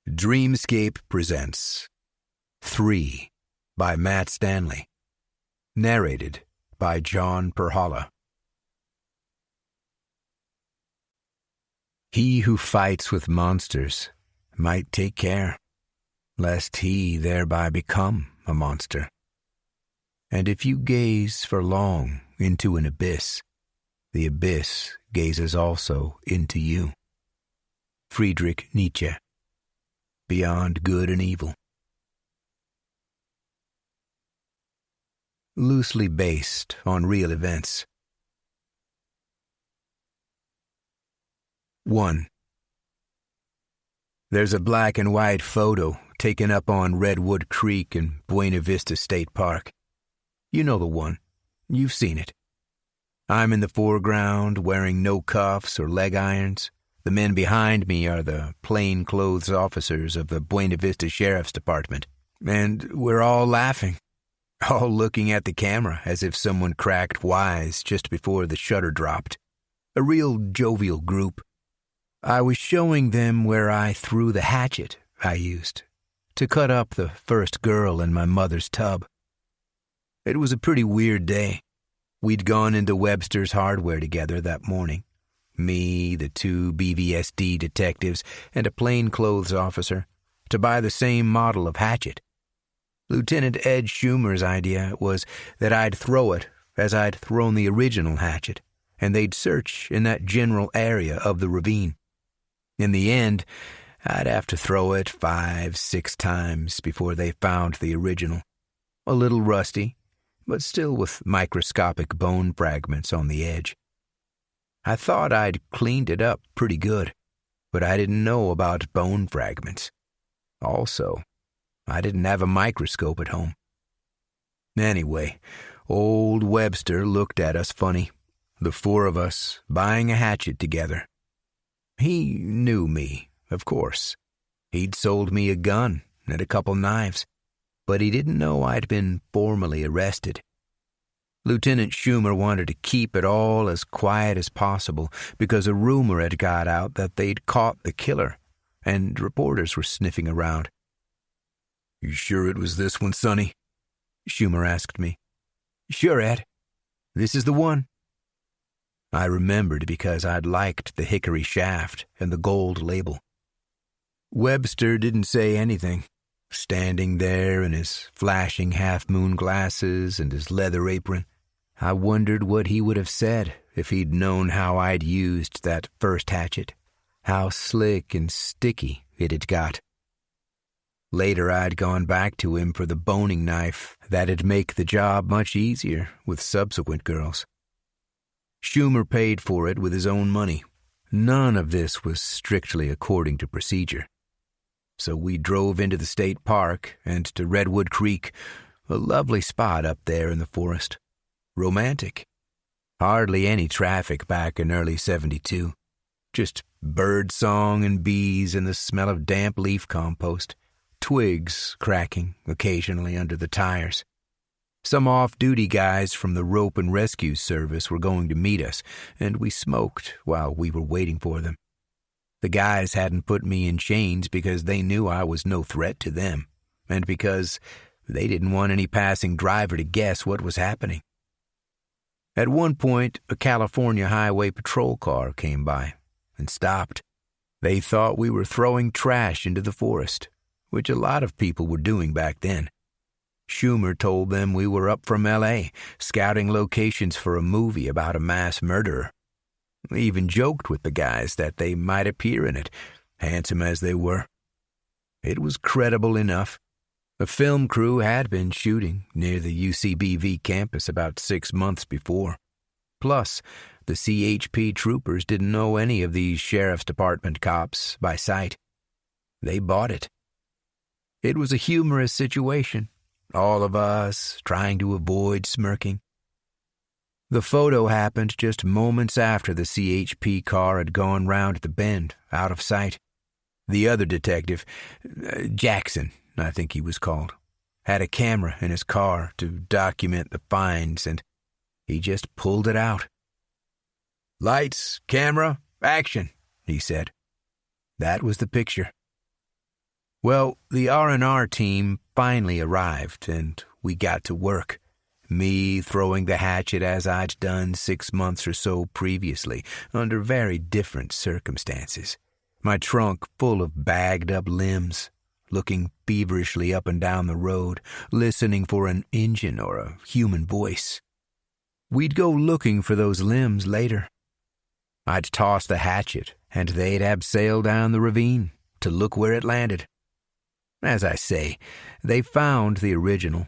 Dreamscape presents 3 by Matt Stanley. Narrated by John Perhala. He who fights with monsters might take care, lest he thereby become a monster. And if you gaze for long into an abyss, the abyss gazes also into you. Friedrich Nietzsche. Beyond Good and Evil. Loosely based on real events. 1. There's a black and white photo taken up on Redwood Creek in Buena Vista State Park. You know the one. You've seen it. I'm in the foreground wearing no cuffs or leg irons. The men behind me are the plainclothes officers of the Buena Vista Sheriff's Department, and we're all laughing, all looking at the camera as if someone cracked wise just before the shutter dropped. A real jovial group. I was showing them where I threw the hatchet I used to cut up the first girl in my mother's tub. It was a pretty weird day. We'd gone into Webster's Hardware together that morning. Me, the 2 BVSD detectives, and a plainclothes officer, to buy the same model of hatchet. Lieutenant Ed Schumer's idea was that I'd throw it as I'd thrown the original hatchet, and they'd search in that general area of the ravine. In the end, I'd have to throw it 5-6 times before they found the original. A little rusty, but still with microscopic bone fragments on the edge. I thought I'd cleaned it up pretty good, but I didn't know about bone fragments. Also, I didn't have a microscope at home. Anyway, old Webster looked at us funny, the 4 of us buying a hatchet together. He knew me, of course. He'd sold me a gun and a couple knives, but he didn't know I'd been formally arrested. Lieutenant Schumer wanted to keep it all as quiet as possible because a rumor had got out that they'd caught the killer, and reporters were sniffing around. "You sure it was this one, Sonny?" Schumer asked me. "Sure, Ed. This is the one." I remembered because I'd liked the hickory shaft and the gold label. Webster didn't say anything, standing there in his flashing half-moon glasses and his leather apron. I wondered what he would have said if he'd known how I'd used that first hatchet, how slick and sticky it had got. Later I'd gone back to him for the boning knife that'd make the job much easier with subsequent girls. Schumer paid for it with his own money. None of this was strictly according to procedure. So we drove into the state park and to Redwood Creek, a lovely spot up there in the forest. Romantic. Hardly any traffic back in early 72. Just bird song and bees and the smell of damp leaf compost. Twigs cracking occasionally under the tires. Some off-duty guys from the rope and rescue service were going to meet us, and we smoked while we were waiting for them. The guys hadn't put me in chains because they knew I was no threat to them, and because they didn't want any passing driver to guess what was happening. At one point, a California Highway Patrol car came by and stopped. They thought we were throwing trash into the forest, which a lot of people were doing back then. Schumer told them we were up from L.A., scouting locations for a movie about a mass murderer. We even joked with the guys that they might appear in it, handsome as they were. It was credible enough. A film crew had been shooting near the UCBV campus about 6 months before. Plus, the CHP troopers didn't know any of these sheriff's department cops by sight. They bought it. It was a humorous situation, all of us trying to avoid smirking. The photo happened just moments after the CHP car had gone round the bend, out of sight. The other detective, Jackson, I think he was called, had a camera in his car to document the finds, and he just pulled it out. "Lights, camera, action," he said. That was the picture. Well, the R&R team finally arrived, and we got to work. Me throwing the hatchet as I'd done 6 months or so previously, under very different circumstances. My trunk full of bagged-up limbs, looking feverishly up and down the road, listening for an engine or a human voice. We'd go looking for those limbs later. I'd toss the hatchet, and they'd abseil down the ravine to look where it landed. As I say, they found the original,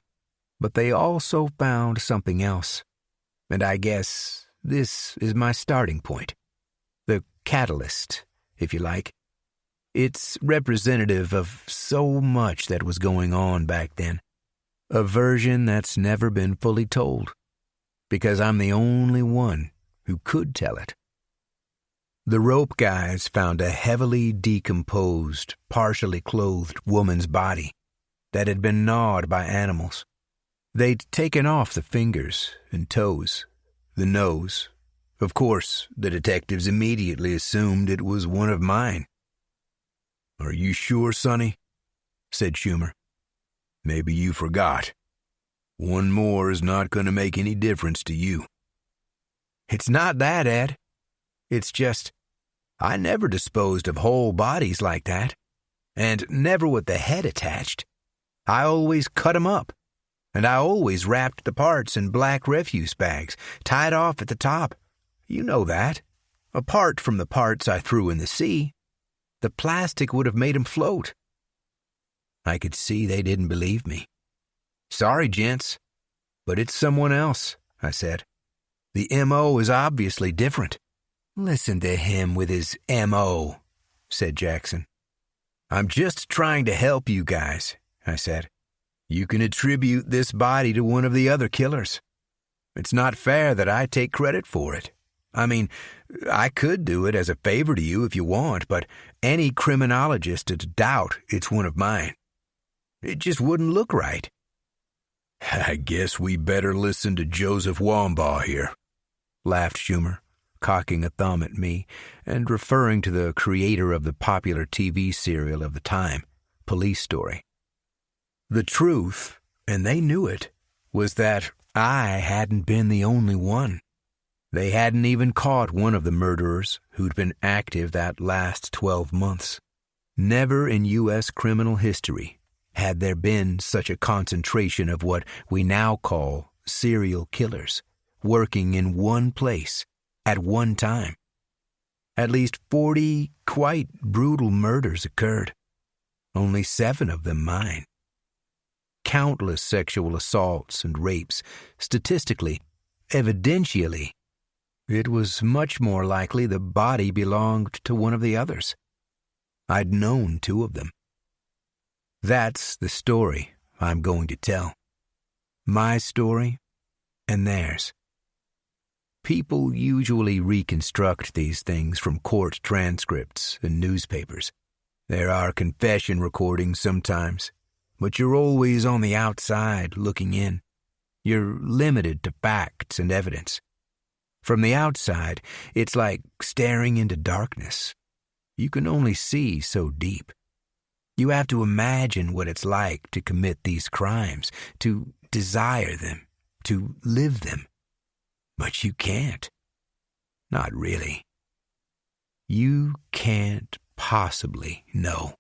but they also found something else. And I guess this is my starting point. The catalyst, if you like. It's representative of so much that was going on back then. A version that's never been fully told, because I'm the only one who could tell it. The rope guys found a heavily decomposed, partially clothed woman's body that had been gnawed by animals. They'd taken off the fingers and toes, the nose. Of course, the detectives immediately assumed it was one of mine. "Are you sure, Sonny?" said Schumer. "Maybe you forgot. One more is not going to make any difference to you." "It's not that, Ed. It's just, I never disposed of whole bodies like that, and never with the head attached. I always cut 'em up, and I always wrapped the parts in black refuse bags, tied off at the top. You know that. Apart from the parts I threw in the sea, the plastic would have made 'em float." I could see they didn't believe me. "Sorry, gents, but it's someone else," I said. "The M.O. is obviously different." "Listen to him with his M.O.," said Jackson. "I'm just trying to help you guys," I said. "You can attribute this body to one of the other killers. It's not fair that I take credit for it. I mean, I could do it as a favor to you if you want, but any criminologist would doubt it's one of mine. It just wouldn't look right." "I guess we better listen to Joseph Wambaugh here," laughed Schumer, cocking a thumb at me and referring to the creator of the popular TV serial of the time, Police Story. The truth, and they knew it, was that I hadn't been the only one. They hadn't even caught one of the murderers who'd been active that last 12 months. Never in U.S. criminal history had there been such a concentration of what we now call serial killers working in one place at one time. At least 40 quite brutal murders occurred. Only 7 of them mine. Countless sexual assaults and rapes. Statistically, evidentially, it was much more likely the body belonged to one of the others. I'd known 2 of them. That's the story I'm going to tell. My story and theirs. People usually reconstruct these things from court transcripts and newspapers. There are confession recordings sometimes, but you're always on the outside looking in. You're limited to facts and evidence. From the outside, it's like staring into darkness. You can only see so deep. You have to imagine what it's like to commit these crimes, to desire them, to live them. But you can't. Not really. You can't possibly know.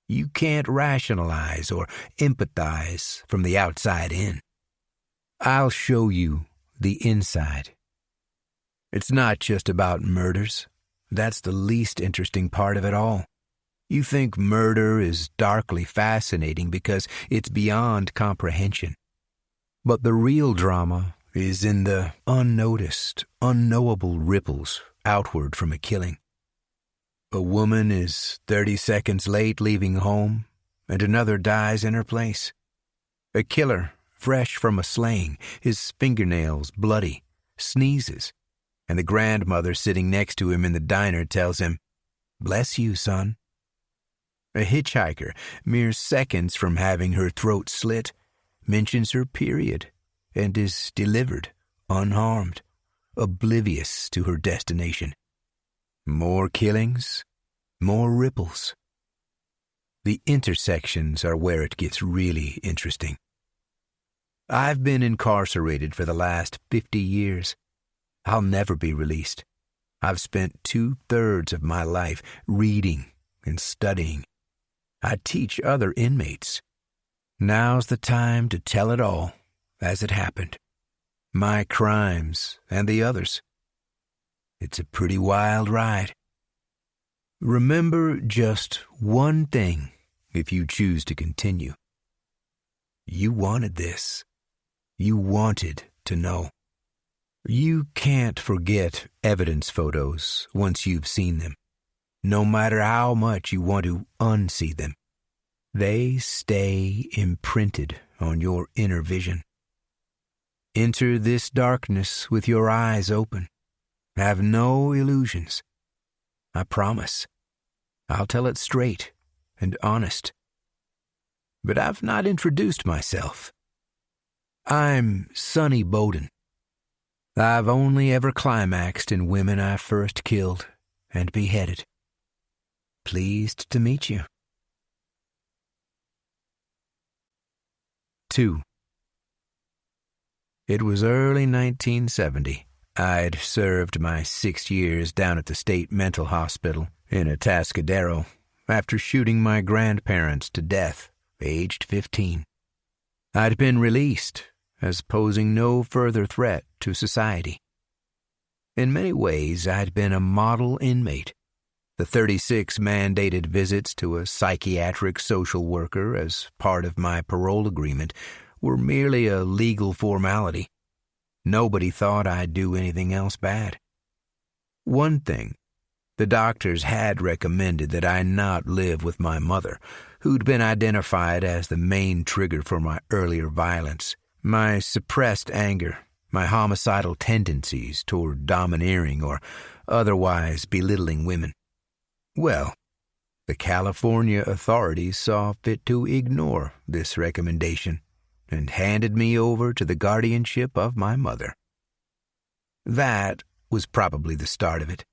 You can't rationalize or empathize from the outside in. I'll show you the inside. It's not just about murders. That's the least interesting part of it all. You think murder is darkly fascinating because it's beyond comprehension. But the real drama is in the unnoticed, unknowable ripples outward from a killing. A woman is 30 seconds late leaving home, and another dies in her place. A killer, fresh from a slaying, his fingernails bloody, sneezes, and the grandmother sitting next to him in the diner tells him, "Bless you, son." A hitchhiker, mere seconds from having her throat slit, mentions her period and is delivered, unharmed, oblivious to her destination. More killings, more ripples. The intersections are where it gets really interesting. I've been incarcerated for the last 50 years. I'll never be released. I've spent 2/3 of my life reading and studying. I teach other inmates. Now's the time to tell it all as it happened. My crimes and the others. It's a pretty wild ride. Remember just one thing if you choose to continue. You wanted this. You wanted to know. You can't forget evidence photos once you've seen them, no matter how much you want to unsee them. They stay imprinted on your inner vision. Enter this darkness with your eyes open. Have no illusions. I promise. I'll tell it straight and honest. But I've not introduced myself. I'm Sonny Boden. I've only ever climaxed in women I first killed and beheaded. Pleased to meet you. 2. It was early 1970. I'd served my 6 years down at the state mental hospital in Atascadero after shooting my grandparents to death, aged 15. I'd been released as posing no further threat to society. In many ways, I'd been a model inmate. The 36 mandated visits to a psychiatric social worker as part of my parole agreement were merely a legal formality. Nobody thought I'd do anything else bad. One thing, the doctors had recommended that I not live with my mother, who'd been identified as the main trigger for my earlier violence, my suppressed anger, my homicidal tendencies toward domineering or otherwise belittling women. Well, the California authorities saw fit to ignore this recommendation and handed me over to the guardianship of my mother. That was probably the start of it.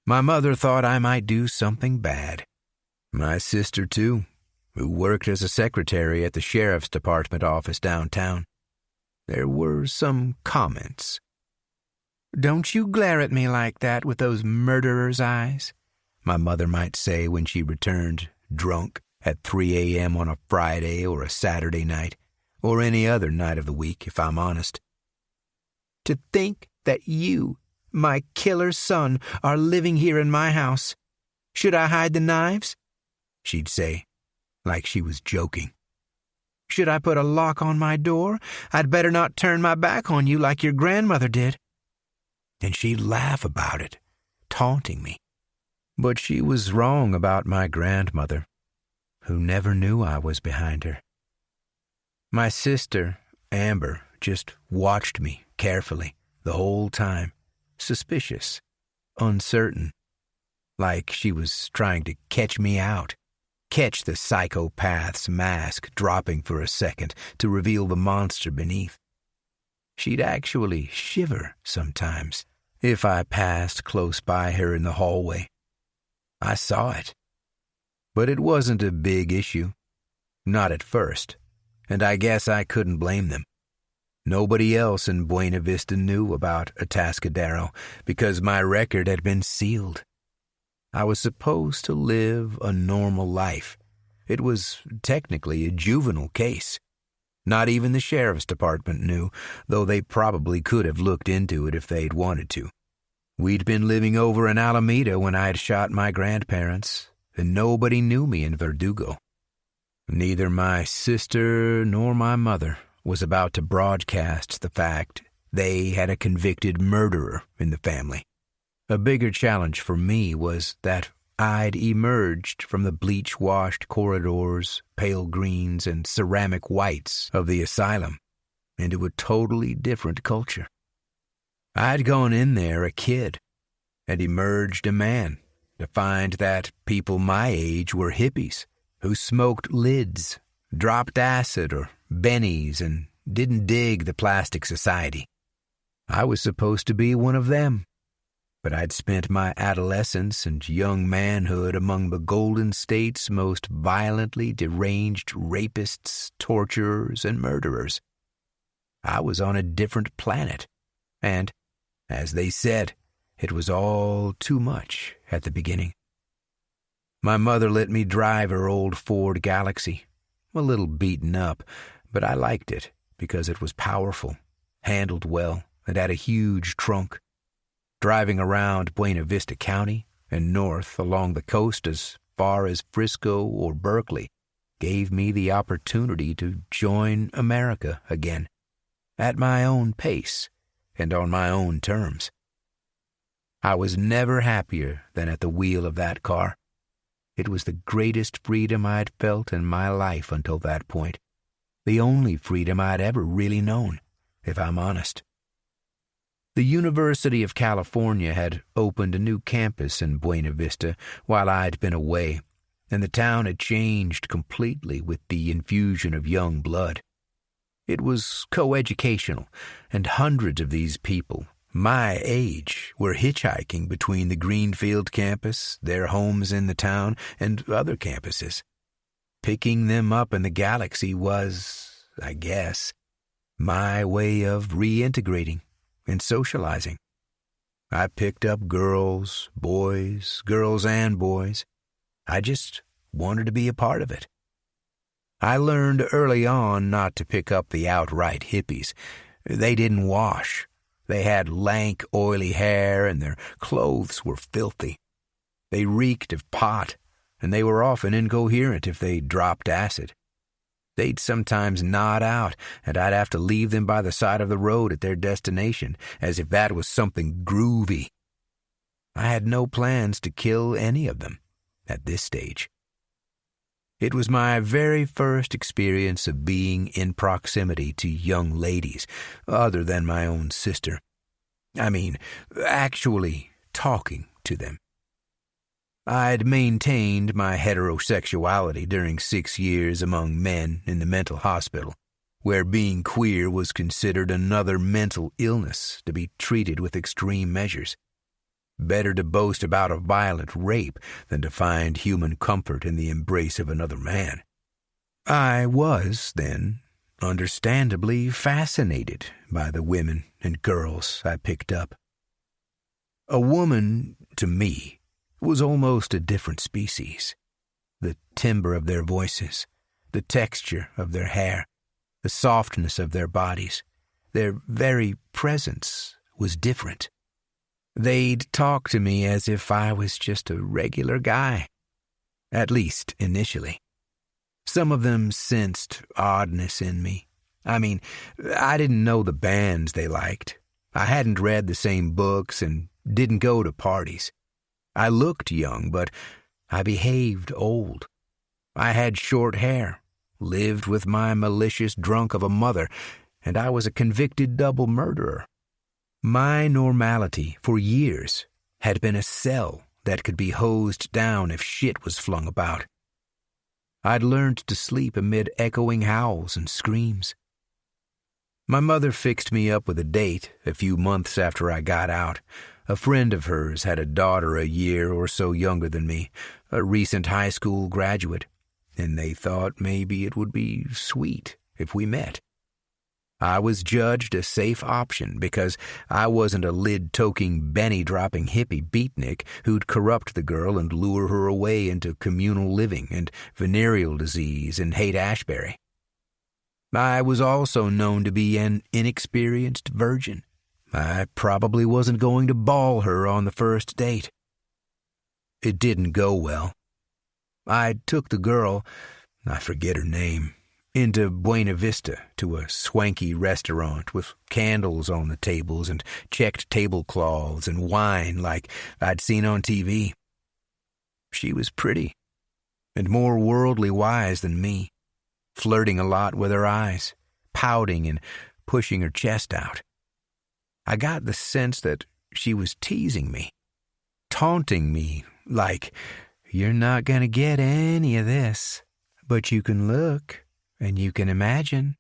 My mother thought I might do something bad. My sister, too, who worked as a secretary at the sheriff's department office downtown. There were some comments. "Don't you glare at me like that with those murderer's eyes," my mother might say when she returned, drunk, at 3 a.m. on a Friday or a Saturday night, or any other night of the week, if I'm honest. "To think that you, my killer's son, are living here in my house. Should I hide the knives?" she'd say, like she was joking. "Should I put a lock on my door? I'd better not turn my back on you like your grandmother did." And she'd laugh about it, taunting me. But she was wrong about my grandmother, who never knew I was behind her. My sister, Amber, just watched me carefully the whole time, suspicious, uncertain, like she was trying to catch me out, catch the psychopath's mask dropping for a second to reveal the monster beneath. She'd actually shiver sometimes if I passed close by her in the hallway. I saw it. But it wasn't a big issue. Not at first. And I guess I couldn't blame them. Nobody else in Buena Vista knew about Atascadero because my record had been sealed. I was supposed to live a normal life. It was technically a juvenile case. Not even the sheriff's department knew, though they probably could have looked into it if they'd wanted to. We'd been living over in Alameda when I'd shot my grandparents, and nobody knew me in Verdugo. Neither my sister nor my mother was about to broadcast the fact they had a convicted murderer in the family. A bigger challenge for me was that I'd emerged from the bleach-washed corridors, pale greens, and ceramic whites of the asylum into a totally different culture. I'd gone in there a kid and emerged a man to find that people my age were hippies who smoked lids, dropped acid or bennies, and didn't dig the plastic society. I was supposed to be one of them. but I'd spent my adolescence and young manhood among the Golden State's most violently deranged rapists, torturers, and murderers. I was on a different planet, and, as they said, it was all too much at the beginning. My mother let me drive her old Ford Galaxy, a little beaten up, but I liked it because it was powerful, handled well, and had a huge trunk. Driving around Buena Vista County and north along the coast as far as Frisco or Berkeley gave me the opportunity to join America again, at my own pace and on my own terms. I was never happier than at the wheel of that car. It was the greatest freedom I'd felt in my life until that point, the only freedom I'd ever really known, if I'm honest. The University of California had opened a new campus in Buena Vista while I'd been away, and the town had changed completely with the infusion of young blood. It was coeducational, and hundreds of these people, my age, were hitchhiking between the Greenfield campus, their homes in the town, and other campuses. Picking them up in the Galaxy was, I guess, my way of reintegrating and socializing. I picked up girls, boys, girls and boys. I just wanted to be a part of it. I learned early on not to pick up the outright hippies. They didn't wash. They had lank, oily hair, and their clothes were filthy. They reeked of pot, and they were often incoherent if they dropped acid. They'd sometimes nod out, and I'd have to leave them by the side of the road at their destination, as if that was something groovy. I had no plans to kill any of them at this stage. It was my very first experience of being in proximity to young ladies, other than my own sister. I mean, actually talking to them. I'd maintained my heterosexuality during 6 years among men in the mental hospital, where being queer was considered another mental illness to be treated with extreme measures. Better to boast about a violent rape than to find human comfort in the embrace of another man. I was, then, understandably fascinated by the women and girls I picked up. A woman, to me, was almost a different species. The timbre of their voices, the texture of their hair, the softness of their bodies, their very presence was different. They'd talk to me as if I was just a regular guy, at least initially. Some of them sensed oddness in me. I mean, I didn't know the bands they liked. I hadn't read the same books and didn't go to parties. I looked young, but I behaved old. I had short hair, lived with my malicious drunk of a mother, and I was a convicted double murderer. My normality for years had been a cell that could be hosed down if shit was flung about. I'd learned to sleep amid echoing howls and screams. My mother fixed me up with a date a few months after I got out. A friend of hers had a daughter a year or so younger than me, a recent high school graduate, and they thought maybe it would be sweet if we met. I was judged a safe option because I wasn't a lid-toking, Benny-dropping hippie beatnik who'd corrupt the girl and lure her away into communal living and venereal disease and Haight-Ashbury. I was also known to be an inexperienced virgin. I probably wasn't going to ball her on the first date. It didn't go well. I took the girl, I forget her name, into Buena Vista to a swanky restaurant with candles on the tables and checked tablecloths and wine like I'd seen on TV. She was pretty and more worldly wise than me, flirting a lot with her eyes, pouting and pushing her chest out. I got the sense that she was teasing me, taunting me like, "You're not going to get any of this, but you can look and you can imagine."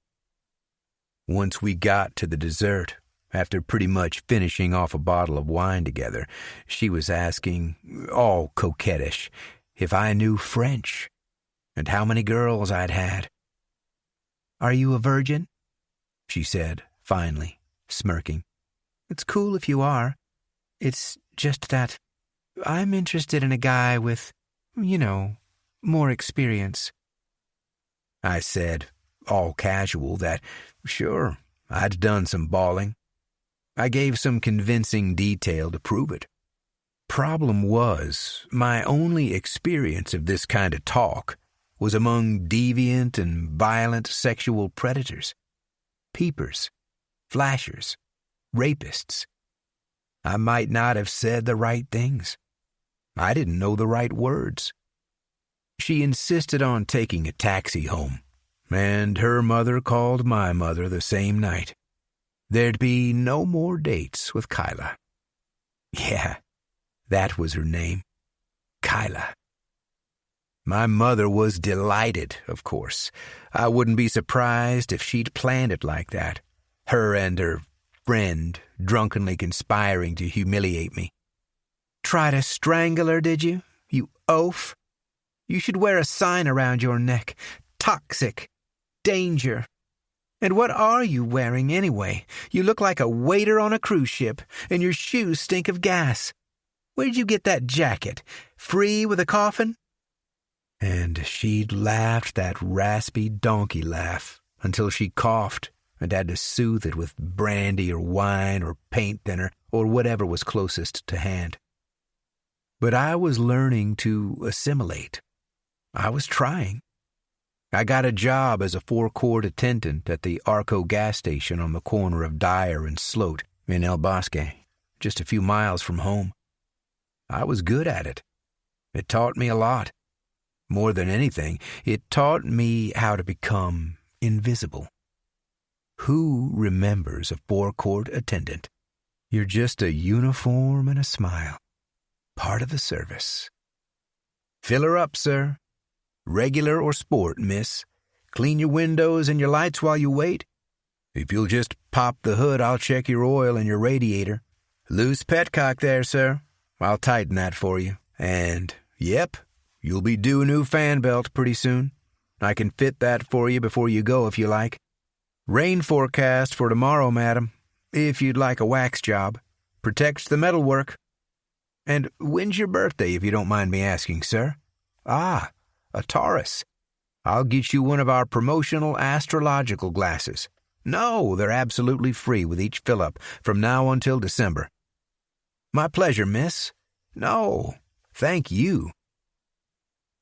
Once we got to the dessert, After pretty much finishing off a bottle of wine together, she was asking, all coquettish, if I knew French and how many girls I'd had. "Are you a virgin?" she said, finally, smirking. "It's cool if you are. It's just that I'm interested in a guy with, more experience." I said, all casual, that, sure, I'd done some balling. I gave some convincing detail to prove it. Problem was, my only experience of this kind of talk was among deviant and violent sexual predators, peepers, flashers, rapists. I might not have said the right things. I didn't know the right words. She insisted on taking a taxi home, and her mother called my mother the same night. There'd be no more dates with Kyla. Yeah, that was her name, Kyla. My mother was delighted, of course. I wouldn't be surprised if she'd planned it like that, her and her friend drunkenly conspiring to humiliate me. "Try to strangle her, did you? You oaf? You should wear a sign around your neck. Toxic. Danger. And what are you wearing anyway? You look like a waiter on a cruise ship, and your shoes stink of gas. Where'd you get that jacket? Free with a coffin?" And she'd laughed that raspy donkey laugh until she coughed and had to soothe it with brandy or wine or paint thinner or whatever was closest to hand. But I was learning to assimilate. I was trying. I got a job as a forecourt attendant at the Arco gas station on the corner of Dyer and Sloat in El Bosque, just a few miles from home. I was good at it. It taught me a lot. More than anything, it taught me how to become invisible. Who remembers a forecourt attendant? You're just a uniform and a smile. Part of the service. "Fill her up, sir. Regular or sport, miss. Clean your windows and your lights while you wait. If you'll just pop the hood, I'll check your oil and your radiator. Loose petcock there, sir. I'll tighten that for you. And, yep, you'll be due a new fan belt pretty soon. I can fit that for you before you go if you like. Rain forecast for tomorrow, madam, if you'd like a wax job. Protects the metalwork. And when's your birthday, if you don't mind me asking, sir? Ah, a Taurus. I'll get you one of our promotional astrological glasses. No, they're absolutely free with each fill-up from now until December. My pleasure, miss. No, thank you.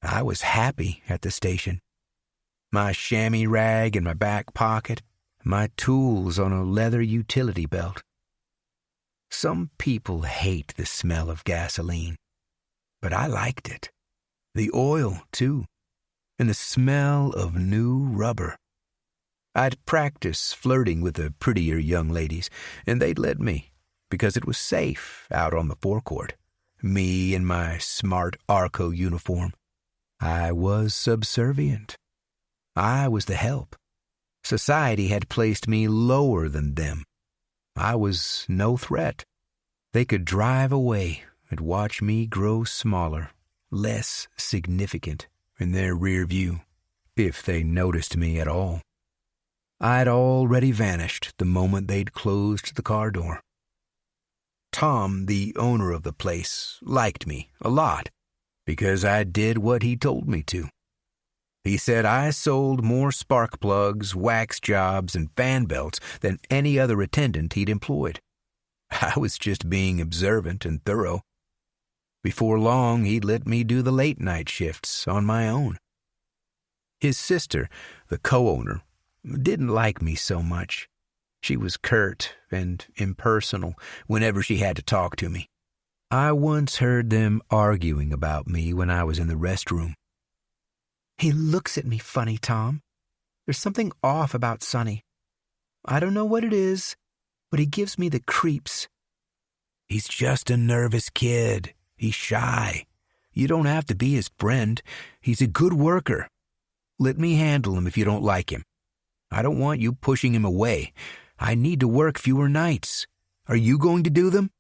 I was happy at the station. My chamois rag in my back pocket, my tools on a leather utility belt. Some people hate the smell of gasoline, but I liked it. The oil, too, and the smell of new rubber. I'd practice flirting with the prettier young ladies, and they'd let me, because it was safe out on the forecourt. Me in my smart Arco uniform. I was subservient. I was the help. Society had placed me lower than them. I was no threat. They could drive away and watch me grow smaller, less significant in their rear view, if they noticed me at all. I'd already vanished the moment they'd closed the car door. Tom, the owner of the place, liked me a lot because I did what he told me to. He said I sold more spark plugs, wax jobs, and fan belts than any other attendant he'd employed. I was just being observant and thorough. Before long, he'd let me do the late-night shifts on my own. His sister, the co-owner, didn't like me so much. She was curt and impersonal whenever she had to talk to me. I once heard them arguing about me when I was in the restroom. "He looks at me funny, Tom. There's something off about Sonny. I don't know what it is, but he gives me the creeps." "He's just a nervous kid. He's shy. You don't have to be his friend. He's a good worker. Let me handle him if you don't like him. I don't want you pushing him away. I need to work fewer nights. Are you going to do them?"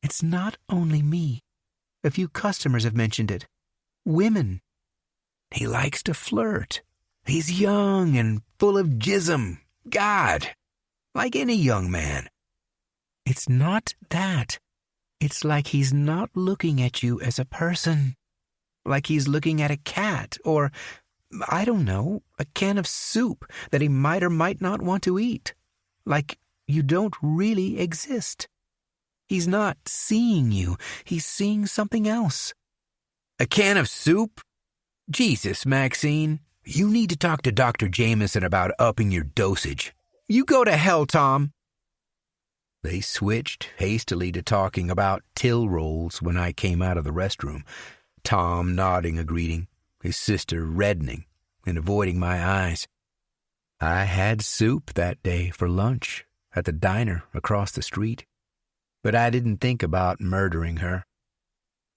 "It's not only me. A few customers have mentioned it. Women." "He likes to flirt. He's young and full of jism. God, like any young man." "It's not that. It's like he's not looking at you as a person. Like he's looking at a cat or, I don't know, a can of soup that he might or might not want to eat. Like you don't really exist. He's not seeing you. He's seeing something else." "A can of soup? Jesus, Maxine, you need to talk to Dr. Jameson about upping your dosage." "You go to hell, Tom." They switched hastily to talking about till rolls when I came out of the restroom, Tom nodding a greeting, his sister reddening and avoiding my eyes. I had soup that day for lunch at the diner across the street, but I didn't think about murdering her.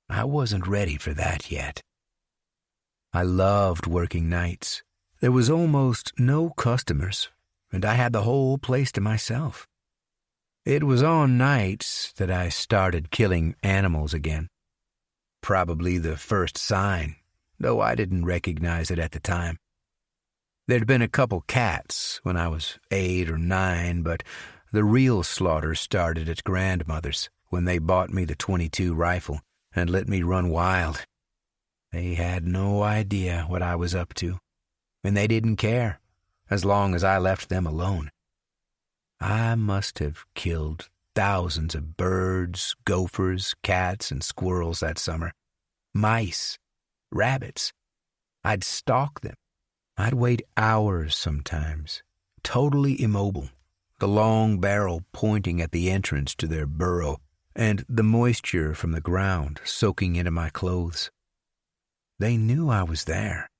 I wasn't ready for that yet. I loved working nights. There was almost no customers, and I had the whole place to myself. It was on nights that I started killing animals again. Probably the first sign, though I didn't recognize it at the time. There'd been a couple cats when I was 8 or 9, but the real slaughter started at grandmother's when they bought me the .22 rifle and let me run wild. They had no idea what I was up to, and they didn't care, as long as I left them alone. I must have killed thousands of birds, gophers, cats, and squirrels that summer. Mice, rabbits. I'd stalk them. I'd wait hours sometimes, totally immobile, the long barrel pointing at the entrance to their burrow, and the moisture from the ground soaking into my clothes. They knew I was there.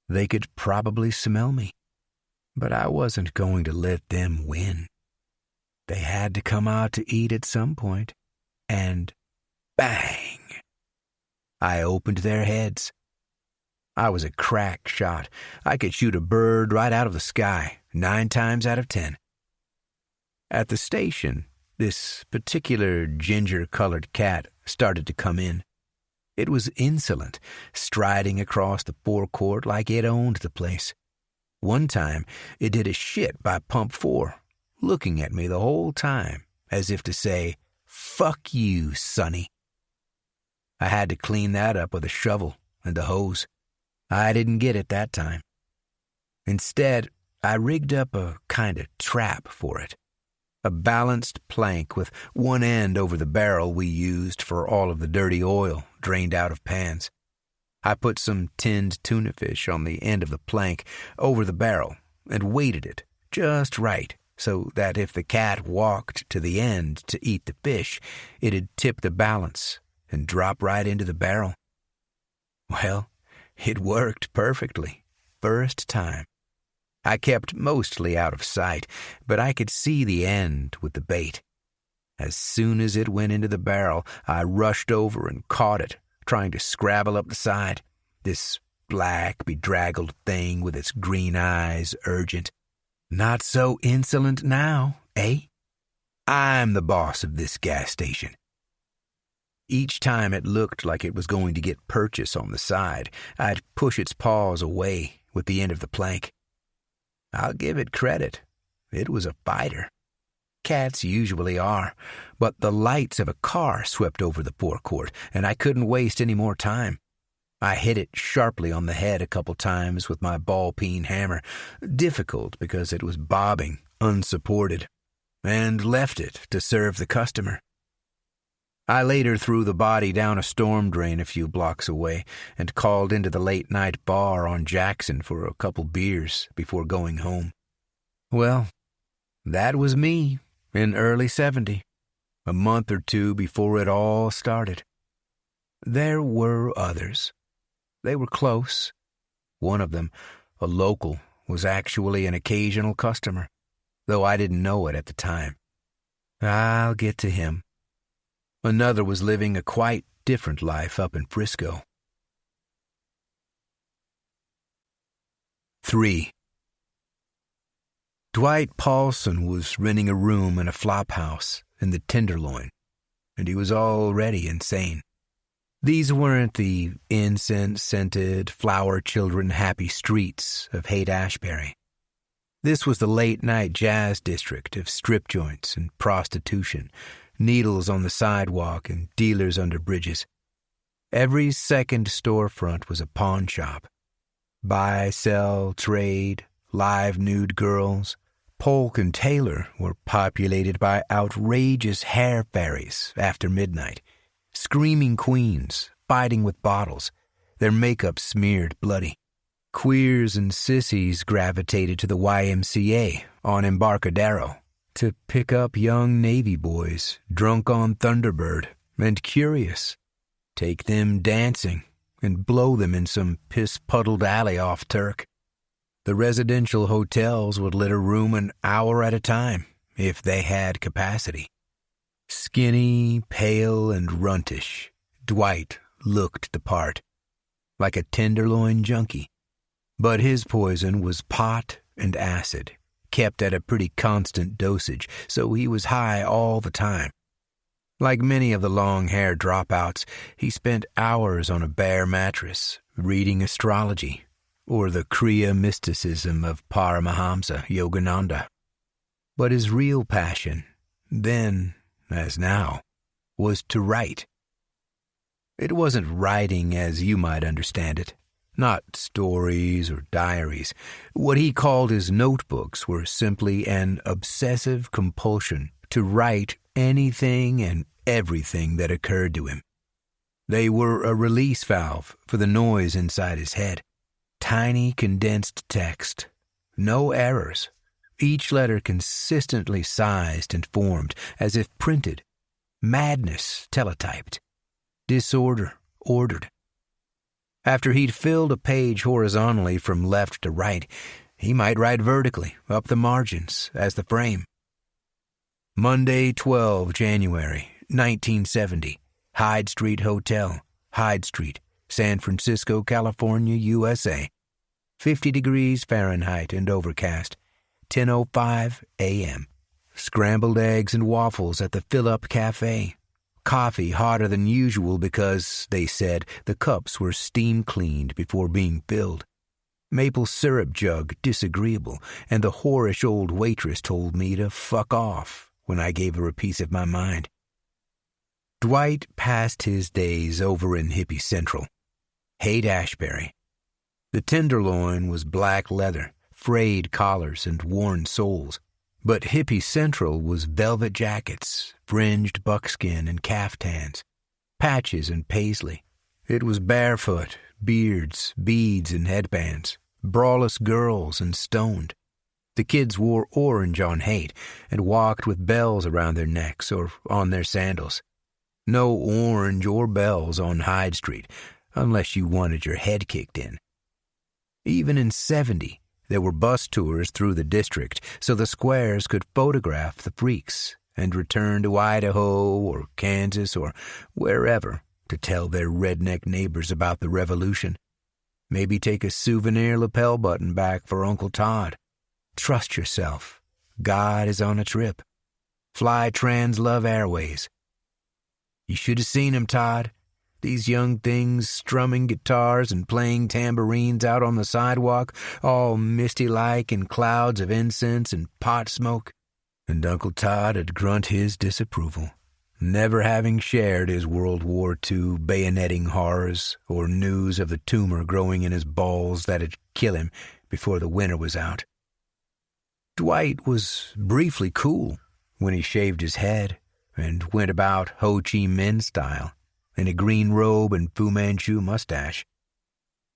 They could probably smell me, but I wasn't going to let them win. They had to come out to eat at some point, and bang! I opened their heads. I was a crack shot. I could shoot a bird right out of the sky, 9 times out of 10. At the station, this particular ginger-colored cat started to come in. It was insolent, striding across the forecourt like it owned the place. One time, it did a shit by pump 4, looking at me the whole time, as if to say, "Fuck you, Sonny." I had to clean that up with a shovel and a hose. I didn't get it that time. Instead, I rigged up a kind of trap for it. A balanced plank with one end over the barrel we used for all of the dirty oil drained out of pans. I put some tinned tuna fish on the end of the plank over the barrel and weighted it just right so that if the cat walked to the end to eat the fish, it'd tip the balance and drop right into the barrel. Well, it worked perfectly, first time. I kept mostly out of sight, but I could see the end with the bait. As soon as it went into the barrel, I rushed over and caught it, trying to scrabble up the side. This black, bedraggled thing with its green eyes urgent. Not so insolent now, eh? I'm the boss of this gas station. Each time it looked like it was going to get purchase on the side, I'd push its paws away with the end of the plank. I'll give it credit. It was a fighter. Cats usually are, but the lights of a car swept over the forecourt, and I couldn't waste any more time. I hit it sharply on the head a couple times with my ball-peen hammer, difficult because it was bobbing, unsupported, and left it to serve the customer. I later threw the body down a storm drain a few blocks away and called into the late-night bar on Jackson for a couple beers before going home. Well, that was me in early 70, a month or 2 before it all started. There were others. They were close. One of them, a local, was actually an occasional customer, though I didn't know it at the time. I'll get to him. Another was living a quite different life up in Frisco. 3. Dwight Paulson was renting a room in a flop house in the Tenderloin, and he was already insane. These weren't the incense-scented, flower-children happy streets of Haight-Ashbury. This was the late-night jazz district of strip joints and prostitution, needles on the sidewalk and dealers under bridges. Every second storefront was a pawn shop. Buy, sell, trade, live nude girls. Polk and Taylor were populated by outrageous hair fairies after midnight, screaming queens fighting with bottles, their makeup smeared bloody. Queers and sissies gravitated to the YMCA on Embarcadero to pick up young Navy boys drunk on Thunderbird and curious, take them dancing and blow them in some piss-puddled alley off Turk. The residential hotels would let a room an hour at a time if they had capacity. Skinny, pale, and runtish, Dwight looked the part, like a Tenderloin junkie. But his poison was pot and acid, kept at a pretty constant dosage, so he was high all the time. Like many of the long-hair dropouts, he spent hours on a bare mattress, reading astrology, or the Kriya mysticism of Paramahamsa Yogananda. But his real passion, then as now, was to write. It wasn't writing as you might understand it, not stories or diaries. What he called his notebooks were simply an obsessive compulsion to write anything and everything that occurred to him. They were a release valve for the noise inside his head. Tiny condensed text, no errors, each letter consistently sized and formed as if printed, madness teletyped, disorder ordered. After he'd filled a page horizontally from left to right, he might write vertically up the margins as the frame. Monday, 12 January, 1970, Hyde Street Hotel, Hyde Street, San Francisco, California, USA. 50 degrees Fahrenheit and overcast. 10:05 a.m. Scrambled eggs and waffles at the Fill-Up Cafe. Coffee hotter than usual because, they said, the cups were steam-cleaned before being filled. Maple syrup jug disagreeable, and the whorish old waitress told me to fuck off when I gave her a piece of my mind. Dwight passed his days over in Hippie Central, Haight-Ashbury. The Tenderloin was black leather, frayed collars, and worn soles. But Hippie Central was velvet jackets, fringed buckskin and caftans, patches and paisley. It was barefoot, beards, beads, and headbands, braless girls and stoned. The kids wore orange on Haight and walked with bells around their necks or on their sandals. No orange or bells on Hyde Street, unless you wanted your head kicked in. Even in '70, there were bus tours through the district so the squares could photograph the freaks and return to Idaho or Kansas or wherever to tell their redneck neighbors about the revolution. Maybe take a souvenir lapel button back for Uncle Todd. Trust yourself. God is on a trip. Fly Trans Love Airways. You should have seen him, Todd. These young things strumming guitars and playing tambourines out on the sidewalk, all misty-like in clouds of incense and pot smoke. And Uncle Todd had grunt his disapproval, never having shared his World War II bayoneting horrors or news of the tumor growing in his balls that'd kill him before the winter was out. Dwight was briefly cool when he shaved his head and went about Ho Chi Minh style, in a green robe and Fu Manchu mustache.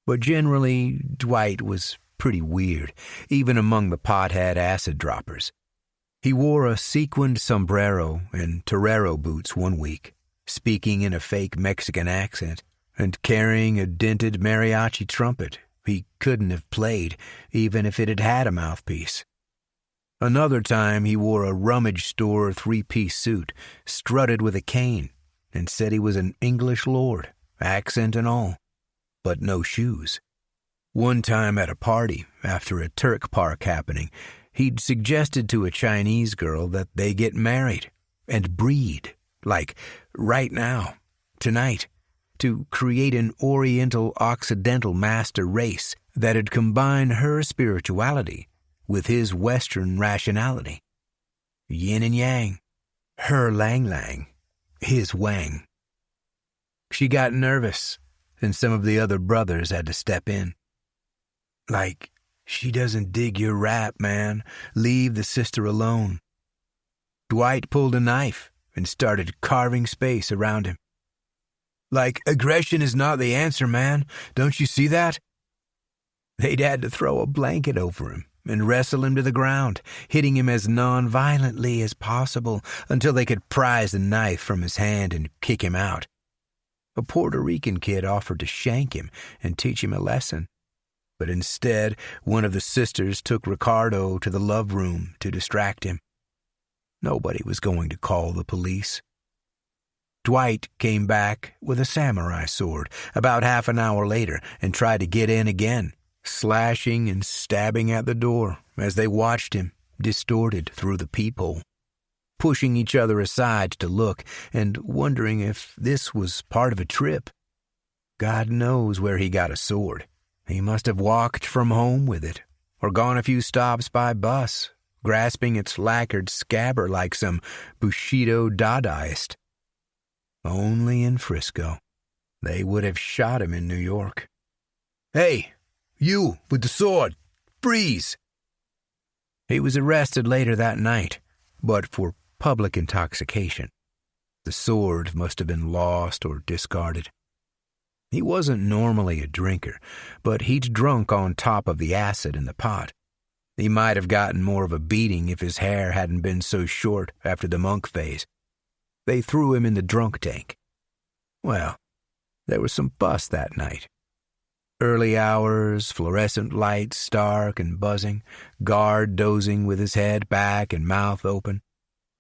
But generally, Dwight was pretty weird, even among the pothead acid droppers. He wore a sequined sombrero and torero boots one week, speaking in a fake Mexican accent, and carrying a dented mariachi trumpet he couldn't have played, even if it had had a mouthpiece. Another time he wore a rummage store three-piece suit, strutted with a cane, and said he was an English lord, accent and all, but no shoes. One time at a party, after a Turk Park happening, He'd suggested to a Chinese girl that they get married and breed, like right now, tonight, to create an Oriental-Occidental master race that'd combine her spirituality with his Western rationality. Yin and yang, her lang lang, his wang. She got nervous, and some of the other brothers had to step in. Like, she doesn't dig your rap, man. Leave the sister alone. Dwight pulled a knife and started carving space around him. Like, aggression is not the answer, man. Don't you see that? They'd had to throw a blanket over him and wrestle him to the ground, hitting him as non-violently as possible until they could prise the knife from his hand and kick him out. A Puerto Rican kid offered to shank him and teach him a lesson. But instead, one of the sisters took Ricardo to the love room to distract him. Nobody was going to call the police. Dwight came back with a samurai sword about half an hour later and tried to get in again, slashing and stabbing at the door as they watched him, distorted through the peephole, pushing each other aside to look and wondering if this was part of a trip. God knows where he got a sword. He must have walked from home with it, or gone a few stops by bus, grasping its lacquered scabbard like some Bushido Dadaist. Only in Frisco. They would have shot him in New York. Hey, you with the sword, freeze! He was arrested later that night, but for public intoxication. The sword must have been lost or discarded. He wasn't normally a drinker, but he'd drunk on top of the acid in the pot. He might have gotten more of a beating if his hair hadn't been so short after the monk phase. They threw him in the drunk tank. Well, there was some fuss that night. Early hours, fluorescent lights stark and buzzing, guard dozing with his head back and mouth open.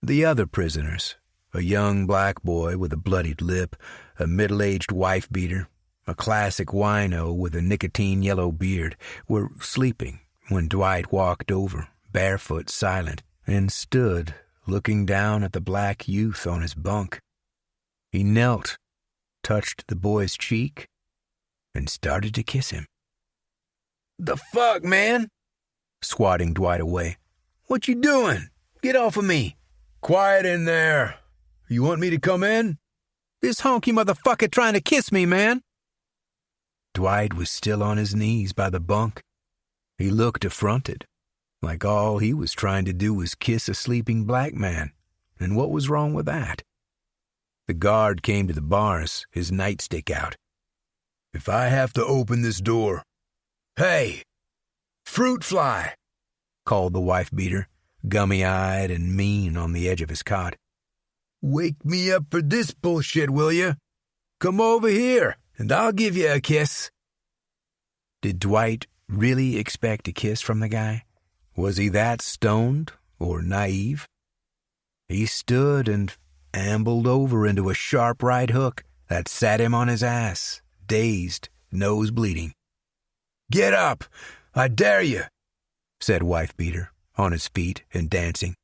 The other prisoners, a young black boy with a bloodied lip, a middle-aged wife-beater, a classic wino with a nicotine-yellow beard, were sleeping when Dwight walked over, barefoot, silent, and stood looking down at the black youth on his bunk. He knelt, touched the boy's cheek, and started to kiss him. "The fuck, man?" Swatting Dwight away. "What you doing? Get off of me." "Quiet in there. You want me to come in?" "This honky motherfucker trying to kiss me, man." Dwight was still on his knees by the bunk. He looked affronted, like all he was trying to do was kiss a sleeping black man, and what was wrong with that? The guard came to the bars, his nightstick out. "If I have to open this door—" "Hey, fruit fly," called the wife-beater, gummy-eyed and mean on the edge of his cot. "Wake me up for this bullshit, will you? Come over here, and I'll give you a kiss." Did Dwight really expect a kiss from the guy? Was he that stoned or naive? He stood and ambled over into a sharp right hook that sat him on his ass, dazed, nose bleeding. "Get up! I dare you!" said wife-beater, on his feet and dancing.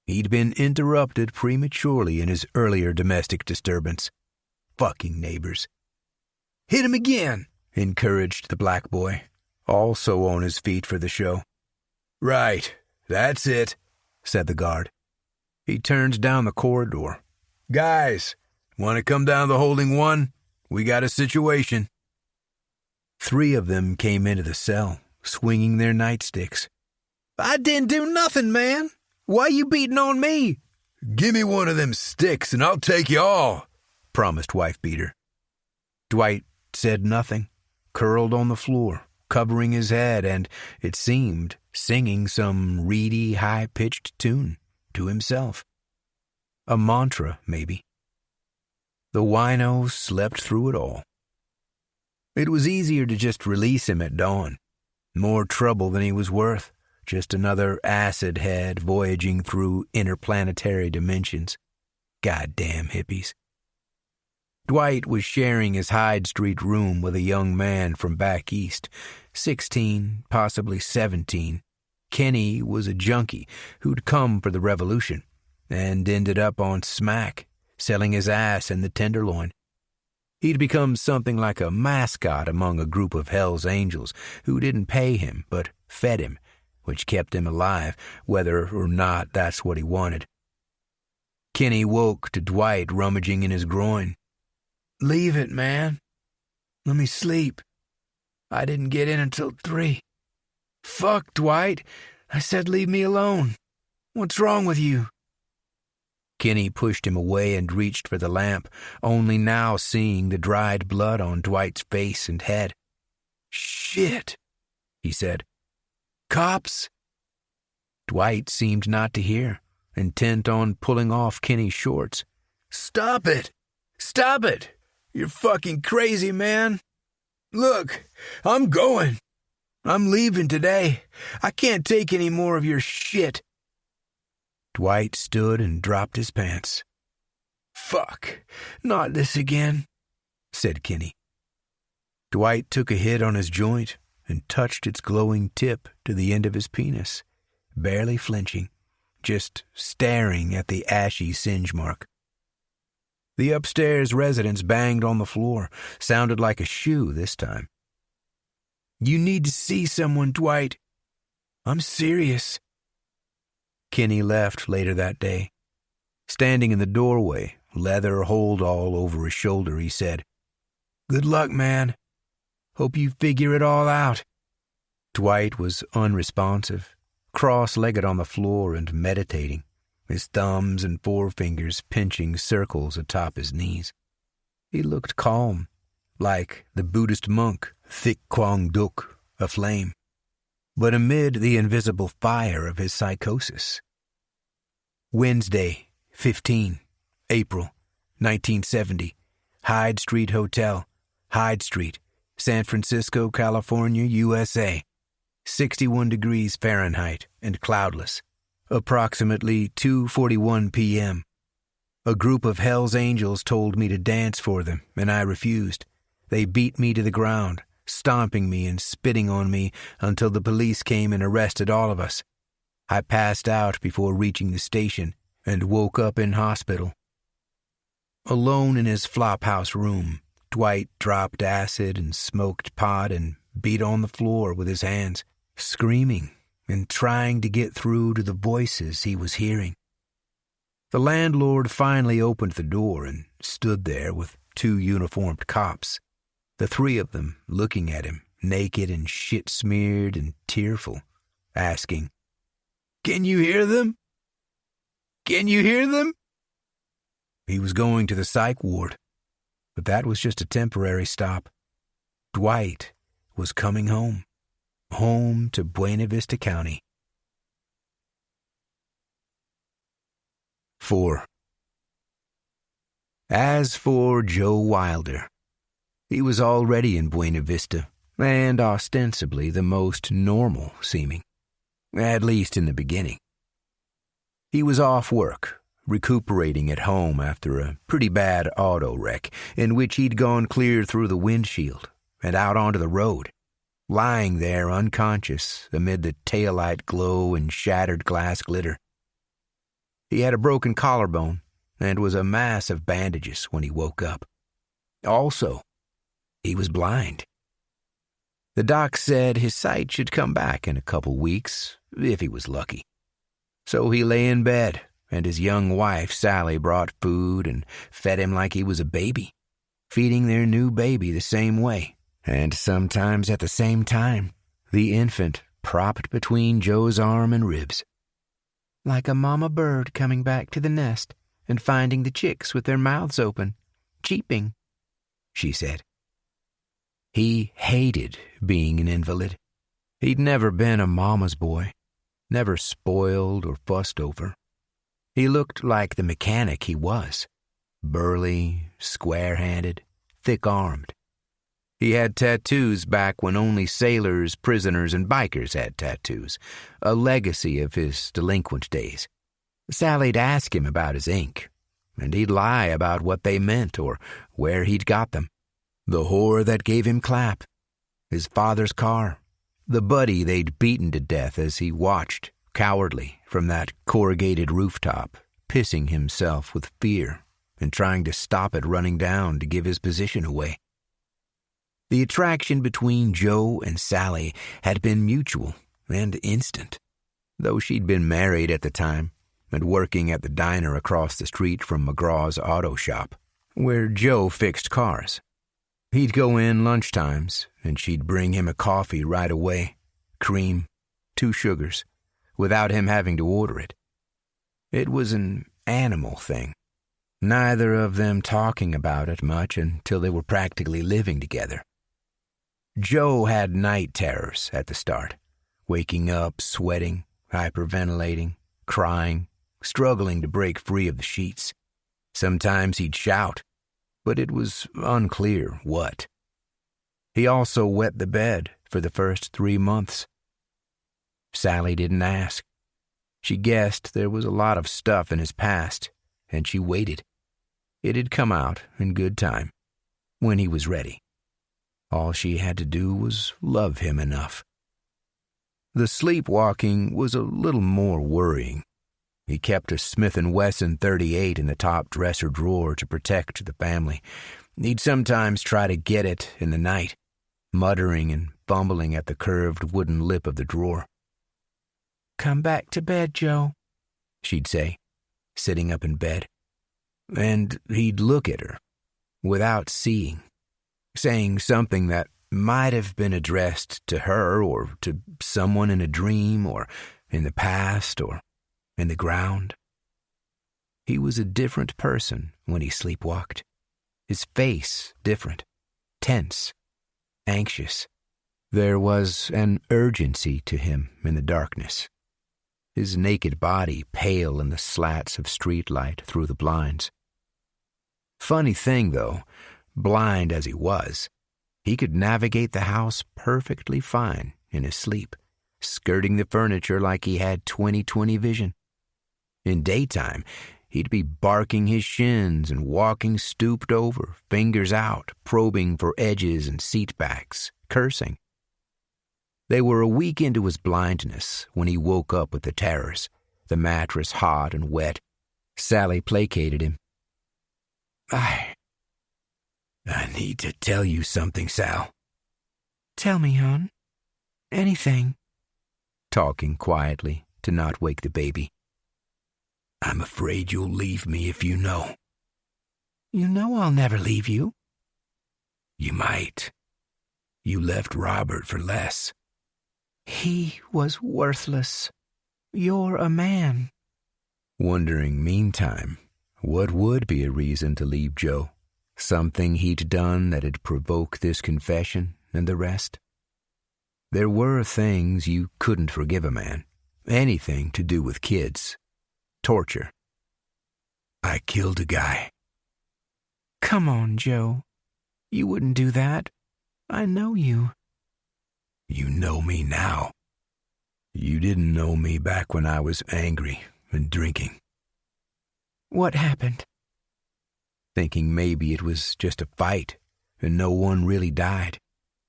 He'd been interrupted prematurely in his earlier domestic disturbance. Fucking neighbors. "Hit him again," encouraged the black boy, also on his feet for the show. "Right, that's it," said the guard. He turned down the corridor. "Guys, want to come down the holding one? We got a situation." 3 of them came into the cell, swinging their nightsticks. "I didn't do nothing, man. Why you beating on me?" "Give me one of them sticks and I'll take you all," promised wife-beater. Dwight said nothing, curled on the floor, covering his head and, it seemed, singing some reedy, high-pitched tune to himself. A mantra, maybe. The wino slept through it all. It was easier to just release him at dawn. More trouble than he was worth. Just another acid head voyaging through interplanetary dimensions. Goddamn hippies. Dwight was sharing his Hyde Street room with a young man from back east, 16, possibly 17, Kenny was a junkie who'd come for the revolution and ended up on smack, selling his ass in the Tenderloin. He'd become something like a mascot among a group of Hell's Angels who didn't pay him but fed him, which kept him alive, whether or not that's what he wanted. Kenny woke to Dwight rummaging in his groin. "Leave it, man. Let me sleep. I didn't get in until 3. Fuck, Dwight. I said leave me alone. What's wrong with you?" Kenny pushed him away and reached for the lamp, only now seeing the dried blood on Dwight's face and head. "Shit," he said. "Cops?" Dwight seemed not to hear, intent on pulling off Kenny's shorts. "Stop it! Stop it! You're fucking crazy, man. Look, I'm going. I'm leaving today. I can't take any more of your shit." Dwight stood and dropped his pants. "Fuck, not this again," said Kenny. Dwight took a hit on his joint and touched its glowing tip to the end of his penis, barely flinching, just staring at the ashy singe mark. The upstairs residence banged on the floor, sounded like a shoe this time. "You need to see someone, Dwight. I'm serious." Kenny left later that day. Standing in the doorway, leather hold all over his shoulder, he said, "Good luck, man. Hope you figure it all out." Dwight was unresponsive, cross-legged on the floor and meditating, his thumbs and forefingers pinching circles atop his knees. He looked calm, like the Buddhist monk Thich Quang Duc, aflame, but amid the invisible fire of his psychosis. Wednesday, 15, April, 1970, Hyde Street Hotel, Hyde Street, San Francisco, California, USA. 61 degrees Fahrenheit and cloudless. Approximately 2:41 p.m. A group of Hell's Angels told me to dance for them, and I refused. They beat me to the ground, stomping me and spitting on me until the police came and arrested all of us. I passed out before reaching the station and woke up in hospital. Alone in his flophouse room, Dwight dropped acid and smoked pot and beat on the floor with his hands, screaming and trying to get through to the voices he was hearing. The landlord finally opened the door and stood there with 2 uniformed cops, the 3 of them looking at him, naked and shit-smeared and tearful, asking, "Can you hear them? Can you hear them?" He was going to the psych ward, but that was just a temporary stop. Dwight was coming home. Home to Buena Vista County. 4. As for Joe Wilder, he was already in Buena Vista, and ostensibly the most normal seeming, at least in the beginning. He was off work, recuperating at home after a pretty bad auto wreck in which he'd gone clear through the windshield and out onto the road, lying there unconscious amid the taillight glow and shattered glass glitter. He had a broken collarbone and was a mass of bandages when he woke up. Also, he was blind. The doc said his sight should come back in a couple weeks, if he was lucky. So he lay in bed, and his young wife, Sally, brought food and fed him like he was a baby, feeding their new baby the same way. And sometimes at the same time, the infant propped between Joe's arm and ribs. "Like a mama bird coming back to the nest and finding the chicks with their mouths open, cheeping," she said. He hated being an invalid. He'd never been a mama's boy, never spoiled or fussed over. He looked like the mechanic he was, burly, square-handed, thick-armed. He had tattoos back when only sailors, prisoners, and bikers had tattoos, a legacy of his delinquent days. Sally'd ask him about his ink, and he'd lie about what they meant or where he'd got them. The whore that gave him clap, his father's car, The buddy they'd beaten to death as he watched, cowardly, from that corrugated rooftop, pissing himself with fear and trying to stop it running down to give his position away. The attraction between Joe and Sally had been mutual and instant, though she'd been married at the time and working at the diner across the street from McGraw's auto shop, where Joe fixed cars. He'd go in lunchtimes, and she'd bring him a coffee right away, cream, 2 sugars, without him having to order it. It was an animal thing, neither of them talking about it much until they were practically living together. Joe had night terrors at the start, waking up, sweating, hyperventilating, crying, struggling to break free of the sheets. Sometimes he'd shout, but it was unclear what. He also wet the bed for the first 3 months. Sally didn't ask. She guessed there was a lot of stuff in his past, and she waited. It'd come out in good time, when he was ready. All she had to do was love him enough. The sleepwalking was a little more worrying. He kept a Smith & Wesson .38 in the top dresser drawer to protect the family. He'd sometimes try to get it in the night, muttering and fumbling at the curved wooden lip of the drawer. "Come back to bed, Joe," she'd say, sitting up in bed. And he'd look at her, without seeing, saying something that might have been addressed to her or to someone in a dream or in the past or in the ground. He was a different person when he sleepwalked. His face different, tense, anxious. There was an urgency to him in the darkness. His naked body pale in the slats of streetlight through the blinds. Funny thing, though, blind as he was, he could navigate the house perfectly fine in his sleep, skirting the furniture like he had 20/20 vision. In daytime, he'd be barking his shins and walking stooped over, fingers out, probing for edges and seat backs, cursing. They were a week into his blindness when he woke up with the terrors, the mattress hot and wet. Sally placated him. I need to tell you something, Sal." "Tell me, hon. Anything." Talking quietly to not wake the baby. "I'm afraid you'll leave me if you know." "You know I'll never leave you." "You might. You left Robert for less." "He was worthless. You're a man." Wondering, meantime, what would be a reason to leave Joe? Something he'd done that'd provoke this confession and the rest? There were things you couldn't forgive a man. Anything to do with kids. Torture. "I killed a guy." "Come on, Joe. You wouldn't do that. I know you." "You know me now. You didn't know me back when I was angry and drinking." "What happened?" Thinking maybe it was just a fight and no one really died.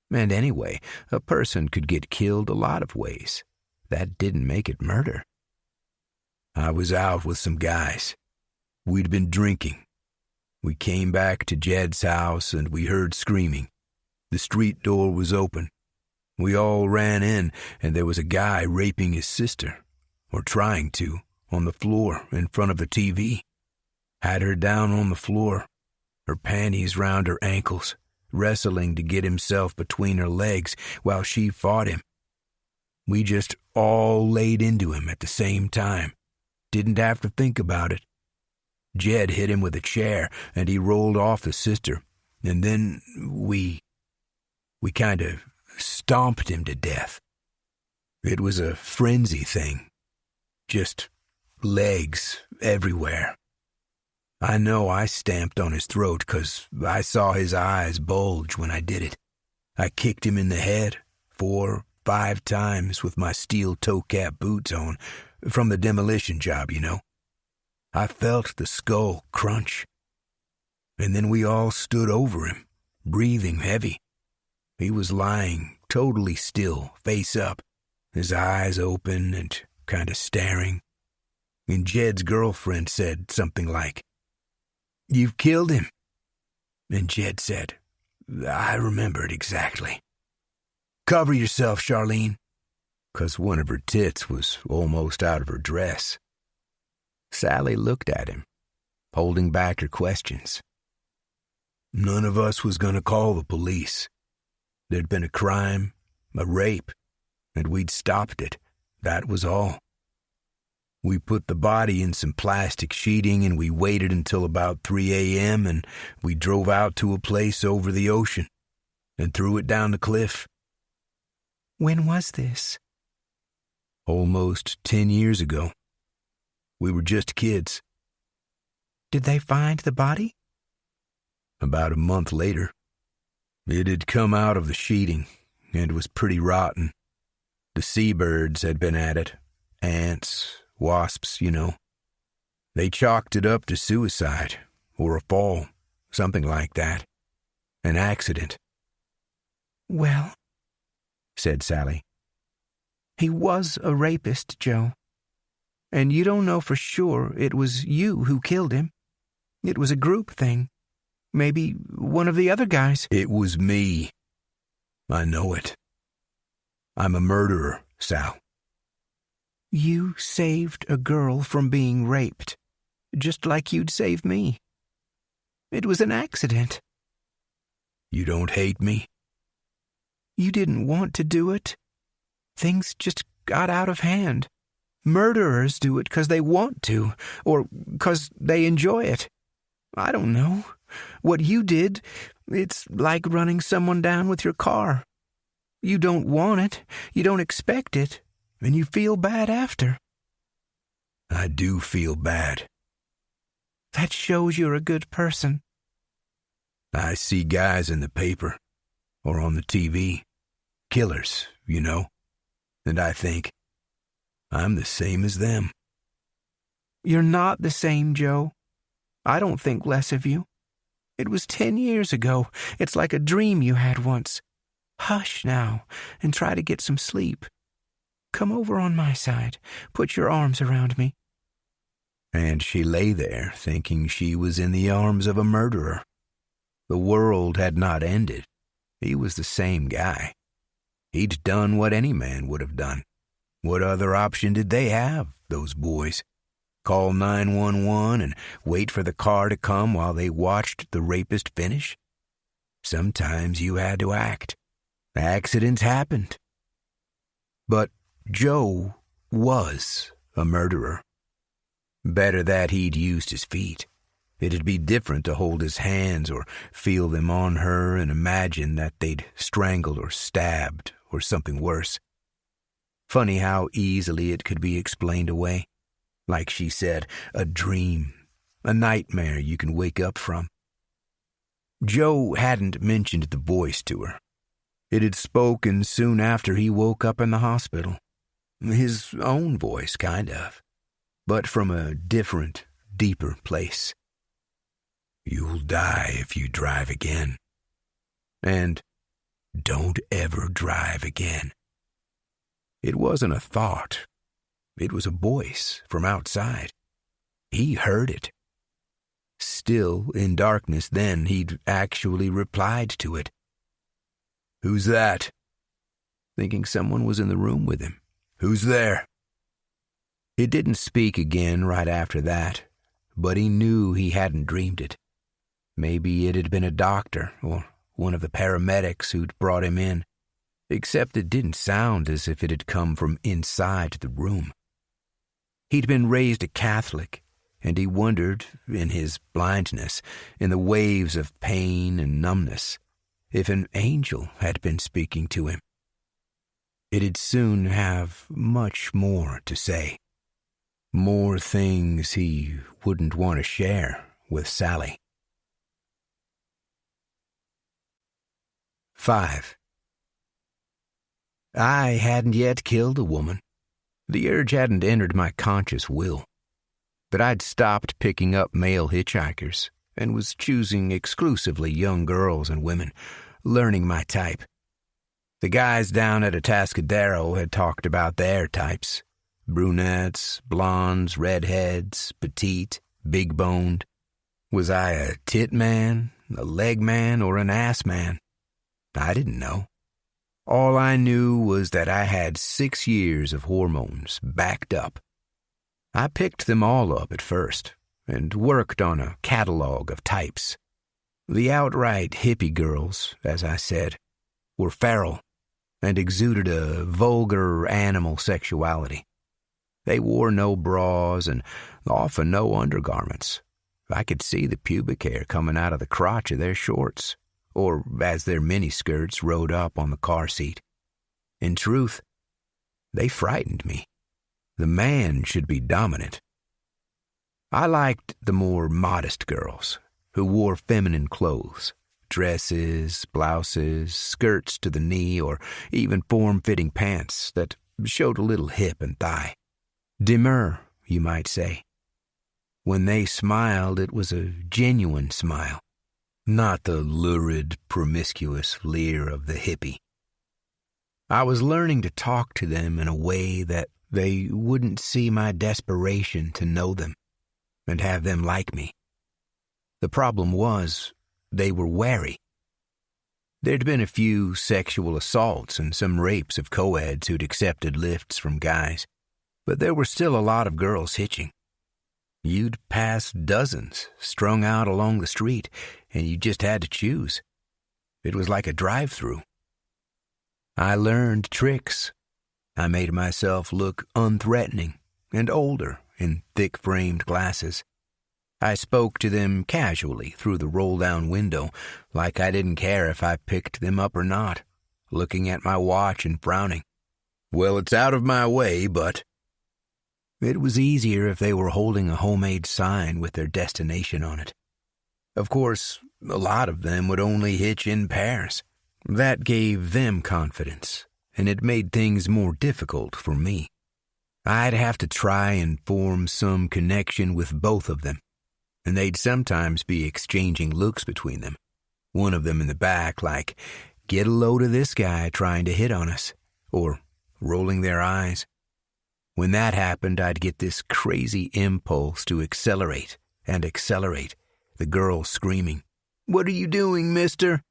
And anyway, a person could get killed a lot of ways. That didn't make it murder. "I was out with some guys. We'd been drinking. We came back to Jed's house and we heard screaming. The street door was open. We all ran in and there was a guy raping his sister, or trying to, on the floor in front of the TV. Had her down on the floor, her panties round her ankles, wrestling to get himself between her legs while she fought him. We just all laid into him at the same time. Didn't have to think about it. Jed hit him with a chair and he rolled off the sister, and then we kind of stomped him to death. It was a frenzy thing. Just legs everywhere. I know I stamped on his throat 'cause I saw his eyes bulge when I did it. I kicked him in the head 4, 5 times with my steel toe cap boots on, from the demolition job, you know. I felt the skull crunch. And then we all stood over him, breathing heavy. He was lying totally still, face up, his eyes open and kind of staring. And Jed's girlfriend said something like, "You've killed him." And Jed said, "I remember it exactly. Cover yourself, Charlene," 'cause one of her tits was almost out of her dress. Sally looked at him, holding back her questions. None of us was going to call the police. There'd been a crime, a rape, and we'd stopped it. That was all. We put the body in some plastic sheeting and we waited until about 3 a.m. and we drove out to a place over the ocean and threw it down the cliff. When was this? Almost 10 years ago. We were just kids. Did they find the body? About a month later. It had come out of the sheeting and was pretty rotten. The seabirds had been at it. Ants, wasps, you know. They chalked it up to suicide, or a fall, something like that. An accident. Well, said Sally. He was a rapist, Joe. And you don't know for sure it was you who killed him. It was a group thing. Maybe one of the other guys. It was me. I know it. I'm a murderer, Sal. You saved a girl from being raped, just like you'd save me. It was an accident. You don't hate me? You didn't want to do it. Things just got out of hand. Murderers do it 'cause they want to, or 'cause they enjoy it. I don't know. What you did, it's like running someone down with your car. You don't want it, you don't expect it, and you feel bad after. I do feel bad. That shows you're a good person. I see guys in the paper, or on the TV, killers, you know, and I think, I'm the same as them. You're not the same, Joe. I don't think less of you. It was 10 years ago. It's like a dream you had once. Hush now, and try to get some sleep. Come over on my side. Put your arms around me. And she lay there, thinking she was in the arms of a murderer. The world had not ended. He was the same guy. He'd done what any man would have done. What other option did they have, those boys? Call 911 and wait for the car to come while they watched the rapist finish? Sometimes you had to act. Accidents happened. But Joe was a murderer. Better that he'd used his feet. It'd be different to hold his hands or feel them on her and imagine that they'd strangled or stabbed or something worse. Funny how easily it could be explained away. Like she said, a dream, a nightmare you can wake up from. Joe hadn't mentioned the voice to her. It had spoken soon after he woke up in the hospital. His own voice, kind of, but from a different, deeper place. You'll die if you drive again. And don't ever drive again. It wasn't a thought. It was a voice from outside. He heard it. Still in darkness then, he'd actually replied to it. Who's that? Thinking someone was in the room with him. Who's there? It didn't speak again right after that, but he knew he hadn't dreamed it. Maybe it had been a doctor or one of the paramedics who'd brought him in, except it didn't sound as if it had come from inside the room. He'd been raised a Catholic, and he wondered, in his blindness, in the waves of pain and numbness, if an angel had been speaking to him. It'd soon have much more to say. More things he wouldn't want to share with Sally. 5. I hadn't yet killed a woman. The urge hadn't entered my conscious will. But I'd stopped picking up male hitchhikers and was choosing exclusively young girls and women, learning my type. The guys down at Atascadero had talked about their types. Brunettes, blondes, redheads, petite, big-boned. Was I a tit man, a leg man, or an ass man? I didn't know. All I knew was that I had 6 years of hormones backed up. I picked them all up at first and worked on a catalog of types. The outright hippie girls, as I said, were feral and exuded a vulgar animal sexuality. They wore no bras and often no undergarments. I could see the pubic hair coming out of the crotch of their shorts, or as their miniskirts rode up on the car seat. In truth, they frightened me. The man should be dominant. I liked the more modest girls who wore feminine clothes, dresses, blouses, skirts to the knee, or even form-fitting pants that showed a little hip and thigh. Demure, you might say. When they smiled, it was a genuine smile, not the lurid, promiscuous leer of the hippie. I was learning to talk to them in a way that they wouldn't see my desperation to know them and have them like me. The problem was, they were wary. There'd been a few sexual assaults and some rapes of co-eds who'd accepted lifts from guys, but there were still a lot of girls hitching. You'd pass dozens strung out along the street, and you just had to choose. It was like a drive-through. I learned tricks. I made myself look unthreatening and older in thick-framed glasses. I spoke to them casually through the roll-down window, like I didn't care if I picked them up or not, looking at my watch and frowning. Well, it's out of my way, but... It was easier if they were holding a homemade sign with their destination on it. Of course, a lot of them would only hitch in pairs. That gave them confidence, and it made things more difficult for me. I'd have to try and form some connection with both of them, and they'd sometimes be exchanging looks between them. One of them in the back like, "Get a load of this guy trying to hit on us," or rolling their eyes. When that happened, I'd get this crazy impulse to accelerate and accelerate, the girl screaming, "What are you doing, mister?"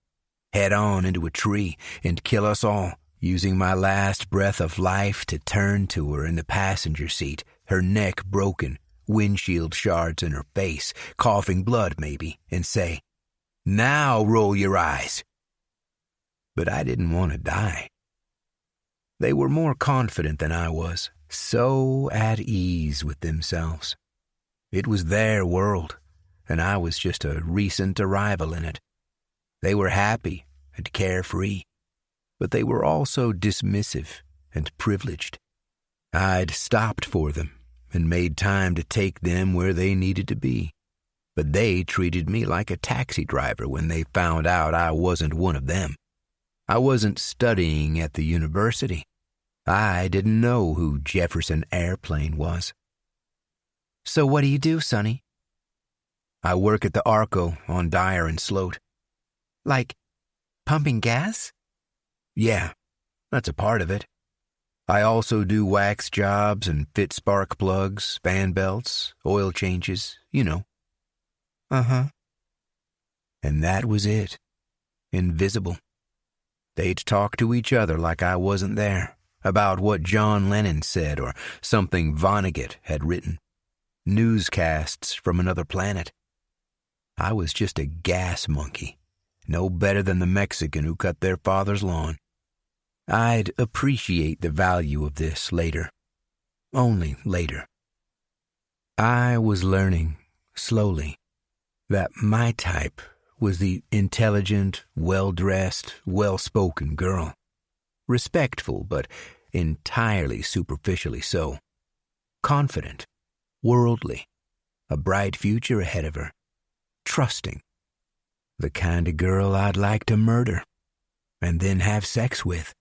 Head on into a tree and kill us all, using my last breath of life to turn to her in the passenger seat, her neck broken, windshield shards in her face, coughing blood maybe, and say, "Now roll your eyes." But I didn't want to die. They were more confident than I was, so at ease with themselves. It was their world, and I was just a recent arrival in it. They were happy and carefree, but they were also dismissive and privileged. I'd stopped for them and made time to take them where they needed to be, but they treated me like a taxi driver when they found out I wasn't one of them. I wasn't studying at the university. I didn't know who Jefferson Airplane was. "So what do you do, Sonny?" "I work at the Arco on Dyer and Sloat." "Like pumping gas?" "Yeah, that's a part of it. I also do wax jobs and fit spark plugs, fan belts, oil changes, you know." "Uh-huh." And that was it. Invisible. They'd talk to each other like I wasn't there, about what John Lennon said or something Vonnegut had written. Newscasts from another planet. I was just a gas monkey, no better than the Mexican who cut their father's lawn. I'd appreciate the value of this later. Only later. I was learning, slowly, that my type was the intelligent, well-dressed, well-spoken girl. Respectful, but entirely superficially so. Confident, worldly, a bright future ahead of her. Trusting. The kind of girl I'd like to murder and then have sex with.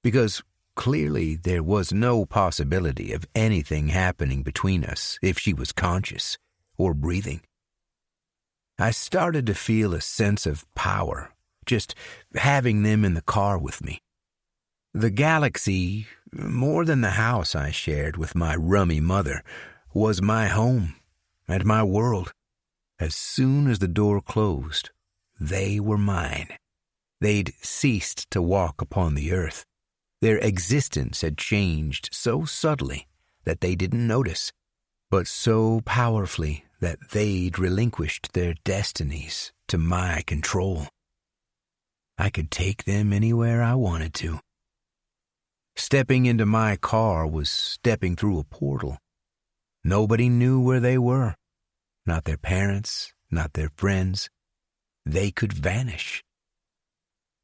Because clearly there was no possibility of anything happening between us if she was conscious or breathing. I started to feel a sense of power just having them in the car with me. The galaxy, more than the house I shared with my rummy mother, was my home and my world. As soon as the door closed, they were mine. They'd ceased to walk upon the earth. Their existence had changed so subtly that they didn't notice, but so powerfully that they'd relinquished their destinies to my control. I could take them anywhere I wanted to. Stepping into my car was stepping through a portal. Nobody knew where they were. Not their parents, not their friends. They could vanish.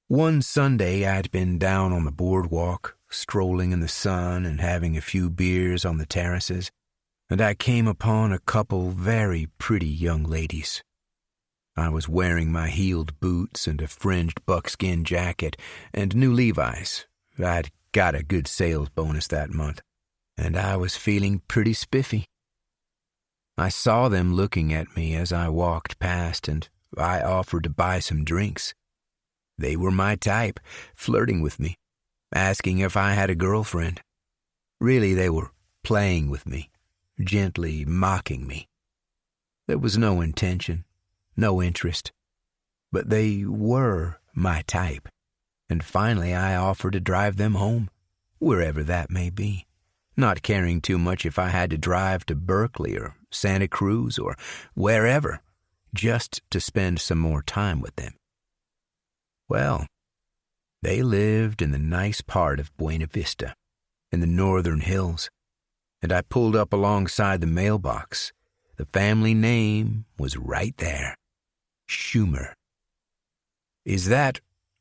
One Sunday, I'd been down on the boardwalk, strolling in the sun and having a few beers on the terraces, and I came upon a couple very pretty young ladies. I was wearing my heeled boots and a fringed buckskin jacket and new Levi's. I'd got a good sales bonus that month, and I was feeling pretty spiffy. I saw them looking at me as I walked past, and I offered to buy some drinks. They were my type, flirting with me, asking if I had a girlfriend. Really, they were playing with me, gently mocking me. There was no intention, no interest, but they were my type, and finally I offered to drive them home, wherever that may be, not caring too much if I had to drive to Berkeley or Santa Cruz or wherever, just to spend some more time with them. Well, they lived in the nice part of Buena Vista, in the northern hills, and I pulled up alongside the mailbox. The family name was right there. Schumer. "Is that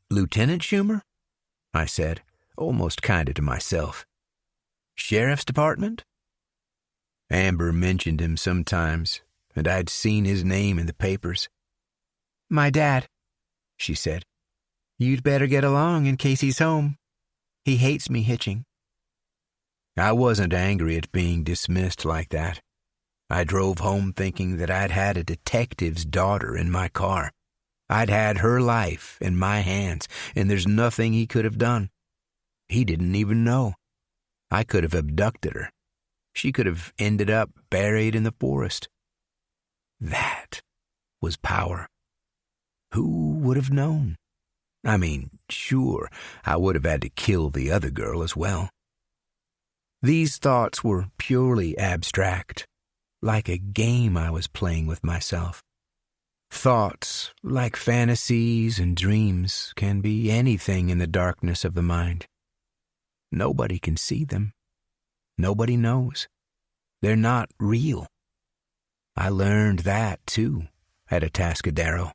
Lieutenant Schumer?" I said, almost kinda to myself. "Sheriff's Department?" Amber mentioned him sometimes, and I'd seen his name in the papers. "My dad," she said. "You'd better get along in case he's home. He hates me hitching." I wasn't angry at being dismissed like that. I drove home thinking that I'd had a detective's daughter in my car. I'd had her life in my hands, and there's nothing he could have done. He didn't even know. I could have abducted her. She could have ended up buried in the forest. That was power. Who would have known? I mean, sure, I would have had to kill the other girl as well. These thoughts were purely abstract, like a game I was playing with myself. Thoughts, like fantasies and dreams, can be anything in the darkness of the mind. Nobody can see them. Nobody knows. They're not real. I learned that, too, at Atascadero.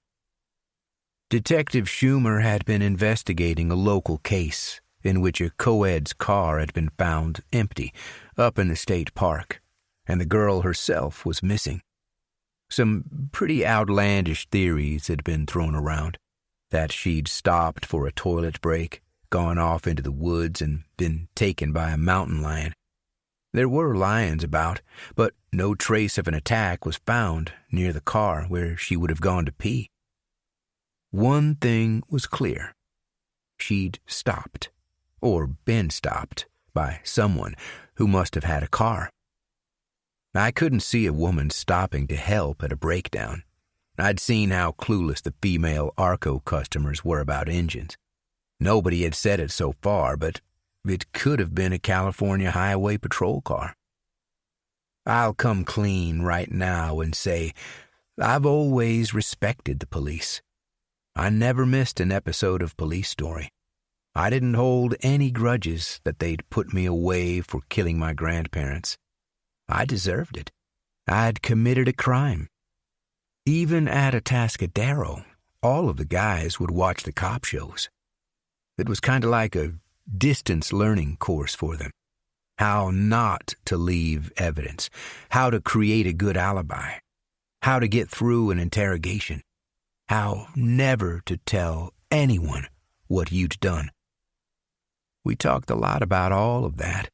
Detective Schumer had been investigating a local case in which a co-ed's car had been found empty up in the state park, and the girl herself was missing. Some pretty outlandish theories had been thrown around, that she'd stopped for a toilet break, gone off into the woods, and been taken by a mountain lion. There were lions about, but no trace of an attack was found near the car where she would have gone to pee. One thing was clear. She'd stopped, or been stopped, by someone who must have had a car. I couldn't see a woman stopping to help at a breakdown. I'd seen how clueless the female Arco customers were about engines. Nobody had said it so far, but it could have been a California Highway Patrol car. I'll come clean right now and say I've always respected the police. I never missed an episode of Police Story. I didn't hold any grudges that they'd put me away for killing my grandparents. I deserved it. I'd committed a crime. Even at Atascadero, all of the guys would watch the cop shows. It was kind of like a distance learning course for them. How not to leave evidence, how to create a good alibi, how to get through an interrogation, how never to tell anyone what you'd done. We talked a lot about all of that.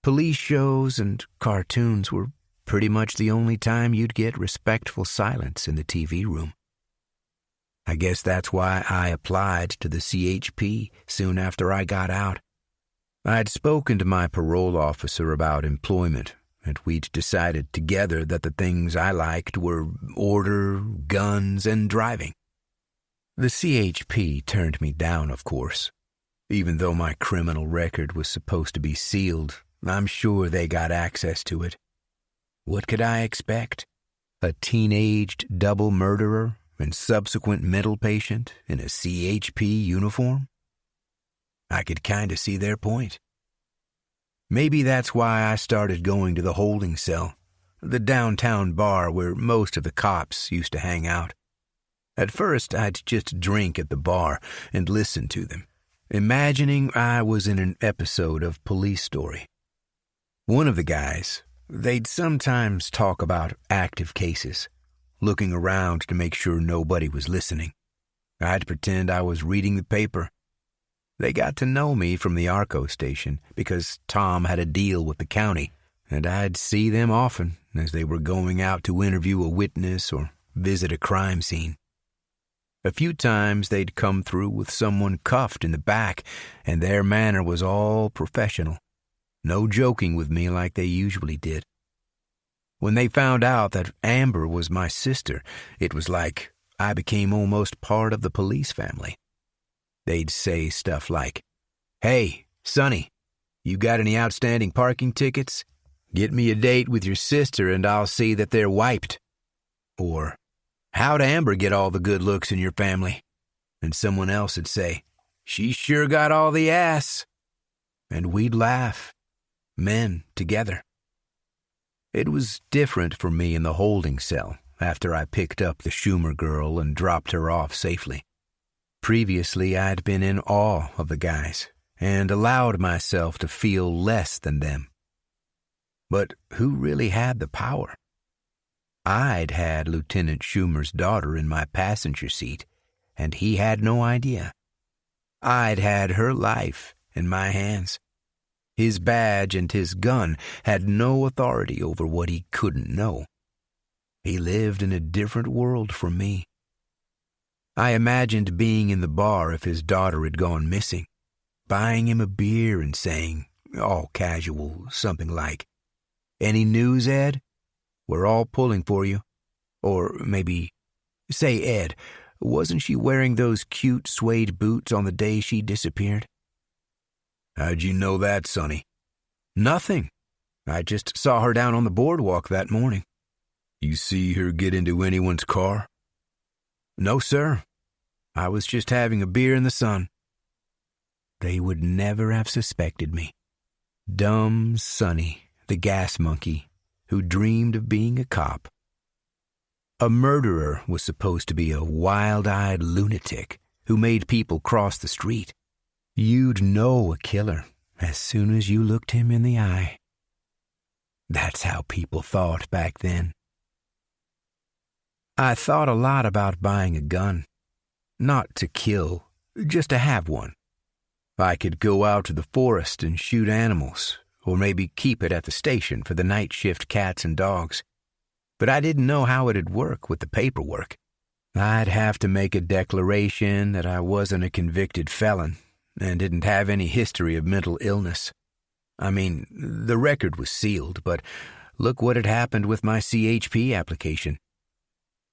Police shows and cartoons were pretty much the only time you'd get respectful silence in the TV room. I guess that's why I applied to the CHP soon after I got out. I'd spoken to my parole officer about employment, and we'd decided together that the things I liked were order, guns, and driving. The CHP turned me down, of course. Even though my criminal record was supposed to be sealed, I'm sure they got access to it. What could I expect? A teenaged double murderer and subsequent mental patient in a CHP uniform? I could kind of see their point. Maybe that's why I started going to the holding cell, the downtown bar where most of the cops used to hang out. At first, I'd just drink at the bar and listen to them, imagining I was in an episode of Police Story. One of the guys, they'd sometimes talk about active cases, looking around to make sure nobody was listening. I'd pretend I was reading the paper. They got to know me from the Arco station because Tom had a deal with the county, and I'd see them often as they were going out to interview a witness or visit a crime scene. A few times they'd come through with someone cuffed in the back, and their manner was all professional. No joking with me like they usually did. When they found out that Amber was my sister, it was like I became almost part of the police family. They'd say stuff like, "Hey, Sonny, you got any outstanding parking tickets? Get me a date with your sister and I'll see that they're wiped." Or, "How'd Amber get all the good looks in your family?" And someone else would say, "She sure got all the ass." And we'd laugh, men together. It was different for me in the holding cell after I picked up the Schumer girl and dropped her off safely. Previously, I'd been in awe of the guys and allowed myself to feel less than them. But who really had the power? I'd had Lieutenant Schumer's daughter in my passenger seat, and he had no idea. I'd had her life in my hands. His badge and his gun had no authority over what he couldn't know. He lived in a different world from me. I imagined being in the bar if his daughter had gone missing, buying him a beer and saying, all casual, something like, "Any news, Ed? We're all pulling for you." Or maybe, "Say, Ed, wasn't she wearing those cute suede boots on the day she disappeared?" "How'd you know that, Sonny?" "Nothing. I just saw her down on the boardwalk that morning." "You see her get into anyone's car?" "No, sir. I was just having a beer in the sun." They would never have suspected me. Dumb Sonny, the gas monkey, who dreamed of being a cop. A murderer was supposed to be a wild-eyed lunatic who made people cross the street. You'd know a killer as soon as you looked him in the eye. That's how people thought back then. I thought a lot about buying a gun. Not to kill, just to have one. I could go out to the forest and shoot animals, or maybe keep it at the station for the night shift cats and dogs. But I didn't know how it'd work with the paperwork. I'd have to make a declaration that I wasn't a convicted felon and didn't have any history of mental illness. I mean, the record was sealed, but look what had happened with my CHP application.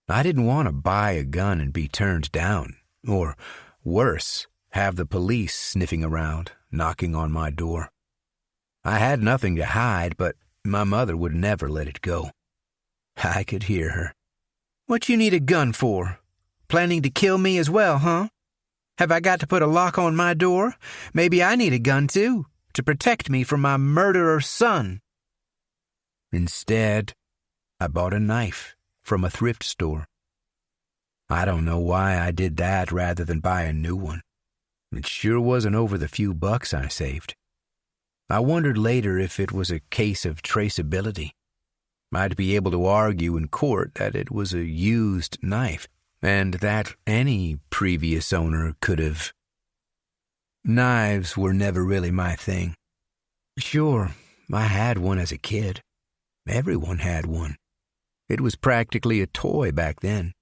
I didn't want to buy a gun and be turned down, or, worse, have the police sniffing around, knocking on my door. I had nothing to hide, but my mother would never let it go. I could hear her. "What you need a gun for? Planning to kill me as well, huh? Have I got to put a lock on my door? Maybe I need a gun too, to protect me from my murderer son." Instead, I bought a knife from a thrift store. I don't know why I did that rather than buy a new one. It sure wasn't over the few bucks I saved. I wondered later if it was a case of traceability. I'd be able to argue in court that it was a used knife, and that any previous owner could have. Knives were never really my thing. Sure, I had one as a kid. Everyone had one. It was practically a toy back then.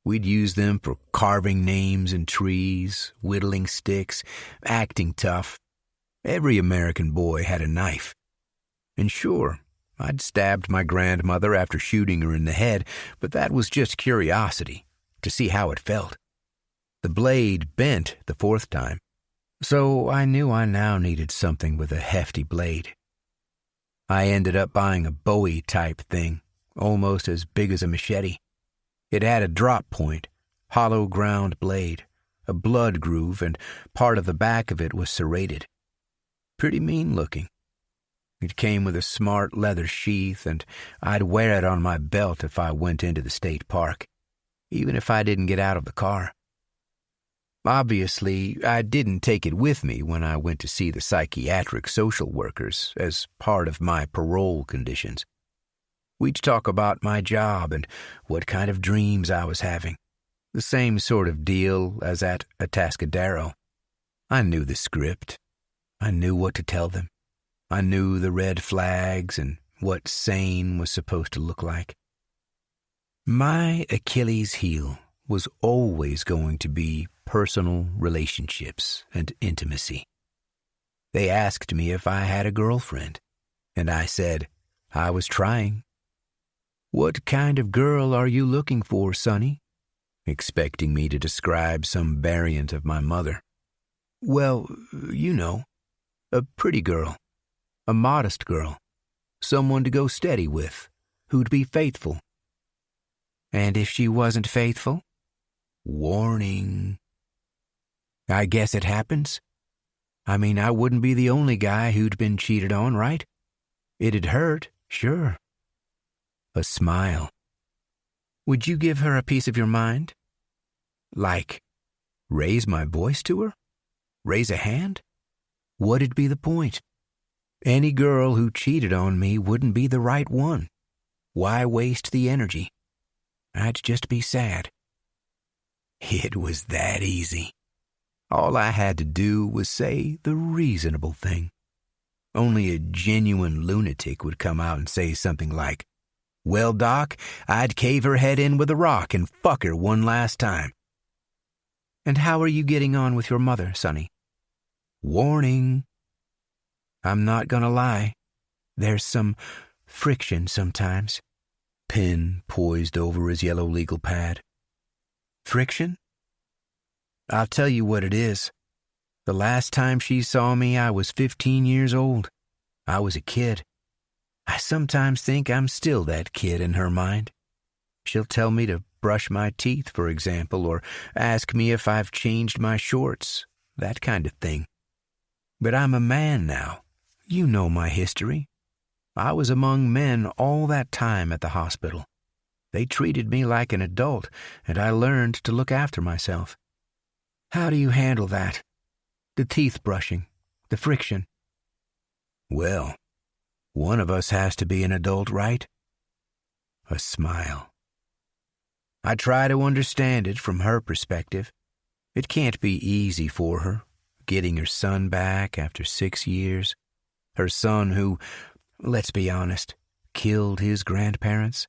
We'd use them for carving names in trees, whittling sticks, acting tough. Every American boy had a knife. And sure, I'd stabbed my grandmother after shooting her in the head, but that was just curiosity, to see how it felt. The blade bent the fourth time, so I knew I now needed something with a hefty blade. I ended up buying a Bowie-type thing, almost as big as a machete. It had a drop point, hollow ground blade, a blood groove, and part of the back of it was serrated. Pretty mean looking. It came with a smart leather sheath, and I'd wear it on my belt if I went into the state park, even if I didn't get out of the car. Obviously, I didn't take it with me when I went to see the psychiatric social workers as part of my parole conditions. We'd talk about my job and what kind of dreams I was having. The same sort of deal as at Atascadero. I knew the script. I knew what to tell them. I knew the red flags and what sane was supposed to look like. My Achilles heel was always going to be personal relationships and intimacy. They asked me if I had a girlfriend, and I said I was trying. "What kind of girl are you looking for, Sonny?" expecting me to describe some variant of my mother. "Well, you know, a pretty girl, a modest girl, someone to go steady with, who'd be faithful." "And if she wasn't faithful?" "Warning." "I guess it happens. I mean, I wouldn't be the only guy who'd been cheated on, right? It'd hurt, sure." A smile. "Would you give her a piece of your mind? Like, raise my voice to her? Raise a hand? What'd be the point? Any girl who cheated on me wouldn't be the right one. Why waste the energy? I'd just be sad." It was that easy. All I had to do was say the reasonable thing. Only a genuine lunatic would come out and say something like, "Well, Doc, I'd cave her head in with a rock and fuck her one last time." "And how are you getting on with your mother, Sonny?" "Warning." "I'm not gonna lie. There's some friction sometimes." Pen poised over his yellow legal pad. "Friction? I'll tell you what it is. The last time she saw me, I was 15 years old. I was a kid. I sometimes think I'm still that kid in her mind. She'll tell me to brush my teeth, for example, or ask me if I've changed my shorts, that kind of thing. But I'm a man now. You know my history. I was among men all that time at the hospital. They treated me like an adult, and I learned to look after myself. How do you handle that? The teeth brushing, the friction?" "Well, one of us has to be an adult, right?" A smile. "I try to understand it from her perspective. It can't be easy for her, getting her son back after 6 years. Her son who, let's be honest, killed his grandparents.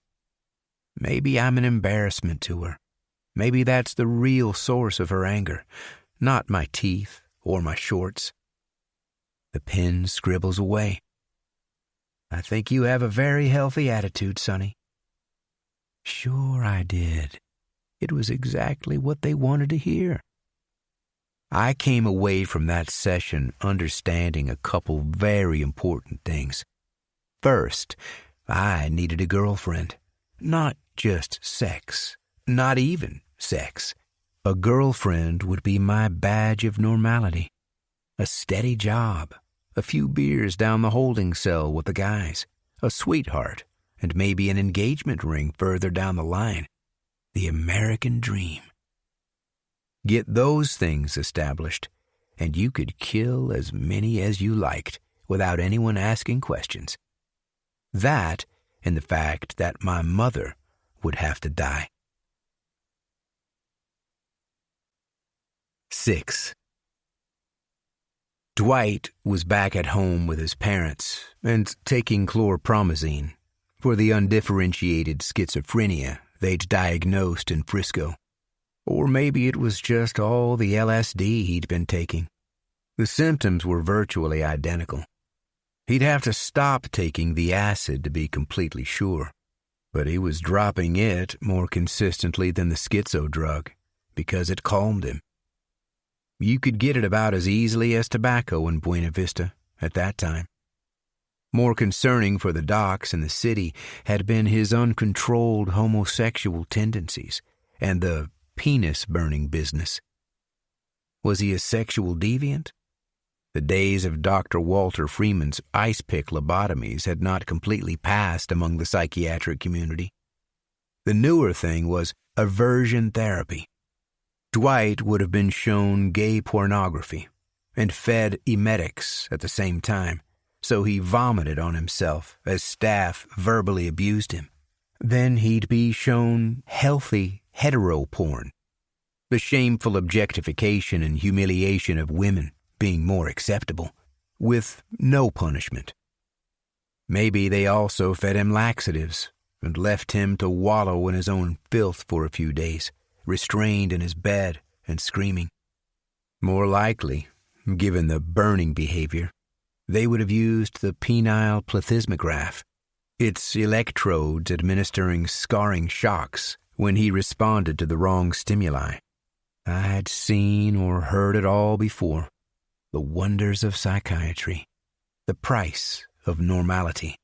Maybe I'm an embarrassment to her. Maybe that's the real source of her anger, not my teeth or my shorts." The pen scribbles away. "I think you have a very healthy attitude, Sonny." Sure I did. It was exactly what they wanted to hear. I came away from that session understanding a couple very important things. First, I needed a girlfriend. Not just sex. Not even sex. A girlfriend would be my badge of normality. A steady job, a few beers down the holding cell with the guys, a sweetheart, and maybe an engagement ring further down the line. The American dream. Get those things established, and you could kill as many as you liked without anyone asking questions. That and the fact that my mother would have to die. 6. Dwight was back at home with his parents and taking chlorpromazine for the undifferentiated schizophrenia they'd diagnosed in Frisco. Or maybe it was just all the LSD he'd been taking. The symptoms were virtually identical. He'd have to stop taking the acid to be completely sure, but he was dropping it more consistently than the schizo drug because it calmed him. You could get it about as easily as tobacco in Buena Vista at that time. More concerning for the docs in the city had been his uncontrolled homosexual tendencies and the penis-burning business. Was he a sexual deviant? The days of Dr. Walter Freeman's ice-pick lobotomies had not completely passed among the psychiatric community. The newer thing was aversion therapy. Dwight would have been shown gay pornography and fed emetics at the same time, so he vomited on himself as staff verbally abused him. Then he'd be shown healthy hetero porn, the shameful objectification and humiliation of women being more acceptable, with no punishment. Maybe they also fed him laxatives and left him to wallow in his own filth for a few days, restrained in his bed and screaming. More likely, given the burning behavior, they would have used the penile plethysmograph, its electrodes administering scarring shocks when he responded to the wrong stimuli. I'd seen or heard it all before. The wonders of psychiatry, the price of normality.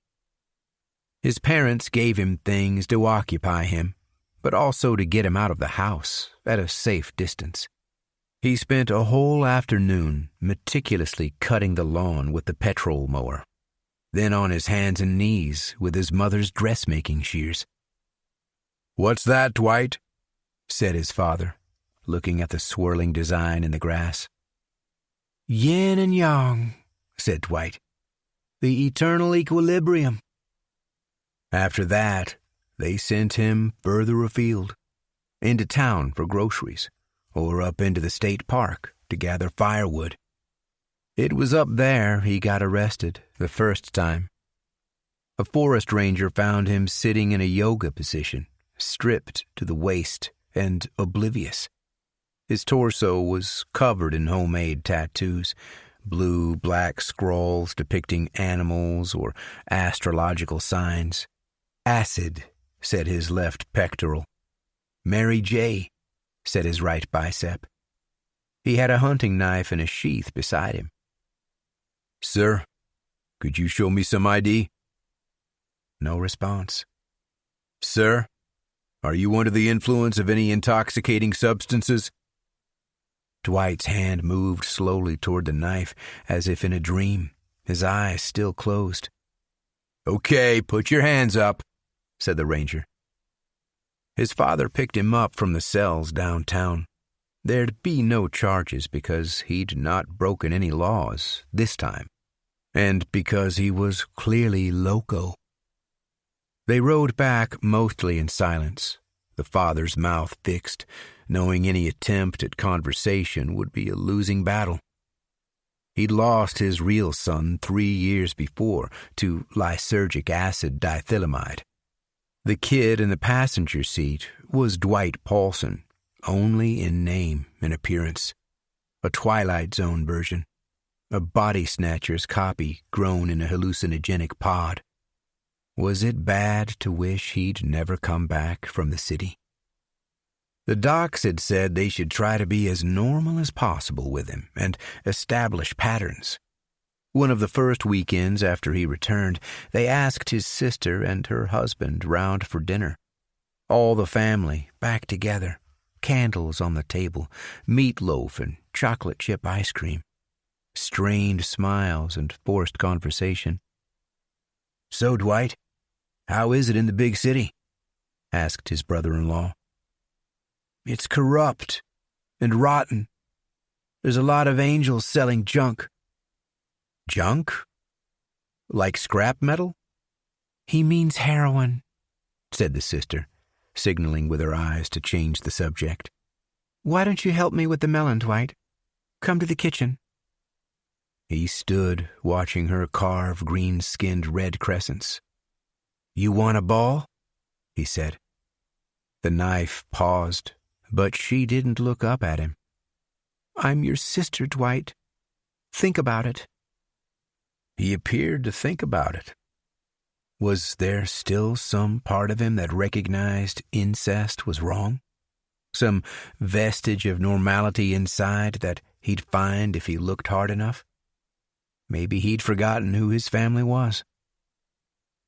His parents gave him things to occupy him, but also to get him out of the house at a safe distance. He spent a whole afternoon meticulously cutting the lawn with the petrol mower, then on his hands and knees with his mother's dressmaking shears. "What's that, Dwight?" said his father, looking at the swirling design in the grass. "Yin and yang," said Dwight. "The eternal equilibrium." After that, they sent him further afield, into town for groceries, or up into the state park to gather firewood. It was up there he got arrested the first time. A forest ranger found him sitting in a yoga position, stripped to the waist and oblivious. His torso was covered in homemade tattoos, blue-black scrawls depicting animals or astrological signs. "Acid," said his left pectoral. "Mary J.," said his right bicep. He had a hunting knife in a sheath beside him. "Sir, could you show me some ID?" No response. "Sir, are you under the influence of any intoxicating substances?" Dwight's hand moved slowly toward the knife, as if in a dream, his eyes still closed. "Okay, put your hands up," said the ranger. His father picked him up from the cells downtown. There'd be no charges because he'd not broken any laws this time, and because he was clearly loco. They rode back mostly in silence, the father's mouth fixed, knowing any attempt at conversation would be a losing battle. He'd lost his real son 3 years before to lysergic acid diethylamide. The kid in the passenger seat was Dwight Paulson, only in name and appearance. A Twilight Zone version, a body snatcher's copy grown in a hallucinogenic pod. Was it bad to wish he'd never come back from the city? The docs had said they should try to be as normal as possible with him and establish patterns. One of the first weekends after he returned, they asked his sister and her husband round for dinner. All the family back together, candles on the table, meatloaf and chocolate chip ice cream, strained smiles and forced conversation. "So, Dwight, how is it in the big city?" asked his brother-in-law. "It's corrupt and rotten. There's a lot of angels selling junk." "Junk? Like scrap metal?" "He means heroin," said the sister, signaling with her eyes to change the subject. "Why don't you help me with the melon, Dwight? Come to the kitchen." He stood watching her carve green-skinned red crescents. "You want a ball?" he said. The knife paused, But she didn't look up at him. "I'm your sister, Dwight. Think about it." He appeared to think about it. Was there still some part of him that recognized incest was wrong? Some vestige of normality inside that he'd find if he looked hard enough? Maybe he'd forgotten who his family was.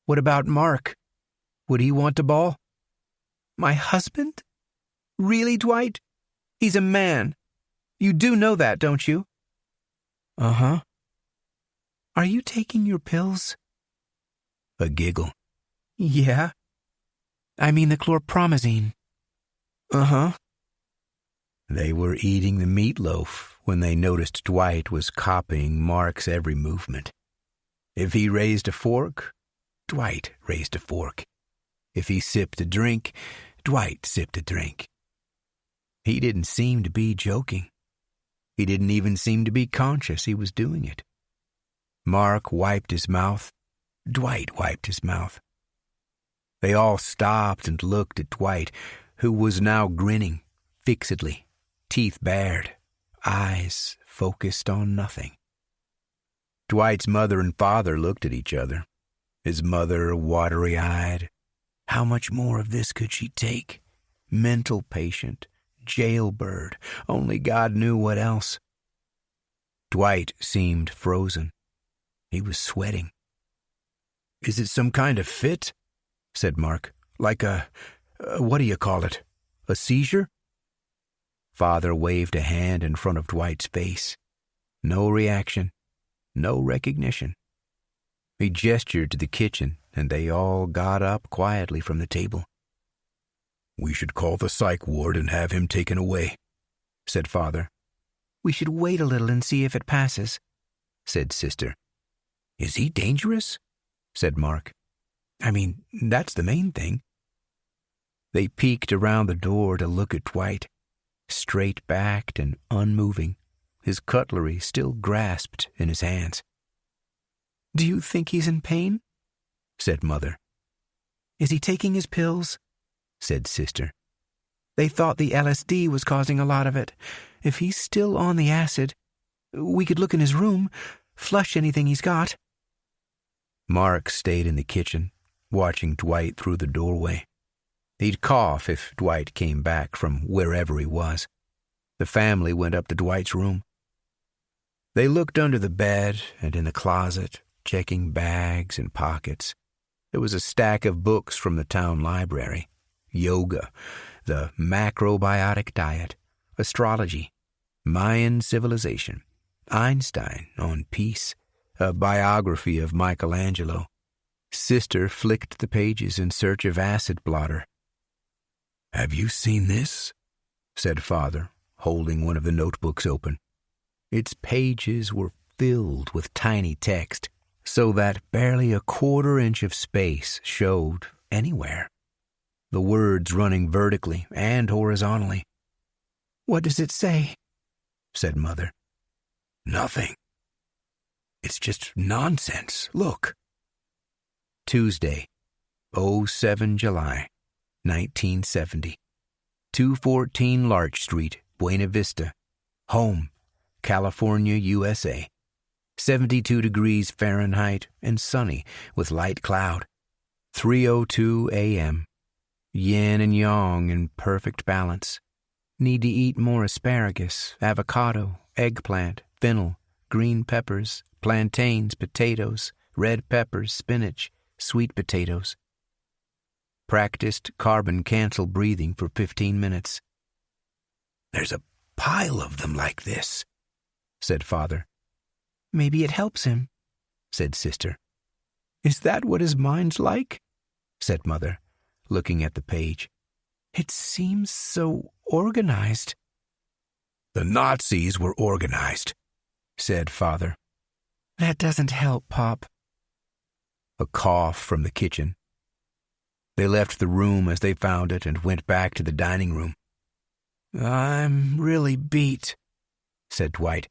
"What about Mark? Would he want to ball?" "My husband? Really, Dwight? He's a man. You do know that, don't you?" "Uh-huh." "Are you taking your pills?" A giggle. "Yeah. I mean the chlorpromazine." "Uh-huh." They were eating the meatloaf when they noticed Dwight was copying Mark's every movement. If he raised a fork, Dwight raised a fork. If he sipped a drink, Dwight sipped a drink. He didn't seem to be joking. He didn't even seem to be conscious he was doing it. Mark wiped his mouth. Dwight wiped his mouth. They all stopped and looked at Dwight, who was now grinning, fixedly, teeth bared, eyes focused on nothing. Dwight's mother and father looked at each other, his mother watery-eyed. How much more of this could she take? Mental patient, jailbird, only God knew what else. Dwight seemed frozen. He was sweating. "Is it some kind of fit?" said Mark. "Like what do you call it? A seizure?" Father waved a hand in front of Dwight's face. No reaction, no recognition. He gestured to the kitchen, and they all got up quietly from the table. "We should call the psych ward and have him taken away," said Father. "We should wait a little and see if it passes," said Sister. "Is he dangerous?" said Mark. "I mean, that's the main thing." They peeked around the door to look at Dwight, straight-backed and unmoving, his cutlery still grasped in his hands. "Do you think he's in pain?" said Mother. "Is he taking his pills?" said Sister. "They thought the LSD was causing a lot of it. If he's still on the acid, we could look in his room, flush anything he's got." Mark stayed in the kitchen, watching Dwight through the doorway. He'd cough if Dwight came back from wherever he was. The family went up to Dwight's room. They looked under the bed and in the closet, checking bags and pockets. There was a stack of books from the town library. Yoga, the macrobiotic diet, astrology, Mayan civilization, Einstein on peace, a biography of Michelangelo. Sister flicked the pages in search of acid blotter. "Have you seen this?" said Father, holding one of the notebooks open. Its pages were filled with tiny text, so that barely a quarter-inch of space showed anywhere. The words running vertically and horizontally. "What does it say?" said Mother. "Nothing. It's just nonsense. Look." Tuesday, 07 July, 1970. 214 Larch Street, Buena Vista. Home, California, USA. 72 degrees Fahrenheit and sunny with light cloud. 3:02 a.m. Yin and yang in perfect balance. Need to eat more asparagus, avocado, eggplant, fennel, green peppers, plantains, potatoes, red peppers, spinach, sweet potatoes. Practiced carbon-cancel breathing for 15 minutes. "There's a pile of them like this," said Father. "Maybe it helps him," said Sister. "Is that what his mind's like?" said Mother, looking at the page. "It seems so organized." "The Nazis were organized," said Father. "That doesn't help, Pop." A cough from the kitchen. They left the room as they found it and went back to the dining room. "I'm really beat," said Dwight.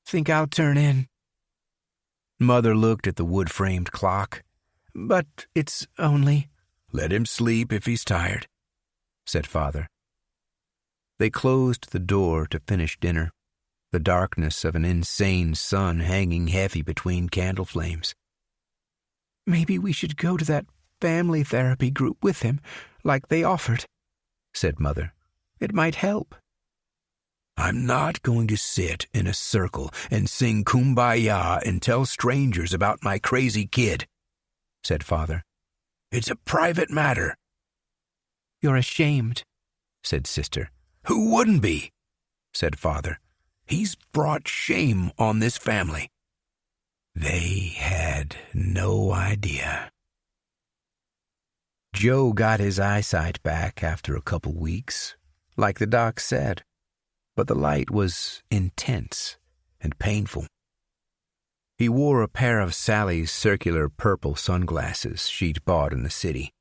"Think I'll turn in." Mother looked at the wood-framed clock. "But it's only—" "Let him sleep if he's tired," said Father. They closed the door to finish dinner, the darkness of an insane sun hanging heavy between candle flames. "Maybe we should go to that family therapy group with him, like they offered," said Mother. "It might help." "I'm not going to sit in a circle and sing Kumbaya and tell strangers about my crazy kid," said Father. "It's a private matter." "You're ashamed," said Sister. "Who wouldn't be?" said Father. "He's brought shame on this family." They had no idea. Joe got his eyesight back after a couple weeks, like the doc said, but the light was intense and painful. He wore a pair of Sally's circular purple sunglasses she'd bought in the city.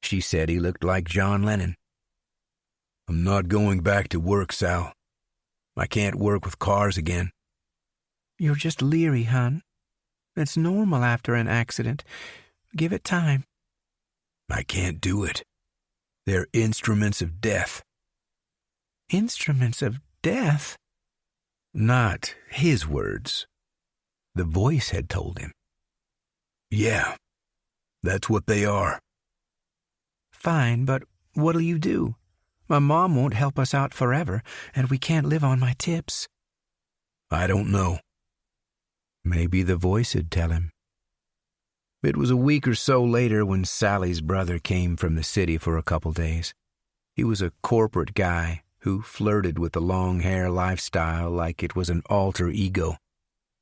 She said he looked like John Lennon. "I'm not going back to work, Sal. I can't work with cars again." "You're just leery, hon. It's normal after an accident. Give it time." "I can't do it. They're instruments of death." "Instruments of death?" Not his words. The voice had told him. "Yeah, that's what they are." "Fine, but what'll you do? My mom won't help us out forever, and we can't live on my tips." "I don't know." Maybe the voice'd tell him. It was a week or so later when Sally's brother came from the city for a couple days. He was a corporate guy who flirted with the long hair lifestyle like it was an alter ego.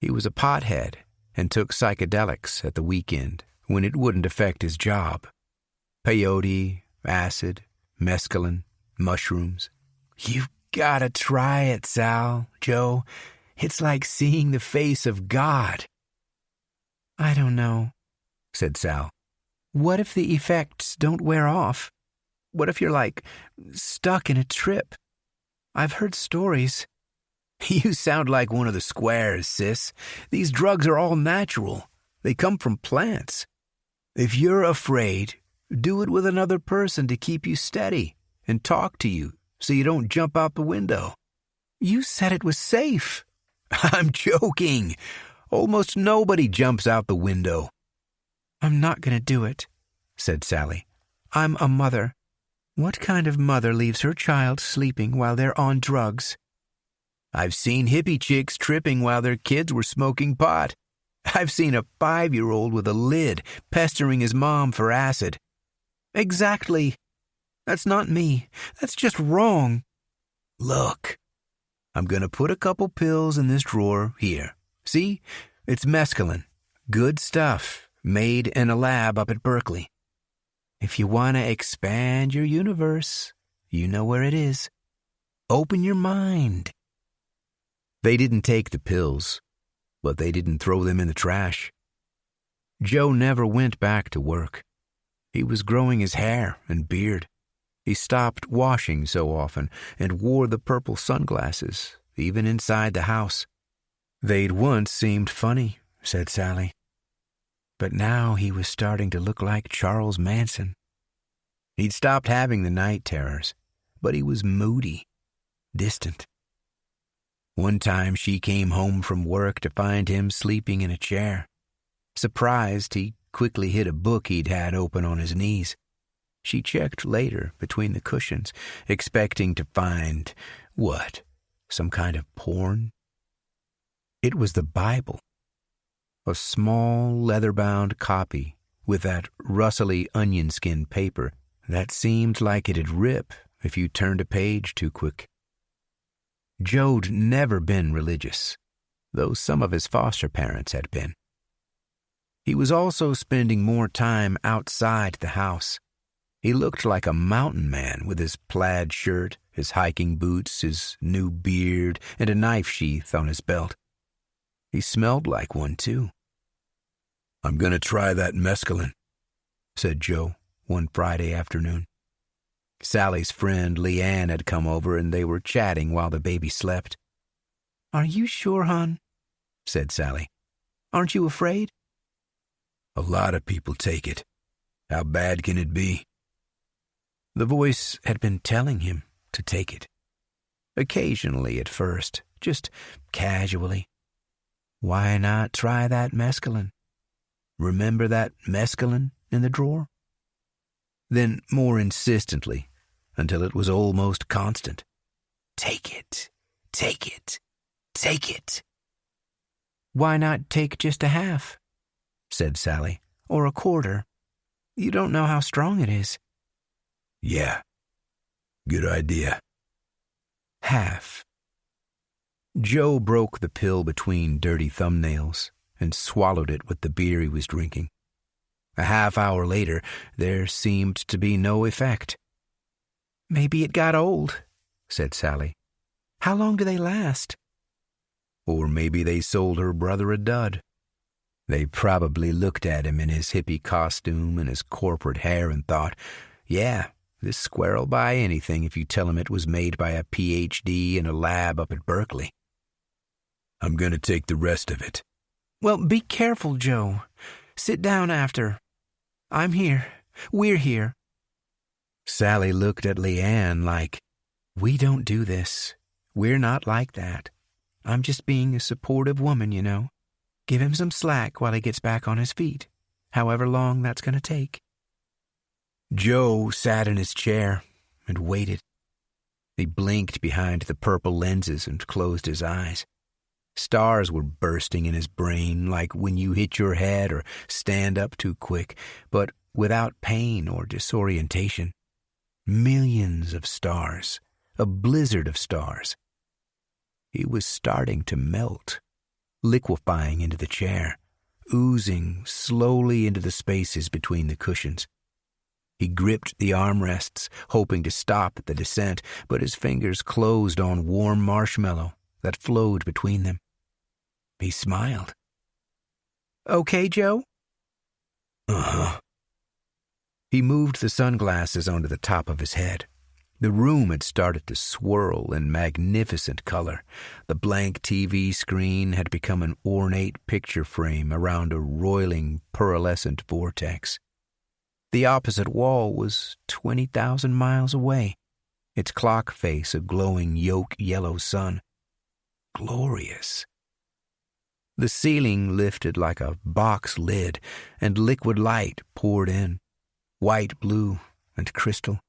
He was a pothead and took psychedelics at the weekend when it wouldn't affect his job. Peyote, acid, mescaline, mushrooms. "You've gotta try it, Sal, Joe. It's like seeing the face of God." "I don't know," said Sal. "What if the effects don't wear off? What if you're, like, stuck in a trip? I've heard stories." "You sound like one of the squares, sis. These drugs are all natural. They come from plants. If you're afraid, do it with another person to keep you steady and talk to you so you don't jump out the window." "You said it was safe." "I'm joking. Almost nobody jumps out the window." "I'm not going to do it," said Sally. "I'm a mother. What kind of mother leaves her child sleeping while they're on drugs?" "I've seen hippie chicks tripping while their kids were smoking pot. I've seen a 5-year-old with a lid pestering his mom for acid." "Exactly. That's not me. That's just wrong." "Look, I'm going to put a couple pills in this drawer here. See? It's mescaline. Good stuff, made in a lab up at Berkeley. If you want to expand your universe, you know where it is. Open your mind." They didn't take the pills, but they didn't throw them in the trash. Joe never went back to work. He was growing his hair and beard. He stopped washing so often and wore the purple sunglasses, even inside the house. They'd once seemed funny, said Sally. But now he was starting to look like Charles Manson. He'd stopped having the night terrors, but he was moody, distant. One time she came home from work to find him sleeping in a chair. Surprised, he quickly hid a book he'd had open on his knees. She checked later between the cushions, expecting to find, what, some kind of porn? It was the Bible. A small leather-bound copy with that rustly onion skin paper that seemed like it'd rip if you turned a page too quick. Joe'd never been religious, though some of his foster parents had been. He was also spending more time outside the house. He looked like a mountain man with his plaid shirt, his hiking boots, his new beard, and a knife sheath on his belt. He smelled like one, too. "I'm going to try that mescaline," said Joe one Friday afternoon. Sally's friend Leanne had come over and they were chatting while the baby slept. "Are you sure, hon?" said Sally. "Aren't you afraid?" "A lot of people take it. How bad can it be?" The voice had been telling him to take it. Occasionally at first, just casually. Why not try that mescaline? Remember that mescaline in the drawer? Then more insistently, until it was almost constant. Take it, take it, take it. Why not take just a half? Said Sally, or a quarter. You don't know how strong it is. Yeah, good idea. Half. Joe broke the pill between dirty thumbnails and swallowed it with the beer he was drinking. A half hour later, there seemed to be no effect. Maybe it got old, said Sally. How long do they last? Or maybe they sold her brother a dud. They probably looked at him in his hippie costume and his corporate hair and thought, yeah, this square'll buy anything if you tell him it was made by a PhD in a lab up at Berkeley. I'm going to take the rest of it. Well, be careful, Joe. Sit down after. I'm here. We're here. Sally looked at Leanne like, we don't do this. We're not like that. I'm just being a supportive woman, you know. Give him some slack while he gets back on his feet, however long that's going to take. Joe sat in his chair and waited. He blinked behind the purple lenses and closed his eyes. Stars were bursting in his brain like when you hit your head or stand up too quick, but without pain or disorientation. Millions of stars, a blizzard of stars. He was starting to melt, liquefying into the chair, oozing slowly into the spaces between the cushions. He gripped the armrests, hoping to stop at the descent, but his fingers closed on warm marshmallow that flowed between them. He smiled. Okay, Joe? Uh-huh. He moved the sunglasses onto the top of his head. The room had started to swirl in magnificent color. The blank TV screen had become an ornate picture frame around a roiling, pearlescent vortex. The opposite wall was 20,000 miles away, its clock face a glowing yolk-yellow sun. Glorious. The ceiling lifted like a box lid, and liquid light poured in, white, blue, and crystal.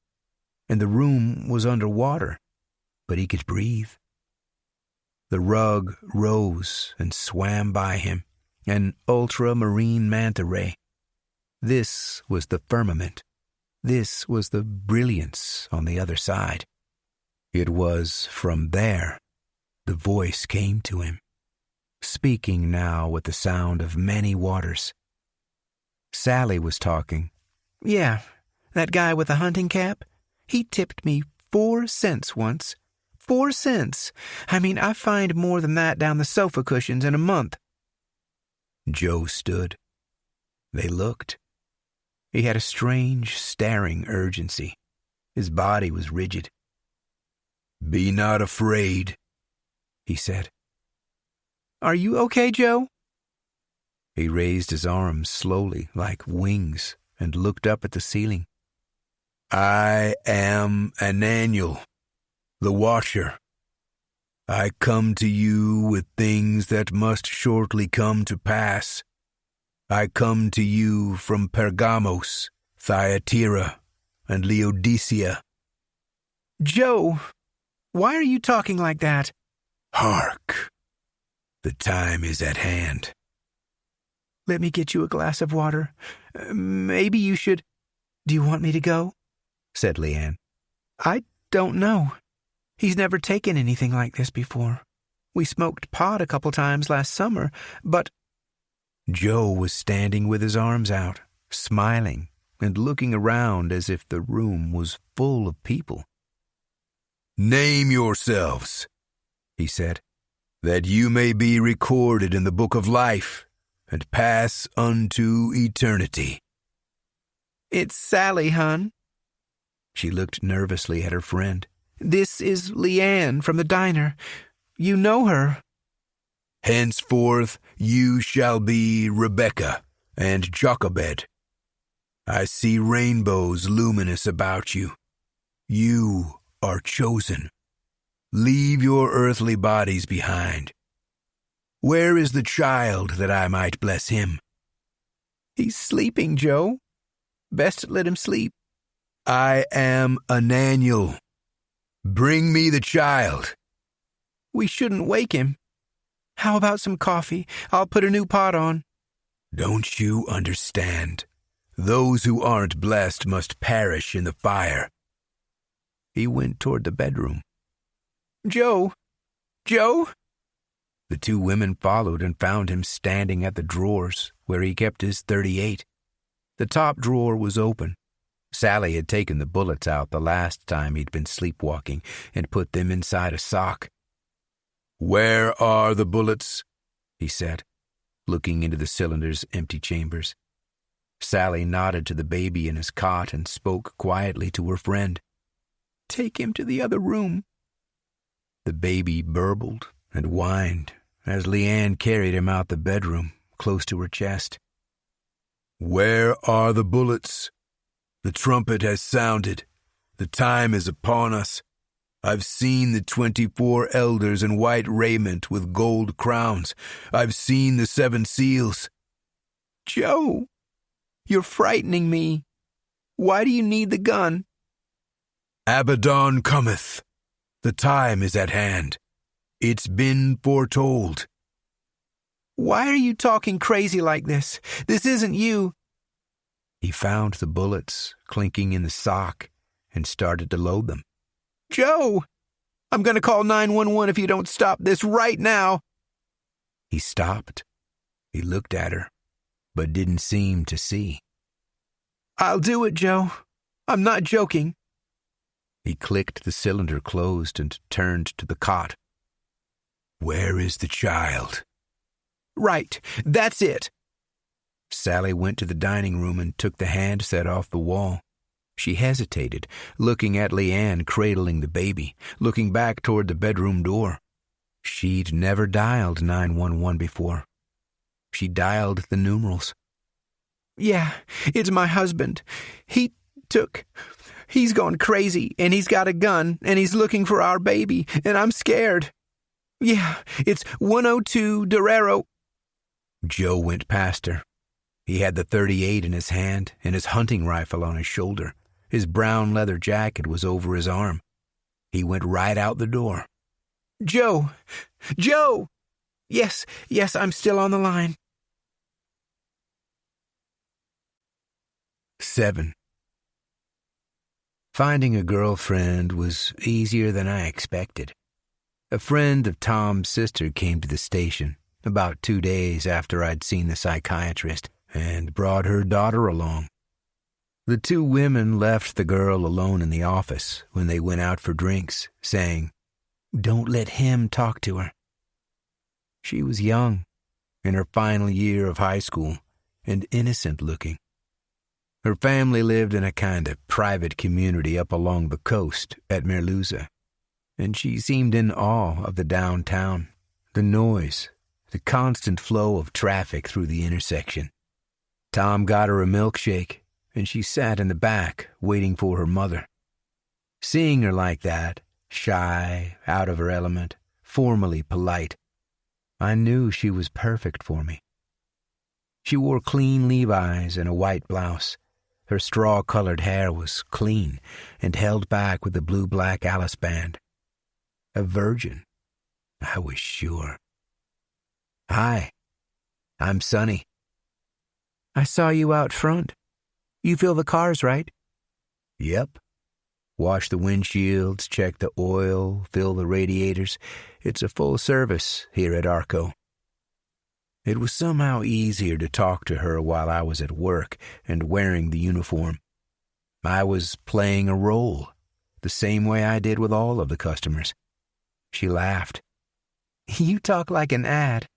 And the room was underwater, but he could breathe. The rug rose and swam by him, an ultramarine manta ray. This was the firmament. This was the brilliance on the other side. It was from there the voice came to him, speaking now with the sound of many waters. Sally was talking. Yeah, that guy with the hunting cap? He tipped me 4 cents once. 4 cents. I mean, I find more than that down the sofa cushions in a month. Joe stood. They looked. He had a strange, staring urgency. His body was rigid. Be not afraid, he said. Are you okay, Joe? He raised his arms slowly, like wings, and looked up at the ceiling. I am an annual, the watcher. I come to you with things that must shortly come to pass. I come to you from Pergamos, Thyatira, and Laodicea. Joe, why are you talking like that? Hark! The time is at hand. Let me get you a glass of water. Maybe you should... Do you want me to go? Said Leanne. I don't know. He's never taken anything like this before. We smoked pot a couple times last summer, but... Joe was standing with his arms out, smiling and looking around as if the room was full of people. Name yourselves, he said, that you may be recorded in the book of life and pass unto eternity. It's Sally, hon. She looked nervously at her friend. This is Leanne from the diner. You know her. Henceforth you shall be Rebecca and Jochebed. I see rainbows luminous about you. You are chosen. Leave your earthly bodies behind. Where is the child that I might bless him? He's sleeping, Joe. Best let him sleep. I am Ananiel. Bring me the child. We shouldn't wake him. How about some coffee? I'll put a new pot on. Don't you understand? Those who aren't blessed must perish in the fire. He went toward the bedroom. Joe! Joe! The two women followed and found him standing at the drawers where he kept his .38. The top drawer was open. Sally had taken the bullets out the last time he'd been sleepwalking and put them inside a sock. "Where are the bullets?" he said, looking into the cylinder's empty chambers. Sally nodded to the baby in his cot and spoke quietly to her friend. "Take him to the other room." The baby burbled and whined as Leanne carried him out the bedroom, close to her chest. "Where are the bullets? The trumpet has sounded. The time is upon us. I've seen the 24 elders in white raiment with gold crowns. I've seen the 7 seals. Joe, you're frightening me. Why do you need the gun? Abaddon cometh. The time is at hand. It's been foretold. Why are you talking crazy like this? This isn't you. He found the bullets clinking in the sock and started to load them. Joe, I'm going to call 911 if you don't stop this right now. He stopped. He looked at her, but didn't seem to see. I'll do it, Joe. I'm not joking. He clicked the cylinder closed and turned to the cot. Where is the child? Right, that's it. Sally went to the dining room and took the handset off the wall. She hesitated, looking at Leanne cradling the baby, looking back toward the bedroom door. She'd never dialed 911 before. She dialed the numerals. Yeah, it's my husband. He's gone crazy, and he's got a gun, and he's looking for our baby, and I'm scared. Yeah, it's 102 Dorero. Joe went past her. He had the .38 in his hand and his hunting rifle on his shoulder. His brown leather jacket was over his arm. He went right out the door. Joe! Joe! Yes, I'm still on the line. 7. Finding a girlfriend was easier than I expected. A friend of Tom's sister came to the station about 2 days after I'd seen the psychiatrist and brought her daughter along. The two women left the girl alone in the office when they went out for drinks, saying, "Don't let him talk to her." She was young, in her final year of high school, and innocent-looking. Her family lived in a kind of private community up along the coast at Merluza, and she seemed in awe of the downtown, the noise, the constant flow of traffic through the intersection. Tom got her a milkshake, and she sat in the back waiting for her mother. Seeing her like that, shy, out of her element, formally polite, I knew she was perfect for me. She wore clean Levi's and a white blouse. Her straw-colored hair was clean and held back with a blue-black Alice band. A virgin, I was sure. "Hi, I'm Sonny." "I saw you out front. You fill the cars, right?" "Yep. Wash the windshields, check the oil, fill the radiators. It's a full service here at Arco." It was somehow easier to talk to her while I was at work and wearing the uniform. I was playing a role, the same way I did with all of the customers. She laughed. "You talk like an ad."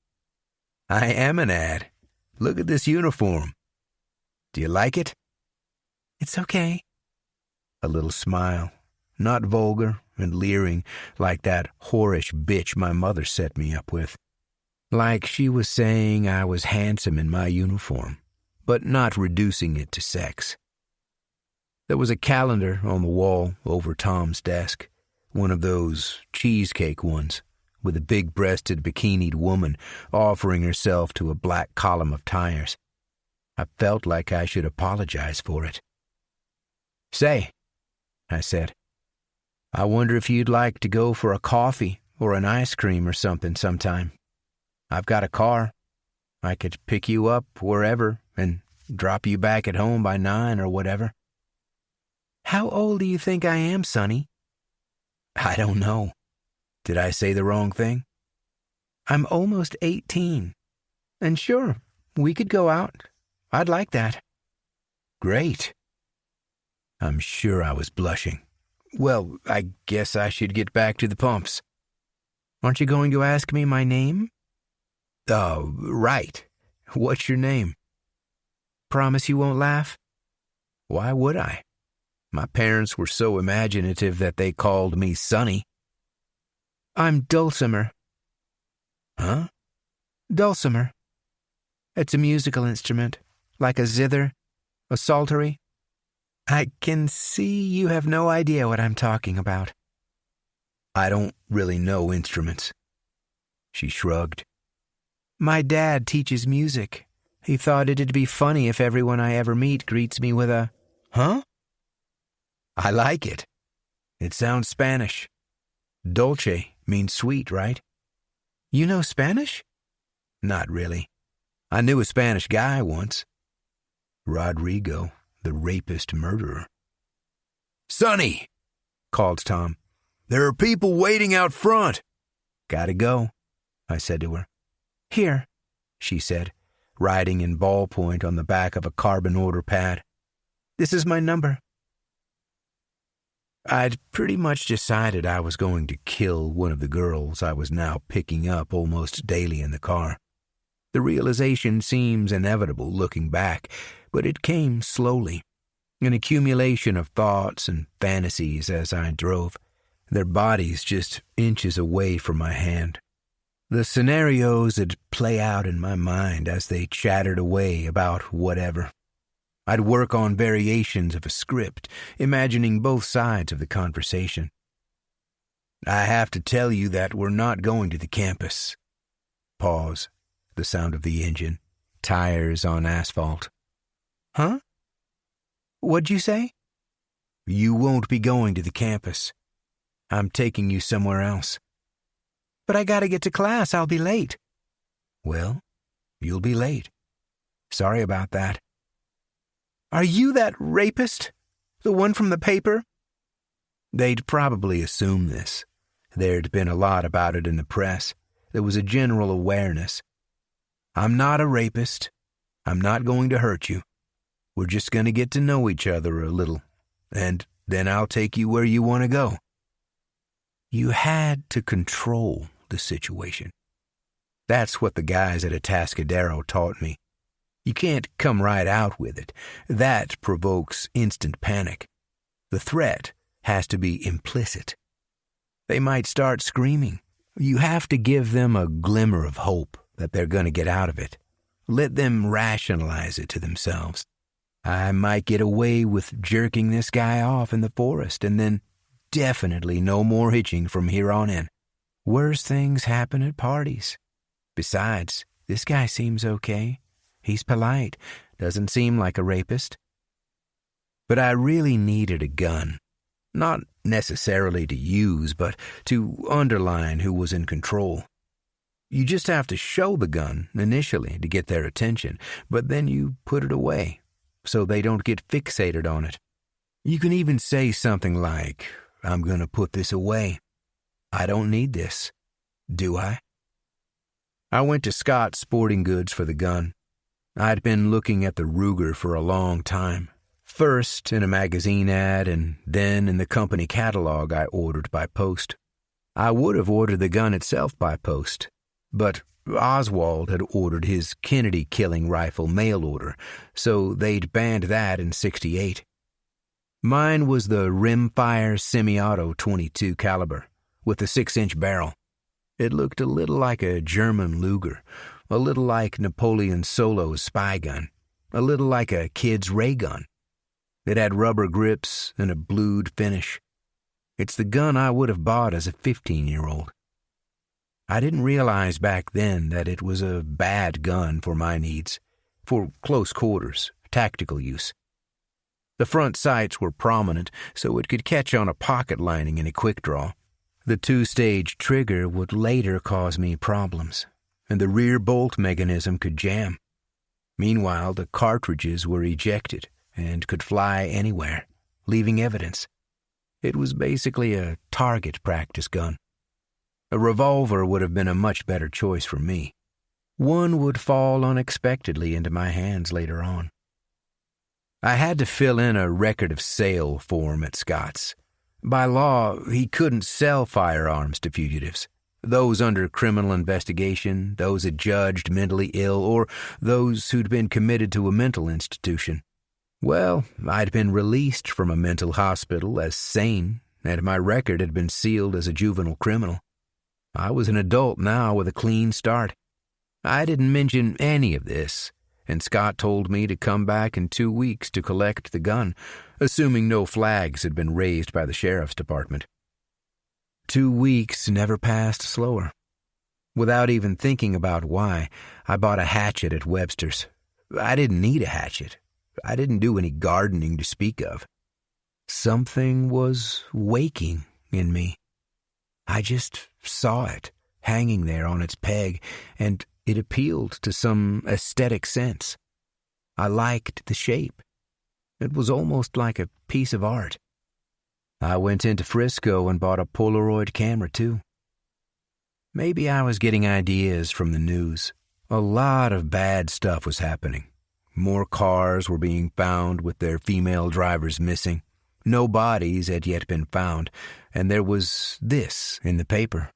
"I am an ad. Look at this uniform. Do you like it?" "It's okay." A little smile, not vulgar and leering like that whorish bitch my mother set me up with. Like she was saying I was handsome in my uniform, but not reducing it to sex. There was a calendar on the wall over Tom's desk, one of those cheesecake ones, with a big-breasted bikinied woman offering herself to a black column of tires. I felt like I should apologize for it. "Say," I said, "I wonder if you'd like to go for a coffee or an ice cream or something sometime. I've got a car. I could pick you up wherever and drop you back at home by 9 or whatever." "How old do you think I am, Sonny?" "I don't know. Did I say the wrong thing?" "I'm almost 18. And sure, we could go out. I'd like that." "Great." I'm sure I was blushing. Well, I guess I should get back to the pumps. "Aren't you going to ask me my name?" "Oh, right. What's your name?" "Promise you won't laugh?" "Why would I? My parents were so imaginative that they called me Sonny." "I'm Dulcimer." "Huh?" "Dulcimer. It's a musical instrument, like a zither, a psaltery. I can see you have no idea what I'm talking about." "I don't really know instruments." She shrugged. "My dad teaches music. He thought it'd be funny if everyone I ever meet greets me with a, 'Huh?' I like it. It sounds Spanish. Dolce means sweet, right?" "You know Spanish?" "Not really. I knew a Spanish guy once. Rodrigo, the rapist murderer." "Sonny!" called Tom. "There are people waiting out front." "Gotta go," I said to her. "Here," she said, writing in ballpoint on the back of a carbon order pad. "This is my number." I'd pretty much decided I was going to kill one of the girls I was now picking up almost daily in the car. The realization seems inevitable looking back, but it came slowly, an accumulation of thoughts and fantasies as I drove, their bodies just inches away from my hand. The scenarios would play out in my mind as they chattered away about whatever. I'd work on variations of a script, imagining both sides of the conversation. "I have to tell you that we're not going to the campus." Pause. The sound of the engine. Tires on asphalt. "Huh? What'd you say?" "You won't be going to the campus. I'm taking you somewhere else." "But I gotta get to class. I'll be late." "Well, you'll be late. Sorry about that." "Are you that rapist? The one from the paper?" They'd probably assume this. There'd been a lot about it in the press. There was a general awareness. "I'm not a rapist. I'm not going to hurt you. We're just going to get to know each other a little, and then I'll take you where you want to go." You had to control the situation. That's what the guys at Atascadero taught me. You can't come right out with it. That provokes instant panic. The threat has to be implicit. They might start screaming. You have to give them a glimmer of hope that they're going to get out of it. Let them rationalize it to themselves. I might get away with jerking this guy off in the forest, and then definitely no more hitching from here on in. Worse things happen at parties. Besides, this guy seems okay. He's polite, doesn't seem like a rapist. But I really needed a gun. Not necessarily to use, but to underline who was in control. You just have to show the gun initially to get their attention, but then you put it away so they don't get fixated on it. You can even say something like, "I'm going to put this away. I don't need this. Do I?" I went to Scott's Sporting Goods for the gun. I'd been looking at the Ruger for a long time. First in a magazine ad, and then in the company catalog I ordered by post. I would have ordered the gun itself by post, but Oswald had ordered his Kennedy killing rifle mail order, so they'd banned that in '68. Mine was the rimfire semi-auto .22 caliber, with a 6-inch barrel. It looked a little like a German Luger, a little like Napoleon Solo's spy gun, a little like a kid's ray gun. It had rubber grips and a blued finish. It's the gun I would have bought as a 15-year-old. I didn't realize back then that it was a bad gun for my needs, for close quarters, tactical use. The front sights were prominent, so it could catch on a pocket lining in a quick draw. The 2-stage trigger would later cause me problems, and the rear bolt mechanism could jam. Meanwhile, the cartridges were ejected and could fly anywhere, leaving evidence. It was basically a target practice gun. A revolver would have been a much better choice for me. One would fall unexpectedly into my hands later on. I had to fill in a record of sale form at Scott's. By law, he couldn't sell firearms to fugitives, those under criminal investigation, those adjudged mentally ill, or those who'd been committed to a mental institution. Well, I'd been released from a mental hospital as sane, and my record had been sealed as a juvenile criminal. I was an adult now with a clean start. I didn't mention any of this, and Scott told me to come back in 2 weeks to collect the gun, assuming no flags had been raised by the sheriff's department. 2 weeks never passed slower. Without even thinking about why, I bought a hatchet at Webster's. I didn't need a hatchet. I didn't do any gardening to speak of. Something was waking in me. I just saw it, hanging there on its peg, and it appealed to some aesthetic sense. I liked the shape. It was almost like a piece of art. I went into Frisco and bought a Polaroid camera, too. Maybe I was getting ideas from the news. A lot of bad stuff was happening. More cars were being found with their female drivers missing. No bodies had yet been found, and there was this in the paper.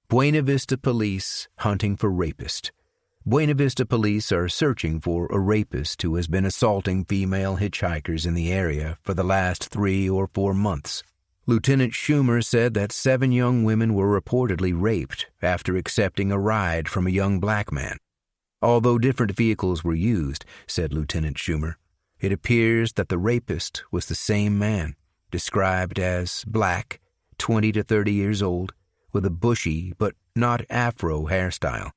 Buena Vista Police hunting for rapist. Buena Vista Police are searching for a rapist who has been assaulting female hitchhikers in the area for the last 3 or 4 months. Lieutenant Schumer said that 7 young women were reportedly raped after accepting a ride from a young black man. Although different vehicles were used, said Lieutenant Schumer, it appears that the rapist was the same man, described as black, 20 to 30 years old, with a bushy but not afro hairstyle.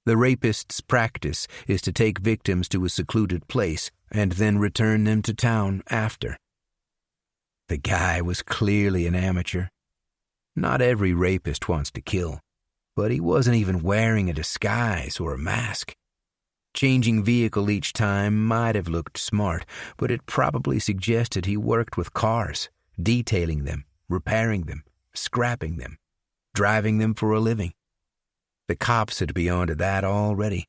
The rapist's practice is to take victims to a secluded place and then return them to town after. The guy was clearly an amateur. Not every rapist wants to kill, but he wasn't even wearing a disguise or a mask. Changing vehicle each time might have looked smart, but it probably suggested he worked with cars, detailing them, repairing them, scrapping them, driving them for a living. The cops had been onto that already.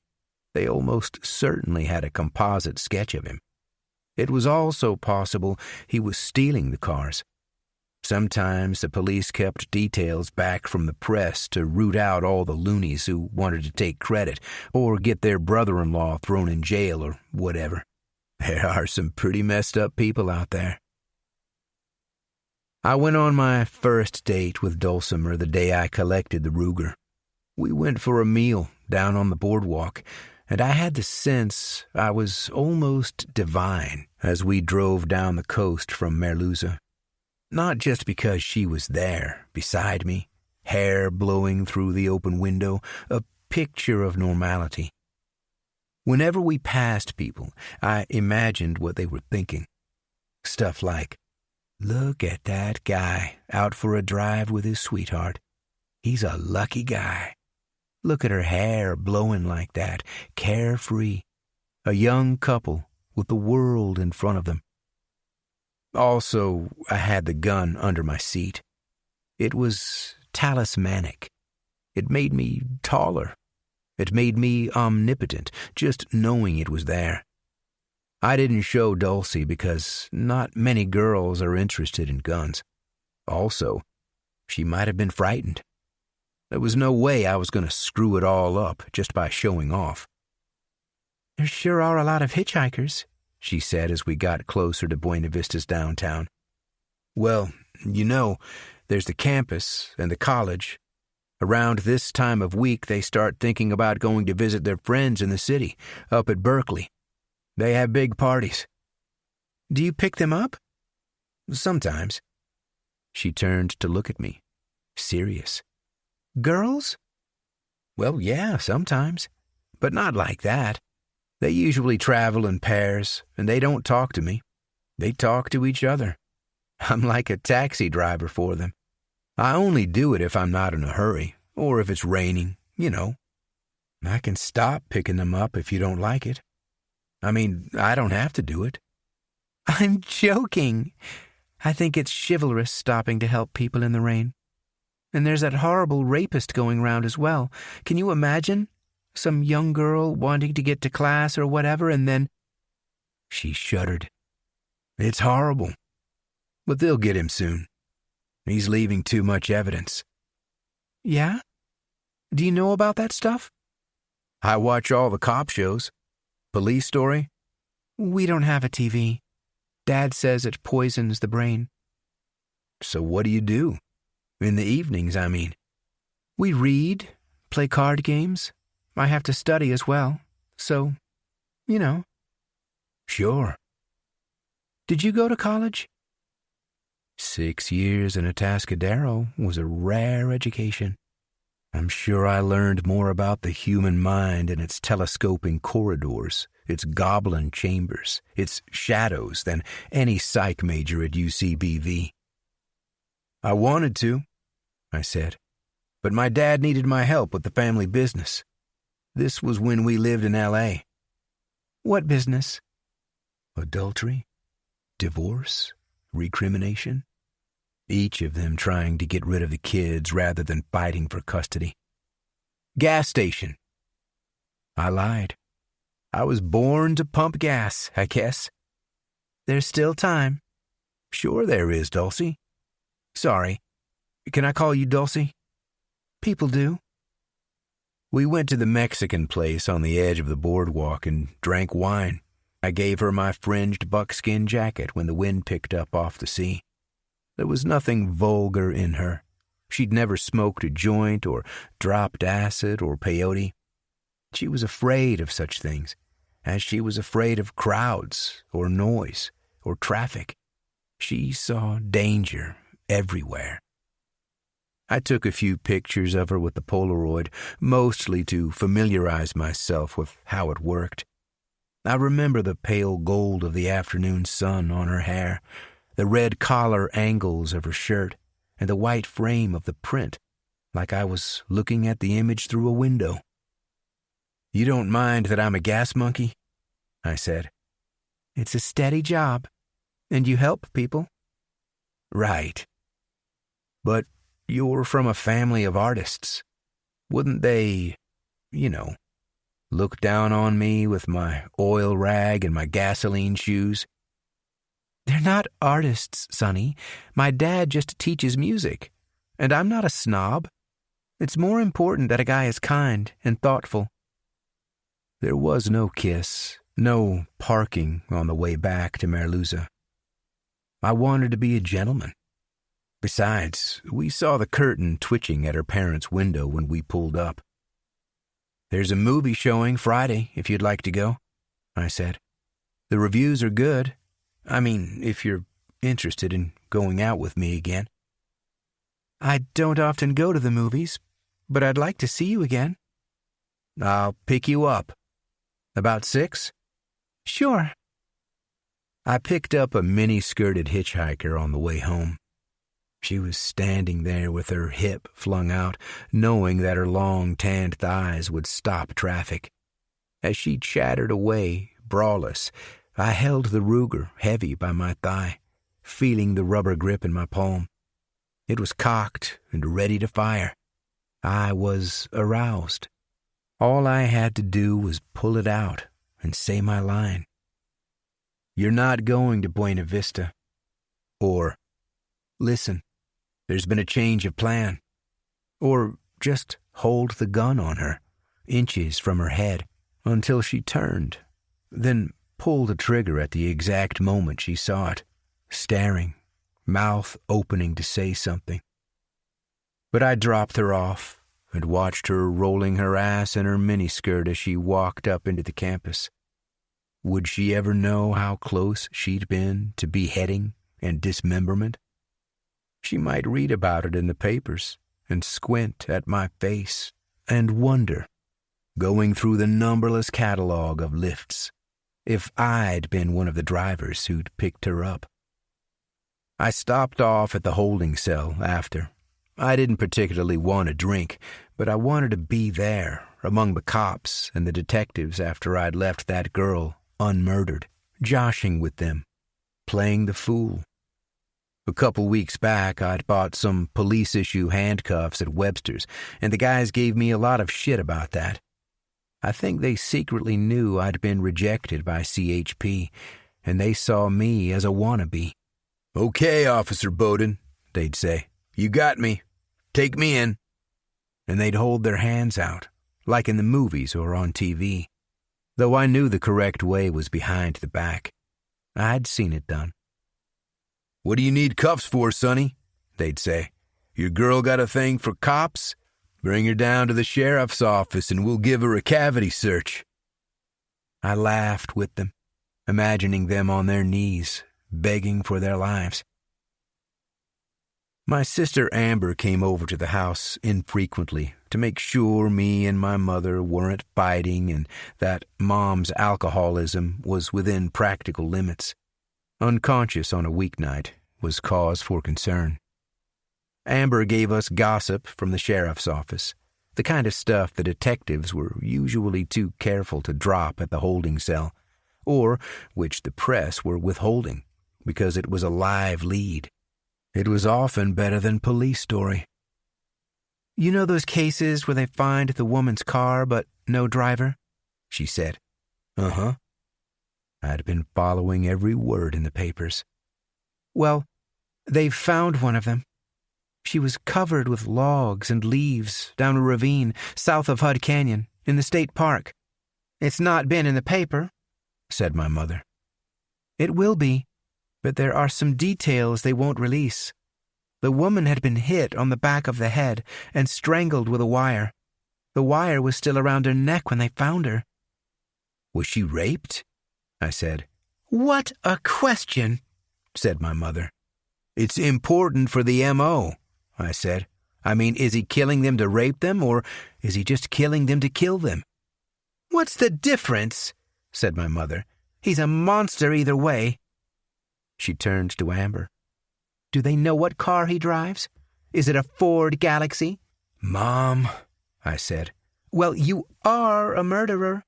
They almost certainly had a composite sketch of him. It was also possible he was stealing the cars. Sometimes the police kept details back from the press to root out all the loonies who wanted to take credit or get their brother-in-law thrown in jail or whatever. There are some pretty messed up people out there. I went on my first date with Dulcimer the day I collected the Ruger. We went for a meal down on the boardwalk, and I had the sense I was almost divine as we drove down the coast from Merluza. Not just because she was there, beside me, hair blowing through the open window, a picture of normality. Whenever we passed people, I imagined what they were thinking. Stuff like, look at that guy out for a drive with his sweetheart. He's a lucky guy. Look at her hair blowing like that, carefree. A young couple with the world in front of them. Also, I had the gun under my seat. It was talismanic. It made me taller. It made me omnipotent, just knowing it was there. I didn't show Dulcie because not many girls are interested in guns. Also, she might have been frightened. There was no way I was going to screw it all up just by showing off. There sure are a lot of hitchhikers, she said as we got closer to Buena Vista's downtown. Well, you know, there's the campus and the college. Around this time of week, they start thinking about going to visit their friends in the city, up at Berkeley. They have big parties. Do you pick them up? Sometimes. She turned to look at me, serious. Girls? Well, yeah, sometimes. But not like that. They usually travel in pairs, and they don't talk to me. They talk to each other. I'm like a taxi driver for them. I only do it if I'm not in a hurry, or if it's raining, you know. I can stop picking them up if you don't like it. I mean, I don't have to do it. I'm joking. I think it's chivalrous stopping to help people in the rain. And there's that horrible rapist going round as well. Can you imagine? Some young girl wanting to get to class or whatever, and then... She shuddered. It's horrible. But they'll get him soon. He's leaving too much evidence. Yeah? Do you know about that stuff? I watch all the cop shows. Police Story. We don't have a TV. Dad says it poisons the brain. So what do? In the evenings, I mean. We read, play card games. I have to study as well. So, you know. Sure. Did you go to college? 6 years in Atascadero was a rare education. I'm sure I learned more about the human mind and its telescoping corridors, its goblin chambers, its shadows than any psych major at UCBV. I wanted to, I said, but my dad needed my help with the family business. This was when we lived in L.A. What business? Adultery, divorce, recrimination. Each of them trying to get rid of the kids rather than fighting for custody. Gas station. I lied. I was born to pump gas, I guess. There's still time. Sure there is, Dulcie. Sorry. Can I call you Dulcie? People do. We went to the Mexican place on the edge of the boardwalk and drank wine. I gave her my fringed buckskin jacket when the wind picked up off the sea. There was nothing vulgar in her. She'd never smoked a joint or dropped acid or peyote. She was afraid of such things, as she was afraid of crowds or noise or traffic. She saw danger everywhere. I took a few pictures of her with the Polaroid, mostly to familiarize myself with how it worked. I remember the pale gold of the afternoon sun on her hair, the red collar angles of her shirt, and the white frame of the print, like I was looking at the image through a window. You don't mind that I'm a gas monkey? I said. It's a steady job, and you help people. Right. But you're from a family of artists. Wouldn't they, look down on me with my oil rag and my gasoline shoes? They're not artists, Sonny. My dad just teaches music, and I'm not a snob. It's more important that a guy is kind and thoughtful. There was no kiss, no parking on the way back to Merluza. I wanted to be a gentleman. Besides, we saw the curtain twitching at her parents' window when we pulled up. There's a movie showing Friday, if you'd like to go, I said. The reviews are good. I mean, if you're interested in going out with me again. I don't often go to the movies, but I'd like to see you again. I'll pick you up. About 6? Sure. I picked up a mini-skirted hitchhiker on the way home. She was standing there with her hip flung out, knowing that her long, tanned thighs would stop traffic. As she chattered away, braless, I held the Ruger heavy by my thigh, feeling the rubber grip in my palm. It was cocked and ready to fire. I was aroused. All I had to do was pull it out and say my line. You're not going to Buena Vista. Or, listen, there's been a change of plan. Or just hold the gun on her, inches from her head, until she turned, then pull the trigger at the exact moment she saw it, staring, mouth opening to say something. But I dropped her off and watched her rolling her ass in her miniskirt as she walked up into the campus. Would she ever know how close she'd been to beheading and dismemberment? She might read about it in the papers and squint at my face and wonder, going through the numberless catalog of lifts, if I'd been one of the drivers who'd picked her up. I stopped off at the holding cell after. I didn't particularly want a drink, but I wanted to be there among the cops and the detectives after I'd left that girl unmurdered, joshing with them, playing the fool. A couple weeks back, I'd bought some police-issue handcuffs at Webster's, and the guys gave me a lot of shit about that. I think they secretly knew I'd been rejected by CHP, and they saw me as a wannabe. "Okay, Officer Boden," they'd say. "You got me. Take me in." And they'd hold their hands out, like in the movies or on TV, though I knew the correct way was behind the back. I'd seen it done. "What do you need cuffs for, Sonny?" they'd say. "Your girl got a thing for cops? Bring her down to the sheriff's office and we'll give her a cavity search." I laughed with them, imagining them on their knees, begging for their lives. My sister Amber came over to the house infrequently to make sure me and my mother weren't fighting and that Mom's alcoholism was within practical limits. Unconscious on a weeknight was cause for concern. Amber gave us gossip from the sheriff's office, the kind of stuff the detectives were usually too careful to drop at the holding cell, or which the press were withholding because it was a live lead. It was often better than police story. "You know those cases where they find the woman's car but no driver?" she said. Uh-huh. I'd been following every word in the papers. "Well, they've found one of them. She was covered with logs and leaves down a ravine south of Hud Canyon in the state park. It's not been in the paper," said my mother. "It will be, but there are some details they won't release. The woman had been hit on the back of the head and strangled with a wire. The wire was still around her neck when they found her." "Was she raped?" I said. "What a question," said my mother. "It's important for the M.O., I said. I mean, is he killing them to rape them, or is he just killing them to kill them?" "What's the difference?" said my mother. "He's a monster either way." She turned to Amber. "Do they know what car he drives? Is it a Ford Galaxy?" "Mom," I said. "Well, you are a murderer.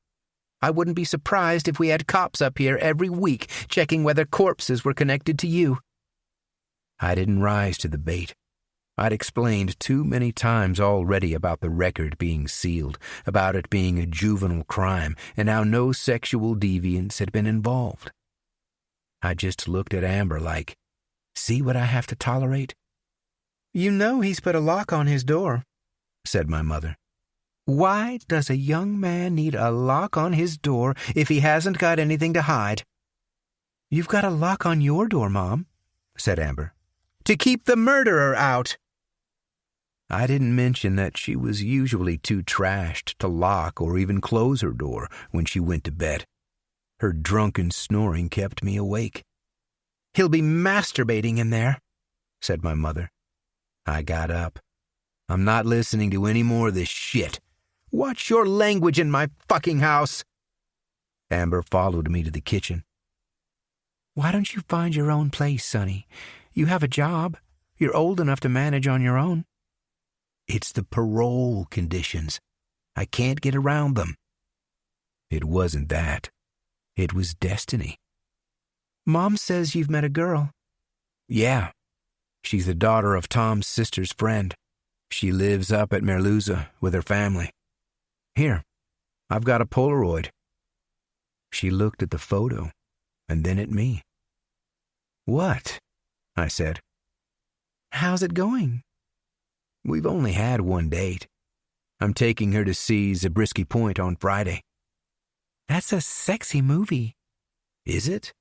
I wouldn't be surprised if we had cops up here every week checking whether corpses were connected to you." I didn't rise to the bait. I'd explained too many times already about the record being sealed, about it being a juvenile crime, and how no sexual deviance had been involved. I just looked at Amber like, see what I have to tolerate? "You know he's put a lock on his door," said my mother. "Why does a young man need a lock on his door if he hasn't got anything to hide?" "You've got a lock on your door, Mom," said Amber. "To keep the murderer out." I didn't mention that she was usually too trashed to lock or even close her door when she went to bed. Her drunken snoring kept me awake. "He'll be masturbating in there," said my mother. I got up. "I'm not listening to any more of this shit. "Watch your language in my fucking house." Amber followed me to the kitchen. "Why don't you find your own place, Sonny? You have a job. You're old enough to manage on your own." "It's the parole conditions. I can't get around them." It wasn't that. It was destiny. "Mom says you've met a girl." "Yeah. She's the daughter of Tom's sister's friend. She lives up at Merluza with her family. Here, I've got a Polaroid." She looked at the photo, and then at me. "What?" I said. "How's it going?" "We've only had one date. I'm taking her to see Zabriskie Point on Friday." "That's a sexy movie." "Is it?"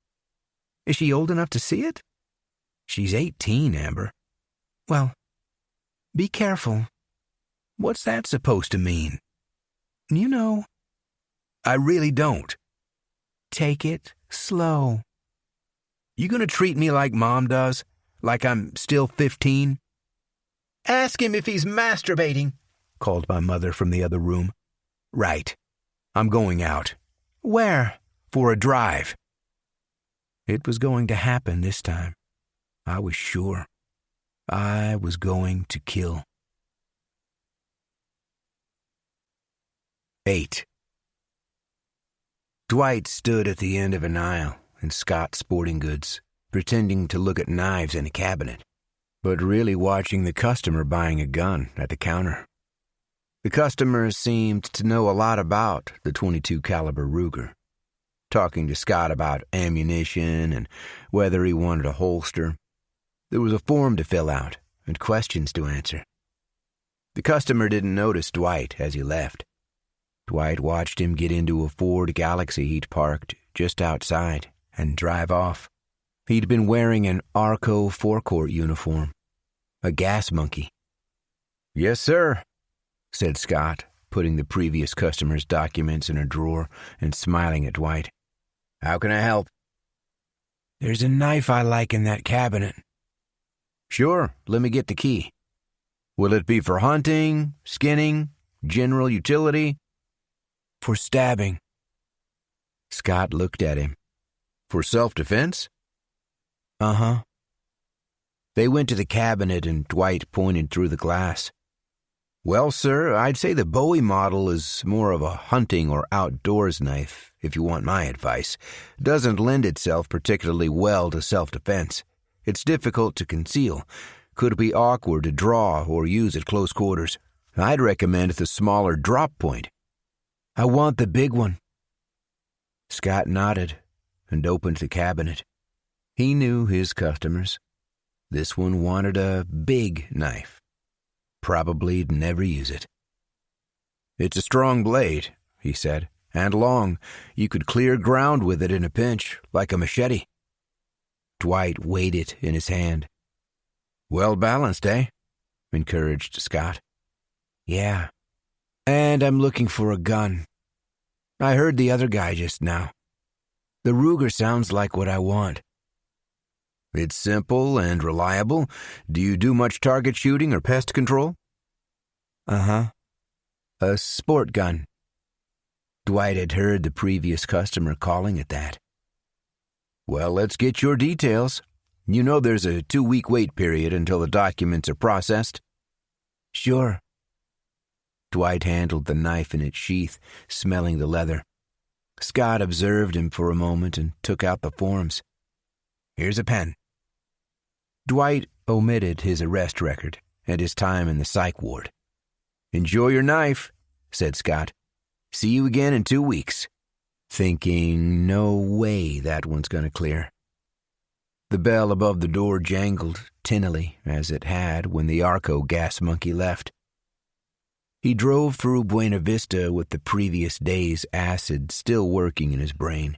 "Is she old enough to see it?" "She's 18, Amber." "Well, be careful." "What's that supposed to mean?" "You know." "I really don't." "Take it slow." "You gonna treat me like Mom does? Like I'm still 15? Ask him if he's masturbating, called my mother from the other room. Right. I'm going out. Where? For a drive. It was going to happen this time. I was sure. I was going to kill. 8. Dwight stood at the end of an aisle in Scott's Sporting Goods, pretending to look at knives in a cabinet, but really watching the customer buying a gun at the counter. The customer seemed to know a lot about the .22 caliber Ruger, talking to Scott about ammunition and whether he wanted a holster. There was a form to fill out and questions to answer. The customer didn't notice Dwight as he left. Dwight watched him get into a Ford Galaxy he'd parked just outside and drive off. He'd been wearing an Arco forecourt uniform, a gas monkey. "Yes, sir," said Scott, putting the previous customer's documents in a drawer and smiling at Dwight. "How can I help?" "There's a knife I like in that cabinet." "Sure, let me get the key. Will it be for hunting, skinning, general utility?" "For stabbing." Scott looked at him. "For self-defense?" "Uh-huh." They went to the cabinet and Dwight pointed through the glass. "Well, sir, I'd say the Bowie model is more of a hunting or outdoors knife, if you want my advice. Doesn't lend itself particularly well to self-defense. It's difficult to conceal. Could be awkward to draw or use at close quarters. I'd recommend the smaller drop point." "I want the big one." Scott nodded and opened the cabinet. He knew his customers. This one wanted a big knife. Probably'd never use it. "It's a strong blade," he said, "and long. You could clear ground with it in a pinch, like a machete." Dwight weighed it in his hand. "Well balanced, eh?" encouraged Scott. "Yeah. And I'm looking for a gun. I heard the other guy just now. The Ruger sounds like what I want." "It's simple and reliable. Do you do much target shooting or pest control?" "Uh-huh. A sport gun." Dwight had heard the previous customer calling it that. "Well, let's get your details. You know there's a 2-week wait period until the documents are processed?" "Sure." Dwight handled the knife in its sheath, smelling the leather. Scott observed him for a moment and took out the forms. "Here's a pen." Dwight omitted his arrest record and his time in the psych ward. "Enjoy your knife," said Scott. "See you again in 2 weeks." Thinking, no way that one's going to clear. The bell above the door jangled tinnily, as it had when the Arco gas monkey left. He drove through Buena Vista with the previous day's acid still working in his brain.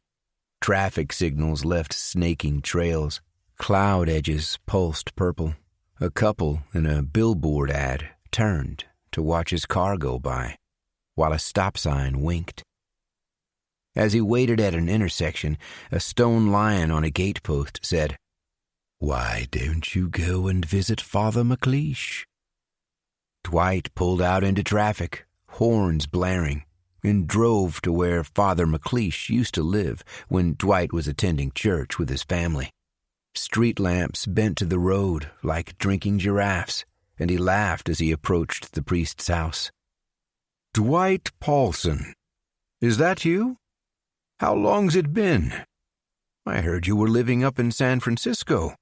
Traffic signals left snaking trails. Cloud edges pulsed purple. A couple in a billboard ad turned to watch his car go by, while a stop sign winked. As he waited at an intersection, a stone lion on a gatepost said, "Why don't you go and visit Father McLeish?" Dwight pulled out into traffic, horns blaring, and drove to where Father McLeish used to live when Dwight was attending church with his family. Street lamps bent to the road like drinking giraffes, and he laughed as he approached the priest's house. "Dwight Paulson, is that you? How long's it been? I heard you were living up in San Francisco.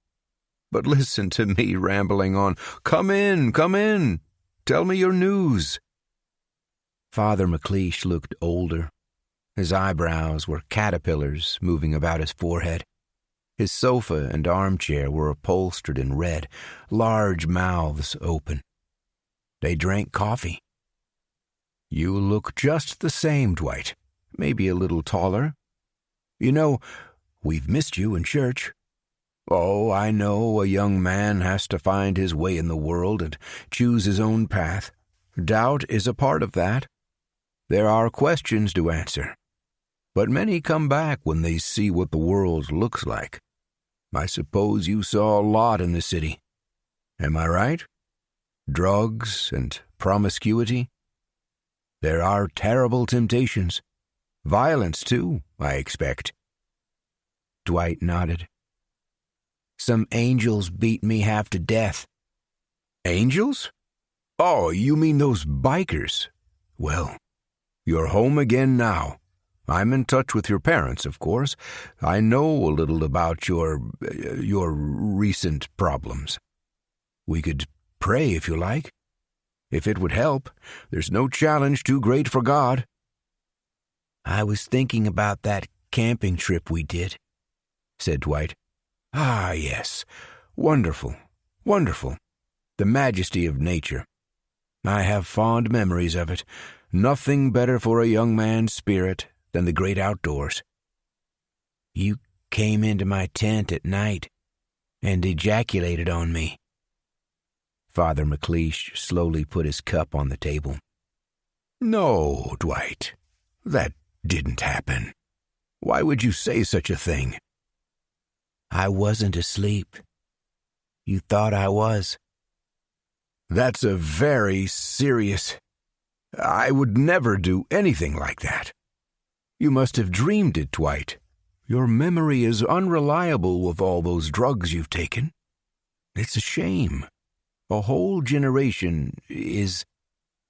But listen to me rambling on. Come in, come in. Tell me your news." Father McLeish looked older. His eyebrows were caterpillars moving about his forehead. His sofa and armchair were upholstered in red, large mouths open. They drank coffee. "You look just the same, Dwight. Maybe a little taller. You know, we've missed you in church. Oh, I know a young man has to find his way in the world and choose his own path. Doubt is a part of that. There are questions to answer. But many come back when they see what the world looks like. I suppose you saw a lot in the city. Am I right? Drugs and promiscuity. There are terrible temptations. Violence, too, I expect." Dwight nodded. "Some angels beat me half to death." "Angels? Oh, you mean those bikers? Well, you're home again now. I'm in touch with your parents, of course. I know a little about your recent problems. We could pray if you like. If it would help, there's no challenge too great for God." "I was thinking about that camping trip we did," said Dwight. "Ah, yes. Wonderful, wonderful. The majesty of nature. I have fond memories of it. Nothing better for a young man's spirit than the great outdoors." "You came into my tent at night and ejaculated on me." Father McLeish slowly put his cup on the table. "No, Dwight, that didn't happen. Why would you say such a thing?" "I wasn't asleep. You thought I was." "That's a very serious... I would never do anything like that. You must have dreamed it, Dwight. Your memory is unreliable with all those drugs you've taken. It's a shame. A whole generation is..."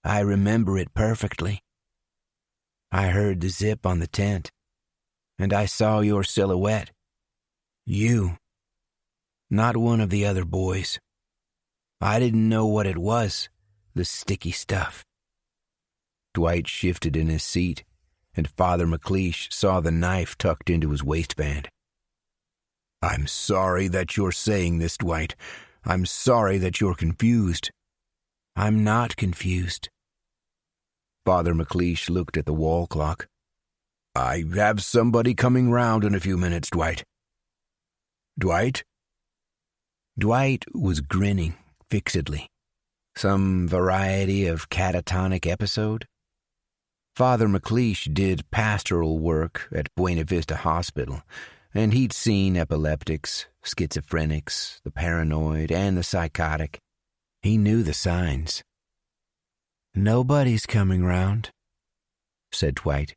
"I remember it perfectly. I heard the zip on the tent, and I saw your silhouette. You, not one of the other boys. I didn't know what it was, the sticky stuff." Dwight shifted in his seat, and Father McLeish saw the knife tucked into his waistband. "I'm sorry that you're saying this, Dwight. I'm sorry that you're confused." "I'm not confused." Father McLeish looked at the wall clock. "I have somebody coming round in a few minutes, Dwight." "Dwight?" Dwight was grinning fixedly. Some variety of catatonic episode? Father McLeish did pastoral work at Buena Vista Hospital, and he'd seen epileptics, schizophrenics, the paranoid, and the psychotic. He knew the signs. "Nobody's coming round," said Dwight.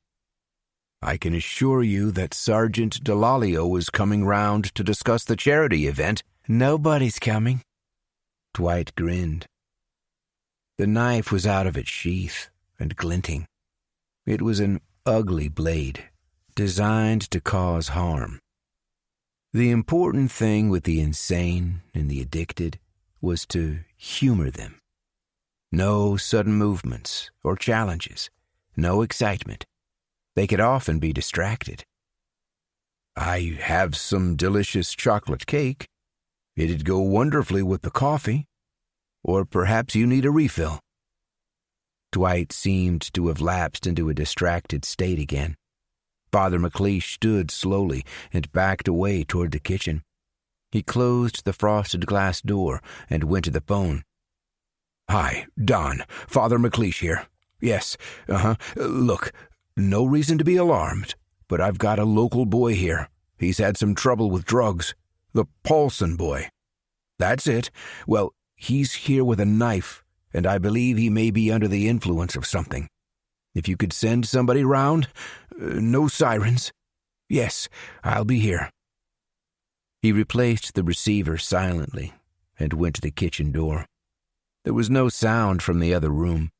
"I can assure you that Sergeant Delalio is coming round to discuss the charity event." "Nobody's coming." Dwight grinned. The knife was out of its sheath and glinting. It was an ugly blade, designed to cause harm. The important thing with the insane and the addicted was to humor them. No sudden movements or challenges, no excitement. They could often be distracted. "I have some delicious chocolate cake. It'd go wonderfully with the coffee. Or perhaps you need a refill." Dwight seemed to have lapsed into a distracted state again. Father McLeish stood slowly and backed away toward the kitchen. He closed the frosted glass door and went to the phone. "Hi, Don. Father McLeish here. Yes, Look, no reason to be alarmed, but I've got a local boy here. He's had some trouble with drugs. The Paulson boy." "That's it. Well, he's here with a knife, and I believe he may be under the influence of something. If you could send somebody round, no sirens." "Yes, I'll be here." He replaced the receiver silently and went to the kitchen door. There was no sound from the other room.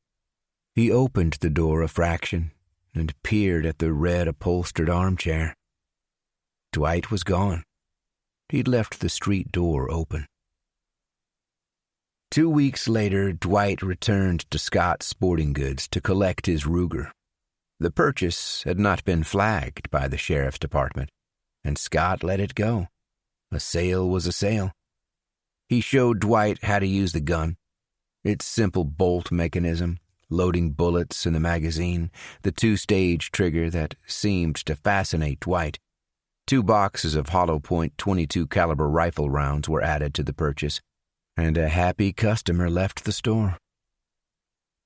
He opened the door a fraction and peered at the red upholstered armchair. Dwight was gone. He'd left the street door open. 2 weeks later, Dwight returned to Scott's Sporting Goods to collect his Ruger. The purchase had not been flagged by the sheriff's department, and Scott let it go. A sale was a sale. He showed Dwight how to use the gun, its simple bolt mechanism, loading bullets in the magazine, the 2-stage trigger that seemed to fascinate Dwight. 2 boxes of hollow point .22 caliber rifle rounds were added to the purchase, and a happy customer left the store.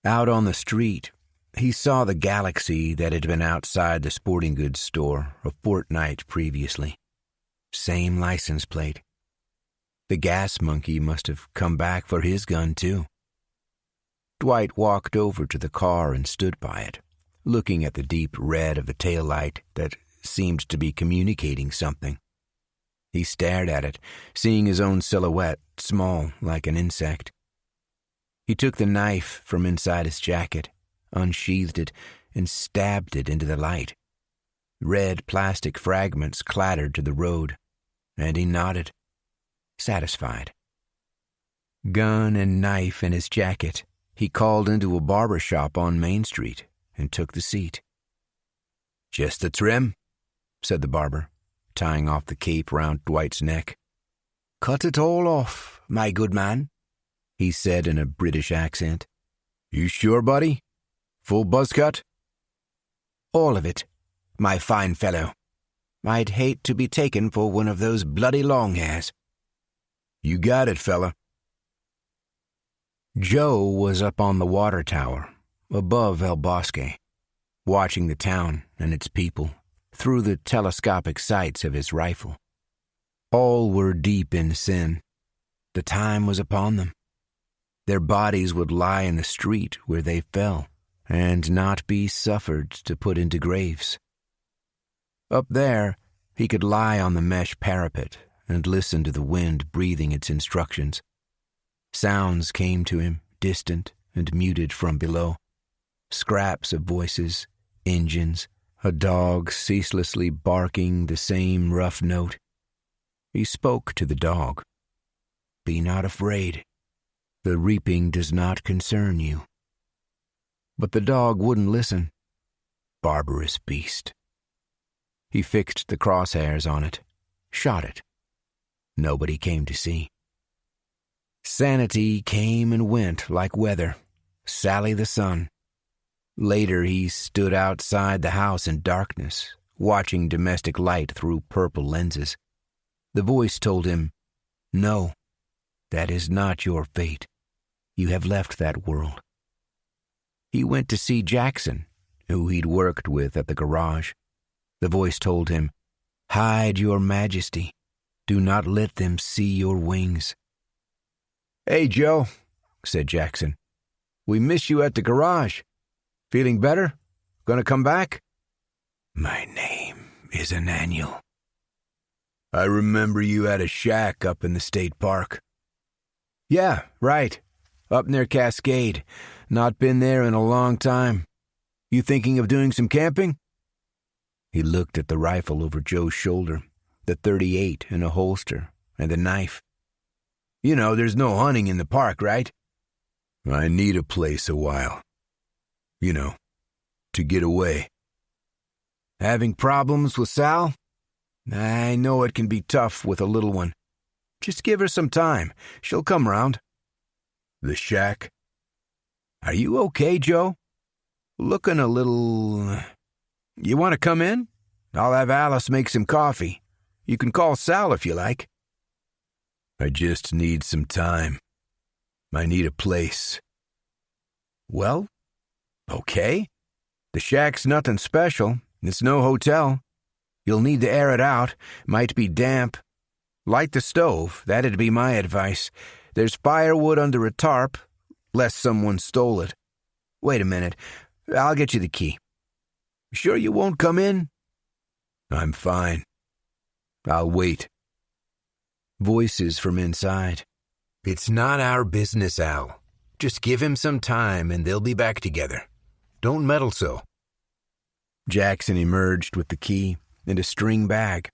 Out on the street, he saw the galaxy that had been outside the sporting goods store a fortnight previously. Same license plate. The gas monkey must have come back for his gun, too. Dwight walked over to the car and stood by it, looking at the deep red of the taillight that seemed to be communicating something. He stared at it, seeing his own silhouette, small like an insect. He took the knife from inside his jacket, unsheathed it, and stabbed it into the light. Red plastic fragments clattered to the road, and he nodded, satisfied. Gun and knife in his jacket, he called into a barber shop on Main Street and took the seat. "Just the trim," said the barber, tying off the cape round Dwight's neck. "Cut it all off, my good man," he said in a British accent. "You sure, buddy? Full buzz cut?" "All of it, my fine fellow. I'd hate to be taken for one of those bloody long hairs." "You got it, fella." Joe was up on the water tower, above El Bosque, watching the town and its people through the telescopic sights of his rifle. All were deep in sin. The time was upon them. Their bodies would lie in the street where they fell, and not be suffered to put into graves. Up there, he could lie on the mesh parapet and listen to the wind breathing its instructions. Sounds came to him, distant and muted from below. Scraps of voices, engines, a dog ceaselessly barking the same rough note. He spoke to the dog. "Be not afraid. The reaping does not concern you." But the dog wouldn't listen. Barbarous beast. He fixed the crosshairs on it, shot it. Nobody came to see. Sanity came and went like weather, Sally the sun. Later he stood outside the house in darkness, watching domestic light through purple lenses. The voice told him, "No, that is not your fate. You have left that world." He went to see Jackson, who he'd worked with at the garage. The voice told him, "Hide your majesty. Do not let them see your wings." "Hey, Joe," said Jackson. "We miss you at the garage. Feeling better? Gonna come back?" "My name is Ananiel. I remember you had a shack up in the state park." "Yeah, right. Up near Cascade. Not been there in a long time. You thinking of doing some camping?" He looked at the rifle over Joe's shoulder, the .38 in a holster, and the knife. "You know, there's no hunting in the park, right?" "I need a place a while. You know, to get away." "Having problems with Sal?" "I know it can be tough with a little one. Just give her some time. She'll come round." "The shack?" "Are you okay, Joe? Looking a little... You want to come in? I'll have Alice make some coffee. You can call Sal if you like." "I just need some time. I need a place." "Well, okay. The shack's nothing special. It's no hotel. You'll need to air it out. Might be damp. Light the stove. That'd be my advice. There's firewood under a tarp, lest someone stole it. Wait a minute. I'll get you the key. Sure you won't come in?" "I'm fine. I'll wait." Voices from inside. "It's not our business, Al. Just give him some time and they'll be back together. Don't meddle so." Jackson emerged with the key and a string bag.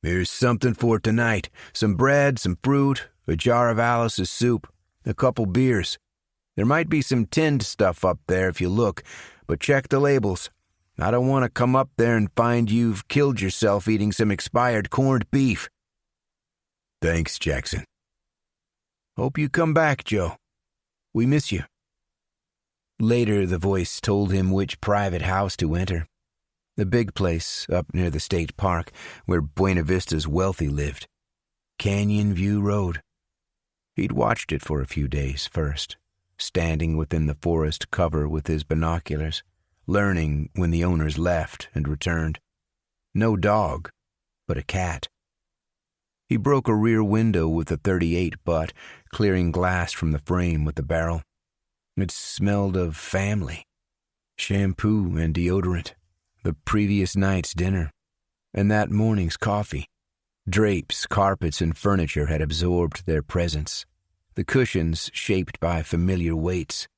"Here's something for tonight. Some bread, some fruit, a jar of Alice's soup, a couple beers. There might be some tinned stuff up there if you look, but check the labels. I don't want to come up there and find you've killed yourself eating some expired corned beef." "Thanks, Jackson." "Hope you come back, Joe. We miss you." Later, the voice told him which private house to enter. The big place up near the state park where Buena Vista's wealthy lived. Canyon View Road. He'd watched it for a few days first, standing within the forest cover with his binoculars, learning when the owners left and returned. No dog, but a cat. He broke a rear window with the .38 butt, clearing glass from the frame with the barrel. It smelled of family, shampoo and deodorant, the previous night's dinner, and that morning's coffee. Drapes, carpets, and furniture had absorbed their presence, the cushions shaped by familiar weights.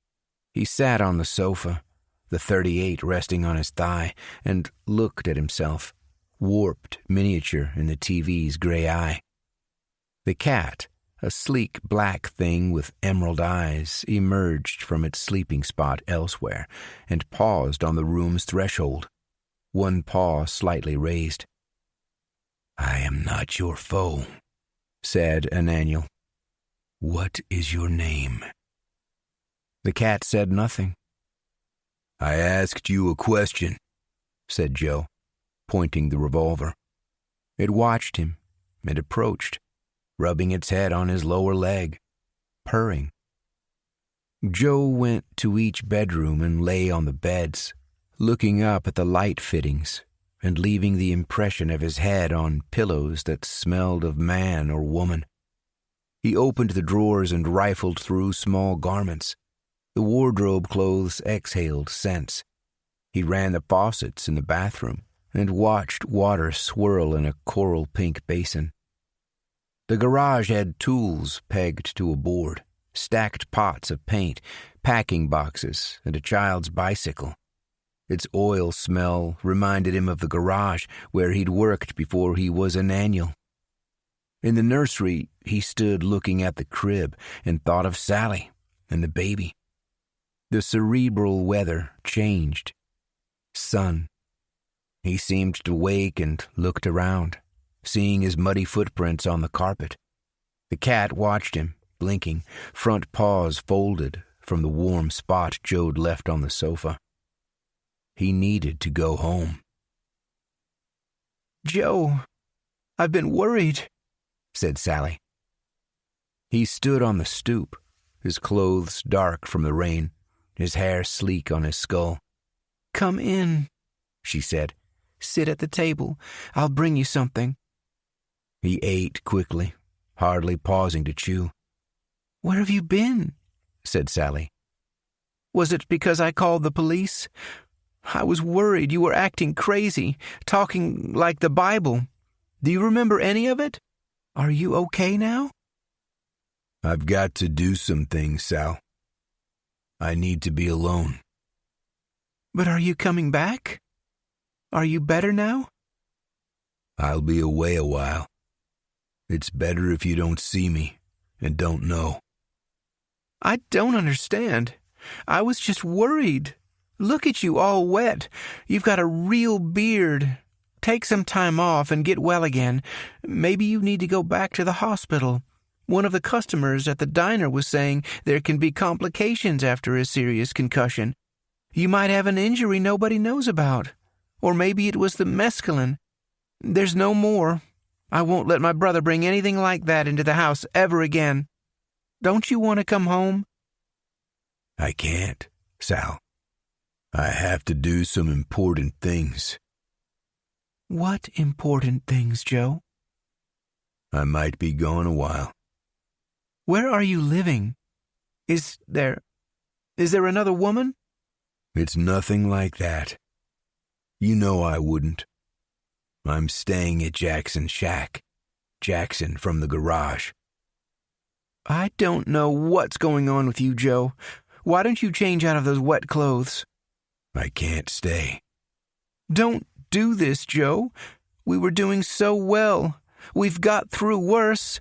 He sat on the sofa, the .38 resting on his thigh, and looked at himself, warped miniature in the TV's gray eye. The cat, a sleek black thing with emerald eyes, emerged from its sleeping spot elsewhere and paused on the room's threshold, one paw slightly raised. "I am not your foe," said Ananiel. "What is your name?" The cat said nothing. "I asked you a question," said Joe, pointing the revolver. It watched him and approached, rubbing its head on his lower leg, purring. Joe went to each bedroom and lay on the beds, looking up at the light fittings and leaving the impression of his head on pillows that smelled of man or woman. He opened the drawers and rifled through small garments. The wardrobe clothes exhaled scents. He ran the faucets in the bathroom and watched water swirl in a coral pink basin. The garage had tools pegged to a board, stacked pots of paint, packing boxes, and a child's bicycle. Its oil smell reminded him of the garage where he'd worked before he was Ananiel. In the nursery, he stood looking at the crib and thought of Sally and the baby. The cerebral weather changed. Sun. He seemed to wake and looked around, seeing his muddy footprints on the carpet. The cat watched him, blinking, front paws folded from the warm spot Joe'd left on the sofa. He needed to go home. "Joe, I've been worried," said Sally. He stood on the stoop, his clothes dark from the rain, his hair sleek on his skull. "Come in," she said. "Sit at the table. I'll bring you something." He ate quickly, hardly pausing to chew. "Where have you been?" said Sally. "Was it because I called the police? I was worried you were acting crazy, talking like the Bible. Do you remember any of it? Are you okay now?" "I've got to do some things, Sal. I need to be alone." "But are you coming back? Are you better now?" "I'll be away a while. It's better if you don't see me and don't know." "I don't understand. I was just worried. Look at you all wet. You've got a real beard. Take some time off and get well again. Maybe you need to go back to the hospital. One of the customers at the diner was saying there can be complications after a serious concussion. You might have an injury nobody knows about. Or maybe it was the mescaline. There's no more. I won't let my brother bring anything like that into the house ever again. Don't you want to come home?" "I can't, Sal. I have to do some important things." "What important things, Joe?" "I might be gone a while." "Where are you living? Is there another woman?" "It's nothing like that. You know I wouldn't. I'm staying at Jackson's shack. Jackson from the garage." "I don't know what's going on with you, Joe. Why don't you change out of those wet clothes?" "I can't stay." "Don't do this, Joe. We were doing so well. We've got through worse.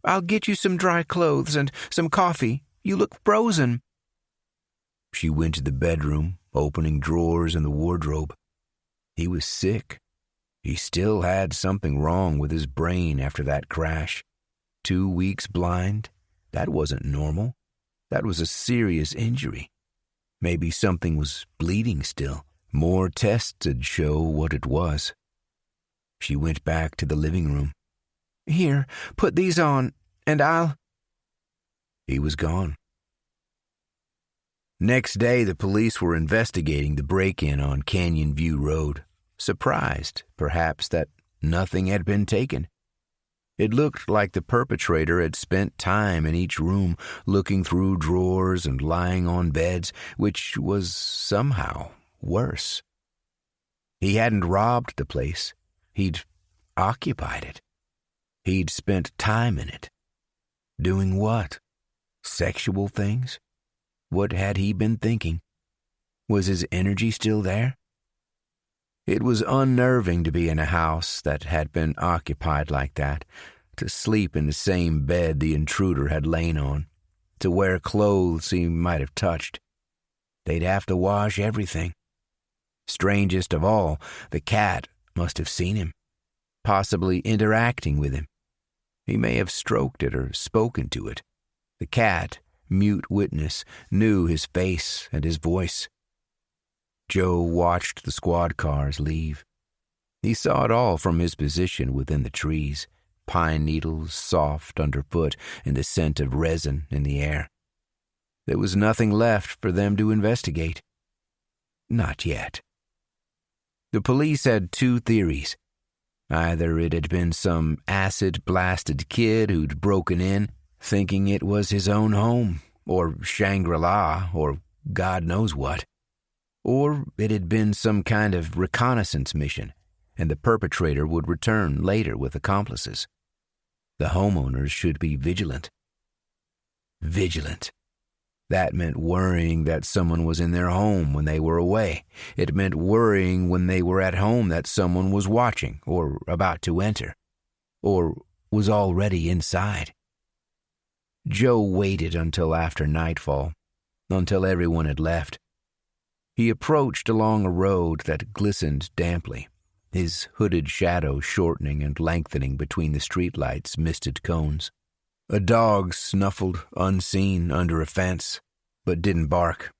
I'll get you some dry clothes and some coffee. You look frozen." She went to the bedroom, opening drawers in the wardrobe. He was sick. He still had something wrong with his brain after that crash. 2 weeks blind? That wasn't normal. That was a serious injury. Maybe something was bleeding still. More tests'd show what it was. She went back to the living room. "Here, put these on, and I'll—" He was gone. Next day, the police were investigating the break-in on Canyon View Road, surprised, perhaps, that nothing had been taken. It looked like the perpetrator had spent time in each room, looking through drawers and lying on beds, which was somehow worse. He hadn't robbed the place. He'd occupied it. He'd spent time in it. Doing what? Sexual things? What had he been thinking? Was his energy still there? It was unnerving to be in a house that had been occupied like that, to sleep in the same bed the intruder had lain on, to wear clothes he might have touched. They'd have to wash everything. Strangest of all, the cat must have seen him, possibly interacting with him. He may have stroked it or spoken to it. The cat, mute witness, knew his face and his voice. Joe watched the squad cars leave. He saw it all from his position within the trees, pine needles soft underfoot and the scent of resin in the air. There was nothing left for them to investigate. Not yet. The police had two theories. Either it had been some acid-blasted kid who'd broken in, thinking it was his own home, or Shangri-La, or God knows what. Or it had been some kind of reconnaissance mission, and the perpetrator would return later with accomplices. The homeowners should be vigilant. Vigilant. That meant worrying that someone was in their home when they were away. It meant worrying when they were at home that someone was watching, or about to enter, or was already inside. Joe waited until after nightfall, until everyone had left. He approached along a road that glistened damply, his hooded shadow shortening and lengthening between the streetlights' misted cones. A dog snuffled unseen under a fence, but didn't bark.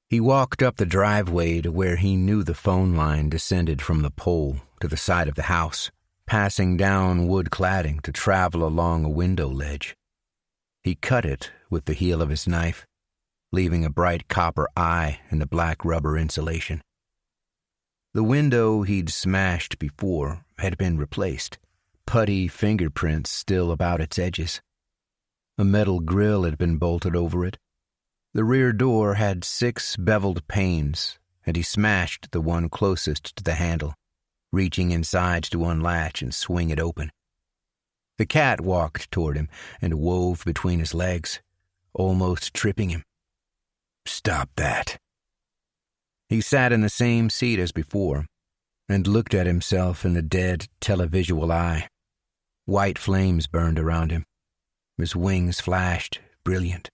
He walked up the driveway to where he knew the phone line descended from the pole to the side of the house, passing down wood cladding to travel along a window ledge. He cut it with the heel of his knife, leaving a bright copper eye in the black rubber insulation. The window he'd smashed before had been replaced, putty fingerprints still about its edges. A metal grill had been bolted over it. The rear door had 6 beveled panes, and he smashed the one closest to the handle, reaching inside to unlatch and swing it open. The cat walked toward him and wove between his legs, almost tripping him. "Stop that." He sat in the same seat as before and looked at himself in the dead televisual eye. White flames burned around him. His wings flashed, brilliant.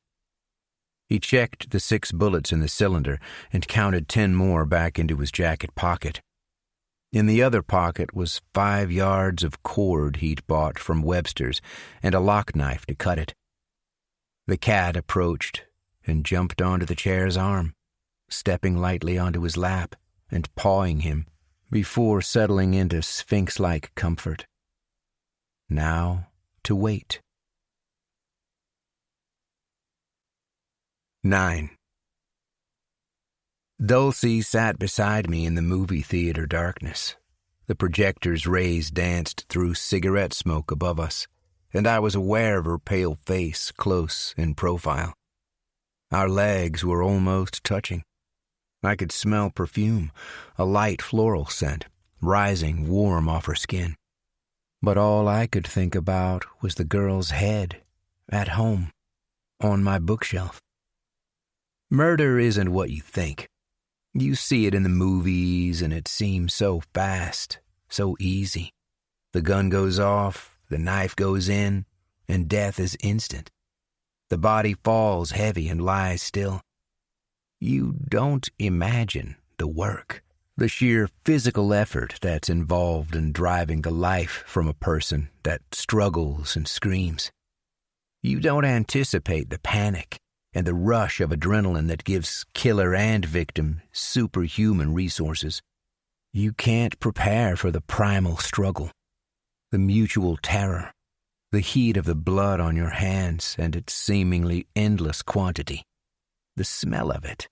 He checked the 6 bullets in the cylinder and counted 10 more back into his jacket pocket. In the other pocket was 5 yards of cord he'd bought from Webster's and a lock knife to cut it. The cat approached and jumped onto the chair's arm, stepping lightly onto his lap and pawing him before settling into sphinx-like comfort. Now to wait. 9. Dulcie sat beside me in the movie theater darkness. The projector's rays danced through cigarette smoke above us, and I was aware of her pale face close in profile. Our legs were almost touching. I could smell perfume, a light floral scent, rising warm off her skin. But all I could think about was the girl's head, at home, on my bookshelf. Murder isn't what you think. You see it in the movies, and it seems so fast, so easy. The gun goes off, the knife goes in, and death is instant. The body falls heavy and lies still. You don't imagine the work, the sheer physical effort that's involved in driving the life from a person that struggles and screams. You don't anticipate the panic and the rush of adrenaline that gives killer and victim superhuman resources. You can't prepare for the primal struggle, the mutual terror, the heat of the blood on your hands and its seemingly endless quantity, the smell of it,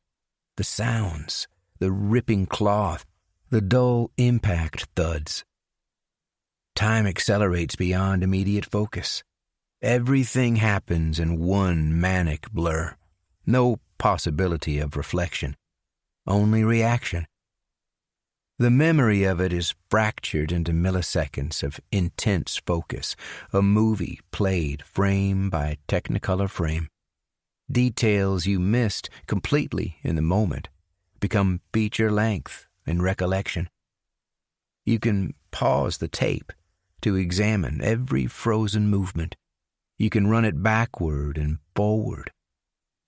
the sounds, the ripping cloth, the dull impact thuds. Time accelerates beyond immediate focus. Everything happens in one manic blur. No possibility of reflection, only reaction. The memory of it is fractured into milliseconds of intense focus, a movie played frame by technicolor frame. Details you missed completely in the moment become feature length in recollection. You can pause the tape to examine every frozen movement. You can run it backward and forward.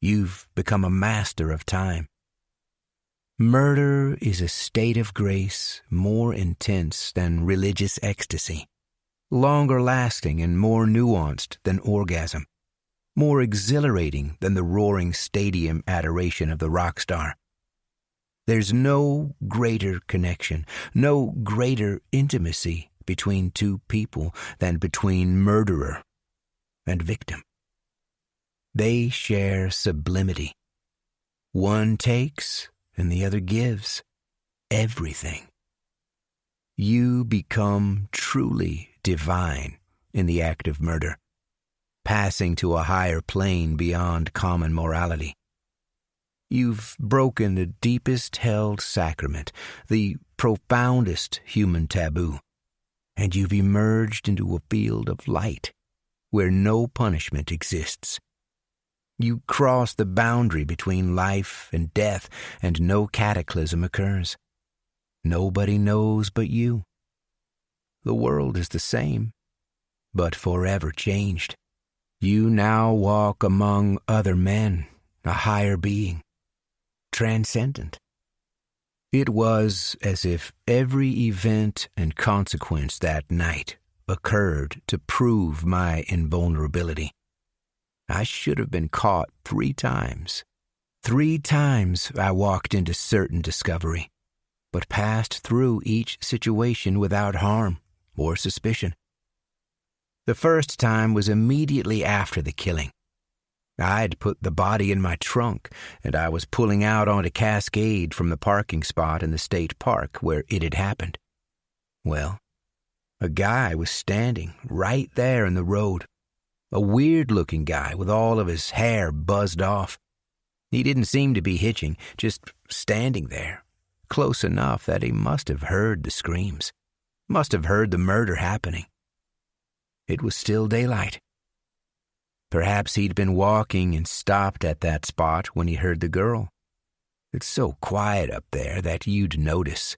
You've become a master of time. Murder is a state of grace more intense than religious ecstasy, longer lasting and more nuanced than orgasm, more exhilarating than the roaring stadium adoration of the rock star. There's no greater connection, no greater intimacy between two people than between murderer and victim. They share sublimity. One takes and the other gives everything. You become truly divine in the act of murder, passing to a higher plane beyond common morality. You've broken the deepest held sacrament, the profoundest human taboo, and you've emerged into a field of light where no punishment exists. You cross the boundary between life and death, and no cataclysm occurs. Nobody knows but you. The world is the same, but forever changed. You now walk among other men, a higher being, transcendent. It was as if every event and consequence that night occurred to prove my invulnerability. I should have been caught 3 times. 3 times I walked into certain discovery, but passed through each situation without harm or suspicion. The first time was immediately after the killing. I'd put the body in my trunk, and I was pulling out onto Cascade from the parking spot in the state park where it had happened. Well, a guy was standing right there in the road. A weird-looking guy with all of his hair buzzed off. He didn't seem to be hitching, just standing there, close enough that he must have heard the screams, must have heard the murder happening. It was still daylight. Perhaps he'd been walking and stopped at that spot when he heard the girl. It's so quiet up there that you'd notice.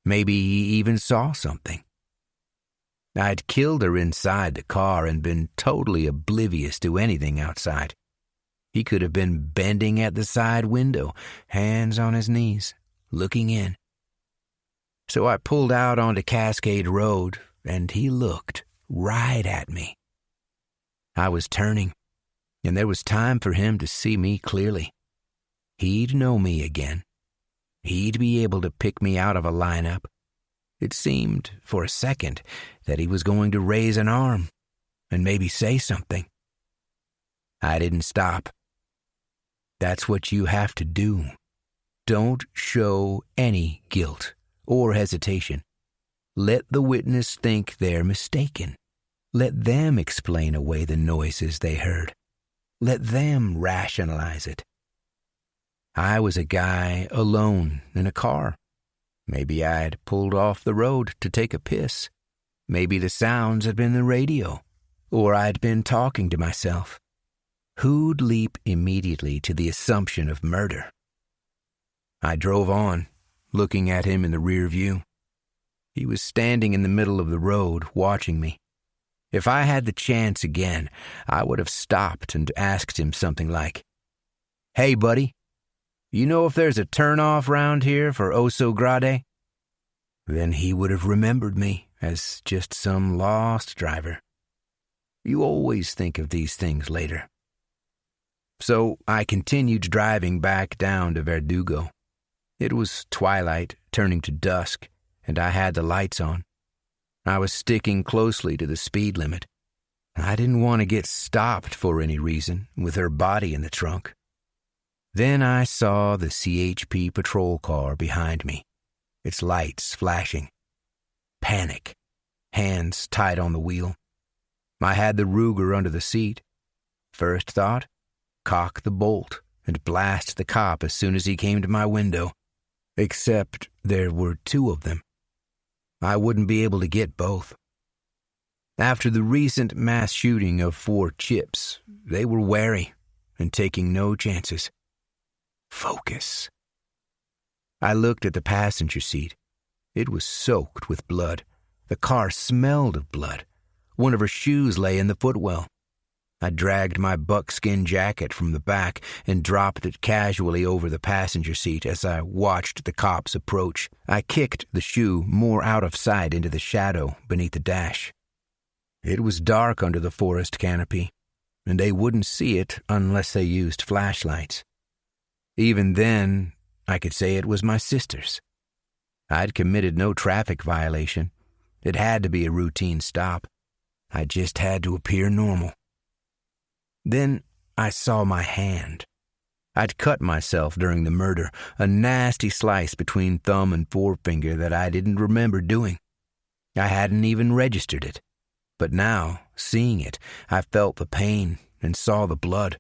Maybe he even saw something. I'd killed her inside the car and been totally oblivious to anything outside. He could have been bending at the side window, hands on his knees, looking in. So I pulled out onto Cascade Road, and he looked right at me. I was turning, and there was time for him to see me clearly. He'd know me again. He'd be able to pick me out of a lineup. It seemed, for a second, that he was going to raise an arm and maybe say something. I didn't stop. That's what you have to do. Don't show any guilt or hesitation. Let the witness think they're mistaken. Let them explain away the noises they heard. Let them rationalize it. I was a guy alone in a car. Maybe I'd pulled off the road to take a piss. Maybe the sounds had been the radio, or I'd been talking to myself. Who'd leap immediately to the assumption of murder? I drove on, looking at him in the rear view. He was standing in the middle of the road, watching me. If I had the chance again, I would have stopped and asked him something like, "Hey, buddy, you know if there's a turnoff round here for Oso Grade?" Then he would have remembered me as just some lost driver. You always think of these things later. So I continued driving back down to Verdugo. It was twilight, turning to dusk, and I had the lights on. I was sticking closely to the speed limit. I didn't want to get stopped for any reason, with her body in the trunk. Then I saw the CHP patrol car behind me, its lights flashing. Panic. hands tight on the wheel. I had the Ruger under the seat. First thought, cock the bolt and blast the cop as soon as he came to my window. Except there were two of them. I wouldn't be able to get both. After the recent mass shooting of 4 Chips, they were wary and taking no chances. Focus. I looked at the passenger seat. It was soaked with blood. The car smelled of blood. One of her shoes lay in the footwell. I dragged my buckskin jacket from the back and dropped it casually over the passenger seat as I watched the cops approach. I kicked the shoe more out of sight into the shadow beneath the dash. It was dark under the forest canopy, and they wouldn't see it unless they used flashlights. Even then, I could say it was my sister's. I'd committed no traffic violation. It had to be a routine stop. I just had to appear normal. Then I saw my hand. I'd cut myself during the murder, a nasty slice between thumb and forefinger that I didn't remember doing. I hadn't even registered it. But now, seeing it, I felt the pain and saw the blood.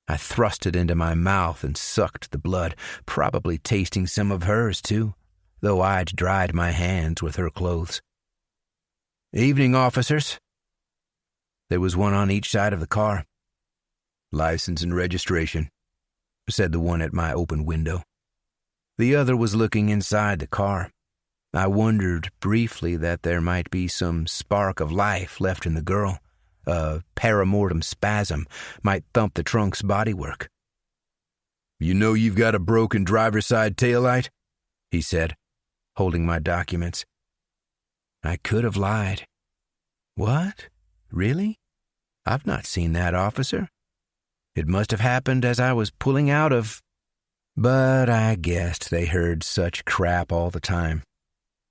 I thrust it into my mouth and sucked the blood, probably tasting some of hers too, though I'd dried my hands with her clothes. "Evening, officers." There was one on each side of the car. "License and registration," said the one at my open window. The other was looking inside the car. I wondered briefly that there might be some spark of life left in the girl. A paramortem spasm might thump the trunk's bodywork. "You know you've got a broken driver's side taillight?" he said, holding my documents. I could have lied. "What? Really? I've not seen that, officer. It must have happened as I was pulling out of..." But I guessed they heard such crap all the time.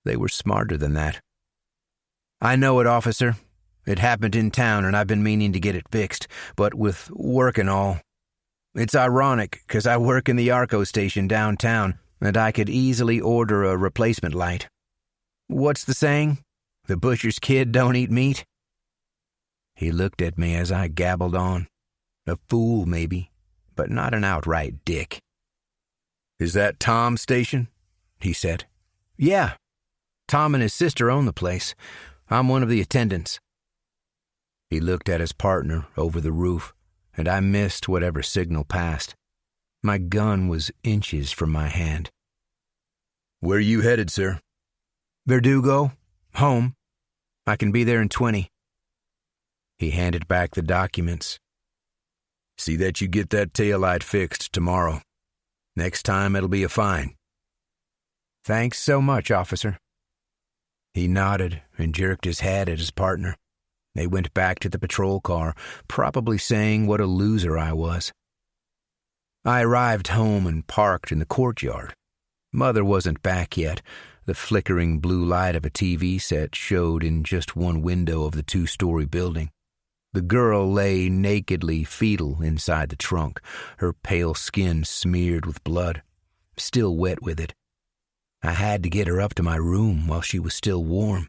They were smarter than that. "I know it, officer. It happened in town and I've been meaning to get it fixed, but with work and all. It's ironic, 'cause I work in the Arco station downtown, and I could easily order a replacement light. What's the saying? The butcher's kid don't eat meat?" He looked at me as I gabbled on. A fool, maybe, but not an outright dick. "Is that Tom's station?" he said. "Yeah. Tom and his sister own the place. I'm one of the attendants." He looked at his partner over the roof, and I missed whatever signal passed. My gun was inches from my hand. "Where you headed, sir?" "Verdugo. Home. I can be there in 20. He handed back the documents. "See that you get that taillight fixed tomorrow. Next time it'll be a fine." "Thanks so much, officer." He nodded and jerked his head at his partner. They went back to the patrol car, probably saying what a loser I was. I arrived home and parked in the courtyard. Mother wasn't back yet. The flickering blue light of a TV set showed in just one window of the 2-story building. The girl lay nakedly fetal inside the trunk, her pale skin smeared with blood, still wet with it. I had to get her up to my room while she was still warm.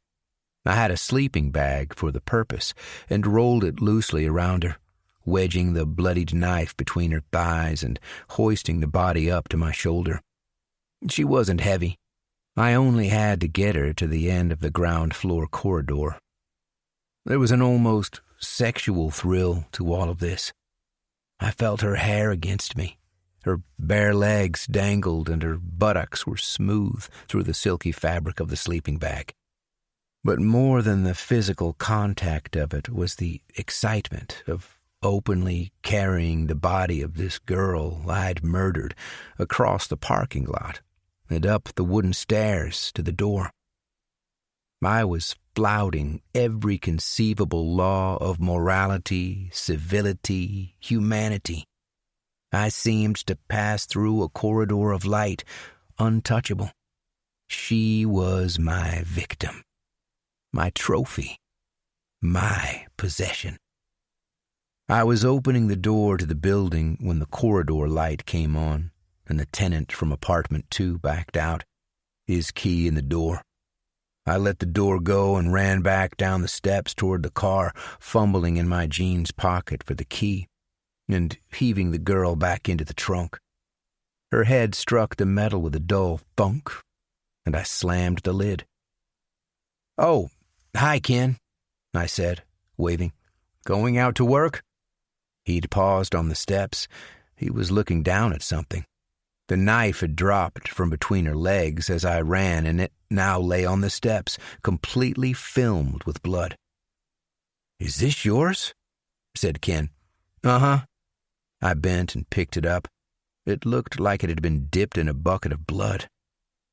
I had a sleeping bag for the purpose and rolled it loosely around her, wedging the bloodied knife between her thighs and hoisting the body up to my shoulder. She wasn't heavy. I only had to get her to the end of the ground floor corridor. There was an almost sexual thrill to all of this. I felt her hair against me. Her bare legs dangled and her buttocks were smooth through the silky fabric of the sleeping bag. But more than the physical contact of it was the excitement of openly carrying the body of this girl I'd murdered across the parking lot and up the wooden stairs to the door. I was flouting every conceivable law of morality, civility, humanity. I seemed to pass through a corridor of light, untouchable. She was my victim, my trophy, my possession. I was opening the door to the building when the corridor light came on, and the tenant from apartment 2 backed out, his key in the door. I let the door go and ran back down the steps toward the car, fumbling in my jeans pocket for the key and heaving the girl back into the trunk. Her head struck the metal with a dull thunk, and I slammed the lid. "Oh, hi, Ken," I said, waving. "Going out to work?" He'd paused on the steps. He was looking down at something. The knife had dropped from between her legs as I ran, and it now lay on the steps, completely filmed with blood. "Is this yours?" said Ken. "Uh-huh." I bent and picked it up. It looked like it had been dipped in a bucket of blood.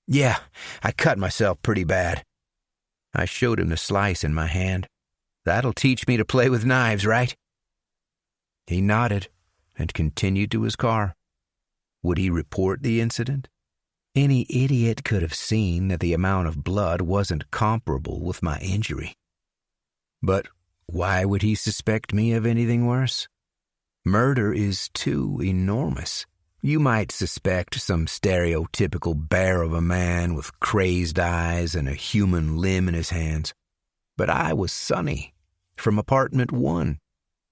"Yeah, I cut myself pretty bad." I showed him the slice in my hand. "That'll teach me to play with knives, right?" He nodded and continued to his car. Would he report the incident? Any idiot could have seen that the amount of blood wasn't comparable with my injury. But why would he suspect me of anything worse? Murder is too enormous. You might suspect some stereotypical bear of a man with crazed eyes and a human limb in his hands. But I was Sonny, from apartment 1.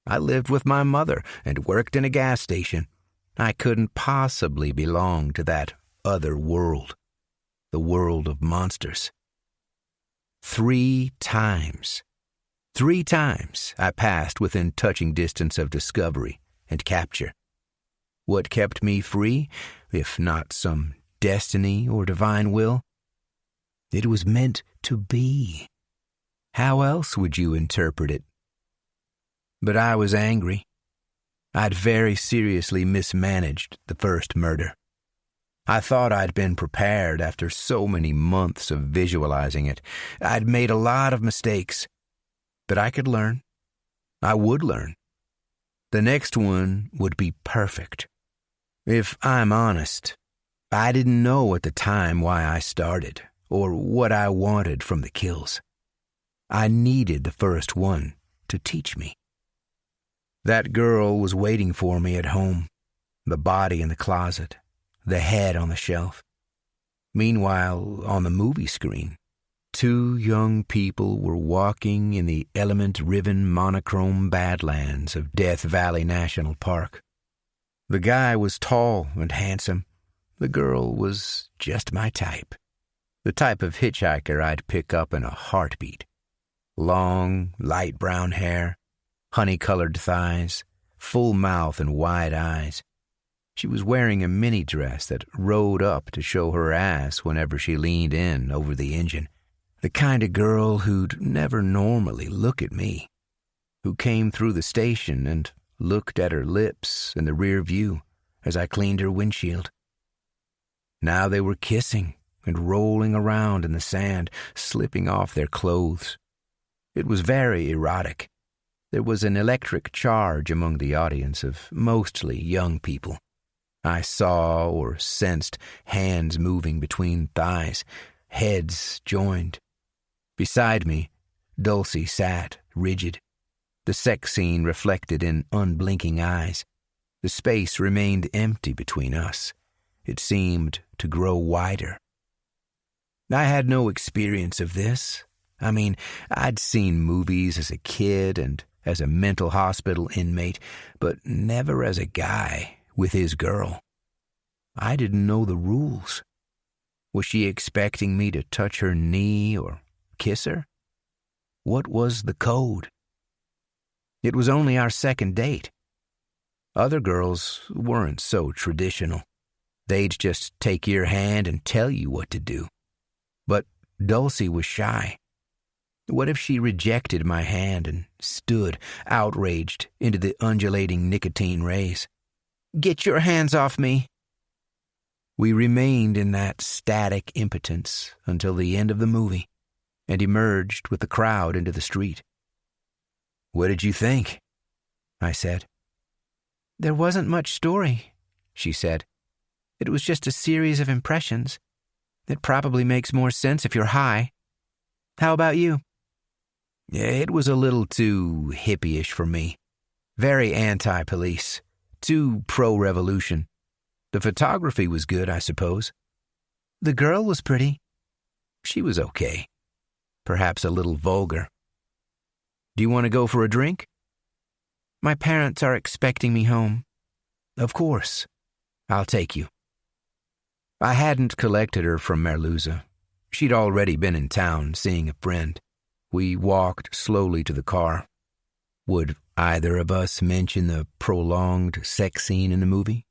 I lived with my mother and worked in a gas station. I couldn't possibly belong to that other world, the world of monsters. 3 times I passed within touching distance of discovery and capture. What kept me free, if not some destiny or divine will? It was meant to be. How else would you interpret it? But I was angry. I'd very seriously mismanaged the first murder. I thought I'd been prepared after so many months of visualizing it. I'd made a lot of mistakes, but I could learn. I would learn. The next one would be perfect. If I'm honest, I didn't know at the time why I started or what I wanted from the kills. I needed the first one to teach me. That girl was waiting for me at home, the body in the closet, the head on the shelf. Meanwhile, on the movie screen, 2 young people were walking in the element-riven monochrome badlands of Death Valley National Park. The guy was tall and handsome. The girl was just my type, the type of hitchhiker I'd pick up in a heartbeat. Long, light brown hair, honey-colored thighs, full mouth and wide eyes. She was wearing a mini dress that rode up to show her ass whenever she leaned in over the engine. The kind of girl who'd never normally look at me, who came through the station and looked at her lips in the rear view as I cleaned her windshield. Now they were kissing and rolling around in the sand, slipping off their clothes. It was very erotic. There was an electric charge among the audience of mostly young people. I saw or sensed hands moving between thighs, heads joined. Beside me, Dulcie sat, rigid. The sex scene reflected in unblinking eyes. The space remained empty between us. It seemed to grow wider. I had no experience of this. I mean, I'd seen movies as a kid and as a mental hospital inmate, but never as a guy with his girl. I didn't know the rules. Was she expecting me to touch her knee or kiss her? What was the code? It was only our second date. Other girls weren't so traditional. They'd just take your hand and tell you what to do. But Dulcie was shy. What if she rejected my hand and stood, outraged, into the undulating nicotine rays? "Get your hands off me!" We remained in that static impotence until the end of the movie and emerged with the crowd into the street. "What did you think?" I said. "There wasn't much story," she said. "It was just a series of impressions. It probably makes more sense if you're high. How about you?" It was a little too hippie-ish for me. Very anti-police. Too pro-revolution. The photography was good, I suppose. The girl was pretty. She was okay. perhaps a little vulgar. Do you want to go for a drink? My parents are expecting me home. Of course. I'll take you. I hadn't collected her from Merluza. She'd already been in town seeing a friend. We walked slowly to the car. Would either of us mention the prolonged sex scene in the movie?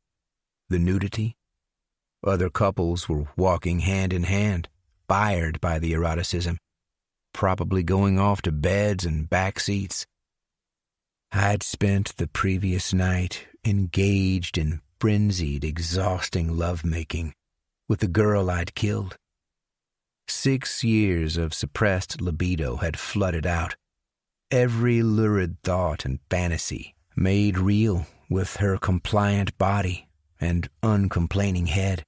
The nudity? Other couples were walking hand in hand, fired by the eroticism, probably going off to beds and back seats. I'd spent the previous night engaged in frenzied, exhausting lovemaking with the girl I'd killed. 6 years of suppressed libido had flooded out. Every lurid thought and fantasy made real with her compliant body and uncomplaining head.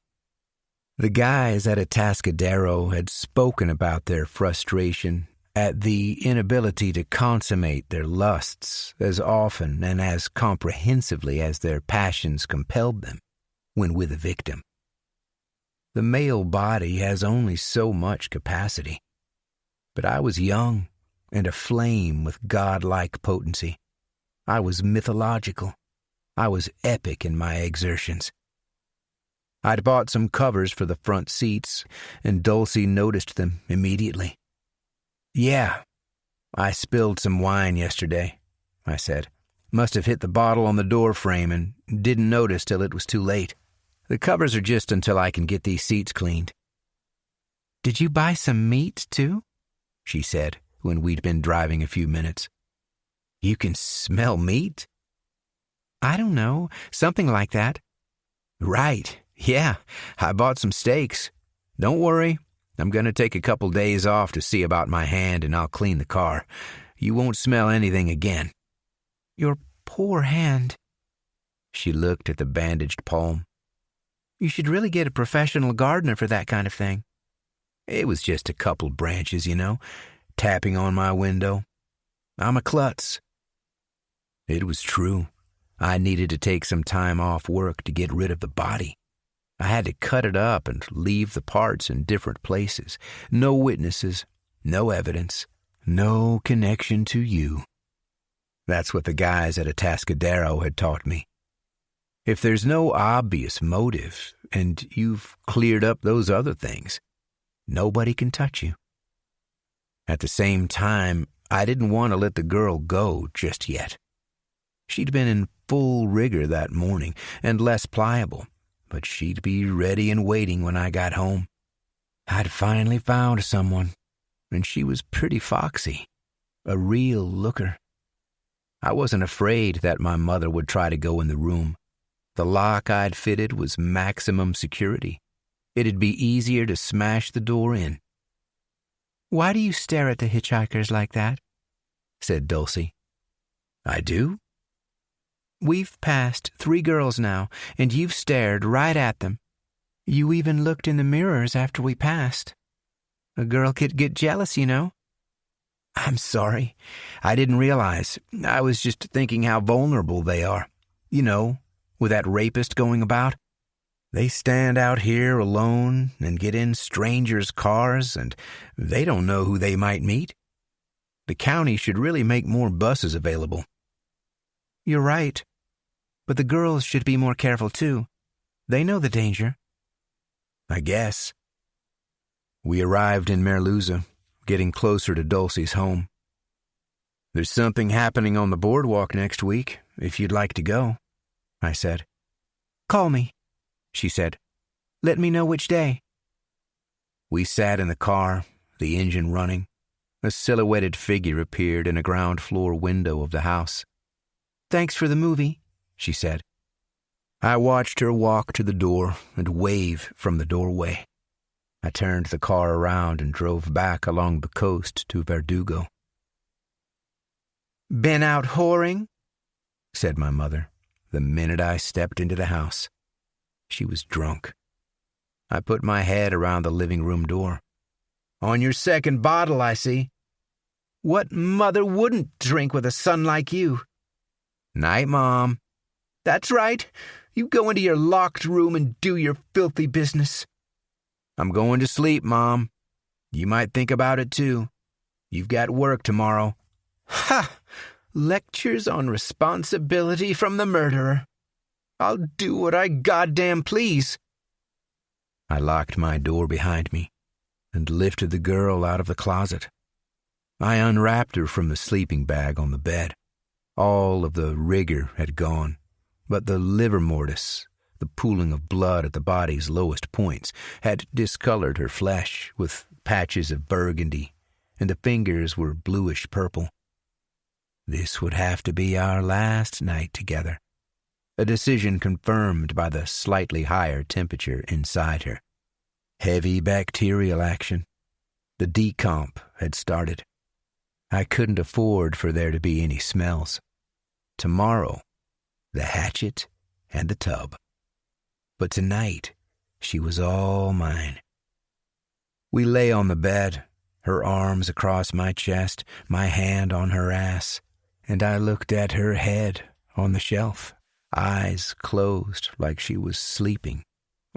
The guys at Atascadero had spoken about their frustration at the inability to consummate their lusts as often and as comprehensively as their passions compelled them when with a victim. The male body has only so much capacity. But I was young and aflame with godlike potency. I was mythological. I was epic in my exertions. I'd bought some covers for the front seats, and Dulcie noticed them immediately. Yeah, I spilled some wine yesterday, I said. Must have hit the bottle on the door frame and didn't notice till it was too late. The covers are just until I can get these seats cleaned. Did you buy some meat, too? She said, when we'd been driving a few minutes. You can smell meat? I don't know, something like that. Right, yeah, I bought some steaks. Don't worry, I'm going to take a couple days off to see about my hand and I'll clean the car. You won't smell anything again. Your poor hand. She looked at the bandaged palm. You should really get a professional gardener for that kind of thing. It was just a couple branches, tapping on my window. I'm a klutz. It was true. I needed to take some time off work to get rid of the body. I had to cut it up and leave the parts in different places. No witnesses, no evidence, no connection to you. That's what the guys at Atascadero had taught me. If there's no obvious motive, and you've cleared up those other things, nobody can touch you. At the same time, I didn't want to let the girl go just yet. She'd been in full rigor that morning, and less pliable, but she'd be ready and waiting when I got home. I'd finally found someone, and she was pretty foxy, a real looker. I wasn't afraid that my mother would try to go in the room. The lock I'd fitted was maximum security. It'd be easier to smash the door in. Why do you stare at the hitchhikers like that? Said Dulcie. I do? We've passed 3 girls now, and you've stared right at them. You even looked in the mirrors after we passed. A girl could get jealous, I'm sorry. I didn't realize. I was just thinking how vulnerable they are. With that rapist going about. They stand out here alone and get in strangers' cars, and they don't know who they might meet. The county should really make more buses available. You're right. But the girls should be more careful, too. They know the danger. I guess. We arrived in Merluza, getting closer to Dulcie's home. There's something happening on the boardwalk next week, if you'd like to go, I said. Call me, she said. Let me know which day. We sat in the car, the engine running. A silhouetted figure appeared in a ground floor window of the house. Thanks for the movie, she said. I watched her walk to the door and wave from the doorway. I turned the car around and drove back along the coast to Verdugo. Been out whoring? Said my mother, the minute I stepped into the house. She was drunk. I put my head around the living room door. On your second bottle, I see. What mother wouldn't drink with a son like you? Night, Mom. That's right. You go into your locked room and do your filthy business. I'm going to sleep, Mom. You might think about it, too. You've got work tomorrow." "Ha! Lectures on responsibility from the murderer. I'll do what I goddamn please." I locked my door behind me and lifted the girl out of the closet. I unwrapped her from the sleeping bag on the bed. All of the rigor had gone, but the livor mortis, the pooling of blood at the body's lowest points, had discolored her flesh with patches of burgundy, and the fingers were bluish purple. This would have to be our last night together, a decision confirmed by the slightly higher temperature inside her. Heavy bacterial action. The decomp had started. I couldn't afford for there to be any smells. Tomorrow, the hatchet and the tub. But tonight, she was all mine. We lay on the bed, her arms across my chest, my hand on her ass, and I looked at her head on the shelf, eyes closed like she was sleeping,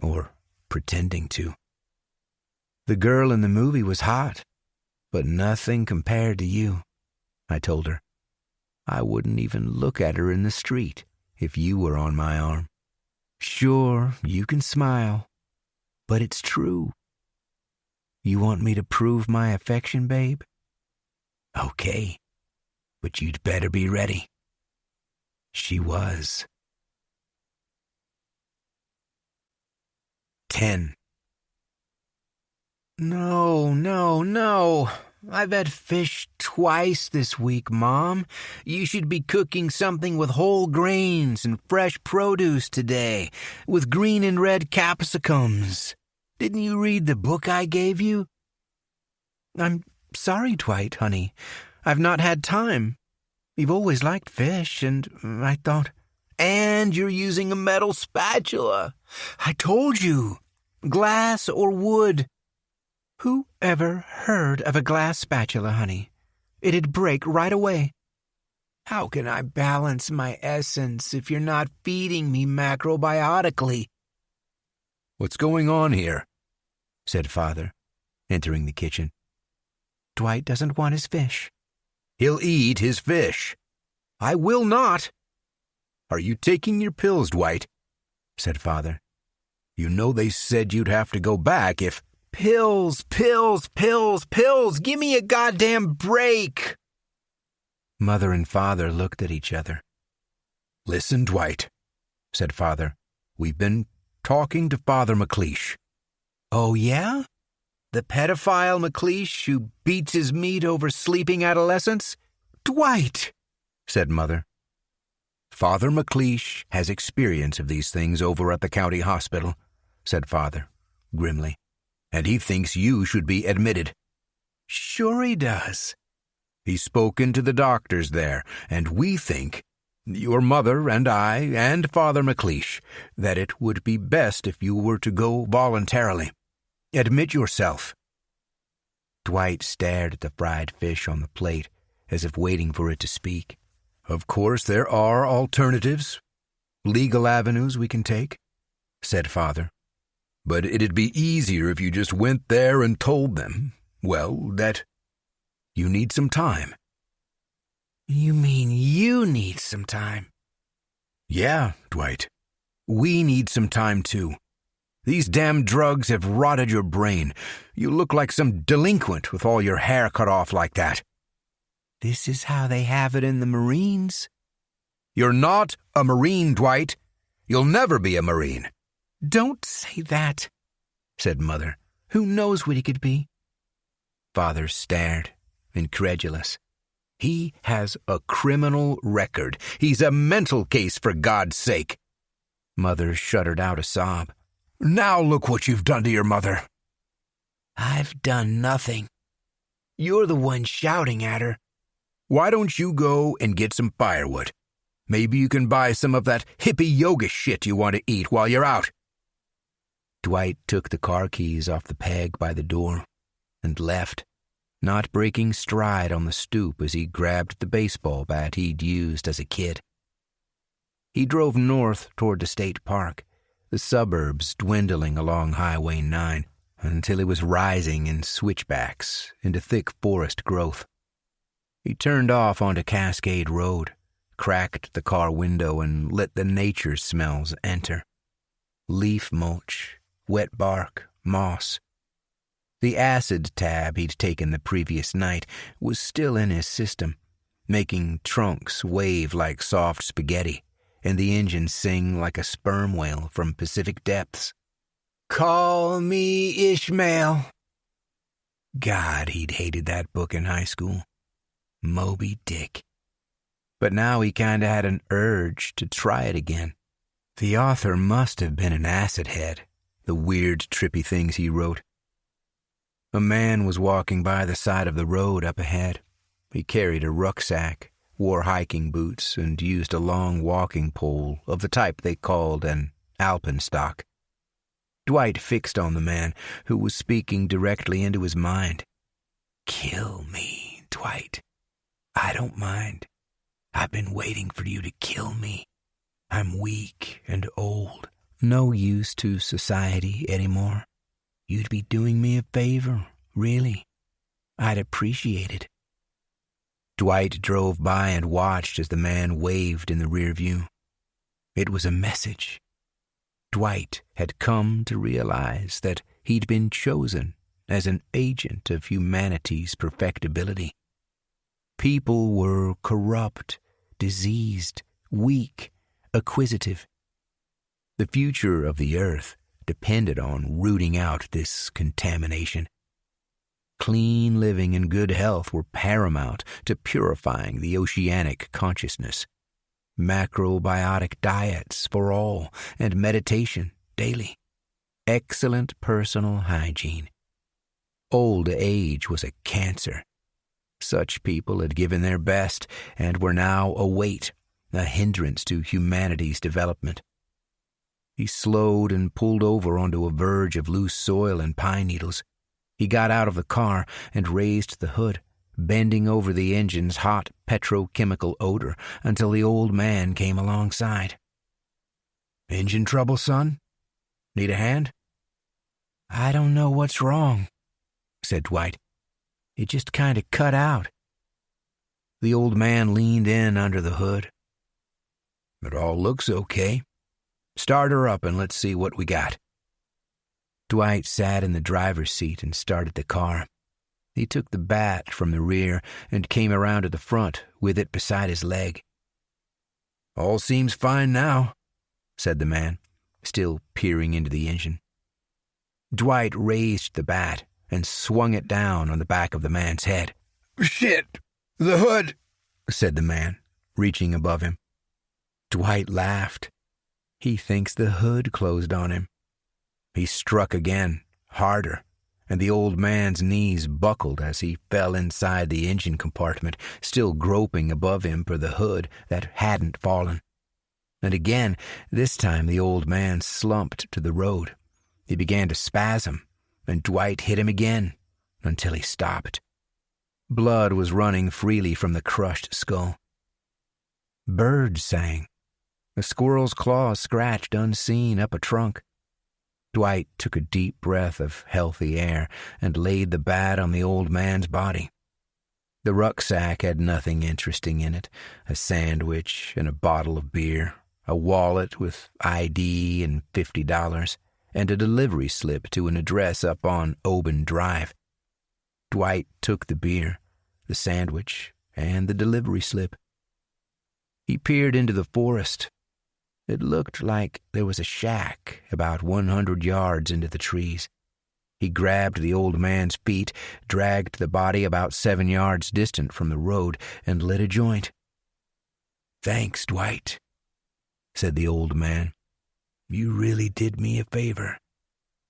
or pretending to. The girl in the movie was hot, but nothing compared to you, I told her. I wouldn't even look at her in the street if you were on my arm. Sure, you can smile, but it's true. You want me to prove my affection, babe? Okay, but you'd better be ready. She was. 10. No. I've had fish twice this week, Mom. You should be cooking something with whole grains and fresh produce today, with green and red capsicums. Didn't you read the book I gave you? I'm sorry, Dwight, honey. I've not had time. You've always liked fish, and I thought... And you're using a metal spatula. I told you. Glass or wood. Who ever heard of a glass spatula, honey? It'd break right away. How can I balance my essence if you're not feeding me macrobiotically? What's going on here? Said Father, entering the kitchen. Dwight doesn't want his fish. He'll eat his fish. I will not. Are you taking your pills, Dwight? Said Father. You know they said you'd have to go back if... Pills. Give me a goddamn break. Mother and Father looked at each other. Listen, Dwight, said Father. We've been talking to Father McLeish. Oh, yeah? The pedophile McLeish who beats his meat over sleeping adolescents? Dwight, said Mother. Father McLeish has experience of these things over at the county hospital, said Father, grimly. And he thinks you should be admitted. Sure he does. He's spoken to the doctors there, and we think, your mother and I and Father McLeish, that it would be best if you were to go voluntarily. Admit yourself. Dwight stared at the fried fish on the plate, as if waiting for it to speak. Of course there are alternatives, legal avenues we can take, said Father. But it'd be easier if you just went there and told them, well, that you need some time. You mean you need some time? Yeah, Dwight. We need some time, too. These damn drugs have rotted your brain. You look like some delinquent with all your hair cut off like that. This is how they have it in the Marines. You're not a Marine, Dwight. You'll never be a Marine. Don't say that, said Mother. Who knows what he could be? Father stared, incredulous. He has a criminal record. He's a mental case, for God's sake. Mother shuddered out a sob. Now look what you've done to your mother. I've done nothing. You're the one shouting at her. Why don't you go and get some firewood? Maybe you can buy some of that hippie yoga shit you want to eat while you're out. Dwight took the car keys off the peg by the door and left, not breaking stride on the stoop as he grabbed the baseball bat he'd used as a kid. He drove north toward the state park, the suburbs dwindling along Highway 9, until he was rising in switchbacks into thick forest growth. He turned off onto Cascade Road, cracked the car window, and let the nature smells enter. Leaf mulch, wet bark, moss. The acid tab he'd taken the previous night was still in his system, making trunks wave like soft spaghetti and the engine sing like a sperm whale from Pacific depths. Call me Ishmael. God, he'd hated that book in high school. Moby Dick. But now he kinda had an urge to try it again. The author must have been an acid head, the weird, trippy things he wrote. A man was walking by the side of the road up ahead. He carried a rucksack, wore hiking boots, and used a long walking pole of the type they called an alpenstock. Dwight fixed on the man, who was speaking directly into his mind. Kill me, Dwight. I don't mind. I've been waiting for you to kill me. I'm weak and old. No use to society anymore. You'd be doing me a favor, really. I'd appreciate it. Dwight drove by and watched as the man waved in the rear view. It was a message. Dwight had come to realize that he'd been chosen as an agent of humanity's perfectibility. People were corrupt, diseased, weak, acquisitive. The future of the earth depended on rooting out this contamination. Clean living and good health were paramount to purifying the oceanic consciousness. Macrobiotic diets for all and meditation daily. Excellent personal hygiene. Old age was a cancer. Such people had given their best and were now a weight, a hindrance to humanity's development. He slowed and pulled over onto a verge of loose soil and pine needles. He got out of the car and raised the hood, bending over the engine's hot petrochemical odor until the old man came alongside. Engine trouble, son? Need a hand? I don't know what's wrong, said Dwight. It just kind of cut out. The old man leaned in under the hood. It all looks okay. Start her up and let's see what we got. Dwight sat in the driver's seat and started the car. He took the bat from the rear and came around to the front with it beside his leg. All seems fine now, said the man, still peering into the engine. Dwight raised the bat and swung it down on the back of the man's head. Shit! The hood! Said the man, reaching above him. Dwight laughed. He thinks the hood closed on him. He struck again, harder, and the old man's knees buckled as he fell inside the engine compartment, still groping above him for the hood that hadn't fallen. And again, this time the old man slumped to the road. He began to spasm, and Dwight hit him again until he stopped. Blood was running freely from the crushed skull. Birds sang. A squirrel's claws scratched unseen up a trunk. Dwight took a deep breath of healthy air and laid the bat on the old man's body. The rucksack had nothing interesting in it, a sandwich and a bottle of beer, a wallet with ID and $50, and a delivery slip to an address up on Oban Drive. Dwight took the beer, the sandwich, and the delivery slip. He peered into the forest. It looked like there was a shack about 100 yards into the trees. He grabbed the old man's feet, dragged the body about 7 yards distant from the road, and lit a joint. Thanks, Dwight, said the old man. You really did me a favor.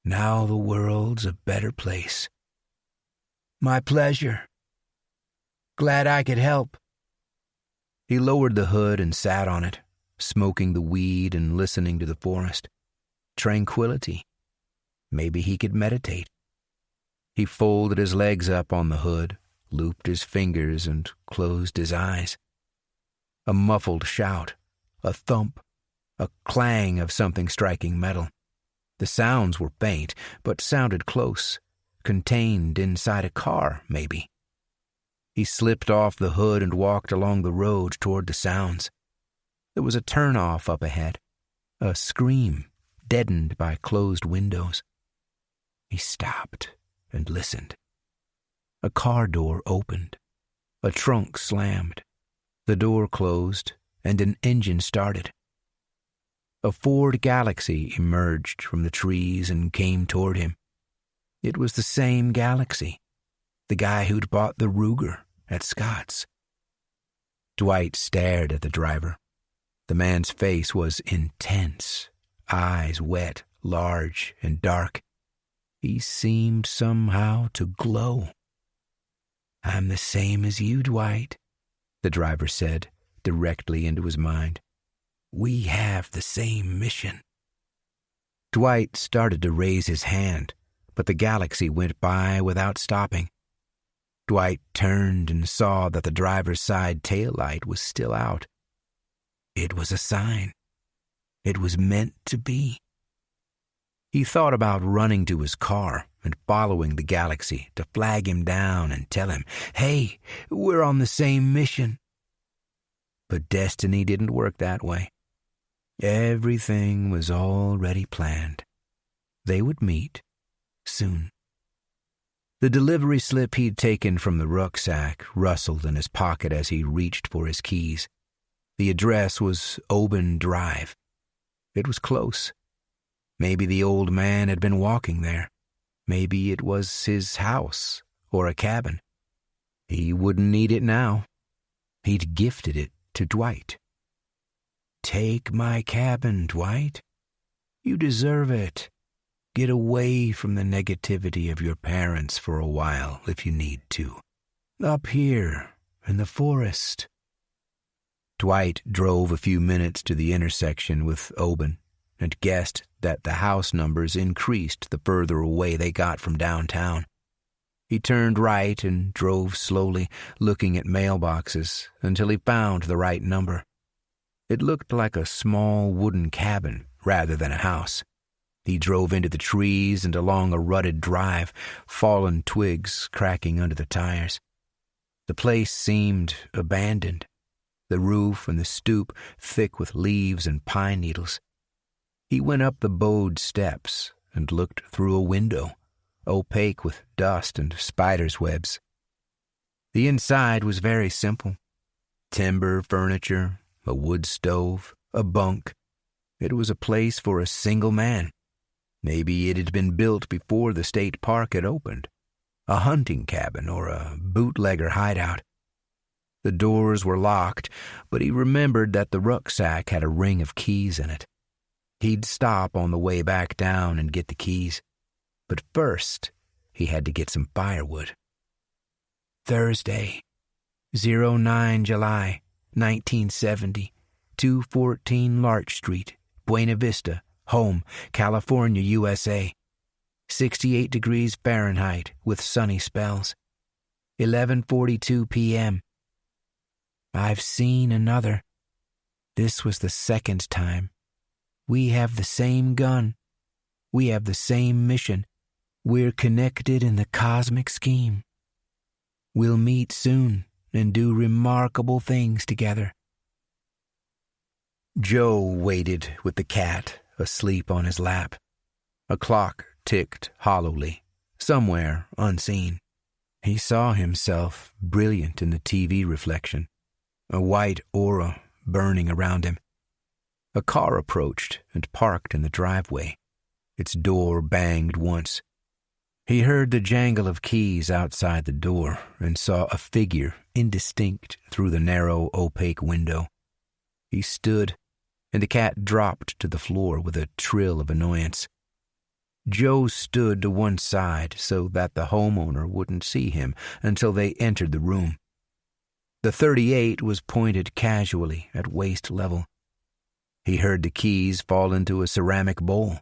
Now the world's a better place. My pleasure. Glad I could help. He lowered the hood and sat on it, smoking the weed and listening to the forest. Tranquility. Maybe he could meditate. He folded his legs up on the hood, looped his fingers, and closed his eyes. A muffled shout, a thump, a clang of something striking metal. The sounds were faint, but sounded close, contained inside a car, maybe. He slipped off the hood and walked along the road toward the sounds. There was a turnoff up ahead, a scream deadened by closed windows. He stopped and listened. A car door opened. A trunk slammed. The door closed, and an engine started. A Ford Galaxy emerged from the trees and came toward him. It was the same Galaxy, the guy who'd bought the Ruger at Scott's. Dwight stared at the driver. The man's face was intense, eyes wet, large, and dark. He seemed somehow to glow. "I'm the same as you, Dwight," the driver said directly into his mind. "We have the same mission." Dwight started to raise his hand, but the Galaxy went by without stopping. Dwight turned and saw that the driver's side taillight was still out. It was a sign. It was meant to be. He thought about running to his car and following the Galaxy to flag him down and tell him, "Hey, we're on the same mission." But destiny didn't work that way. Everything was already planned. They would meet soon. The delivery slip he'd taken from the rucksack rustled in his pocket as he reached for his keys. The address was Oben Drive. It was close. Maybe the old man had been walking there. Maybe it was his house or a cabin. He wouldn't need it now. He'd gifted it to Dwight. "Take my cabin, Dwight. You deserve it. Get away from the negativity of your parents for a while if you need to. Up here in the forest." Dwight drove a few minutes to the intersection with Oben and guessed that the house numbers increased the further away they got from downtown. He turned right and drove slowly, looking at mailboxes until he found the right number. It looked like a small wooden cabin rather than a house. He drove into the trees and along a rutted drive, fallen twigs cracking under the tires. The place seemed abandoned, the roof and the stoop thick with leaves and pine needles. He went up the bowed steps and looked through a window, opaque with dust and spiders' webs. The inside was very simple. Timber furniture, a wood stove, a bunk. It was a place for a single man. Maybe it had been built before the state park had opened. A hunting cabin or a bootlegger hideout. The doors were locked, but he remembered that the rucksack had a ring of keys in it. He'd stop on the way back down and get the keys. But first, he had to get some firewood. Thursday, 09 July, 1970, 214 Larch Street, Buena Vista, home, California, USA. 68 degrees Fahrenheit with sunny spells. 11:42 p.m. I've seen another. This was the second time. We have the same gun. We have the same mission. We're connected in the cosmic scheme. We'll meet soon and do remarkable things together. Joe waited with the cat asleep on his lap. A clock ticked hollowly, somewhere unseen. He saw himself brilliant in the TV reflection, a white aura burning around him. A car approached and parked in the driveway. Its door banged once. He heard the jangle of keys outside the door and saw a figure indistinct through the narrow, opaque window. He stood, and the cat dropped to the floor with a trill of annoyance. Joe stood to one side so that the homeowner wouldn't see him until they entered the room. The .38 was pointed casually at waist level. He heard the keys fall into a ceramic bowl.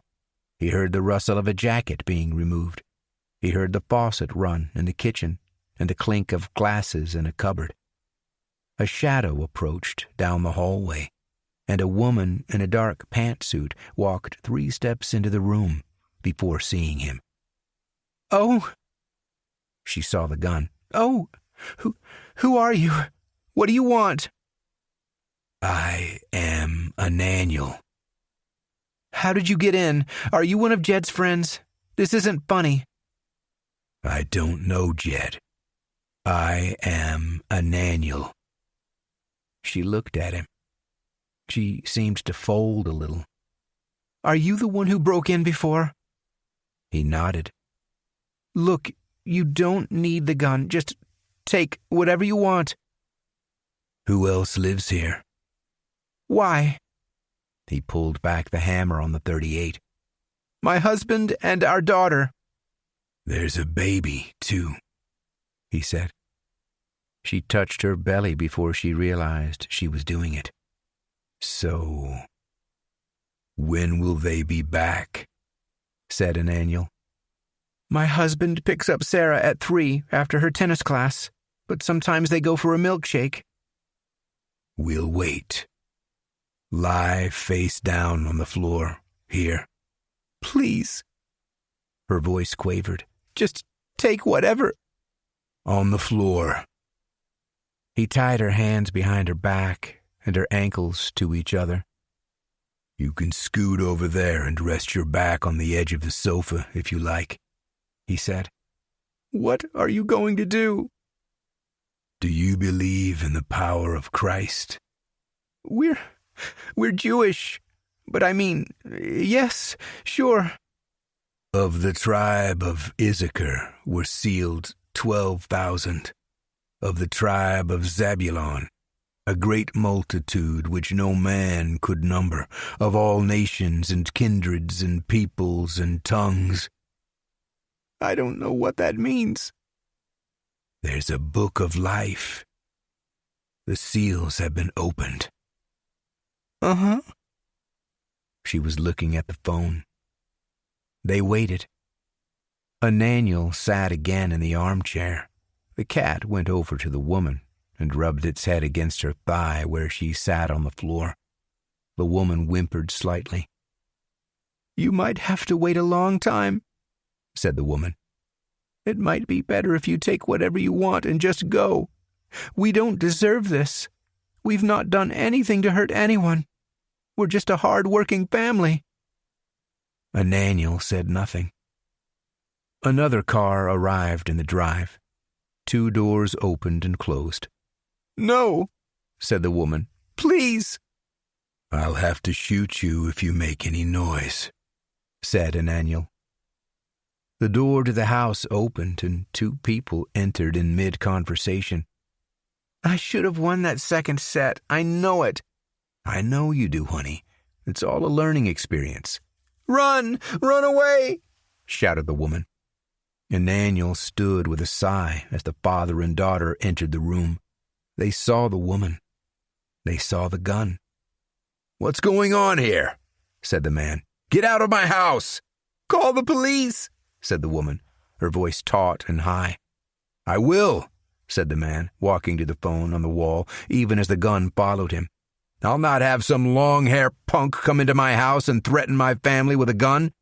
He heard the rustle of a jacket being removed. He heard the faucet run in the kitchen and the clink of glasses in a cupboard. A shadow approached down the hallway, and a woman in a dark pantsuit walked 3 steps into the room before seeing him. "Oh!" She saw the gun. "Oh! Who are you? What do you want?" "I am a Naniel." "How did you get in? Are you one of Jed's friends? This isn't funny." "I don't know Jed. I am a Naniel." She looked at him. She seemed to fold a little. "Are you the one who broke in before?" He nodded. "Look, you don't need the gun. Just take whatever you want." "Who else lives here?" "Why?" He pulled back the hammer on the .38. "My husband and our daughter." "There's a baby, too," he said. She touched her belly before she realized she was doing it. "So, when will they be back?" said Ananiel. "My husband picks up Sarah at 3 after her tennis class, but sometimes they go for a milkshake." "We'll wait. Lie face down on the floor, here." "Please." Her voice quavered. "Just take whatever." "On the floor." He tied her hands behind her back and her ankles to each other. "You can scoot over there and rest your back on the edge of the sofa if you like," he said. "What are you going to do?" "Do you believe in the power of Christ?" We're Jewish, but I mean, yes, sure." "Of the tribe of Issachar were sealed 12,000. Of the tribe of Zabulon, a great multitude which no man could number, of all nations and kindreds and peoples and tongues." "I don't know what that means." "There's a book of life. The seals have been opened." "Uh-huh." She was looking at the phone. They waited. Ananiel sat again in the armchair. The cat went over to the woman and rubbed its head against her thigh where she sat on the floor. The woman whimpered slightly. "You might have to wait a long time," said the woman. "It might be better if you take whatever you want and just go. We don't deserve this. We've not done anything to hurt anyone. We're just a hard-working family." Ananiel said nothing. Another car arrived in the drive. 2 doors opened and closed. "No," said the woman. "Please." "I'll have to shoot you if you make any noise," said Ananiel. The door to the house opened and 2 people entered in mid-conversation. "I should have won that second set. I know it." "I know you do, honey. It's all a learning experience." "Run! Run away!" shouted the woman. Ananiel stood with a sigh as the father and daughter entered the room. They saw the woman. They saw the gun. "What's going on here?" said the man. "Get out of my house!" "Call the police," said the woman, her voice taut and high. "I will," said the man, walking to the phone on the wall, even as the gun followed him. "I'll not have some long-hair punk come into my house and threaten my family with a gun."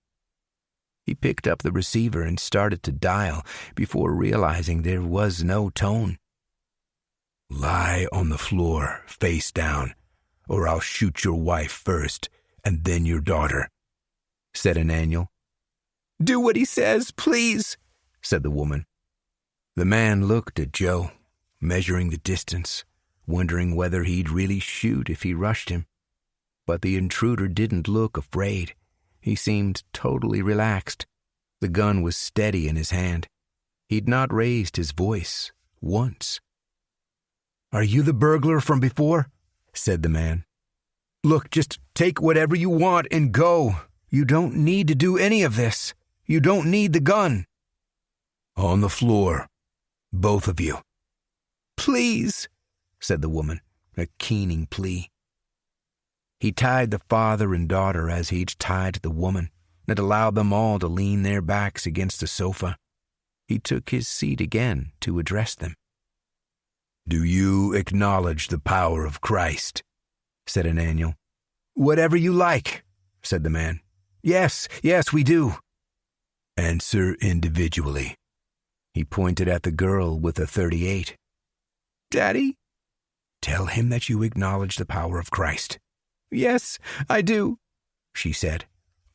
He picked up the receiver and started to dial before realizing there was no tone. "Lie on the floor, face down, or I'll shoot your wife first and then your daughter," said Ananiel. "Do what he says, please," said the woman. The man looked at Joe, measuring the distance, wondering whether he'd really shoot if he rushed him. But the intruder didn't look afraid. He seemed totally relaxed. The gun was steady in his hand. He'd not raised his voice once. "Are you the burglar from before?" said the man. "Look, just take whatever you want and go. You don't need to do any of this. You don't need the gun." "On the floor, both of you." "Please," said the woman, a keening plea. He tied the father and daughter as he'd tied the woman, and allowed them all to lean their backs against the sofa. He took his seat again to address them. "Do you acknowledge the power of Christ?" said Ananiel, "Whatever you like," said the man. Yes, we do." "Answer individually." He pointed at the girl with a .38. "Daddy?" "Tell him that you acknowledge the power of Christ." "Yes, I do," she said,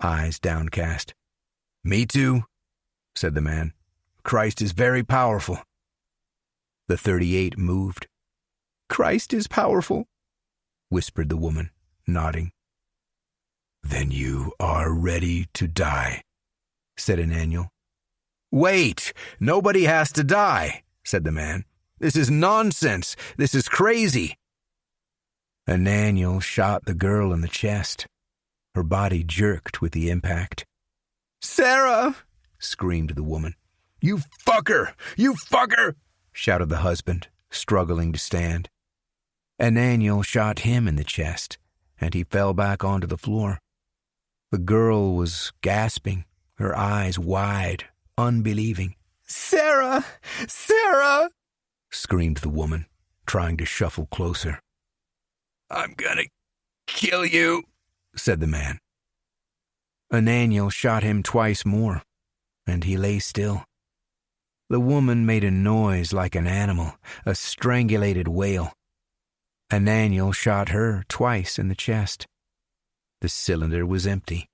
eyes downcast. "Me too," said the man. "Christ is very powerful." The .38 moved. "Christ is powerful," whispered the woman, nodding. "Then you are ready to die," said Ananiel. "Wait! Nobody has to die," said the man. "This is nonsense. This is crazy." Ananiel shot the girl in the chest. Her body jerked with the impact. "Sarah!" screamed the woman. "You fucker! You fucker!" shouted the husband, struggling to stand. Ananiel shot him in the chest, and he fell back onto the floor. The girl was gasping, her eyes wide, unbelieving. "Sarah! Sarah!" screamed the woman, trying to shuffle closer. "I'm gonna kill you," said the man. Ananiel shot him twice more, and he lay still. The woman made a noise like an animal, a strangulated wail. Ananiel shot her twice in the chest. The cylinder was empty.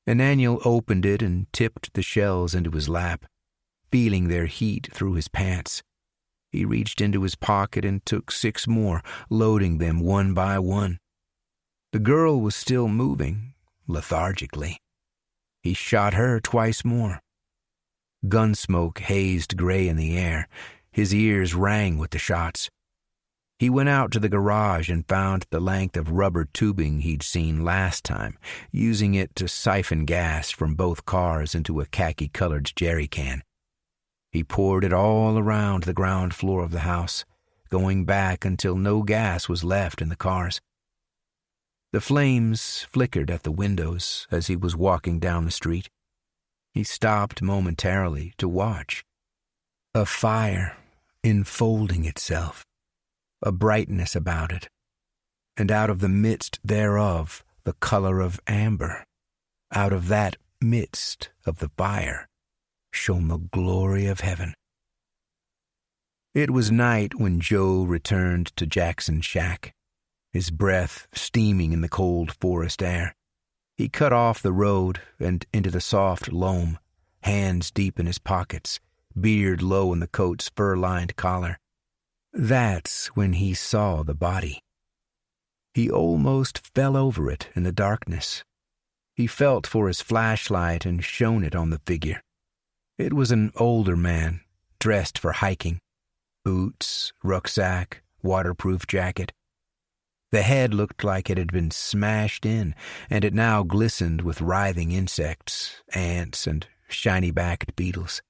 Ananiel opened it and tipped the shells into his lap, feeling their heat through his pants. He reached into his pocket and took 6 more, loading them one by one. The girl was still moving, lethargically. He shot her twice more. Gunsmoke hazed gray in the air. His ears rang with the shots. He went out to the garage and found the length of rubber tubing he'd seen last time, using it to siphon gas from both cars into a khaki-colored jerry can. He poured it all around the ground floor of the house, going back until no gas was left in the cars. The flames flickered at the windows as he was walking down the street. He stopped momentarily to watch. A fire enfolding itself, a brightness about it, and out of the midst thereof the color of amber. Out of that midst of the fire shone the glory of heaven. It was night when Joe returned to Jackson's shack, his breath steaming in the cold forest air. He cut off the road and into the soft loam, hands deep in his pockets, beard low in the coat's fur-lined collar. That's when he saw the body. He almost fell over it in the darkness. He felt for his flashlight and shone it on the figure. It was an older man, dressed for hiking. Boots, rucksack, waterproof jacket. The head looked like it had been smashed in, and it now glistened with writhing insects, ants, and shiny-backed beetles.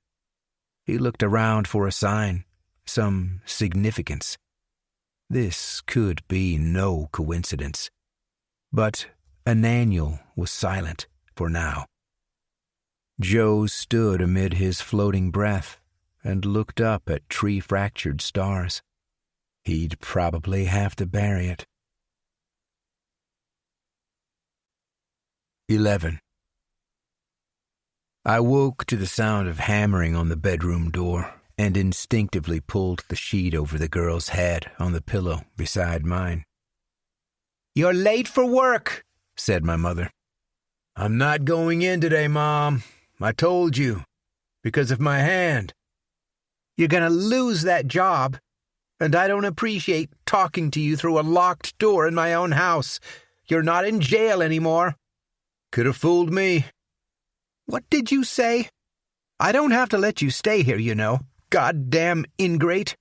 He looked around for a sign, some significance. This could be no coincidence. But Ananiel was silent for now. Joe stood amid his floating breath and looked up at tree-fractured stars. He'd probably have to bury it. 11. I woke to the sound of hammering on the bedroom door and instinctively pulled the sheet over the girl's head on the pillow beside mine. "You're late for work," said my mother. "I'm not going in today, Mom. I told you. Because of my hand." "You're going to lose that job, and I don't appreciate talking to you through a locked door in my own house. You're not in jail anymore." "Could have fooled me." "What did you say? I don't have to let you stay here, you know. Goddamn ingrate.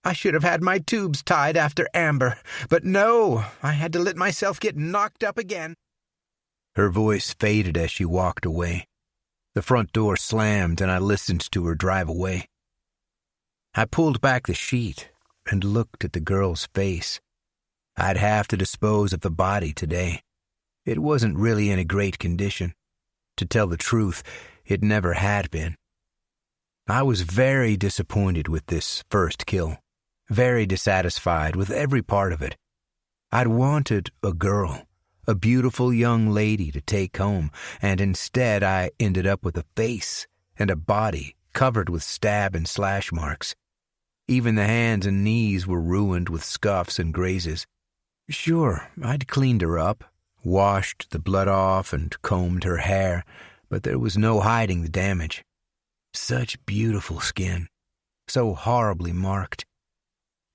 I should have had my tubes tied after Amber, but no, I had to let myself get knocked up again." Her voice faded as she walked away. The front door slammed and I listened to her drive away. I pulled back the sheet and looked at the girl's face. I'd have to dispose of the body today. It wasn't really in a great condition. To tell the truth, it never had been. I was very disappointed with this first kill, very dissatisfied with every part of it. I'd wanted a girl a beautiful young lady to take home, and instead I ended up with a face and a body covered with stab and slash marks. Even the hands and knees were ruined with scuffs and grazes. Sure, I'd cleaned her up, washed the blood off and combed her hair, but there was no hiding the damage. Such beautiful skin, so horribly marked.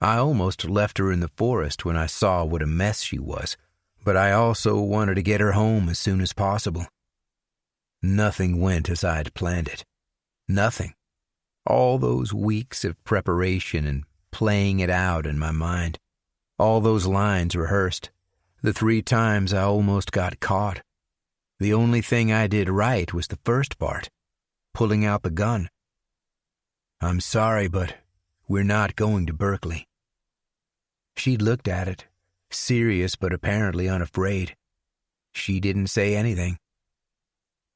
I almost left her in the forest when I saw what a mess she was, but I also wanted to get her home as soon as possible. Nothing went as I'd planned it. Nothing. All those weeks of preparation and playing it out in my mind. All those lines rehearsed. The 3 times I almost got caught. The only thing I did right was the first part, pulling out the gun. I'm sorry, but we're not going to Berkeley. She'd looked at it, serious but apparently unafraid. She didn't say anything.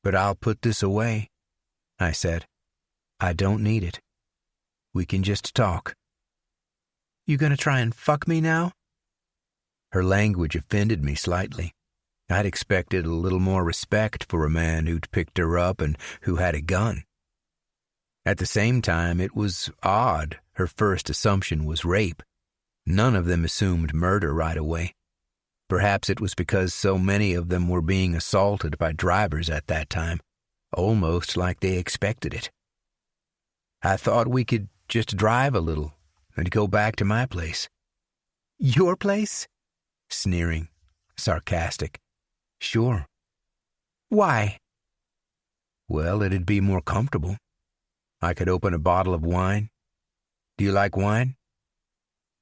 But I'll put this away, I said. I don't need it. We can just talk. You gonna try and fuck me now? Her language offended me slightly. I'd expected a little more respect for a man who'd picked her up and who had a gun. At the same time, it was odd her first assumption was rape. None of them assumed murder right away. Perhaps it was because so many of them were being assaulted by drivers at that time, almost like they expected it. I thought we could just drive a little and go back to my place. Your place? Sneering, sarcastic. Sure. Why? Well, it'd be more comfortable. I could open a bottle of wine. Do you like wine?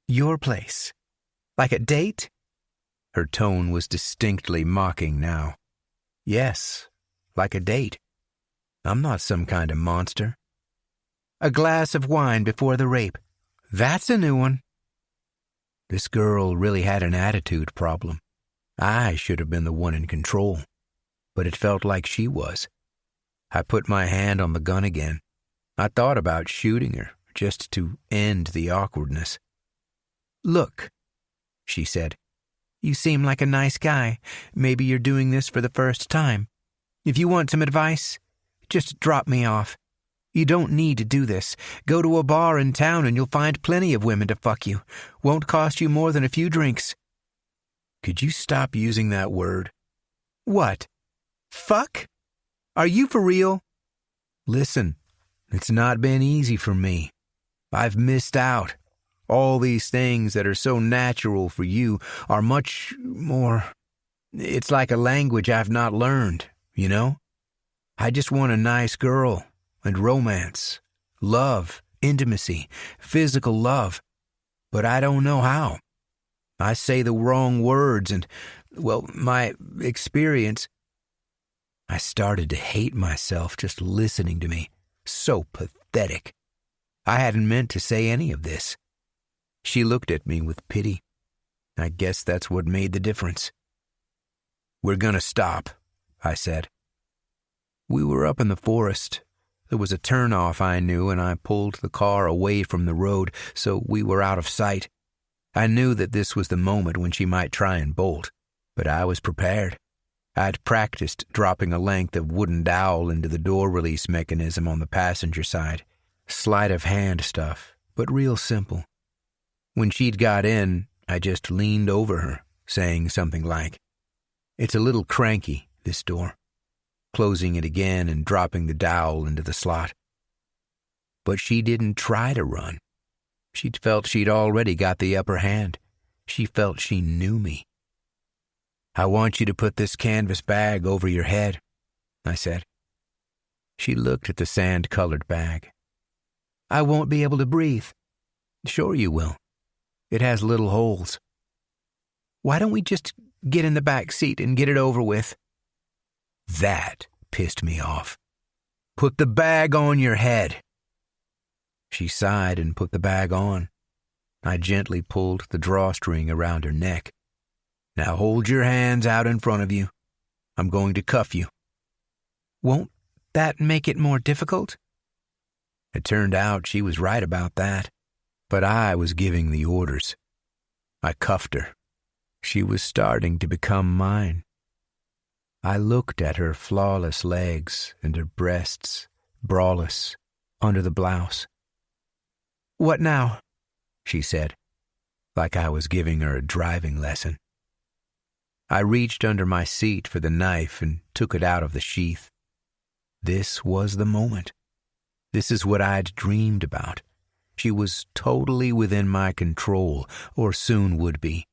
Your place? Like a date? Her tone was distinctly mocking now. Yes, like a date. I'm not some kind of monster. A glass of wine before the rape. That's a new one. This girl really had an attitude problem. I should have been the one in control, but it felt like she was. I put my hand on the gun again. I thought about shooting her, just to end the awkwardness. Look, she said, you seem like a nice guy. Maybe you're doing this for the first time. If you want some advice, just drop me off. You don't need to do this. Go to a bar in town and you'll find plenty of women to fuck you. Won't cost you more than a few drinks. Could you stop using that word? What? Fuck? Are you for real? Listen, it's not been easy for me. I've missed out. All these things that are so natural for you are much more... It's like a language I've not learned, you know? I just want a nice girl. And romance, love, intimacy, physical love. But I don't know how. I say the wrong words and, well, my experience... I started to hate myself just listening to me. So pathetic. I hadn't meant to say any of this. She looked at me with pity. I guess that's what made the difference. We're gonna stop, I said. We were up in the forest. There was a turnoff I knew, and I pulled the car away from the road so we were out of sight. I knew that this was the moment when she might try and bolt, but I was prepared. I'd practiced dropping a length of wooden dowel into the door release mechanism on the passenger side. Sleight of hand stuff, but real simple. When she'd got in, I just leaned over her, saying something like, "It's a little cranky, this door," closing it again and dropping the dowel into the slot. But she didn't try to run. She'd felt she'd already got the upper hand. She felt she knew me. "I want you to put this canvas bag over your head," I said. She looked at the sand-colored bag. "I won't be able to breathe." "Sure you will. It has little holes." "Why don't we just get in the back seat and get it over with?" That pissed me off. "Put the bag on your head." She sighed and put the bag on. I gently pulled the drawstring around her neck. "Now hold your hands out in front of you. I'm going to cuff you." "Won't that make it more difficult?" It turned out she was right about that, but I was giving the orders. I cuffed her. She was starting to become mine. I looked at her flawless legs and her breasts, braless, under the blouse. "What now?" she said, like I was giving her a driving lesson. I reached under my seat for the knife and took it out of the sheath. This was the moment. This is what I'd dreamed about. She was totally within my control, or soon would be.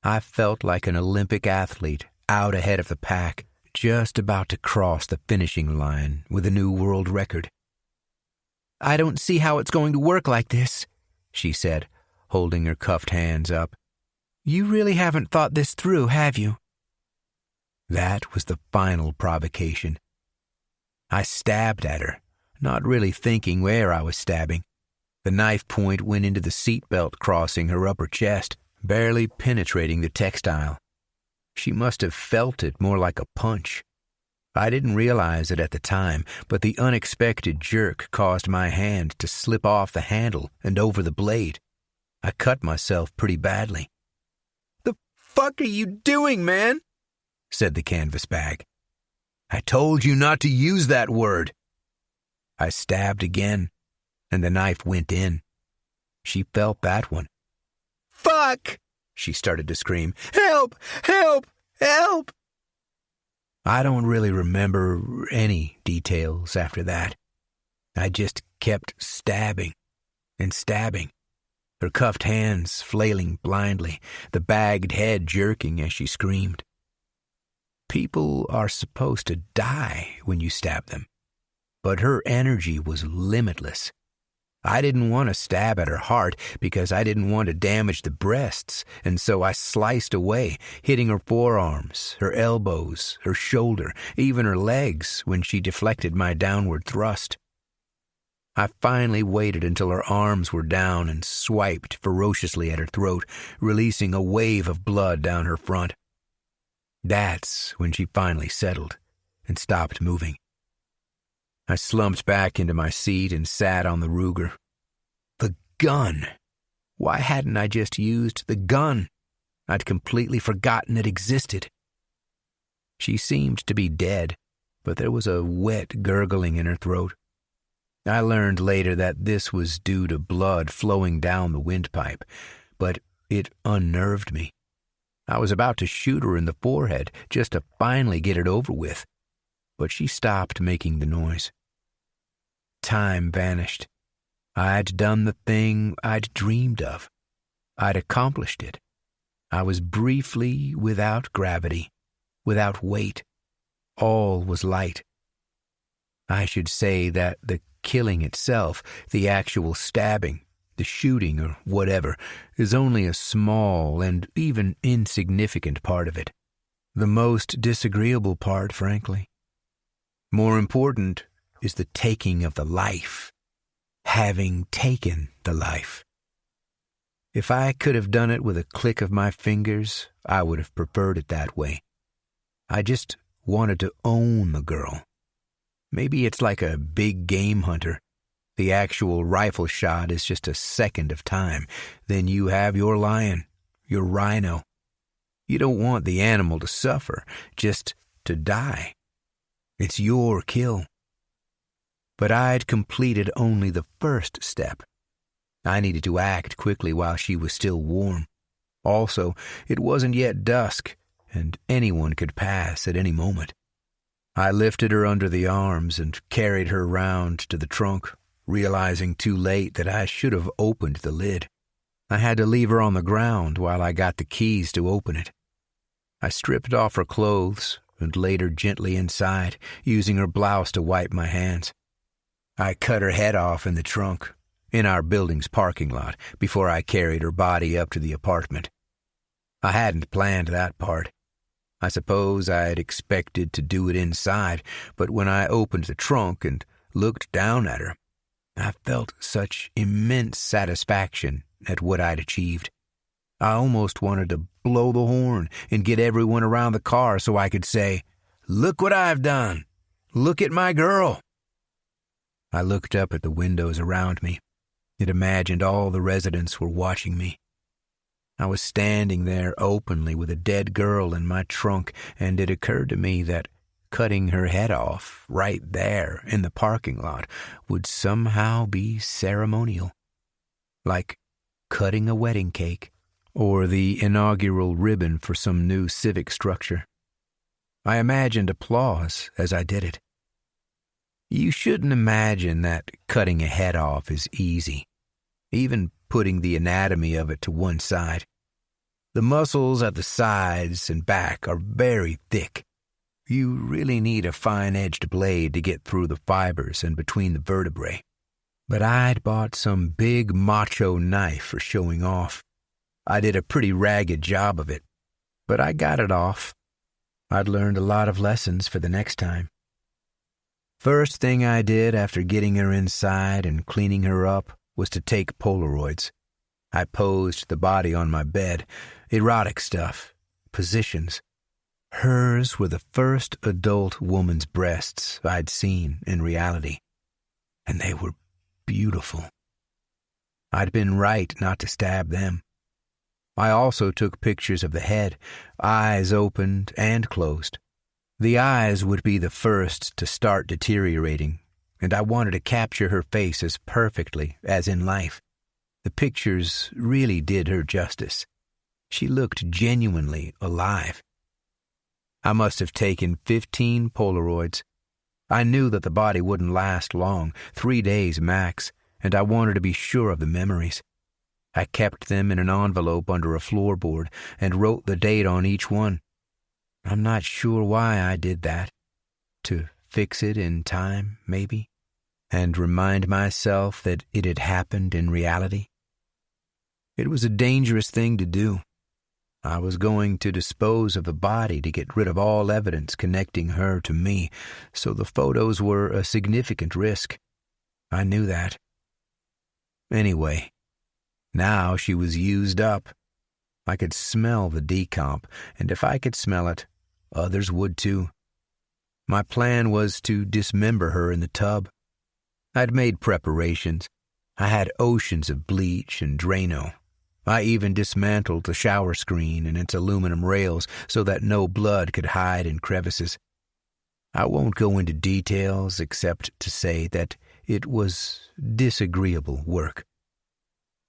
I felt like an Olympic athlete out ahead of the pack, just about to cross the finishing line with a new world record. "I don't see how it's going to work like this," she said, holding her cuffed hands up. "You really haven't thought this through, have you?" That was the final provocation. I stabbed at her, not really thinking where I was stabbing. The knife point went into the seatbelt crossing her upper chest, barely penetrating the textile. She must have felt it more like a punch. I didn't realize it at the time, but the unexpected jerk caused my hand to slip off the handle and over the blade. I cut myself pretty badly. "The fuck are you doing, man?" said the canvas bag. "I told you not to use that word." I stabbed again, and the knife went in. She felt that one. "Fuck!" she started to scream. "Help! Help! Help!" I don't really remember any details after that. I just kept stabbing and stabbing, her cuffed hands flailing blindly, the bagged head jerking as she screamed. People are supposed to die when you stab them, but her energy was limitless. I didn't want to stab at her heart because I didn't want to damage the breasts, and so I sliced away, hitting her forearms, her elbows, her shoulder, even her legs when she deflected my downward thrust. I finally waited until her arms were down and swiped ferociously at her throat, releasing a wave of blood down her front. That's when she finally settled and stopped moving. I slumped back into my seat and sat on the Ruger. The gun! Why hadn't I just used the gun? I'd completely forgotten it existed. She seemed to be dead, but there was a wet gurgling in her throat. I learned later that this was due to blood flowing down the windpipe, but it unnerved me. I was about to shoot her in the forehead just to finally get it over with, but she stopped making the noise. Time vanished. I'd done the thing I'd dreamed of. I'd accomplished it. I was briefly without gravity, without weight. All was light. I should say that the killing itself, the actual stabbing, the shooting or whatever, is only a small and even insignificant part of it. The most disagreeable part, frankly. More important is the taking of the life. Having taken the life. If I could have done it with a click of my fingers, I would have preferred it that way. I just wanted to own the girl. Maybe it's like a big game hunter. The actual rifle shot is just a second of time. Then you have your lion, your rhino. You don't want the animal to suffer, just to die. It's your kill. But I'd completed only the first step. I needed to act quickly while she was still warm. Also, it wasn't yet dusk, and anyone could pass at any moment. I lifted her under the arms and carried her round to the trunk, realizing too late that I should have opened the lid. I had to leave her on the ground while I got the keys to open it. I stripped off her clothes and laid her gently inside, using her blouse to wipe my hands. I cut her head off in the trunk, in our building's parking lot, before I carried her body up to the apartment. I hadn't planned that part. I suppose I had expected to do it inside, but when I opened the trunk and looked down at her, I felt such immense satisfaction at what I'd achieved. I almost wanted to blow the horn and get everyone around the car so I could say, "Look what I've done! Look at my girl!" I looked up at the windows around me and imagined all the residents were watching me. I was standing there openly with a dead girl in my trunk, and it occurred to me that cutting her head off right there in the parking lot would somehow be ceremonial, like cutting a wedding cake or the inaugural ribbon for some new civic structure. I imagined applause as I did it. You shouldn't imagine that cutting a head off is easy, even putting the anatomy of it to one side. The muscles at the sides and back are very thick. You really need a fine-edged blade to get through the fibers and between the vertebrae. But I'd bought some big macho knife for showing off. I did a pretty ragged job of it, but I got it off. I'd learned a lot of lessons for the next time. First thing I did after getting her inside and cleaning her up was to take Polaroids. I posed the body on my bed, erotic stuff, positions. Hers were the first adult woman's breasts I'd seen in reality, and they were beautiful. I'd been right not to stab them. I also took pictures of the head, eyes opened and closed. The eyes would be the first to start deteriorating, and I wanted to capture her face as perfectly as in life. The pictures really did her justice. She looked genuinely alive. I must have taken 15 Polaroids. I knew that the body wouldn't last long, 3 days max, and I wanted to be sure of the memories. I kept them in an envelope under a floorboard and wrote the date on each one. I'm not sure why I did that. To fix it in time, maybe, and remind myself that it had happened in reality. It was a dangerous thing to do. I was going to dispose of the body to get rid of all evidence connecting her to me, so the photos were a significant risk. I knew that. Anyway, now she was used up. I could smell the decomp, and if I could smell it, others would too. My plan was to dismember her in the tub. I'd made preparations. I had oceans of bleach and Drano. I even dismantled the shower screen and its aluminum rails so that no blood could hide in crevices. I won't go into details except to say that it was disagreeable work.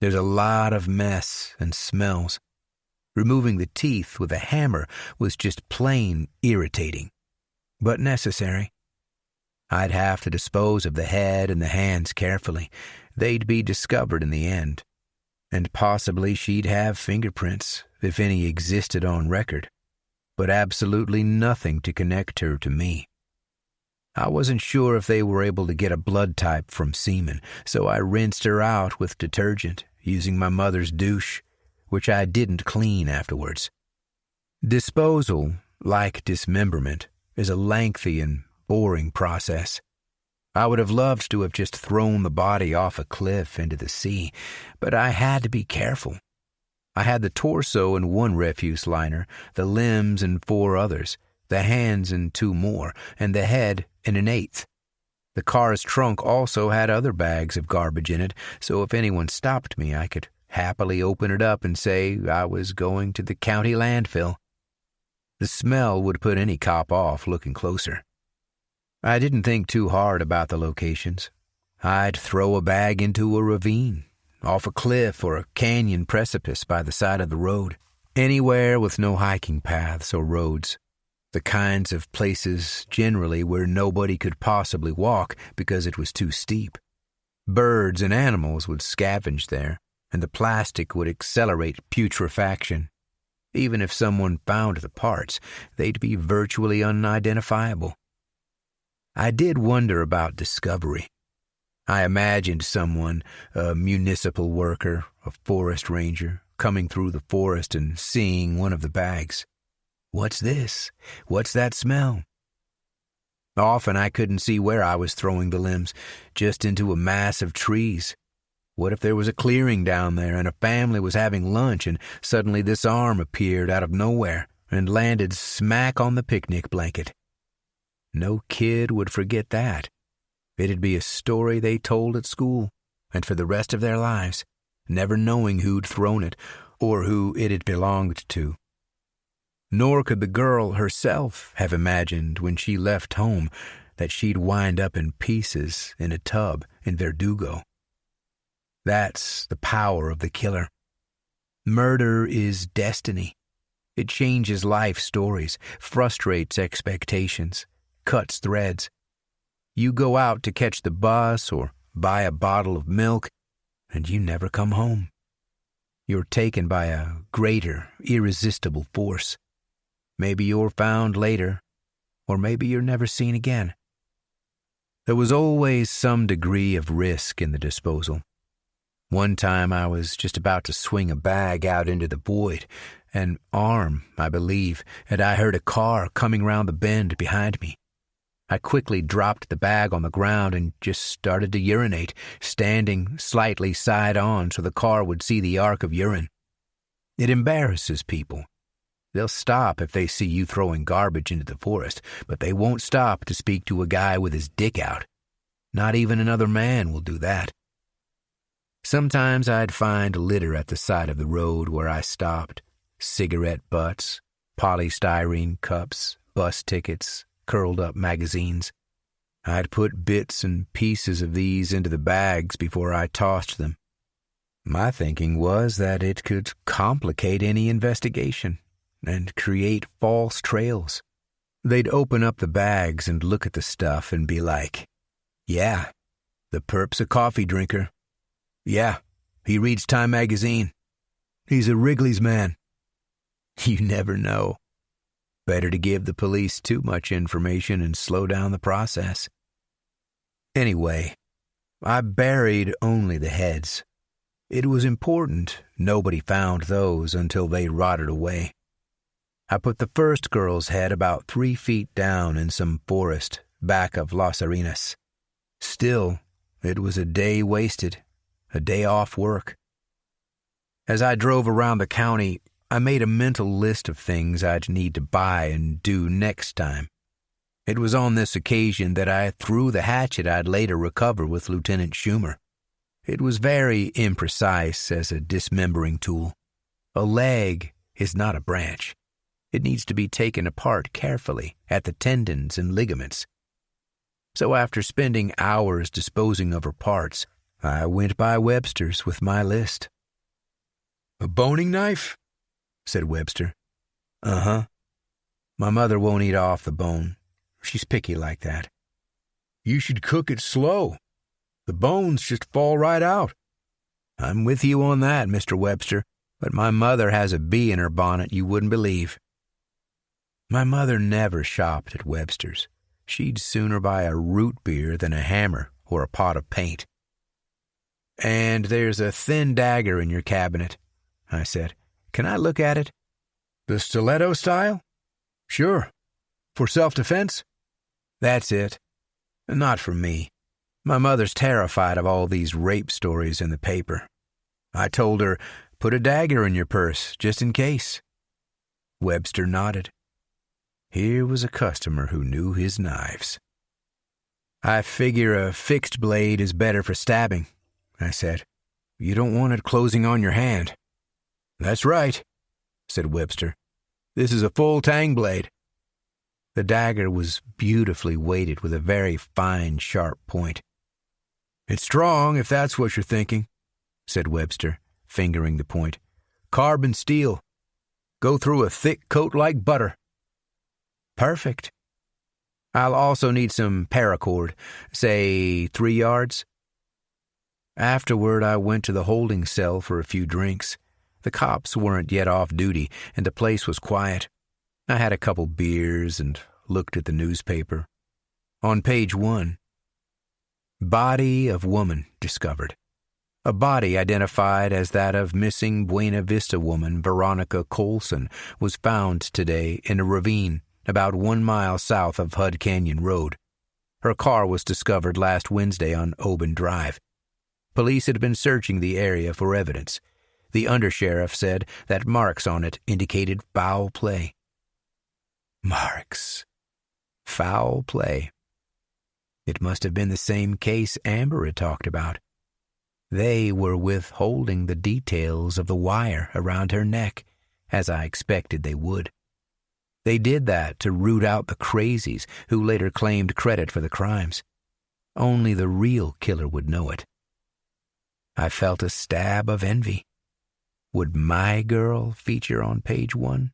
There's a lot of mess and smells. Removing the teeth with a hammer was just plain irritating, but necessary. I'd have to dispose of the head and the hands carefully. They'd be discovered in the end. And possibly she'd have fingerprints, if any existed on record, but absolutely nothing to connect her to me. I wasn't sure if they were able to get a blood type from semen, so I rinsed her out with detergent, using my mother's douche, which I didn't clean afterwards. Disposal, like dismemberment, is a lengthy and boring process. I would have loved to have just thrown the body off a cliff into the sea, but I had to be careful. I had the torso in one refuse liner, the limbs in 4 others, the hands in 2 more, and the head in an 8th. The car's trunk also had other bags of garbage in it, so if anyone stopped me, I could happily open it up and say I was going to the county landfill. The smell would put any cop off looking closer. I didn't think too hard about the locations. I'd throw a bag into a ravine, off a cliff or a canyon precipice by the side of the road, anywhere with no hiking paths or roads, the kinds of places generally where nobody could possibly walk because it was too steep. Birds and animals would scavenge there, and the plastic would accelerate putrefaction. Even if someone found the parts, they'd be virtually unidentifiable. I did wonder about discovery. I imagined someone, a municipal worker, a forest ranger, coming through the forest and seeing one of the bags. What's this? What's that smell? Often I couldn't see where I was throwing the limbs, just into a mass of trees. What if there was a clearing down there and a family was having lunch and suddenly this arm appeared out of nowhere and landed smack on the picnic blanket? No kid would forget that. It'd be a story they told at school, and for the rest of their lives, never knowing who'd thrown it or who it had belonged to. Nor could the girl herself have imagined when she left home that she'd wind up in pieces in a tub in Verdugo. That's the power of the killer. Murder is destiny. It changes life stories, frustrates expectations, cuts threads. You go out to catch the bus or buy a bottle of milk, and you never come home. You're taken by a greater, irresistible force. Maybe you're found later, or maybe you're never seen again. There was always some degree of risk in the disposal. One time I was just about to swing a bag out into the void, an arm, I believe, and I heard a car coming round the bend behind me. I quickly dropped the bag on the ground and just started to urinate, standing slightly side on so the car would see the arc of urine. It embarrasses people. They'll stop if they see you throwing garbage into the forest, but they won't stop to speak to a guy with his dick out. Not even another man will do that. Sometimes I'd find litter at the side of the road where I stopped. Cigarette butts, polystyrene cups, bus tickets, curled up magazines. I'd put bits and pieces of these into the bags before I tossed them. My thinking was that it could complicate any investigation and create false trails. They'd open up the bags and look at the stuff and be like, "Yeah, the perp's a coffee drinker. Yeah, he reads Time magazine. He's a Wrigley's man." You never know. Better to give the police too much information and slow down the process. Anyway, I buried only the heads. It was important nobody found those until they rotted away. I put the first girl's head about 3 feet down in some forest back of Las Arenas. Still, it was a day wasted, a day off work. As I drove around the county, I made a mental list of things I'd need to buy and do next time. It was on this occasion that I threw the hatchet I'd later recover with Lieutenant Schumer. It was very imprecise as a dismembering tool. A leg is not a branch. It needs to be taken apart carefully at the tendons and ligaments. So after spending hours disposing of her parts, I went by Webster's with my list. "A boning knife?" said Webster. "Uh-huh. My mother won't eat off the bone. She's picky like that." "You should cook it slow. The bones just fall right out." "I'm with you on that, Mr. Webster, but my mother has a bee in her bonnet you wouldn't believe." My mother never shopped at Webster's. She'd sooner buy a root beer than a hammer or a pot of paint. "And there's a thin dagger in your cabinet," I said. "Can I look at it?" "The stiletto style?" "Sure. For self-defense?" "That's it. Not for me. My mother's terrified of all these rape stories in the paper. I told her, put a dagger in your purse, just in case." Webster nodded. Here was a customer who knew his knives. "I figure a fixed blade is better for stabbing," I said. "You don't want it closing on your hand." "That's right," said Webster. "This is a full tang blade." The dagger was beautifully weighted with a very fine, sharp point. "It's strong, if that's what you're thinking," said Webster, fingering the point. "Carbon steel. Go through a thick coat like butter." "Perfect. I'll also need some paracord, say 3 yards. Afterward, I went to the holding cell for a few drinks. The cops weren't yet off duty, and the place was quiet. I had a couple beers and looked at the newspaper. On page 1, body of woman discovered. A body identified as that of missing Buena Vista woman Veronica Colson was found today in a ravine about 1 mile south of Hud Canyon Road. Her car was discovered last Wednesday on Oban Drive. Police had been searching the area for evidence. The undersheriff said that marks on it indicated foul play. Marks. Foul play. It must have been the same case Amber had talked about. They were withholding the details of the wire around her neck, as I expected they would. They did that to root out the crazies who later claimed credit for the crimes. Only the real killer would know it. I felt a stab of envy. Would my girl feature on page 1?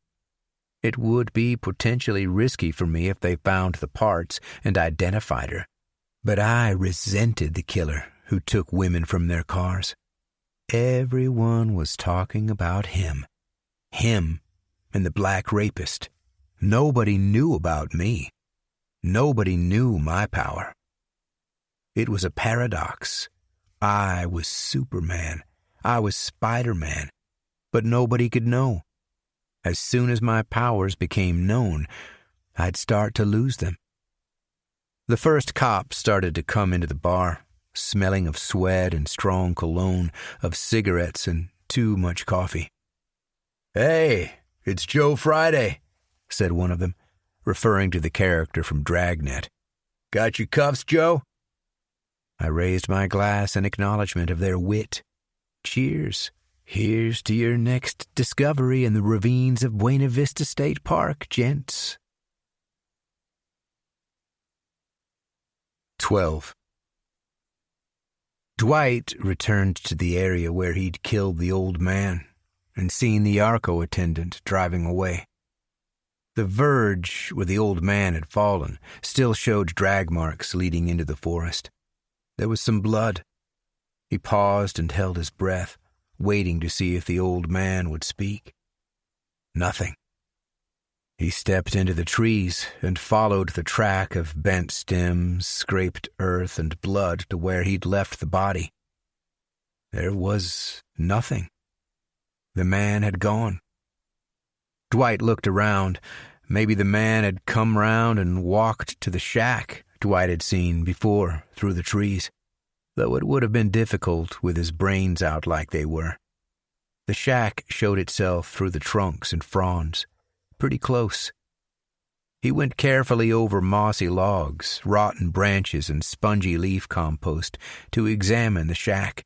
It would be potentially risky for me if they found the parts and identified her. But I resented the killer who took women from their cars. Everyone was talking about him. Him and the black rapist. Nobody knew about me. Nobody knew my power. It was a paradox. I was Superman. I was Spider-Man. But nobody could know. As soon as my powers became known, I'd start to lose them. The first cop started to come into the bar, smelling of sweat and strong cologne, of cigarettes and too much coffee. "Hey, it's Joe Friday," said one of them, referring to the character from Dragnet. "Got your cuffs, Joe?" I raised my glass in acknowledgement of their wit. Cheers. Here's to your next discovery in the ravines of Buena Vista State Park, gents. 12. Dwight returned to the area where he'd killed the old man and seen the Arco attendant driving away. The verge where the old man had fallen still showed drag marks leading into the forest. There was some blood. He paused and held his breath, waiting to see if the old man would speak. Nothing. He stepped into the trees and followed the track of bent stems, scraped earth, and blood to where he'd left the body. There was nothing. The man had gone. Dwight looked around. Maybe the man had come round and walked to the shack Dwight had seen before through the trees, though it would have been difficult with his brains out like they were. The shack showed itself through the trunks and fronds, pretty close. He went carefully over mossy logs, rotten branches, and spongy leaf compost to examine the shack.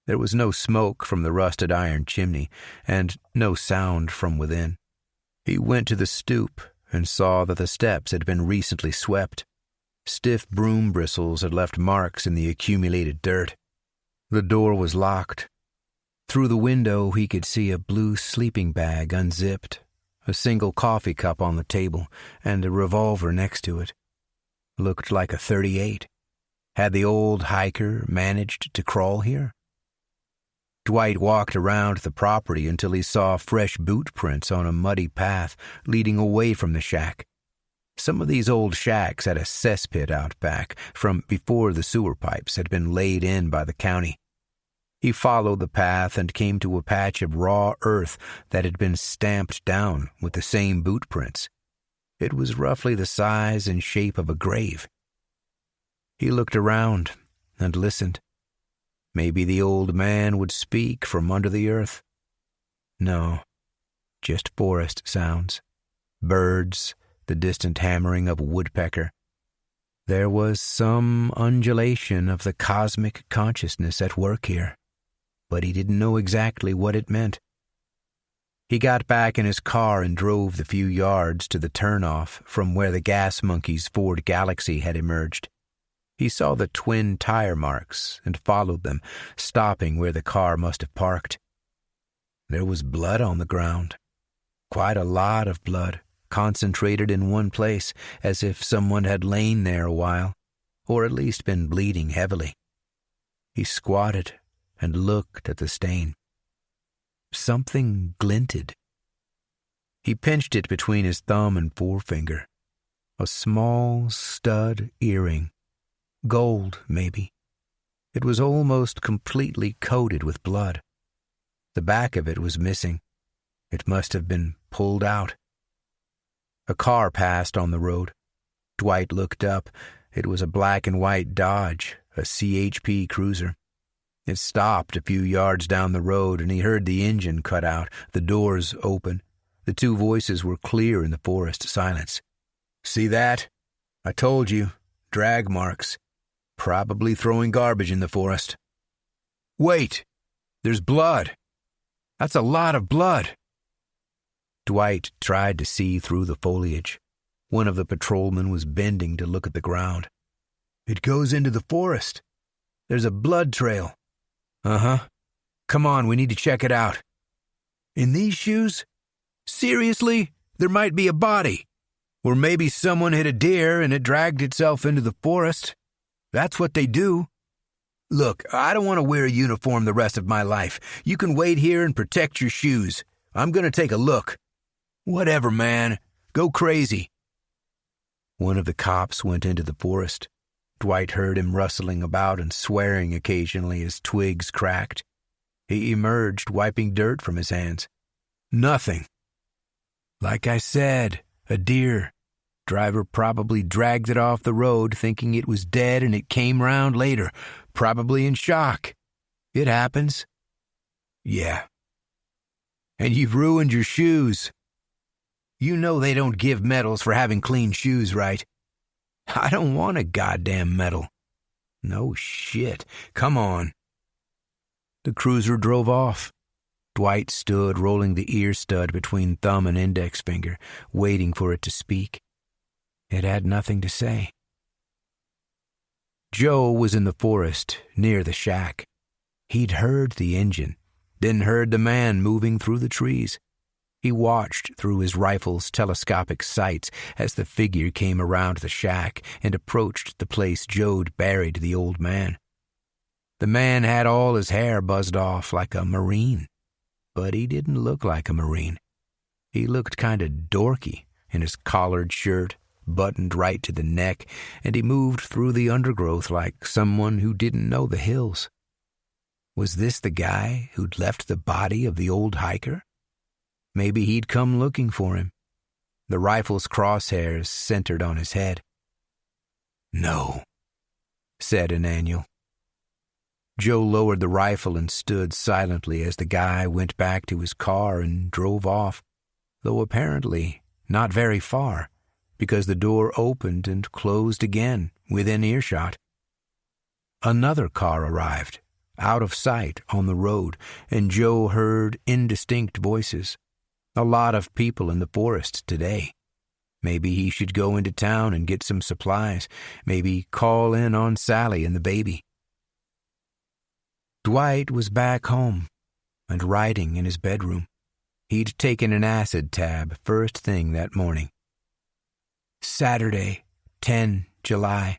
There was no smoke from the rusted iron chimney, and no sound from within. He went to the stoop and saw that the steps had been recently swept. Stiff broom bristles had left marks in the accumulated dirt. The door was locked. Through the window he could see a blue sleeping bag unzipped, a single coffee cup on the table, and a revolver next to it. Looked like a .38. Had the old hiker managed to crawl here? Dwight walked around the property until he saw fresh boot prints on a muddy path leading away from the shack. Some of these old shacks had a cesspit out back from before the sewer pipes had been laid in by the county. He followed the path and came to a patch of raw earth that had been stamped down with the same boot prints. It was roughly the size and shape of a grave. He looked around and listened. Maybe the old man would speak from under the earth. No, just forest sounds. Birds, the distant hammering of a woodpecker. There was some undulation of the cosmic consciousness at work here, but he didn't know exactly what it meant. He got back in his car and drove the few yards to the turnoff from where the gas monkey's Ford Galaxy had emerged. He saw the twin tire marks and followed them, stopping where the car must have parked. There was blood on the ground. Quite a lot of blood, concentrated in one place, as if someone had lain there a while, or at least been bleeding heavily. He squatted and looked at the stain. Something glinted. He pinched it between his thumb and forefinger. A small stud earring. Gold, maybe. It was almost completely coated with blood. The back of it was missing. It must have been pulled out. A car passed on the road. Dwight looked up. It was a black and white Dodge, a CHP cruiser. It stopped a few yards down the road, and he heard the engine cut out, the doors open. The two voices were clear in the forest silence. "See that? I told you. Drag marks. Probably throwing garbage in the forest." Wait, there's blood. That's a lot of blood. Dwight tried to see through the foliage. One of the patrolmen was bending to look at the ground. It goes into the forest. There's a blood trail. Uh-huh. Come on, we need to check it out. In these shoes? Seriously? There might be a body. Or maybe someone hit a deer and it dragged itself into the forest. That's what they do. Look, I don't want to wear a uniform the rest of my life. You can wait here and protect your shoes. I'm going to take a look. Whatever, man. Go crazy. One of the cops went into the forest. Dwight heard him rustling about and swearing occasionally as twigs cracked. He emerged, wiping dirt from his hands. Nothing. Like I said, a deer. Driver probably dragged it off the road thinking it was dead and it came round later, probably in shock. It happens. Yeah. And you've ruined your shoes. You know they don't give medals for having clean shoes, right? I don't want a goddamn medal. No shit. Come on. The cruiser drove off. Dwight stood rolling the ear stud between thumb and index finger, waiting for it to speak. It had nothing to say. Joe was in the forest, near the shack. He'd heard the engine, then heard the man moving through the trees. He watched through his rifle's telescopic sights as the figure came around the shack and approached the place Joe'd buried the old man. The man had all his hair buzzed off like a Marine, but he didn't look like a Marine. He looked kind of dorky in his collared shirt, buttoned right to the neck, and he moved through the undergrowth like someone who didn't know the hills. Was this the guy who'd left the body of the old hiker? Maybe he'd come looking for him. The rifle's crosshairs centered on his head. No, said Ananiel. Joe lowered the rifle and stood silently as the guy went back to his car and drove off, though apparently not very far, because the door opened and closed again within earshot. Another car arrived, out of sight on the road, and Joe heard indistinct voices. A lot of people in the forest today. Maybe he should go into town and get some supplies. Maybe call in on Sally and the baby. Dwight was back home and writing in his bedroom. He'd taken an acid tab first thing that morning. Saturday, 10 July,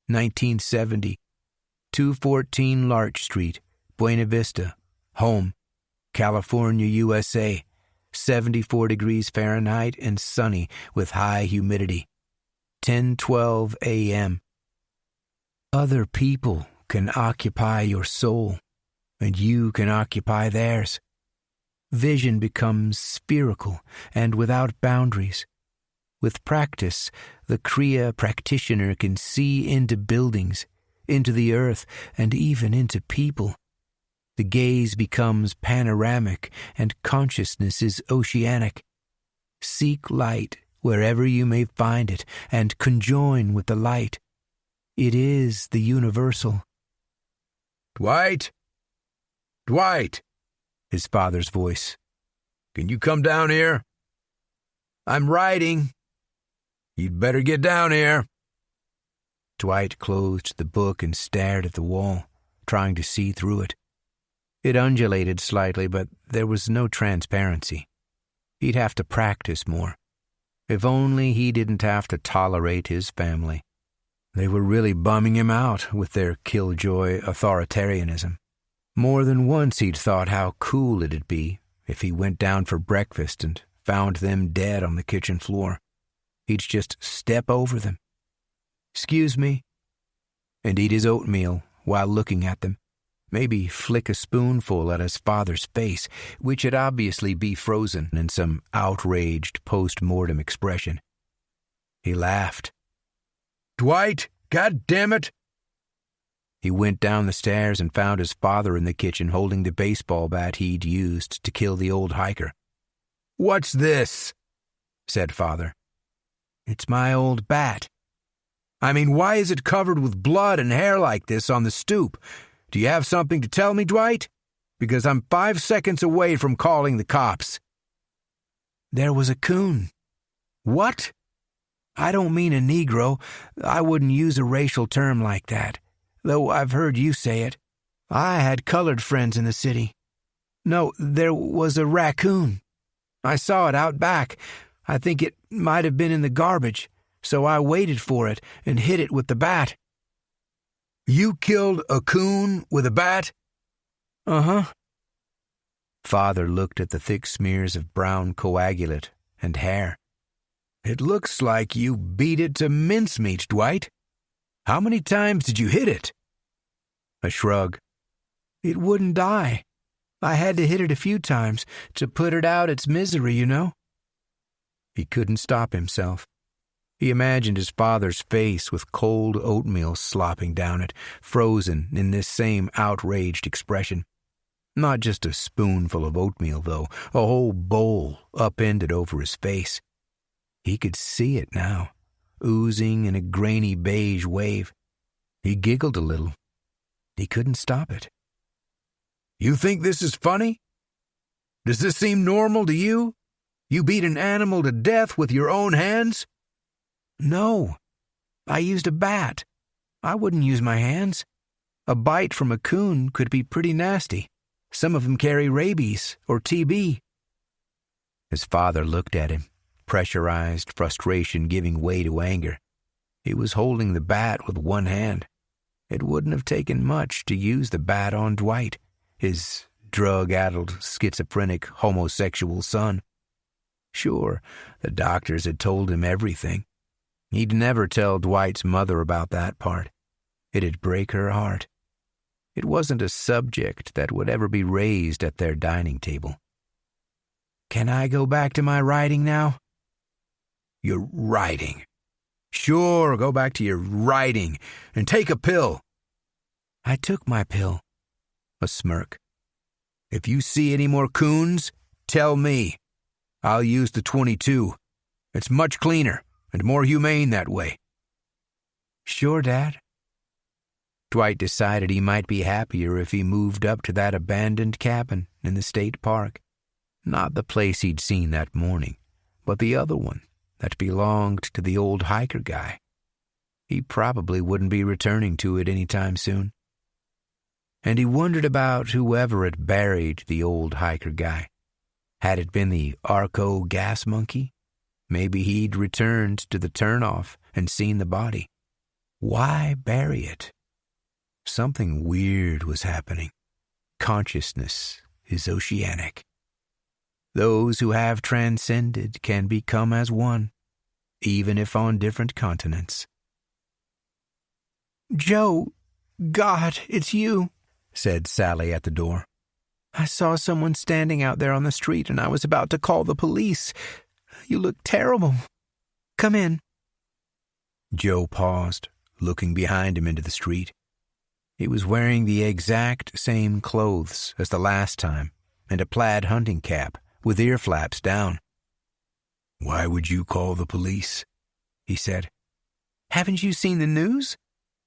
1970, 214 Larch Street, Buena Vista, home, California, USA, 74 degrees Fahrenheit and sunny with high humidity, 10:12 a.m. Other people can occupy your soul, and you can occupy theirs. Vision becomes spherical and without boundaries. With practice, the Kriya practitioner can see into buildings, into the earth, and even into people. The gaze becomes panoramic and consciousness is oceanic. Seek light wherever you may find it and conjoin with the light. It is the universal. Dwight? Dwight! His father's voice. Can you come down here? I'm writing. You'd better get down here. Dwight closed the book and stared at the wall, trying to see through it. It undulated slightly, but there was no transparency. He'd have to practice more. If only he didn't have to tolerate his family. They were really bumming him out with their killjoy authoritarianism. More than once he'd thought how cool it'd be if he went down for breakfast and found them dead on the kitchen floor. He'd just step over them. Excuse me, and eat his oatmeal while looking at them. Maybe flick a spoonful at his father's face, which would obviously be frozen in some outraged post-mortem expression. He laughed. Dwight, God damn it! He went down the stairs and found his father in the kitchen holding the baseball bat he'd used to kill the old hiker. What's this? Said Father. It's my old bat. I mean, why is it covered with blood and hair like this on the stoop? Do you have something to tell me, Dwight? Because I'm 5 seconds away from calling the cops." "There was a coon." "What?" "I don't mean a Negro. I wouldn't use a racial term like that, though I've heard you say it. I had colored friends in the city. No, there was a raccoon. I saw it out back. I think it might have been in the garbage, so I waited for it and hit it with the bat." "You killed a coon with a bat?" "Uh-huh." Father looked at the thick smears of brown coagulate and hair. "It looks like you beat it to mincemeat, Dwight. How many times did you hit it?" A shrug. "It wouldn't die. I had to hit it a few times to put it out its misery, you know." He couldn't stop himself. He imagined his father's face with cold oatmeal slopping down it, frozen in this same outraged expression. Not just a spoonful of oatmeal, though, a whole bowl upended over his face. He could see it now, oozing in a grainy beige wave. He giggled a little. He couldn't stop it. "You think this is funny? Does this seem normal to you? You beat an animal to death with your own hands?" "No. I used a bat. I wouldn't use my hands. A bite from a coon could be pretty nasty. Some of them carry rabies or TB. His father looked at him, pressurized frustration giving way to anger. He was holding the bat with one hand. It wouldn't have taken much to use the bat on Dwight, his drug-addled, schizophrenic, homosexual son. Sure, the doctors had told him everything. He'd never tell Dwight's mother about that part. It'd break her heart. It wasn't a subject that would ever be raised at their dining table. "Can I go back to my writing now?" "Your writing? Sure, go back to your writing and take a pill." "I took my pill." A smirk. "If you see any more coons, tell me. I'll use the .22. It's much cleaner and more humane that way." "Sure, Dad." Dwight decided he might be happier if he moved up to that abandoned cabin in the state park. Not the place he'd seen that morning, but the other one that belonged to the old hiker guy. He probably wouldn't be returning to it any time soon. And he wondered about whoever had buried the old hiker guy. Had it been the Arco gas monkey? Maybe he'd returned to the turnoff and seen the body. Why bury it? Something weird was happening. Consciousness is oceanic. Those who have transcended can become as one, even if on different continents. "Joe, God, it's you," said Sally at the door. "I saw someone standing out there on the street and I was about to call the police. You look terrible. Come in." Joe paused, looking behind him into the street. He was wearing the exact same clothes as the last time and a plaid hunting cap with ear flaps down. "Why would you call the police?" he said. "Haven't you seen the news?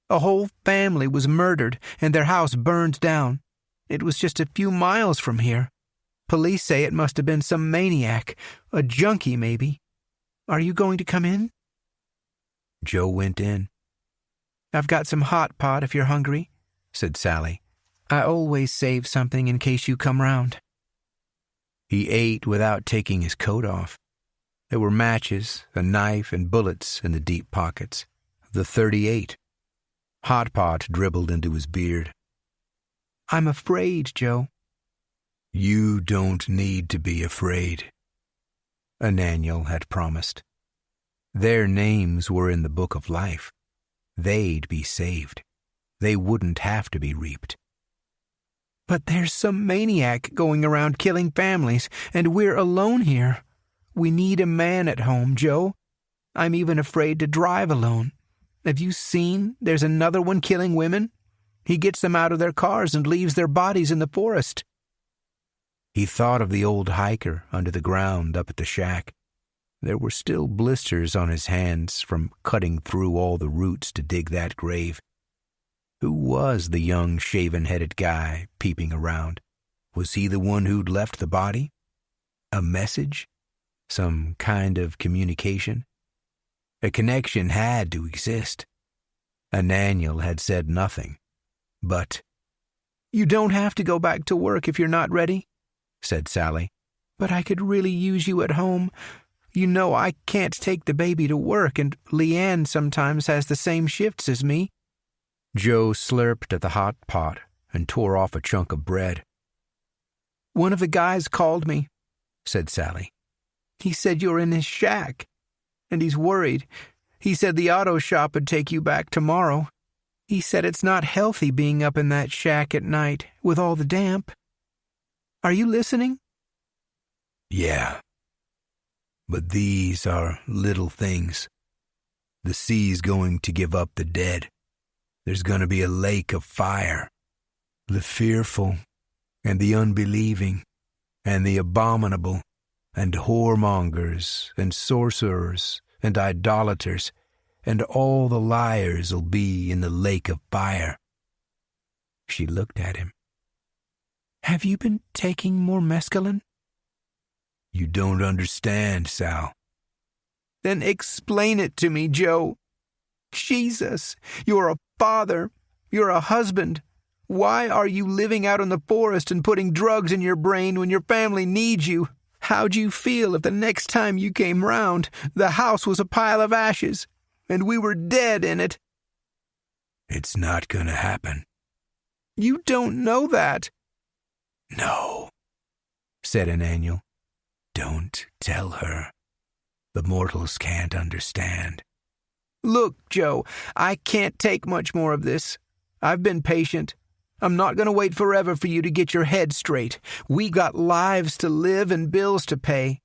A whole family was murdered and their house burned down. It was just a few miles from here. Police say it must have been some maniac, a junkie maybe. Are you going to come in?" Joe went in. "I've got some hot pot if you're hungry," said Sally. "I always save something in case you come round." He ate without taking his coat off. There were matches, a knife, and bullets in the deep pockets. The .38. Hot pot dribbled into his beard. "I'm afraid, Joe." "You don't need to be afraid," Ananiel had promised. Their names were in the book of life. They'd be saved. They wouldn't have to be reaped. "But there's some maniac going around killing families, and we're alone here. We need a man at home, Joe. I'm even afraid to drive alone. Have you seen there's another one killing women? He gets them out of their cars and leaves their bodies in the forest." He thought of the old hiker under the ground up at the shack. There were still blisters on his hands from cutting through all the roots to dig that grave. Who was the young, shaven-headed guy peeping around? Was he the one who'd left the body? A message? Some kind of communication? A connection had to exist. Ananiel had said nothing, but... "You don't have to go back to work if you're not ready," said Sally. "But I could really use you at home. You know I can't take the baby to work, and Leanne sometimes has the same shifts as me." Joe slurped at the hot pot and tore off a chunk of bread. "One of the guys called me," said Sally. "He said you're in his shack, and he's worried. He said the auto shop would take you back tomorrow. He said it's not healthy being up in that shack at night with all the damp. Are you listening?" "Yeah. But these are little things. The sea's going to give up the dead. There's going to be a lake of fire. The fearful, and the unbelieving, and the abominable, and whoremongers, and sorcerers, and idolaters, and all the liars'll be in the lake of fire." She looked at him. "Have you been taking more mescaline?" "You don't understand, Sal." "Then explain it to me, Joe. Jesus, you're a father. You're a husband. Why are you living out in the forest and putting drugs in your brain when your family needs you? How'd you feel if the next time you came round, the house was a pile of ashes, and we were dead in it?" "It's not going to happen." "You don't know that." "No," said Ananiel. "Don't tell her. The mortals can't understand." "Look, Joe, I can't take much more of this. I've been patient. I'm not going to wait forever for you to get your head straight. We got lives to live and bills to pay.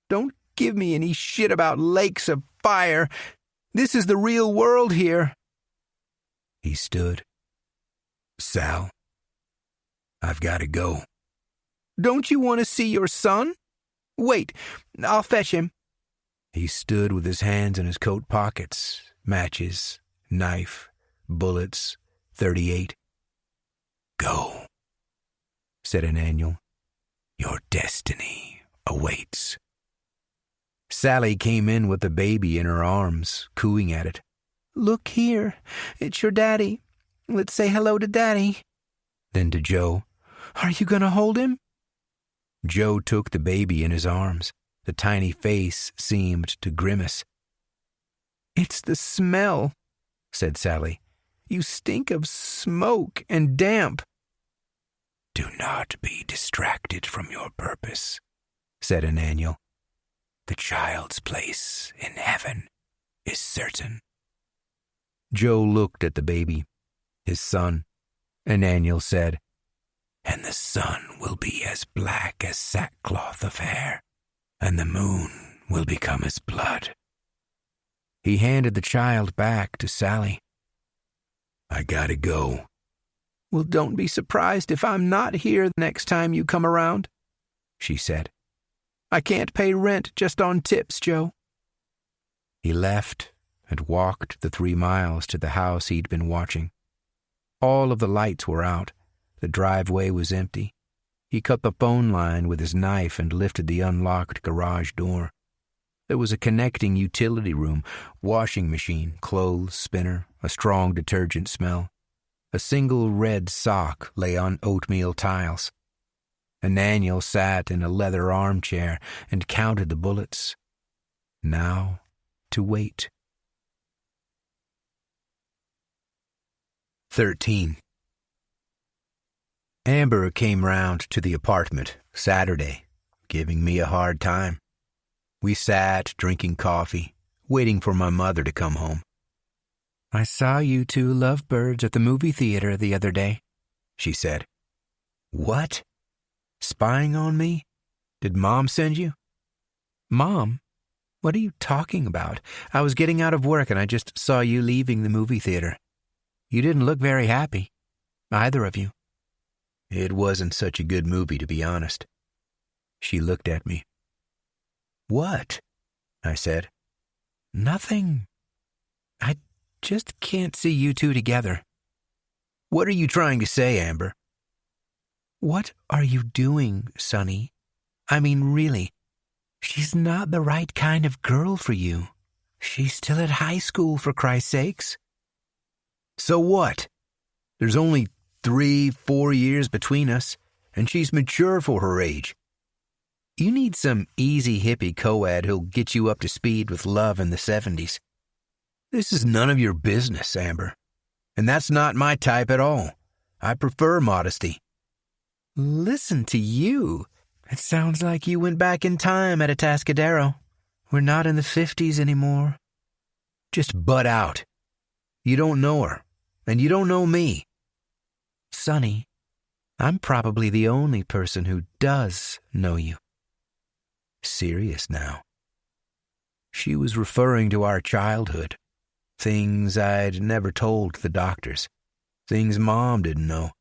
Don't give me any shit about lakes of fire. This is the real world here." He stood. "Sal, I've got to go." "Don't you want to see your son? Wait, I'll fetch him." He stood with his hands in his coat pockets, matches, knife, bullets, .38. "Go," said Ananiel. "Your destiny awaits." Sally came in with the baby in her arms, cooing at it. "Look here, it's your daddy. Let's say hello to Daddy." Then to Joe, "Are you going to hold him?" Joe took the baby in his arms. The tiny face seemed to grimace. "It's the smell," said Sally. "You stink of smoke and damp." "Do not be distracted from your purpose," said Ananiel. "The child's place in heaven is certain." Joe looked at the baby, his son. Ananiel said, "And the sun will be as black as sackcloth of hair, and the moon will become as blood." He handed the child back to Sally. "I gotta go." "Well, don't be surprised if I'm not here next time you come around," she said. "I can't pay rent just on tips, Joe." He left and walked the 3 miles to the house he'd been watching. All of the lights were out. The driveway was empty. He cut the phone line with his knife and lifted the unlocked garage door. There was a connecting utility room, washing machine, clothes spinner, a strong detergent smell. A single red sock lay on oatmeal tiles. Ananiel sat in a leather armchair and counted the bullets. Now to wait. 13. Amber came round to the apartment Saturday, giving me a hard time. We sat drinking coffee, waiting for my mother to come home. "I saw you 2 lovebirds at the movie theater the other day," she said. "What? Spying on me? Did Mom send you?" "Mom? What are you talking about? I was getting out of work and I just saw you leaving the movie theater. You didn't look very happy, either of you." "It wasn't such a good movie, to be honest." She looked at me. "What?" I said. "Nothing. I just can't see you 2 together." What are you trying to say, Amber? What are you doing, Sonny? I mean, really, she's not the right kind of girl for you. She's still at high school, for Christ's sakes. So what? There's only 3-4 years between us, and she's mature for her age. You need some easy hippie co-ed who'll get you up to speed with love in the 70s. This is none of your business, Amber. And that's not my type at all. I prefer modesty. Listen to you. It sounds like you went back in time at Atascadero. We're not in the 50s anymore. Just butt out. You don't know her, and you don't know me. Sonny, I'm probably the only person who does know you. Serious now. She was referring to our childhood. Things I'd never told the doctors. Things Mom didn't know.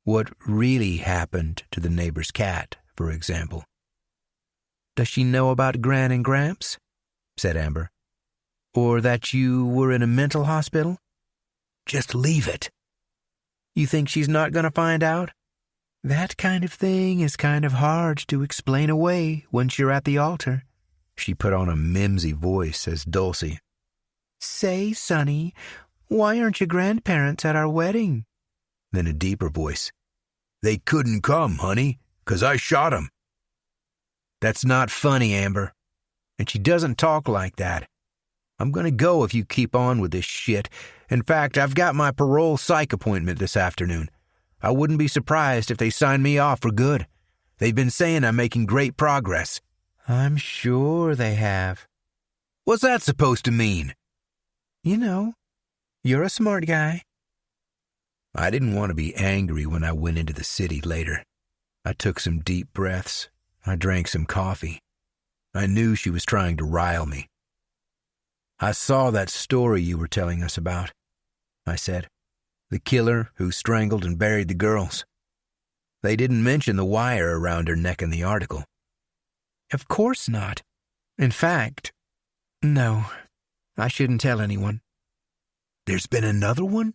What really happened to the neighbor's cat, for example. Does she know about Gran and Gramps? Said Amber. Or that you were in a mental hospital? Just leave it. You think she's not going to find out? That kind of thing is kind of hard to explain away once you're at the altar. She put on a mimsy voice as Dulcie. Say, Sonny, why aren't your grandparents at our wedding? Then a deeper voice. They couldn't come, honey, 'cause I shot 'em. That's not funny, Amber. And she doesn't talk like that. I'm going to go if you keep on with this shit. In fact, I've got my parole psych appointment this afternoon. I wouldn't be surprised if they signed me off for good. They've been saying I'm making great progress. I'm sure they have. What's that supposed to mean? You know, you're a smart guy. I didn't want to be angry when I went into the city later. I took some deep breaths. I drank some coffee. I knew she was trying to rile me. I saw that story you were telling us about, I said. The killer who strangled and buried the girls. They didn't mention the wire around her neck in the article. Of course not. In fact, no, I shouldn't tell anyone. There's been another one?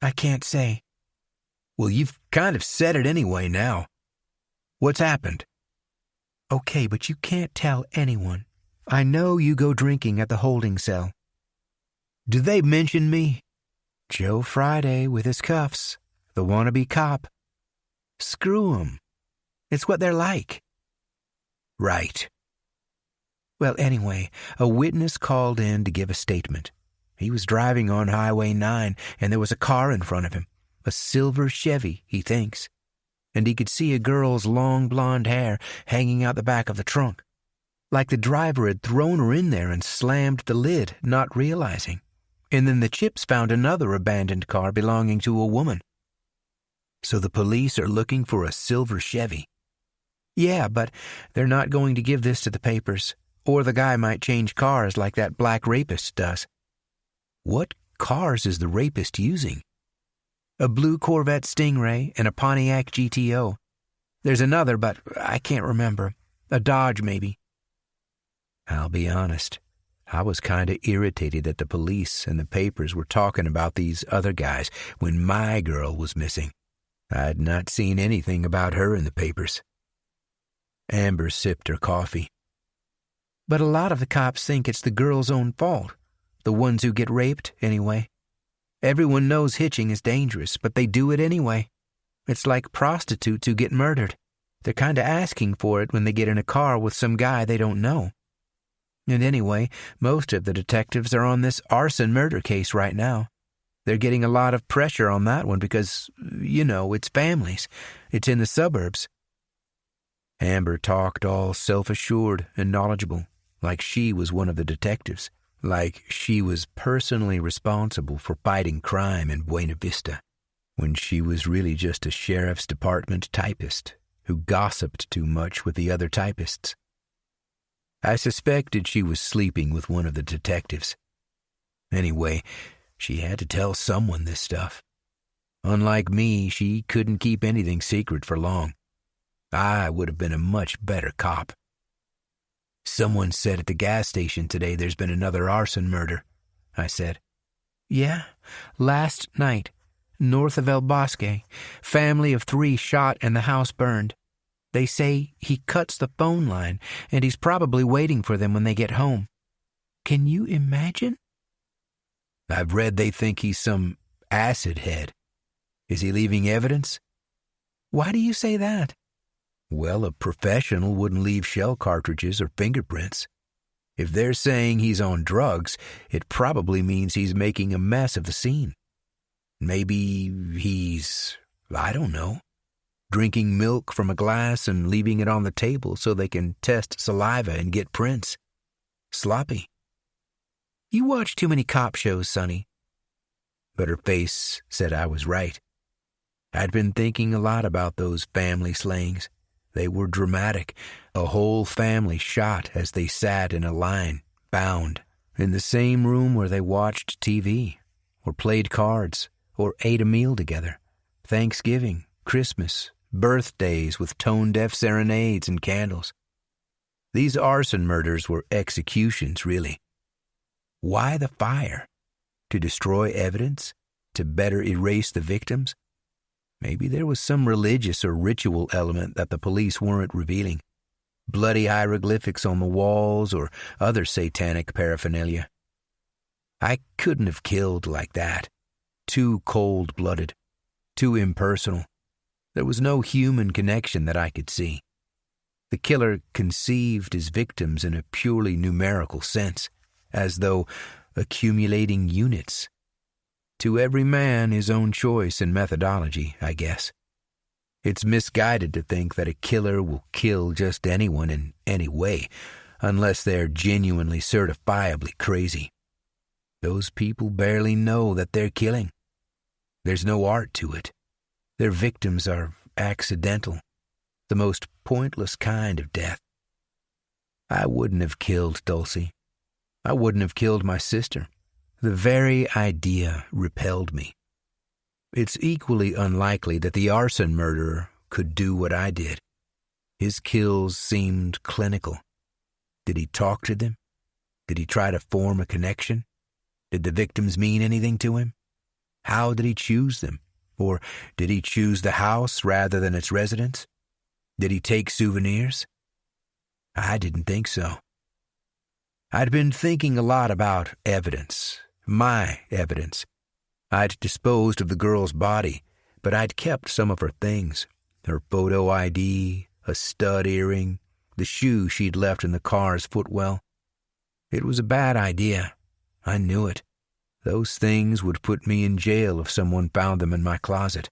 I can't say. Well, you've kind of said it anyway now. What's happened? Okay, but you can't tell anyone. I know you go drinking at the holding cell. Do they mention me? Joe Friday with his cuffs, the wannabe cop. Screw 'em. It's what they're like. Right. Well, anyway, a witness called in to give a statement. He was driving on Highway 9, and there was a car in front of him, a silver Chevy, he thinks, and he could see a girl's long blonde hair hanging out the back of the trunk, like the driver had thrown her in there and slammed the lid, not realizing. And then the Chips found another abandoned car belonging to a woman. So the police are looking for a silver Chevy? Yeah, but they're not going to give this to the papers, or the guy might change cars like that black rapist does. What cars is the rapist using? A blue Corvette Stingray and a Pontiac GTO. There's another, but I can't remember. A Dodge, maybe. I'll be honest. I was kind of irritated that the police and the papers were talking about these other guys when my girl was missing. I'd not seen anything about her in the papers. Amber sipped her coffee. But a lot of the cops think it's the girl's own fault. The ones who get raped, anyway. Everyone knows hitching is dangerous, but they do it anyway. It's like prostitutes who get murdered. They're kind of asking for it when they get in a car with some guy they don't know. And anyway, most of the detectives are on this arson murder case right now. They're getting a lot of pressure on that one because, it's families. It's in the suburbs. Amber talked all self-assured and knowledgeable, like she was one of the detectives, like she was personally responsible for fighting crime in Buena Vista, when she was really just a sheriff's department typist who gossiped too much with the other typists. I suspected she was sleeping with one of the detectives. Anyway, she had to tell someone this stuff. Unlike me, she couldn't keep anything secret for long. I would have been a much better cop. Someone said at the gas station today there's been another arson murder, I said. Yeah, last night. north of El Bosque. Family of 3 shot and the house burned. They say he cuts the phone line, and he's probably waiting for them when they get home. Can you imagine? I've read they think he's some acid head. Is he leaving evidence? Why do you say that? Well, a professional wouldn't leave shell cartridges or fingerprints. If they're saying he's on drugs, it probably means he's making a mess of the scene. Maybe he's, I don't know, drinking milk from a glass and leaving it on the table so they can test saliva and get prints. Sloppy. You watch too many cop shows, Sonny. But her face said I was right. I'd been thinking a lot about those family slayings. They were dramatic. A whole family shot as they sat in a line, bound, in the same room where they watched TV, or played cards, or ate a meal together. Thanksgiving, Christmas, birthdays with tone-deaf serenades and candles. These arson murders were executions, really. Why the fire? To destroy evidence? To better erase the victims? Maybe there was some religious or ritual element that the police weren't revealing. Bloody hieroglyphics on the walls or other satanic paraphernalia. I couldn't have killed like that. Too cold-blooded. Too impersonal. There was no human connection that I could see. The killer conceived his victims in a purely numerical sense, as though accumulating units. To every man his own choice and methodology, I guess. It's misguided to think that a killer will kill just anyone in any way, unless they're genuinely certifiably crazy. Those people barely know that they're killing. There's no art to it. Their victims are accidental, the most pointless kind of death. I wouldn't have killed Dulcie. I wouldn't have killed my sister. The very idea repelled me. It's equally unlikely that the arson murderer could do what I did. His kills seemed clinical. Did he talk to them? Did he try to form a connection? Did the victims mean anything to him? How did he choose them? Or did he choose the house rather than its residents? Did he take souvenirs? I didn't think so. I'd been thinking a lot about evidence. My evidence. I'd disposed of the girl's body, but I'd kept some of her things. Her photo ID, a stud earring, the shoe she'd left in the car's footwell. It was a bad idea. I knew it. Those things would put me in jail if someone found them in my closet.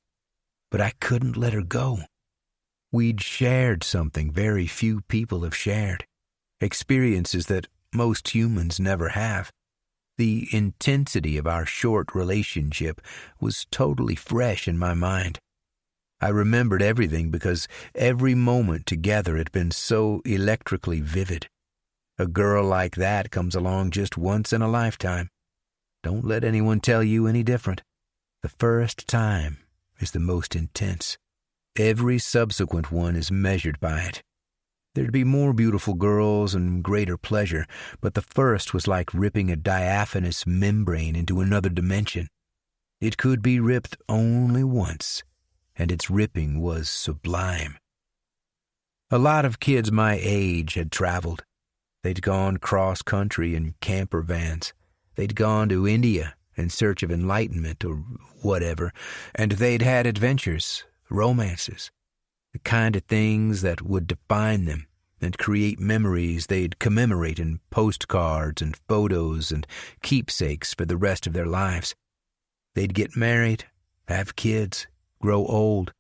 But I couldn't let her go. We'd shared something very few people have shared. Experiences that most humans never have. The intensity of our short relationship was totally fresh in my mind. I remembered everything because every moment together had been so electrically vivid. A girl like that comes along just once in a lifetime. Don't let anyone tell you any different. The first time is the most intense. Every subsequent one is measured by it. There'd be more beautiful girls and greater pleasure, but the first was like ripping a diaphanous membrane into another dimension. It could be ripped only once, and its ripping was sublime. A lot of kids my age had traveled. They'd gone cross-country in camper vans. They'd gone to India in search of enlightenment or whatever, and they'd had adventures, romances. The kind of things that would define them and create memories they'd commemorate in postcards and photos and keepsakes for the rest of their lives. They'd get married, have kids, grow old,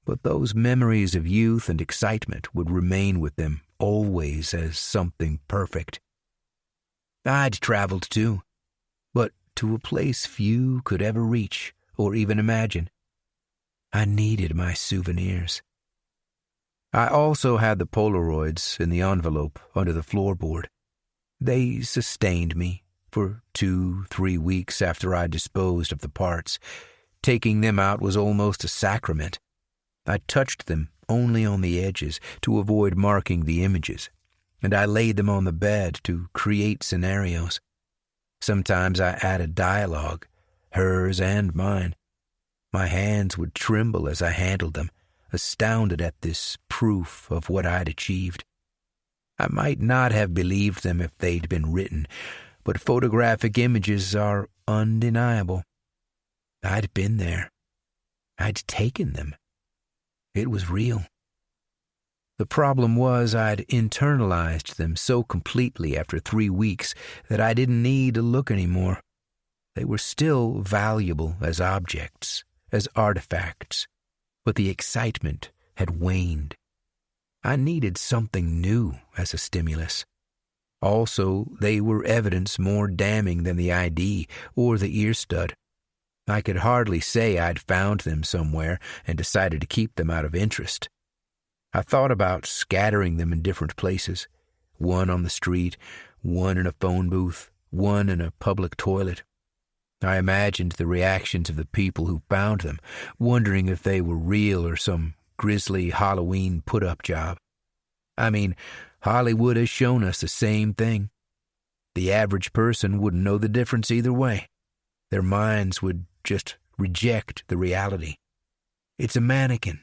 but those memories of youth and excitement would remain with them always as something perfect. I'd traveled too, but to a place few could ever reach or even imagine. I needed my souvenirs. I also had the Polaroids in the envelope under the floorboard. They sustained me for 2-3 weeks after I disposed of the parts. Taking them out was almost a sacrament. I touched them only on the edges to avoid marking the images, and I laid them on the bed to create scenarios. Sometimes I added dialogue, hers and mine. My hands would tremble as I handled them, astounded at this proof of what I'd achieved. I might not have believed them if they'd been written, but photographic images are undeniable. I'd been there. I'd taken them. It was real. The problem was I'd internalized them so completely after 3 weeks that I didn't need to look anymore. They were still valuable as objects, as artifacts, but the excitement had waned. I needed something new as a stimulus. Also, they were evidence more damning than the ID or the ear stud. I could hardly say I'd found them somewhere and decided to keep them out of interest. I thought about scattering them in different places, one on the street, one in a phone booth, one in a public toilet. I imagined the reactions of the people who found them, wondering if they were real or some grisly Halloween put-up job. I mean, Hollywood has shown us the same thing. The average person wouldn't know the difference either way. Their minds would just reject the reality. It's a mannequin.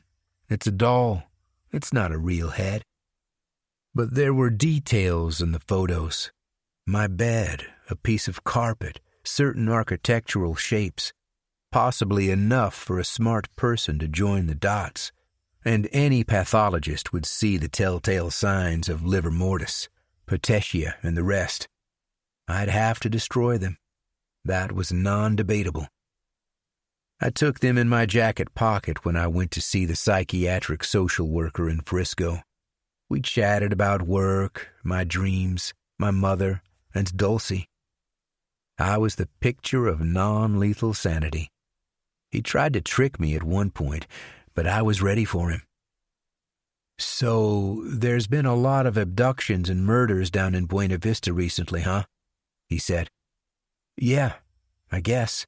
It's a doll. It's not a real head. But there were details in the photos. My bed, a piece of carpet, certain architectural shapes, possibly enough for a smart person to join the dots, and any pathologist would see the telltale signs of livor mortis, petechia, and the rest. I'd have to destroy them. That was non-debatable. I took them in my jacket pocket when I went to see the psychiatric social worker in Frisco. We chatted about work, my dreams, my mother, and Dulcie. I was the picture of non-lethal sanity. He tried to trick me at one point, but I was ready for him. "So, there's been a lot of abductions and murders down in Buena Vista recently, huh?" he said. "Yeah, I guess."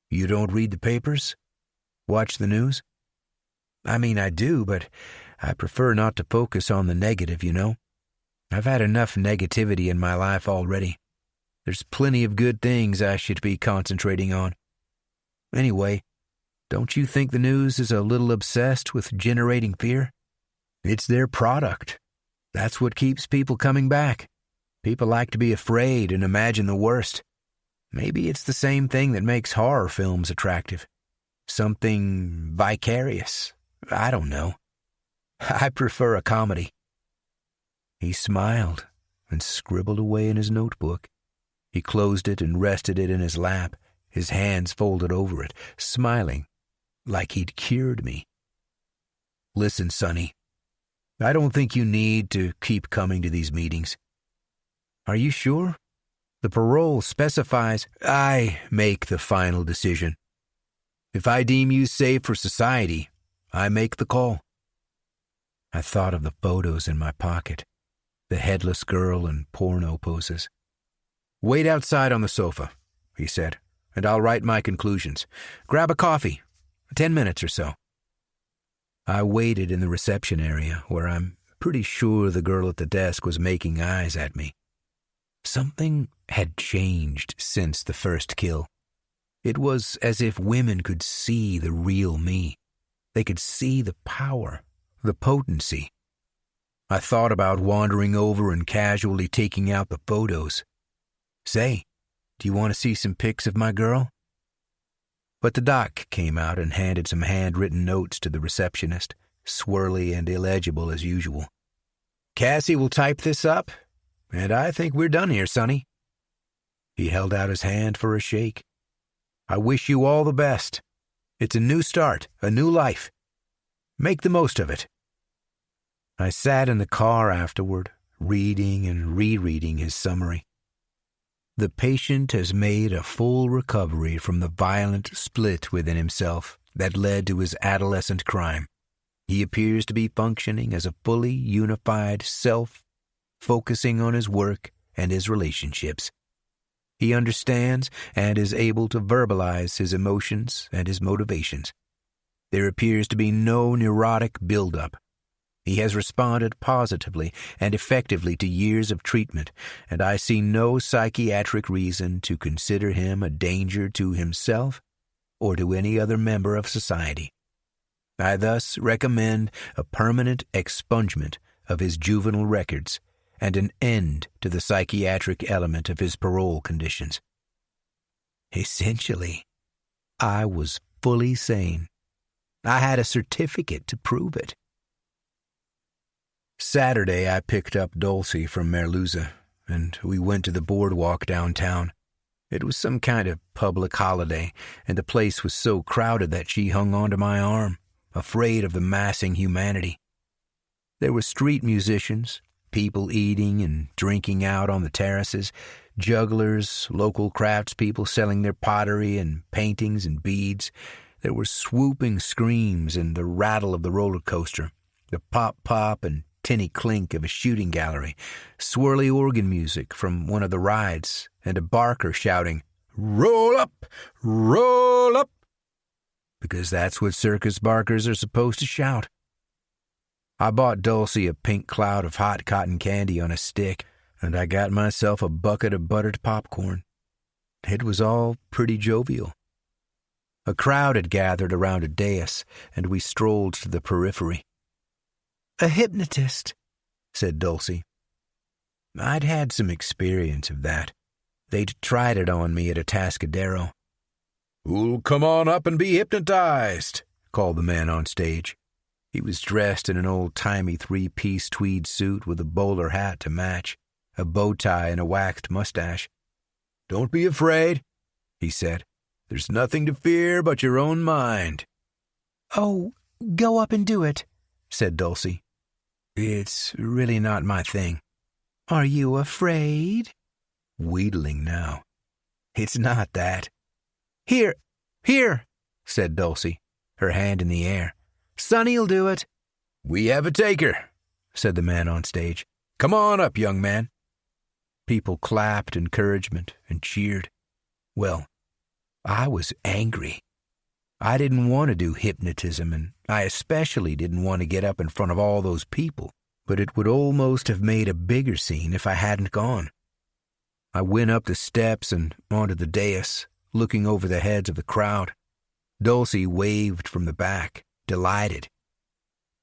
"You don't read the papers? Watch the news?" "I mean, I do, but I prefer not to focus on the negative, you know. I've had enough negativity in my life already. There's plenty of good things I should be concentrating on. Anyway, don't you think the news is a little obsessed with generating fear? It's their product. That's what keeps people coming back. People like to be afraid and imagine the worst. Maybe it's the same thing that makes horror films attractive. Something vicarious. I don't know. I prefer a comedy." He smiled and scribbled away in his notebook. He closed it and rested it in his lap, his hands folded over it, smiling like he'd cured me. "Listen, Sonny, I don't think you need to keep coming to these meetings." "Are you sure? The parole specifies—" "I make the final decision. If I deem you safe for society, I make the call." I thought of the photos in my pocket, the headless girl and porno poses. "Wait outside on the sofa," he said, "and I'll write my conclusions. Grab a coffee. 10 minutes or so." I waited in the reception area, where I'm pretty sure the girl at the desk was making eyes at me. Something had changed since the first kill. It was as if women could see the real me. They could see the power, the potency. I thought about wandering over and casually taking out the photos. "Say, do you want to see some pics of my girl?" But the doc came out and handed some handwritten notes to the receptionist, swirly and illegible as usual. "Cassie will type this up, and I think we're done here, Sonny." He held out his hand for a shake. "I wish you all the best. It's a new start, a new life. Make the most of it." I sat in the car afterward, reading and rereading his summary. The patient has made a full recovery from the violent split within himself that led to his adolescent crime. He appears to be functioning as a fully unified self, focusing on his work and his relationships. He understands and is able to verbalize his emotions and his motivations. There appears to be no neurotic buildup. He has responded positively and effectively to years of treatment, and I see no psychiatric reason to consider him a danger to himself or to any other member of society. I thus recommend a permanent expungement of his juvenile records and an end to the psychiatric element of his parole conditions. Essentially, I was fully sane. I had a certificate to prove it. Saturday, I picked up Dulcie from Merluza, and we went to the boardwalk downtown. It was some kind of public holiday, and the place was so crowded that she hung onto my arm, afraid of the massing humanity. There were street musicians, people eating and drinking out on the terraces, jugglers, local craftspeople selling their pottery and paintings and beads. There were swooping screams and the rattle of the roller coaster, the pop-pop and tinny clink of a shooting gallery, swirly organ music from one of the rides, and a barker shouting, "Roll up! Roll up!" because that's what circus barkers are supposed to shout. I bought Dulcie a pink cloud of hot cotton candy on a stick, and I got myself a bucket of buttered popcorn. It was all pretty jovial. A crowd had gathered around a dais, and we strolled to the periphery. "A hypnotist," said Dulcie. I'd had some experience of that. They'd tried it on me at a Atascadero. "Who'll come on up and be hypnotized?" called the man on stage. He was dressed in an old-timey three-piece tweed suit with a bowler hat to match, a bow tie and a waxed mustache. "Don't be afraid," he said. "There's nothing to fear but your own mind." "Oh, go up and do it," said Dulcie. "It's really not my thing." "Are you afraid?" Wheedling now. "It's not that." Here, said Dulcie, her hand in the air. "Sonny'll do it." "We have a taker," said the man on stage. "Come on up, young man." People clapped encouragement and cheered. Well, I was angry. I didn't want to do hypnotism, and I especially didn't want to get up in front of all those people, but it would almost have made a bigger scene if I hadn't gone. I went up the steps and onto the dais, looking over the heads of the crowd. Dulcie waved from the back, delighted.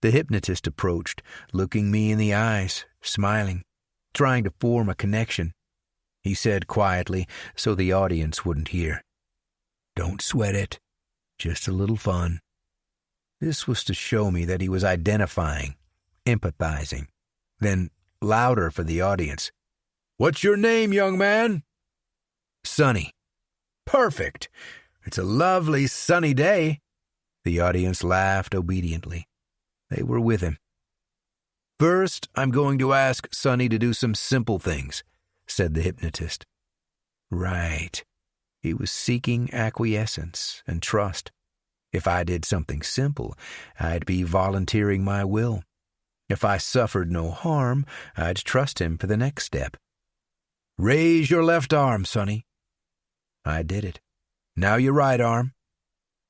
The hypnotist approached, looking me in the eyes, smiling, trying to form a connection. He said quietly, so the audience wouldn't hear, "Don't sweat it. Just a little fun." This was to show me that he was identifying, empathizing. Then, louder for the audience, "What's your name, young man?" "Sonny." "Perfect. It's a lovely sunny day." The audience laughed obediently. They were with him. "First, I'm going to ask Sonny to do some simple things," said the hypnotist. Right. He was seeking acquiescence and trust. If I did something simple, I'd be volunteering my will. If I suffered no harm, I'd trust him for the next step. "Raise your left arm, Sonny." I did it. "Now your right arm."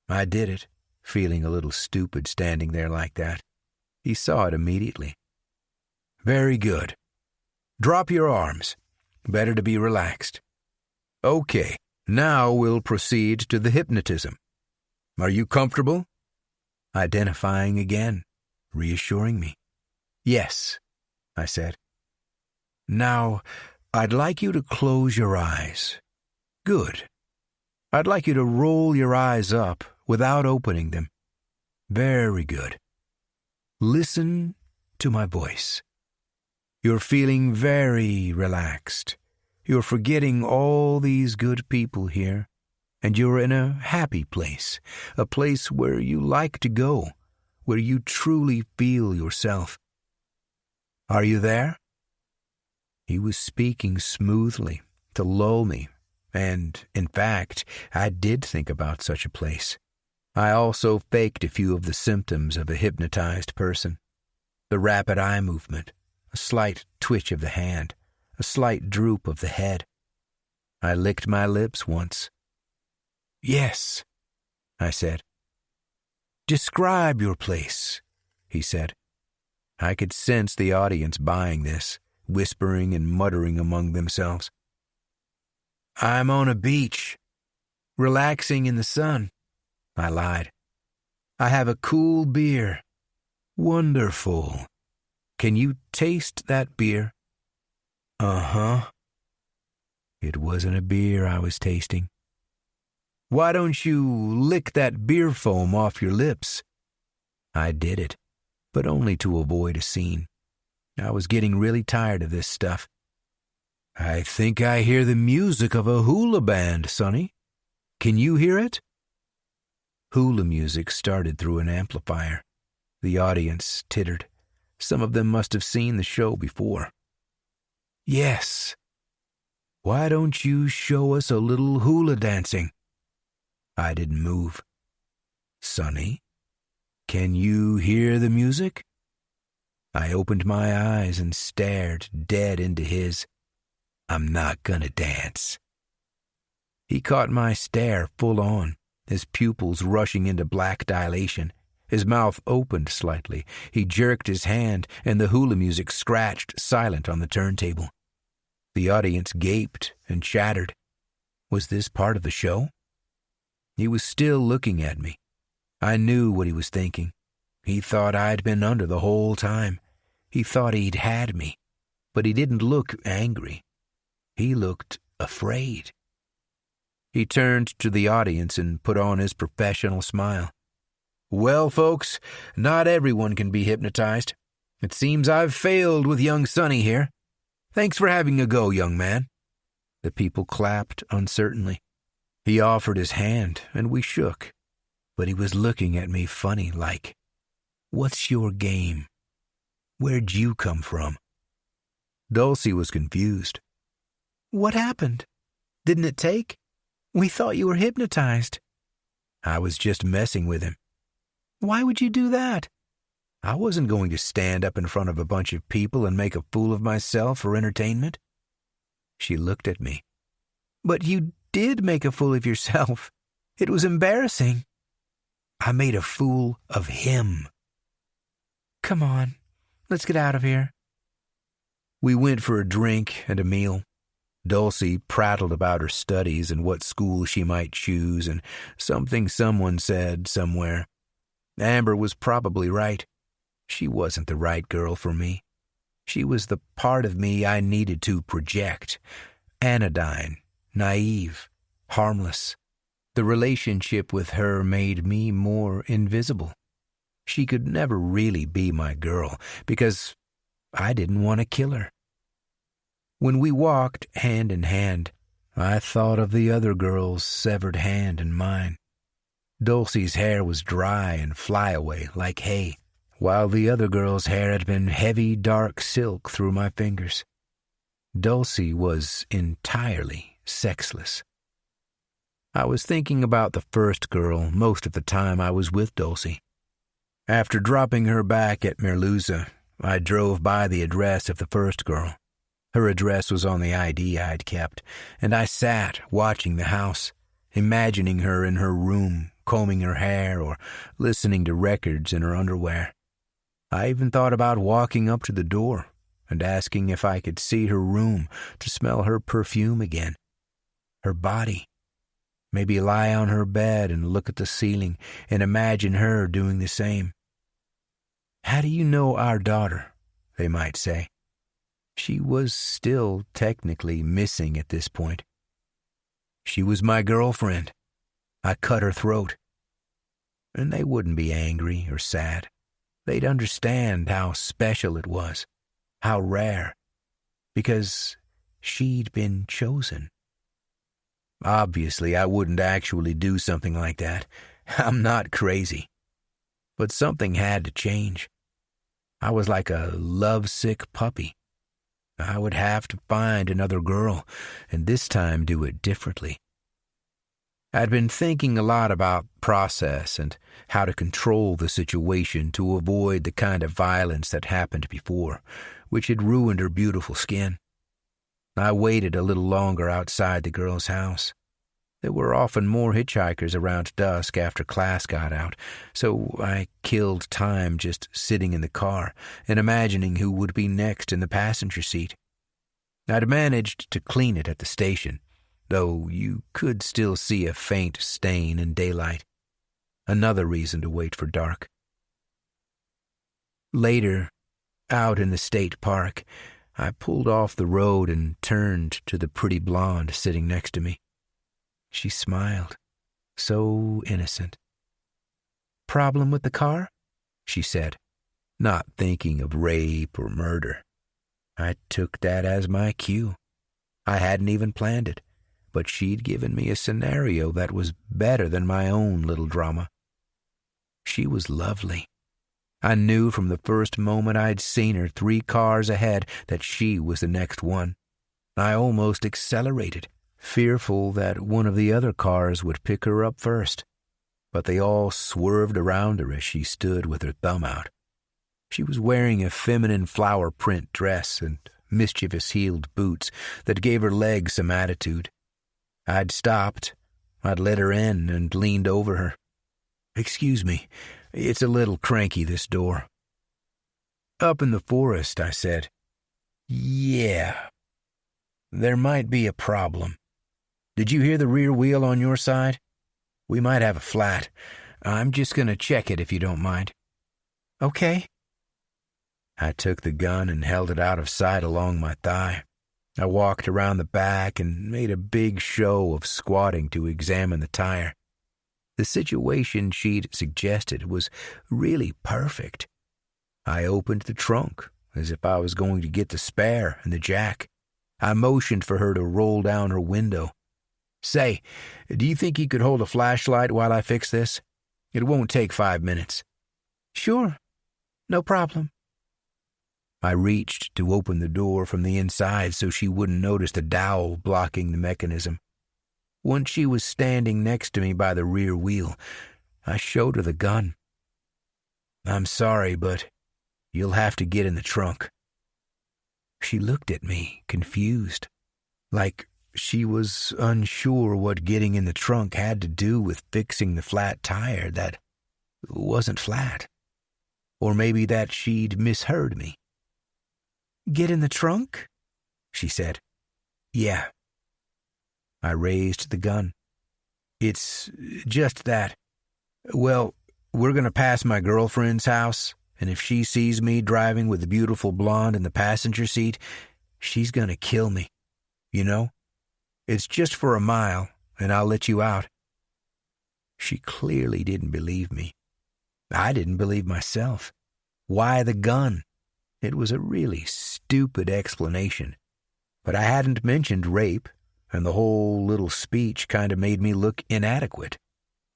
I did it, feeling a little stupid standing there like that. He saw it immediately. "Very good. Drop your arms. Better to be relaxed. Okay, now we'll proceed to the hypnotism. Are you comfortable?" Identifying again, reassuring me. "Yes," I said. "Now, I'd like you to close your eyes. Good. I'd like you to roll your eyes up without opening them. Very good. Listen to my voice. You're feeling very relaxed. You're forgetting all these good people here, and you're in a happy place, a place where you like to go, where you truly feel yourself. Are you there?" He was speaking smoothly to lull me, and, in fact, I did think about such a place. I also faked a few of the symptoms of a hypnotized person. The rapid eye movement, a slight twitch of the hand, a slight droop of the head. I licked my lips once. "Yes," I said. "Describe your place," he said. I could sense the audience buying this, whispering and muttering among themselves. "I'm on a beach, relaxing in the sun. I lied. I have a cool beer. Wonderful. Can you taste that beer? Uh-huh. It wasn't a beer I was tasting. Why don't you lick that beer foam off your lips? I did it, but only to avoid a scene. I was getting really tired of this stuff. I think I hear the music of a hula band, Sonny. Can you hear it? Hula music started through an amplifier. The audience tittered. Some of them must have seen the show before. Yes. Why don't you show us a little hula dancing? I didn't move. Sonny, can you hear the music? I opened my eyes and stared dead into his. I'm not gonna dance. He caught my stare full on, his pupils rushing into black dilation. His mouth opened slightly. He jerked his hand, and the hula music scratched silent on the turntable. The audience gaped and chattered. Was this part of the show? He was still looking at me. I knew what he was thinking. He thought I'd been under the whole time. He thought he'd had me. But he didn't look angry. He looked afraid. He turned to the audience and put on his professional smile. Well, folks, not everyone can be hypnotized. It seems I've failed with young Sonny here. Thanks for having a go, young man. The people clapped uncertainly. He offered his hand, and we shook. But he was looking at me funny like, What's your game? Where'd you come from? Dulcie was confused. What happened? Didn't it take? We thought you were hypnotized. I was just messing with him. Why would you do that? I wasn't going to stand up in front of a bunch of people and make a fool of myself for entertainment. She looked at me. But you did make a fool of yourself. It was embarrassing. I made a fool of him. Come on, let's get out of here. We went for a drink and a meal. Dulcie prattled about her studies and what school she might choose and something someone said somewhere. Amber was probably right. She wasn't the right girl for me. She was the part of me I needed to project. Anodyne, naive, harmless. The relationship with her made me more invisible. She could never really be my girl because I didn't want to kill her. When we walked hand in hand, I thought of the other girl's severed hand in mine. Dulcie's hair was dry and flyaway like hay, while the other girl's hair had been heavy, dark silk through my fingers. Dulcie was entirely sexless. I was thinking about the first girl most of the time I was with Dulcie. After dropping her back at Merluza, I drove by the address of the first girl. Her address was on the ID I'd kept, and I sat watching the house, imagining her in her room, combing her hair or listening to records in her underwear. I even thought about walking up to the door and asking if I could see her room to smell her perfume again. Her body. Maybe lie on her bed and look at the ceiling and imagine her doing the same. How do you know our daughter? They might say. She was still technically missing at this point. She was my girlfriend. I cut her throat. And they wouldn't be angry or sad. They'd understand how special it was, how rare, because she'd been chosen. Obviously, I wouldn't actually do something like that. I'm not crazy. But something had to change. I was like a lovesick puppy. I would have to find another girl, and this time do it differently. I'd been thinking a lot about process and how to control the situation to avoid the kind of violence that happened before, which had ruined her beautiful skin. I waited a little longer outside the girl's house. There were often more hitchhikers around dusk after class got out, so I killed time just sitting in the car and imagining who would be next in the passenger seat. I'd managed to clean it at the station, though you could still see a faint stain in daylight. Another reason to wait for dark. Later, out in the state park, I pulled off the road and turned to the pretty blonde sitting next to me. She smiled, so innocent. "Problem with the car?" she said, not thinking of rape or murder. I took that as my cue. I hadn't even planned it, but she'd given me a scenario that was better than my own little drama. She was lovely. I knew from the first moment I'd seen her 3 cars ahead that she was the next one. I almost accelerated, fearful that one of the other cars would pick her up first. But they all swerved around her as she stood with her thumb out. She was wearing a feminine flower print dress and mischievous-heeled boots that gave her legs some attitude. I'd stopped. I'd let her in and leaned over her. "Excuse me, it's a little cranky, this door." "Up in the forest," I said. "Yeah. There might be a problem. Did you hear the rear wheel on your side? We might have a flat. I'm just going to check it if you don't mind." "Okay." I took the gun and held it out of sight along my thigh. I walked around the back and made a big show of squatting to examine the tire. The situation she'd suggested was really perfect. I opened the trunk as if I was going to get the spare and the jack. I motioned for her to roll down her window. "Say, do you think you could hold a flashlight while I fix this? It won't take 5 minutes." "Sure. No problem." I reached to open the door from the inside so she wouldn't notice the dowel blocking the mechanism. Once she was standing next to me by the rear wheel, I showed her the gun. "I'm sorry, but you'll have to get in the trunk." She looked at me, confused, like she was unsure what getting in the trunk had to do with fixing the flat tire that wasn't flat. Or maybe that she'd misheard me. "Get in the trunk?" she said. "Yeah." I raised the gun. "It's just that. Well, we're going to pass my girlfriend's house, and if she sees me driving with the beautiful blonde in the passenger seat, she's going to kill me. You know? It's just for a mile, and I'll let you out." She clearly didn't believe me. I didn't believe myself. Why the gun? It was a really stupid explanation. But I hadn't mentioned rape, and the whole little speech kind of made me look inadequate,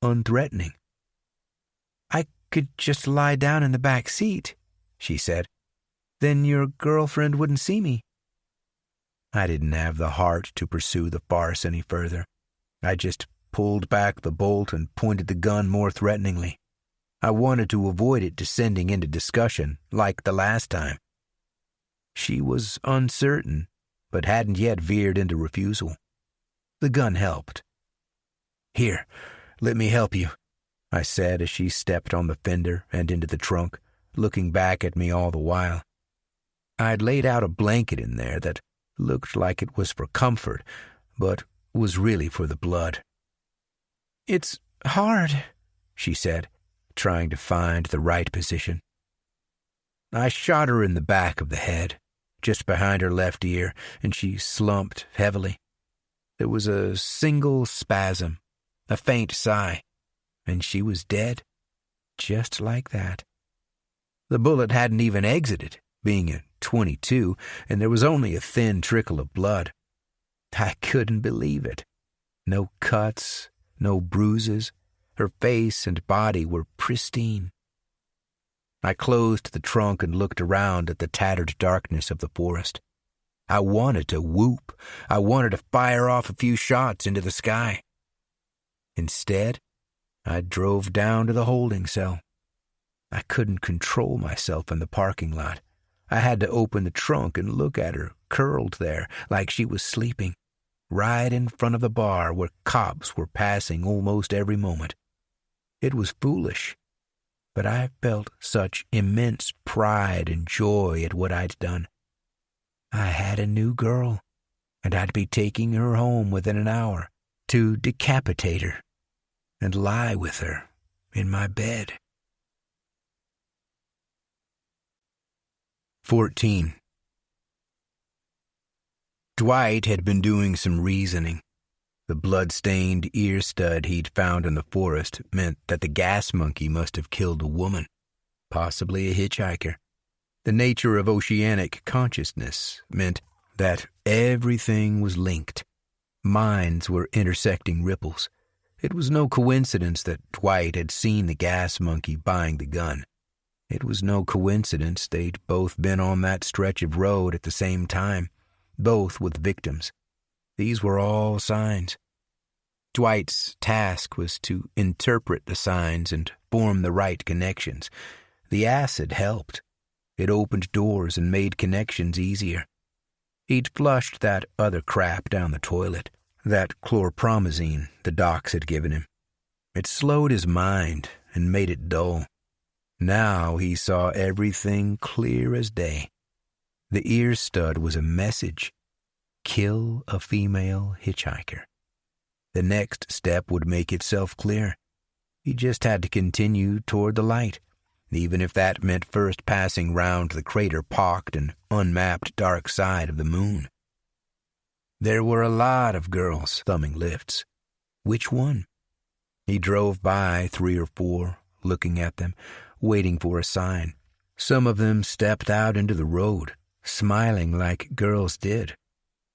unthreatening. "I could just lie down in the back seat," she said. "Then your girlfriend wouldn't see me." I didn't have the heart to pursue the farce any further. I just pulled back the bolt and pointed the gun more threateningly. I wanted to avoid it descending into discussion, like the last time. She was uncertain, but hadn't yet veered into refusal. The gun helped. "Here, let me help you," I said as she stepped on the fender and into the trunk, looking back at me all the while. I'd laid out a blanket in there that looked like it was for comfort, but was really for the blood. "It's hard," she said, trying to find the right position. I shot her in the back of the head, just behind her left ear, and she slumped heavily. There was a single spasm, a faint sigh, and she was dead, just like that. The bullet hadn't even exited, being a .22, and there was only a thin trickle of blood. I couldn't believe it. No cuts, no bruises. Her face and body were pristine. I closed the trunk and looked around at the tattered darkness of the forest. I wanted to whoop. I wanted to fire off a few shots into the sky. Instead, I drove down to the holding cell. I couldn't control myself in the parking lot. I had to open the trunk and look at her curled there like she was sleeping, right in front of the bar where cops were passing almost every moment. It was foolish, but I felt such immense pride and joy at what I'd done. I had a new girl, and I'd be taking her home within an hour to decapitate her and lie with her in my bed. 14. Dwight had been doing some reasoning. The blood-stained ear stud he'd found in the forest meant that the gas monkey must have killed a woman, possibly a hitchhiker. The nature of oceanic consciousness meant that everything was linked. Minds were intersecting ripples. It was no coincidence that Dwight had seen the gas monkey buying the gun. It was no coincidence they'd both been on that stretch of road at the same time, both with victims. These were all signs. Dwight's task was to interpret the signs and form the right connections. The acid helped. It opened doors and made connections easier. He'd flushed that other crap down the toilet, that chlorpromazine the docs had given him. It slowed his mind and made it dull. Now he saw everything clear as day. The ear stud was a message. Kill a female hitchhiker. The next step would make itself clear. He just had to continue toward the light, even if that meant first passing round the crater-pocked and unmapped dark side of the moon. There were a lot of girls thumbing lifts. Which one? He drove by 3 or 4, looking at them, waiting for a sign. Some of them stepped out into the road, smiling like girls did,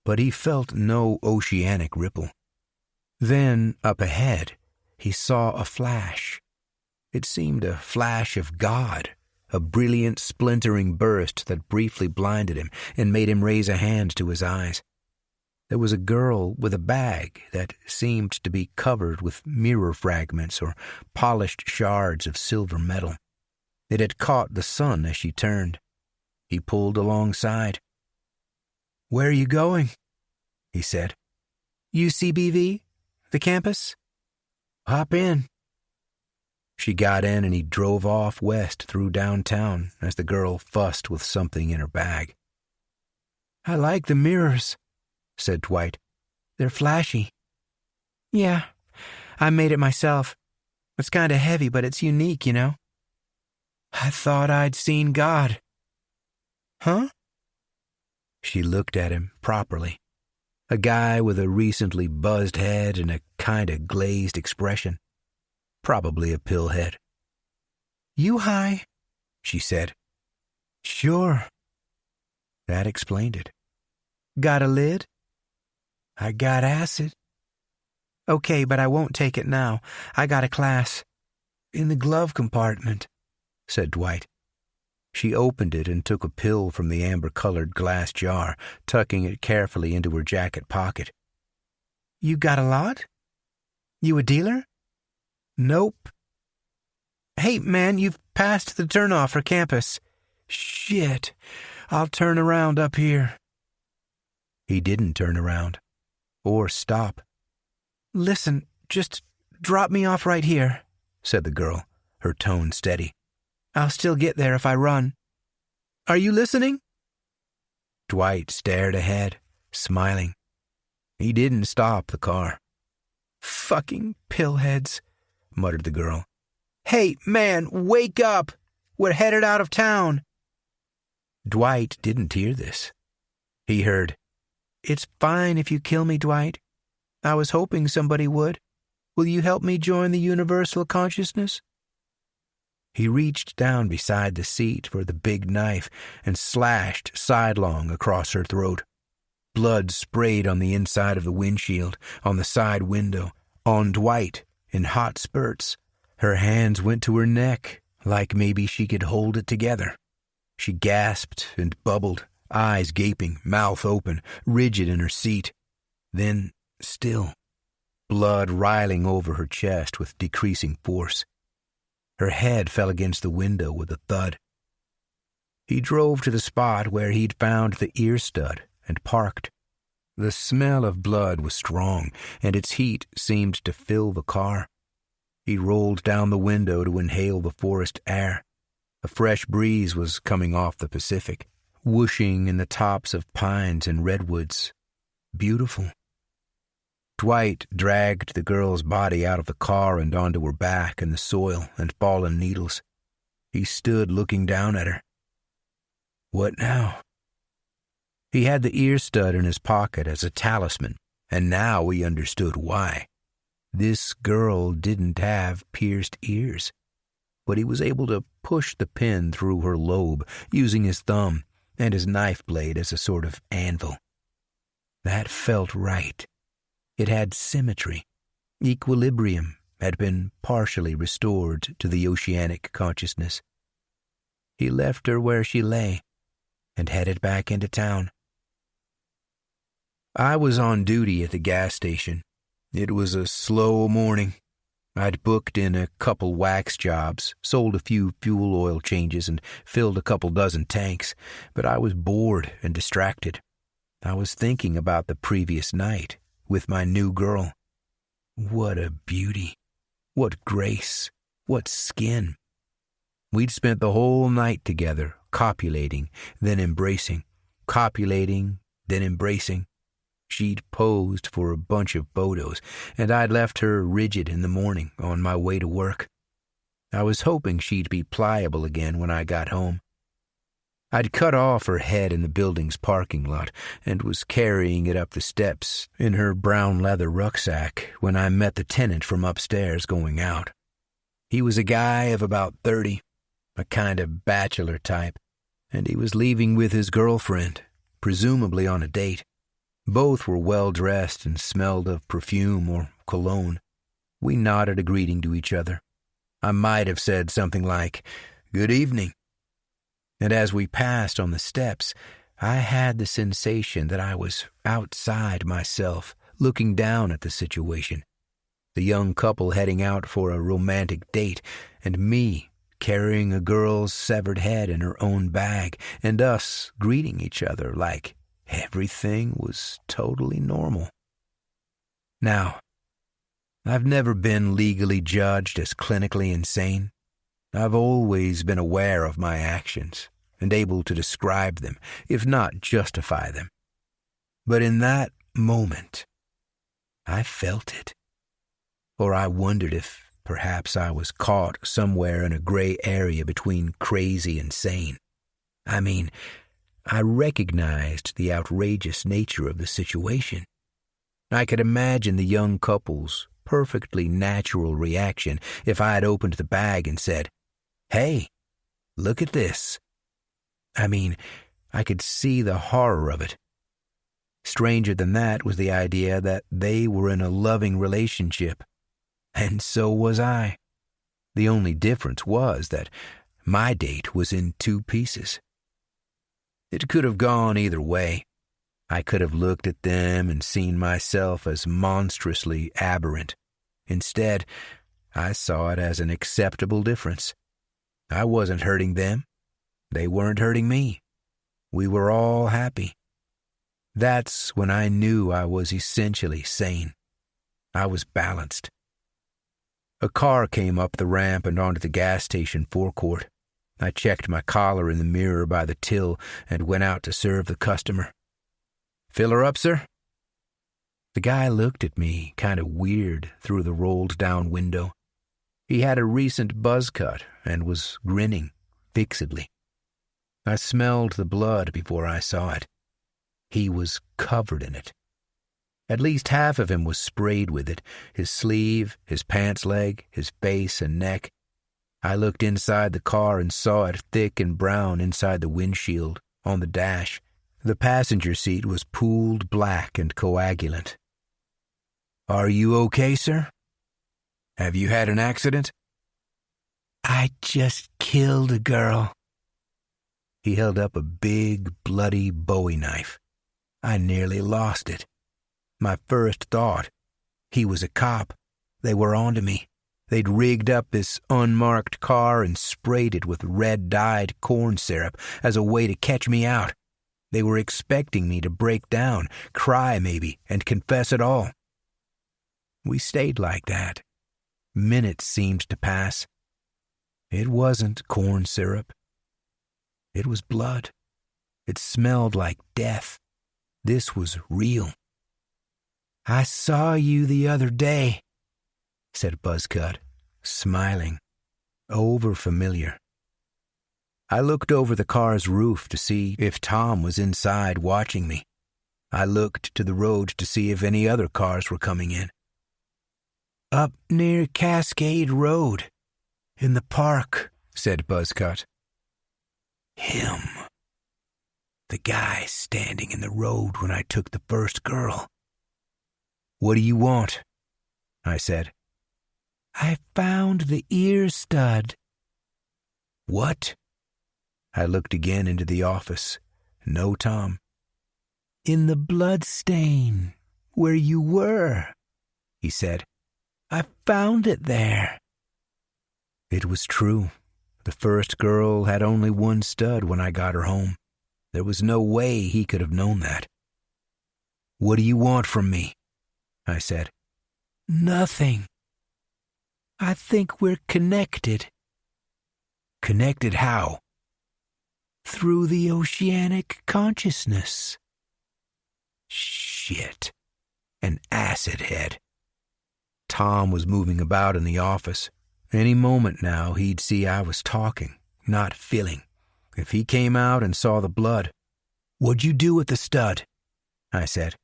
but he felt no oceanic ripple. Then, up ahead, he saw a flash. It seemed a flash of God, a brilliant splintering burst that briefly blinded him and made him raise a hand to his eyes. There was a girl with a bag that seemed to be covered with mirror fragments or polished shards of silver metal. It had caught the sun as she turned. He pulled alongside. "Where are you going?" he said. "UCBV? The campus?" "Hop in." She got in and he drove off west through downtown as the girl fussed with something in her bag. "I like the mirrors," said Dwight. "They're flashy." "Yeah, I made it myself. It's kind of heavy, but it's unique, you know." "I thought I'd seen God." "Huh?" She looked at him properly. A guy with a recently buzzed head and a kind of glazed expression. Probably a pillhead. "You high?" she said. "Sure." That explained it. "Got a lid?" "I got acid." "Okay, but I won't take it now. I got a class." "In the glove compartment," said Dwight. She opened it and took a pill from the amber-colored glass jar, tucking it carefully into her jacket pocket. "You got a lot? You a dealer?" "Nope." "Hey, man, you've passed the turnoff for campus." "Shit, I'll turn around up here." He didn't turn around. Or stop. "Listen, just drop me off right here," said the girl, her tone steady. "I'll still get there if I run. Are you listening?" Dwight stared ahead, smiling. He didn't stop the car. "Fucking pillheads," muttered the girl. "Hey, man, wake up! We're headed out of town." Dwight didn't hear this. He heard, "It's fine if you kill me, Dwight. I was hoping somebody would. Will you help me join the universal consciousness?" He reached down beside the seat for the big knife and slashed sidelong across her throat. Blood sprayed on the inside of the windshield, on the side window, on Dwight, in hot spurts. Her hands went to her neck, like maybe she could hold it together. She gasped and bubbled, eyes gaping, mouth open, rigid in her seat. Then, still, blood riling over her chest with decreasing force. Her head fell against the window with a thud. He drove to the spot where he'd found the ear stud and parked. The smell of blood was strong, and its heat seemed to fill the car. He rolled down the window to inhale the forest air. A fresh breeze was coming off the Pacific, whooshing in the tops of pines and redwoods. Beautiful. Dwight dragged the girl's body out of the car and onto her back in the soil and ball and needles. He stood looking down at her. What now? He had the ear stud in his pocket as a talisman, and now he understood why. This girl didn't have pierced ears, but he was able to push the pin through her lobe using his thumb and his knife blade as a sort of anvil. That felt right. It had symmetry. Equilibrium had been partially restored to the oceanic consciousness. He left her where she lay and headed back into town. I was on duty at the gas station. It was a slow morning. I'd booked in a couple wax jobs, sold a few fuel oil changes, and filled a couple dozen tanks, but I was bored and distracted. I was thinking about the previous night with my new girl. What a beauty. What grace. What skin. We'd spent the whole night together, copulating, then embracing, copulating, then embracing. She'd posed for a bunch of photos, and I'd left her rigid in the morning on my way to work. I was hoping she'd be pliable again when I got home. I'd cut off her head in the building's parking lot and was carrying it up the steps in her brown leather rucksack when I met the tenant from upstairs going out. He was a guy of about 30, a kind of bachelor type, and he was leaving with his girlfriend, presumably on a date. Both were well-dressed and smelled of perfume or cologne. We nodded a greeting to each other. I might have said something like, "Good evening." And as we passed on the steps, I had the sensation that I was outside myself, looking down at the situation. The young couple heading out for a romantic date, and me carrying a girl's severed head in her own bag, and us greeting each other like everything was totally normal. Now, I've never been legally judged as clinically insane. I've always been aware of my actions and able to describe them, if not justify them. But in that moment, I felt it. Or I wondered if perhaps I was caught somewhere in a gray area between crazy and sane. I mean, I recognized the outrageous nature of the situation. I could imagine the young couple's perfectly natural reaction if I had opened the bag and said, "Hey, look at this." I mean, I could see the horror of it. Stranger than that was the idea that they were in a loving relationship, and so was I. The only difference was that my date was in 2 pieces. It could have gone either way. I could have looked at them and seen myself as monstrously aberrant. Instead, I saw it as an acceptable difference. I wasn't hurting them. They weren't hurting me. We were all happy. That's when I knew I was essentially sane. I was balanced. A car came up the ramp and onto the gas station forecourt. I checked my collar in the mirror by the till and went out to serve the customer. "Fill her up, sir?" The guy looked at me kind of weird through the rolled-down window. He had a recent buzz cut and was grinning fixedly. I smelled the blood before I saw it. He was covered in it. At least half of him was sprayed with it, his sleeve, his pants leg, his face and neck. I looked inside the car and saw it thick and brown inside the windshield, on the dash. The passenger seat was pooled black and coagulant. "Are you okay, sir? Have you had an accident?" "I just killed a girl." He held up a big, bloody Bowie knife. I nearly lost it. My first thought, he was a cop. They were onto me. They'd rigged up this unmarked car and sprayed it with red-dyed corn syrup as a way to catch me out. They were expecting me to break down, cry maybe, and confess it all. We stayed like that. Minutes seemed to pass. It wasn't corn syrup. It was blood. It smelled like death. This was real. I saw you the other day, said Buzzcut, smiling, over-familiar. I looked over the car's roof to see if Tom was inside watching me. I looked to the road to see if any other cars were coming in. Up near Cascade Road, in the park, said Buzzcut. Him. The guy standing in the road when I took the first girl. What do you want? I said. I found the ear stud. What? I looked again into the office. No Tom. In the blood stain, where you were, he said. I found it there. It was true. The first girl had only one stud when I got her home. There was no way he could have known that. What do you want from me? I said. Nothing. I think we're connected. Connected how? Through the oceanic consciousness. Shit. An acid head. Tom was moving about in the office. Any moment now he'd see I was talking, not feeling. If he came out and saw the blood. What'd you do with the stud? I said.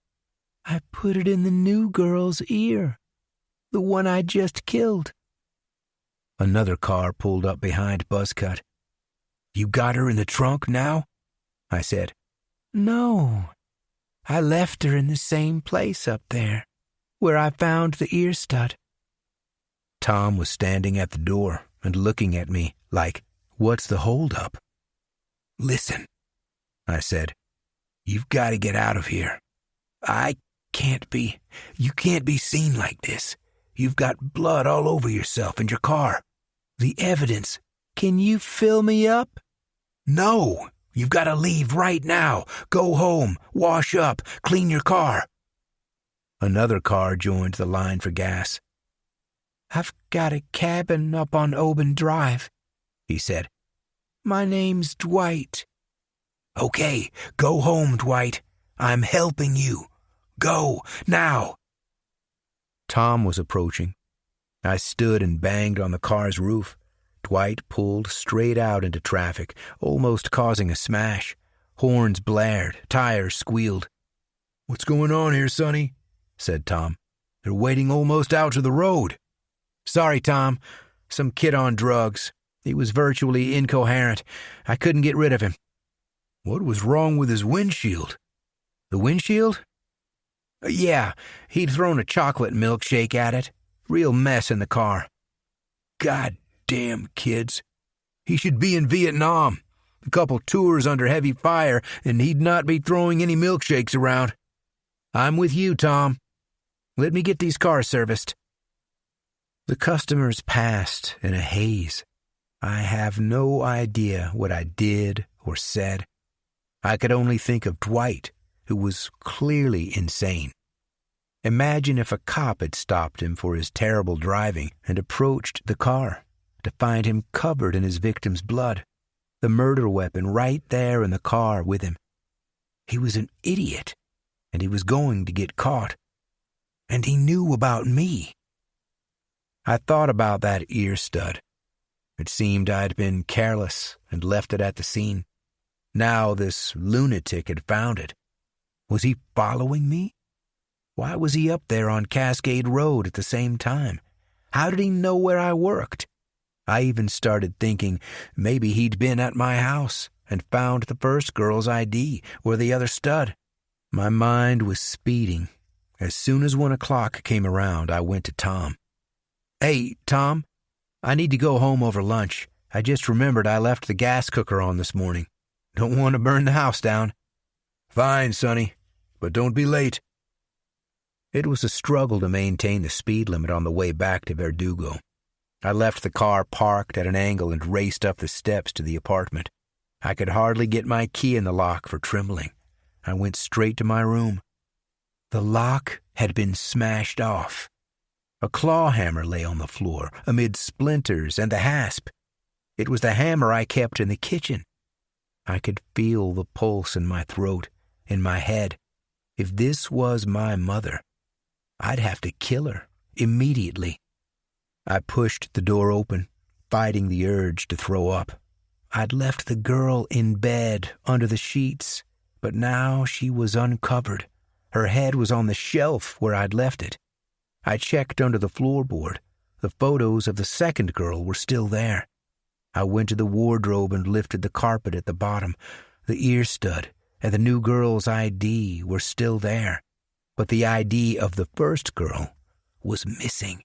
I put it in the new girl's ear. The one I just killed. Another car pulled up behind Buzzcut. You got her in the trunk now? I said. No. I left her in the same place up there, where I found the ear stud. Tom was standing at the door and looking at me like, what's the holdup? Listen, I said. You've got to get out of here. You can't be seen like this. You've got blood all over yourself and your car. The evidence. Can you fill me up? No, you've got to leave right now. Go home, wash up, clean your car. Another car joined the line for gas. I've got a cabin up on Oban Drive, he said. My name's Dwight. Okay, go home, Dwight. I'm helping you. Go, now. Tom was approaching. I stood and banged on the car's roof. Dwight pulled straight out into traffic, almost causing a smash. Horns blared, tires squealed. What's going on here, Sonny? Said Tom. They're waiting almost out to the road. Sorry, Tom. Some kid on drugs. He was virtually incoherent. I couldn't get rid of him. What was wrong with his windshield? The windshield? Yeah, he'd thrown a chocolate milkshake at it. Real mess in the car. God damn kids. He should be in Vietnam. A couple tours under heavy fire, and he'd not be throwing any milkshakes around. I'm with you, Tom. Let me get these cars serviced. The customers passed in a haze. I have no idea what I did or said. I could only think of Dwight, who was clearly insane. Imagine if a cop had stopped him for his terrible driving and approached the car to find him covered in his victim's blood, the murder weapon right there in the car with him. He was an idiot, and he was going to get caught. And he knew about me. I thought about that ear stud. It seemed I'd been careless and left it at the scene. Now this lunatic had found it. Was he following me? Why was he up there on Cascade Road at the same time? How did he know where I worked? I even started thinking maybe he'd been at my house and found the first girl's ID or the other stud. My mind was speeding. As soon as 1 o'clock came around, I went to Tom. Hey, Tom, I need to go home over lunch. I just remembered I left the gas cooker on this morning. Don't want to burn the house down. Fine, Sonny, but don't be late. It was a struggle to maintain the speed limit on the way back to Verdugo. I left the car parked at an angle and raced up the steps to the apartment. I could hardly get my key in the lock for trembling. I went straight to my room. The lock had been smashed off. A claw hammer lay on the floor, amid splinters and the hasp. It was the hammer I kept in the kitchen. I could feel the pulse in my throat, in my head. If this was my mother, I'd have to kill her immediately. I pushed the door open, fighting the urge to throw up. I'd left the girl in bed under the sheets, but now she was uncovered. Her head was on the shelf where I'd left it. I checked under the floorboard. The photos of the second girl were still there. I went to the wardrobe and lifted the carpet at the bottom. The ear stud and the new girl's ID were still there, but the ID of the first girl was missing.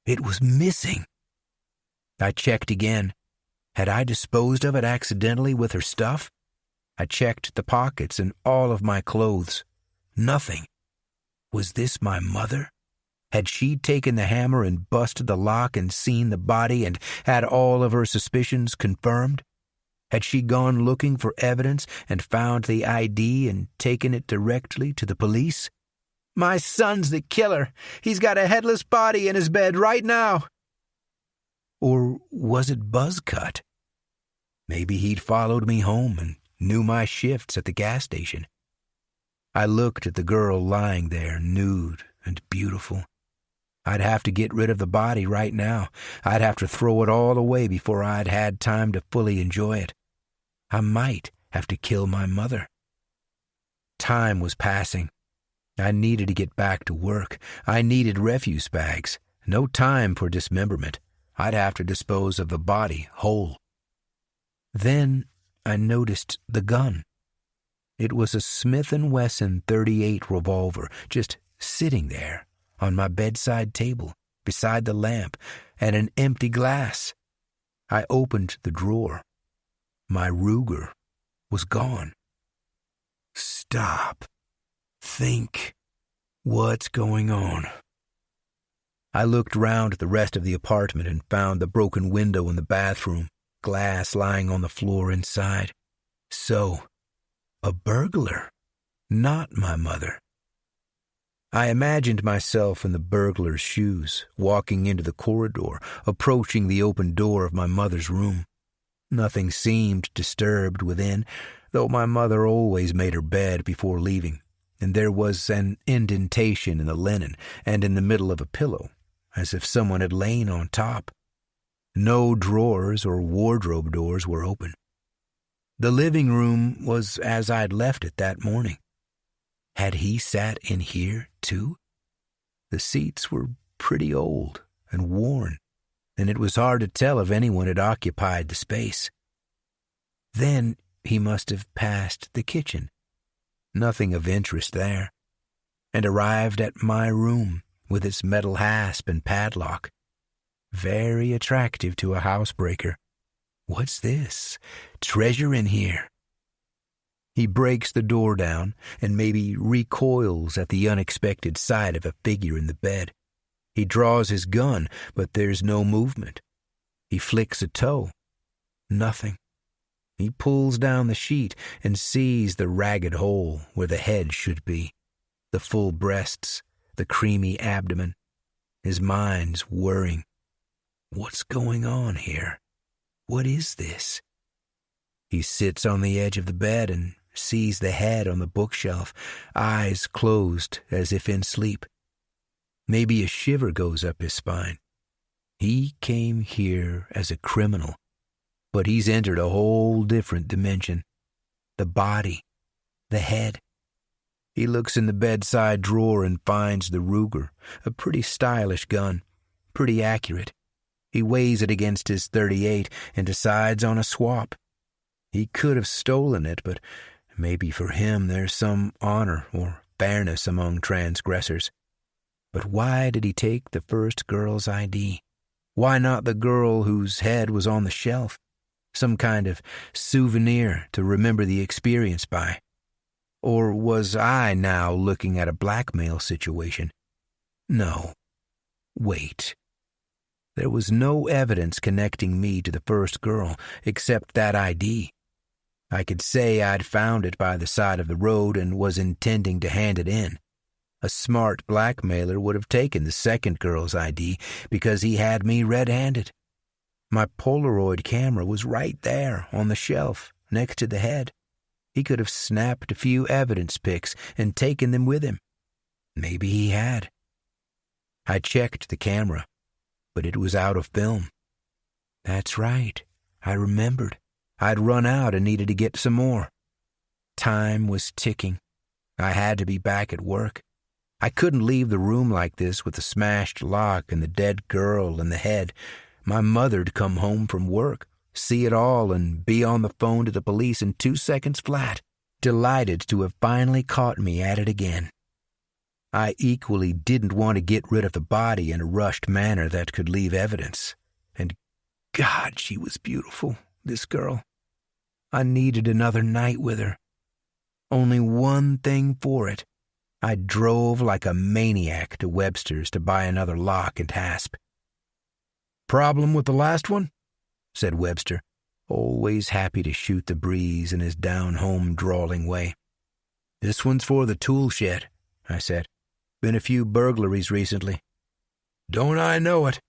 It was missing. I checked again. Had I disposed of it accidentally with her stuff? I checked the pockets and all of my clothes. Nothing. Was this my mother? Had she taken the hammer and busted the lock and seen the body and had all of her suspicions confirmed? Had she gone looking for evidence and found the ID and taken it directly to the police? My son's the killer. He's got a headless body in his bed right now. Or was it Buzzcut? Maybe he'd followed me home and knew my shifts at the gas station. I looked at the girl lying there, nude and beautiful. I'd have to get rid of the body right now. I'd have to throw it all away before I'd had time to fully enjoy it. I might have to kill my mother. Time was passing. I needed to get back to work. I needed refuse bags. No time for dismemberment. I'd have to dispose of the body whole. Then I noticed the gun. It was a Smith & Wesson .38 revolver, just sitting there on my bedside table, beside the lamp, and an empty glass. I opened the drawer. My Ruger was gone. Stop. Think. What's going on? I looked round at the rest of the apartment and found the broken window in the bathroom, glass lying on the floor inside. So, a burglar, not my mother. I imagined myself in the burglar's shoes, walking into the corridor, approaching the open door of my mother's room. Nothing seemed disturbed within, though my mother always made her bed before leaving, and there was an indentation in the linen and in the middle of a pillow, as if someone had lain on top. No drawers or wardrobe doors were open. The living room was as I'd left it that morning. Had he sat in here, too? The seats were pretty old and worn, and it was hard to tell if anyone had occupied the space. Then he must have passed the kitchen. Nothing of interest there, and arrived at my room with its metal hasp and padlock. Very attractive to a housebreaker. What's this? Treasure in here. He breaks the door down and maybe recoils at the unexpected sight of a figure in the bed. He draws his gun, but there's no movement. He flicks a toe. Nothing. He pulls down the sheet and sees the ragged hole where the head should be, the full breasts, the creamy abdomen. His mind's whirring. What's going on here? What is this? He sits on the edge of the bed and sees the head on the bookshelf, eyes closed as if in sleep. Maybe a shiver goes up his spine. He came here as a criminal, but he's entered a whole different dimension. The body, the head. He looks in the bedside drawer and finds the Ruger, a pretty stylish gun, pretty accurate. He weighs it against his .38 and decides on a swap. He could have stolen it, but maybe for him there's some honor or fairness among transgressors. But why did he take the first girl's ID? Why not the girl whose head was on the shelf? Some kind of souvenir to remember the experience by. Or was I now looking at a blackmail situation? No. Wait. There was no evidence connecting me to the first girl except that ID. I could say I'd found it by the side of the road and was intending to hand it in. A smart blackmailer would have taken the second girl's ID because he had me red-handed. My Polaroid camera was right there on the shelf next to the head. He could have snapped a few evidence pics and taken them with him. Maybe he had. I checked the camera, but it was out of film. That's right. I remembered. I'd run out and needed to get some more. Time was ticking. I had to be back at work. I couldn't leave the room like this with the smashed lock and the dead girl in the head. My mother'd come home from work, see it all, and be on the phone to the police in 2 seconds flat, delighted to have finally caught me at it again. I equally didn't want to get rid of the body in a rushed manner that could leave evidence. And God, she was beautiful, this girl. I needed another night with her. Only one thing for it. I drove like a maniac to Webster's to buy another lock and hasp. "Problem with the last one?" said Webster, always happy to shoot the breeze in his down-home drawling way. "This one's for the tool shed," I said. "Been a few burglaries recently." "Don't I know it?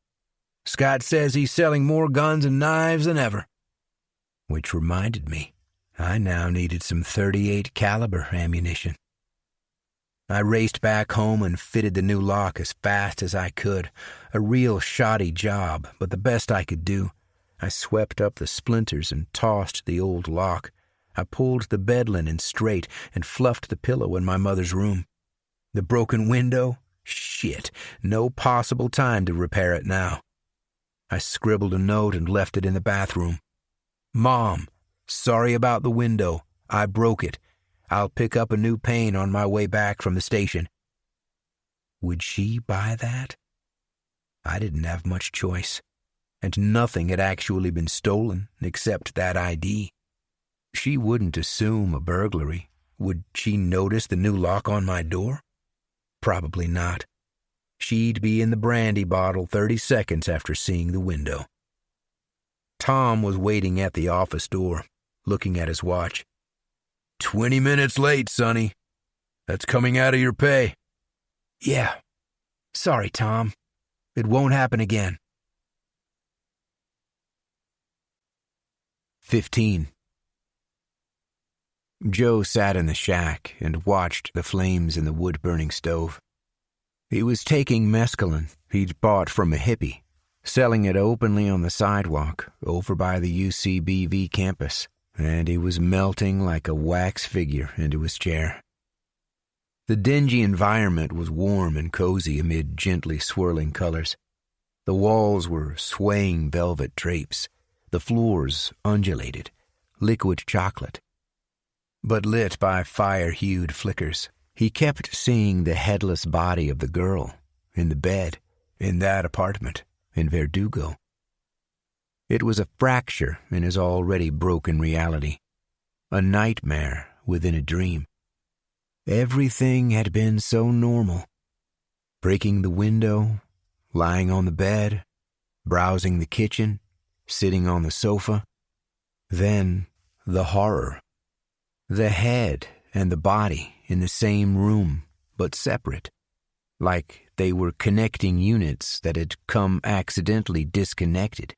Scott says he's selling more guns and knives than ever." Which reminded me, I now needed some .38 caliber ammunition. I raced back home and fitted the new lock as fast as I could. A real shoddy job, but the best I could do. I swept up the splinters and tossed the old lock. I pulled the bed linen straight and fluffed the pillow in my mother's room. The broken window? Shit, no possible time to repair it now. I scribbled a note and left it in the bathroom. "Mom, sorry about the window. I broke it. I'll pick up a new pane on my way back from the station." Would she buy that? I didn't have much choice, and nothing had actually been stolen except that ID. She wouldn't assume a burglary. Would she notice the new lock on my door? Probably not. She'd be in the brandy bottle 30 seconds after seeing the window. Tom was waiting at the office door, looking at his watch. 20 minutes late, Sonny. That's coming out of your pay." "Yeah. Sorry, Tom. It won't happen again." 15. Joe sat in the shack and watched the flames in the wood-burning stove. He was taking mescaline he'd bought from a hippie, selling it openly on the sidewalk over by the UCBV campus, and he was melting like a wax figure into his chair. The dingy environment was warm and cozy amid gently swirling colors. The walls were swaying velvet drapes, the floors undulated, liquid chocolate. But lit by fire-hued flickers, he kept seeing the headless body of the girl in the bed in that apartment in Verdugo. It was a fracture in his already broken reality, a nightmare within a dream. Everything had been so normal. Breaking the window, lying on the bed, browsing the kitchen, sitting on the sofa. Then the horror. The head and the body in the same room, but separate, like they were connecting units that had come accidentally disconnected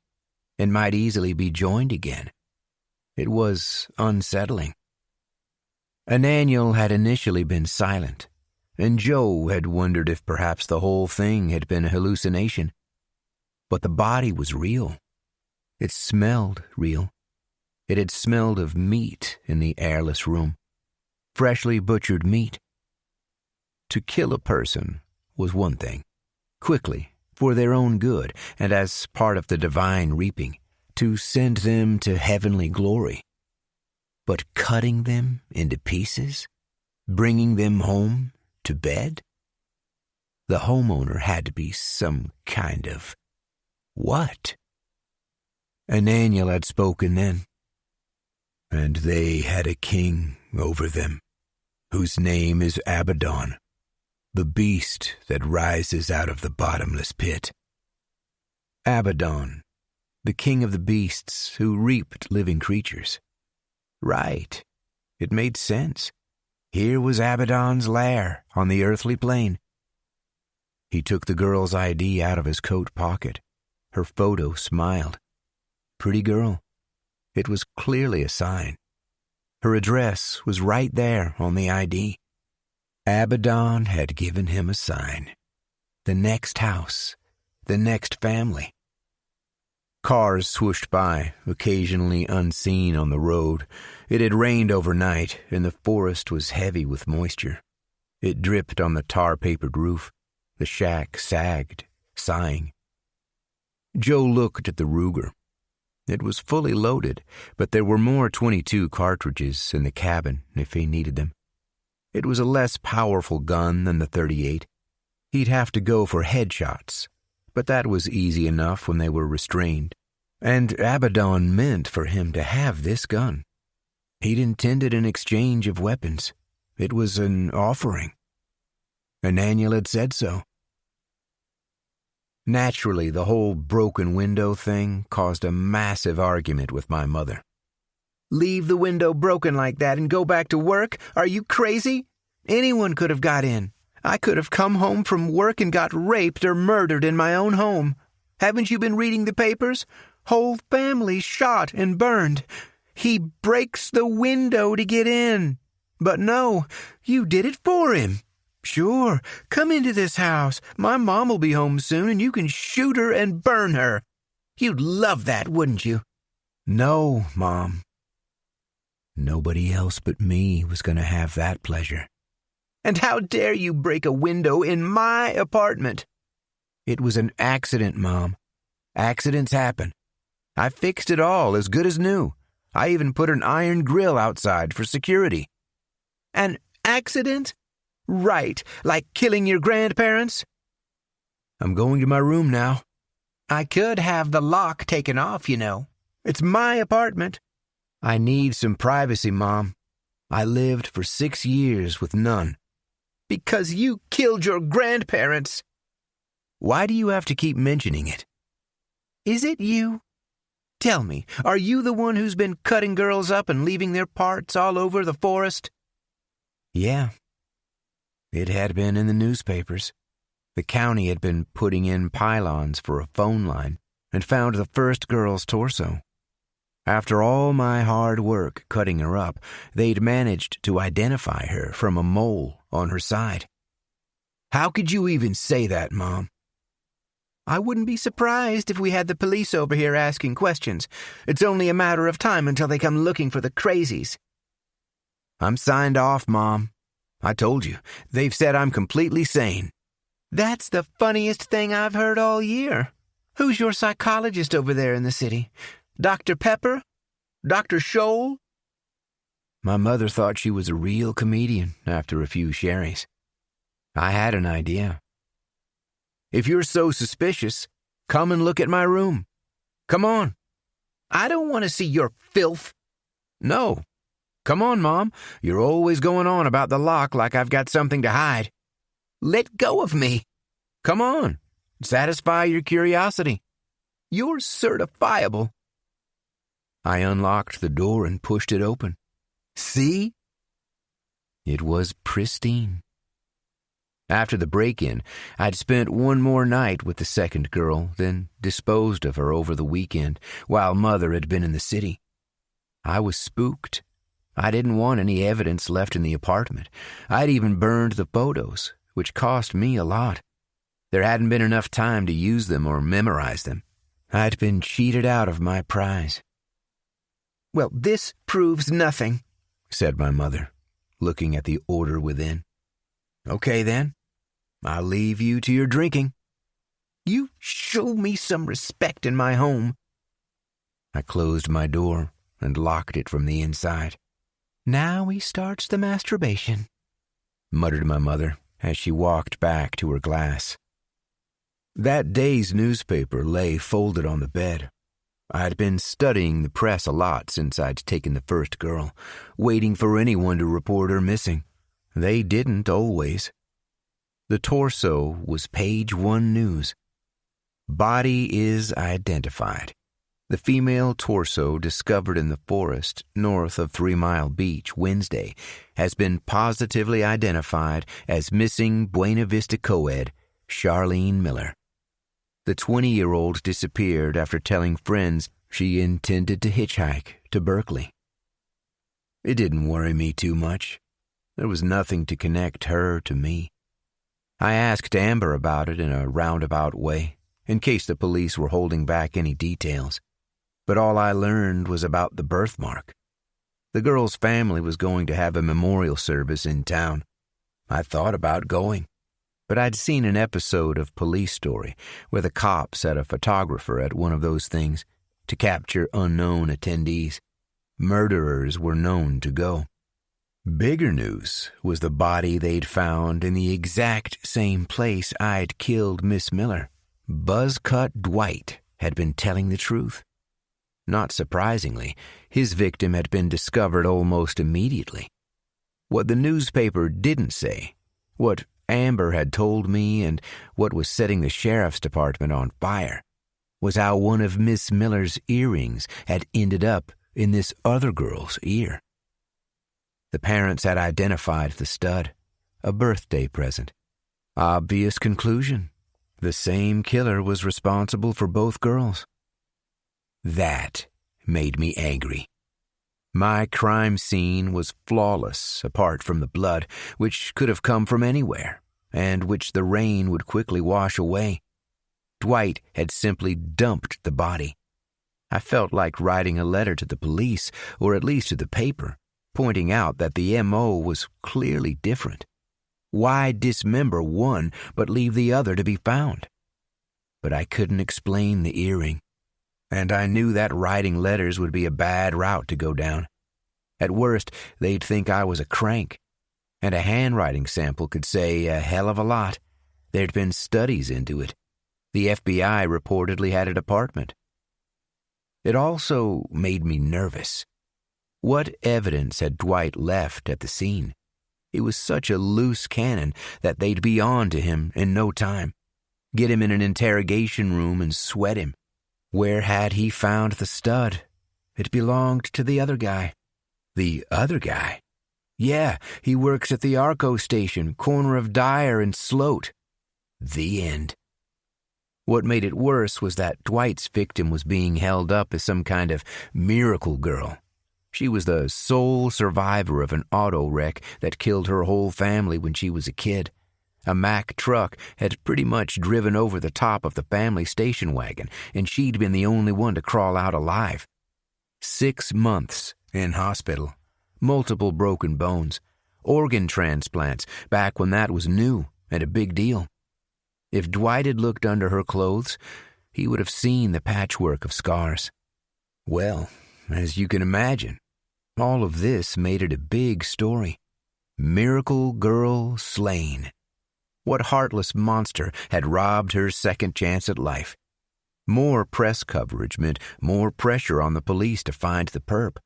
and might easily be joined again. It was unsettling. Ananiel had initially been silent, and Joe had wondered if perhaps the whole thing had been a hallucination. But the body was real. It smelled real. It had smelled of meat in the airless room, freshly butchered meat. To kill a person was one thing, quickly, for their own good, and as part of the divine reaping, to send them to heavenly glory. But cutting them into pieces, bringing them home to bed? The homeowner had to be some kind of what? Ananiel had spoken then. "And they had a king over them, whose name is Abaddon, the beast that rises out of the bottomless pit." Abaddon, the king of the beasts who reaped living creatures. Right. It made sense. Here was Abaddon's lair on the earthly plane. He took the girl's ID out of his coat pocket. Her photo smiled. Pretty girl. It was clearly a sign. Her address was right there on the ID. Abaddon had given him a sign. The next house, the next family. Cars swooshed by, occasionally unseen on the road. It had rained overnight, and the forest was heavy with moisture. It dripped on the tar-papered roof. The shack sagged, sighing. Joe looked at the Ruger. It was fully loaded, but there were more .22 cartridges in the cabin if he needed them. It was a less powerful gun than the .38. He'd have to go for headshots, but that was easy enough when they were restrained. And Abaddon meant for him to have this gun. He'd intended an exchange of weapons. It was an offering. Ananiel had said so. Naturally, the whole broken window thing caused a massive argument with my mother. Leave the window broken like that and go back to work? Are you crazy? Anyone could have got in. I could have come home from work and got raped or murdered in my own home. Haven't you been reading the papers? Whole family shot and burned. He breaks the window to get in. But no, you did it for him. Sure, come into this house. My mom will be home soon and you can shoot her and burn her. You'd love that, wouldn't you? No, Mom. Nobody else but me was going to have that pleasure. And how dare you break a window in my apartment? It was an accident, Mom. Accidents happen. I fixed it all as good as new. I even put an iron grill outside for security. An accident? Right, like killing your grandparents? I'm going to my room now. I could have the lock taken off, you know. It's my apartment. I need some privacy, Mom. I lived for 6 years with none. Because you killed your grandparents. Why do you have to keep mentioning it? Is it you? Tell me, are you the one who's been cutting girls up and leaving their parts all over the forest? Yeah. It had been in the newspapers. The county had been putting in pylons for a phone line and found the first girl's torso. After all my hard work cutting her up, they'd managed to identify her from a mole on her side. How could you even say that, Mom? I wouldn't be surprised if we had the police over here asking questions. It's only a matter of time until they come looking for the crazies. I'm signed off, Mom. I told you, they've said I'm completely sane. That's the funniest thing I've heard all year. Who's your psychologist over there in the city? Dr. Pepper? Dr. Scholl? My mother thought she was a real comedian after a few sherries. I had an idea. If you're so suspicious, come and look at my room. Come on. I don't want to see your filth. No. Come on, Mom. You're always going on about the lock like I've got something to hide. Let go of me. Come on. Satisfy your curiosity. You're certifiable. I unlocked the door and pushed it open. See? It was pristine. After the break-in, I'd spent one more night with the second girl, then disposed of her over the weekend while Mother had been in the city. I was spooked. I didn't want any evidence left in the apartment. I'd even burned the photos, which cost me a lot. There hadn't been enough time to use them or memorize them. I'd been cheated out of my prize. Well, this proves nothing, said my mother, looking at the order within. Okay, then. I'll leave you to your drinking. You show me some respect in my home. I closed my door and locked it from the inside. Now he starts the masturbation, muttered my mother as she walked back to her glass. That day's newspaper lay folded on the bed. I'd been studying the press a lot since I'd taken the first girl, waiting for anyone to report her missing. They didn't always. The torso was page 1 news. Body is identified. The female torso discovered in the forest north of 3 Mile Beach Wednesday has been positively identified as missing Buena Vista co-ed Charlene Miller. The 20-year-old disappeared after telling friends she intended to hitchhike to Berkeley. It didn't worry me too much. There was nothing to connect her to me. I asked Amber about it in a roundabout way, in case the police were holding back any details. But all I learned was about the birthmark. The girl's family was going to have a memorial service in town. I thought about going, but I'd seen an episode of Police Story where the cops had a photographer at one of those things to capture unknown attendees. Murderers were known to go. Bigger news was the body they'd found in the exact same place I'd killed Miss Miller. Buzzcut Dwight had been telling the truth. Not surprisingly, his victim had been discovered almost immediately. What the newspaper didn't say, what Amber had told me and what was setting the sheriff's department on fire, was how one of Miss Miller's earrings had ended up in this other girl's ear. The parents had identified the stud, a birthday present. Obvious conclusion. The same killer was responsible for both girls. That made me angry. My crime scene was flawless apart from the blood, which could have come from anywhere, and which the rain would quickly wash away. Dwight had simply dumped the body. I felt like writing a letter to the police, or at least to the paper, pointing out that the M.O. was clearly different. Why dismember one but leave the other to be found? But I couldn't explain the earring, and I knew that writing letters would be a bad route to go down. At worst, they'd think I was a crank, and a handwriting sample could say a hell of a lot. There'd been studies into it. The FBI reportedly had a department. It also made me nervous. What evidence had Dwight left at the scene? He was such a loose cannon that they'd be on to him in no time. Get him in an interrogation room and sweat him. Where had he found the stud? It belonged to the other guy. The other guy? Yeah, he works at the Arco station, corner of Dyer and Sloat. The end. What made it worse was that Dwight's victim was being held up as some kind of miracle girl. She was the sole survivor of an auto wreck that killed her whole family when she was a kid. A Mack truck had pretty much driven over the top of the family station wagon, and she'd been the only one to crawl out alive. 6 months in hospital, multiple broken bones, organ transplants back when that was new and a big deal. If Dwight had looked under her clothes, he would have seen the patchwork of scars. Well, as you can imagine, all of this made it a big story. Miracle girl slain. What heartless monster had robbed her second chance at life? More press coverage meant more pressure on the police to find the perp.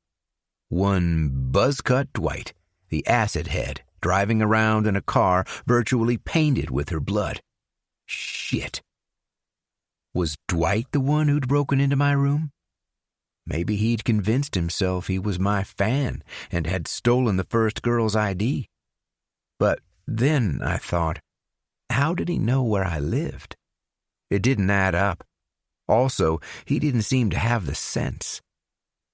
One Buzzcut Dwight, the acid head, driving around in a car virtually painted with her blood. Shit. Was Dwight the one who'd broken into my room? Maybe he'd convinced himself he was my fan and had stolen the first girl's ID. But then I thought, how did he know where I lived? It didn't add up. Also, he didn't seem to have the sense.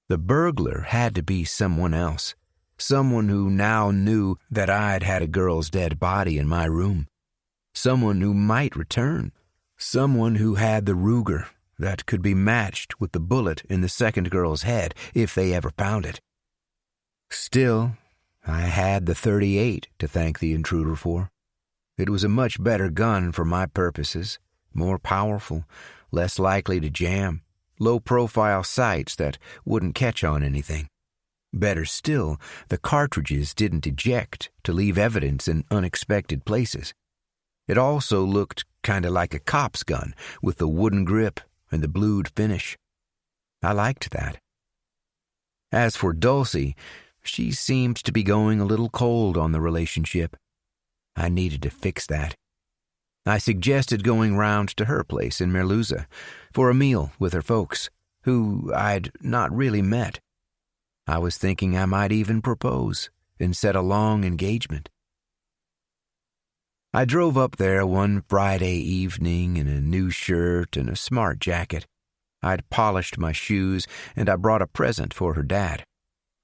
The burglar had to be someone else, someone who now knew that I'd had a girl's dead body in my room, someone who might return, someone who had the Ruger that could be matched with the bullet in the second girl's head if they ever found it. Still, I had the .38 to thank the intruder for. It was a much better gun for my purposes, more powerful, less likely to jam, low-profile sights that wouldn't catch on anything. Better still, the cartridges didn't eject to leave evidence in unexpected places. It also looked kind of like a cop's gun with the wooden grip and the blued finish. I liked that. As for Dulcie, she seemed to be going a little cold on the relationship. I needed to fix that. I suggested going round to her place in Merluza for a meal with her folks, who I'd not really met. I was thinking I might even propose and set a long engagement. I drove up there one Friday evening in a new shirt and a smart jacket. I'd polished my shoes, and I brought a present for her dad,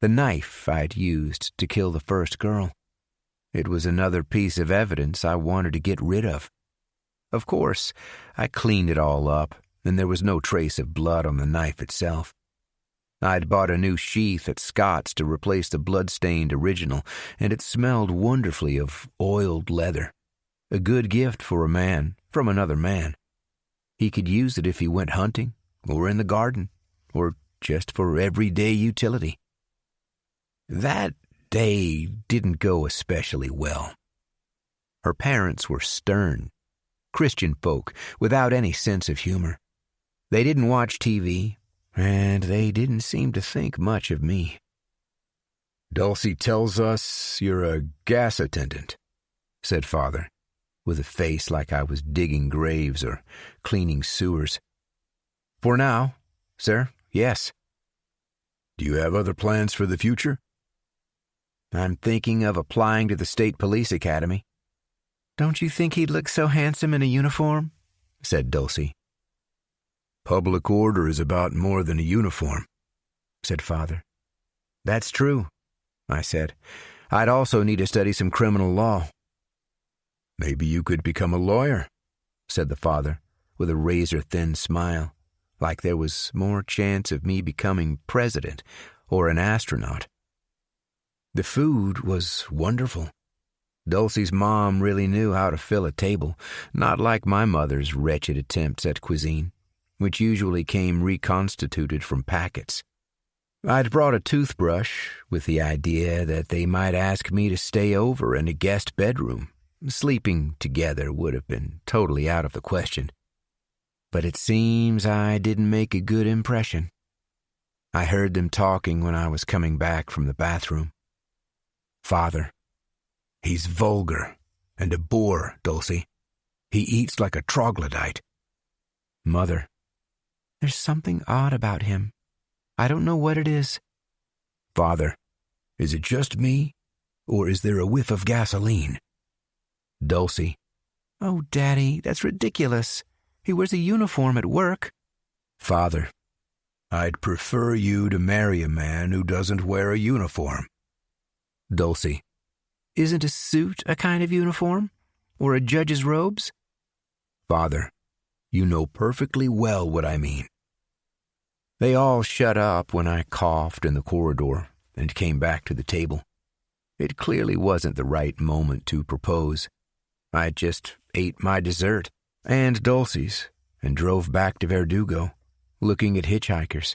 the knife I'd used to kill the first girl. It was another piece of evidence I wanted to get rid of. Of course, I cleaned it all up, and there was no trace of blood on the knife itself. I'd bought a new sheath at Scott's to replace the blood-stained original, and it smelled wonderfully of oiled leather. A good gift for a man from another man. He could use it if he went hunting, or in the garden, or just for everyday utility. That day didn't go especially well. Her parents were stern, Christian folk without any sense of humor. They didn't watch TV, and they didn't seem to think much of me. "Dulcie tells us you're a gas attendant," said Father, with a face like I was digging graves or cleaning sewers. "For now, sir, yes." "Do you have other plans for the future?" "I'm thinking of applying to the State Police Academy." "Don't you think he'd look so handsome in a uniform?" said Dulcie. "Public order is about more than a uniform," said Father. "That's true," I said. "I'd also need to study some criminal law." "Maybe you could become a lawyer," said the father, with a razor-thin smile, like there was more chance of me becoming president or an astronaut. The food was wonderful. Dulcie's mom really knew how to fill a table, not like my mother's wretched attempts at cuisine, which usually came reconstituted from packets. I'd brought a toothbrush with the idea that they might ask me to stay over in a guest bedroom. Sleeping together would have been totally out of the question. But it seems I didn't make a good impression. I heard them talking when I was coming back from the bathroom. "Father, he's vulgar and a bore, Dulcie. He eats like a troglodyte." "Mother, there's something odd about him. I don't know what it is." "Father, is it just me, or is there a whiff of gasoline?" "Dulcie." "Oh, Daddy, that's ridiculous. He wears a uniform at work." "Father, I'd prefer you to marry a man who doesn't wear a uniform." "Dulcie." "Isn't a suit a kind of uniform? Or a judge's robes?" "Father, you know perfectly well what I mean." They all shut up when I coughed in the corridor and came back to the table. It clearly wasn't the right moment to propose. I just ate my dessert and Dulcie's and drove back to Verdugo, looking at hitchhikers.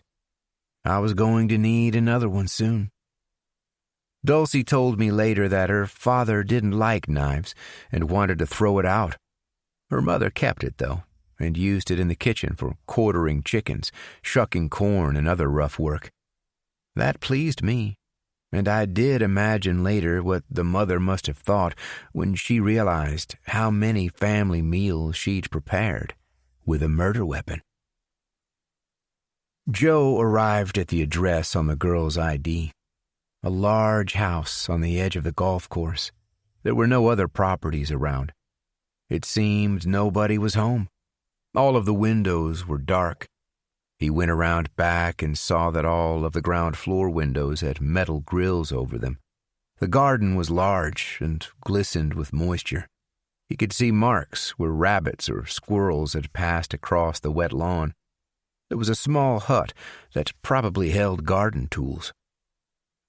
I was going to need another one soon. Dulcie told me later that her father didn't like knives and wanted to throw it out. Her mother kept it, though, and used it in the kitchen for quartering chickens, shucking corn, and other rough work. That pleased me, and I did imagine later what the mother must have thought when she realized how many family meals she'd prepared with a murder weapon. Joe arrived at the address on the girl's ID. A large house on the edge of the golf course. There were no other properties around. It seemed nobody was home. All of the windows were dark. He went around back and saw that all of the ground floor windows had metal grills over them. The garden was large and glistened with moisture. He could see marks where rabbits or squirrels had passed across the wet lawn. There was a small hut that probably held garden tools.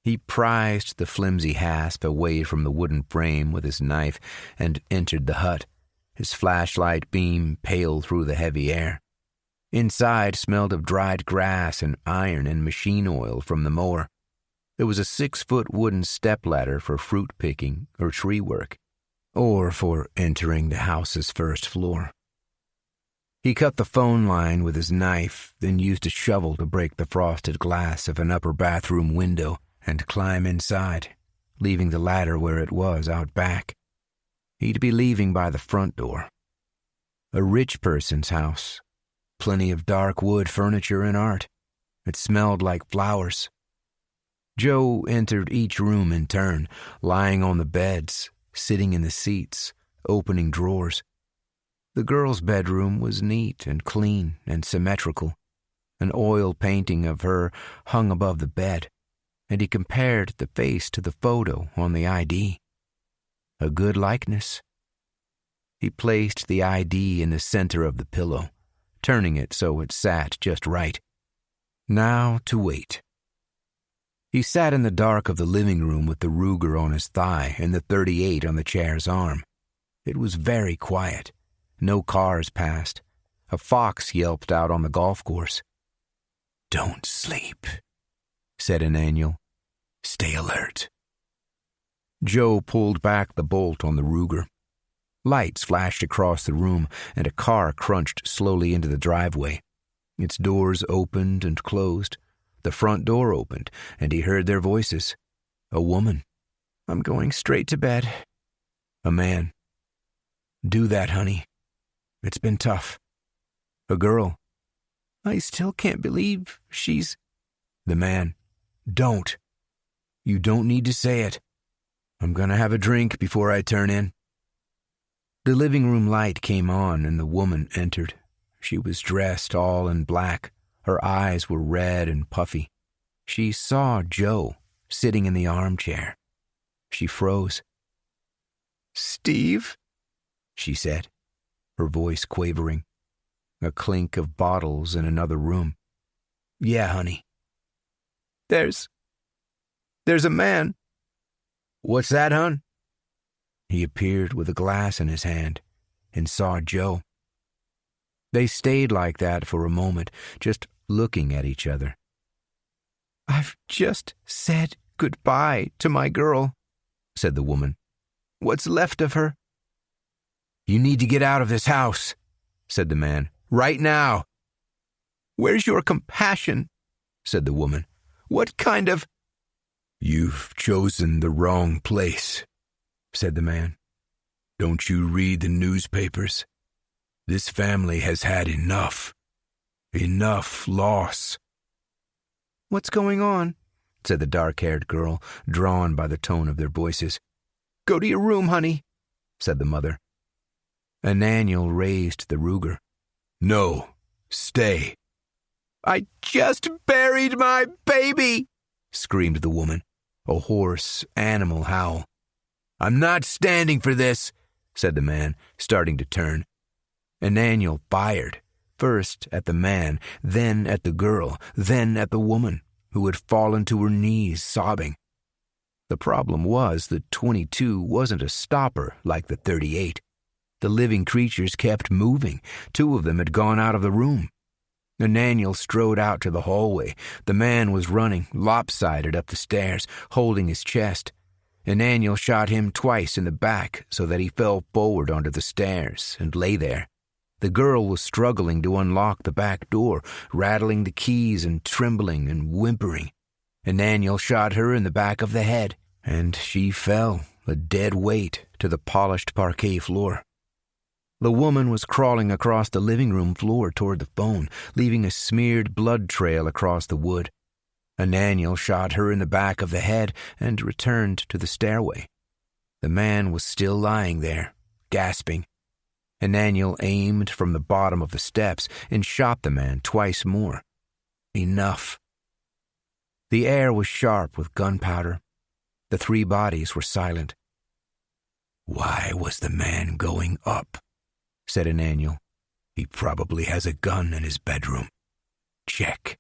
He prized the flimsy hasp away from the wooden frame with his knife and entered the hut, his flashlight beam pale through the heavy air. Inside smelled of dried grass and iron and machine oil from the mower. There was a 6-foot wooden stepladder for fruit picking or tree work, or for entering the house's first floor. He cut the phone line with his knife, then used a shovel to break the frosted glass of an upper bathroom window and climb inside, leaving the ladder where it was out back. He'd be leaving by the front door. A rich person's house. Plenty of dark wood furniture and art. It smelled like flowers. Joe entered each room in turn, lying on the beds, sitting in the seats, opening drawers. The girl's bedroom was neat and clean and symmetrical. An oil painting of her hung above the bed, and he compared the face to the photo on the ID. A good likeness. He placed the ID in the center of the pillow, turning it so it sat just right. Now to wait. He sat in the dark of the living room with the Ruger on his thigh and the .38 on the chair's arm. It was very quiet. No cars passed. A fox yelped out on the golf course. "Don't sleep," said Ananiel. "Stay alert." Joe pulled back the bolt on the Ruger. Lights flashed across the room, and a car crunched slowly into the driveway. Its doors opened and closed. The front door opened, and he heard their voices. A woman. "I'm going straight to bed." A man. "Do that, honey. It's been tough." A girl. "I still can't believe she's—" The man. "Don't. You don't need to say it. I'm gonna have a drink before I turn in." The living room light came on and the woman entered. She was dressed all in black. Her eyes were red and puffy. She saw Joe sitting in the armchair. She froze. "Steve?" she said, her voice quavering. A clink of bottles in another room. "Yeah, honey." There's a man." "What's that, hon?" He appeared with a glass in his hand and saw Joe. They stayed like that for a moment, just looking at each other. "I've just said goodbye to my girl," said the woman. "What's left of her." "You need to get out of this house," said the man. "Right now." "Where's your compassion?" said the woman. "What kind of—" "You've chosen the wrong place," said the man. "Don't you read the newspapers? This family has had enough. Enough loss." "What's going on?" said the dark-haired girl, drawn by the tone of their voices. "Go to your room, honey," said the mother. Ananiel raised the Ruger. "No, stay." "I just buried my baby," screamed the woman, a hoarse animal howl. "I'm not standing for this," said the man, starting to turn. Ananiel fired, first at the man, then at the girl, then at the woman, who had fallen to her knees sobbing. The problem was the .22 wasn't a stopper like the .38. The living creatures kept moving. 2 of them had gone out of the room. Ananiel strode out to the hallway. The man was running, lopsided up the stairs, holding his chest. Ananiel shot him twice in the back so that he fell forward onto the stairs and lay there. The girl was struggling to unlock the back door, rattling the keys and trembling and whimpering. Ananiel shot her in the back of the head, and she fell, a dead weight, to the polished parquet floor. The woman was crawling across the living room floor toward the phone, leaving a smeared blood trail across the wood. Ananiel shot her in the back of the head and returned to the stairway. The man was still lying there, gasping. Ananiel aimed from the bottom of the steps and shot the man twice more. Enough. The air was sharp with gunpowder. The 3 bodies were silent. "Why was the man going up?" said Ananiel. "He probably has a gun in his bedroom. Check."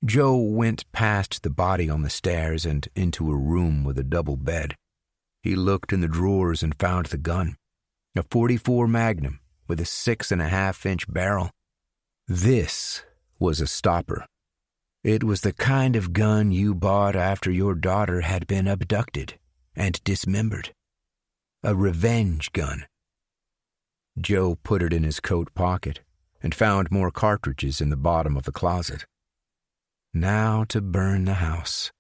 Joe went past the body on the stairs and into a room with a double bed. He looked in the drawers and found the gun, a .44 Magnum with a 6.5-inch barrel. This was a stopper. It was the kind of gun you bought after your daughter had been abducted and dismembered. A revenge gun. Joe put it in his coat pocket and found more cartridges in the bottom of the closet. Now to burn the house.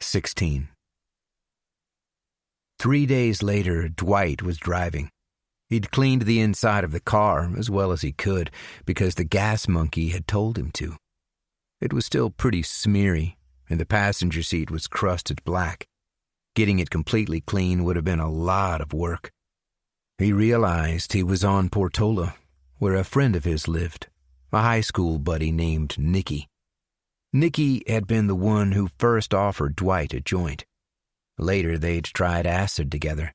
16. 3 days later, Dwight was driving. He'd cleaned the inside of the car as well as he could because the gas monkey had told him to. It was still pretty smeary, and the passenger seat was crusted black. Getting it completely clean would have been a lot of work. He realized he was on Portola, where a friend of his lived, a high school buddy named Nicky. Nicky had been the one who first offered Dwight a joint. Later, they'd tried acid together.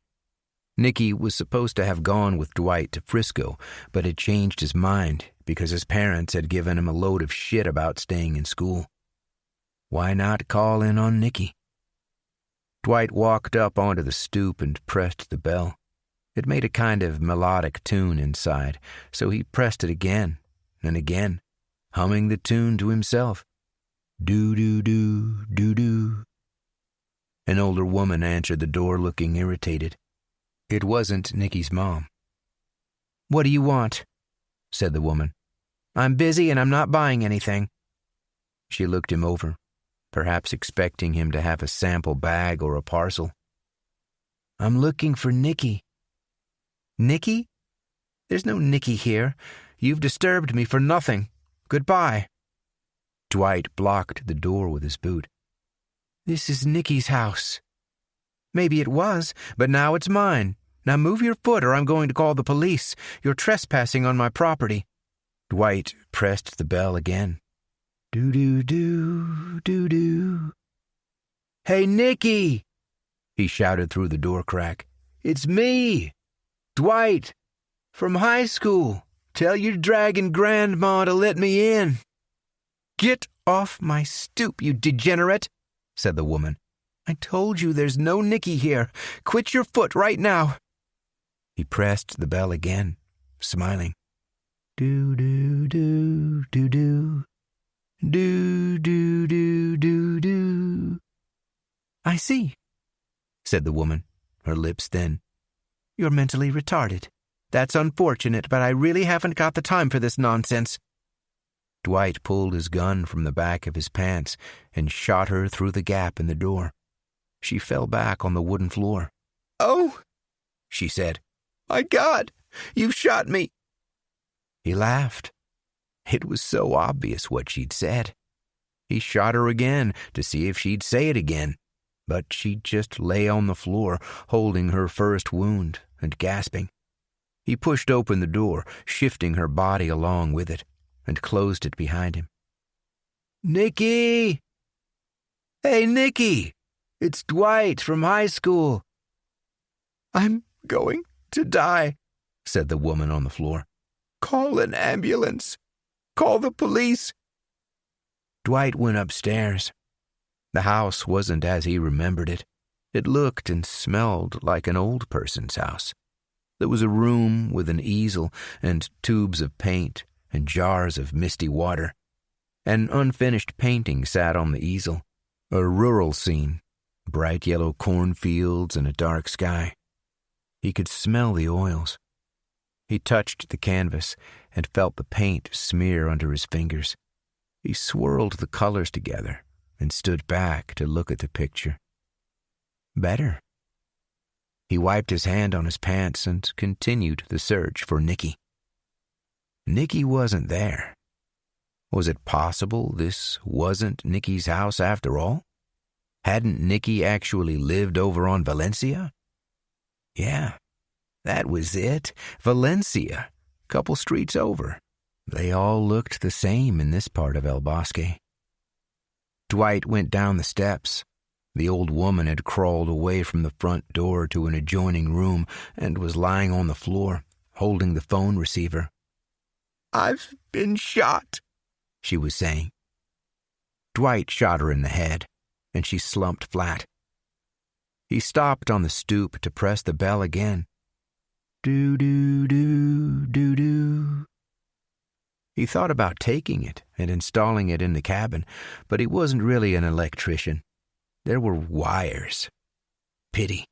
Nicky was supposed to have gone with Dwight to Frisco, but had changed his mind because his parents had given him a load of shit about staying in school. Why not call in on Nicky? Dwight walked up onto the stoop and pressed the bell. It made a kind of melodic tune inside, so he pressed it again and again, humming the tune to himself. Do-do-do, do-do. An older woman answered the door looking irritated. It wasn't Nicky's mom. "What do you want?" said the woman. "I'm busy and I'm not buying anything." She looked him over, perhaps expecting him to have a sample bag or a parcel. "I'm looking for Nicky." "Nicky? There's no Nicky here. You've disturbed me for nothing. Goodbye." Dwight blocked the door with his boot. "This is Nicky's house." "Maybe it was, but now it's mine. Now move your foot or I'm going to call the police. You're trespassing on my property." Dwight pressed the bell again. Do-do-do, do-do. "Hey, Nicky!" he shouted through the door crack. "It's me, Dwight, from high school. Tell your dragon grandma to let me in." "Get off my stoop, you degenerate," said the woman. "I told you there's no Nicky here. Quit your foot right now." He pressed the bell again, smiling. Do-do-do, do-do. Do-do-do-do-do. "I see," said the woman, her lips thin. "You're mentally retarded. That's unfortunate, but I really haven't got the time for this nonsense." Dwight pulled his gun from the back of his pants and shot her through the gap in the door. She fell back on the wooden floor. "Oh," she said. "My God, you've shot me." He laughed. It was so obvious what she'd said. He shot her again to see if she'd say it again, but she just lay on the floor, holding her first wound and gasping. He pushed open the door, shifting her body along with it, and closed it behind him. "Nicky! Hey, Nicky! It's Dwight from high school." "I'm going to die," said the woman on the floor. "Call an ambulance. Call the police." Dwight went upstairs. The house wasn't as he remembered it. It looked and smelled like an old person's house. There was a room with an easel and tubes of paint and jars of misty water. An unfinished painting sat on the easel, a rural scene, bright yellow cornfields and a dark sky. He could smell the oils. He touched the canvas and felt the paint smear under his fingers. He swirled the colors together and stood back to look at the picture. Better. He wiped his hand on his pants and continued the search for Nicky. Nicky wasn't there. Was it possible this wasn't Nicky's house after all? Hadn't Nicky actually lived over on Valencia? Yeah, that was it. Valencia, couple streets over. They all looked the same in this part of El Bosque. Dwight went down the steps. The old woman had crawled away from the front door to an adjoining room and was lying on the floor, holding the phone receiver. "I've been shot," she was saying. Dwight shot her in the head, and she slumped flat. He stopped on the stoop to press the bell again. Do-do-do, do-do. He thought about taking it and installing it in the cabin, but he wasn't really an electrician. There were wires. Pity.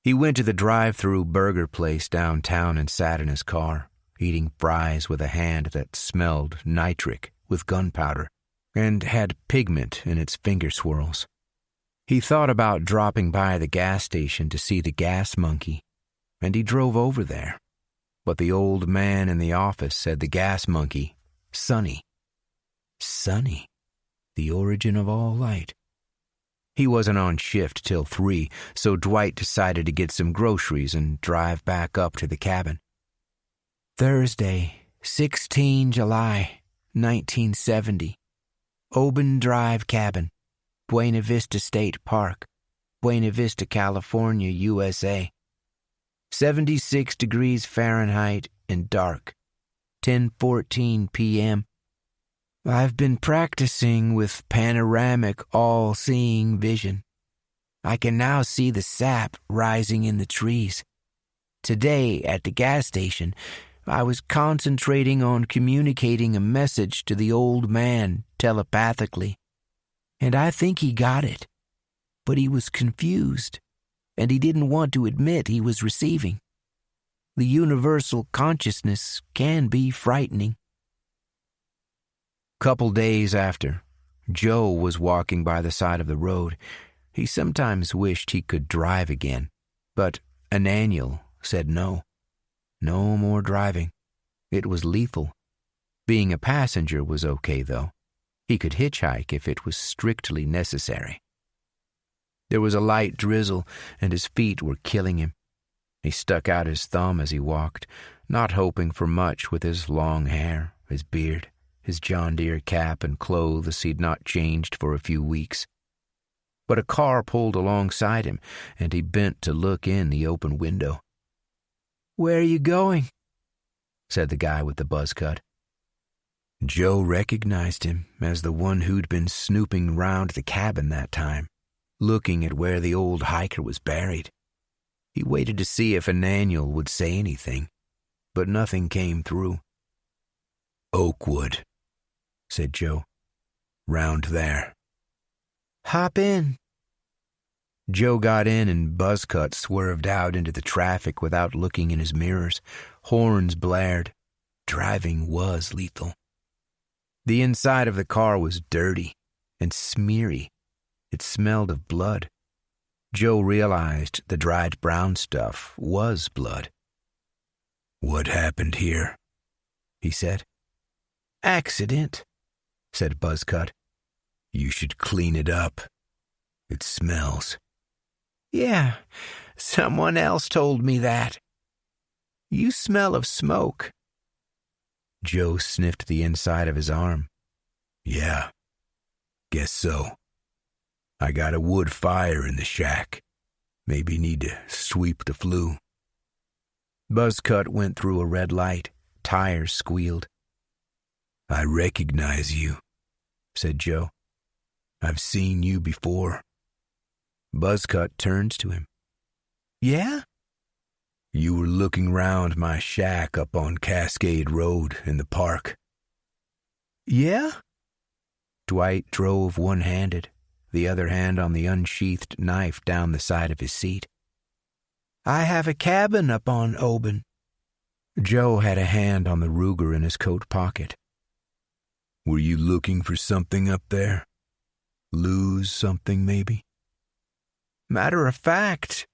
He went to the drive-through burger place downtown and sat in his car, eating fries with a hand that smelled nitric with gunpowder and had pigment in its finger swirls. He thought about dropping by the gas station to see the gas monkey, and he drove over there. But the old man in the office said the gas monkey, Sonny. Sonny, the origin of all light. He wasn't on shift till 3, so Dwight decided to get some groceries and drive back up to the cabin. Thursday, 16 July, 1970. Oben Drive Cabin, Buena Vista State Park, Buena Vista, California, USA. 76 degrees Fahrenheit and dark. 10:14 p.m. I've been practicing with panoramic all-seeing vision. I can now see the sap rising in the trees. Today, at the gas station, I was concentrating on communicating a message to the old man telepathically, and I think he got it. But he was confused, and he didn't want to admit he was receiving. The universal consciousness can be frightening. Couple days after, Joe was walking by the side of the road. He sometimes wished he could drive again, but Ananiel said no. No more driving. It was lethal. Being a passenger was okay, though. He could hitchhike if it was strictly necessary. There was a light drizzle, and his feet were killing him. He stuck out his thumb as he walked, not hoping for much with his long hair, his beard, his John Deere cap, and clothes he'd not changed for a few weeks. But a car pulled alongside him, and he bent to look in the open window. "Where are you going?" said the guy with the buzz cut. Joe recognized him as the one who'd been snooping round the cabin that time, looking at where the old hiker was buried. He waited to see if Ananiel would say anything, but nothing came through. "Oakwood," said Joe. "Round there." "Hop in." Joe got in, and Buzzcut swerved out into the traffic without looking in his mirrors. Horns blared. Driving was lethal. The inside of the car was dirty and smeary. It smelled of blood. Joe realized the dried brown stuff was blood. "What happened here?" he said. "Accident," said Buzzcut. "You should clean it up. It smells." "Yeah, someone else told me that." "You smell of smoke." Joe sniffed the inside of his arm. "Yeah, guess so. I got a wood fire in the shack. Maybe need to sweep the flue." Buzzcut went through a red light. Tires squealed. "I recognize you," said Joe. "I've seen you before." Buzzcut turned to him. "Yeah?" "You were looking round my shack up on Cascade Road in the park." "Yeah?" Dwight drove one-handed, the other hand on the unsheathed knife down the side of his seat. "I have a cabin up on Oben." Joe had a hand on the Ruger in his coat pocket. "Were you looking for something up there? Lose something, maybe?" "Matter of fact,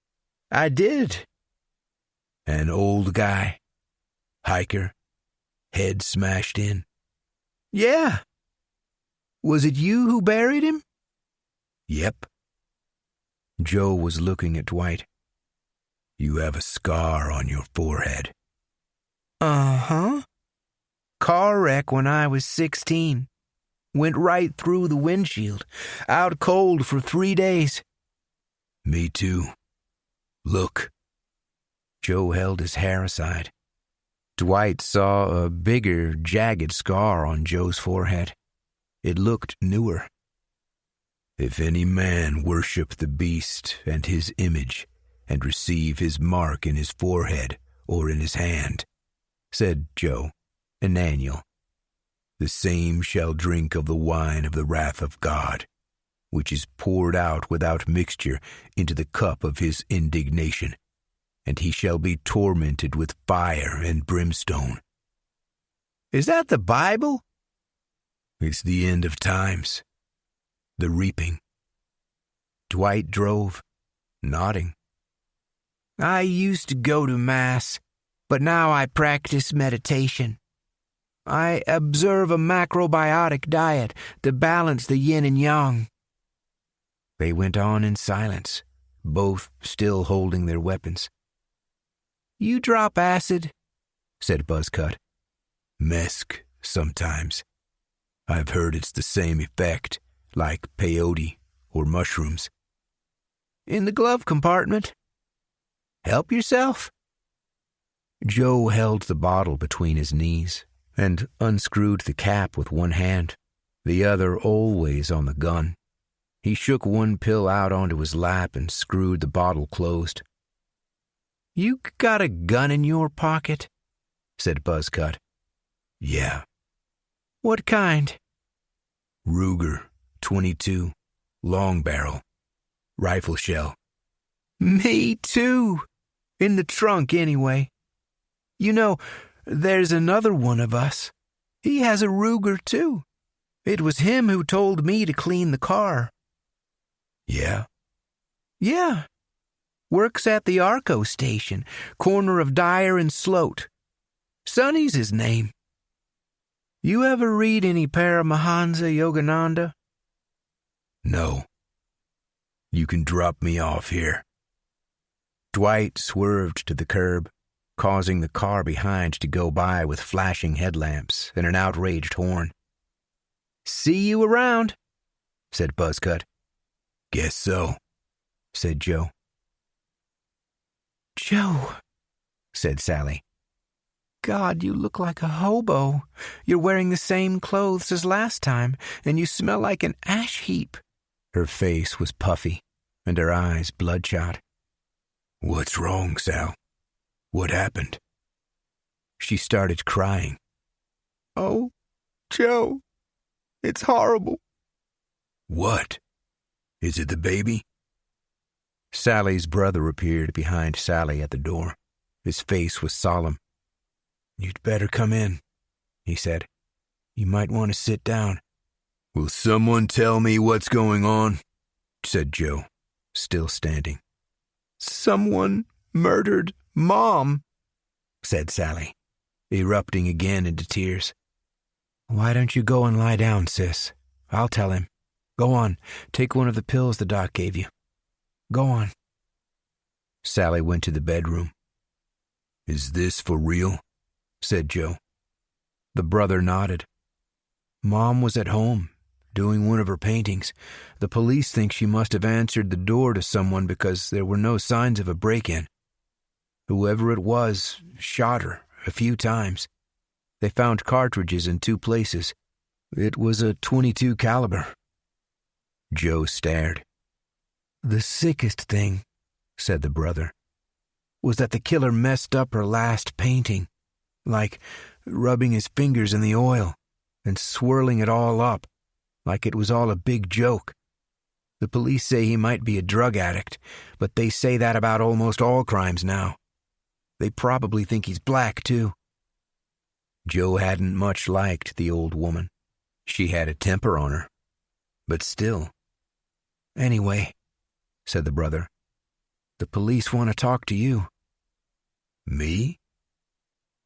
I did." "An old guy? Hiker? Head smashed in?" "Yeah." "Was it you who buried him?" "Yep." Joe was looking at Dwight. "You have a scar on your forehead." "Uh-huh. Car wreck when I was 16. Went right through the windshield. Out cold for 3 days. "Me too. Look." Joe held his hair aside. Dwight saw a bigger, jagged scar on Joe's forehead. It looked newer. "If any man worship the beast and his image, and receive his mark in his forehead or in his hand," said Joe, Ananiel, "the same shall drink of the wine of the wrath of God, which is poured out without mixture into the cup of his indignation, and he shall be tormented with fire and brimstone." "Is that the Bible?" "It's the end of times. The reaping." Dwight drove, nodding. "I used to go to Mass, but now I practice meditation. I observe a macrobiotic diet to balance the yin and yang." They went on in silence, both still holding their weapons. "You drop acid?" said Buzzcut. "Mesk, sometimes. I've heard it's the same effect, like peyote or mushrooms. In the glove compartment. Help yourself. Joe held the bottle between his knees and unscrewed the cap with one hand, the other always on the gun. He shook one pill out onto his lap and screwed the bottle closed. You got a gun in your pocket? Said Buzzcut. Yeah. What kind? Ruger, .22, long barrel, rifle shell. Me too. In the trunk, anyway. You know, there's another one of us. He has a Ruger, too. It was him who told me to clean the car. Yeah? Yeah. Works at the Arco station, corner of Dyer and Sloat. Sonny's his name. You ever read any Paramahansa Yogananda? No. You can drop me off here. Dwight swerved to the curb, causing the car behind to go by with flashing headlamps and an outraged horn. See you around, said Buzzcut. Guess so, said Joe. Joe, said Sally. God, you look like a hobo. You're wearing the same clothes as last time, and you smell like an ash heap. Her face was puffy, and her eyes bloodshot. What's wrong, Sal? What happened? She started crying. Oh, Joe, it's horrible. What? Is it the baby? Sally's brother appeared behind Sally at the door. His face was solemn. You'd better come in, he said. You might want to sit down. Will someone tell me what's going on? Said Joe, still standing. Someone murdered Mom, said Sally, erupting again into tears. Why don't you go and lie down, sis? I'll tell him. Go on, take one of the pills the doc gave you. Go on. Sally went to the bedroom. Is this for real? Said Joe. The brother nodded. Mom was at home, doing one of her paintings. The police think she must have answered the door to someone because there were no signs of a break-in. Whoever it was shot her a few times. They found cartridges in 2 places. It was a .22 caliber. Joe stared. The sickest thing, said the brother, was that the killer messed up her last painting, like rubbing his fingers in the oil and swirling it all up, like it was all a big joke. The police say he might be a drug addict, but they say that about almost all crimes now. They probably think he's black, too. Joe hadn't much liked the old woman. She had a temper on her. But still. Anyway, said the brother, the police want to talk to you. Me?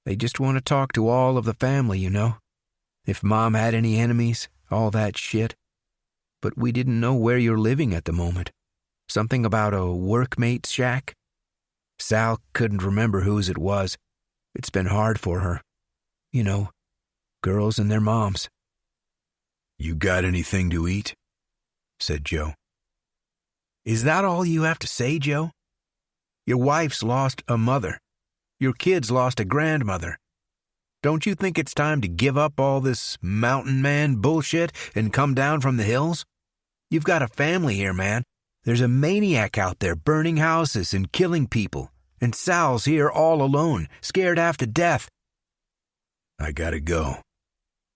They just want to talk to all of the family, you know. If Mom had any enemies, all that shit. But we didn't know where you're living at the moment. Something about a workmate's shack? Sal couldn't remember whose it was. It's been hard for her. You know, girls and their moms. You got anything to eat? Said Joe. Is that all you have to say, Joe? Your wife's lost a mother. Your kids lost a grandmother. Don't you think it's time to give up all this mountain man bullshit and come down from the hills? You've got a family here, man. There's a maniac out there burning houses and killing people, and Sal's here all alone, scared half to death. I gotta go.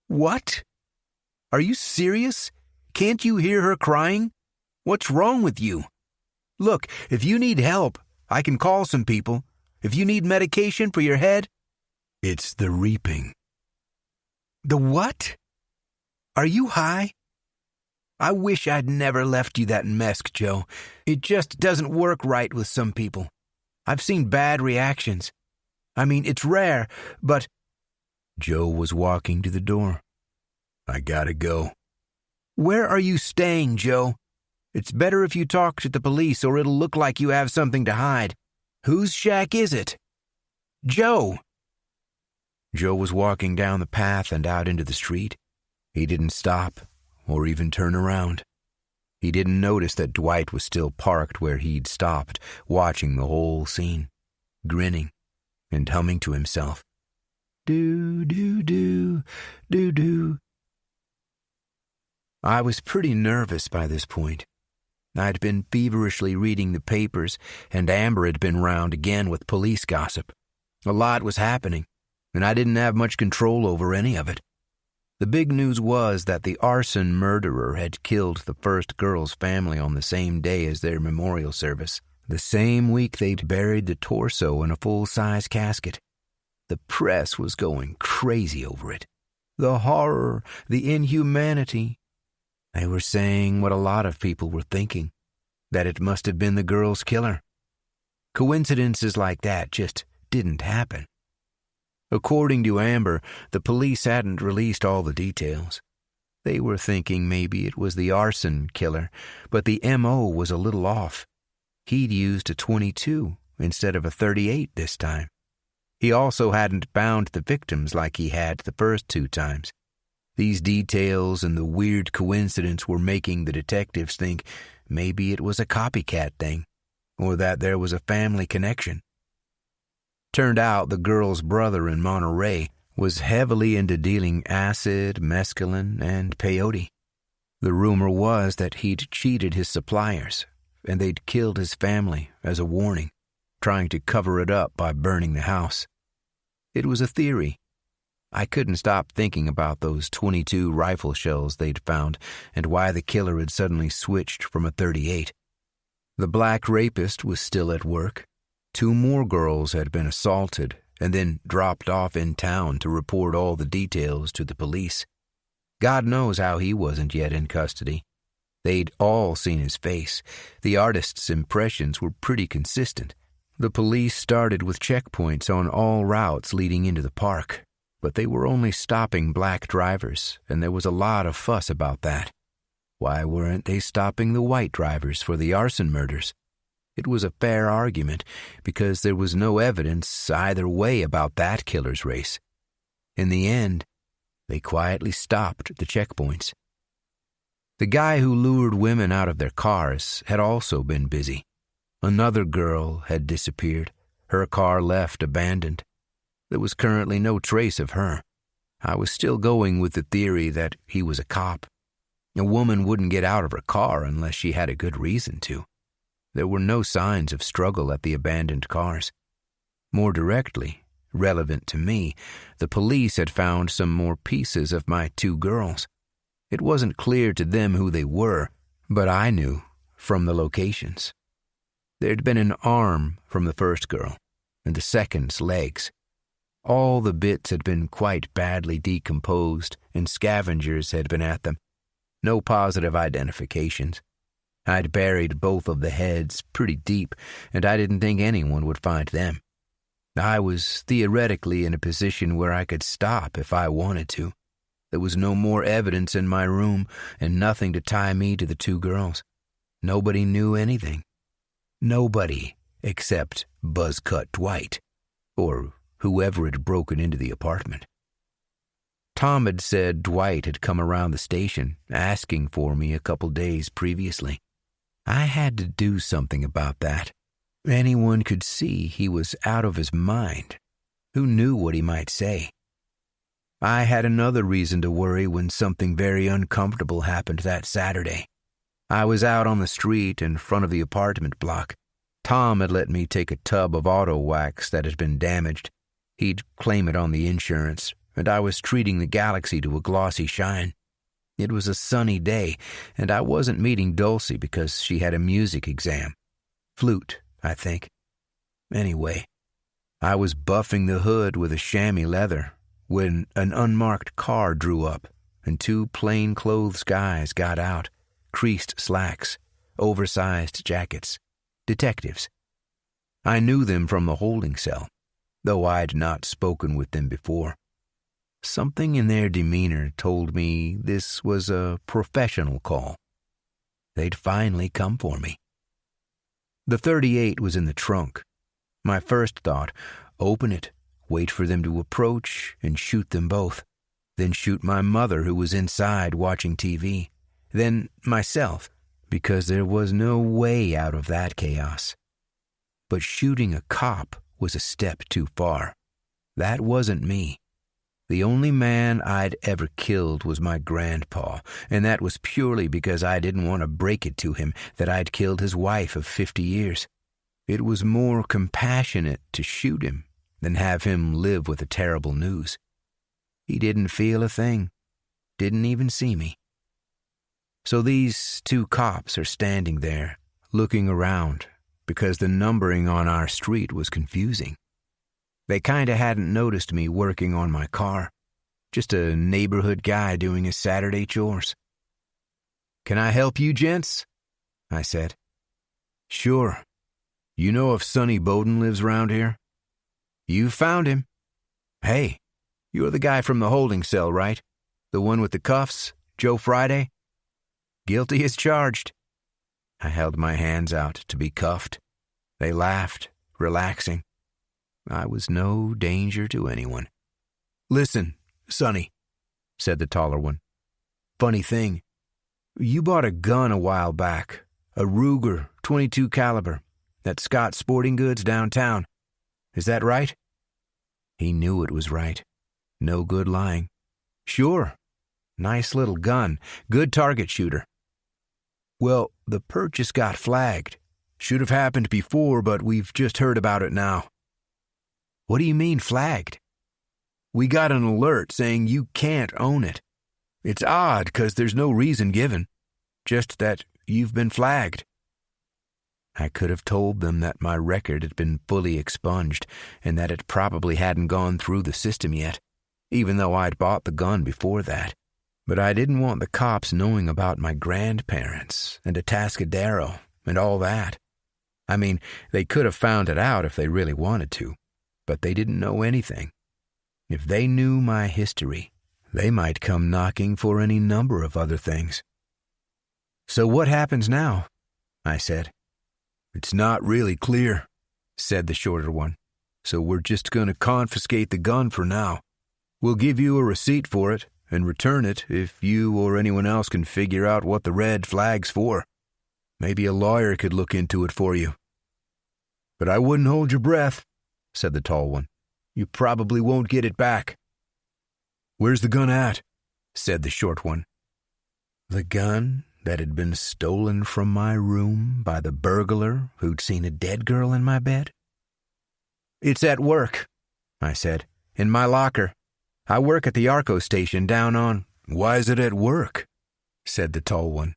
What? Are you serious? Can't you hear her crying? What's wrong with you? Look, if you need help, I can call some people. If you need medication for your head, it's the reaping. The what? Are you high? I wish I'd never left you that mesk, Joe. It just doesn't work right with some people. I've seen bad reactions. I mean, it's rare, but... Joe was walking to the door. I gotta go. Where are you staying, Joe? It's better if you talk to the police or it'll look like you have something to hide. Whose shack is it? Joe! Joe was walking down the path and out into the street. He didn't stop or even turn around. He didn't notice that Dwight was still parked where he'd stopped, watching the whole scene, grinning and humming to himself. Do, do, do, do, do. I was pretty nervous by this point. I'd been feverishly reading the papers, and Amber had been round again with police gossip. A lot was happening, and I didn't have much control over any of it. The big news was that the arson murderer had killed the first girl's family on the same day as their memorial service, the same week they'd buried the torso in a full-size casket. The press was going crazy over it. The horror, the inhumanity. They were saying what a lot of people were thinking, that it must have been the girl's killer. Coincidences like that just didn't happen. According to Amber, the police hadn't released all the details. They were thinking maybe it was the arson killer, but the M.O. was a little off. He'd used a .22 instead of a .38 this time. He also hadn't bound the victims like he had the first 2 times. These details and the weird coincidence were making the detectives think maybe it was a copycat thing, or that there was a family connection. Turned out the girl's brother in Monterey was heavily into dealing acid, mescaline, and peyote. The rumor was that he'd cheated his suppliers, and they'd killed his family as a warning, trying to cover it up by burning the house. It was a theory. I couldn't stop thinking about those .22 rifle shells they'd found and why the killer had suddenly switched from a .38. The black rapist was still at work. 2 more girls had been assaulted and then dropped off in town to report all the details to the police. God knows how he wasn't yet in custody. They'd all seen his face. The artist's impressions were pretty consistent. The police started with checkpoints on all routes leading into the park, but they were only stopping black drivers, and there was a lot of fuss about that. Why weren't they stopping the white drivers for the arson murders? It was a fair argument, because there was no evidence either way about that killer's race. In the end, they quietly stopped the checkpoints. The guy who lured women out of their cars had also been busy. Another girl had disappeared, her car left abandoned. There was currently no trace of her. I was still going with the theory that he was a cop. A woman wouldn't get out of her car unless she had a good reason to. There were no signs of struggle at the abandoned cars. More directly, relevant to me, the police had found some more pieces of my 2 girls. It wasn't clear to them who they were, but I knew from the locations. There'd been an arm from the first girl, and the second's legs. All the bits had been quite badly decomposed, and scavengers had been at them. No positive identifications. I'd buried both of the heads pretty deep, and I didn't think anyone would find them. I was theoretically in a position where I could stop if I wanted to. There was no more evidence in my room, and nothing to tie me to the 2 girls. Nobody knew anything. Nobody except Buzzcut Dwight, or whoever had broken into the apartment. Tom had said Dwight had come around the station asking for me a couple days previously. I had to do something about that. Anyone could see he was out of his mind. Who knew what he might say? I had another reason to worry when something very uncomfortable happened that Saturday. I was out on the street in front of the apartment block. Tom had let me take a tub of auto wax that had been damaged. He'd claim it on the insurance, and I was treating the Galaxy to a glossy shine. It was a sunny day, and I wasn't meeting Dulcie because she had a music exam. Flute, I think. Anyway, I was buffing the hood with a chamois leather when an unmarked car drew up, and 2 plain-clothes guys got out, creased slacks, oversized jackets. Detectives. I knew them from the holding cell, though I'd not spoken with them before. Something in their demeanor told me this was a professional call. They'd finally come for me. The .38 was in the trunk. My first thought, open it, wait for them to approach, and shoot them both. then shoot my mother who was inside watching TV, then myself, because there was no way out of that chaos. But shooting a cop was a step too far. That wasn't me. The only man I'd ever killed was my grandpa, and that was purely because I didn't want to break it to him that I'd killed his wife of 50 years. It was more compassionate to shoot him than have him live with the terrible news. He didn't feel a thing, didn't even see me. So these two cops are standing there, looking around, because the numbering on our street was confusing. They kinda hadn't noticed me working on my car, just a neighborhood guy doing his Saturday chores. "Can I help you, gents?" I said. "Sure. You know if Sonny Boden lives round here?" "You found him. Hey, you're the guy from the holding cell, right? The one with the cuffs, Joe Friday?" "Guilty as charged." I held my hands out to be cuffed. They laughed, relaxing. I was no danger to anyone. "Listen, Sonny," said the taller one. "Funny thing, you bought a gun a while back, a Ruger 22 caliber, at Scott's Sporting Goods downtown. Is that right?" He knew it was right. No good lying. "Sure. Nice little gun. Good target shooter." "Well, the purchase got flagged. Should have happened before, but we've just heard about it now." "What do you mean flagged?" "We got an alert saying you can't own it. It's odd 'cause there's no reason given, just that you've been flagged." I could have told them that my record had been fully expunged and that it probably hadn't gone through the system yet, even though I'd bought the gun before that. But I didn't want the cops knowing about my grandparents and Atascadero and all that. I mean, they could have found it out if they really wanted to, but they didn't know anything. If they knew my history, they might come knocking for any number of other things. "So what happens now?" I said. "It's not really clear," said the shorter one. "So we're just going to confiscate the gun for now. We'll give you a receipt for it and return it if you or anyone else can figure out what the red flag's for. Maybe a lawyer could look into it for you." "But I wouldn't hold your breath," said the tall one. "You probably won't get it back." "Where's the gun at?" said the short one. The gun that had been stolen from my room by the burglar who'd seen a dead girl in my bed? "It's at work," I said. "In my locker. I work at the Arco station down on—" "Why is it at work?" said the tall one.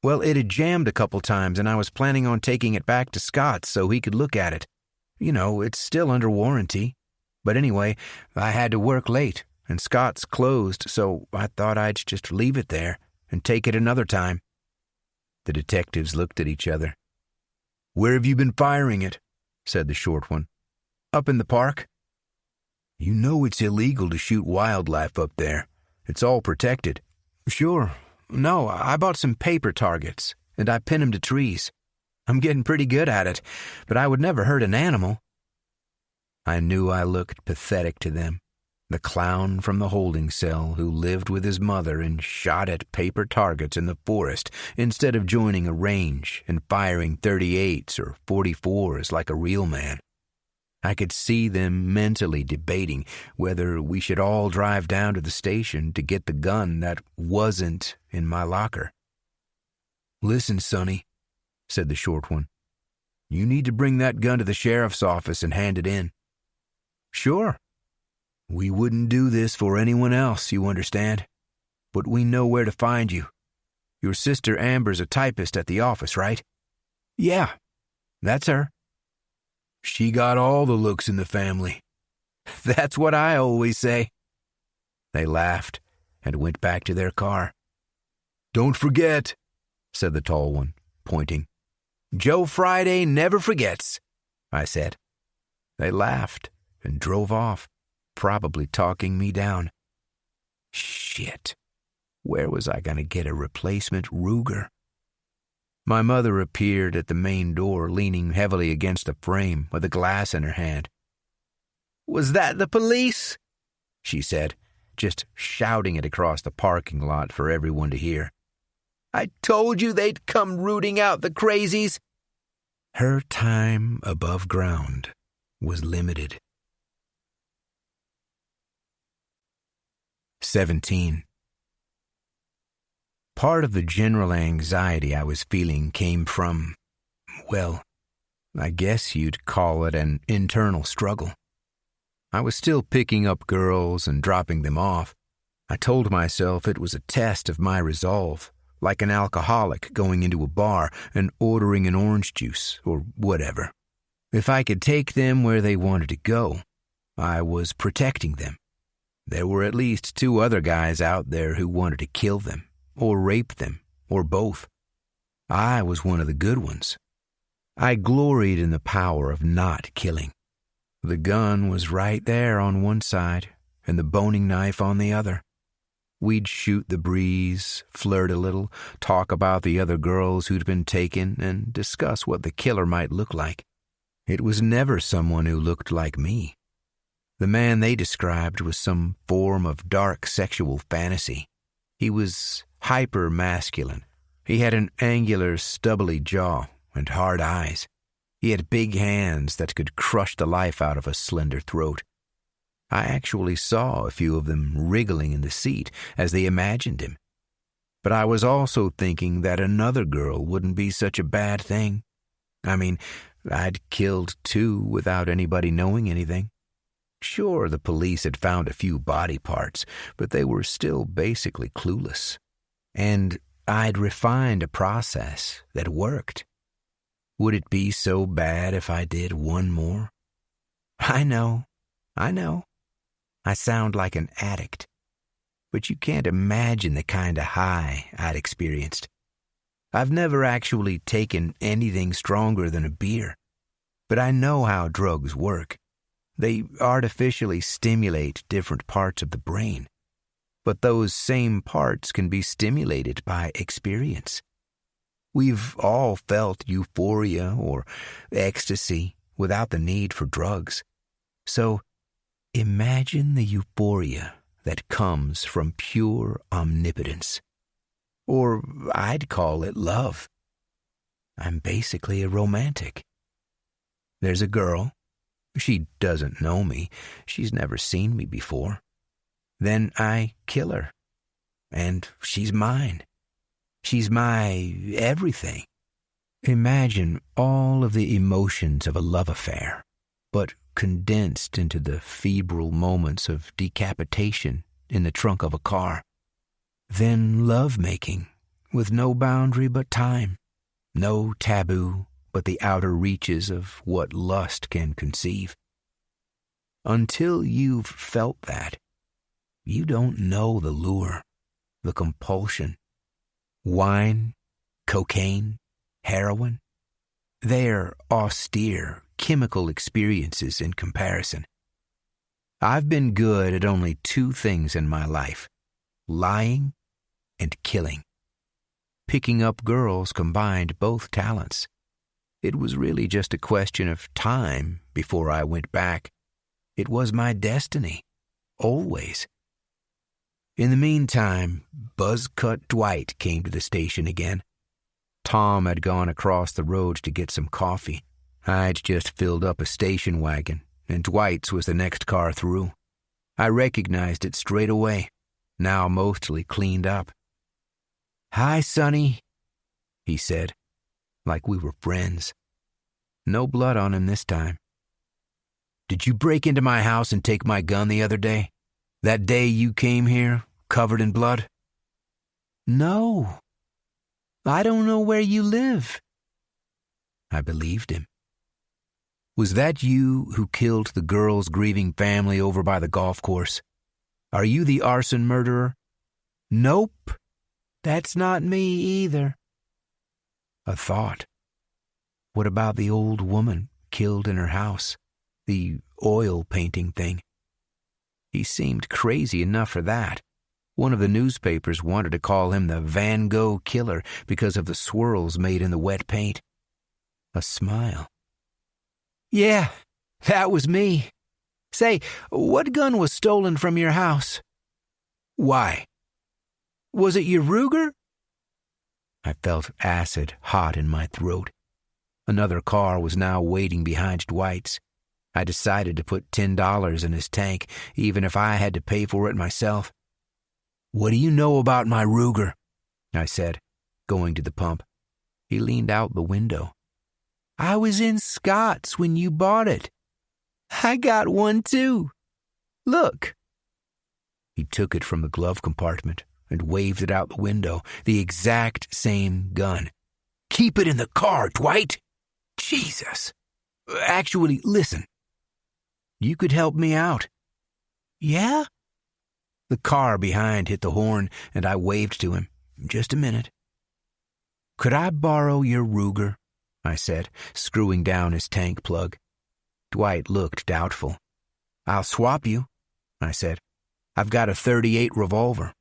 "Well, it had jammed a couple times, and I was planning on taking it back to Scott's so he could look at it. You know, it's still under warranty. But anyway, I had to work late, and Scott's closed, so I thought I'd just leave it there and take it another time." The detectives looked at each other. "Where have you been firing it?" said the short one. "Up in the park." "You know it's illegal to shoot wildlife up there. It's all protected." "Sure. No, I bought some paper targets, and I pin them to trees. I'm getting pretty good at it, but I would never hurt an animal." I knew I looked pathetic to them, the clown from the holding cell who lived with his mother and shot at paper targets in the forest instead of joining a range and firing .38s or .44s like a real man. I could see them mentally debating whether we should all drive down to the station to get the gun that wasn't in my locker. "Listen, Sonny," said the short one. "You need to bring that gun to the sheriff's office and hand it in." "Sure. We wouldn't do this for anyone else, you understand. But we know where to find you. Your sister Amber's a typist at the office, right?" "Yeah, that's her." "She got all the looks in the family." "That's what I always say." They laughed and went back to their car. "Don't forget," said the tall one, pointing. "Joe Friday never forgets," I said. They laughed and drove off, probably talking me down. Shit. Where was I going to get a replacement Ruger? My mother appeared at the main door, leaning heavily against the frame with a glass in her hand. "Was that the police?" she said, just shouting it across the parking lot for everyone to hear. "I told you they'd come rooting out the crazies." Her time above ground was limited. 17. Part of the general anxiety I was feeling came from, well, I guess you'd call it an internal struggle. I was still picking up girls and dropping them off. I told myself it was a test of my resolve, like an alcoholic going into a bar and ordering an orange juice or whatever. If I could take them where they wanted to go, I was protecting them. There were at least 2 other guys out there who wanted to kill them, or rape them, or both. I was one of the good ones. I gloried in the power of not killing. The gun was right there on one side, and the boning knife on the other. We'd shoot the breeze, flirt a little, talk about the other girls who'd been taken, and discuss what the killer might look like. It was never someone who looked like me. The man they described was some form of dark sexual fantasy. He was hyper-masculine. He had an angular, stubbly jaw and hard eyes. He had big hands that could crush the life out of a slender throat. I actually saw a few of them wriggling in the seat as they imagined him. But I was also thinking that another girl wouldn't be such a bad thing. I mean, I'd killed 2 without anybody knowing anything. Sure, the police had found a few body parts, but they were still basically clueless. And I'd refined a process that worked. Would it be so bad if I did one more? I know. I sound like an addict. But you can't imagine the kind of high I'd experienced. I've never actually taken anything stronger than a beer, but I know how drugs work. They artificially stimulate different parts of the brain, but those same parts can be stimulated by experience. We've all felt euphoria or ecstasy without the need for drugs. So imagine the euphoria that comes from pure omnipotence. Or I'd call it love. I'm basically a romantic. There's a girl. She doesn't know me. She's never seen me before. Then I kill her. And she's mine. She's my everything. Imagine all of the emotions of a love affair, but condensed into the febrile moments of decapitation in the trunk of a car. Then love-making, with no boundary but time, no taboo but the outer reaches of what lust can conceive. Until you've felt that, you don't know the lure, the compulsion. Wine, cocaine, heroin, they're austere, chemical experiences in comparison. I've been good at only 2 things in my life: lying and killing. Picking up girls combined both talents. It was really just a question of time before I went back. It was my destiny, always. In the meantime, Buzzcut Dwight came to the station again. Tom had gone across the road to get some coffee. I'd just filled up a station wagon, and Dwight's was the next car through. I recognized it straight away, now mostly cleaned up. "Hi, Sonny," he said, like we were friends. No blood on him this time. "Did you break into my house and take my gun the other day? That day you came here, covered in blood?" "No. I don't know where you live." I believed him. "Was that you who killed the girl's grieving family over by the golf course? Are you the arson murderer?" "Nope. That's not me either." A thought. What about the old woman killed in her house? The oil painting thing? He seemed crazy enough for that. One of the newspapers wanted to call him the Van Gogh killer because of the swirls made in the wet paint. A smile. "Yeah, that was me. Say, what gun was stolen from your house?" Why? Was it your Ruger? I felt acid hot in my throat. Another car was now waiting behind Dwight's. I decided to put $10 in his tank, even if I had to pay for it myself. "What do you know about my Ruger?" I said, going to the pump. He leaned out the window. "I was in Scott's when you bought it. I got one too. Look." He took it from the glove compartment and waved it out the window, the exact same gun. "Keep it in the car, Dwight." Jesus. Actually, listen. You could help me out. Yeah? The car behind hit the horn, and I waved to him. "Just a minute." "Could I borrow your Ruger?" I said, screwing down his tank plug. Dwight looked doubtful. "I'll swap you," I said. "I've got a .38 revolver,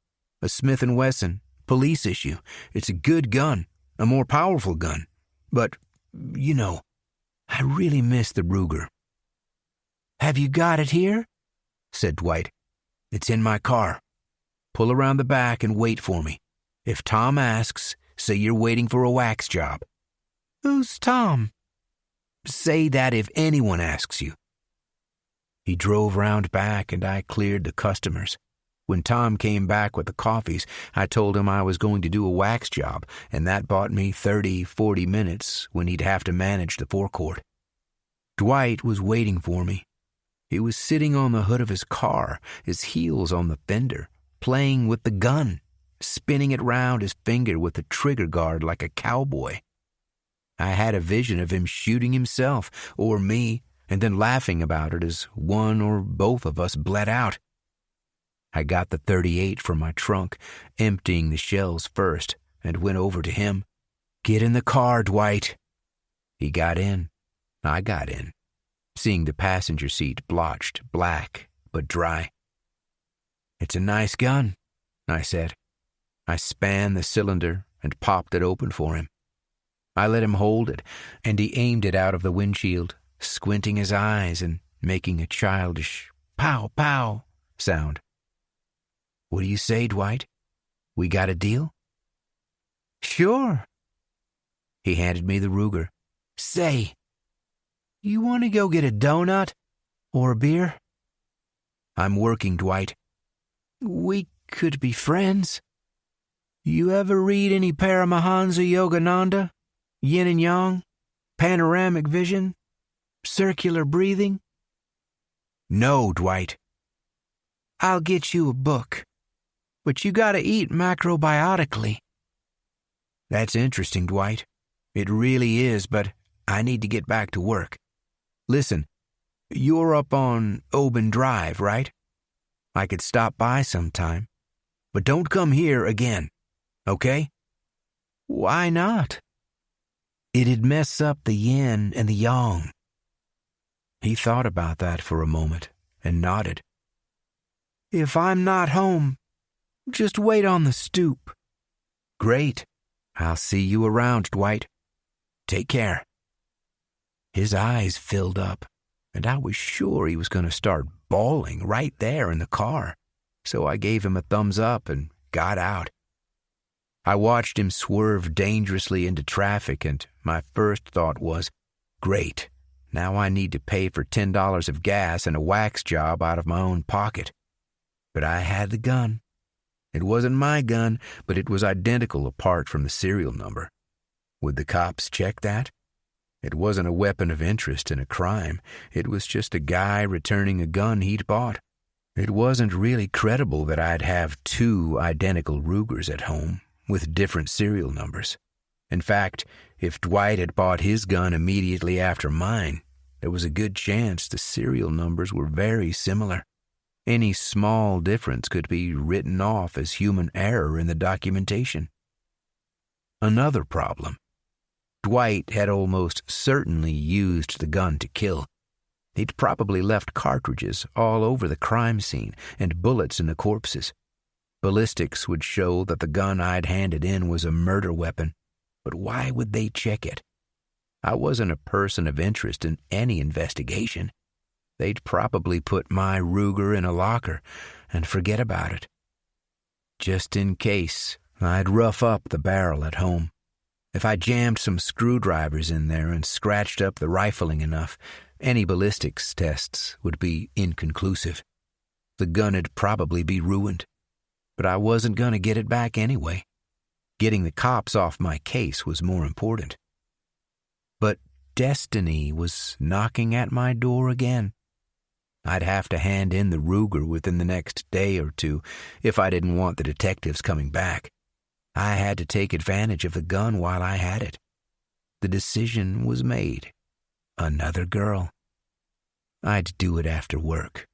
a Smith & Wesson, police issue. It's a good gun, a more powerful gun. But, you know, I really miss the Ruger." "Have you got it here?" said Dwight. "It's in my car. Pull around the back and wait for me. If Tom asks, say you're waiting for a wax job." "Who's Tom?" "Say that if anyone asks you." He drove round back and I cleared the customers. When Tom came back with the coffees, I told him I was going to do a wax job, and that bought me 30-40 minutes when he'd have to manage the forecourt. Dwight was waiting for me. He was sitting on the hood of his car, his heels on the fender, playing with the gun, spinning it round his finger with the trigger guard like a cowboy. I had a vision of him shooting himself or me and then laughing about it as one or both of us bled out. I got the .38 from my trunk, emptying the shells first, and went over to him. "Get in the car, Dwight." He got in. I got in, seeing the passenger seat blotched black but dry. "It's a nice gun," I said. I spanned the cylinder and popped it open for him. I let him hold it, and he aimed it out of the windshield, squinting his eyes and making a childish pow pow sound. "What do you say, Dwight? We got a deal?" "Sure." He handed me the Ruger. "Say, you want to go get a donut or a beer?" "I'm working, Dwight." "We could be friends. You ever read any Paramahansa Yogananda? Yin and Yang? Panoramic vision? Circular breathing?" "No, Dwight." "I'll get you a book. But you gotta eat macrobiotically." "That's interesting, Dwight. It really is, but I need to get back to work. Listen, you're up on Oban Drive, right? I could stop by sometime. But don't come here again, okay?" "Why not?" "It'd mess up the yin and the yang." He thought about that for a moment and nodded. "If I'm not home, just wait on the stoop." "Great. I'll see you around, Dwight. Take care." His eyes filled up, and I was sure he was going to start bawling right there in the car, so I gave him a thumbs up and got out. I watched him swerve dangerously into traffic, and my first thought was, great, now I need to pay for $10 of gas and a wax job out of my own pocket. But I had the gun. It wasn't my gun, but it was identical apart from the serial number. Would the cops check that? It wasn't a weapon of interest in a crime. It was just a guy returning a gun he'd bought. It wasn't really credible that I'd have two identical Rugers at home with different serial numbers. In fact, if Dwight had bought his gun immediately after mine, there was a good chance the serial numbers were very similar. Any small difference could be written off as human error in the documentation. Another problem. Dwight had almost certainly used the gun to kill. He'd probably left cartridges all over the crime scene and bullets in the corpses. Ballistics would show that the gun I'd handed in was a murder weapon, but why would they check it? I wasn't a person of interest in any investigation. They'd probably put my Ruger in a locker and forget about it. Just in case, I'd rough up the barrel at home. If I jammed some screwdrivers in there and scratched up the rifling enough, any ballistics tests would be inconclusive. The gun'd probably be ruined. But I wasn't going to get it back anyway. Getting the cops off my case was more important. But destiny was knocking at my door again. I'd have to hand in the Ruger within the next day or two if I didn't want the detectives coming back. I had to take advantage of the gun while I had it. The decision was made. Another girl. I'd do it after work.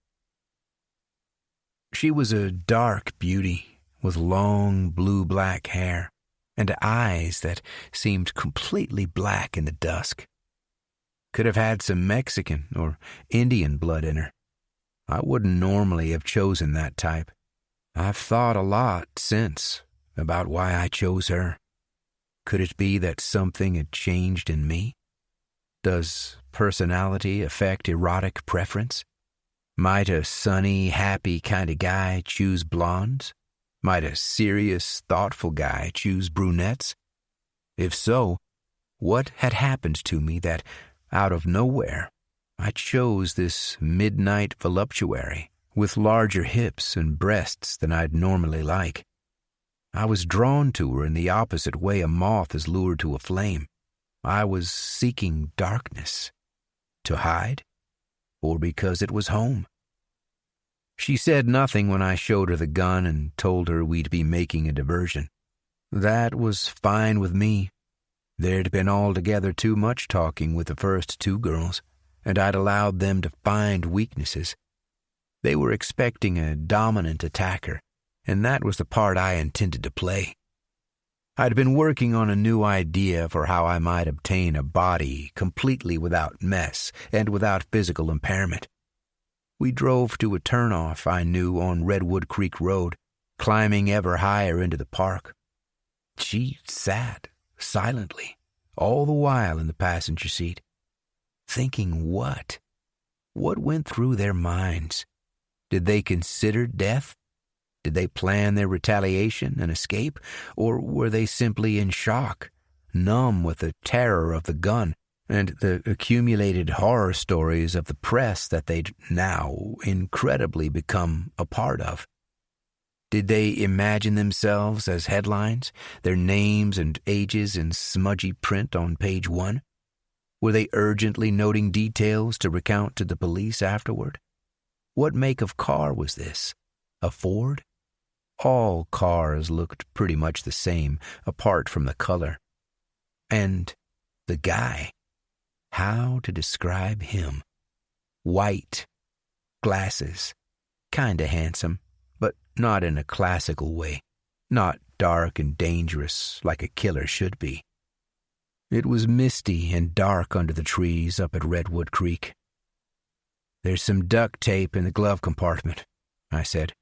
She was a dark beauty with long blue-black hair and eyes that seemed completely black in the dusk. Could have had some Mexican or Indian blood in her. I wouldn't normally have chosen that type. I've thought a lot since about why I chose her. Could it be that something had changed in me? Does personality affect erotic preference? Might a sunny, happy kind of guy choose blondes? Might a serious, thoughtful guy choose brunettes? If so, what had happened to me that, out of nowhere, I chose this midnight voluptuary with larger hips and breasts than I'd normally like? I was drawn to her in the opposite way a moth is lured to a flame. I was seeking darkness. To hide? Or because it was home? She said nothing when I showed her the gun and told her we'd be making a diversion. That was fine with me. There'd been altogether too much talking with the first two girls, and I'd allowed them to find weaknesses. They were expecting a dominant attacker, and that was the part I intended to play. I'd been working on a new idea for how I might obtain a body completely without mess and without physical impairment. We drove to a turnoff I knew on Redwood Creek Road, climbing ever higher into the park. She sat silently, all the while in the passenger seat. Thinking what? What went through their minds? Did they consider death? Did they plan their retaliation and escape? Or were they simply in shock, numb with the terror of the gun and the accumulated horror stories of the press that they'd now incredibly become a part of? Did they imagine themselves as headlines, their names and ages in smudgy print on page 1? Were they urgently noting details to recount to the police afterward? What make of car was this? A Ford? All cars looked pretty much the same, apart from the color. And the guy. How to describe him? White. Glasses. Kinda handsome, but not in a classical way. Not dark and dangerous like a killer should be. It was misty and dark under the trees up at Redwood Creek. "There's some duct tape in the glove compartment," I said.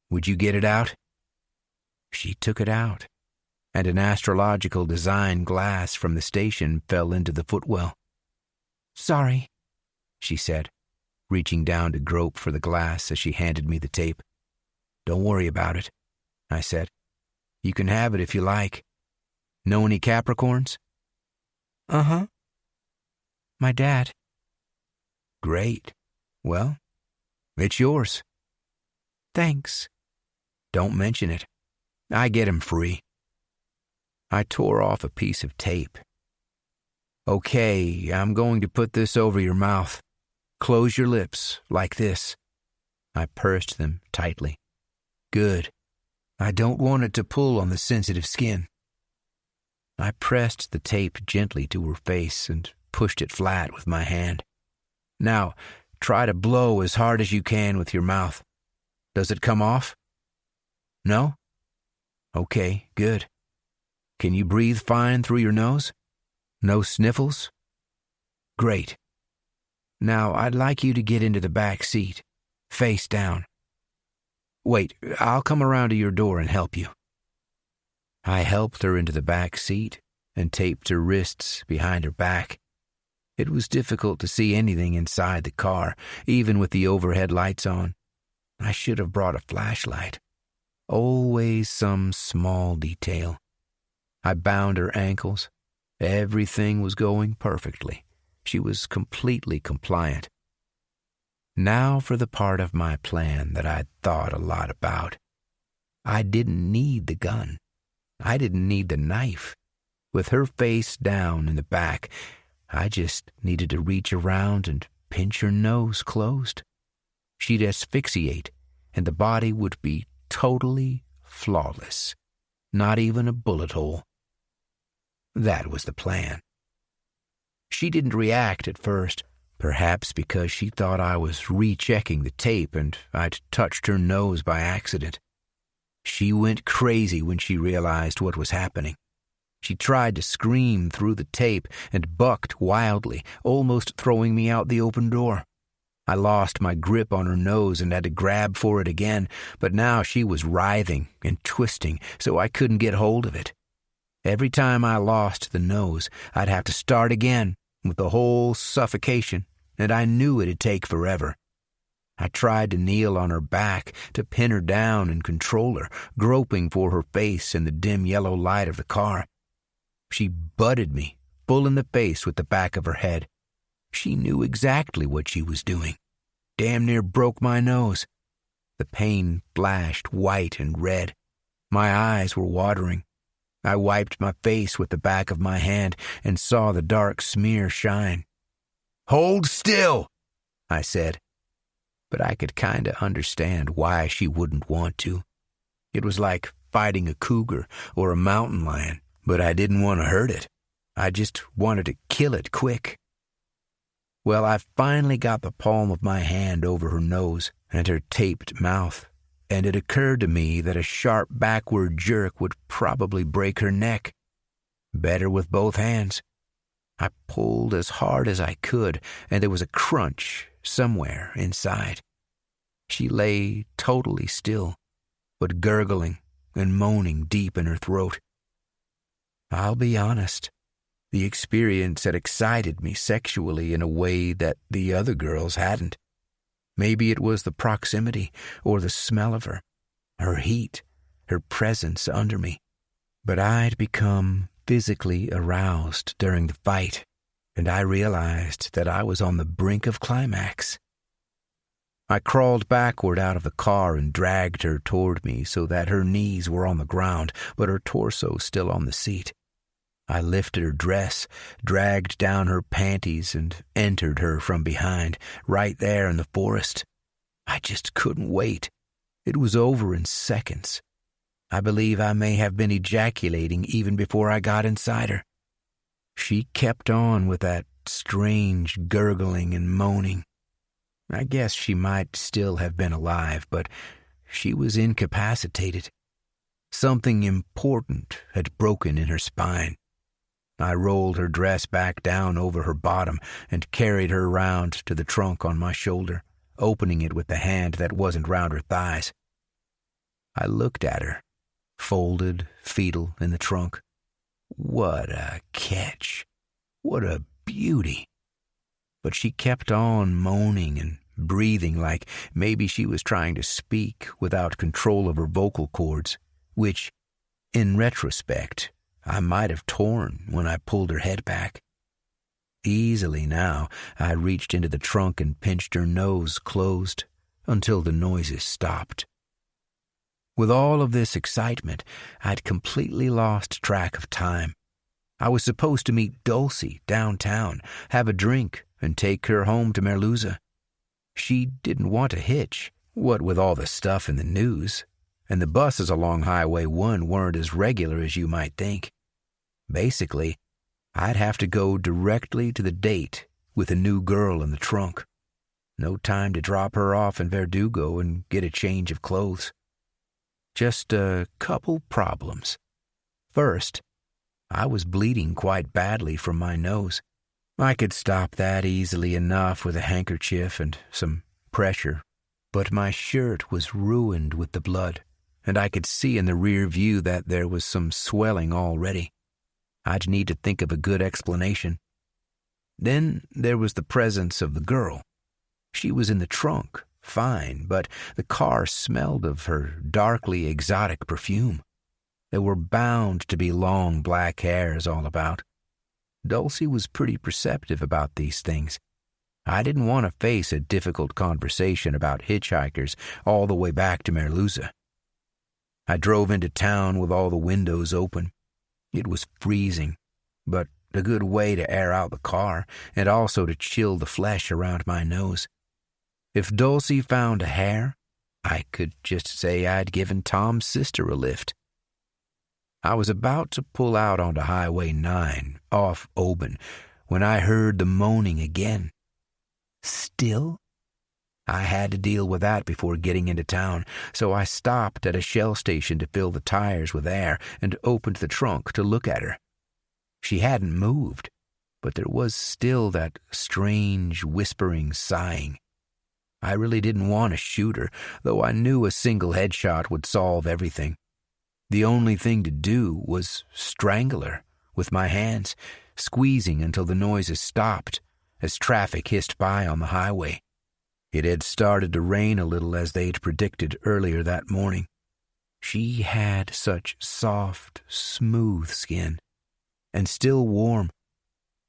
"Would you get it out?" She took it out, and an astrological design glass from the station fell into the footwell. "Sorry," she said, reaching down to grope for the glass as she handed me the tape. "Don't worry about it," I said. "You can have it if you like. Know any Capricorns?" "Uh-huh. My dad." "Great. Well, it's yours." "Thanks." "Don't mention it. I get him free." I tore off a piece of tape. "Okay, I'm going to put this over your mouth. Close your lips, like this." I pursed them tightly. "Good. I don't want it to pull on the sensitive skin." I pressed the tape gently to her face and pushed it flat with my hand. "Now, try to blow as hard as you can with your mouth. Does it come off? No? Okay, good. Can you breathe fine through your nose? No sniffles? Great. Now, I'd like you to get into the back seat, face down. Wait, I'll come around to your door and help you." I helped her into the back seat and taped her wrists behind her back. It was difficult to see anything inside the car, even with the overhead lights on. I should have brought a flashlight. Always some small detail. I bound her ankles. Everything was going perfectly. She was completely compliant. Now for the part of my plan that I'd thought a lot about. I didn't need the gun. I didn't need the knife. With her face down in the back, I just needed to reach around and pinch her nose closed. She'd asphyxiate, and the body would be totally flawless. Not even a bullet hole. That was the plan. She didn't react at first, perhaps because she thought I was rechecking the tape and I'd touched her nose by accident. She went crazy when she realized what was happening. She tried to scream through the tape and bucked wildly, almost throwing me out the open door. I lost my grip on her nose and had to grab for it again, but now she was writhing and twisting, so I couldn't get hold of it. Every time I lost the nose, I'd have to start again with the whole suffocation, and I knew it'd take forever. I tried to kneel on her back to pin her down and control her, groping for her face in the dim yellow light of the car. She butted me full in the face with the back of her head. She knew exactly what she was doing. Damn near broke my nose. The pain flashed white and red. My eyes were watering. I wiped my face with the back of my hand and saw the dark smear shine. "Hold still," I said. But I could kinda understand why she wouldn't want to. It was like fighting a cougar or a mountain lion, but I didn't want to hurt it. I just wanted to kill it quick. Well, I finally got the palm of my hand over her nose and her taped mouth, and it occurred to me that a sharp backward jerk would probably break her neck. Better with both hands. I pulled as hard as I could, and there was a crunch somewhere inside. She lay totally still, but gurgling and moaning deep in her throat. I'll be honest, the experience had excited me sexually in a way that the other girls hadn't. Maybe it was the proximity or the smell of her heat, her presence under me. But I'd become physically aroused during the fight, and I realized that I was on the brink of climax. I crawled backward out of the car and dragged her toward me so that her knees were on the ground, but her torso still on the seat. I lifted her dress, dragged down her panties, and entered her from behind, right there in the forest. I just couldn't wait. It was over in seconds. I believe I may have been ejaculating even before I got inside her. She kept on with that strange gurgling and moaning. I guess she might still have been alive, but she was incapacitated. Something important had broken in her spine. I rolled her dress back down over her bottom and carried her round to the trunk on my shoulder, opening it with the hand that wasn't round her thighs. I looked at her, folded, fetal in the trunk. What a catch. What a beauty. But she kept on moaning and breathing like maybe she was trying to speak without control of her vocal cords, which, in retrospect, I might have torn when I pulled her head back. Easily now, I reached into the trunk and pinched her nose closed until the noises stopped. With all of this excitement, I'd completely lost track of time. I was supposed to meet Dulcie downtown, have a drink, and take her home to Merluza. She didn't want to hitch, what with all the stuff in the news, and the buses along Highway 1 weren't as regular as you might think. Basically, I'd have to go directly to the date with a new girl in the trunk. No time to drop her off in Verdugo and get a change of clothes. Just a couple problems. First, I was bleeding quite badly from my nose. I could stop that easily enough with a handkerchief and some pressure, but my shirt was ruined with the blood, and I could see in the rear view that there was some swelling already. I'd need to think of a good explanation. Then there was the presence of the girl. She was in the trunk, fine, but the car smelled of her darkly exotic perfume. There were bound to be long black hairs all about. Dulcie was pretty perceptive about these things. I didn't want to face a difficult conversation about hitchhikers all the way back to Merluza. I drove into town with all the windows open. It was freezing, but a good way to air out the car and also to chill the flesh around my nose. If Dulcie found a hair, I could just say I'd given Tom's sister a lift. I was about to pull out onto Highway 9, off Oban, when I heard the moaning again. Still? I had to deal with that before getting into town, so I stopped at a Shell station to fill the tires with air and opened the trunk to look at her. She hadn't moved, but there was still that strange, whispering sighing. I really didn't want to shoot her, though I knew a single headshot would solve everything. The only thing to do was strangle her with my hands, squeezing until the noises stopped as traffic hissed by on the highway. It had started to rain a little as they'd predicted earlier that morning. She had such soft, smooth skin, and still warm.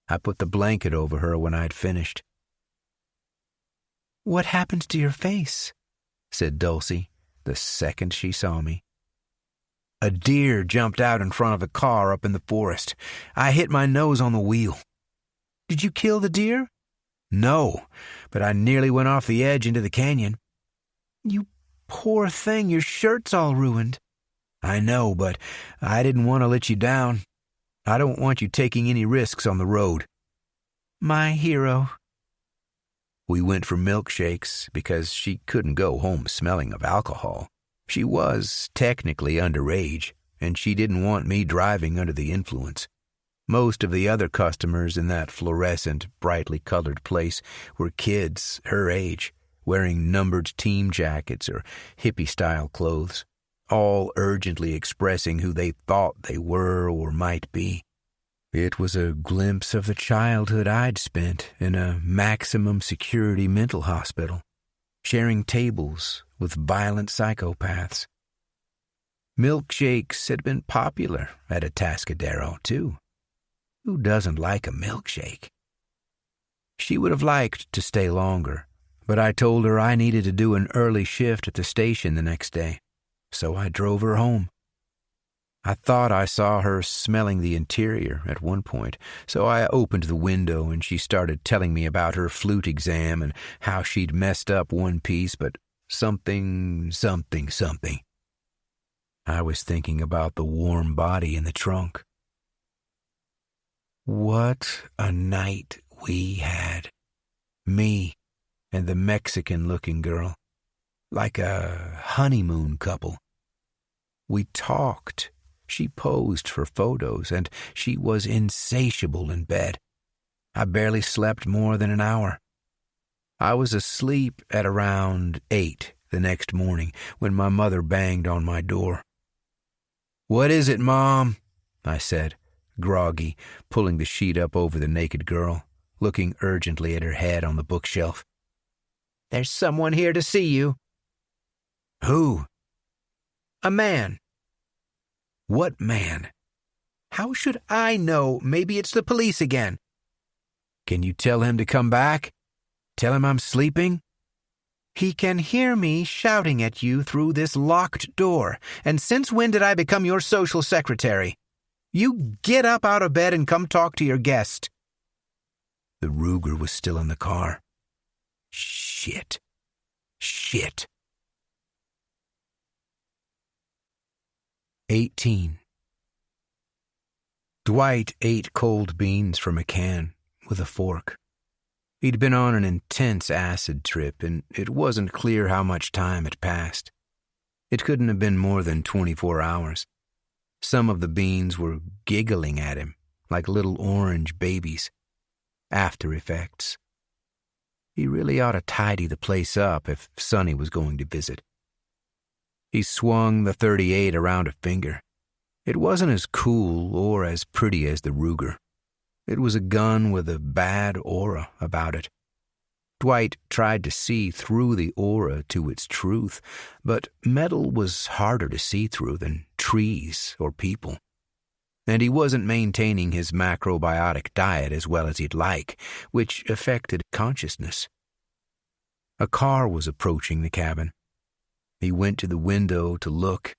I put the blanket over her when I'd finished. "What happened to your face?" said Dulcie the second she saw me. "A deer jumped out in front of a car up in the forest. I hit my nose on the wheel." "Did you kill the deer?" "No, but I nearly went off the edge into the canyon." "You poor thing, your shirt's all ruined." "I know, but I didn't want to let you down. I don't want you taking any risks on the road." "My hero." We went for milkshakes because she couldn't go home smelling of alcohol. She was technically underage, and she didn't want me driving under the influence. Most of the other customers in that fluorescent, brightly colored place were kids her age, wearing numbered team jackets or hippie-style clothes, all urgently expressing who they thought they were or might be. It was a glimpse of the childhood I'd spent in a maximum security mental hospital, sharing tables with violent psychopaths. Milkshakes had been popular at Atascadero, too. Who doesn't like a milkshake? She would have liked to stay longer, but I told her I needed to do an early shift at the station the next day, so I drove her home. I thought I saw her smelling the interior at one point, so I opened the window and she started telling me about her flute exam and how she'd messed up one piece, but something. I was thinking about the warm body in the trunk. What a night we had. Me and the Mexican-looking girl, like a honeymoon couple. We talked. She posed for photos, and she was insatiable in bed. I barely slept more than an hour. I was asleep at around 8 the next morning when my mother banged on my door. "What is it, Mom?" I said, groggy, pulling the sheet up over the naked girl, looking urgently at her head on the bookshelf. "There's someone here to see you." "Who?" "A man." "What man?" "How should I know? Maybe it's the police again." "Can you tell him to come back? Tell him I'm sleeping?" "He can hear me shouting at you through this locked door. And since when did I become your social secretary? You get up out of bed and come talk to your guest." The Ruger was still in the car. Shit. 18. Dwight ate cold beans from a can with a fork. He'd been on an intense acid trip, and it wasn't clear how much time had passed. It couldn't have been more than 24 hours. Some of the beans were giggling at him like little orange babies. After effects. He really ought to tidy the place up if Sonny was going to visit. He swung the .38 around a finger. It wasn't as cool or as pretty as the Ruger. It was a gun with a bad aura about it. Dwight tried to see through the aura to its truth, but metal was harder to see through than trees or people. And he wasn't maintaining his macrobiotic diet as well as he'd like, which affected consciousness. A car was approaching the cabin. He went to the window to look.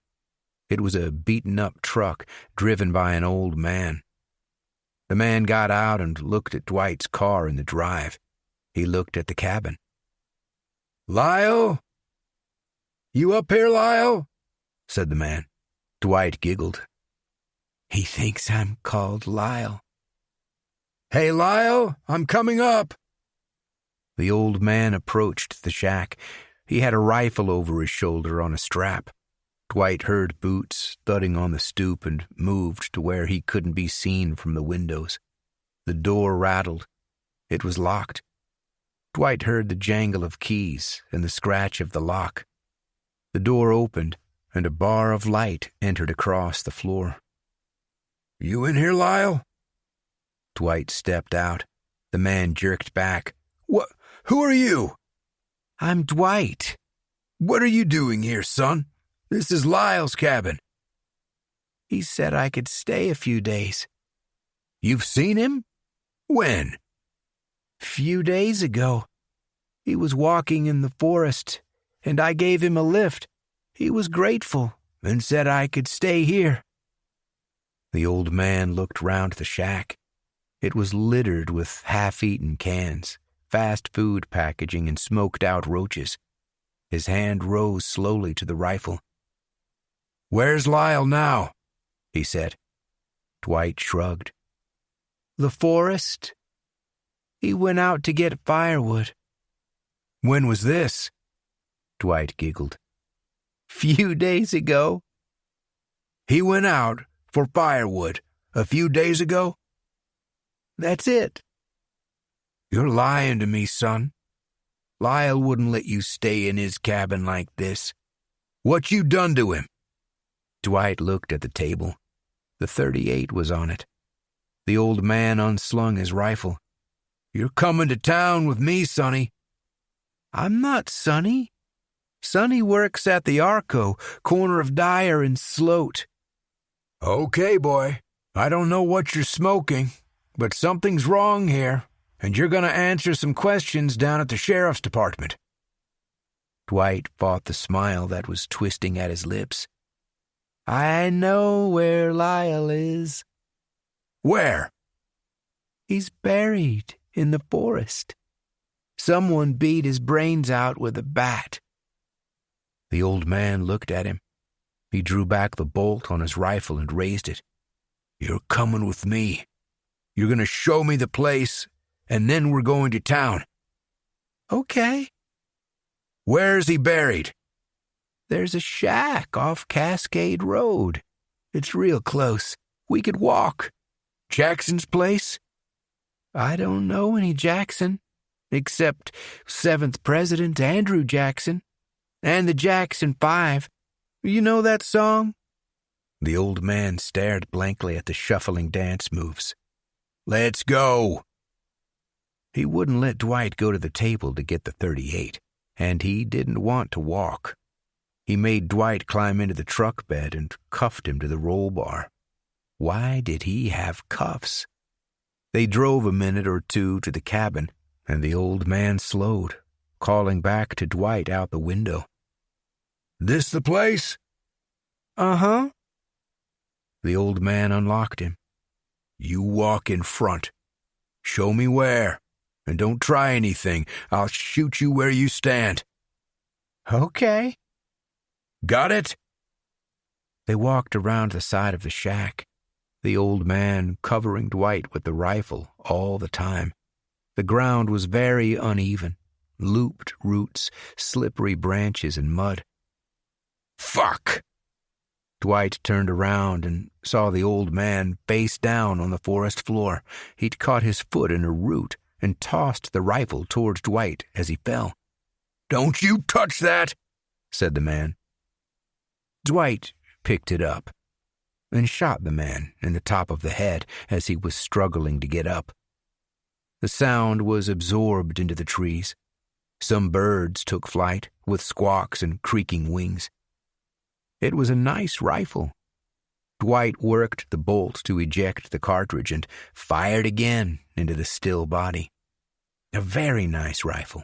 It was a beaten-up truck driven by an old man. The man got out and looked at Dwight's car in the drive. He looked at the cabin. "Lyle? You up here, Lyle?" said the man. Dwight giggled. He thinks I'm called Lyle. "Hey, Lyle, I'm coming up." The old man approached the shack. He had a rifle over his shoulder on a strap. Dwight heard boots thudding on the stoop and moved to where he couldn't be seen from the windows. The door rattled. It was locked. Dwight heard the jangle of keys and the scratch of the lock. The door opened, and a bar of light entered across the floor. "You in here, Lyle?" Dwight stepped out. The man jerked back. "What? Who are you?" I'm Dwight. "What are you doing here, son? This is Lyle's cabin." He said I could stay a few days. "You've seen him? When?" Few days ago. He was walking in the forest, and I gave him a lift. He was grateful and said I could stay here." The old man looked round the shack. It was littered with half-eaten cans, fast food packaging, and smoked-out roaches. His hand rose slowly to the rifle. "Where's Lyle now?" he said. Dwight shrugged. "The forest. He went out to get firewood." "When was this?" Dwight giggled. Few days ago." "He went out for firewood a few days ago?" "That's it." "You're lying to me, son. Lyle wouldn't let you stay in his cabin like this. What you done to him?" Dwight looked at the table. The .38 was on it. The old man unslung his rifle. "You're coming to town with me, Sonny." "I'm not Sonny. Sonny works at the Arco, corner of Dyer and Sloat." "Okay, boy. I don't know what you're smoking, but something's wrong here, and you're going to answer some questions down at the sheriff's department." Dwight fought the smile that was twisting at his lips. "I know where Lyle is." "Where?" "He's buried in the forest. Someone beat his brains out with a bat." The old man looked at him. He drew back the bolt on his rifle and raised it. "You're coming with me. You're going to show me the place, and then we're going to town." "Okay." "Where's he buried?" "There's a shack off Cascade Road. It's real close. We could walk." "Jackson's place?" "I don't know any Jackson, except 7th President Andrew Jackson, and the Jackson 5. You know that song?" The old man stared blankly at the shuffling dance moves. "Let's go." He wouldn't let Dwight go to the table to get the .38, and he didn't want to walk. He made Dwight climb into the truck bed and cuffed him to the roll bar. Why did he have cuffs? They drove a minute or two to the cabin, and the old man slowed, calling back to Dwight out the window. "This the place?" "Uh-huh." The old man unlocked him. "You walk in front. Show me where, and don't try anything. I'll shoot you where you stand." "Okay." "Got it?" They walked around the side of the shack, the old man covering Dwight with the rifle all the time. The ground was very uneven, looped roots, slippery branches, and mud. "Fuck!" Dwight turned around and saw the old man face down on the forest floor. He'd caught his foot in a root and tossed the rifle towards Dwight as he fell. "Don't you touch that," said the man. Dwight picked it up and shot the man in the top of the head as he was struggling to get up. The sound was absorbed into the trees. Some birds took flight with squawks and creaking wings. It was a nice rifle. Dwight worked the bolt to eject the cartridge and fired again into the still body. A very nice rifle.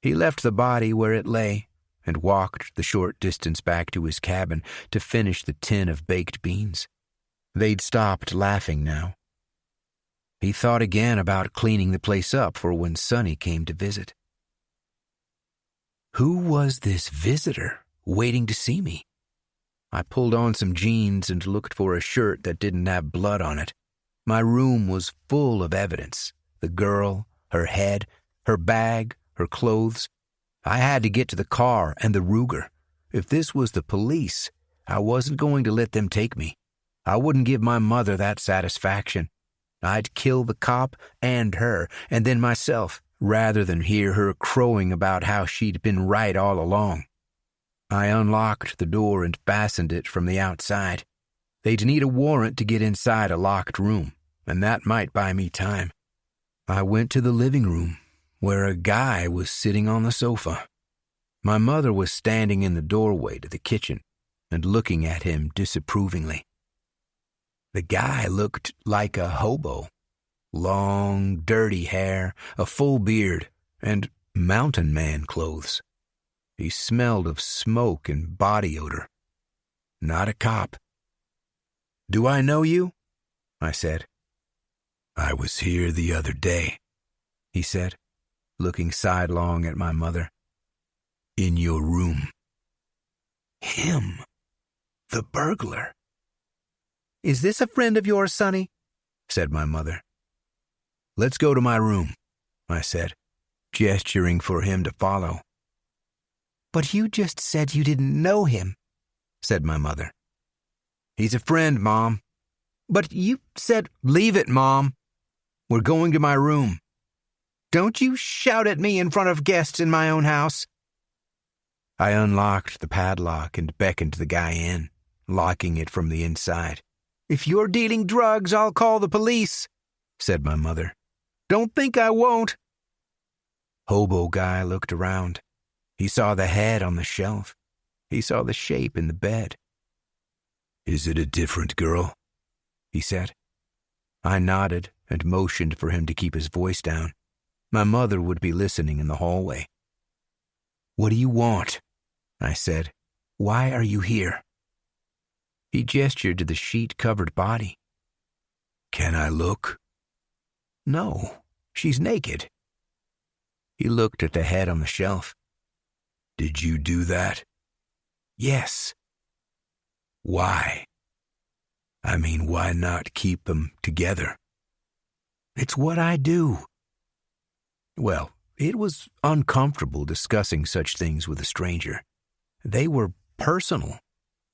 He left the body where it lay and walked the short distance back to his cabin to finish the tin of baked beans. They'd stopped laughing now. He thought again about cleaning the place up for when Sonny came to visit. Who was this visitor waiting to see me? I pulled on some jeans and looked for a shirt that didn't have blood on it. My room was full of evidence. The girl, her head, her bag, her clothes. I had to get to the car and the Ruger. If this was the police, I wasn't going to let them take me. I wouldn't give my mother that satisfaction. I'd kill the cop and her, and then myself, rather than hear her crowing about how she'd been right all along. I unlocked the door and fastened it from the outside. They'd need a warrant to get inside a locked room, and that might buy me time. I went to the living room, where a guy was sitting on the sofa. My mother was standing in the doorway to the kitchen and looking at him disapprovingly. The guy looked like a hobo. Long, dirty hair, a full beard, and mountain man clothes. He smelled of smoke and body odor. Not a cop. "Do I know you?" I said. "I was here the other day," he said, looking sidelong at my mother. "In your room." Him. The burglar. "Is this a friend of yours, Sonny?" said my mother. "Let's go to my room," I said, gesturing for him to follow. "But you just said you didn't know him," said my mother. "He's a friend, Mom." "But you said—" "Leave it, Mom. We're going to my room." "Don't you shout at me in front of guests in my own house." I unlocked the padlock and beckoned the guy in, locking it from the inside. "If you're dealing drugs, I'll call the police," said my mother. "Don't think I won't." Hobo guy looked around. He saw the head on the shelf. He saw the shape in the bed. "Is it a different girl?" he said. I nodded and motioned for him to keep his voice down. My mother would be listening in the hallway. "What do you want?" I said. "Why are you here?" He gestured to the sheet-covered body. "Can I look?" "No, she's naked." He looked at the head on the shelf. "Did you do that?" "Yes." "Why? I mean, why not keep them together?" "It's what I do." Well, it was uncomfortable discussing such things with a stranger. They were personal.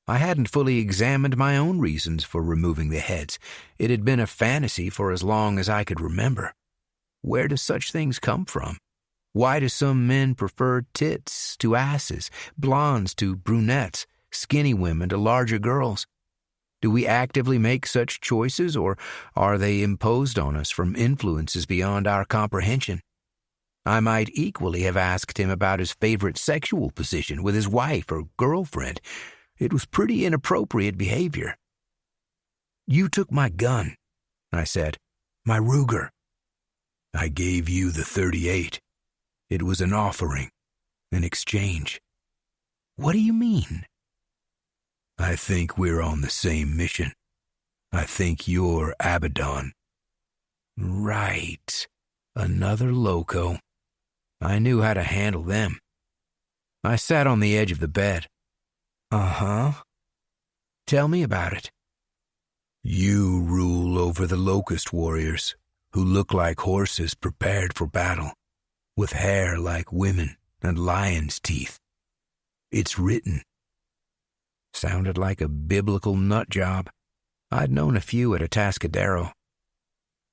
I hadn't fully examined my own reasons for removing the heads. It had been a fantasy for as long as I could remember. Where do such things come from? Why do some men prefer tits to asses, blondes to brunettes, skinny women to larger girls? Do we actively make such choices, or are they imposed on us from influences beyond our comprehension? I might equally have asked him about his favorite sexual position with his wife or girlfriend. It was pretty inappropriate behavior. "You took my gun," I said. "My Ruger." "I gave you the .38. It was an offering, an exchange." "What do you mean?" "I think we're on the same mission. I think you're Abaddon." "Right. Another loco." I knew how to handle them. I sat on the edge of the bed. "Uh-huh. Tell me about it." "You rule over the locust warriors, who look like horses prepared for battle, with hair like women and lion's teeth. It's written." Sounded like a biblical nut job. I'd known a few at Atascadero.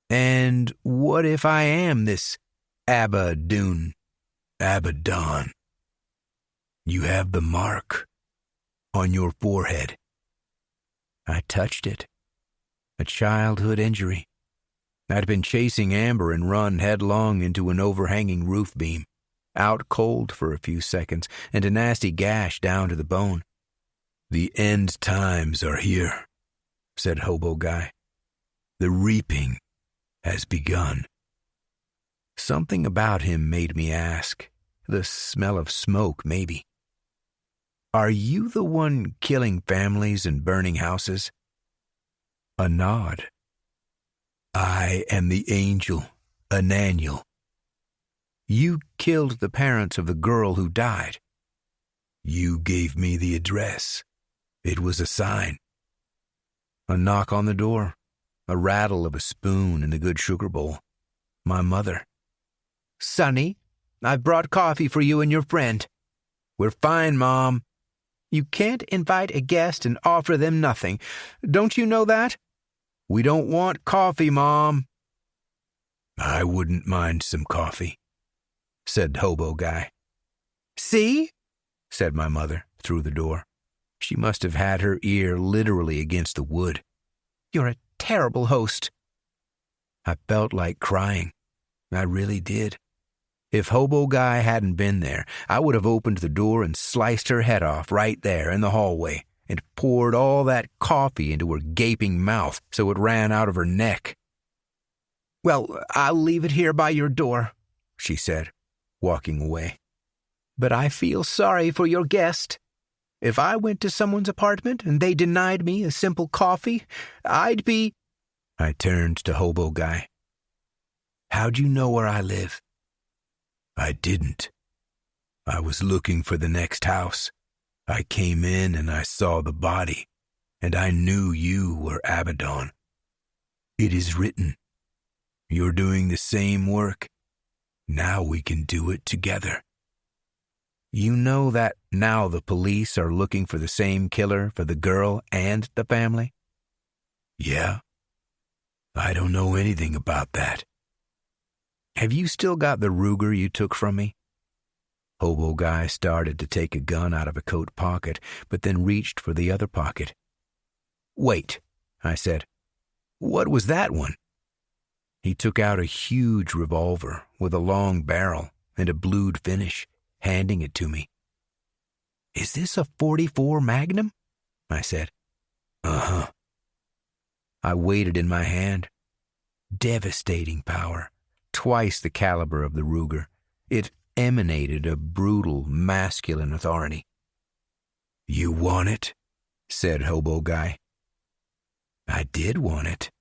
"And what if I am this Abaddon?" "Abaddon. You have the mark on your forehead." I touched it. A childhood injury. I'd been chasing Amber and run headlong into an overhanging roof beam. out cold for a few seconds, and a nasty gash down to the bone. "The end times are here," said Hobo Guy. "The reaping has begun." Something about him made me ask. The smell of smoke, maybe. "Are you the one killing families and burning houses?" A nod. "I am the angel, Ananiel. You killed the parents of the girl who died. You gave me the address. It was a sign." A knock on the door, a rattle of a spoon in the good sugar bowl. My mother. "Sonny, I've brought coffee for you and your friend." "We're fine, Mom." "You can't invite a guest and offer them nothing. Don't you know that?" "We don't want coffee, Mom." "I wouldn't mind some coffee," said Hobo Guy. "See?" said my mother through the door. She must have had her ear literally against the wood. "You're a terrible host." I felt like crying. I really did. If Hobo Guy hadn't been there, I would have opened the door and sliced her head off right there in the hallway and poured all that coffee into her gaping mouth so it ran out of her neck. "Well, I'll leave it here by your door," she said, walking away. "But I feel sorry for your guest. If I went to someone's apartment and they denied me a simple coffee, I'd be—" I turned to Hobo Guy. "How'd you know where I live?" "I didn't. I was looking for the next house. I came in and I saw the body, and I knew you were Abaddon. It is written. You're doing the same work. Now we can do it together." "You know that now the police are looking for the same killer for the girl and the family?" "Yeah. I don't know anything about that." "Have you still got the Ruger you took from me?" Hobo Guy started to take a gun out of a coat pocket, but then reached for the other pocket. "Wait," I said. "What was that one?" He took out a huge revolver with a long barrel and a blued finish, handing it to me. "Is this a .44 Magnum?" I said. "Uh-huh." I weighed it in my hand. Devastating power. Twice the caliber of the Ruger. It emanated a brutal, masculine authority. "You want it?" said Hobo Guy. I did want it.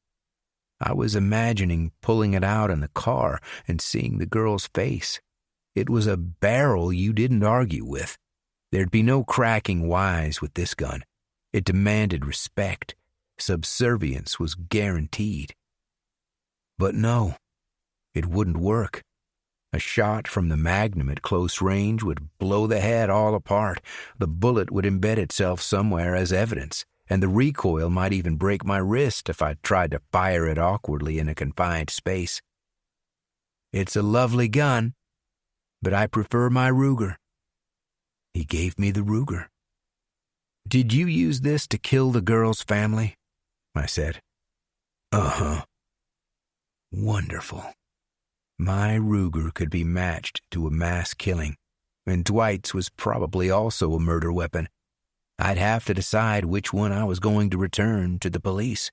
I was imagining pulling it out in the car and seeing the girl's face. It was a barrel you didn't argue with. There'd be no cracking wise with this gun. It demanded respect. Subservience was guaranteed. But no. It wouldn't work. A shot from the Magnum at close range would blow the head all apart. The bullet would embed itself somewhere as evidence, and the recoil might even break my wrist if I tried to fire it awkwardly in a confined space. "It's a lovely gun, but I prefer my Ruger." He gave me the Ruger. "Did you use this to kill the girl's family?" I said. "Uh-huh." Wonderful. My Ruger could be matched to a mass killing, and Dwight's was probably also a murder weapon. I'd have to decide which one I was going to return to the police.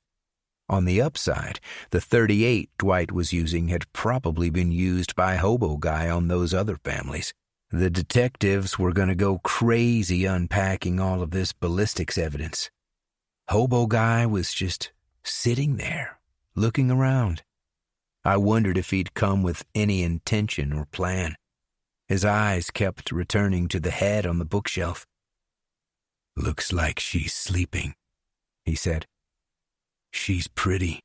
On the upside, the .38 Dwight was using had probably been used by Hobo Guy on those other families. The detectives were going to go crazy unpacking all of this ballistics evidence. Hobo Guy was just sitting there, looking around. I wondered if he'd come with any intention or plan. His eyes kept returning to the head on the bookshelf. "Looks like she's sleeping," he said. "She's pretty."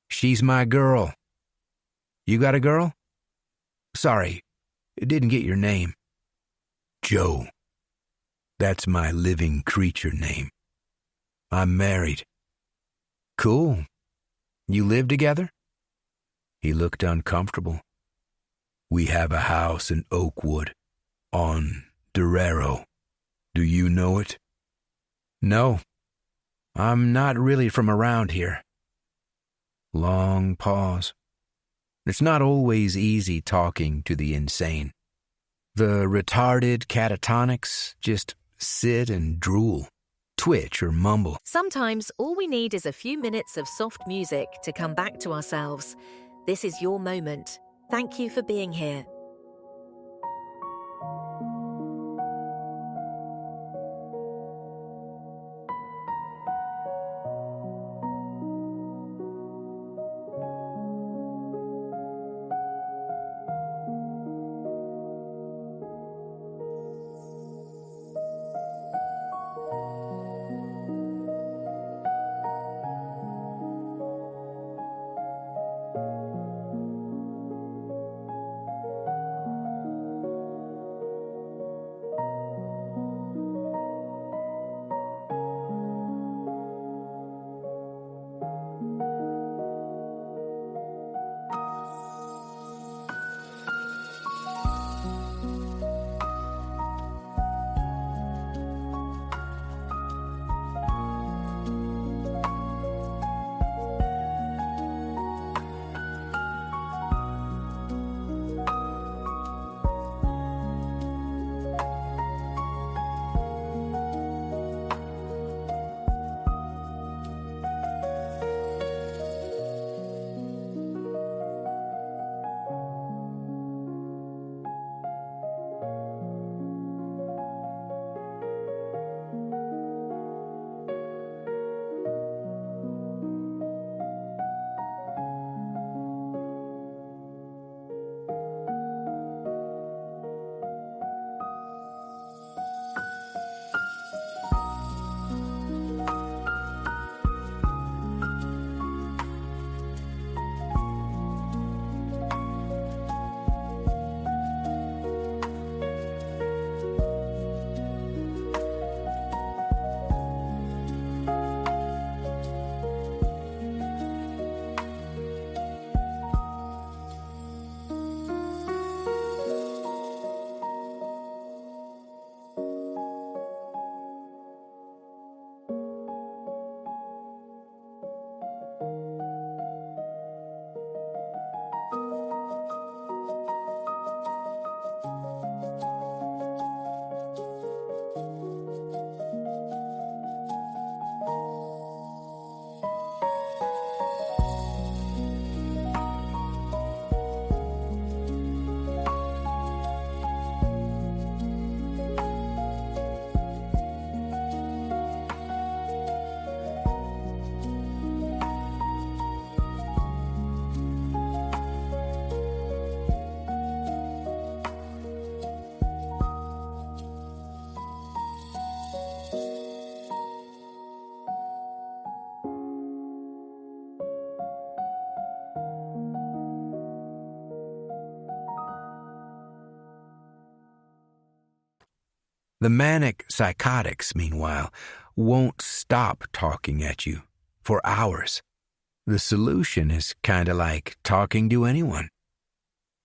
"She's my girl." "You got a girl?" "Sorry, didn't get your name." "Joe. That's my living creature name. I'm married." "Cool. You live together?" He looked uncomfortable. "We have a house in Oakwood, on Durero. Do you know it?" "No. I'm not really from around here." Long pause. It's not always easy talking to the insane. The retarded catatonics just sit and drool, twitch or mumble. Sometimes all we need is a few minutes of soft music to come back to ourselves. This is your moment. Thank you for being here. The manic psychotics, meanwhile, won't stop talking at you for hours. The solution is kind of like talking to anyone.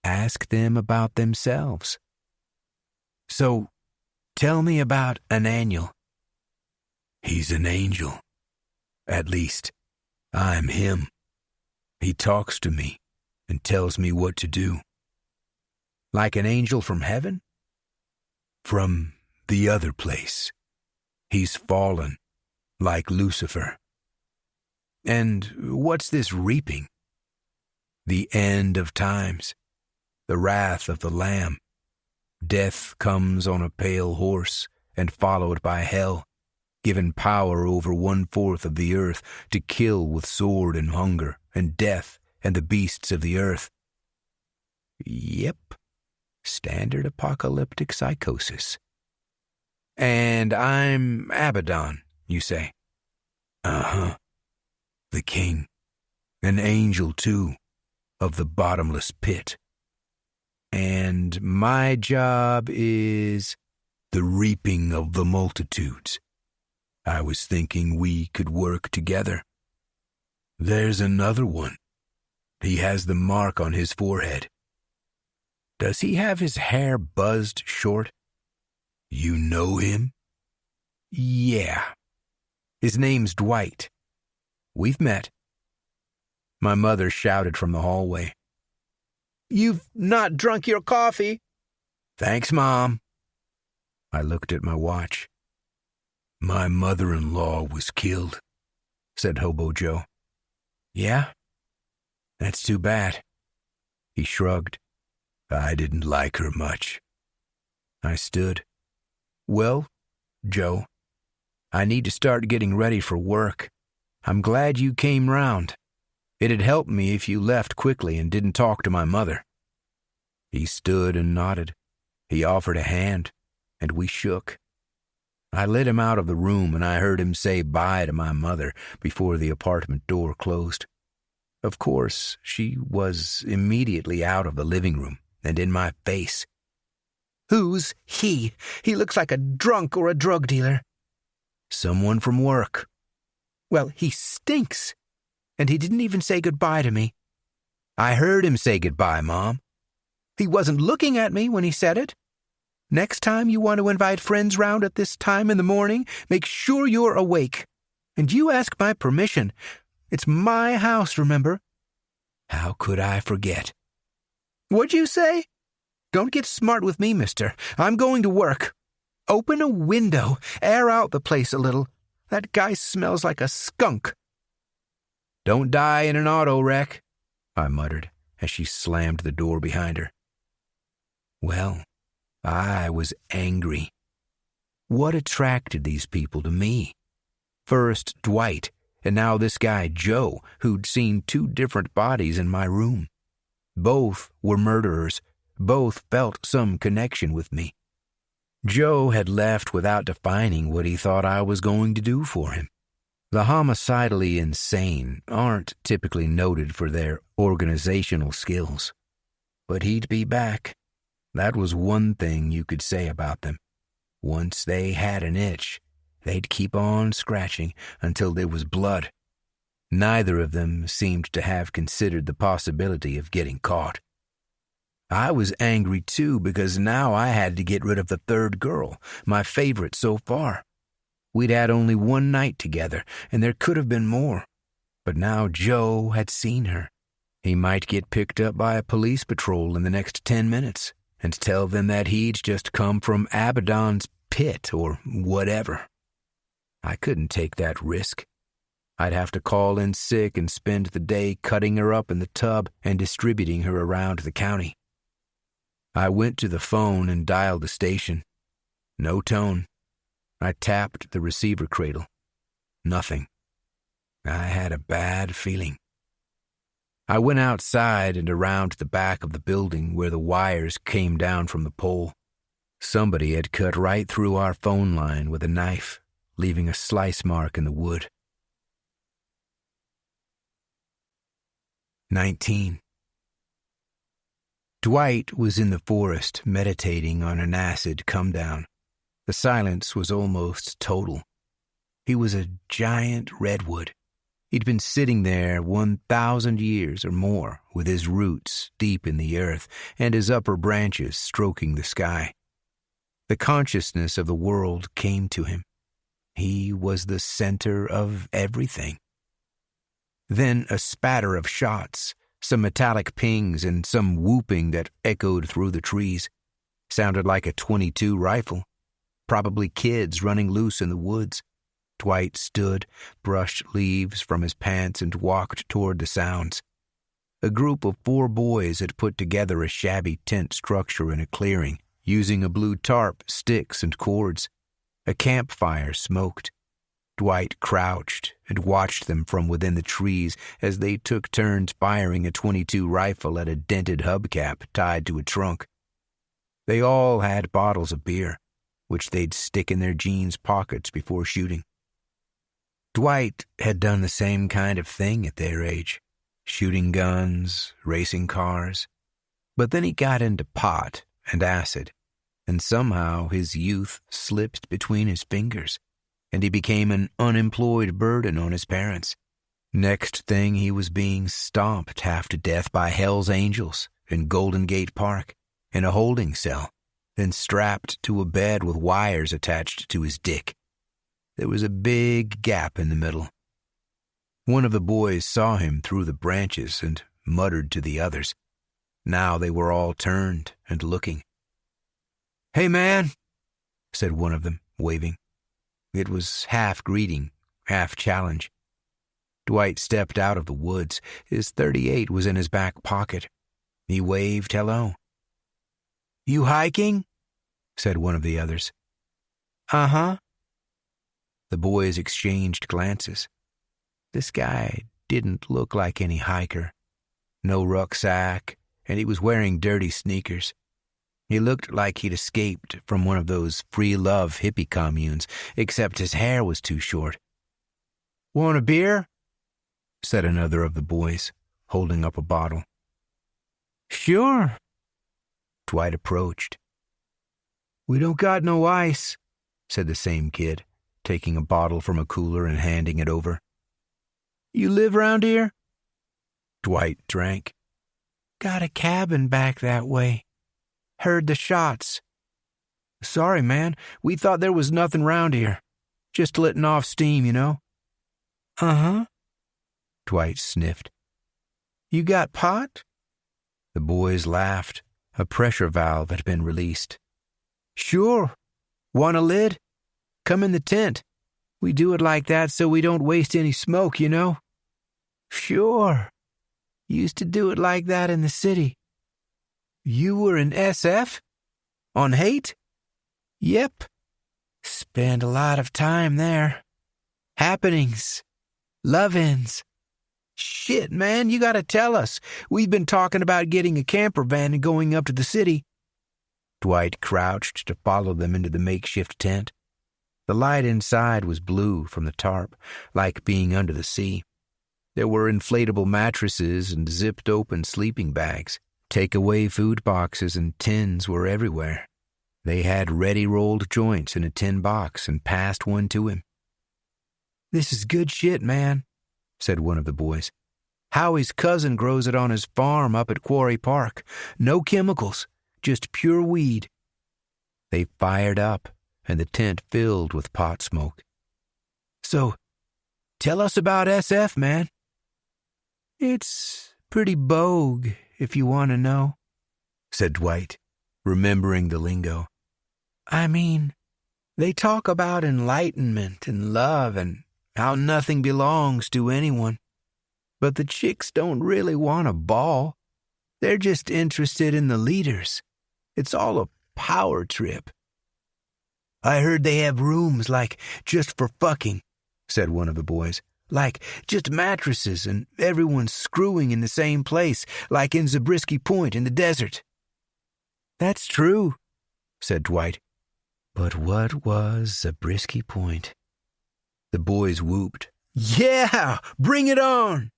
Ask them about themselves. So, tell me about an angel. He's an angel. At least, I'm him. He talks to me and tells me what to do. Like an angel from heaven? From the other place. He's fallen, like Lucifer. And what's this reaping? The end of times, the wrath of the Lamb. Death comes on a pale horse and followed by hell, given power over 1/4 of the earth to kill with sword and hunger and death and the beasts of the earth. Yep, standard apocalyptic psychosis. And I'm Abaddon, you say? Uh-huh. The king. An angel, too, of the bottomless pit. And my job is the reaping of the multitudes. I was thinking we could work together. There's another one. He has the mark on his forehead. Does he have his hair buzzed short? You know him? Yeah. His name's Dwight. We've met. My mother shouted from the hallway. You've not drunk your coffee? Thanks, Mom. I looked at my watch. My mother-in-law was killed, said Hobo Joe. Yeah? That's too bad. He shrugged. I didn't like her much. I stood. Well, Joe, I need to start getting ready for work. I'm glad you came round. It'd help me if you left quickly and didn't talk to my mother. He stood and nodded. He offered a hand, and we shook. I led him out of the room, and I heard him say bye to my mother before the apartment door closed. Of course, she was immediately out of the living room and in my face. Who's he? He looks like a drunk or a drug dealer. Someone from work. Well, he stinks. And he didn't even say goodbye to me. I heard him say goodbye, Mom. He wasn't looking at me when he said it. Next time you want to invite friends round at this time in the morning, make sure you're awake. And you ask my permission. It's my house, remember? How could I forget? What'd you say? Don't get smart with me, mister. I'm going to work. Open a window. Air out the place a little. That guy smells like a skunk. Don't die in an auto wreck, I muttered as she slammed the door behind her. Well, I was angry. What attracted these people to me? First Dwight, and now this guy Joe, who'd seen two different bodies in my room. Both were murderers. Both felt some connection with me. Joe had left without defining what he thought I was going to do for him. The homicidally insane aren't typically noted for their organizational skills. But he'd be back. That was one thing you could say about them. Once they had an itch, they'd keep on scratching until there was blood. Neither of them seemed to have considered the possibility of getting caught. I was angry too because now I had to get rid of the third girl, my favorite so far. We'd had only one night together, and there could have been more. But now Joe had seen her. He might get picked up by a police patrol in the next 10 minutes and tell them that he'd just come from Abaddon's pit or whatever. I couldn't take that risk. I'd have to call in sick and spend the day cutting her up in the tub and distributing her around the county. I went to the phone and dialed the station. No tone. I tapped the receiver cradle. Nothing. I had a bad feeling. I went outside and around the back of the building where the wires came down from the pole. Somebody had cut right through our phone line with a knife, leaving a slice mark in the wood. 19. Dwight was in the forest meditating on an acid come-down. The silence was almost total. He was a giant redwood. He'd been sitting there 1,000 years or more, with his roots deep in the earth and his upper branches stroking the sky. The consciousness of the world came to him. He was the center of everything. Then a spatter of shots, some metallic pings and some whooping that echoed through the trees. Sounded like a .22 rifle. Probably kids running loose in the woods. Dwight stood, brushed leaves from his pants, and walked toward the sounds. A group of 4 boys had put together a shabby tent structure in a clearing, using a blue tarp, sticks, and cords. A campfire smoked. Dwight crouched and watched them from within the trees as they took turns firing a .22 rifle at a dented hubcap tied to a trunk. They all had bottles of beer, which they'd stick in their jeans pockets before shooting. Dwight had done the same kind of thing at their age, shooting guns, racing cars. But then he got into pot and acid, and somehow his youth slipped between his fingers, and he became an unemployed burden on his parents. Next thing, he was being stomped half to death by Hell's Angels in Golden Gate Park, in a holding cell, then strapped to a bed with wires attached to his dick. There was a big gap in the middle. One of the boys saw him through the branches and muttered to the others. Now they were all turned and looking. "Hey, man," said one of them, waving. It was half greeting, half challenge. Dwight stepped out of the woods. His .38 was in his back pocket. He waved hello. "You hiking?" said one of the others. "Uh-huh." The boys exchanged glances. This guy didn't look like any hiker. No rucksack, and he was wearing dirty sneakers. He looked like he'd escaped from one of those free-love hippie communes, except his hair was too short. "Want a beer?" said another of the boys, holding up a bottle. "Sure." Dwight approached. "We don't got no ice," said the same kid, taking a bottle from a cooler and handing it over. "You live round here?" Dwight drank. "Got a cabin back that way. Heard the shots." "Sorry, man. We thought there was nothing round here. Just letting off steam, you know." "Uh-huh." Dwight sniffed. "You got pot?" The boys laughed. A pressure valve had been released. "Sure. Want a lid? Come in the tent. We do it like that so we don't waste any smoke, you know." "Sure. Used to do it like that in the city." "You were in SF? On Hate?" "Yep. Spent a lot of time there. Happenings. Love-ins. Shit, man, you gotta tell us. We've been talking about getting a camper van and going up to the city." Dwight crouched to follow them into the makeshift tent. The light inside was blue from the tarp, like being under the sea. There were inflatable mattresses and zipped-open sleeping bags. Takeaway food boxes and tins were everywhere. They had ready-rolled joints in a tin box and passed one to him. "This is good shit, man," said one of the boys. "Howie's cousin grows it on his farm up at Quarry Park. No chemicals, just pure weed." They fired up, and the tent filled with pot smoke. "So, tell us about SF, man." "It's pretty bogue, if you want to know," said Dwight, remembering the lingo. "I mean, they talk about enlightenment and love and how nothing belongs to anyone. But the chicks don't really want a ball. They're just interested in the leaders. It's all a power trip." "I heard they have rooms, like, just for fucking," said one of the boys. "Like, just mattresses and everyone's screwing in the same place, like in Zabriskie Point in the desert." "That's true," said Dwight. But what was Zabriskie Point? The boys whooped. "Yeah, bring it on!"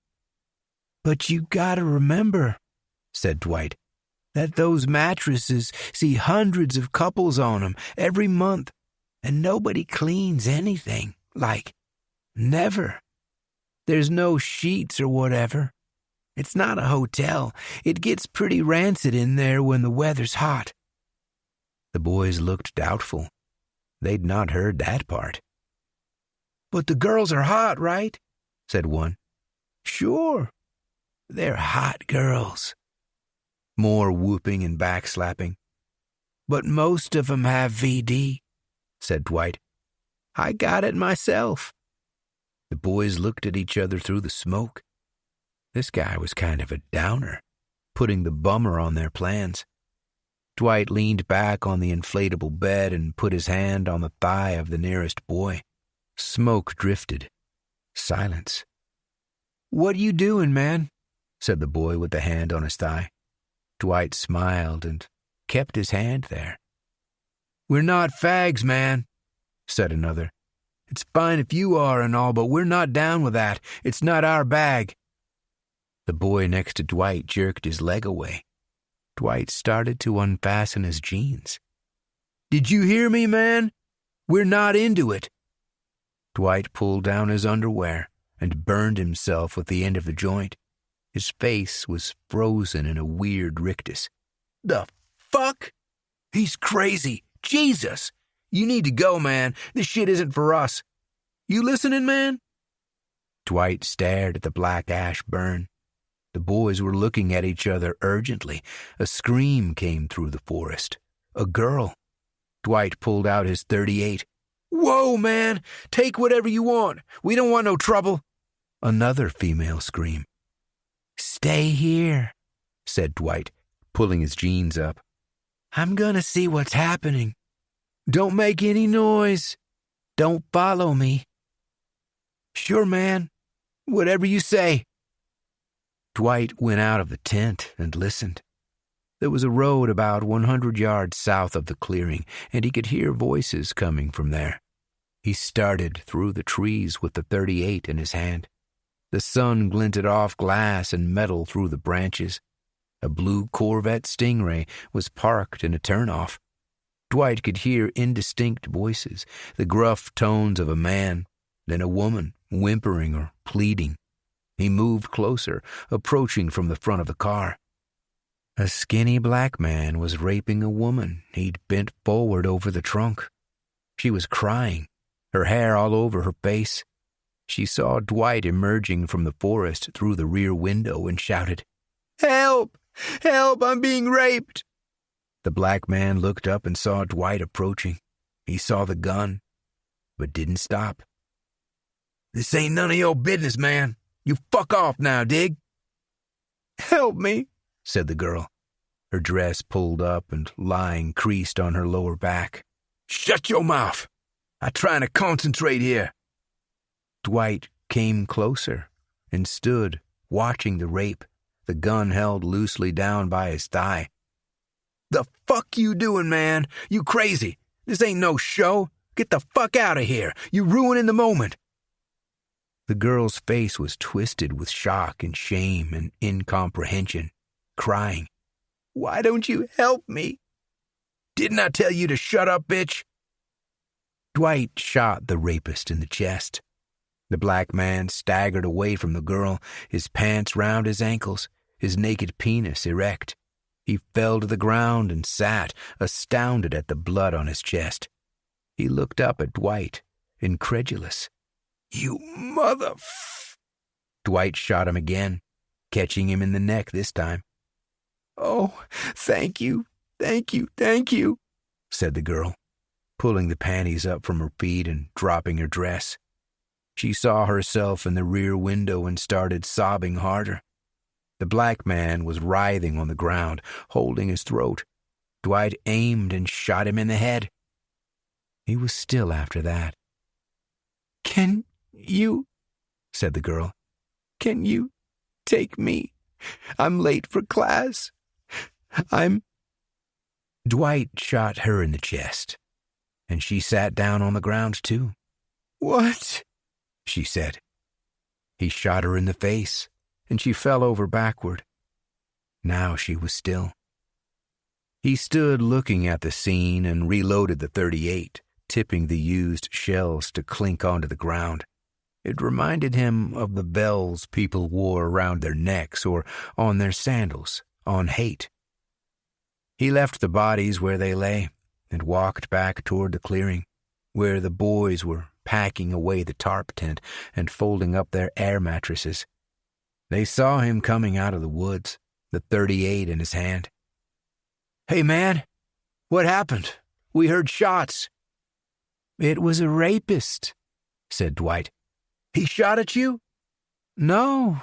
"But you gotta remember," said Dwight, "that those mattresses see hundreds of couples on them every month, and nobody cleans anything, like, never. There's no sheets or whatever. It's not a hotel. It gets pretty rancid in there when the weather's hot." The boys looked doubtful. They'd not heard that part. "But the girls are hot, right?" said one. "Sure. They're hot girls." More whooping and backslapping. "But most of 'em have VD," said Dwight. "I got it myself." The boys looked at each other through the smoke. This guy was kind of a downer, putting the bummer on their plans. Dwight leaned back on the inflatable bed and put his hand on the thigh of the nearest boy. Smoke drifted. Silence. "What you doing, man?" said the boy with the hand on his thigh. Dwight smiled and kept his hand there. "We're not fags, man," said another. "It's fine if you are and all, but we're not down with that. It's not our bag." The boy next to Dwight jerked his leg away. Dwight started to unfasten his jeans. "Did you hear me, man? We're not into it." Dwight pulled down his underwear and burned himself with the end of the joint. His face was frozen in a weird rictus. "The fuck? He's crazy. Jesus! You need to go, man. This shit isn't for us. You listening, man?" Dwight stared at the black ash burn. The boys were looking at each other urgently. A scream came through the forest. A girl. Dwight pulled out his .38. "Whoa, man! Take whatever you want. We don't want no trouble." Another female scream. "Stay here," said Dwight, pulling his jeans up. "I'm gonna see what's happening. Don't make any noise. Don't follow me." "Sure, man. Whatever you say." Dwight went out of the tent and listened. There was a road about 100 yards south of the clearing, and he could hear voices coming from there. He started through the trees with the .38 in his hand. The sun glinted off glass and metal through the branches. A blue Corvette Stingray was parked in a turnoff. Dwight could hear indistinct voices, the gruff tones of a man, then a woman, whimpering or pleading. He moved closer, approaching from the front of the car. A skinny black man was raping a woman he'd bent forward over the trunk. She was crying, her hair all over her face. She saw Dwight emerging from the forest through the rear window and shouted, "Help! Help! I'm being raped!" The black man looked up and saw Dwight approaching. He saw the gun, but didn't stop. "This ain't none of your business, man. You fuck off now, dig?" "Help me," said the girl, her dress pulled up and lying creased on her lower back. "Shut your mouth. I'm trying to concentrate here." Dwight came closer and stood watching the rape, the gun held loosely down by his thigh. "The fuck you doing, man? You crazy? This ain't no show. Get the fuck out of here. You ruining the moment." The girl's face was twisted with shock and shame and incomprehension, crying, "Why don't you help me? Didn't I tell you to shut up, bitch?" Dwight shot the rapist in the chest. The black man staggered away from the girl, his pants round his ankles, his naked penis erect. He fell to the ground and sat, astounded at the blood on his chest. He looked up at Dwight, incredulous. "You mother..." Dwight shot him again, catching him in the neck this time. "Oh, thank you, thank you, thank you," said the girl, pulling the panties up from her feet and dropping her dress. She saw herself in the rear window and started sobbing harder. The black man was writhing on the ground, holding his throat. Dwight aimed and shot him in the head. He was still after that. "Can you," said the girl, "can you take me? I'm late for class. Dwight shot her in the chest, and she sat down on the ground too. "What?" she said. He shot her in the face, and she fell over backward. Now she was still. He stood looking at the scene and reloaded the .38, tipping the used shells to clink onto the ground. It reminded him of the bells people wore around their necks or on their sandals, on hate. He left the bodies where they lay and walked back toward the clearing, where the boys were packing away the tarp tent and folding up their air mattresses. They saw him coming out of the woods, the .38 in his hand. "Hey, man, what happened? We heard shots." "It was a rapist," said Dwight. "He shot at you?" "No,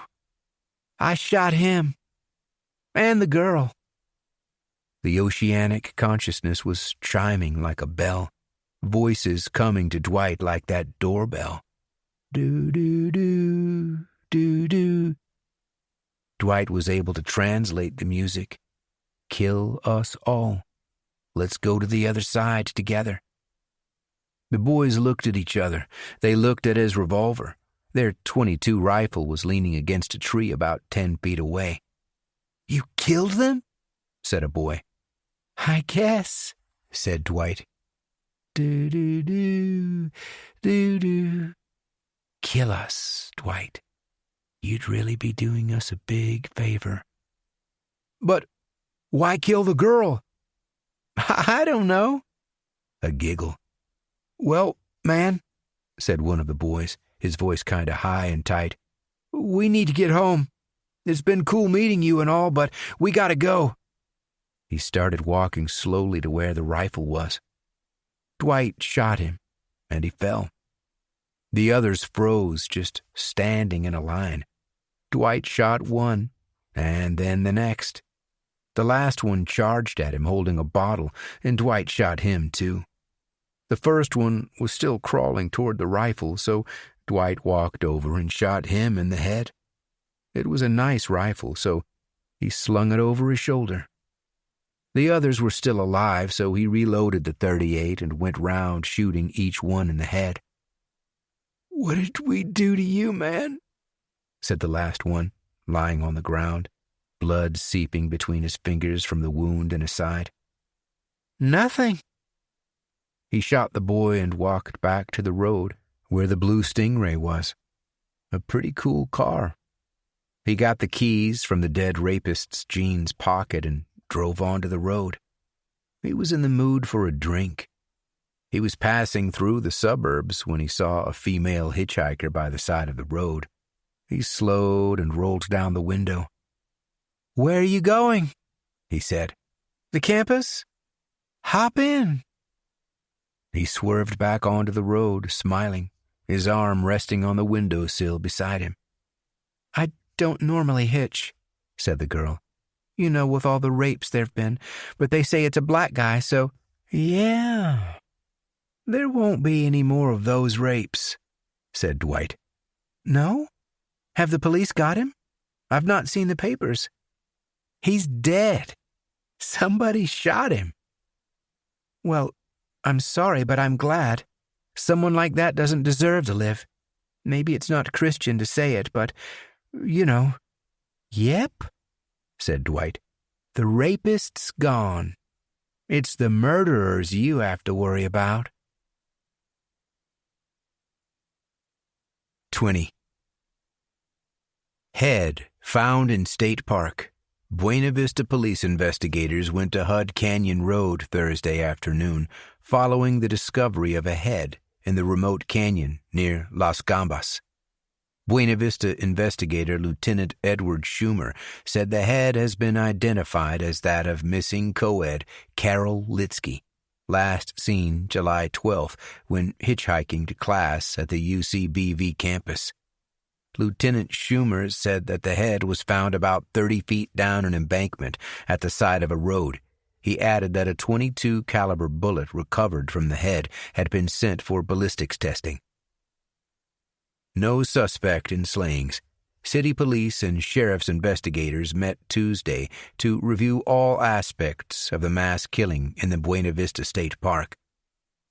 I shot him. And the girl." The oceanic consciousness was chiming like a bell, voices coming to Dwight like that doorbell. Do-do-do, do-do. Dwight was able to translate the music. "Kill us all. Let's go to the other side together." The boys looked at each other. They looked at his revolver. Their .22 rifle was leaning against a tree about 10 feet away. "You killed them?" said a boy. "I guess," said Dwight. Do-do-do, do-do. "Kill us, Dwight. You'd really be doing us a big favor." "But why kill the girl?" "I don't know." A giggle. "Well, man," said one of the boys, his voice kind of high and tight, "we need to get home. It's been cool meeting you and all, but we gotta go." He started walking slowly to where the rifle was. Dwight shot him, and he fell. The others froze, just standing in a line. Dwight shot one, and then the next. The last one charged at him holding a bottle, and Dwight shot him too. The first one was still crawling toward the rifle, so Dwight walked over and shot him in the head. It was a nice rifle, so he slung it over his shoulder. The others were still alive, so he reloaded the .38 and went round shooting each one in the head. "What did we do to you, man?" said the last one, lying on the ground, blood seeping between his fingers from the wound in his side. "Nothing." He shot the boy and walked back to the road where the blue Stingray was. A pretty cool car. He got the keys from the dead rapist's jeans pocket and drove onto the road. He was in the mood for a drink. He was passing through the suburbs when he saw a female hitchhiker by the side of the road. He slowed and rolled down the window. "Where are you going?" he said. "The campus? Hop in." He swerved back onto the road, smiling, his arm resting on the windowsill beside him. "I don't normally hitch," said the girl. "You know, with all the rapes there've been, but they say it's a black guy, so—" "Yeah, there won't be any more of those rapes," said Dwight. "No? Have the police got him? I've not seen the papers." "He's dead. Somebody shot him." "Well, I'm sorry, but I'm glad. Someone like that doesn't deserve to live. Maybe it's not Christian to say it, but, you know." "Yep," said Dwight. "The rapist's gone. It's the murderers you have to worry about." 20. Head found in State Park. Buena Vista police investigators went to Hud Canyon Road Thursday afternoon following the discovery of a head in the remote canyon near Las Gambas. Buena Vista investigator Lieutenant Edward Schumer said the head has been identified as that of missing co-ed Carol Litsky, last seen July 12th when hitchhiking to class at the UCBV campus. Lieutenant Schumer said that the head was found about 30 feet down an embankment at the side of a road. He added that a .22 caliber bullet recovered from the head had been sent for ballistics testing. No suspect in slayings. City police and sheriff's investigators met Tuesday to review all aspects of the mass killing in the Buena Vista State Park.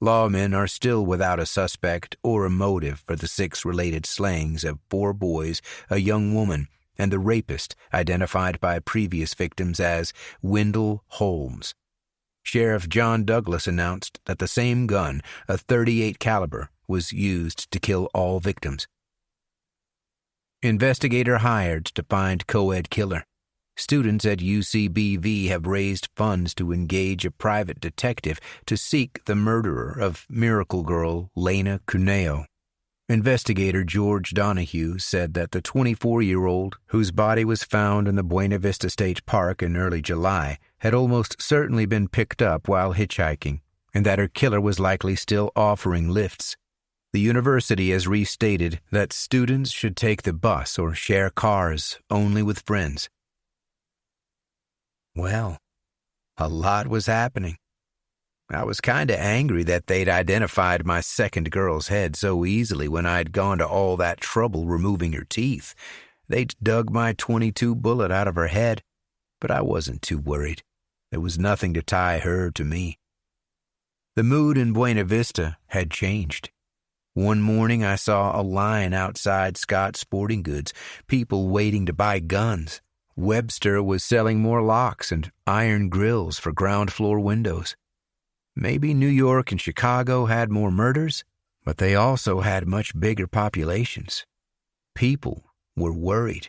Lawmen are still without a suspect or a motive for the 6 related slayings of 4 boys, a young woman, and the rapist identified by previous victims as Wendell Holmes. Sheriff John Douglas announced that the same gun, a .38 caliber, was used to kill all victims. Investigator hired to find co-ed killer. Students at UCBV have raised funds to engage a private detective to seek the murderer of Miracle Girl Lena Cuneo. Investigator George Donahue said that the 24-year-old, whose body was found in the Buena Vista State Park in early July, had almost certainly been picked up while hitchhiking, and that her killer was likely still offering lifts. The university has restated that students should take the bus or share cars only with friends. Well, a lot was happening. I was kind of angry that they'd identified my second girl's head so easily when I'd gone to all that trouble removing her teeth. They'd dug my .22 bullet out of her head, but I wasn't too worried. There was nothing to tie her to me. The mood in Buena Vista had changed. One morning I saw a line outside Scott's Sporting Goods, people waiting to buy guns. Webster was selling more locks and iron grills for ground floor windows. Maybe New York and Chicago had more murders, but they also had much bigger populations. People were worried.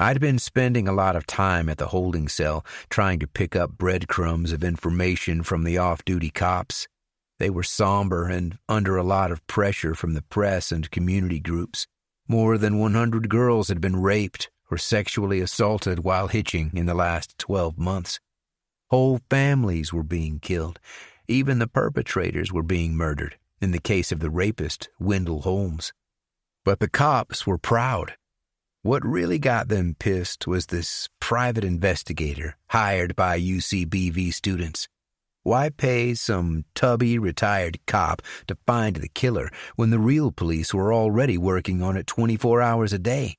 I'd been spending a lot of time at the holding cell trying to pick up breadcrumbs of information from the off-duty cops. They were somber and under a lot of pressure from the press and community groups. More than 100 girls had been raped or sexually assaulted while hitching in the last 12 months. Whole families were being killed, Even the perpetrators were being murdered, in the case of the rapist, Wendell Holmes. But the cops were proud. What really got them pissed was this private investigator hired by UCBV students. Why pay some tubby retired cop to find the killer when the real police were already working on it 24 hours a day?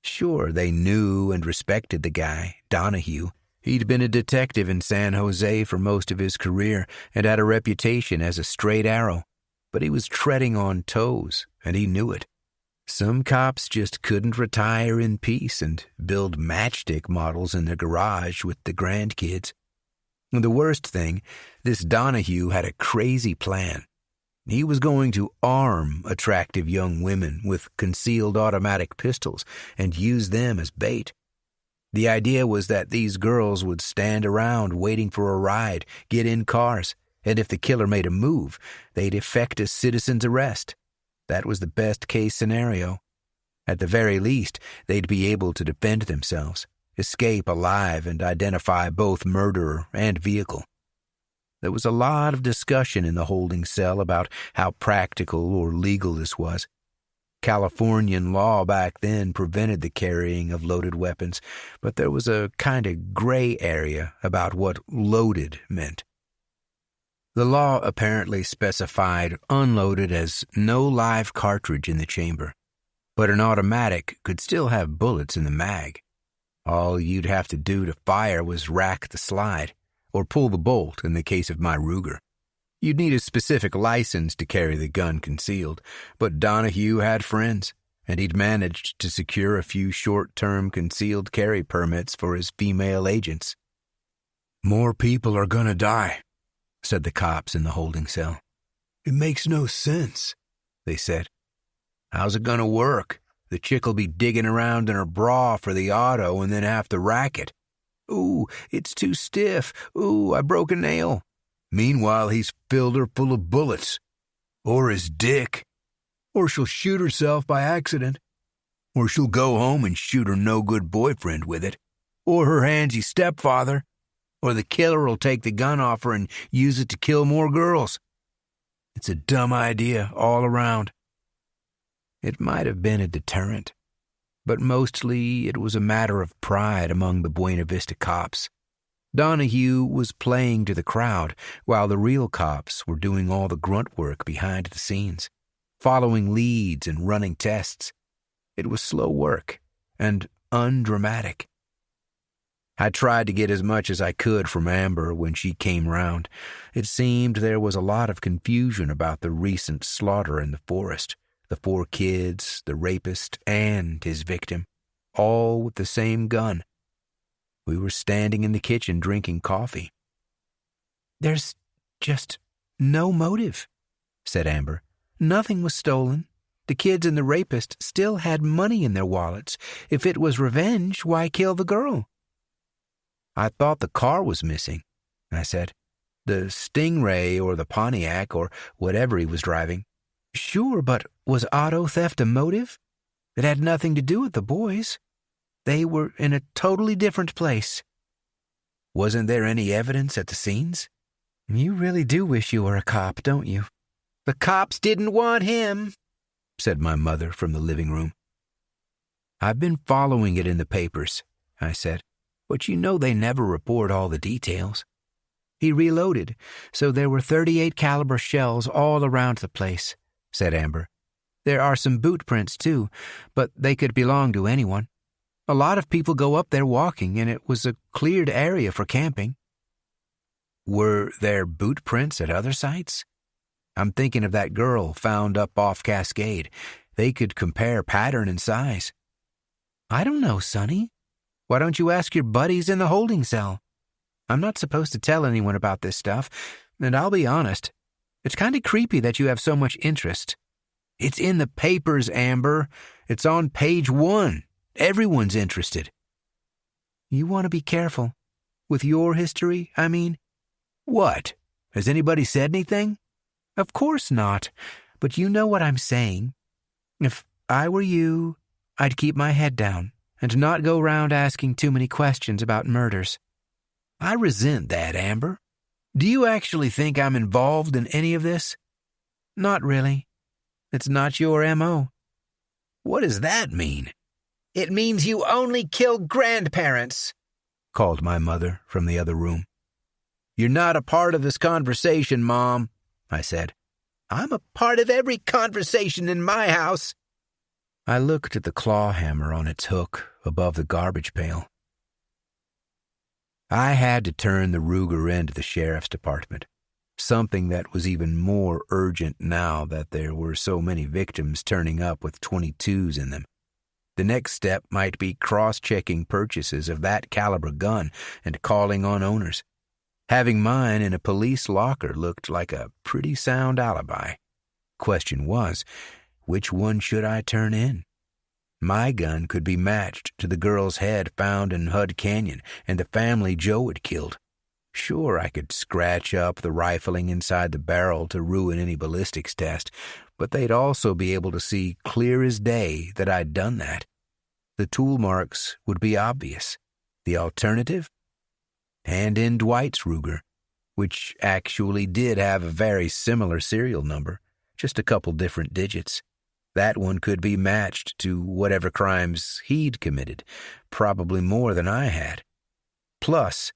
Sure, they knew and respected the guy, Donahue. He'd been a detective in San Jose for most of his career and had a reputation as a straight arrow. But he was treading on toes, and he knew it. Some cops just couldn't retire in peace and build matchstick models in their garage with the grandkids. And the worst thing, this Donahue had a crazy plan. He was going to arm attractive young women with concealed automatic pistols and use them as bait. The idea was that these girls would stand around waiting for a ride, get in cars, and if the killer made a move, they'd effect a citizen's arrest. That was the best-case scenario. At the very least, they'd be able to defend themselves, escape alive, and identify both murderer and vehicle. There was a lot of discussion in the holding cell about how practical or legal this was. Californian law back then prevented the carrying of loaded weapons, but there was a kind of gray area about what loaded meant. The law apparently specified unloaded as no live cartridge in the chamber, but an automatic could still have bullets in the mag. All you'd have to do to fire was rack the slide, or pull the bolt in the case of my Ruger. You'd need a specific license to carry the gun concealed, but Donahue had friends, and he'd managed to secure a few short-term concealed carry permits for his female agents. "More people are gonna die," said the cops in the holding cell. "It makes no sense," they said. "How's it gonna work? The chick'll be digging around in her bra for the auto and then have to rack it. Ooh, it's too stiff. Ooh, I broke a nail. Meanwhile, he's filled her full of bullets. Or his dick. Or she'll shoot herself by accident. Or she'll go home and shoot her no-good boyfriend with it. Or her handsy stepfather. Or the killer will take the gun off her and use it to kill more girls. It's a dumb idea all around." It might have been a deterrent, but mostly it was a matter of pride among the Buena Vista cops. Donahue was playing to the crowd, while the real cops were doing all the grunt work behind the scenes, following leads and running tests. It was slow work and undramatic. I tried to get as much as I could from Amber when she came round. It seemed there was a lot of confusion about the recent slaughter in the forest. The 4 kids, the rapist, and his victim, all with the same gun. We were standing in the kitchen drinking coffee. "There's just no motive," said Amber. "Nothing was stolen. The kids and the rapist still had money in their wallets. If it was revenge, why kill the girl?" "I thought the car was missing," I said. "The Stingray or the Pontiac or whatever he was driving." "Sure, but was auto theft a motive? It had nothing to do with the boys. They were in a totally different place." "Wasn't there any evidence at the scenes?" "You really do wish you were a cop, don't you?" "The cops didn't want him," said my mother from the living room. "I've been following it in the papers," I said, "but you know they never report all the details." "He reloaded, so there were 38 caliber shells all around the place," said Amber. "There are some boot prints, too, but they could belong to anyone. A lot of people go up there walking, and it was a cleared area for camping." "Were there boot prints at other sites? I'm thinking of that girl found up off Cascade. They could compare pattern and size." "I don't know, Sonny. Why don't you ask your buddies in the holding cell? I'm not supposed to tell anyone about this stuff, and I'll be honest. It's kind of creepy that you have so much interest." "It's in the papers, Amber. It's on page 1. Everyone's interested." "You want to be careful. With your history, I mean." "What? Has anybody said anything?" "Of course not, but you know what I'm saying. If I were you, I'd keep my head down and not go round asking too many questions about murders." "I resent that, Amber. Do you actually think I'm involved in any of this? Not really. It's not your M.O. What does that mean? It means you only kill grandparents, called my mother from the other room. You're not a part of this conversation, Mom, I said. I'm a part of every conversation in my house. I looked at the claw hammer on its hook above the garbage pail. I had to turn the Ruger into the sheriff's department, something that was even more urgent now that there were so many victims turning up with 22s in them. The next step might be cross-checking purchases of that caliber gun and calling on owners. Having mine in a police locker looked like a pretty sound alibi. Question was, which one should I turn in? My gun could be matched to the girl's head found in Hud Canyon and the family Joe had killed. Sure, I could scratch up the rifling inside the barrel to ruin any ballistics test, but they'd also be able to see clear as day that I'd done that. The tool marks would be obvious. The alternative? Hand in Dwight's Ruger, which actually did have a very similar serial number, just a couple different digits. That one could be matched to whatever crimes he'd committed, probably more than I had. Plus,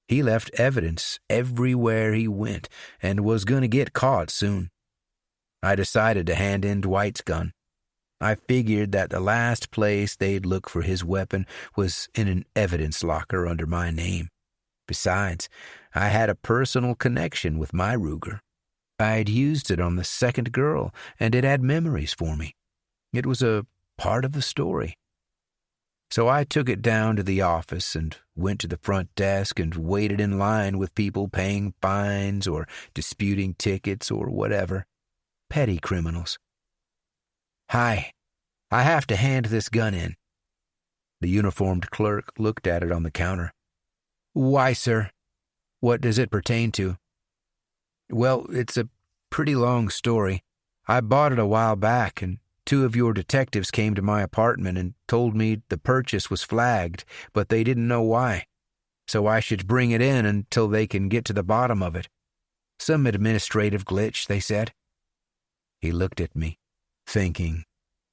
he left evidence everywhere he went and was going to get caught soon. I decided to hand in Dwight's gun. I figured that the last place they'd look for his weapon was in an evidence locker under my name. Besides, I had a personal connection with my Ruger. I'd used it on the second girl, and it had memories for me. It was a part of the story. So I took it down to the office and went to the front desk and waited in line with people paying fines or disputing tickets or whatever. Petty criminals. Hi, I have to hand this gun in. The uniformed clerk looked at it on the counter. Why, sir? What does it pertain to? Well, it's a pretty long story. I bought it a while back, and 2 of your detectives came to my apartment and told me the purchase was flagged, but they didn't know why. So I should bring it in until they can get to the bottom of it. Some administrative glitch, they said. He looked at me, thinking,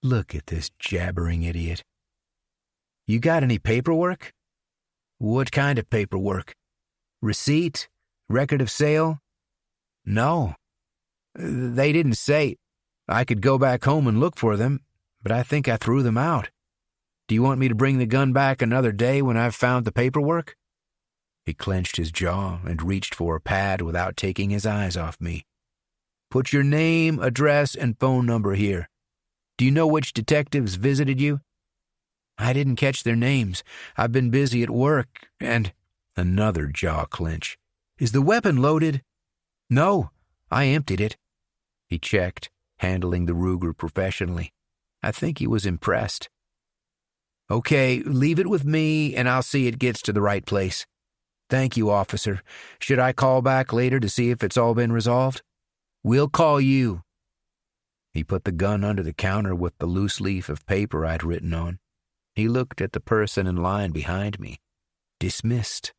look at this jabbering idiot. You got any paperwork? What kind of paperwork? Receipt? Record of sale? No. They didn't say. I could go back home and look for them, but I think I threw them out. Do you want me to bring the gun back another day when I've found the paperwork? He clenched his jaw and reached for a pad without taking his eyes off me. Put your name, address, and phone number here. Do you know which detectives visited you? I didn't catch their names. I've been busy at work, and... Another jaw clench. Is the weapon loaded? No, I emptied it. He checked, handling the Ruger professionally. I think he was impressed. Okay, leave it with me, and I'll see it gets to the right place. Thank you, officer. Should I call back later to see if it's all been resolved? We'll call you. He put the gun under the counter with the loose leaf of paper I'd written on. He looked at the person in line behind me. Dismissed.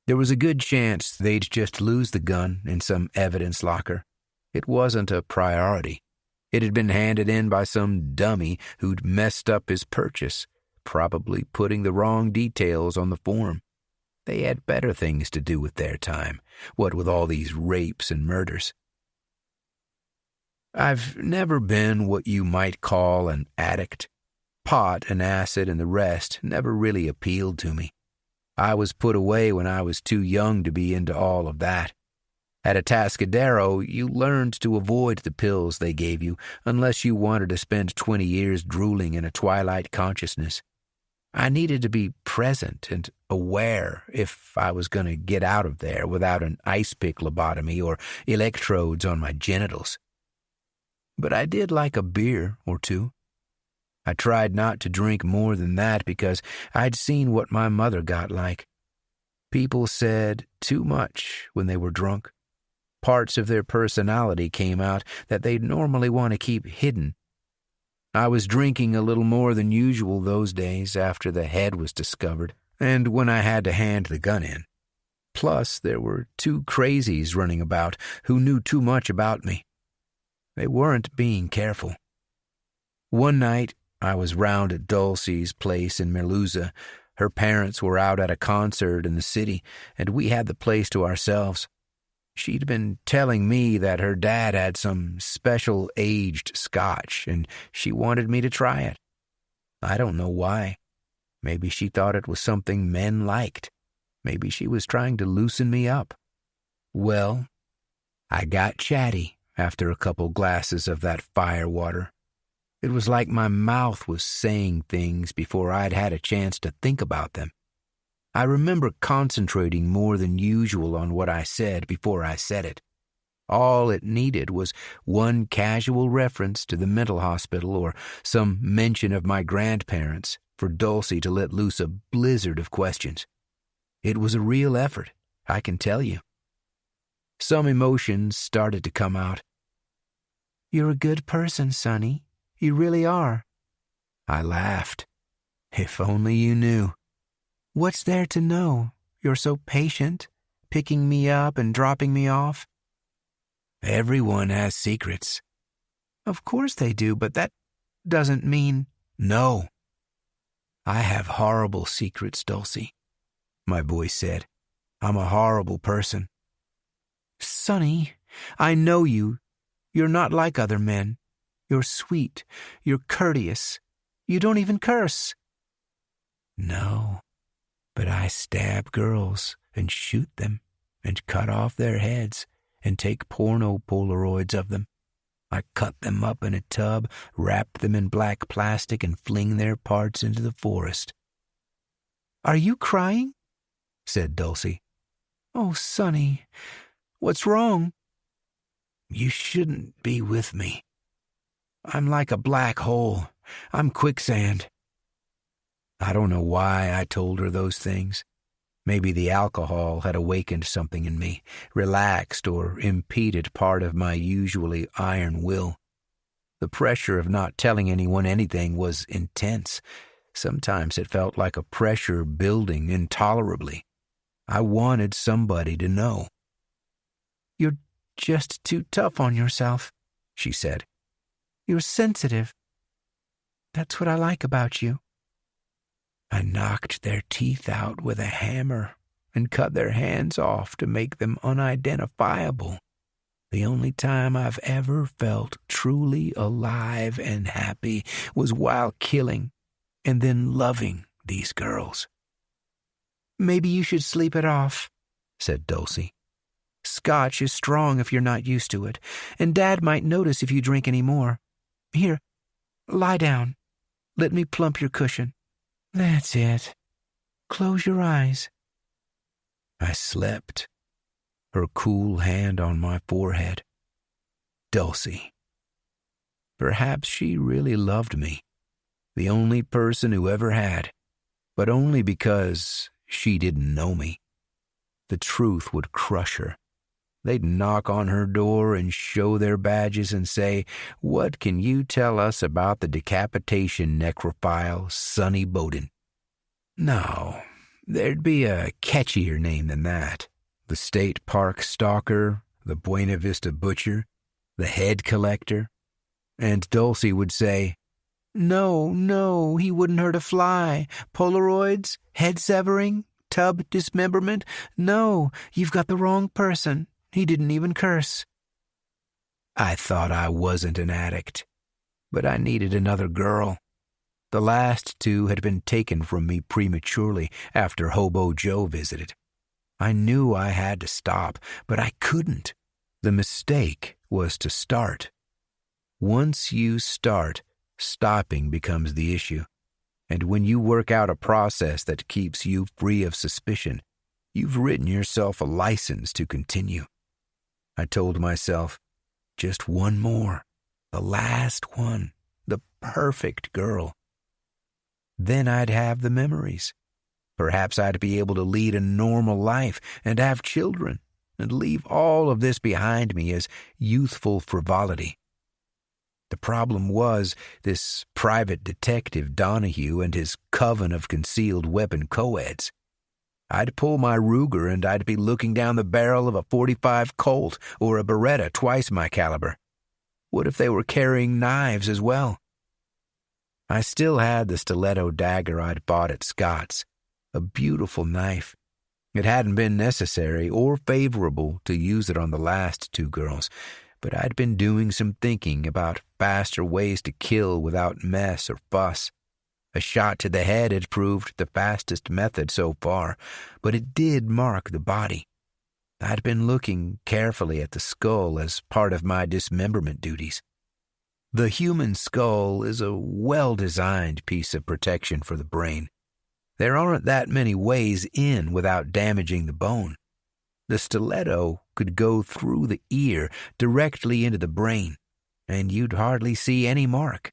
There was a good chance they'd just lose the gun in some evidence locker. It wasn't a priority. It had been handed in by some dummy who'd messed up his purchase, probably putting the wrong details on the form. They had better things to do with their time, what with all these rapes and murders. I've never been what you might call an addict. Pot and acid and the rest never really appealed to me. I was put away when I was too young to be into all of that. At Atascadero, you learned to avoid the pills they gave you unless you wanted to spend 20 years drooling in a twilight consciousness. I needed to be present and aware if I was going to get out of there without an ice pick lobotomy or electrodes on my genitals. But I did like a beer or two. I tried not to drink more than that because I'd seen what my mother got like. People said too much when they were drunk. Parts of their personality came out that they'd normally want to keep hidden. I was drinking a little more than usual those days after the head was discovered, and when I had to hand the gun in. Plus, there were two crazies running about who knew too much about me. They weren't being careful. One night, I was round at Dulcie's place in Meluza. Her parents were out at a concert in the city, and we had the place to ourselves. She'd been telling me that her dad had some special aged scotch, and she wanted me to try it. I don't know why. Maybe she thought it was something men liked. Maybe she was trying to loosen me up. Well, I got chatty after a couple glasses of that firewater. It was like my mouth was saying things before I'd had a chance to think about them. I remember concentrating more than usual on what I said before I said it. All it needed was one casual reference to the mental hospital or some mention of my grandparents for Dulcie to let loose a blizzard of questions. It was a real effort, I can tell you. Some emotions started to come out. "You're a good person, Sonny. You really are." I laughed. If only you knew. "What's there to know? You're so patient, picking me up and dropping me off." Everyone has secrets. "Of course they do, but that doesn't mean—" "No. I have horrible secrets, Dulcie," my voice said. "I'm a horrible person." "Sonny, I know you. You're not like other men. You're sweet. You're courteous. You don't even curse." "No, but I stab girls and shoot them and cut off their heads and take porno Polaroids of them. I cut them up in a tub, wrap them in black plastic, and fling their parts into the forest." "Are you crying?" said Dulcie. "Oh, Sonny, what's wrong?" "You shouldn't be with me. I'm like a black hole. I'm quicksand." I don't know why I told her those things. Maybe the alcohol had awakened something in me, relaxed or impeded part of my usually iron will. The pressure of not telling anyone anything was intense. Sometimes it felt like a pressure building intolerably. I wanted somebody to know. "You're just too tough on yourself," she said. "You're sensitive. That's what I like about you." I knocked their teeth out with a hammer and cut their hands off to make them unidentifiable. The only time I've ever felt truly alive and happy was while killing and then loving these girls. "Maybe you should sleep it off," said Dulcie. "Scotch is strong if you're not used to it, and Dad might notice if you drink any more. Here, lie down. Let me plump your cushion. That's it. Close your eyes." I slept, her cool hand on my forehead. Dulcie. Perhaps she really loved me, the only person who ever had, but only because she didn't know me. The truth would crush her. They'd knock on her door and show their badges and say, "What can you tell us about the decapitation necrophile Sonny Boden?" No, there'd be a catchier name than that. The State Park Stalker, the Buena Vista Butcher, the Head Collector. And Dulcie would say, No, he wouldn't hurt a fly. Polaroids, head severing, tub dismemberment. No, you've got the wrong person. He didn't even curse." I thought I wasn't an addict, but I needed another girl. The last two had been taken from me prematurely after Hobo Joe visited. I knew I had to stop, but I couldn't. The mistake was to start. Once you start, stopping becomes the issue. And when you work out a process that keeps you free of suspicion, you've written yourself a license to continue. I told myself, just one more, the last one, the perfect girl. Then I'd have the memories. Perhaps I'd be able to lead a normal life and have children and leave all of this behind me as youthful frivolity. The problem was this private detective Donahue and his coven of concealed weapon co-eds. I'd pull my Ruger and I'd be looking down the barrel of a .45 Colt or a Beretta twice my caliber. What if they were carrying knives as well? I still had the stiletto dagger I'd bought at Scott's, a beautiful knife. It hadn't been necessary or favorable to use it on the last two girls, but I'd been doing some thinking about faster ways to kill without mess or fuss. A shot to the head had proved the fastest method so far, but it did mark the body. I'd been looking carefully at the skull as part of my dismemberment duties. The human skull is a well-designed piece of protection for the brain. There aren't that many ways in without damaging the bone. The stiletto could go through the ear directly into the brain, and you'd hardly see any mark.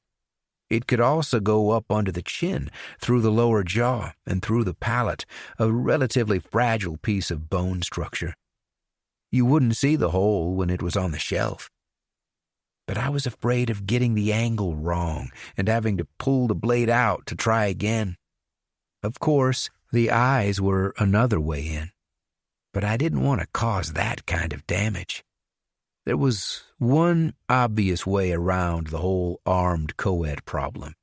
It could also go up under the chin, through the lower jaw, and through the palate, a relatively fragile piece of bone structure. You wouldn't see the hole when it was on the shelf. But I was afraid of getting the angle wrong and having to pull the blade out to try again. Of course, the eyes were another way in, but I didn't want to cause that kind of damage. There was one obvious way around the whole armed co-ed problem.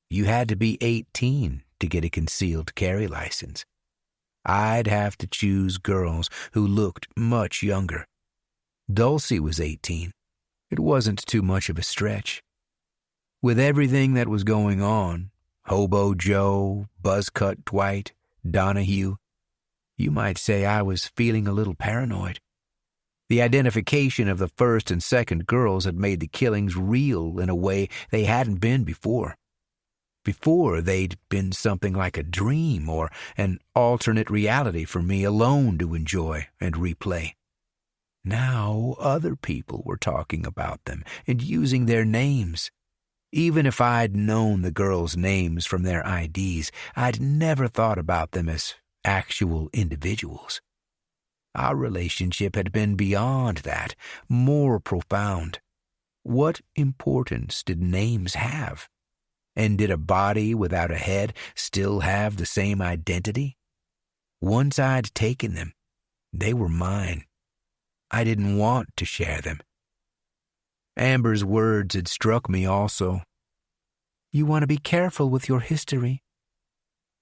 You had to be 18 to get a concealed carry license. I'd have to choose girls who looked much younger. Dulcie was 18. It wasn't too much of a stretch. With everything that was going on, Hobo Joe, Buzzcut Dwight, Donahue, you might say I was feeling a little paranoid. The identification of the first and second girls had made the killings real in a way they hadn't been before. Before, they'd been something like a dream or an alternate reality for me alone to enjoy and replay. Now other people were talking about them and using their names. Even if I'd known the girls' names from their IDs, I'd never thought about them as actual individuals. Our relationship had been beyond that, more profound. What importance did names have? And did a body without a head still have the same identity? Once I'd taken them, they were mine. I didn't want to share them. Amber's words had struck me also. You want to be careful with your history.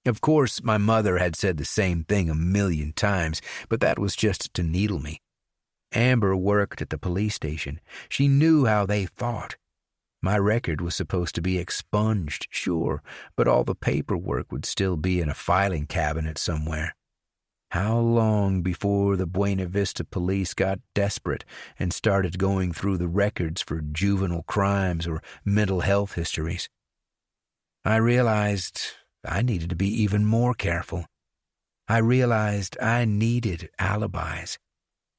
Of course, my mother had said the same thing a million times, but that was just to needle me. Amber worked at the police station. She knew how they thought. My record was supposed to be expunged, sure, but all the paperwork would still be in a filing cabinet somewhere. How long before the Buena Vista police got desperate and started going through the records for juvenile crimes or mental health histories? I realized I needed to be even more careful. I realized I needed alibis.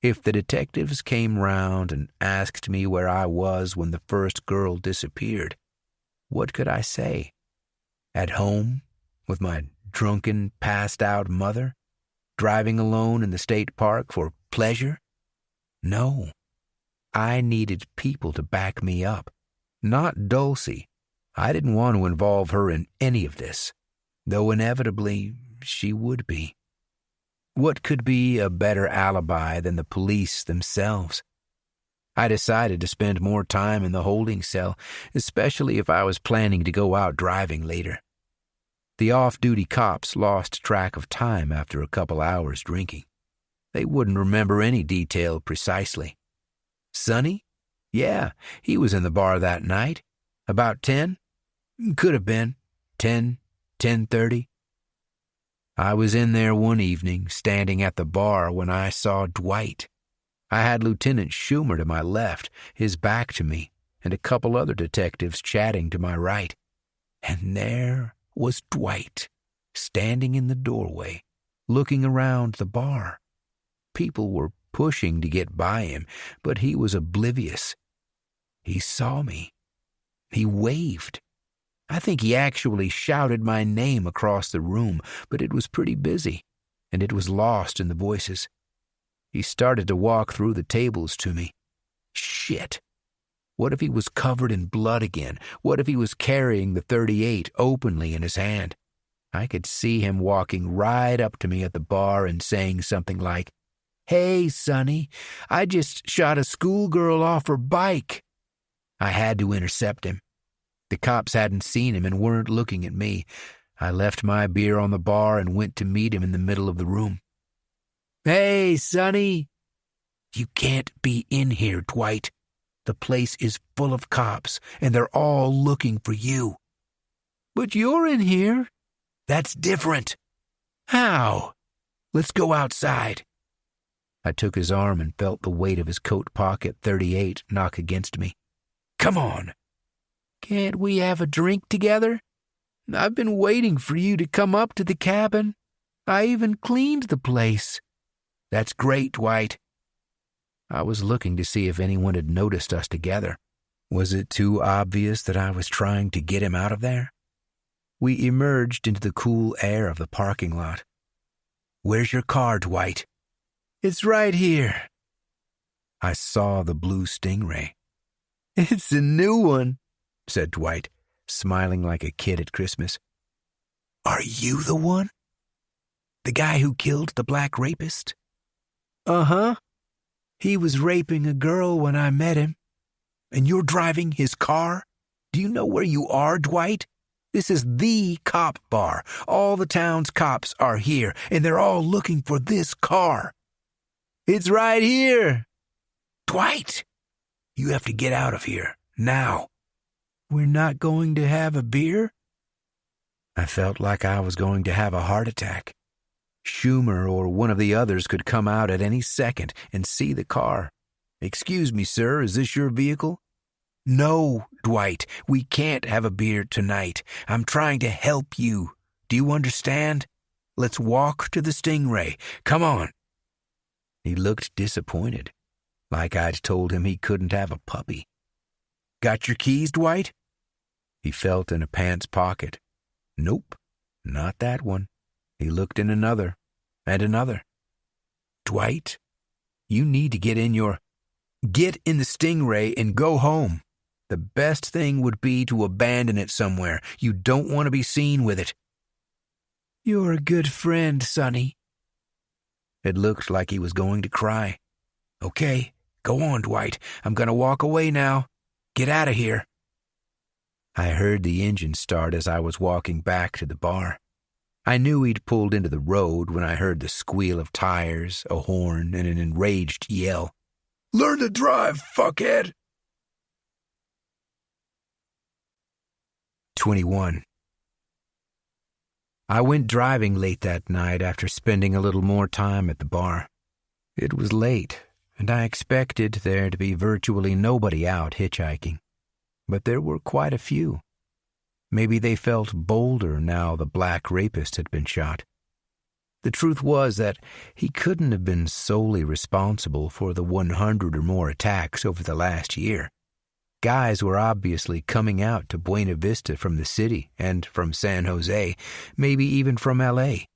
If the detectives came round and asked me where I was when the first girl disappeared, what could I say? At home with my drunken, passed-out mother? Driving alone in the state park for pleasure? No. I needed people to back me up. Not Dulcie. I didn't want to involve her in any of this, though inevitably she would be. What could be a better alibi than the police themselves? I decided to spend more time in the holding cell, especially if I was planning to go out driving later. The off-duty cops lost track of time after a couple hours drinking. They wouldn't remember any detail precisely. Sonny? Yeah, he was in the bar that night. About 10? Could have been 10, 10:30. I was in there one evening, standing at the bar, when I saw Dwight. I had Lieutenant Schumer to my left, his back to me, and a couple other detectives chatting to my right. And there was Dwight, standing in the doorway, looking around the bar. People were pushing to get by him, but he was oblivious. He saw me. He waved. I think he actually shouted my name across the room, but it was pretty busy, and it was lost in the voices. He started to walk through the tables to me. Shit. What if he was covered in blood again? What if he was carrying the .38 openly in his hand? I could see him walking right up to me at the bar and saying something like, "Hey, Sonny, I just shot a schoolgirl off her bike." I had to intercept him. The cops hadn't seen him and weren't looking at me. I left my beer on the bar and went to meet him in the middle of the room. "Hey, Sonny." "You can't be in here, Dwight. The place is full of cops, and they're all looking for you." "But you're in here." "That's different." "How?" "Let's go outside." I took his arm and felt the weight of his coat pocket 38 knock against me. "Come on." "Can't we have a drink together? I've been waiting for you to come up to the cabin. I even cleaned the place." "That's great, Dwight." I was looking to see if anyone had noticed us together. Was it too obvious that I was trying to get him out of there? We emerged into the cool air of the parking lot. "Where's your car, Dwight?" "It's right here." I saw the blue Stingray. "It's a new one," said Dwight, smiling like a kid at Christmas. "Are you the one? The guy who killed the black rapist?" "Uh-huh. He was raping a girl when I met him." "And you're driving his car? Do you know where you are, Dwight? This is the cop bar. All the town's cops are here, and they're all looking for this car." "It's right here." "Dwight, you have to get out of here, now." "We're not going to have a beer?" I felt like I was going to have a heart attack. Schumer or one of the others could come out at any second and see the car. "Excuse me, sir, is this your vehicle?" "No, Dwight, we can't have a beer tonight. I'm trying to help you. Do you understand? Let's walk to the Stingray. Come on." He looked disappointed, like I'd told him he couldn't have a puppy. "Got your keys, Dwight?" He felt in a pants pocket. Nope, not that one. He looked in another, and another. "Dwight, you need to get in the Stingray and go home. The best thing would be to abandon it somewhere. You don't want to be seen with it." "You're a good friend, Sonny." It looked like he was going to cry. "Okay, go on, Dwight. I'm going to walk away now. Get out of here." I heard the engine start as I was walking back to the bar. I knew he'd pulled into the road when I heard the squeal of tires, a horn, and an enraged yell. "Learn to drive, fuckhead!" 21. I went driving late that night after spending a little more time at the bar. It was late, and I expected there to be virtually nobody out hitchhiking. But there were quite a few. Maybe they felt bolder now the black rapist had been shot. The truth was that he couldn't have been solely responsible for the 100 or more attacks over the last year. Guys were obviously coming out to Buena Vista from the city and from San Jose, maybe even from L.A.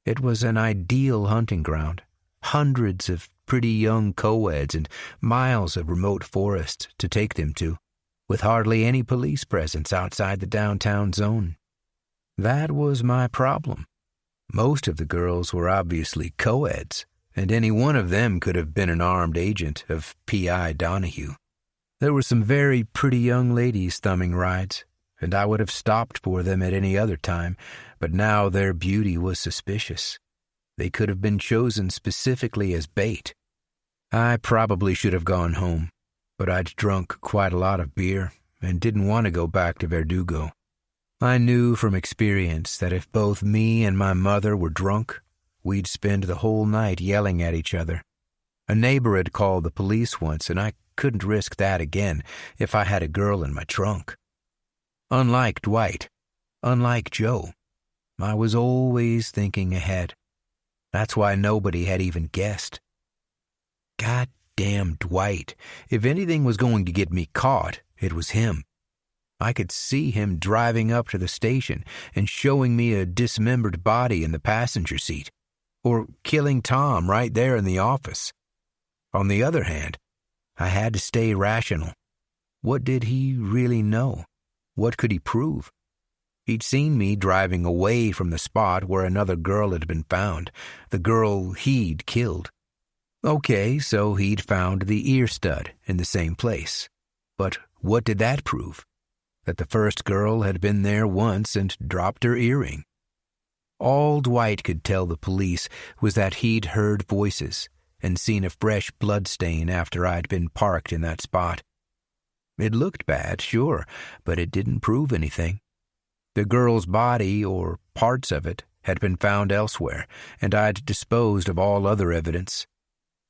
It was an ideal hunting ground. Hundreds of pretty young co-eds and miles of remote forest to take them to, with hardly any police presence outside the downtown zone. That was my problem. Most of the girls were obviously co-eds, and any one of them could have been an armed agent of P.I. Donahue. There were some very pretty young ladies thumbing rides, and I would have stopped for them at any other time, but now their beauty was suspicious. They could have been chosen specifically as bait. I probably should have gone home, but I'd drunk quite a lot of beer and didn't want to go back to Verdugo. I knew from experience that if both me and my mother were drunk, we'd spend the whole night yelling at each other. A neighbor had called the police once, and I couldn't risk that again if I had a girl in my trunk. Unlike Dwight, unlike Joe, I was always thinking ahead. That's why nobody had even guessed. Goddamn Dwight. If anything was going to get me caught, it was him. I could see him driving up to the station and showing me a dismembered body in the passenger seat, or killing Tom right there in the office. On the other hand, I had to stay rational. What did he really know? What could he prove? He'd seen me driving away from the spot where another girl had been found, the girl he'd killed. Okay, so he'd found the ear stud in the same place. But what did that prove? That the first girl had been there once and dropped her earring. All Dwight could tell the police was that he'd heard voices and seen a fresh bloodstain after I'd been parked in that spot. It looked bad, sure, but it didn't prove anything. The girl's body, or parts of it, had been found elsewhere, and I'd disposed of all other evidence.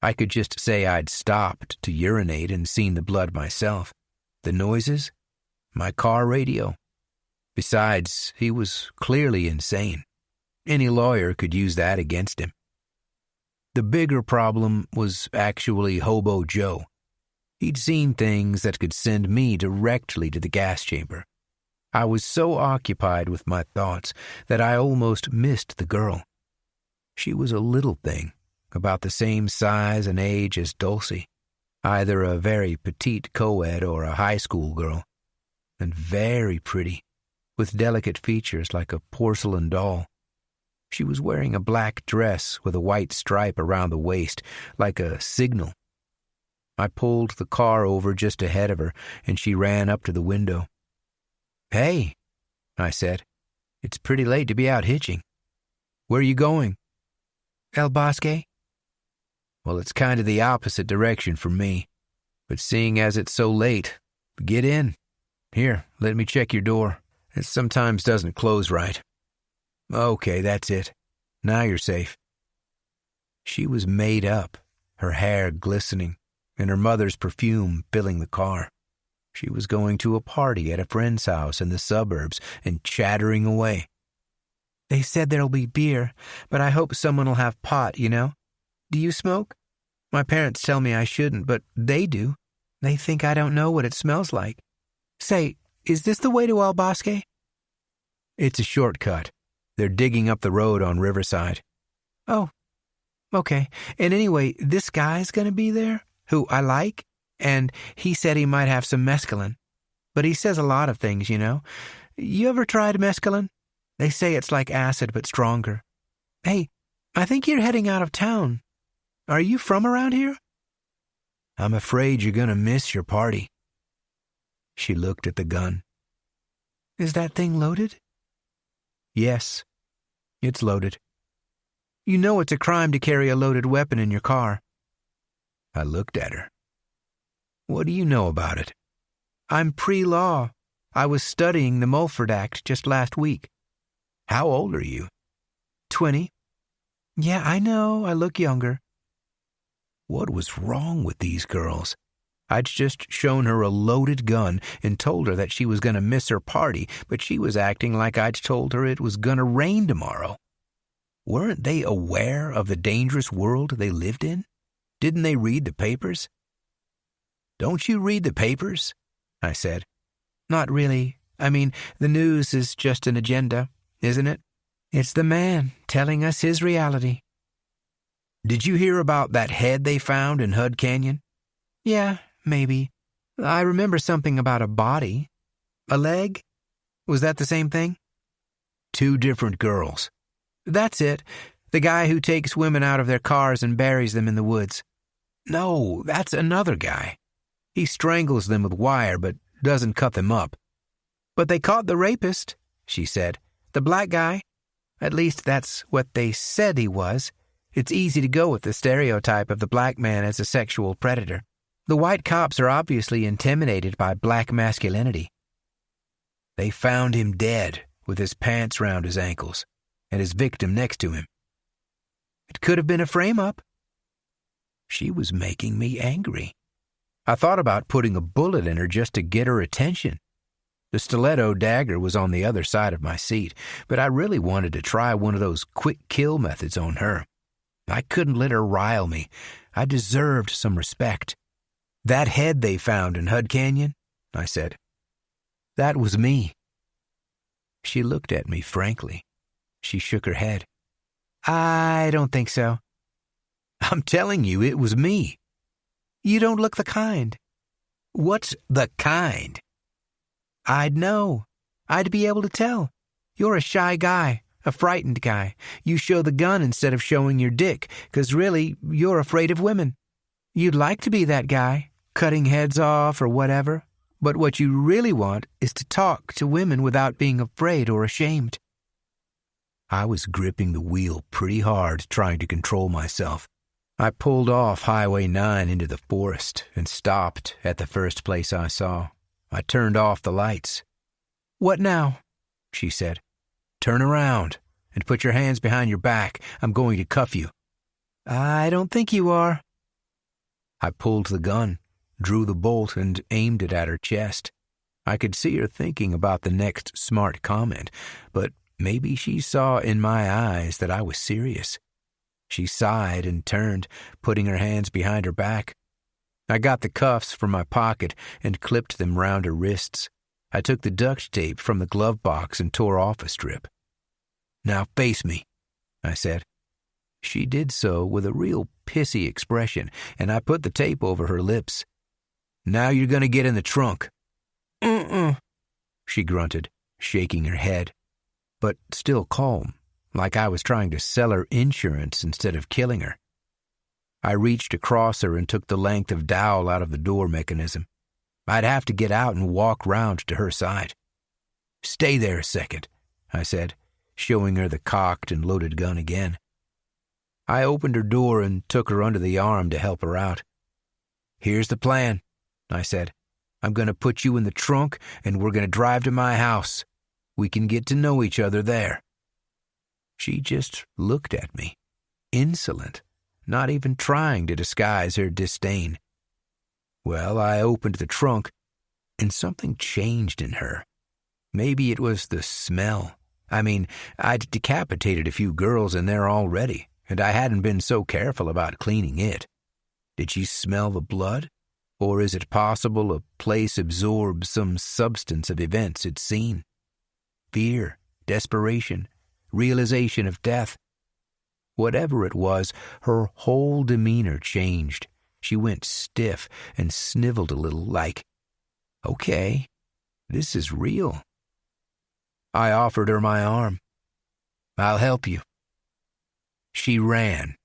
I could just say I'd stopped to urinate and seen the blood myself. The noises? My car radio. Besides, he was clearly insane. Any lawyer could use that against him. The bigger problem was actually Hobo Joe. He'd seen things that could send me directly to the gas chamber. I was so occupied with my thoughts that I almost missed the girl. She was a little thing, about the same size and age as Dulcie, either a very petite co-ed or a high school girl, and very pretty, with delicate features like a porcelain doll. She was wearing a black dress with a white stripe around the waist, like a signal. I pulled the car over just ahead of her, and she ran up to the window. "Hey," I said, "it's pretty late to be out hitching. Where are you going?" "El Bosque." "Well, it's kind of the opposite direction from me. But seeing as it's so late, get in. Here, let me check your door. It sometimes doesn't close right." "Okay, that's it. Now you're safe." She was made up, her hair glistening, and her mother's perfume filling the car. She was going to a party at a friend's house in the suburbs and chattering away. "They said there'll be beer, but I hope someone will have pot, you know. Do you smoke? My parents tell me I shouldn't, but they do. They think I don't know what it smells like. Say, is this the way to El Bosque?" "It's a shortcut. They're digging up the road on Riverside." "Oh, okay. And anyway, this guy's going to be there, who I like, and he said he might have some mescaline. But he says a lot of things, you know. You ever tried mescaline? They say it's like acid but stronger. Hey, I think you're heading out of town. Are you from around here?" "I'm afraid you're going to miss your party." She looked at the gun. "Is that thing loaded?" "Yes, it's loaded." "You know it's a crime to carry a loaded weapon in your car." I looked at her. "What do you know about it?" "I'm pre-law. I was studying the Mulford Act just last week." "How old are you?" 20. "Yeah, I know. I look younger." What was wrong with these girls? I'd just shown her a loaded gun and told her that she was going to miss her party, but she was acting like I'd told her it was going to rain tomorrow. Weren't they aware of the dangerous world they lived in? Didn't they read the papers? "Don't you read the papers?" I said. "Not really. I mean, the news is just an agenda, isn't it? It's the man telling us his reality." "Did you hear about that head they found in Hud Canyon?" "Yeah, maybe. I remember something about a body. A leg? Was that the same thing?" "Two different girls." "That's it. The guy who takes women out of their cars and buries them in the woods." "No, that's another guy. He strangles them with wire but doesn't cut them up." "But they caught the rapist," she said. "The black guy. At least that's what they said he was. It's easy to go with the stereotype of the black man as a sexual predator. The white cops are obviously intimidated by black masculinity." "They found him dead, with his pants round his ankles, and his victim next to him." "It could have been a frame-up." She was making me angry. I thought about putting a bullet in her just to get her attention. The stiletto dagger was on the other side of my seat, but I really wanted to try one of those quick-kill methods on her. I couldn't let her rile me. I deserved some respect. "That head they found in Hud Canyon," I said. "That was me." She looked at me frankly. She shook her head. "I don't think so." "I'm telling you, it was me." "You don't look the kind." "What's the kind?" "I'd know. I'd be able to tell. You're a shy guy, a frightened guy. You show the gun instead of showing your dick, 'cause really, you're afraid of women. You'd like to be that guy, cutting heads off or whatever, but what you really want is to talk to women without being afraid or ashamed." I was gripping the wheel pretty hard, trying to control myself. I pulled off Highway 9 into the forest and stopped at the first place I saw. I turned off the lights. "What now?" she said. "Turn around and put your hands behind your back. I'm going to cuff you." "I don't think you are." I pulled the gun, drew the bolt, and aimed it at her chest. I could see her thinking about the next smart comment, but maybe she saw in my eyes that I was serious. She sighed and turned, putting her hands behind her back. I got the cuffs from my pocket and clipped them round her wrists. I took the duct tape from the glove box and tore off a strip. "Now face me," I said. She did so with a real pissy expression, and I put the tape over her lips. "Now you're going to get in the trunk." "Mm-mm," she grunted, shaking her head, but still calm, like I was trying to sell her insurance instead of killing her. I reached across her and took the length of dowel out of the door mechanism. I'd have to get out and walk round to her side. "Stay there a second," I said, showing her the cocked and loaded gun again. I opened her door and took her under the arm to help her out. "Here's the plan," I said. "I'm going to put you in the trunk, and we're going to drive to my house. We can get to know each other there." She just looked at me, insolent, not even trying to disguise her disdain. Well, I opened the trunk, and something changed in her. Maybe it was the smell. I mean, I'd decapitated a few girls in there already, and I hadn't been so careful about cleaning it. Did she smell the blood? Or is it possible a place absorbs some substance of events it's seen? Fear, desperation, realization of death. Whatever it was, her whole demeanor changed. She went stiff and sniveled a little like, "Okay, this is real." I offered her my arm. "I'll help you." She ran.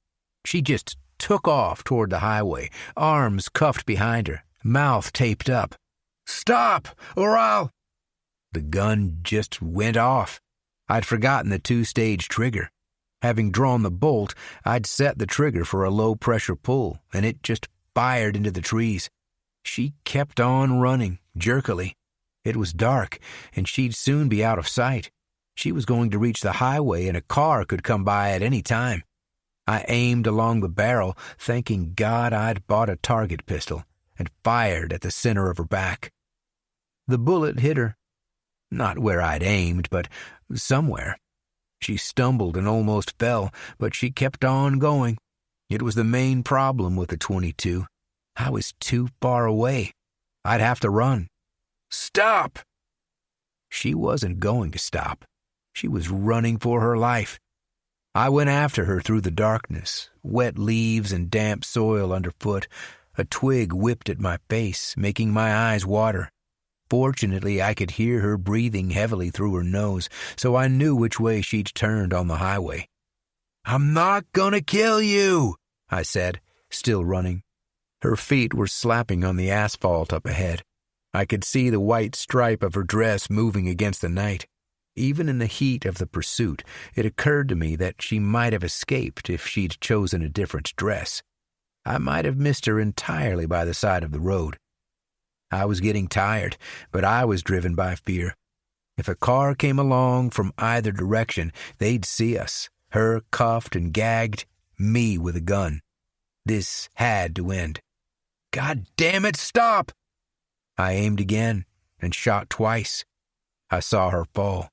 She just took off toward the highway, arms cuffed behind her, mouth taped up. "Stop, or I'll—" The gun just went off. I'd forgotten the two-stage trigger. Having drawn the bolt, I'd set the trigger for a low-pressure pull, and it just fired into the trees. She kept on running, jerkily. It was dark, and she'd soon be out of sight. She was going to reach the highway, and a car could come by at any time. I aimed along the barrel, thanking God I'd bought a target pistol, and fired at the center of her back. The bullet hit her. Not where I'd aimed, but somewhere. She stumbled and almost fell, but she kept on going. It was the main problem with the .22. I was too far away. I'd have to run. "Stop!" She wasn't going to stop. She was running for her life. I went after her through the darkness, wet leaves and damp soil underfoot. A twig whipped at my face, making my eyes water. Fortunately, I could hear her breathing heavily through her nose, so I knew which way she'd turned on the highway. "I'm not gonna kill you," I said, still running. Her feet were slapping on the asphalt up ahead. I could see the white stripe of her dress moving against the night. Even in the heat of the pursuit, it occurred to me that she might have escaped if she'd chosen a different dress. I might have missed her entirely by the side of the road. I was getting tired, but I was driven by fear. If a car came along from either direction, they'd see us, her cuffed and gagged, me with a gun. This had to end. "God damn it, stop!" I aimed again and shot twice. I saw her fall.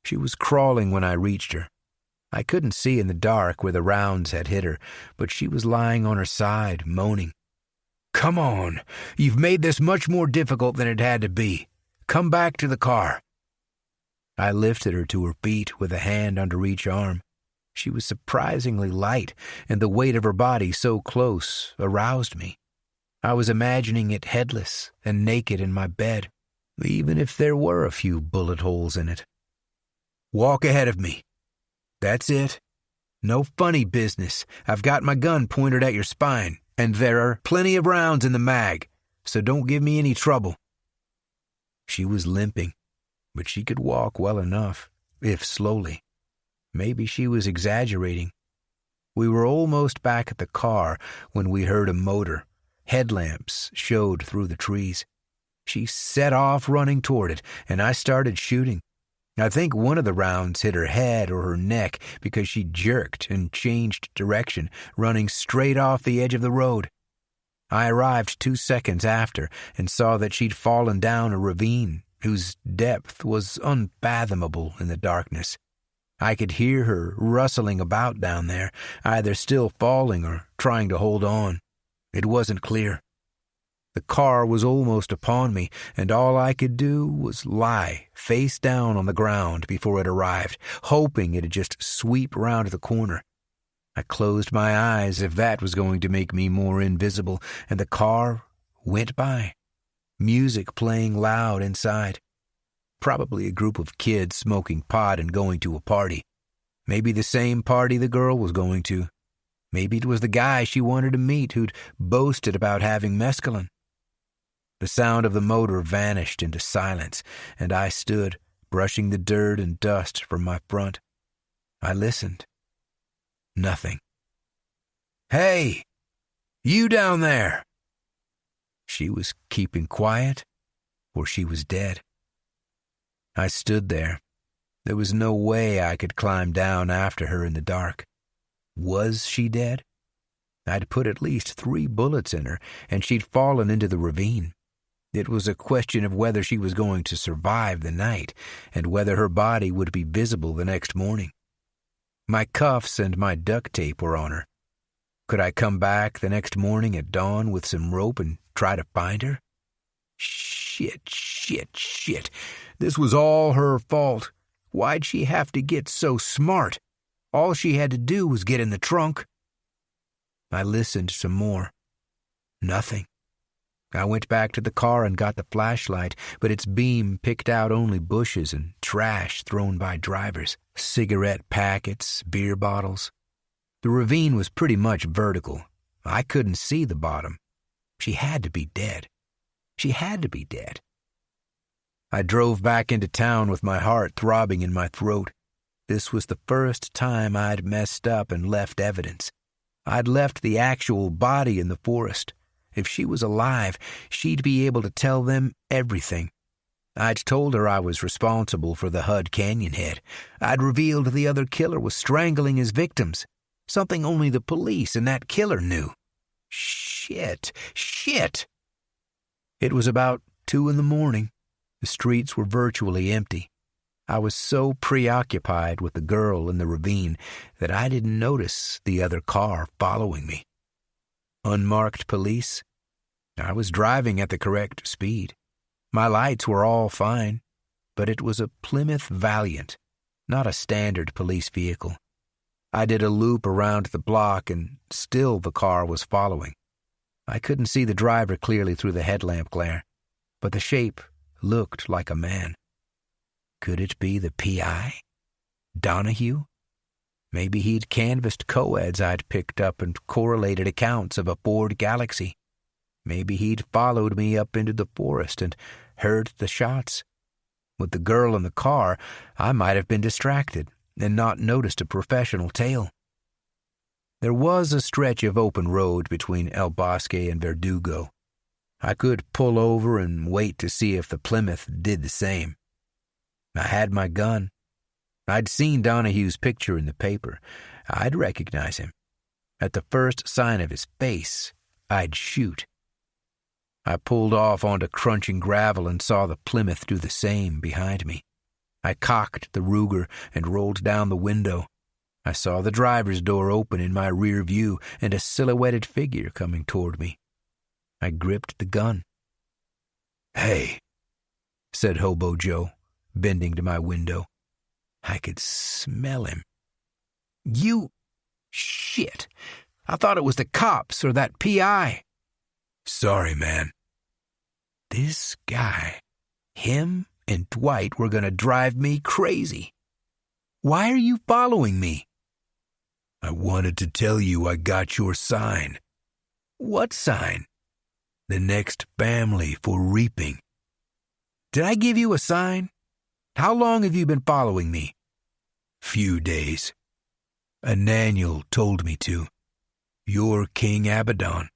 She was crawling when I reached her. I couldn't see in the dark where the rounds had hit her, but she was lying on her side, moaning. "Come on, you've made this much more difficult than it had to be. Come back to the car." I lifted her to her feet with a hand under each arm. She was surprisingly light, and the weight of her body so close aroused me. I was imagining it headless and naked in my bed, even if there were a few bullet holes in it. Walk ahead of me. That's it. No funny business. I've got my gun pointed at your spine, and there are plenty of rounds in the mag, so don't give me any trouble." She was limping, but she could walk well enough, if slowly. Maybe she was exaggerating. We were almost back at the car when we heard a motor. Headlamps showed through the trees. She set off running toward it, and I started shooting. I think one of the rounds hit her head or her neck because she jerked and changed direction, running straight off the edge of the road. I arrived 2 seconds after and saw that she'd fallen down a ravine whose depth was unfathomable in the darkness. I could hear her rustling about down there, either still falling or trying to hold on. It wasn't clear. The car was almost upon me, and all I could do was lie face down on the ground before it arrived, hoping it'd just sweep round the corner. I closed my eyes if that was going to make me more invisible, and the car went by, music playing loud inside. Probably a group of kids smoking pot and going to a party. Maybe the same party the girl was going to. Maybe it was the guy she wanted to meet who'd boasted about having mescaline. The sound of the motor vanished into silence, and I stood, brushing the dirt and dust from my front. I listened. Nothing. "Hey! You down there!" She was keeping quiet, or she was dead. I stood there. There was no way I could climb down after her in the dark. Was she dead? I'd put at least 3 bullets in her, and she'd fallen into the ravine. It was a question of whether she was going to survive the night, and whether her body would be visible the next morning. My cuffs and my duct tape were on her. Could I come back the next morning at dawn with some rope and try to find her? Shit. This was all her fault. Why'd she have to get so smart? All she had to do was get in the trunk. I listened some more. Nothing. I went back to the car and got the flashlight, but its beam picked out only bushes and trash thrown by drivers, cigarette packets, beer bottles. The ravine was pretty much vertical. I couldn't see the bottom. She had to be dead. She had to be dead. I drove back into town with my heart throbbing in my throat. This was the first time I'd messed up and left evidence. I'd left the actual body in the forest. If she was alive, she'd be able to tell them everything. I'd told her I was responsible for the Hud Canyon head. I'd revealed the other killer was strangling his victims, something only the police and that killer knew. Shit. It was about 2 a.m. The streets were virtually empty. I was so preoccupied with the girl in the ravine that I didn't notice the other car following me. Unmarked police. I was driving at the correct speed. My lights were all fine, but it was a Plymouth Valiant, not a standard police vehicle. I did a loop around the block, and still the car was following. I couldn't see the driver clearly through the headlamp glare, but the shape looked like a man. Could it be the P.I.? Donahue? Maybe he'd canvassed co-eds I'd picked up and correlated accounts of a Ford Galaxy. Maybe he'd followed me up into the forest and heard the shots. With the girl in the car, I might have been distracted and not noticed a professional tale. There was a stretch of open road between El Bosque and Verdugo. I could pull over and wait to see if the Plymouth did the same. I had my gun. I'd seen Donahue's picture in the paper. I'd recognize him. At the first sign of his face, I'd shoot. I pulled off onto crunching gravel and saw the Plymouth do the same behind me. I cocked the Ruger and rolled down the window. I saw the driver's door open in my rear view and a silhouetted figure coming toward me. I gripped the gun. "Hey," said Hobo Joe, bending to my window. I could smell him. Shit. I thought it was the cops or that P.I. "Sorry, man." This guy, him and Dwight were going to drive me crazy. Why are you following me? I wanted to tell you I got your sign. What sign? The next family for reaping. Did I give you a sign? How long have you been following me? Few days. Ananiel told me to. You're King Abaddon.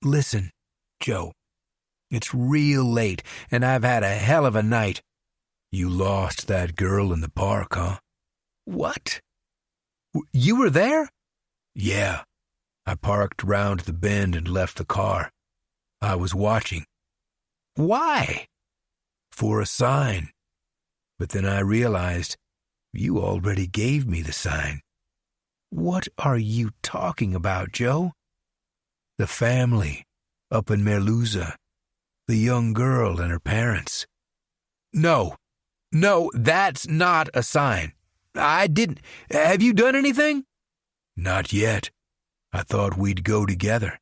Listen, Joe. It's real late, and I've had a hell of a night. You lost that girl in the park, huh? What? You were there? Yeah. I parked round the bend and left the car. I was watching. Why? For a sign. But then I realized you already gave me the sign. What are you talking about, Joe? The family up in Merluza. The young girl and her parents. No, that's not a sign. I didn't. Have you done anything? Not yet. I thought we'd go together.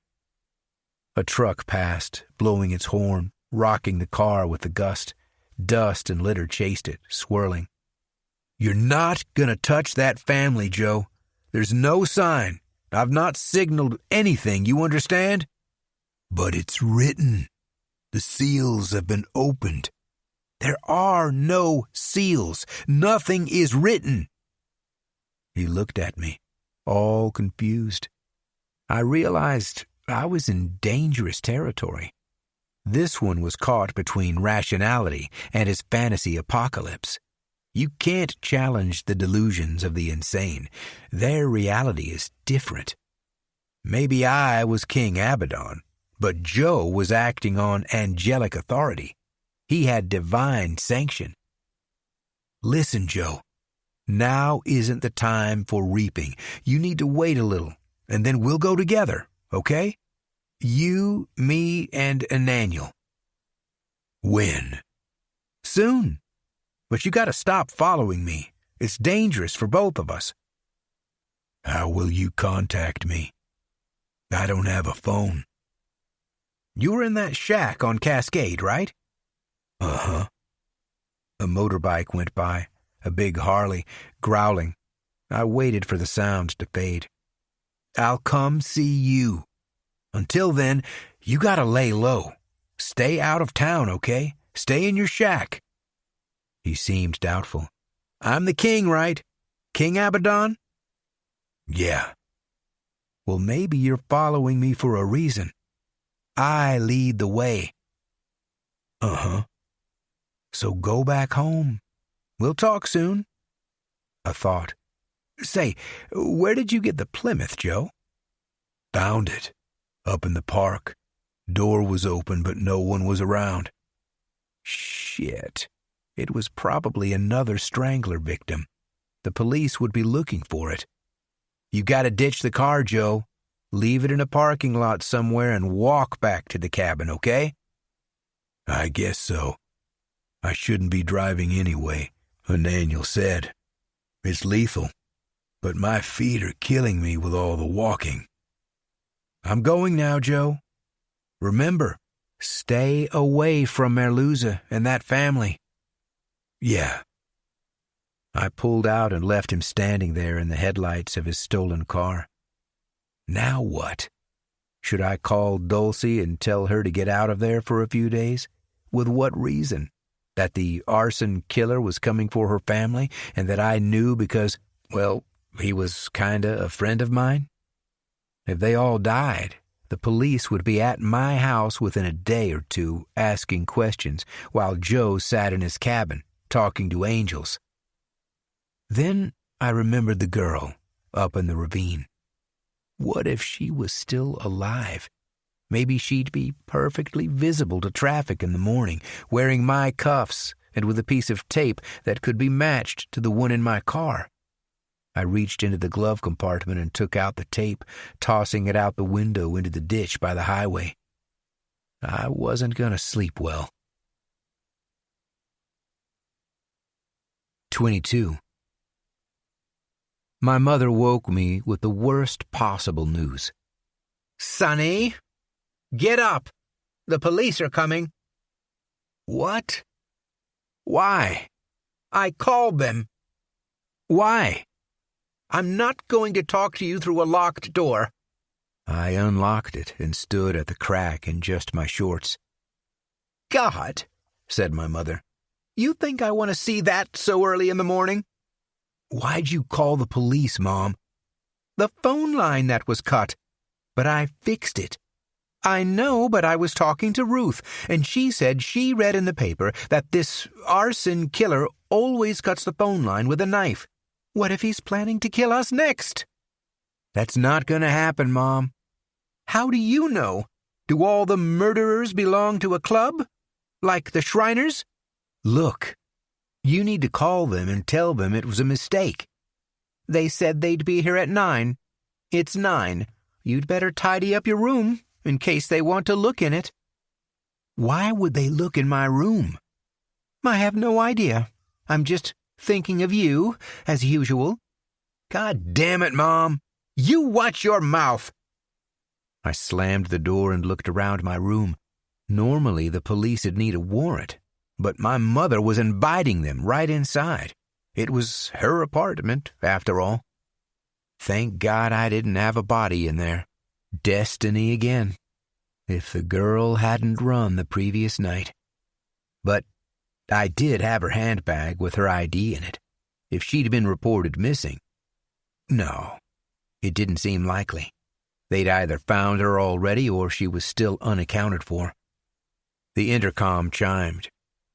A truck passed, blowing its horn, rocking the car with the gust. Dust and litter chased it, swirling. You're not gonna touch that family, Joe. There's no sign. I've not signaled anything, you understand? But it's written. The seals have been opened. There are no seals. Nothing is written. He looked at me, all confused. I realized I was in dangerous territory. This one was caught between rationality and his fantasy apocalypse. You can't challenge the delusions of the insane. Their reality is different. Maybe I was King Abaddon, but Joe was acting on angelic authority. He had divine sanction. Listen, Joe, now isn't the time for reaping. You need to wait a little, and then we'll go together, okay? You, me, and Ananiel. When? Soon. But you gotta stop following me. It's dangerous for both of us. How will you contact me? I don't have a phone. You were in that shack on Cascade, right? Uh-huh. A motorbike went by, a big Harley, growling. I waited for the sound to fade. I'll come see you. Until then, you gotta lay low. Stay out of town, okay? Stay in your shack. He seemed doubtful. I'm the king, right? King Abaddon? Yeah. Well, maybe you're following me for a reason. I lead the way. Uh-huh. So go back home. We'll talk soon. A thought. Say, where did you get the Plymouth, Joe? Found it. Up in the park. Door was open, but no one was around. Shit. It was probably another strangler victim. The police would be looking for it. You gotta ditch the car, Joe. Leave it in a parking lot somewhere and walk back to the cabin, okay? I guess so. I shouldn't be driving anyway, Ananiel said. It's lethal, but my feet are killing me with all the walking. I'm going now, Joe. Remember, stay away from Merluza and that family. Yeah. I pulled out and left him standing there in the headlights of his stolen car. Now what? Should I call Dulcie and tell her to get out of there for a few days? With what reason? That the arson killer was coming for her family and that I knew because, well, he was kinda a friend of mine? If they all died, the police would be at my house within a day or two asking questions while Joe sat in his cabin talking to angels. Then I remembered the girl up in the ravine. What if she was still alive? Maybe she'd be perfectly visible to traffic in the morning, wearing my cuffs and with a piece of tape that could be matched to the one in my car. I reached into the glove compartment and took out the tape, tossing it out the window into the ditch by the highway. I wasn't going to sleep well. 22. My mother woke me with the worst possible news. Sonny, get up. The police are coming. What? Why? I called them. Why? I'm not going to talk to you through a locked door. I unlocked it and stood at the crack in just my shorts. God, said my mother, you think I want to see that so early in the morning? Why'd you call the police, Mom? The phone line that was cut. But I fixed it. I know, but I was talking to Ruth, and she said she read in the paper that this arson killer always cuts the phone line with a knife. What if he's planning to kill us next? That's not going to happen, Mom. How do you know? Do all the murderers belong to a club? Like the Shriners? Look, you need to call them and tell them it was a mistake. They said they'd be here at 9. It's 9. You'd better tidy up your room in case they want to look in it. Why would they look in my room? I have no idea. I'm just thinking of you, as usual. God damn it, Mom. You watch your mouth. I slammed the door and looked around my room. Normally, the police'd need a warrant, but my mother was inviting them right inside. It was her apartment, after all. Thank God I didn't have a body in there. Destiny again. If the girl hadn't run the previous night. But I did have her handbag with her ID in it. If she'd been reported missing. No, it didn't seem likely. They'd either found her already or she was still unaccounted for. The intercom chimed.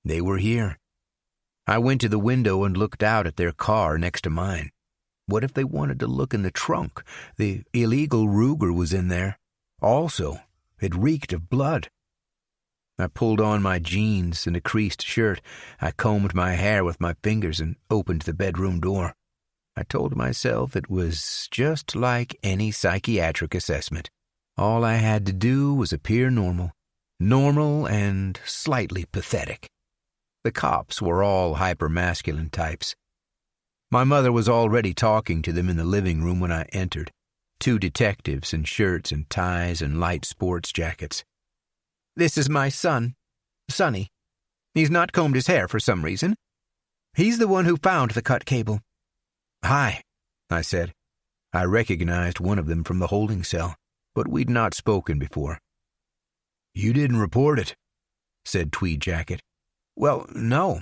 They were here. I went to the window and looked out at their car next to mine. What if they wanted to look in the trunk? The illegal Ruger was in there. Also, it reeked of blood. I pulled on my jeans and a creased shirt. I combed my hair with my fingers and opened the bedroom door. I told myself it was just like any psychiatric assessment. All I had to do was appear normal. Normal and slightly pathetic. The cops were all hypermasculine types. My mother was already talking to them in the living room when I entered. 2 detectives in shirts and ties and light sports jackets. This is my son, Sonny. He's not combed his hair for some reason. He's the one who found the cut cable. Hi, I said. I recognized one of them from the holding cell, but we'd not spoken before. You didn't report it, said Tweed Jacket. Well, no.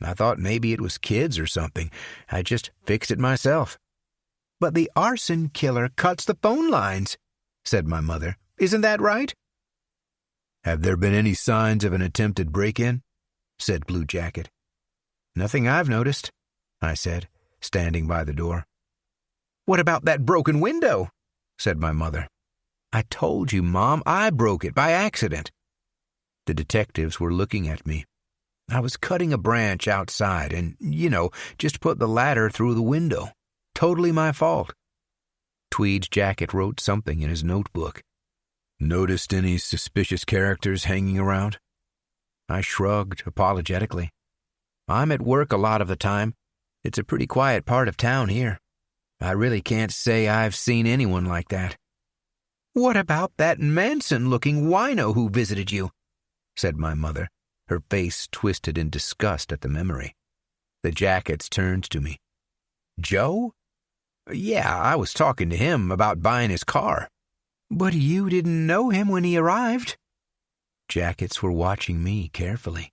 I thought maybe it was kids or something. I just fixed it myself. But the arson killer cuts the phone lines, said my mother. Isn't that right? Have there been any signs of an attempted break-in? Said Blue Jacket. Nothing I've noticed, I said, standing by the door. What about that broken window? Said my mother. I told you, Mom, I broke it by accident. The detectives were looking at me. I was cutting a branch outside and, just put the ladder through the window. Totally my fault. Tweed Jacket wrote something in his notebook. Noticed any suspicious characters hanging around? I shrugged apologetically. I'm at work a lot of the time. It's a pretty quiet part of town here. I really can't say I've seen anyone like that. What about that Manson-looking wino who visited you? Said my mother, her face twisted in disgust at the memory. The Jackets turned to me. Joe? Yeah, I was talking to him about buying his car. But you didn't know him when he arrived. Jackets were watching me carefully.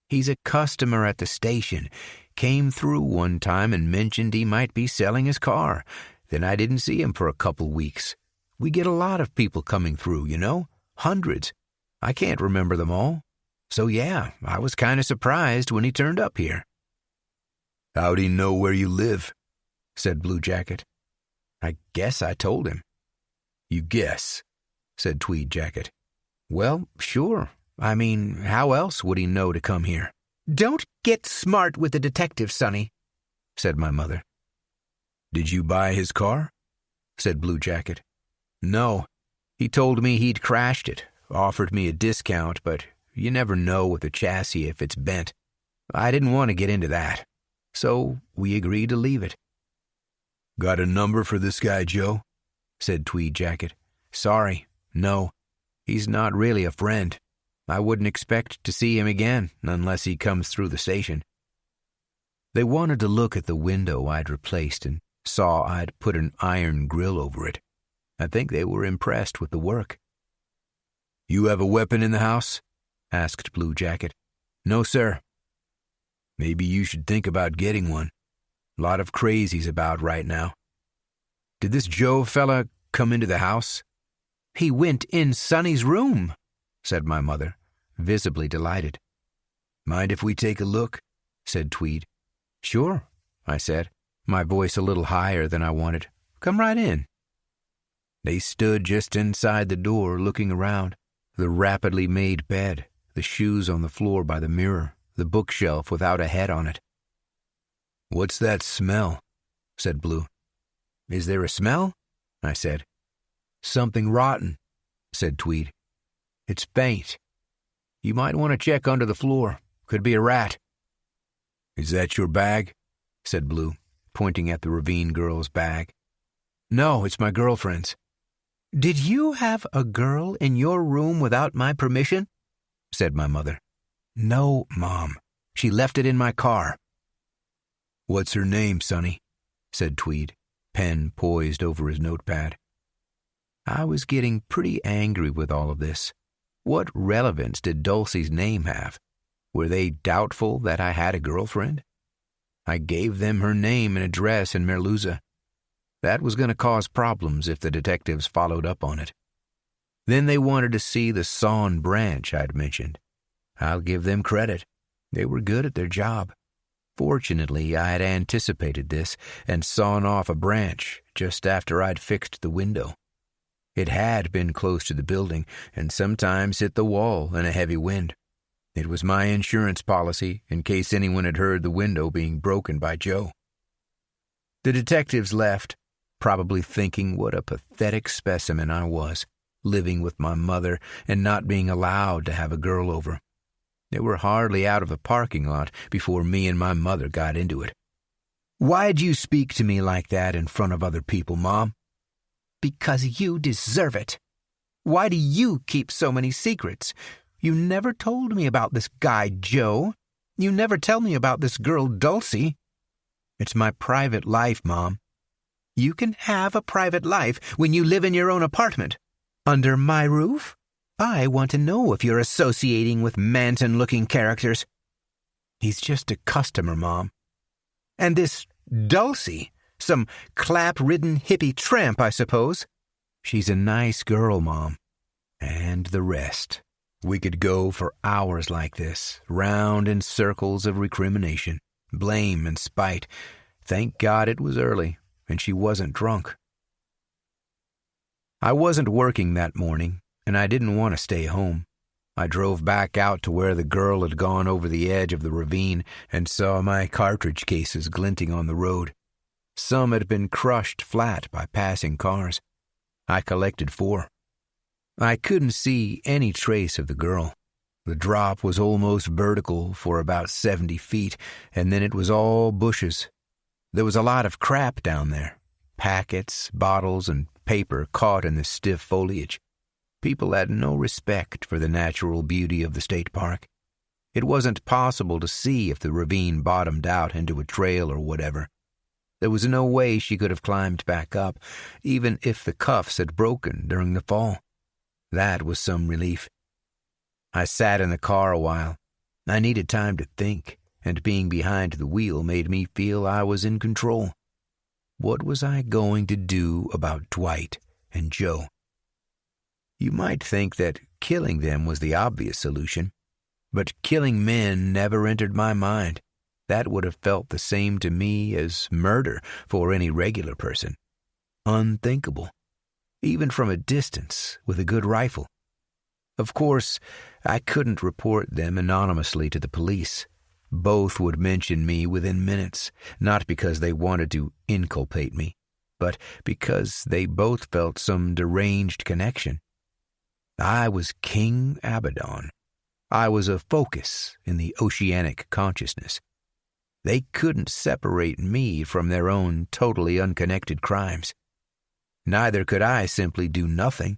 He's a customer at the station. Came through one time and mentioned he might be selling his car. Then I didn't see him for a couple weeks. We get a lot of people coming through, Hundreds. I can't remember them all. So yeah, I was kind of surprised when he turned up here. How'd he know where you live? Said Blue Jacket. I guess I told him. You guess, said Tweed Jacket. Well, sure. I mean, how else would he know to come here? Don't get smart with the detective, Sonny, said my mother. Did you buy his car? Said Blue Jacket. No. He told me he'd crashed it, offered me a discount, but you never know with a chassis if it's bent. I didn't want to get into that, so we agreed to leave it. Got a number for this guy, Joe? Said Tweed Jacket. Sorry, no. He's not really a friend. I wouldn't expect to see him again unless he comes through the station. They wanted to look at the window I'd replaced and saw I'd put an iron grill over it. I think they were impressed with the work. "You have a weapon in the house?" asked Blue Jacket. "No, sir." "Maybe you should think about getting one. A lot of crazies about right now. Did this Joe fella come into the house?" "He went in Sonny's room," said my mother, visibly delighted. "Mind if we take a look?" said Tweed. "Sure," I said, my voice a little higher than I wanted. "Come right in." They stood just inside the door looking around. The rapidly made bed, the shoes on the floor by the mirror, the bookshelf without a head on it. "What's that smell?" said Blue. "Is there a smell?" I said. "Something rotten," said Tweed. "It's faint. You might want to check under the floor. Could be a rat." "Is that your bag?" said Blue, pointing at the Ravine girl's bag. "No, it's my girlfriend's." "Did you have a girl in your room without my permission?" said my mother. "No, Mom. She left it in my car." "What's her name, Sonny?" said Tweed, pen poised over his notepad. I was getting pretty angry with all of this. What relevance did Dulcie's name have? Were they doubtful that I had a girlfriend? I gave them her name and address in Merluza. That was going to cause problems if the detectives followed up on it. Then they wanted to see the sawn branch I'd mentioned. I'll give them credit. They were good at their job. Fortunately, I had anticipated this and sawn off a branch just after I'd fixed the window. It had been close to the building and sometimes hit the wall in a heavy wind. It was my insurance policy in case anyone had heard the window being broken by Joe. The detectives left, probably thinking what a pathetic specimen I was, living with my mother and not being allowed to have a girl over. They were hardly out of the parking lot before me and my mother got into it. "Why'd you speak to me like that in front of other people, Mom?" "Because you deserve it. Why do you keep so many secrets? You never told me about this guy, Joe. You never tell me about this girl, Dulcie." "It's my private life, Mom." "You can have a private life when you live in your own apartment. Under my roof? I want to know if you're associating with Manton-looking characters." "He's just a customer, Mom." "And this Dulcie? Some clap-ridden hippie tramp, I suppose." "She's a nice girl, Mom." And the rest. We could go for hours like this, round in circles of recrimination, blame and spite. Thank God it was early, and she wasn't drunk. I wasn't working that morning, and I didn't want to stay home. I drove back out to where the girl had gone over the edge of the ravine and saw my cartridge cases glinting on the road. Some had been crushed flat by passing cars. I collected 4. I couldn't see any trace of the girl. The drop was almost vertical for about 70 feet, and then it was all bushes. There was a lot of crap down there. Packets, bottles, and paper caught in the stiff foliage. People had no respect for the natural beauty of the state park. It wasn't possible to see if the ravine bottomed out into a trail or whatever. There was no way she could have climbed back up, even if the cuffs had broken during the fall. That was some relief. I sat in the car a while. I needed time to think, and being behind the wheel made me feel I was in control. What was I going to do about Dwight and Joe? You might think that killing them was the obvious solution, but killing men never entered my mind. That would have felt the same to me as murder for any regular person. Unthinkable, even from a distance with a good rifle. Of course, I couldn't report them anonymously to the police. Both would mention me within minutes, not because they wanted to inculpate me, but because they both felt some deranged connection. I was King Abaddon. I was a focus in the oceanic consciousness. They couldn't separate me from their own totally unconnected crimes. Neither could I simply do nothing.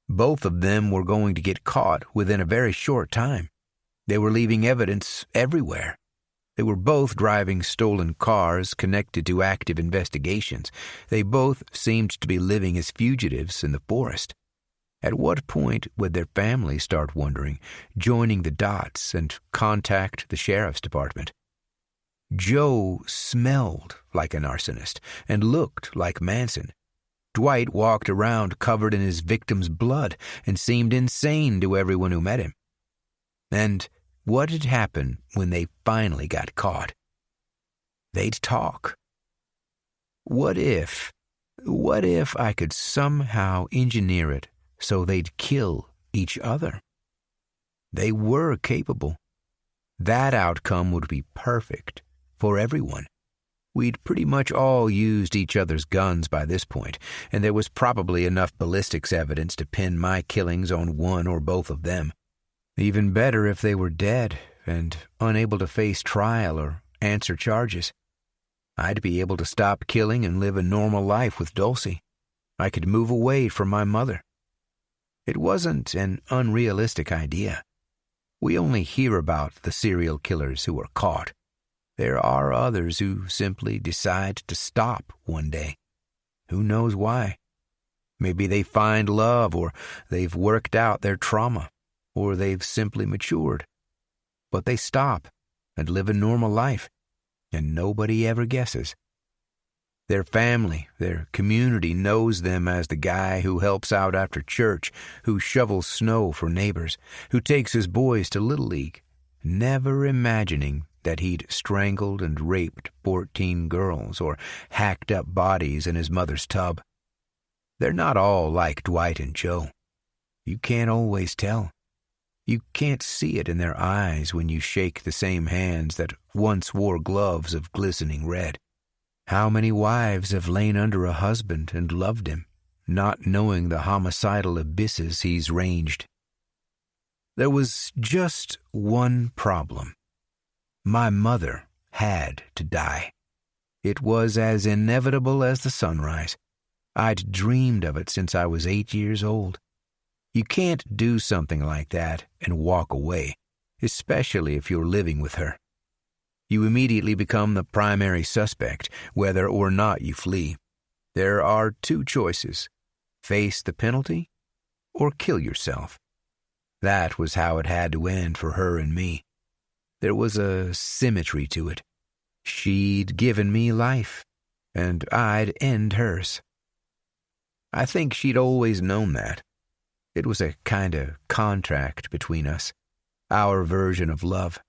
Both of them were going to get caught within a very short time. They were leaving evidence everywhere. They were both driving stolen cars connected to active investigations. They both seemed to be living as fugitives in the forest. At what point would their family start wondering, joining the dots, and contact the sheriff's department? Joe smelled like an arsonist and looked like Manson. Dwight walked around covered in his victim's blood and seemed insane to everyone who met him. And what had happened when they finally got caught? They'd talk. What if I could somehow engineer it so they'd kill each other? They were capable. That outcome would be perfect for everyone. We'd pretty much all used each other's guns by this point, and there was probably enough ballistics evidence to pin my killings on one or both of them. Even better if they were dead and unable to face trial or answer charges. I'd be able to stop killing and live a normal life with Dulcie. I could move away from my mother. It wasn't an unrealistic idea. We only hear about the serial killers who are caught. There are others who simply decide to stop one day. Who knows why? Maybe they find love, or they've worked out their trauma, or they've simply matured. But they stop and live a normal life, and nobody ever guesses. Their family, their community knows them as the guy who helps out after church, who shovels snow for neighbors, who takes his boys to Little League, never imagining that he'd strangled and raped 14 girls or hacked up bodies in his mother's tub. They're not all like Dwight and Joe. You can't always tell. You can't see it in their eyes when you shake the same hands that once wore gloves of glistening red. How many wives have lain under a husband and loved him, not knowing the homicidal abysses he's ranged? There was just one problem. My mother had to die. It was as inevitable as the sunrise. I'd dreamed of it since I was 8 years old. You can't do something like that and walk away, especially if you're living with her. You immediately become the primary suspect, whether or not you flee. There are two choices: face the penalty or kill yourself. That was how it had to end for her and me. There was a symmetry to it. She'd given me life, and I'd end hers. I think she'd always known that. It was a kind of contract between us, our version of love.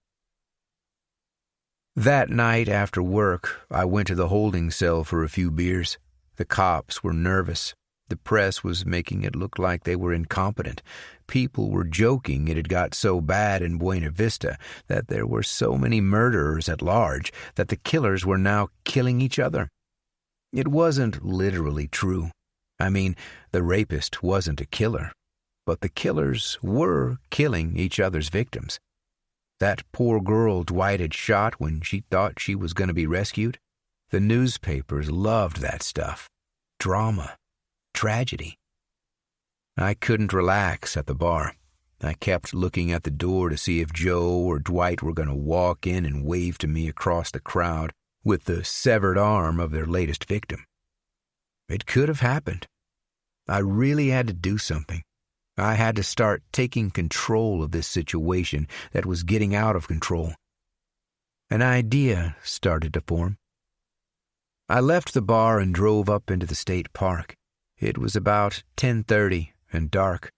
That night after work, I went to the holding cell for a few beers. The cops were nervous. The press was making it look like they were incompetent. People were joking it had got so bad in Buena Vista that there were so many murderers at large that the killers were now killing each other. It wasn't literally true. I mean, the rapist wasn't a killer, but the killers were killing each other's victims. That poor girl Dwight had shot when she thought she was going to be rescued. The newspapers loved that stuff. Drama. Tragedy. I couldn't relax at the bar. I kept looking at the door to see if Joe or Dwight were going to walk in and wave to me across the crowd with the severed arm of their latest victim. It could have happened. I really had to do something. I had to start taking control of this situation that was getting out of control. An idea started to form. I left the bar and drove up into the state park. It was about 10:30 and dark.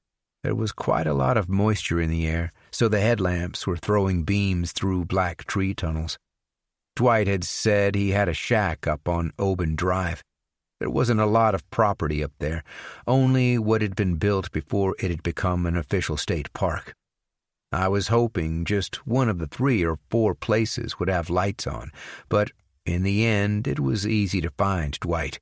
There was quite a lot of moisture in the air, so the headlamps were throwing beams through black tree tunnels. Dwight had said he had a shack up on Oban Drive. There wasn't a lot of property up there, only what had been built before it had become an official state park. I was hoping just one of the 3 or 4 places would have lights on, but in the end it was easy to find Dwight.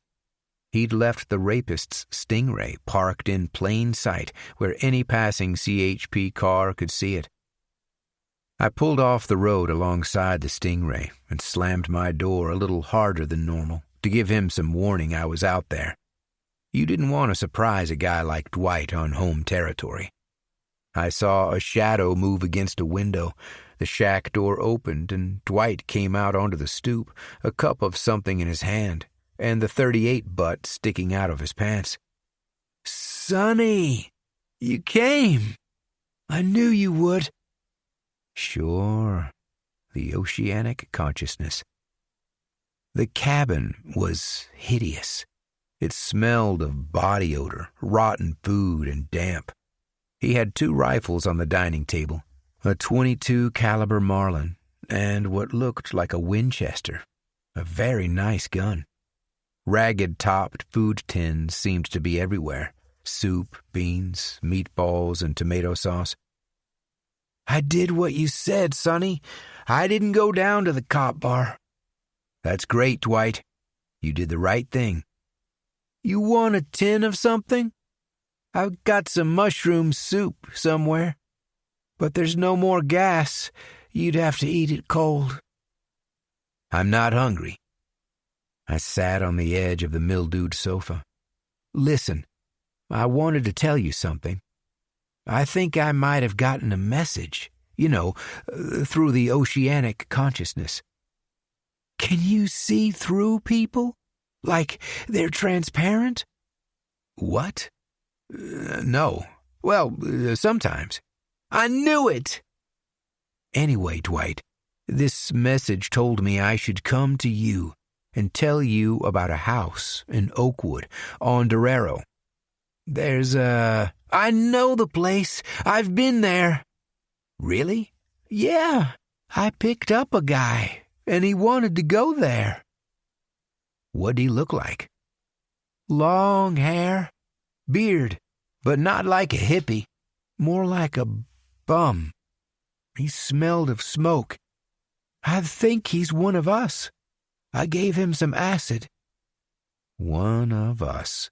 He'd left the rapist's Stingray parked in plain sight where any passing CHP car could see it. I pulled off the road alongside the Stingray and slammed my door a little harder than normal to give him some warning I was out there. You didn't want to surprise a guy like Dwight on home territory. I saw a shadow move against a window, The shack door opened, and Dwight came out onto the stoop, a cup of something in his hand, and the .38 butt sticking out of his pants. "Sonny, you came. I knew you would." Sure, the oceanic consciousness. The cabin was hideous. It smelled of body odor, rotten food, and damp. He had 2 rifles on the dining table, a .22 caliber Marlin, and what looked like a Winchester, a very nice gun. Ragged-topped food tins seemed to be everywhere. Soup, beans, meatballs, and tomato sauce. "I did what you said, Sonny. I didn't go down to the cop bar." "That's great, Dwight. You did the right thing." "You want a tin of something? I've got some mushroom soup somewhere. But there's no more gas. You'd have to eat it cold." "I'm not hungry." I sat on the edge of the mildewed sofa. "Listen, I wanted to tell you something. I think I might have gotten a message, through the oceanic consciousness." "Can you see through people? Like they're transparent?" "What? No. Well, sometimes." "I knew it!" "Anyway, Dwight, this message told me I should come to you and tell you about a house in Oakwood on Dorero. There's a..." "I know the place. I've been there." "Really?" "Yeah. I picked up a guy, and he wanted to go there." "What'd he look like?" "Long hair, beard, but not like a hippie. More like a bum. He smelled of smoke. I think he's one of us. I gave him some acid." "One of us.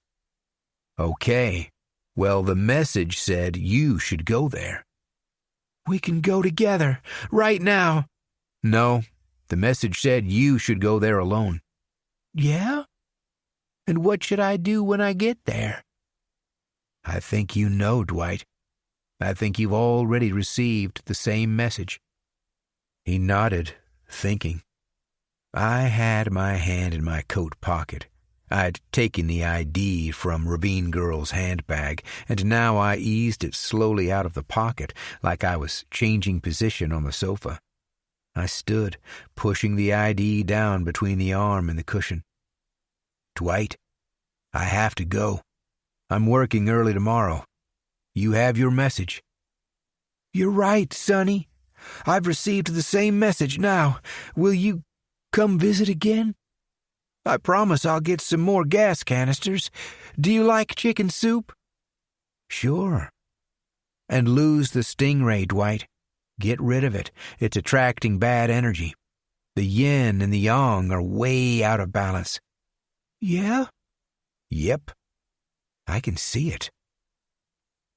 Okay. Well, the message said you should go there." "We can go together, right now." "No, the message said you should go there alone." "Yeah? And what should I do when I get there?" "I think you know, Dwight. I think you've already received the same message." He nodded, thinking. I had my hand in my coat pocket. I'd taken the ID from Ravine Girl's handbag, and now I eased it slowly out of the pocket like I was changing position on the sofa. I stood, pushing the ID down between the arm and the cushion. "Dwight, I have to go. I'm working early tomorrow. You have your message." "You're right, Sonny. I've received the same message now. Will you come visit again? I promise I'll get some more gas canisters. Do you like chicken soup?" "Sure." "And lose the stingray, Dwight. Get rid of it. It's attracting bad energy. The yin and the yang are way out of balance." "Yeah?" "Yep. I can see it."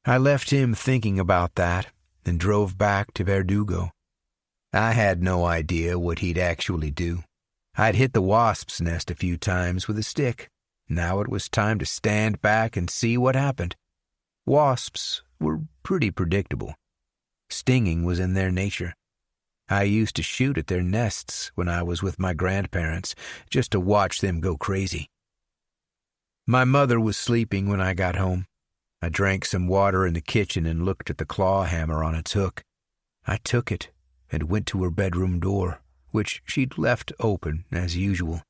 I left him thinking about that and drove back to Verdugo. I had no idea what he'd actually do. I'd hit the wasp's nest a few times with a stick. Now it was time to stand back and see what happened. Wasps were pretty predictable. Stinging was in their nature. I used to shoot at their nests when I was with my grandparents, just to watch them go crazy. My mother was sleeping when I got home. I drank some water in the kitchen and looked at the claw hammer on its hook. I took it and went to her bedroom door, which she'd left open as usual.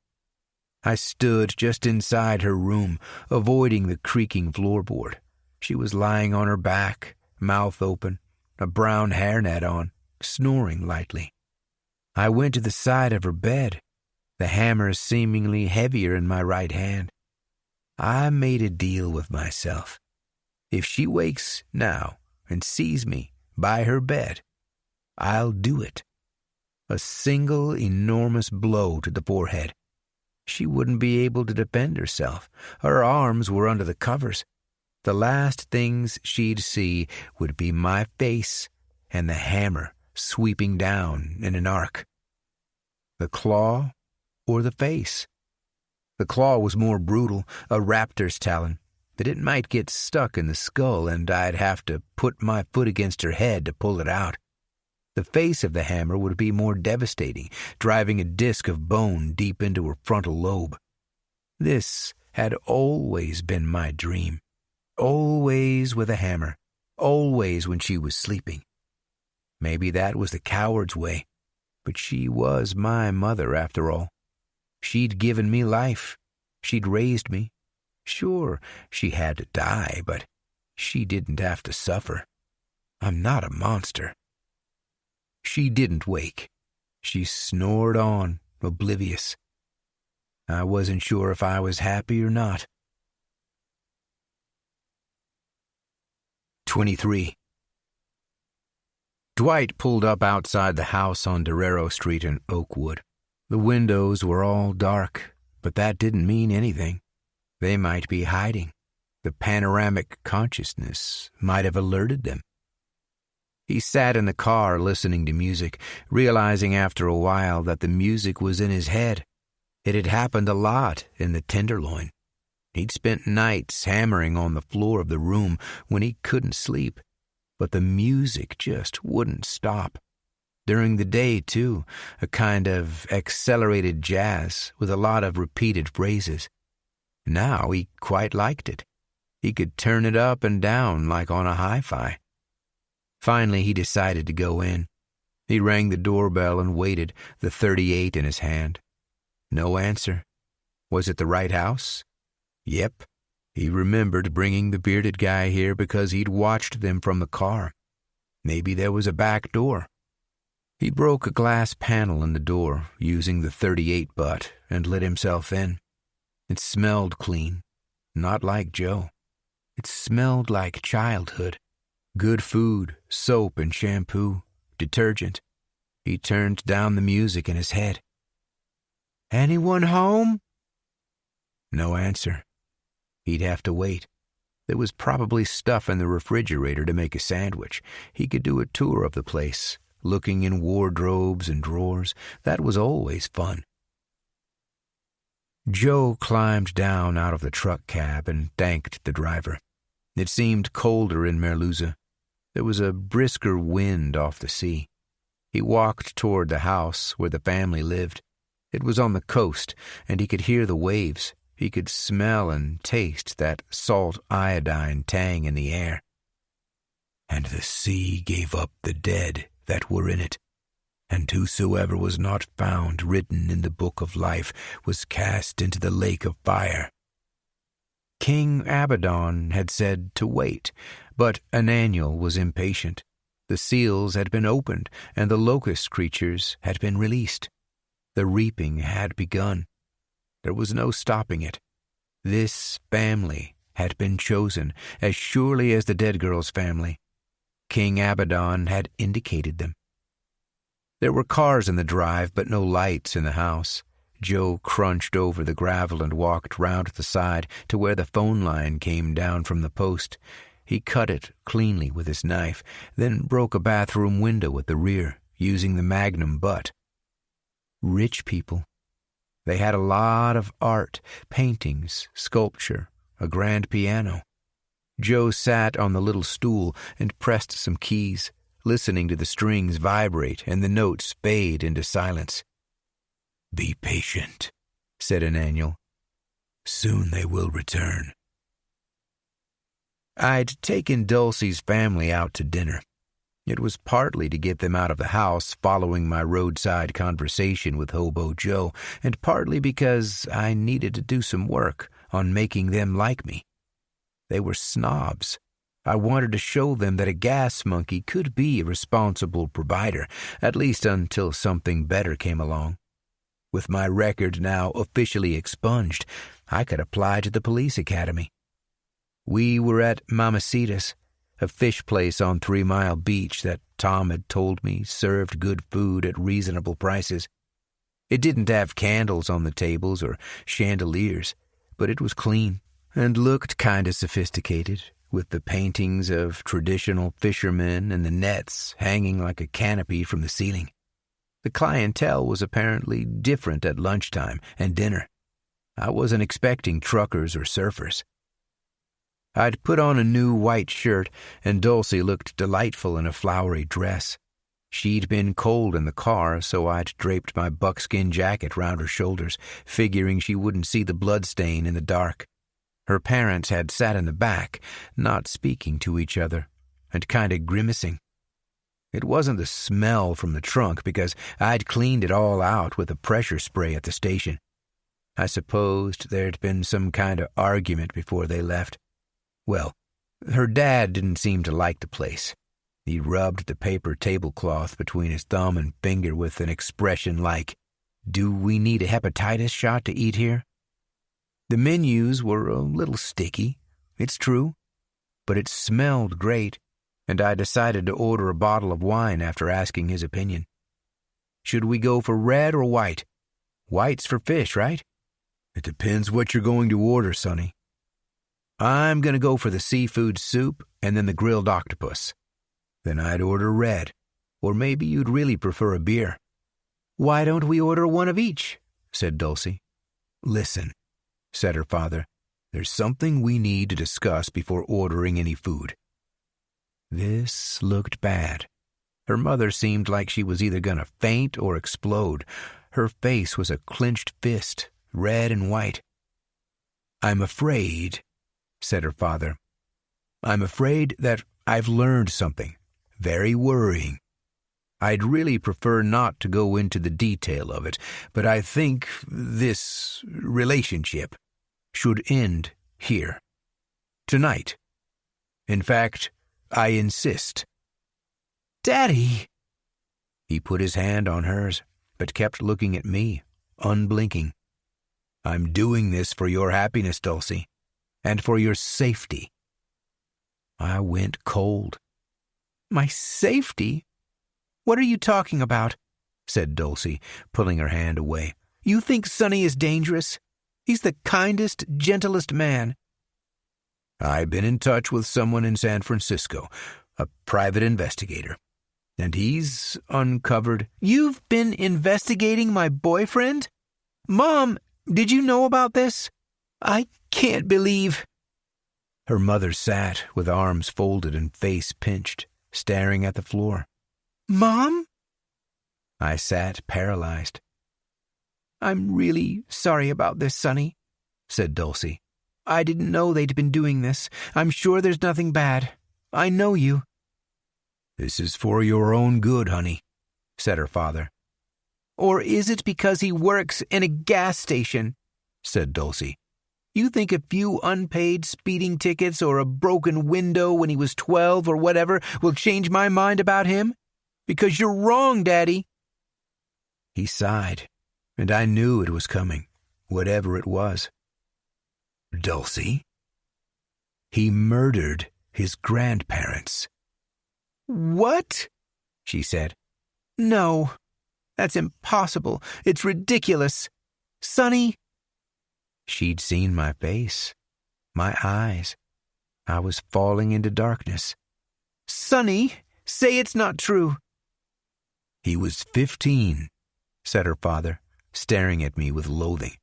I stood just inside her room, avoiding the creaking floorboard. She was lying on her back, mouth open, a brown hairnet on, snoring lightly. I went to the side of her bed, the hammer seemingly heavier in my right hand. I made a deal with myself. If she wakes now and sees me by her bed, I'll do it. A single enormous blow to the forehead. She wouldn't be able to defend herself. Her arms were under the covers. The last things she'd see would be my face and the hammer sweeping down in an arc. The claw or the face? The claw was more brutal, a raptor's talon, but it might get stuck in the skull and I'd have to put my foot against her head to pull it out. The face of the hammer would be more devastating, driving a disc of bone deep into her frontal lobe. This had always been my dream. Always with a hammer. Always when she was sleeping. Maybe that was the coward's way, but she was my mother after all. She'd given me life. She'd raised me. Sure, she had to die, but she didn't have to suffer. I'm not a monster. She didn't wake. She snored on, oblivious. I wasn't sure if I was happy or not. 23. Dwight pulled up outside the house on Dorero Street in Oakwood. The windows were all dark, but that didn't mean anything. They might be hiding. The panoramic consciousness might have alerted them. He sat in the car listening to music, realizing after a while that the music was in his head. It had happened a lot in the Tenderloin. He'd spent nights hammering on the floor of the room when he couldn't sleep, but the music just wouldn't stop. During the day, too, a kind of accelerated jazz with a lot of repeated phrases. Now he quite liked it. He could turn it up and down like on a hi-fi. Finally, he decided to go in. He rang the doorbell and waited, the .38 in his hand. No answer. Was it the right house? Yep. He remembered bringing the bearded guy here because he'd watched them from the car. Maybe there was a back door. He broke a glass panel in the door using the .38 butt and let himself in. It smelled clean, not like Joe. It smelled like childhood. Good food, soap and shampoo, detergent. He turned down the music in his head. Anyone home? No answer. He'd have to wait. There was probably stuff in the refrigerator to make a sandwich. He could do a tour of the place, looking in wardrobes and drawers. That was always fun. Joe climbed down out of the truck cab and thanked the driver. It seemed colder in Merluza. There was a brisker wind off the sea. He walked toward the house where the family lived. It was on the coast, and he could hear the waves. He could smell and taste that salt iodine tang in the air. And the sea gave up the dead that were in it, and whosoever was not found written in the book of life was cast into the lake of fire. King Abaddon had said to wait, but Ananiel was impatient. The seals had been opened, and the locust creatures had been released. The reaping had begun. There was no stopping it. This family had been chosen as surely as the dead girl's family. King Abaddon had indicated them. There were cars in the drive, but no lights in the house. Joe crunched over the gravel and walked round the side to where the phone line came down from the post. He cut it cleanly with his knife, then broke a bathroom window at the rear, using the magnum butt. Rich people. They had a lot of art, paintings, sculpture, a grand piano. Joe sat on the little stool and pressed some keys, listening to the strings vibrate and the notes fade into silence. "Be patient," said Ananiel. "Soon they will return." I'd taken Dulcie's family out to dinner. It was partly to get them out of the house following my roadside conversation with Hobo Joe, and partly because I needed to do some work on making them like me. They were snobs. I wanted to show them that a gas monkey could be a responsible provider, at least until something better came along. With my record now officially expunged, I could apply to the police academy. We were at Mamacita's, a fish place on 3 Mile Beach that Tom had told me served good food at reasonable prices. It didn't have candles on the tables or chandeliers, but it was clean and looked kinda sophisticated, with the paintings of traditional fishermen and the nets hanging like a canopy from the ceiling. The clientele was apparently different at lunchtime and dinner. I wasn't expecting truckers or surfers. I'd put on a new white shirt, and Dulcie looked delightful in a flowery dress. She'd been cold in the car, so I'd draped my buckskin jacket round her shoulders, figuring she wouldn't see the bloodstain in the dark. Her parents had sat in the back, not speaking to each other, and kind of grimacing. It wasn't the smell from the trunk, because I'd cleaned it all out with a pressure spray at the station. I supposed there'd been some kind of argument before they left. Well, her dad didn't seem to like the place. He rubbed the paper tablecloth between his thumb and finger with an expression like, "Do we need a hepatitis shot to eat here?" The menus were a little sticky, it's true, but it smelled great, and I decided to order a bottle of wine after asking his opinion. Should we go for red or white? White's for fish, right? It depends what you're going to order, Sonny. I'm going to go for the seafood soup and then the grilled octopus. Then I'd order red, or maybe you'd really prefer a beer. Why don't we order one of each? Said Dulcie. Listen, said her father, there's something we need to discuss before ordering any food. This looked bad. Her mother seemed like she was either going to faint or explode. Her face was a clenched fist, red and white. I'm afraid, said her father. I'm afraid that I've learned something. Very worrying. I'd really prefer not to go into the detail of it, but I think this relationship should end here. Tonight. In fact, I insist. Daddy! He put his hand on hers, but kept looking at me, unblinking. I'm doing this for your happiness, Dulcie, and for your safety. I went cold. My safety? What are you talking about? Said Dulcie, pulling her hand away. You think Sonny is dangerous? He's the kindest, gentlest man. I've been in touch with someone in San Francisco, a private investigator, and he's uncovered... You've been investigating my boyfriend? Mom, did you know about this? I can't believe... Her mother sat with arms folded and face pinched, staring at the floor. Mom? I sat paralyzed. I'm really sorry about this, Sonny, said Dulcie. I didn't know they'd been doing this. I'm sure there's nothing bad. I know you. This is for your own good, honey, said her father. Or is it because he works in a gas station? Said Dulcie. You think a few unpaid speeding tickets or a broken window when he was 12 or whatever will change my mind about him? Because you're wrong, Daddy. He sighed, and I knew it was coming, whatever it was. Dulcie? He murdered his grandparents. What? She said. No, that's impossible. It's ridiculous. Sonny... She'd seen my face, my eyes. I was falling into darkness. Sonny, say it's not true. He was 15, said her father, staring at me with loathing.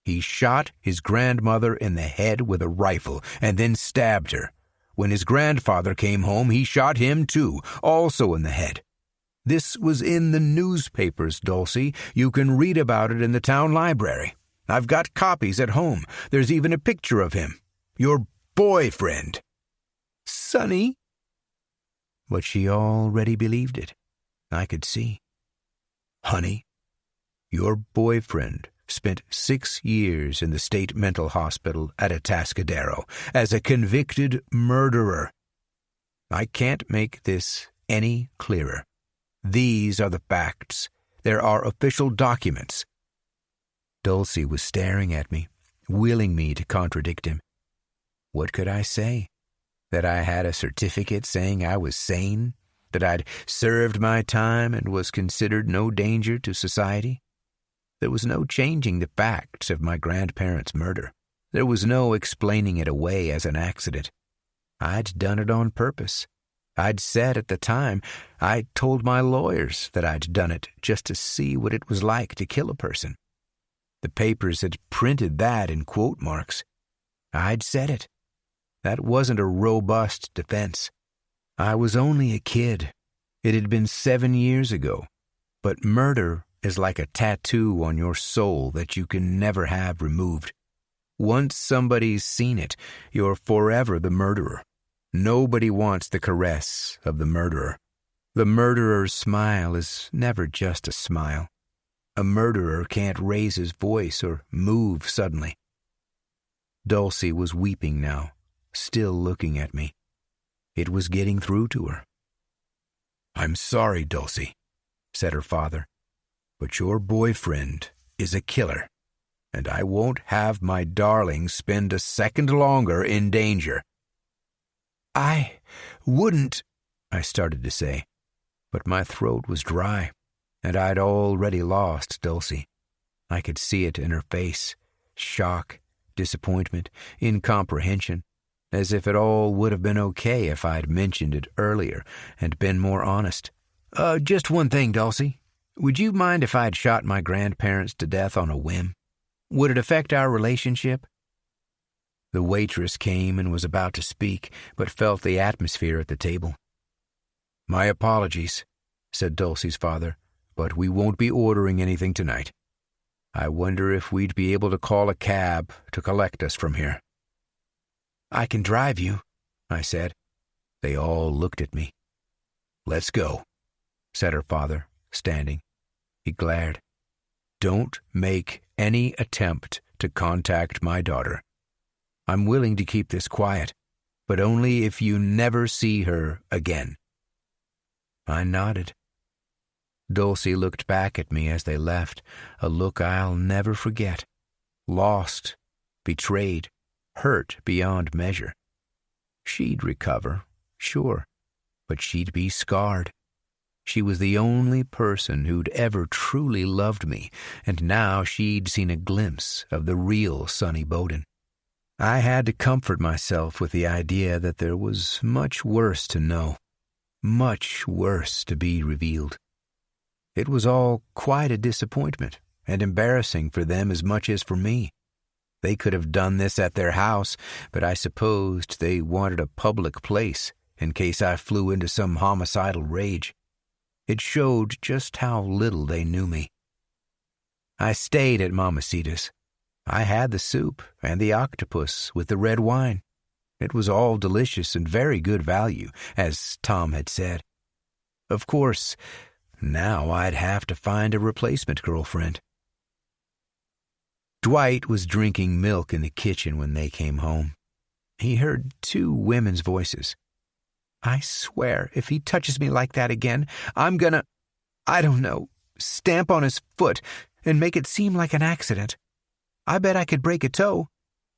He shot his grandmother in the head with a rifle and then stabbed her. When his grandfather came home, he shot him too, also in the head. This was in the newspapers, Dulcie. You can read about it in the town library. I've got copies at home. There's even a picture of him. Your boyfriend. Sonny? But she already believed it. I could see. Honey, your boyfriend spent 6 years in the state mental hospital at Atascadero as a convicted murderer. I can't make this any clearer. These are the facts. There are official documents. Dulcie was staring at me, willing me to contradict him. What could I say? That I had a certificate saying I was sane? That I'd served my time and was considered no danger to society? There was no changing the facts of my grandparents' murder. There was no explaining it away as an accident. I'd done it on purpose. I'd said at the time, I'd told my lawyers that I'd done it just to see what it was like to kill a person. The papers had printed that in quote marks. I'd said it. That wasn't a robust defense. I was only a kid, It had been 7 years ago, but murder is like a tattoo on your soul that you can never have removed. Once somebody's seen it, you're forever the murderer. Nobody wants the caress of the murderer. The murderer's smile is never just a smile. A murderer can't raise his voice or move suddenly. Dulcie was weeping now, still looking at me. It was getting through to her. "I'm sorry, Dulcie," said her father, "but your boyfriend is a killer, and I won't have my darling spend a second longer in danger." "I wouldn't," I started to say, but my throat was dry, and I'd already lost Dulcie. I could see it in her face, shock, disappointment, incomprehension, as if it all would have been okay if I'd mentioned it earlier and been more honest. Just one thing, Dulcie. Would you mind if I'd shot my grandparents to death on a whim? Would it affect our relationship?" The waitress came and was about to speak, but felt the atmosphere at the table. "My apologies," said Dulcie's father, "but we won't be ordering anything tonight. I wonder if we'd be able to call a cab to collect us from here." "I can drive you," I said. They all looked at me. "Let's go," said her father, standing. He glared. "Don't make any attempt to contact my daughter. I'm willing to keep this quiet, but only if you never see her again." I nodded. Dulcie looked back at me as they left, a look I'll never forget. Lost, betrayed, hurt beyond measure. She'd recover, sure, but she'd be scarred. She was the only person who'd ever truly loved me, and now she'd seen a glimpse of the real Sonny Boden. I had to comfort myself with the idea that there was much worse to know, much worse to be revealed. It was all quite a disappointment, and embarrassing for them as much as for me. They could have done this at their house, but I supposed they wanted a public place in case I flew into some homicidal rage. It showed just how little they knew me. I stayed at Mamacita's. I had the soup and the octopus with the red wine. It was all delicious and very good value, as Tom had said. Of course, now I'd have to find a replacement girlfriend. Dwight was drinking milk in the kitchen when they came home. He heard 2 women's voices. "I swear, if he touches me like that again, I'm gonna, I don't know, stamp on his foot and make it seem like an accident. I bet I could break a toe.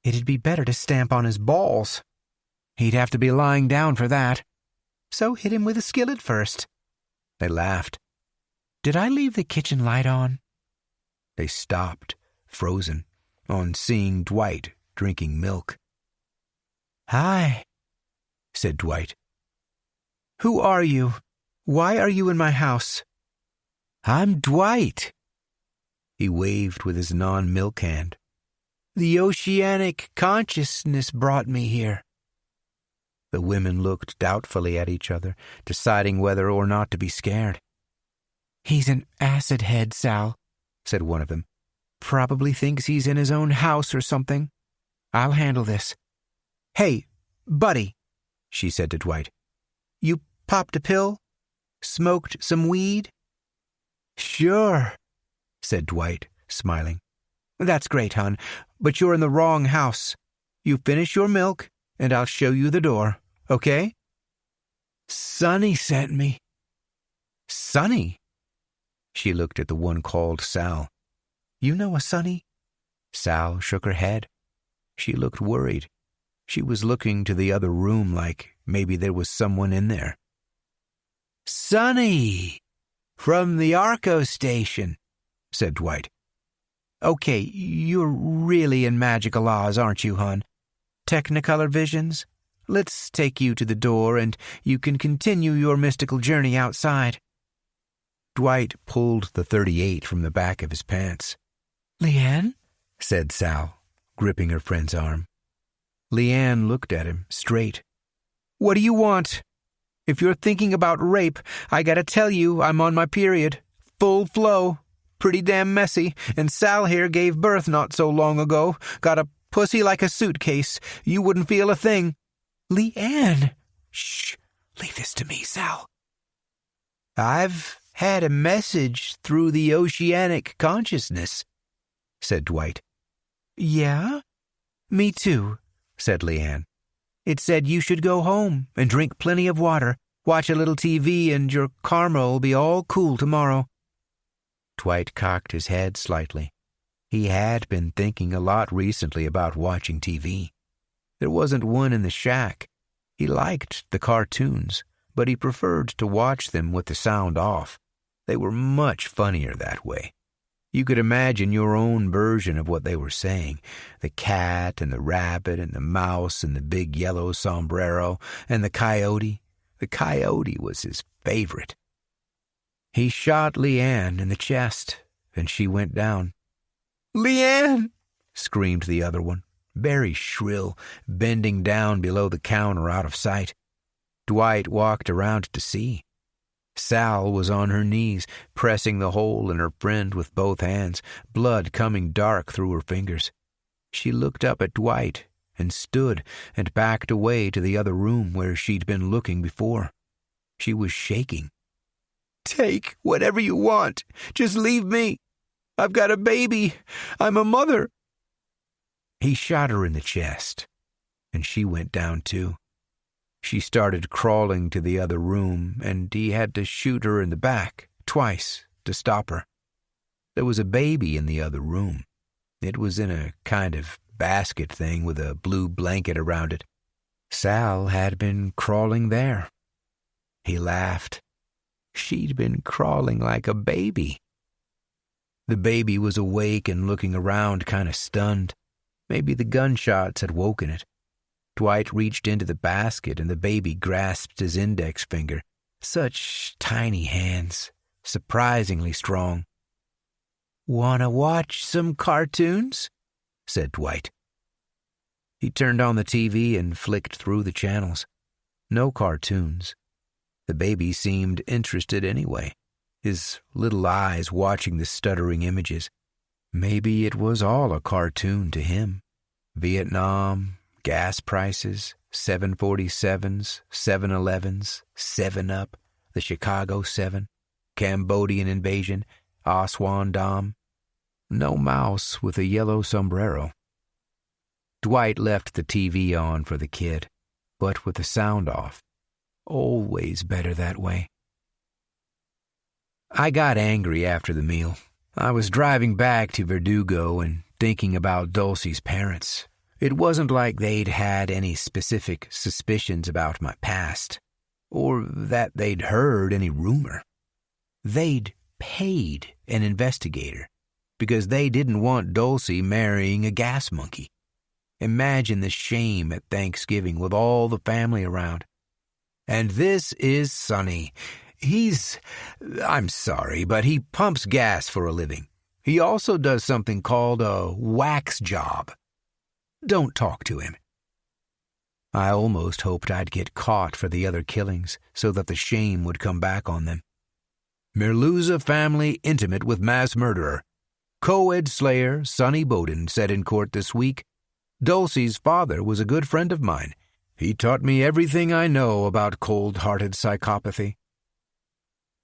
It'd be better to stamp on his balls. He'd have to be lying down for that. So hit him with a skillet first." They laughed. "Did I leave the kitchen light on?" They stopped, frozen, on seeing Dwight drinking milk. "Hi," said Dwight. "Who are you? Why are you in my house?" "I'm Dwight." He waved with his non-milk hand. "The oceanic consciousness brought me here." The women looked doubtfully at each other, deciding whether or not to be scared. "He's an acid head, Sal," said one of them. "Probably thinks he's in his own house or something. I'll handle this. Hey, buddy," she said to Dwight. "You popped a pill? Smoked some weed?" "Sure," said Dwight, smiling. "That's great, hon, but you're in the wrong house. You finish your milk, and I'll show you the door, okay?" "Sonny sent me." "Sonny?" She looked at the one called Sal. "You know a Sonny?" Sal shook her head. She looked worried. She was looking to the other room like maybe there was someone in there. "Sonny! From the Arco station," said Dwight. "Okay, you're really in magical Oz, aren't you, hon? Technicolor visions? Let's take you to the door and you can continue your mystical journey outside." Dwight pulled the .38 from the back of his pants. "Leanne?" said Sal, gripping her friend's arm. Leanne looked at him straight. "What do you want?" If you're thinking about rape, I gotta tell you I'm on my period. Full flow. Pretty damn messy, and Sal here gave birth not so long ago. Got a pussy like a suitcase. You wouldn't feel a thing. Leanne! Shh. Leave this to me, Sal. I've had a message through the oceanic consciousness, said Dwight. Yeah? Me too, said Leanne. It said you should go home and drink plenty of water, watch a little TV, and your karma will be all cool tomorrow. Dwight cocked his head slightly. He had been thinking a lot recently about watching TV. There wasn't one in the shack. He liked the cartoons, but he preferred to watch them with the sound off. They were much funnier that way. You could imagine your own version of what they were saying. The cat and the rabbit and the mouse and the big yellow sombrero and the coyote. The coyote was his favorite. He shot Leanne in the chest, and she went down. Leanne! Screamed the other one, very shrill, bending down below the counter out of sight. Dwight walked around to see. Sal was on her knees, pressing the hole in her friend with both hands, blood coming dark through her fingers. She looked up at Dwight and stood and backed away to the other room where she'd been looking before. She was shaking. Take whatever you want. Just leave me. I've got a baby. I'm a mother. He shot her in the chest, and she went down too. She started crawling to the other room, and he had to shoot her in the back twice to stop her. There was a baby in the other room. It was in a kind of basket thing with a blue blanket around it. Sal had been crawling there. He laughed. She'd been crawling like a baby. The baby was awake and looking around, kind of stunned. Maybe the gunshots had woken it. Dwight reached into the basket and the baby grasped his index finger. Such tiny hands, surprisingly strong. "Want to watch some cartoons?" said Dwight. He turned on the TV and flicked through the channels. No cartoons. The baby seemed interested anyway, his little eyes watching the stuttering images. Maybe it was all a cartoon to him. Vietnam, gas prices, 747s, 7-Elevens, 7-Up, the Chicago 7, Cambodian invasion, Aswan Dam. No mouse with a yellow sombrero. Dwight left the TV on for the kid, but with the sound off. Always better that way. I got angry after the meal. I was driving back to Verdugo and thinking about Dulcie's parents. It wasn't like they'd had any specific suspicions about my past, or that they'd heard any rumor. They'd paid an investigator because they didn't want Dulcie marrying a gas monkey. Imagine the shame at Thanksgiving with all the family around. And this is Sonny. I'm sorry, but he pumps gas for a living. He also does something called a wax job. Don't talk to him. I almost hoped I'd get caught for the other killings so that the shame would come back on them. Merluza family intimate with mass murderer. Co-ed slayer Sonny Boden said in court this week, Dulcie's father was a good friend of mine. He taught me everything I know about cold-hearted psychopathy.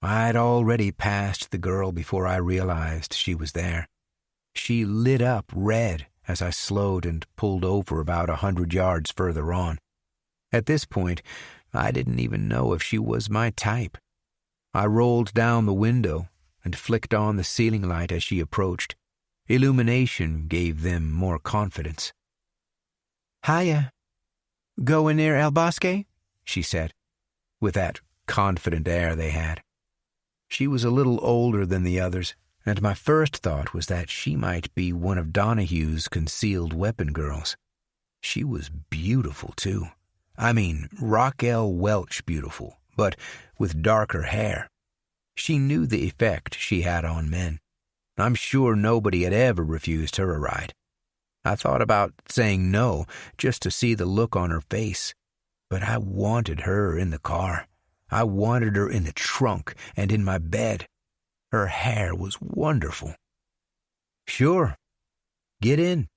I'd already passed the girl before I realized she was there. She lit up red as I slowed and pulled over about 100 yards further on. At this point, I didn't even know if she was my type. I rolled down the window and flicked on the ceiling light as she approached. Illumination gave them more confidence. "Hiya. Going near El Bosque?" she said, with that confident air they had. She was a little older than the others, and my first thought was that she might be one of Donahue's concealed weapon girls. She was beautiful, too. I mean, Raquel Welch beautiful, but with darker hair. She knew the effect she had on men. I'm sure nobody had ever refused her a ride. I thought about saying no, just to see the look on her face, but I wanted her in the car. I wanted her in the trunk and in my bed. Her hair was wonderful. Sure, get in.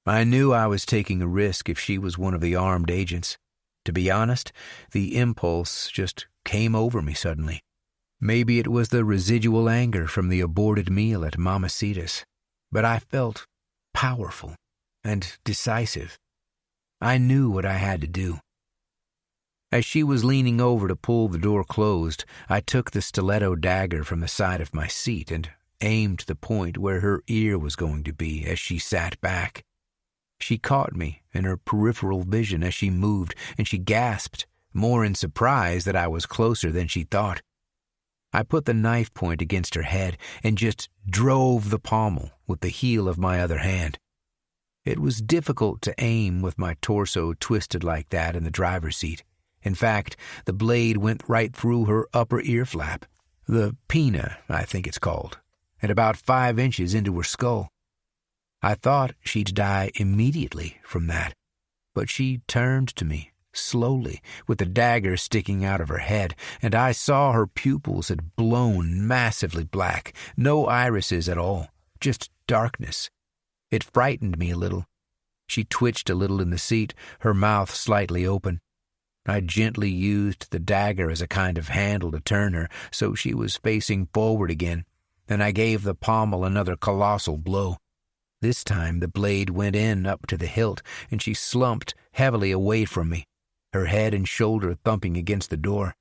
I knew I was taking a risk if she was one of the armed agents. To be honest, the impulse just came over me suddenly. Maybe it was the residual anger from the aborted meal at Mamacita's, but I felt powerful and decisive. I knew what I had to do. As she was leaning over to pull the door closed, I took the stiletto dagger from the side of my seat and aimed the point where her ear was going to be as she sat back. She caught me in her peripheral vision as she moved, and she gasped, more in surprise that I was closer than she thought. I put the knife point against her head and just drove the pommel with the heel of my other hand. It was difficult to aim with my torso twisted like that in the driver's seat. In fact, the blade went right through her upper ear flap, the pinna, I think it's called, and about 5 inches into her skull. I thought she'd die immediately from that, but she turned to me, slowly, with the dagger sticking out of her head, and I saw her pupils had blown massively black, no irises at all, just darkness. It frightened me a little. She twitched a little in the seat, her mouth slightly open. I gently used the dagger as a kind of handle to turn her, so she was facing forward again, and I gave the pommel another colossal blow. This time the blade went in up to the hilt, and she slumped heavily away from me, her head and shoulder thumping against the door.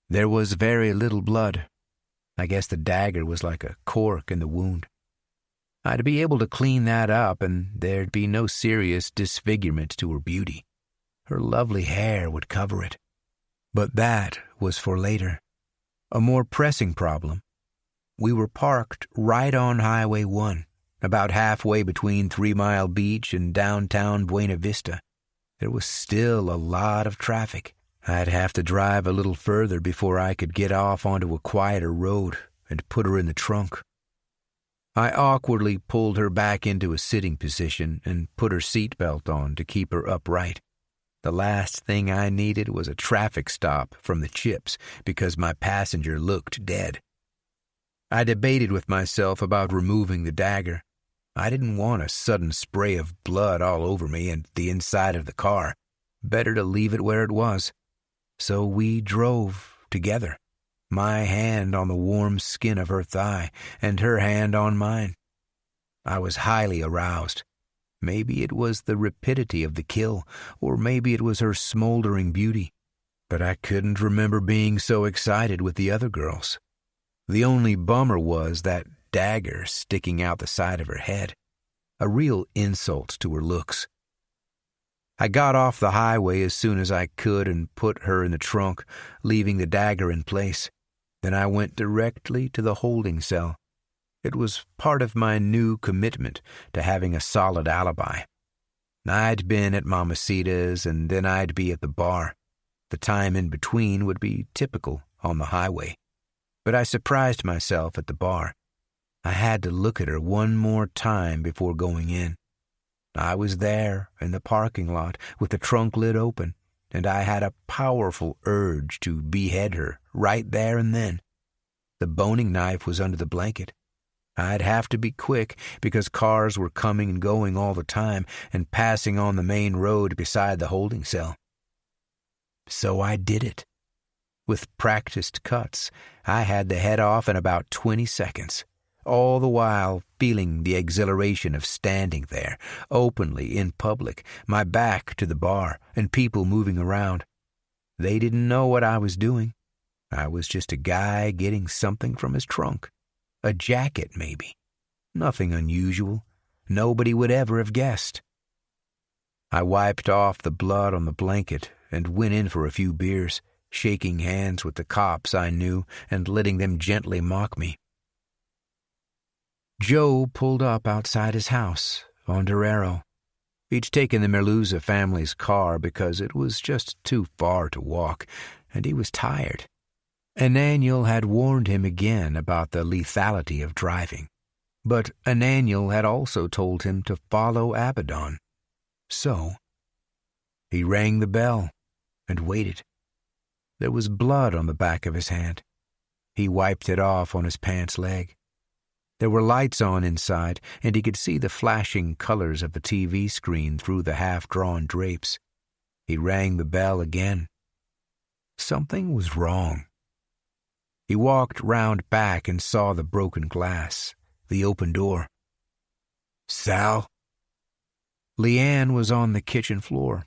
There was very little blood. I guess the dagger was like a cork in the wound. I'd be able to clean that up, and there'd be no serious disfigurement to her beauty. Her lovely hair would cover it. But that was for later. A more pressing problem. We were parked right on Highway 1, about halfway between 3 Mile Beach and downtown Buena Vista. There was still a lot of traffic. I'd have to drive a little further before I could get off onto a quieter road and put her in the trunk. I awkwardly pulled her back into a sitting position and put her seatbelt on to keep her upright. The last thing I needed was a traffic stop from the chips because my passenger looked dead. I debated with myself about removing the dagger. I didn't want a sudden spray of blood all over me and the inside of the car. Better to leave it where it was. So we drove together, my hand on the warm skin of her thigh and her hand on mine. I was highly aroused. Maybe it was the rapidity of the kill, or maybe it was her smoldering beauty. But I couldn't remember being so excited with the other girls. The only bummer was that dagger sticking out the side of her head, a real insult to her looks. I got off the highway as soon as I could and put her in the trunk, leaving the dagger in place. Then I went directly to the holding cell. It was part of my new commitment to having a solid alibi. I'd been at Mamacita's, and then I'd be at the bar. The time in between would be typical on the highway. But I surprised myself at the bar. I had to look at her one more time before going in. I was there in the parking lot with the trunk lid open, and I had a powerful urge to behead her right there and then. The boning knife was under the blanket. I'd have to be quick because cars were coming and going all the time and passing on the main road beside the holding cell. So I did it. With practiced cuts, I had the head off in about 20 seconds, all the while feeling the exhilaration of standing there, openly in public, my back to the bar and people moving around. They didn't know what I was doing. I was just a guy getting something from his trunk. A jacket, maybe. Nothing unusual. Nobody would ever have guessed. I wiped off the blood on the blanket and went in for a few beers, shaking hands with the cops I knew and letting them gently mock me. Joe pulled up outside his house on Dorero. He'd taken the Merluzza family's car because it was just too far to walk, and he was tired. Ananiel had warned him again about the lethality of driving, but Ananiel had also told him to follow Abaddon. So he rang the bell and waited. There was blood on the back of his hand. He wiped it off on his pants leg. There were lights on inside, and he could see the flashing colors of the TV screen through the half-drawn drapes. He rang the bell again. Something was wrong. He walked round back and saw the broken glass, the open door. "Sal?" Leanne was on the kitchen floor.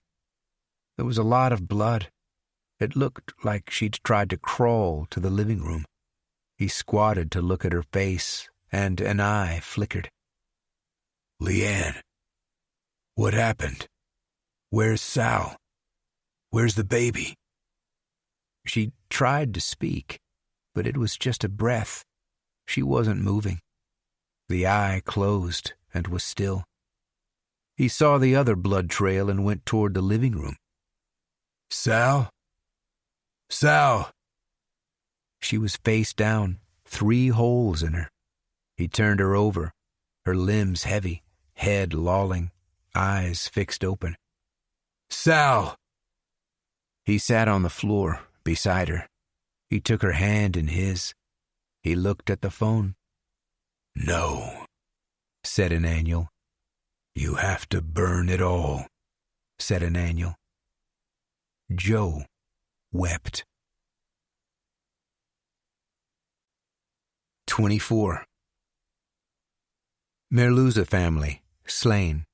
There was a lot of blood. It looked like she'd tried to crawl to the living room. He squatted to look at her face, and an eye flickered. "Leanne, what happened? Where's Sal? Where's the baby?" She tried to speak, but it was just a breath. She wasn't moving. The eye closed and was still. He saw the other blood trail and went toward the living room. "Sal? Sal!" She was face down, 3 holes in her. He turned her over, her limbs heavy, head lolling, eyes fixed open. "Sal!" He sat on the floor beside her. He took her hand in his. He looked at the phone. "No," said Ananiel. "You have to burn it all," said Ananiel. Joe wept. 24. Merluza family, slain.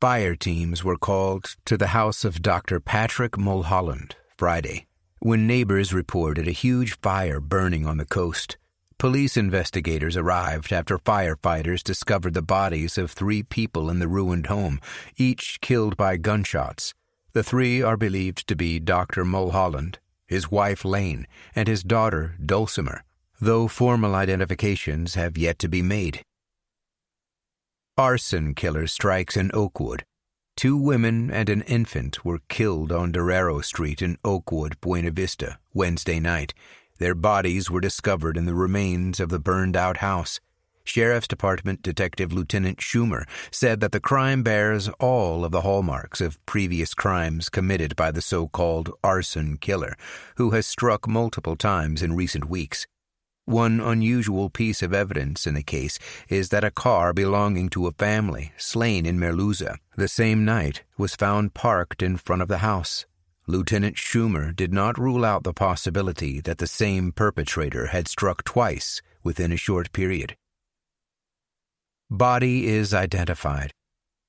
Fire teams were called to the house of Dr. Patrick Mulholland Friday, when neighbors reported a huge fire burning on the coast. Police investigators arrived after firefighters discovered the bodies of 3 people in the ruined home, each killed by gunshots. The 3 are believed to be Dr. Mulholland, his wife Lane, and his daughter Dulcimer, though formal identifications have yet to be made. Arson killer strikes in Oakwood. 2 women and an infant were killed on Dorero Street in Oakwood, Buena Vista, Wednesday night. Their bodies were discovered in the remains of the burned-out house. Sheriff's Department Detective Lieutenant Schumer said that the crime bears all of the hallmarks of previous crimes committed by the so-called arson killer, who has struck multiple times in recent weeks. One unusual piece of evidence in the case is that a car belonging to a family slain in Merluza the same night was found parked in front of the house. Lieutenant Schumer did not rule out the possibility that the same perpetrator had struck twice within a short period. Body is identified.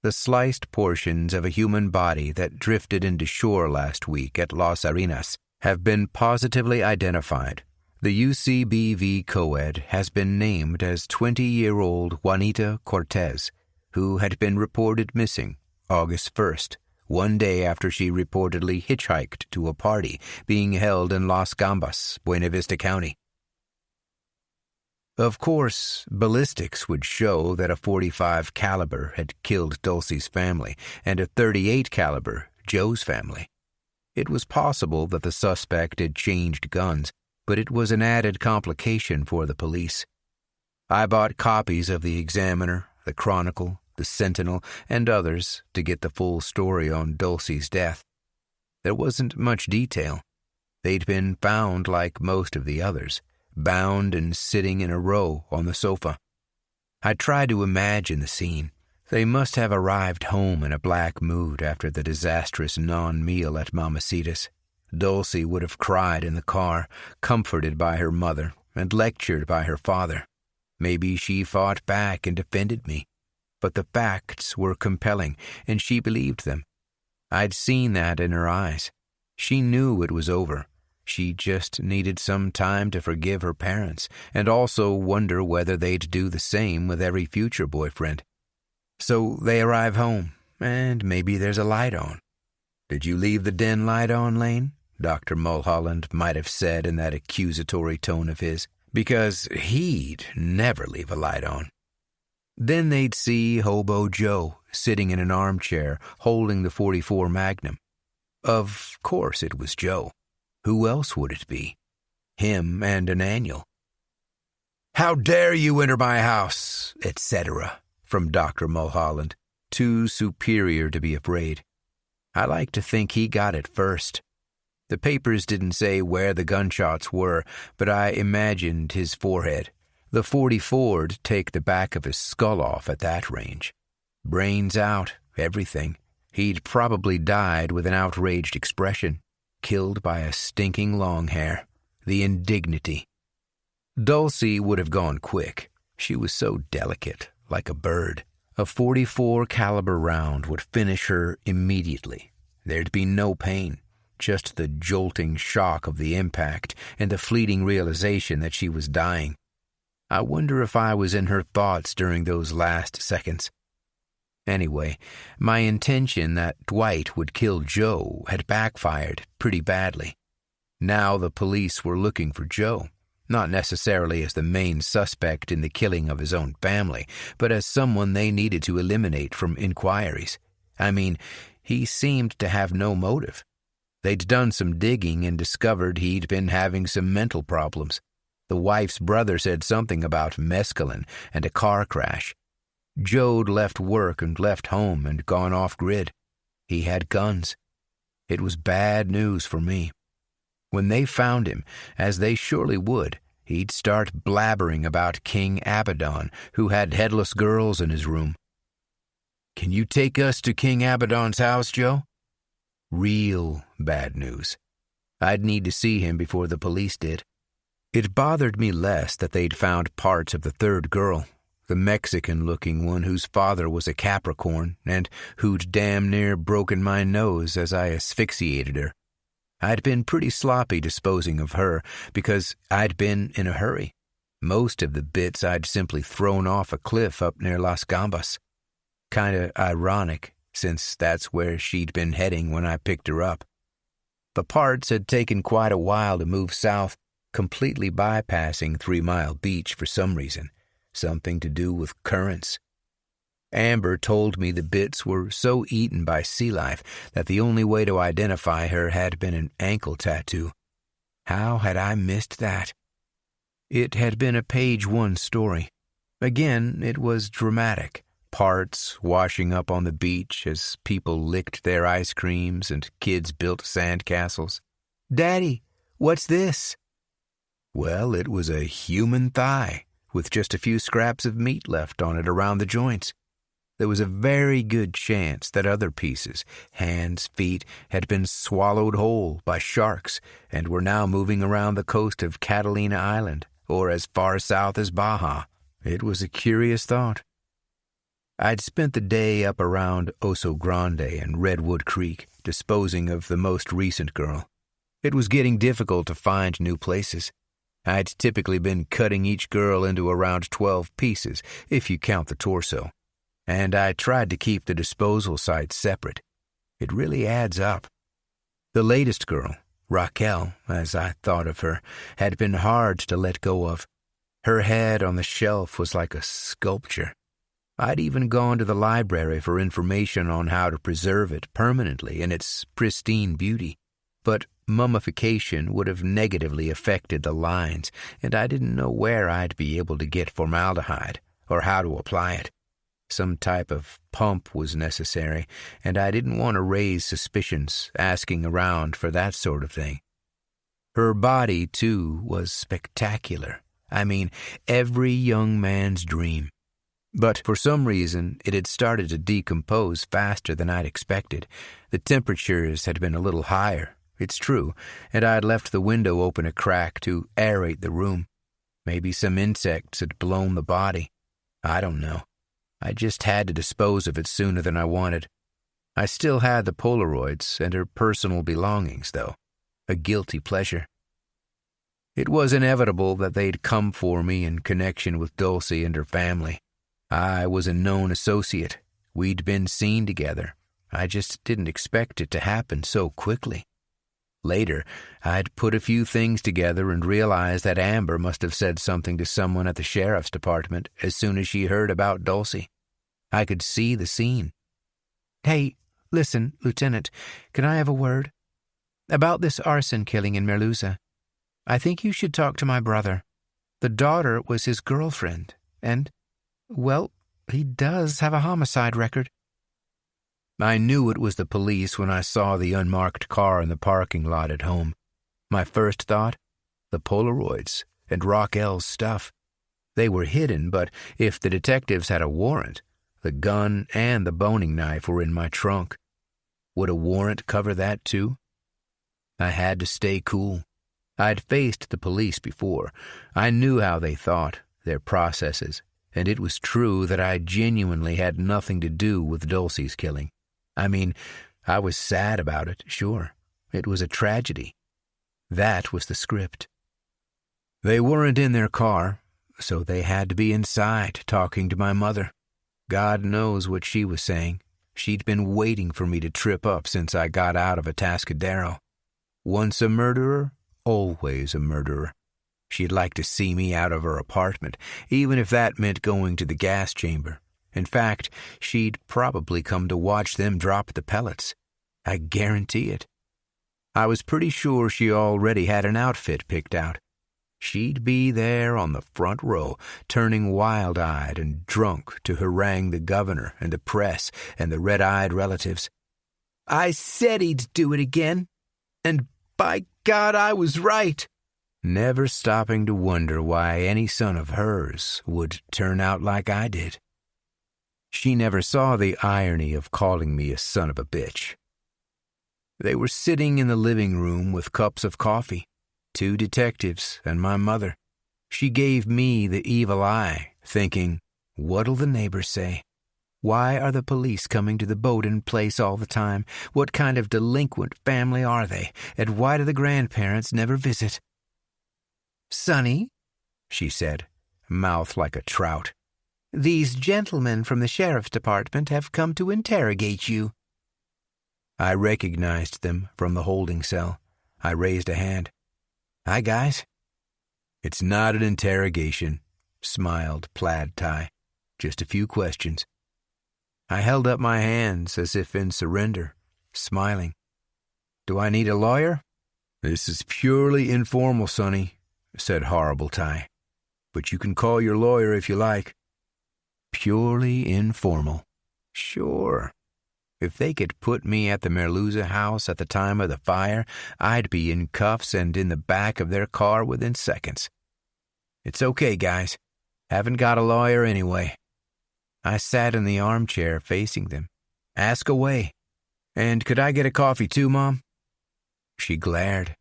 The sliced portions of a human body that drifted into shore last week at Las Arenas have been positively identified. The UCBV co-ed has been named as 20-year-old Juanita Cortez, who had been reported missing August 1st, one day after she reportedly hitchhiked to a party being held in Las Gambas, Buena Vista County. Of course, ballistics would show that a .45 caliber had killed Dulcie's family and a .38 caliber Joe's family. It was possible that the suspect had changed guns, but it was an added complication for the police. I bought copies of the Examiner, the Chronicle, the Sentinel, and others to get the full story on Dulcie's death. There wasn't much detail. They'd been found like most of the others, bound and sitting in a row on the sofa. I tried to imagine the scene. They must have arrived home in a black mood after the disastrous non-meal at Mamacita's. Dulcie would have cried in the car, comforted by her mother and lectured by her father. Maybe she fought back and defended me. But the facts were compelling, and she believed them. I'd seen that in her eyes. She knew it was over. She just needed some time to forgive her parents, and also wonder whether they'd do the same with every future boyfriend. So they arrive home, and maybe there's a light on. "Did you leave the den light on, Lane?" Dr. Mulholland might have said in that accusatory tone of his, because he'd never leave a light on. Then they'd see Hobo Joe sitting in an armchair holding the .44 Magnum. Of course it was Joe. Who else would it be? Him and Ananiel. "How dare you enter my house," etc., from Dr. Mulholland, too superior to be afraid. I like to think he got it first. The papers didn't say where the gunshots were, but I imagined his forehead. The .44'd take the back of his skull off at that range. Brains out, everything. He'd probably died with an outraged expression, killed by a stinking long hair. The indignity. Dulcie would have gone quick. She was so delicate, like a bird. A .44 caliber round would finish her immediately. There'd be no pain, just the jolting shock of the impact and the fleeting realization that she was dying. I wonder if I was in her thoughts during those last seconds. Anyway, my intention that Dwight would kill Joe had backfired pretty badly. Now the police were looking for Joe, not necessarily as the main suspect in the killing of his own family, but as someone they needed to eliminate from inquiries. I mean, he seemed to have no motive. They'd done some digging and discovered he'd been having some mental problems. The wife's brother said something about mescaline and a car crash. Joe'd left work and left home and gone off-grid. He had guns. It was bad news for me. When they found him, as they surely would, he'd start blabbering about King Abaddon, who had headless girls in his room. "Can you take us to King Abaddon's house, Joe?" Real bad news. I'd need to see him before the police did. It bothered me less that they'd found parts of the third girl, the Mexican-looking one whose father was a Capricorn and who'd damn near broken my nose as I asphyxiated her. I'd been pretty sloppy disposing of her because I'd been in a hurry. Most of the bits I'd simply thrown off a cliff up near Las Gambas. Kinda ironic, since that's where she'd been heading when I picked her up. The parts had taken quite a while to move south, completely bypassing 3 Mile Beach for some reason. Something to do with currents. Amber told me the bits were so eaten by sea life that the only way to identify her had been an ankle tattoo. How had I missed that? It had been a page 1 story. Again, it was dramatic. Parts washing up on the beach as people licked their ice creams and kids built sandcastles. "Daddy, what's this?" Well, it was a human thigh, with just a few scraps of meat left on it around the joints. There was a very good chance that other pieces, hands, feet, had been swallowed whole by sharks and were now moving around the coast of Catalina Island, or as far south as Baja. It was a curious thought. I'd spent the day up around Oso Grande and Redwood Creek, disposing of the most recent girl. It was getting difficult to find new places. I'd typically been cutting each girl into around 12 pieces, if you count the torso, and I tried to keep the disposal sites separate. It really adds up. The latest girl, Raquel, as I thought of her, had been hard to let go of. Her head on the shelf was like a sculpture. I'd even gone to the library for information on how to preserve it permanently in its pristine beauty, but mummification would have negatively affected the lines, and I didn't know where I'd be able to get formaldehyde or how to apply it. Some type of pump was necessary, and I didn't want to raise suspicions asking around for that sort of thing. Her body, too, was spectacular. I mean, every young man's dream. But for some reason, it had started to decompose faster than I'd expected. The temperatures had been a little higher, it's true, and I'd left the window open a crack to aerate the room. Maybe some insects had blown the body. I don't know. I just had to dispose of it sooner than I wanted. I still had the Polaroids and her personal belongings, though. A guilty pleasure. It was inevitable that they'd come for me in connection with Dulcie and her family. I was a known associate. We'd been seen together. I just didn't expect it to happen so quickly. Later, I'd put a few things together and realized that Amber must have said something to someone at the sheriff's department as soon as she heard about Dulcie. I could see the scene. "Hey, listen, Lieutenant, can I have a word? About this arson killing in Merluza. I think you should talk to my brother. The daughter was his girlfriend, and, well, he does have a homicide record." I knew it was the police when I saw the unmarked car in the parking lot at home. My first thought? The Polaroids and Raquel's stuff. They were hidden, but if the detectives had a warrant, the gun and the boning knife were in my trunk. Would a warrant cover that too? I had to stay cool. I'd faced the police before. I knew how they thought, their processes, and it was true that I genuinely had nothing to do with Dulcie's killing. I mean, I was sad about it, sure. It was a tragedy. That was the script. They weren't in their car, so they had to be inside talking to my mother. God knows what she was saying. She'd been waiting for me to trip up since I got out of Atascadero. Once a murderer, always a murderer. She'd like to see me out of her apartment, even if that meant going to the gas chamber. In fact, she'd probably come to watch them drop the pellets. I guarantee it. I was pretty sure she already had an outfit picked out. She'd be there on the front row, turning wild-eyed and drunk to harangue the governor and the press and the red-eyed relatives. I said he'd do it again, and by God, I was right. Never stopping to wonder why any son of hers would turn out like I did. She never saw the irony of calling me a son of a bitch. They were sitting in the living room with cups of coffee, 2 detectives and my mother. She gave me the evil eye, thinking, what'll the neighbors say? Why are the police coming to the Boden place all the time? What kind of delinquent family are they? And why do the grandparents never visit? Sonny, she said, mouth like a trout, these gentlemen from the sheriff's department have come to interrogate you. I recognized them from the holding cell. I raised a hand. Hi, guys. It's not an interrogation, smiled Plaid Tie. Just a few questions. I held up my hands as if in surrender, smiling. Do I need a lawyer? This is purely informal, Sonny, said Horrible Tie. But you can call your lawyer if you like. Purely informal. Sure. If they could put me at the Merluza house at the time of the fire, I'd be in cuffs and in the back of their car within seconds. It's okay, guys. Haven't got a lawyer anyway. I sat in the armchair facing them. Ask away. And could I get a coffee too, Mom? She glared.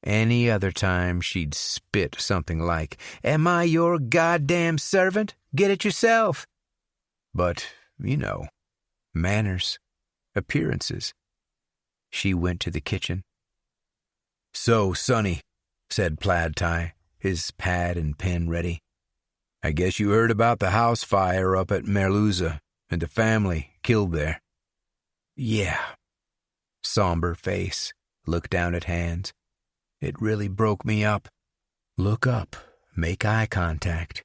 Any other time she'd spit something like, Am I your goddamn servant? Get it yourself. But, you know, manners, appearances. She went to the kitchen. So, Sonny, said Plaid Tie, his pad and pen ready. I guess you heard about the house fire up at Merluza and the family killed there. Yeah. Somber face, looked down at hands. It really broke me up. Look up, make eye contact.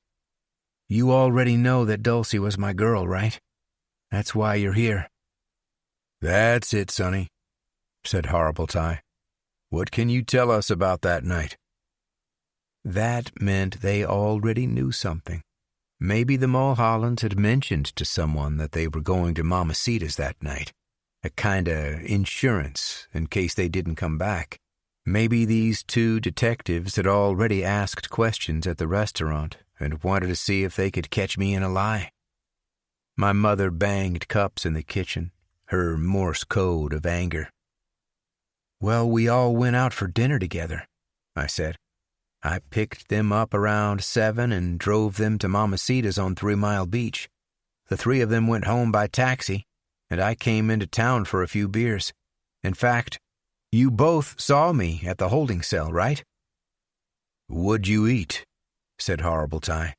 You already know that Dulcie was my girl, right? That's why you're here. That's it, Sonny, said Horrible Tie. What can you tell us about that night? That meant they already knew something. Maybe the Mulhollands had mentioned to someone that they were going to Mamacita's that night. A kinda insurance in case they didn't come back. Maybe these 2 detectives had already asked questions at the restaurant and wanted to see if they could catch me in a lie. My mother banged cups in the kitchen, her Morse code of anger. Well, we all went out for dinner together, I said. I picked them up around 7 and drove them to Mamacita's on 3 Mile Beach. The 3 of them went home by taxi, and I came into town for a few beers. In fact, you both saw me at the holding cell, right? What'd you eat? Said Horrible Tie.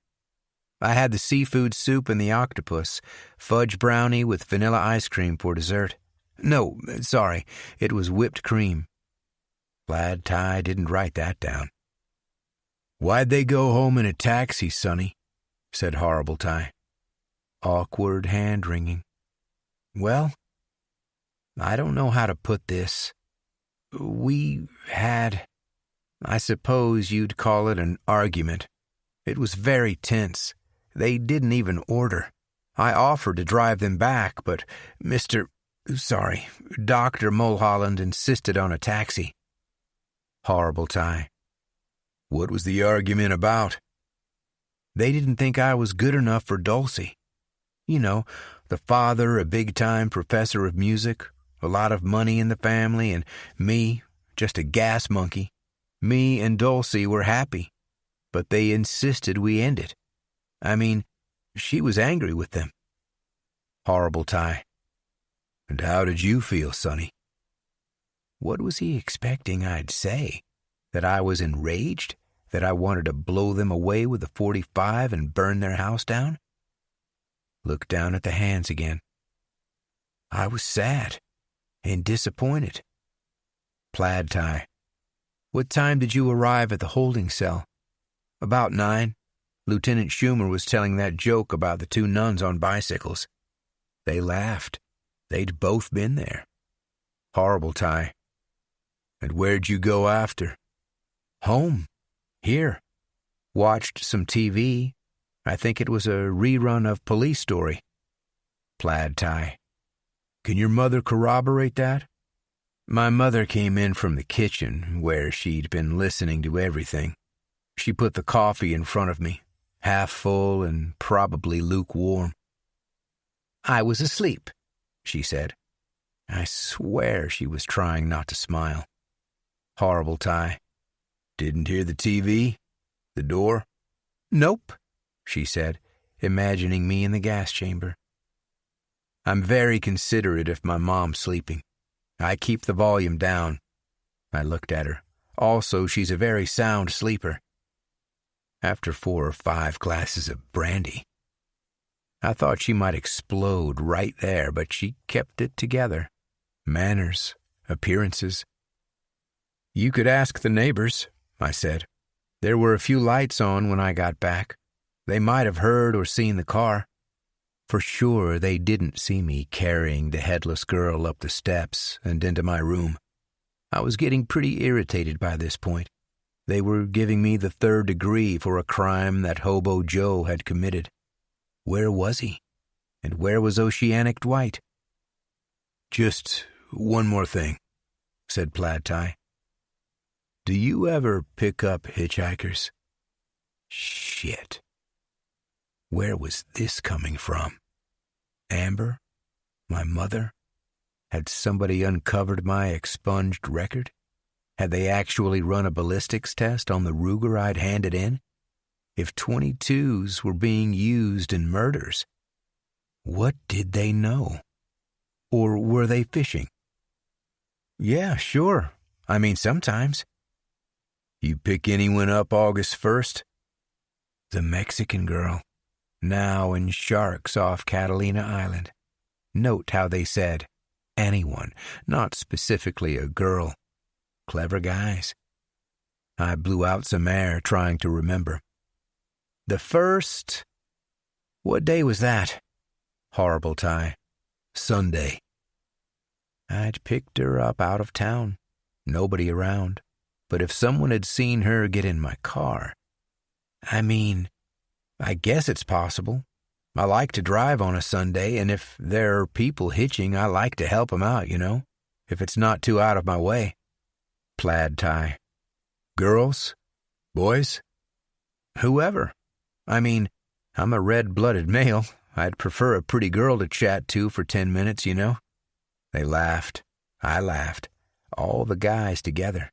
I had the seafood soup and the octopus, fudge brownie with vanilla ice cream for dessert. No, sorry, it was whipped cream. Plaid Tie didn't write that down. Why'd they go home in a taxi, Sonny? Said Horrible Tie. Awkward hand-wringing. Well, I don't know how to put this. We had, I suppose you'd call it an argument. It was very tense. They didn't even order. I offered to drive them back, but Mr. Sorry, Dr. Mulholland insisted on a taxi. Horrible Ty. What was the argument about? They didn't think I was good enough for Dulcie. You know, the father, a big-time professor of music, a lot of money in the family, and me, just a gas monkey. Me and Dulcie were happy, but they insisted we end it. I mean, she was angry with them. Horrible Ty. And how did you feel, Sonny? What was he expecting I'd say? That I was enraged? That I wanted to blow them away with a .45 and burn their house down? Looked down at the hands again. I was sad and disappointed. Plaid Tie. What time did you arrive at the holding cell? About 9. Lieutenant Schumer was telling that joke about the 2 nuns on bicycles. They laughed. They'd both been there. Horrible Tie. And where'd you go after? Home. Here. Watched some TV. I think it was a rerun of Police Story. Plaid Tie. Can your mother corroborate that? My mother came in from the kitchen, where she'd been listening to everything. She put the coffee in front of me, half full and probably lukewarm. I was asleep, she said. I swear she was trying not to smile. Horrible Tie. Didn't hear the TV? The door? Nope, she said, imagining me in the gas chamber. I'm very considerate if my mom's sleeping. I keep the volume down. I looked at her. Also, she's a very sound sleeper. After 4 or 5 glasses of brandy. I thought she might explode right there, but she kept it together. Manners, appearances. You could ask the neighbors, I said. There were a few lights on when I got back. They might have heard or seen the car. For sure, they didn't see me carrying the headless girl up the steps and into my room. I was getting pretty irritated by this point. They were giving me the 3rd degree for a crime that Hobo Joe had committed. Where was he? And where was Oceanic Dwight? Just one more thing, said Plaid Tie. Do you ever pick up hitchhikers? Shit. Where was this coming from? Amber? My mother? Had somebody uncovered my expunged record? Had they actually run a ballistics test on the Ruger I'd handed in? If 22s were being used in murders, what did they know? Or were they fishing? Yeah, sure. I mean, sometimes. You pick anyone up August 1st? The Mexican girl, now in Sharks off Catalina Island. Note how they said anyone, not specifically a girl. Clever guys. I blew out some air trying to remember. The 1st? What day was that? Horrible Tie. Sunday. I'd picked her up out of town. Nobody around. But if someone had seen her get in my car... I mean, I guess it's possible. I like to drive on a Sunday, and if there are people hitching, I like to help them out, you know, if it's not too out of my way. Plaid Tie. Girls? Boys? Whoever. I mean, I'm a red-blooded male. I'd prefer a pretty girl to chat to for 10 minutes, you know. They laughed. I laughed. All the guys together.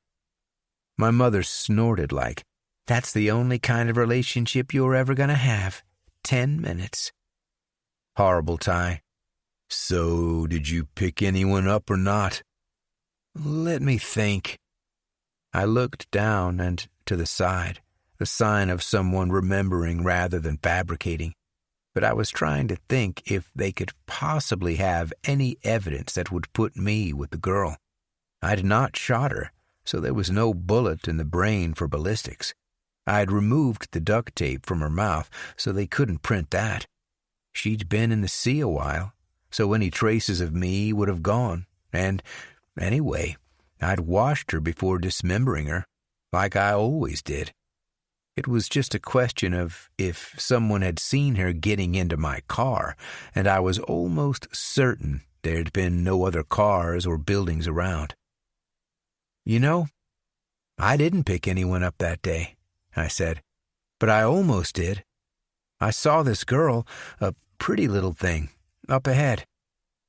My mother snorted like, that's the only kind of relationship you're ever going to have. 10 minutes. Horrible Tie. So, did you pick anyone up or not? Let me think. I looked down and to the side, the sign of someone remembering rather than fabricating. But I was trying to think if they could possibly have any evidence that would put me with the girl. I'd not shot her, so there was no bullet in the brain for ballistics. I'd removed the duct tape from her mouth, so they couldn't print that. She'd been in the sea a while, so any traces of me would have gone. And, anyway, I'd washed her before dismembering her, like I always did. It was just a question of if someone had seen her getting into my car, and I was almost certain There'd been no other cars or buildings around. "You know, I didn't pick anyone up that day," I said, "but I almost did. I saw this girl, a pretty little thing, up ahead.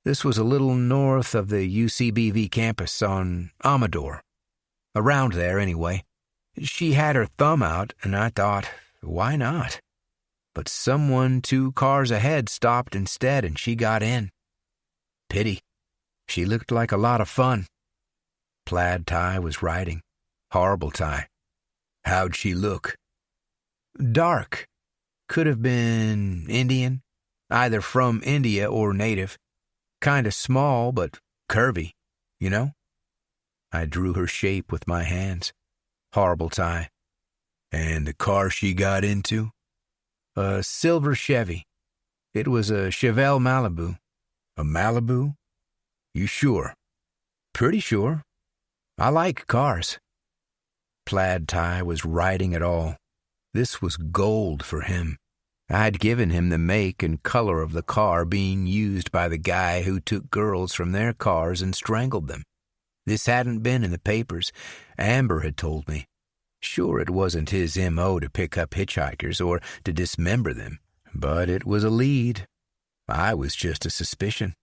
This was a little north of the UCBV campus on Amador. Around there, anyway. She had her thumb out, and I thought, why not? But someone 2 cars ahead stopped instead, and she got in. Pity. She looked like a lot of fun." Plaid tie was riding. Horrible tie. "How'd she look?" "Dark. Could have been Indian, either from India or native. Kinda small, but curvy, you know?" I drew her shape with my hands. Horrible tie. "And the car she got into?" "A silver Chevy. It was a Chevelle Malibu." "A Malibu? You sure?" "Pretty sure. I like cars." Plaid tie was riding it all. This was gold for him. I'd given him the make and color of the car being used by the guy who took girls from their cars and strangled them. This hadn't been in the papers. Amber had told me. Sure, it wasn't his M.O. to pick up hitchhikers or to dismember them, but it was a lead. I was just a suspicion.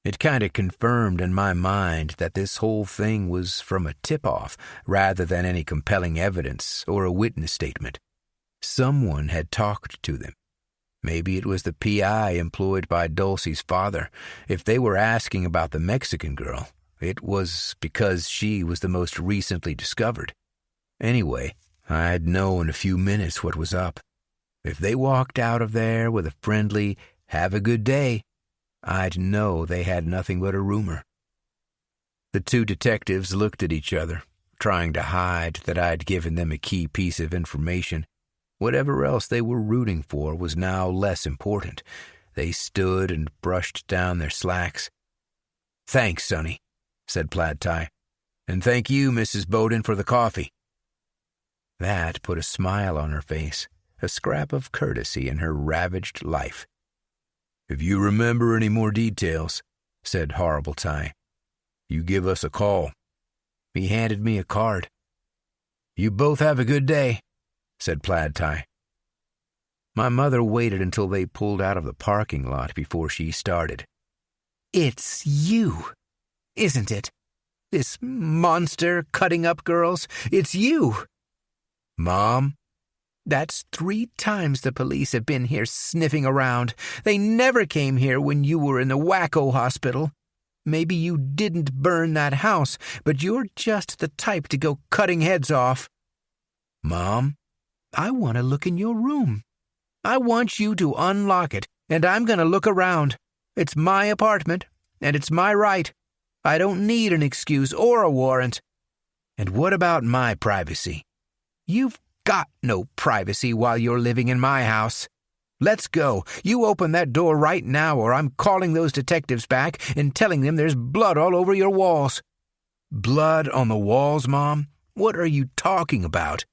It kind of confirmed in my mind that this whole thing was from a tip-off rather than any compelling evidence or a witness statement. Someone had talked to them. Maybe it was the P.I. employed by Dulcie's father. If they were asking about the Mexican girl, it was because she was the most recently discovered. Anyway, I'd know in a few minutes what was up. If they walked out of there with a friendly, "Have a good day," I'd know they had nothing but a rumor. The 2 detectives looked at each other, trying to hide that I'd given them a key piece of information. Whatever else they were rooting for was now less important. They stood and brushed down their slacks. "Thanks, Sonny," said Plaid tie. "And thank you, Mrs. Boden, for the coffee." That put a smile on her face, a scrap of courtesy in her ravaged life. "If you remember any more details," said Horrible tie, "you give us a call." He handed me a card. "You both have a good day," said Plaid tie. My mother waited until they pulled out of the parking lot before she started. "It's you, isn't it? This monster cutting up girls. It's you." "Mom?" "That's 3 times the police have been here sniffing around. They never came here when you were in the wacko hospital. Maybe you didn't burn that house, but you're just the type to go cutting heads off." "Mom?" "I want to look in your room. I want you to unlock it, and I'm going to look around. It's my apartment, and it's my right. I don't need an excuse or a warrant." "And what about my privacy?" "You've got no privacy while you're living in my house. Let's go. You open that door right now, or I'm calling those detectives back and telling them there's blood all over your walls." "Blood on the walls, Mom? What are you talking about?"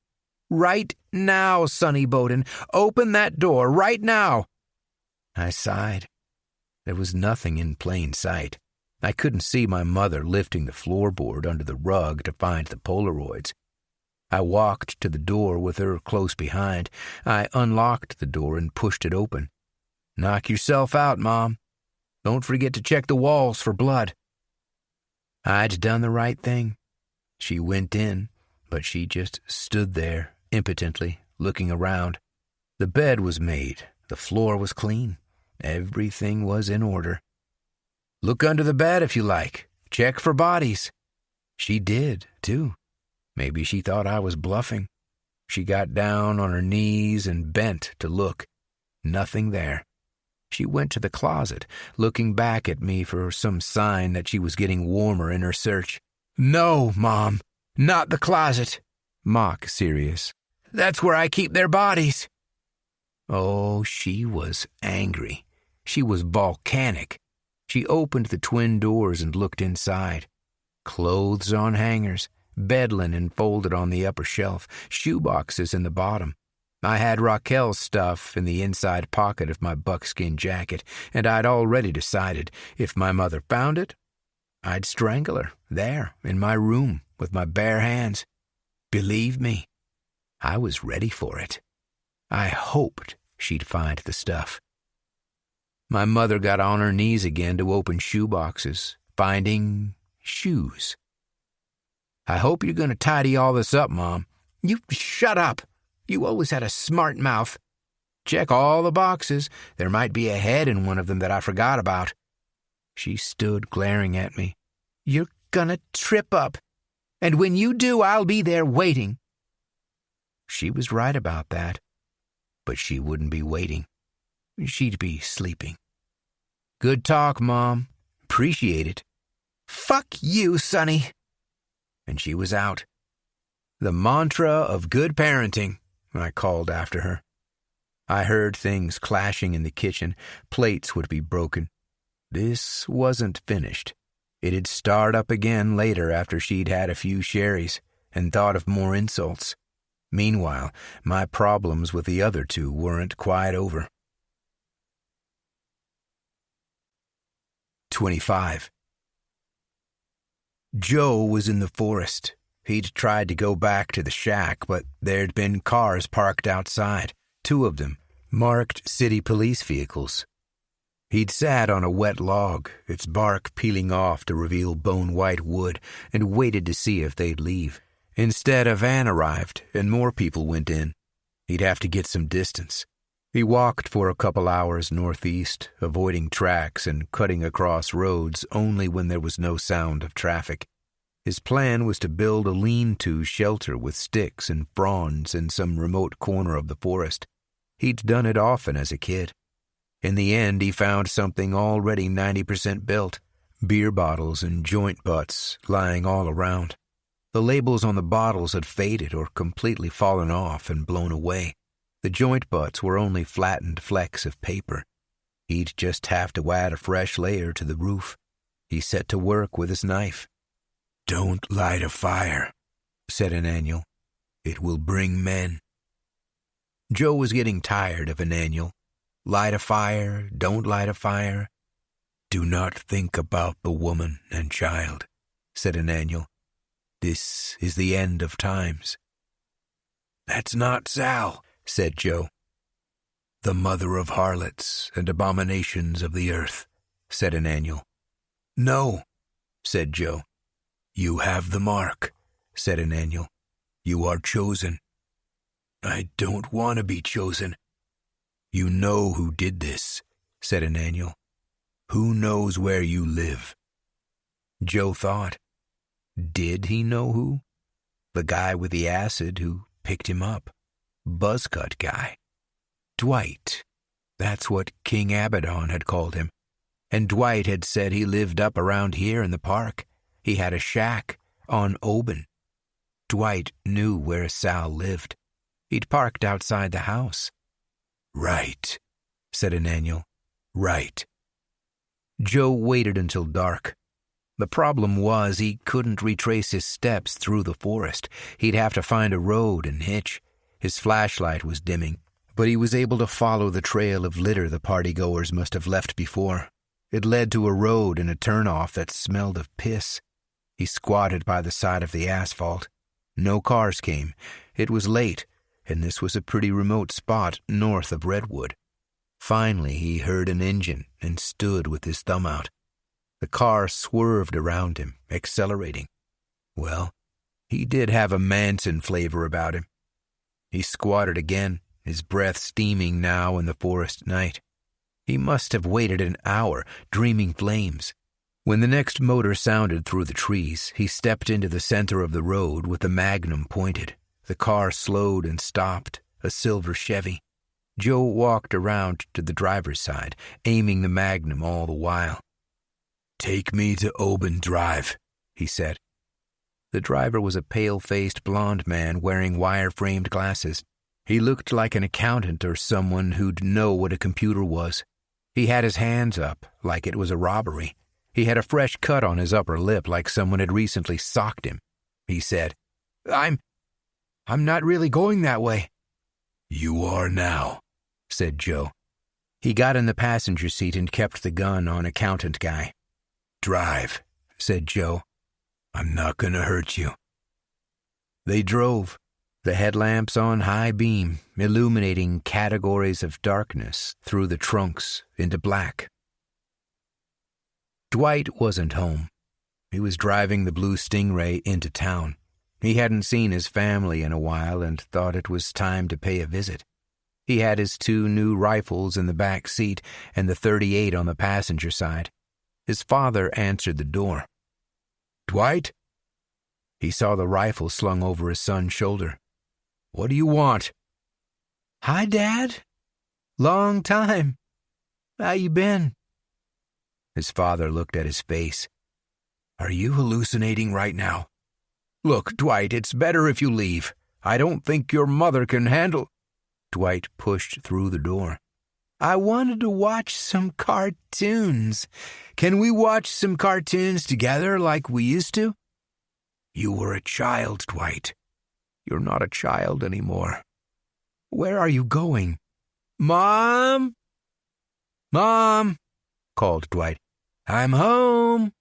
"Right now, Sonny Boden. Open that door right now." I sighed. There was nothing in plain sight. I couldn't see my mother lifting the floorboard under the rug to find the Polaroids. I walked to the door with her close behind. I unlocked the door and pushed it open. "Knock yourself out, Mom. Don't forget to check the walls for blood." I'd done the right thing. She went in, but she just stood there, impotently, looking around. The bed was made. The floor was clean. Everything was in order. "Look under the bed if you like. Check for bodies." She did, too. Maybe she thought I was bluffing. She got down on her knees and bent to look. Nothing there. She went to the closet, looking back at me for some sign that she was getting warmer in her search. "No, Mom, not the closet." Mock serious. "That's where I keep their bodies." Oh, she was angry. She was volcanic. She opened the twin doors and looked inside. Clothes on hangers, bed linen folded on the upper shelf, shoeboxes in the bottom. I had Raquel's stuff in the inside pocket of my buckskin jacket, and I'd already decided if my mother found it, I'd strangle her there in my room with my bare hands. Believe me, I was ready for it. I hoped she'd find the stuff. My mother got on her knees again to open shoe boxes, finding shoes. I hope you're going to tidy all this up, Mom. You shut up. You always had a smart mouth. Check all the boxes. There might be a head in one of them that I forgot about. She stood glaring at me. You're gonna trip up. And when you do, I'll be there waiting. She was right about that. But she wouldn't be waiting. She'd be sleeping. Good talk, Mom. Appreciate it. Fuck you, Sonny. And she was out. The mantra of good parenting, I called after her. I heard things clashing in the kitchen. Plates would be broken. This wasn't finished. It'd start up again later after she'd had a few sherries and thought of more insults. Meanwhile, my problems with the other two weren't quite over. 25. Joe was in the forest. He'd tried to go back to the shack, but there'd been cars parked outside, 2 of them, marked city police vehicles. He'd sat on a wet log, its bark peeling off to reveal bone-white wood, and waited to see if they'd leave. Instead, a van arrived, and more people went in. He'd have to get some distance. He walked for a couple hours northeast, avoiding tracks and cutting across roads only when there was no sound of traffic. His plan was to build a lean-to shelter with sticks and fronds in some remote corner of the forest. He'd done it often as a kid. In the end, he found something already 90% built, beer bottles and joint butts lying all around. The labels on the bottles had faded or completely fallen off and blown away. The joint butts were only flattened flecks of paper. He'd just have to add a fresh layer to the roof. He set to work with his knife. "Don't light a fire," said Ananiel. "It will bring men." Joe was getting tired of Ananiel. Light a fire, don't light a fire. "Do not think about the woman and child," said Ananiel. "This is the end of times." "That's not Sal," said Joe. "The mother of harlots and abominations of the earth," said Ananiel. "No," said Joe. "You have the mark," said Ananiel. "You are chosen." "I don't want to be chosen." "You know who did this," said Ananiel. "Who knows where you live?" Joe thought. Did he know who? The guy with the acid who picked him up. Buzzcut guy. Dwight. That's what King Abaddon had called him. And Dwight had said he lived up around here in the park. He had a shack on Oban. Dwight knew where Sal lived. He'd parked outside the house. "Right," said Ananiel. "Right." Joe waited until dark. The problem was he couldn't retrace his steps through the forest. He'd have to find a road and hitch. His flashlight was dimming, but he was able to follow the trail of litter the partygoers must have left before. It led to a road and a turnoff that smelled of piss. He squatted by the side of the asphalt. No cars came. It was late, and this was a pretty remote spot north of Redwood. Finally, he heard an engine and stood with his thumb out. The car swerved around him, accelerating. Well, he did have a Manson flavor about him. He squatted again, his breath steaming now in the forest night. He must have waited an hour, dreaming flames. When the next motor sounded through the trees, he stepped into the center of the road with the magnum pointed. The car slowed and stopped, a silver Chevy. Joe walked around to the driver's side, aiming the magnum all the while. "Take me to Oban Drive," he said. The driver was a pale-faced blond man wearing wire-framed glasses. He looked like an accountant or someone who'd know what a computer was. He had his hands up, like it was a robbery. He had a fresh cut on his upper lip like someone had recently socked him. He said, I'm not really going that way." "You are now," said Joe. He got in the passenger seat and kept the gun on accountant guy. "Drive," said Joe. "I'm not going to hurt you." They drove, the headlamps on high beam, illuminating categories of darkness through the trunks into black. Dwight wasn't home. He was driving the blue Stingray into town. He hadn't seen his family in a while and thought it was time to pay a visit. He had his 2 new rifles in the back seat and the .38 on the passenger side. His father answered the door. "Dwight?" He saw the rifle slung over his son's shoulder. "What do you want?" "Hi, Dad. Long time. How you been?" His father looked at his face. "Are you hallucinating right now? Look, Dwight, it's better if you leave. I don't think your mother can handle—" Dwight pushed through the door. "I wanted to watch some cartoons. Can we watch some cartoons together like we used to?" "You were a child, Dwight. You're not a child anymore. Where are you going?" "Mom? Mom," called Dwight. "I'm home."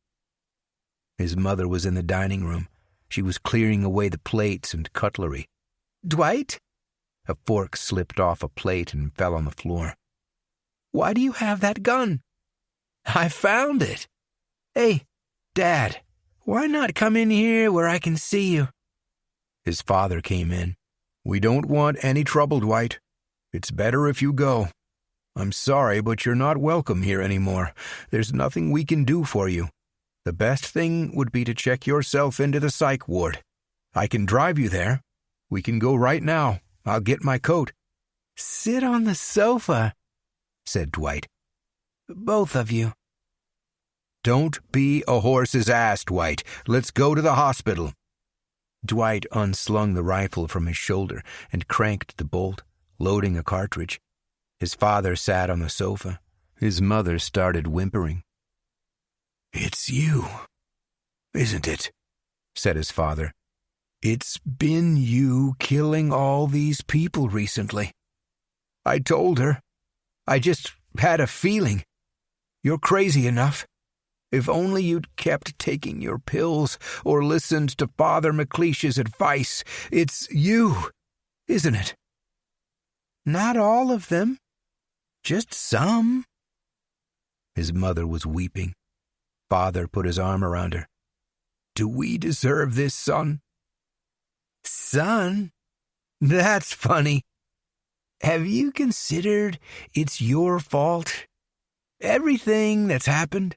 His mother was in the dining room. She was clearing away the plates and cutlery. "Dwight?" A fork slipped off a plate and fell on the floor. "Why do you have that gun?" "I found it." "Hey, Dad, why not come in here where I can see you?" His father came in. "We don't want any trouble, Dwight. It's better if you go. I'm sorry, but you're not welcome here anymore. There's nothing we can do for you. The best thing would be to check yourself into the psych ward. I can drive you there. We can go right now. I'll get my coat." "Sit on the sofa," said Dwight. "Both of you." "Don't be a horse's ass, Dwight. Let's go to the hospital." Dwight unslung the rifle from his shoulder and cranked the bolt, loading a cartridge. His father sat on the sofa. His mother started whimpering. "It's you, isn't it?" said his father. "It's been you killing all these people recently. I told her. I just had a feeling. You're crazy enough. If only you'd kept taking your pills or listened to Father McLeish's advice. It's you, isn't it?" "Not all of them. Just some." His mother was weeping. Father put his arm around her. "Do we deserve this, son?" "Son? That's funny. Have you considered it's your fault? Everything that's happened?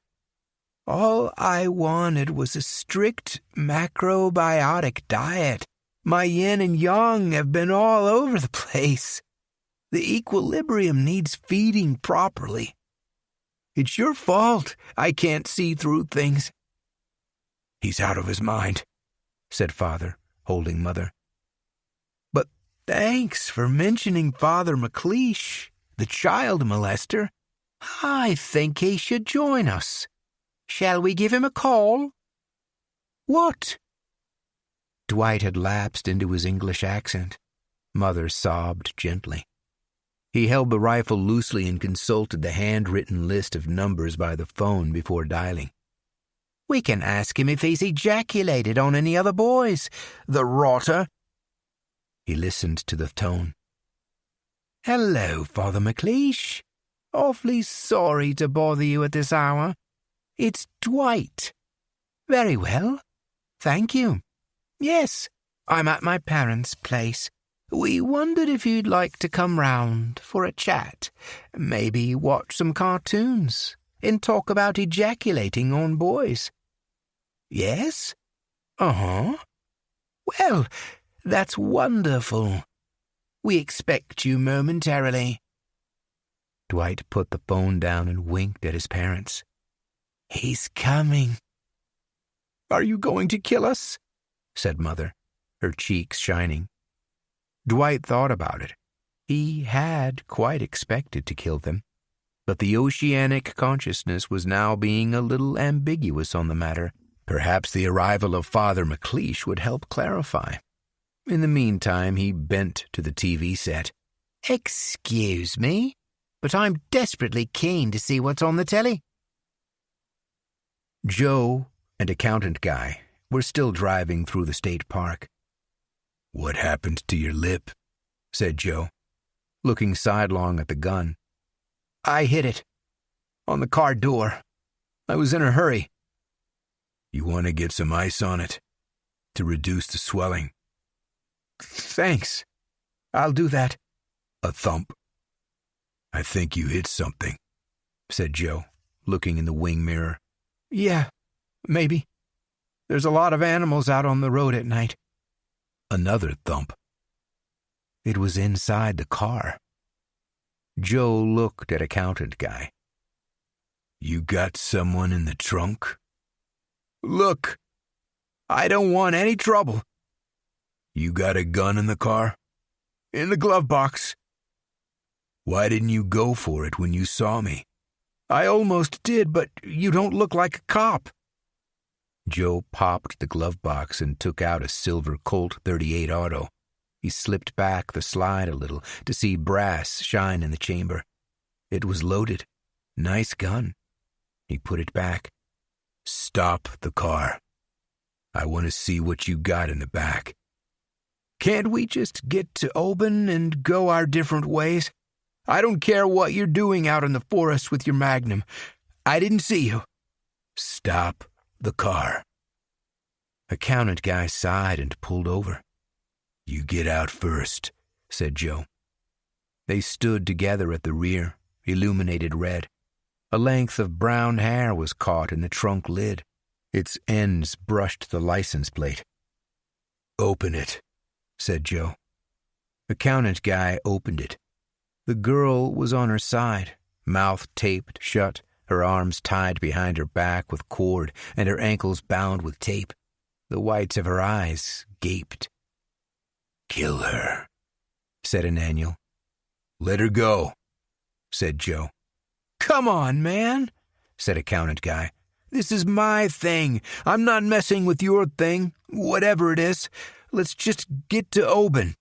All I wanted was a strict macrobiotic diet. My yin and yang have been all over the place. The equilibrium needs feeding properly. It's your fault I can't see through things." "He's out of his mind," said Father, holding Mother. "But thanks for mentioning Father McLeish, the child molester. I think he should join us. Shall we give him a call?" "What?" Dwight had lapsed into his English accent. Mother sobbed gently. He held the rifle loosely and consulted the handwritten list of numbers by the phone before dialing. "We can ask him if he's ejaculated on any other boys, the rotter." He listened to the tone. "Hello, Father McLeish. Awfully sorry to bother you at this hour. It's Dwight." "Very well. Thank you. Yes, I'm at my parents' place. We wondered if you'd like to come round for a chat, maybe watch some cartoons, and talk about ejaculating on boys." "Yes? Uh-huh. Well, that's wonderful. We expect you momentarily." Dwight put the phone down and winked at his parents. "He's coming." "Are you going to kill us?" said Mother, her cheeks shining. Dwight thought about it. He had quite expected to kill them, but the oceanic consciousness was now being a little ambiguous on the matter. Perhaps the arrival of Father McLeish would help clarify. In the meantime, he bent to the TV set. Excuse me, but I'm desperately keen to see what's on the telly. Joe and accountant guy were still driving through the state park. "What happened to your lip?" said Joe, looking sidelong at the gun. I hit it. On the car door. I was in a hurry. "You want to get some ice on it to reduce the swelling?" Thanks. I'll do that. A thump. "I think you hit something," said Joe, looking in the wing mirror. Yeah, maybe. There's a lot of animals out on the road at night. Another thump. It was inside the car. Joe looked at accountant guy. "You got someone in the trunk?" Look, I don't want any trouble. "You got a gun in the car?" In the glove box. "Why didn't you go for it when you saw me?" I almost did, but you don't look like a cop. Joe popped the glove box and took out a silver Colt .38 auto. He slipped back the slide a little to see brass shine in the chamber. It was loaded. Nice gun. He put it back. "Stop the car. I want to see what you got in the back." Can't we just get to Oban and go our different ways? I don't care what you're doing out in the forest with your Magnum. I didn't see you. "Stop the car." Accountant guy sighed and pulled over. "You get out first," said Joe. They stood together at the rear, illuminated red. A length of brown hair was caught in the trunk lid. Its ends brushed the license plate. "Open it," said Joe. Accountant guy opened it. The girl was on her side, mouth taped shut, her arms tied behind her back with cord, and her ankles bound with tape. The whites of her eyes gaped. "Kill her," said Ananiel. "Let her go," said Joe. Come on, man, said accountant guy. This is my thing. I'm not messing with your thing, whatever it is. Let's just get to Oban.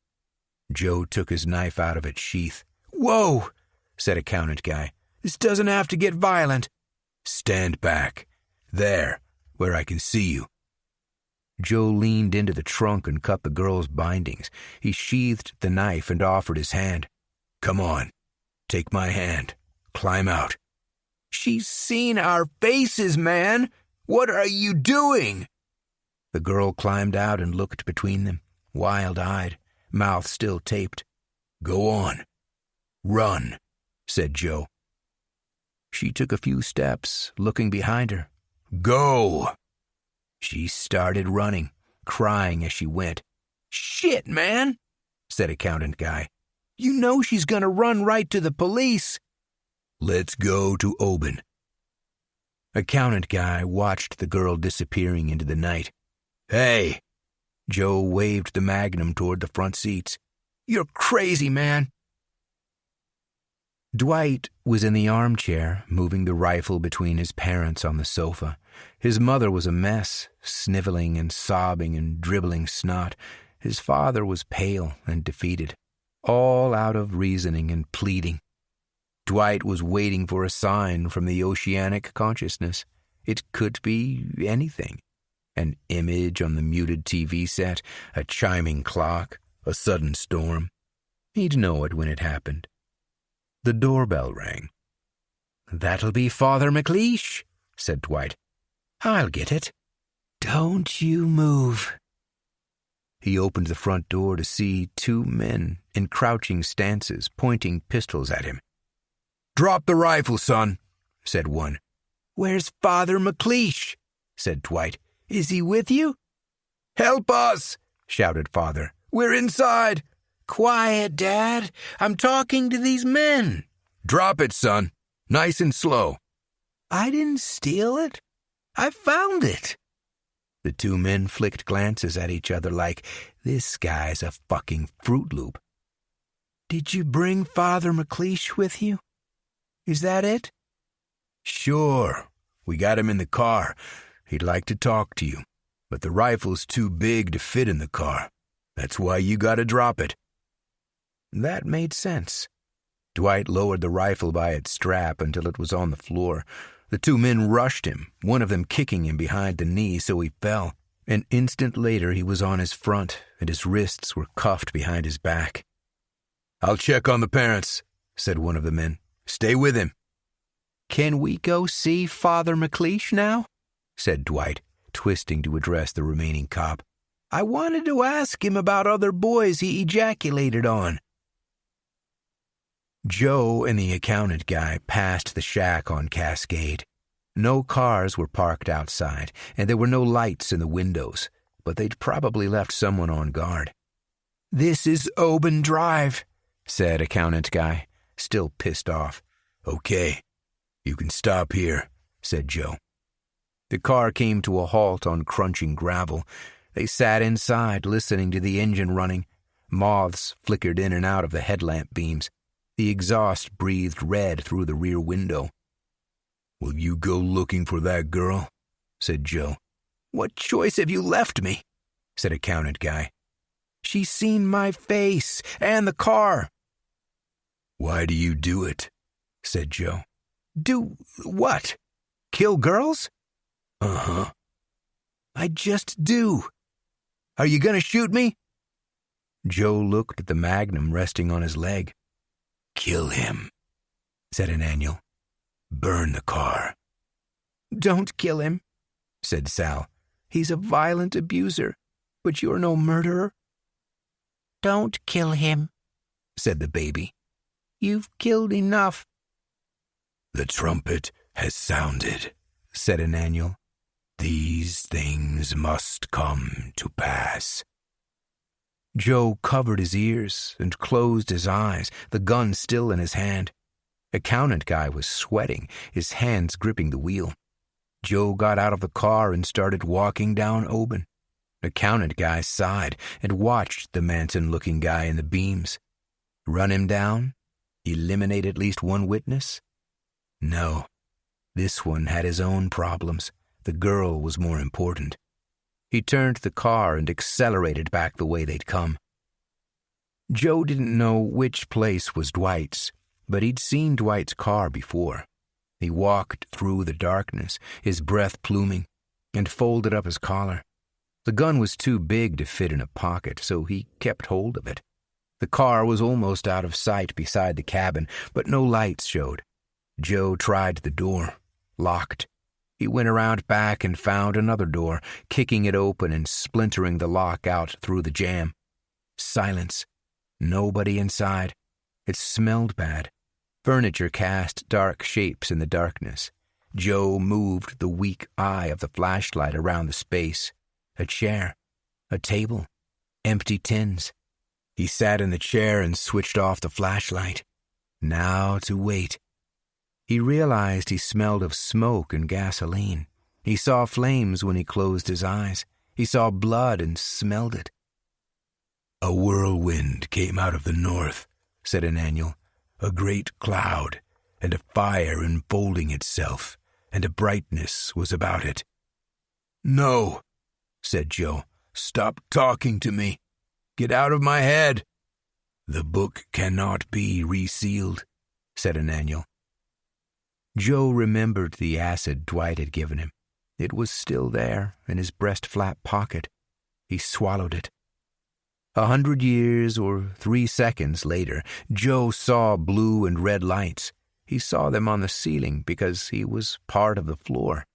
Joe took his knife out of its sheath. Whoa, said accountant guy. This doesn't have to get violent. Stand back. There, where I can see you. Joe leaned into the trunk and cut the girl's bindings. He sheathed the knife and offered his hand. Come on, take my hand. Climb out. She's seen our faces, man. What are you doing? The girl climbed out and looked between them, wild-eyed, mouth still taped. Go on. Run, said Joe. She took a few steps, looking behind her. Go! She started running, crying as she went. Shit, man, said accountant guy. You know she's gonna run right to the police. Let's go to Oban. Accountant guy watched the girl disappearing into the night. Hey! Joe waved the Magnum toward the front seats. You're crazy, man. Dwight was in the armchair, moving the rifle between his parents on the sofa. His mother was a mess, sniveling and sobbing and dribbling snot. His father was pale and defeated, all out of reasoning and pleading. Dwight was waiting for a sign from the oceanic consciousness. It could be anything. An image on the muted TV set, a chiming clock, a sudden storm. He'd know it when it happened. The doorbell rang. That'll be Father McLeish, said Dwight. I'll get it. Don't you move. He opened the front door to see two men in crouching stances pointing pistols at him. Drop the rifle, son, said one. Where's Father McLeish? Said Dwight. Is he with you? Help us, shouted Father. We're inside. Quiet, Dad. I'm talking to these men. Drop it, son. Nice and slow. I didn't steal it. I found it. The two men flicked glances at each other like, this guy's a fucking Fruit Loop. Did you bring Father McLeish with you? Is that it? Sure. We got him in the car. He'd like to talk to you, but the rifle's too big to fit in the car. That's why you gotta drop it. That made sense. Dwight lowered the rifle by its strap until it was on the floor. The two men rushed him, one of them kicking him behind the knee so he fell. An instant later he was on his front, and his wrists were cuffed behind his back. "I'll check on the parents," said one of the men. "Stay with him." "Can we go see Father McLeish now?" said Dwight, twisting to address the remaining cop. "I wanted to ask him about other boys he ejaculated on." Joe and the accountant guy passed the shack on Cascade. No cars were parked outside, and there were no lights in the windows, but they'd probably left someone on guard. "This is Oban Drive," said accountant guy, still pissed off. "Okay, you can stop here," said Joe. The car came to a halt on crunching gravel. They sat inside, listening to the engine running. Moths flickered in and out of the headlamp beams. The exhaust breathed red through the rear window. "Will you go looking for that girl?" said Joe. "What choice have you left me?" said accountant guy. "She's seen my face and the car." "Why do you do it?" said Joe. "Do what? Kill girls?" "Uh-huh." "I just do. Are you going to shoot me?" Joe looked at the magnum resting on his leg. "Kill him," said an annual. "Burn the car." "Don't kill him," said Sal. "He's a violent abuser, but you're no murderer." "Don't kill him," said the baby. "You've killed enough." "The trumpet has sounded," said an annual. "These things must come to pass." Joe covered his ears and closed his eyes, the gun still in his hand. Accountant guy was sweating, his hands gripping the wheel. Joe got out of the car and started walking down Oban. Accountant guy sighed and watched the Manson-looking guy in the beams. Run him down? Eliminate at least one witness? No. This one had his own problems. The girl was more important. He turned the car and accelerated back the way they'd come. Joe didn't know which place was Dwight's, but he'd seen Dwight's car before. He walked through the darkness, his breath pluming, and folded up his collar. The gun was too big to fit in a pocket, so he kept hold of it. The car was almost out of sight beside the cabin, but no lights showed. Joe tried the door. Locked. He went around back and found another door, kicking it open and splintering the lock out through the jamb. Silence. Nobody inside. It smelled bad. Furniture cast dark shapes in the darkness. Joe moved the weak eye of the flashlight around the space. A chair. A table. Empty tins. He sat in the chair and switched off the flashlight. Now to wait. He realized he smelled of smoke and gasoline. He saw flames when he closed his eyes. He saw blood and smelled it. "A whirlwind came out of the north," said an annual. "A great cloud, and a fire enfolding itself, and a brightness was about it." "No," said Joe. "Stop talking to me. Get out of my head." "The book cannot be resealed," said an annual. Joe remembered the acid Dwight had given him. It was still there in his breast-flap pocket. He swallowed it. 100 years or 3 seconds later, Joe saw blue and red lights. He saw them on the ceiling because he was part of the floor.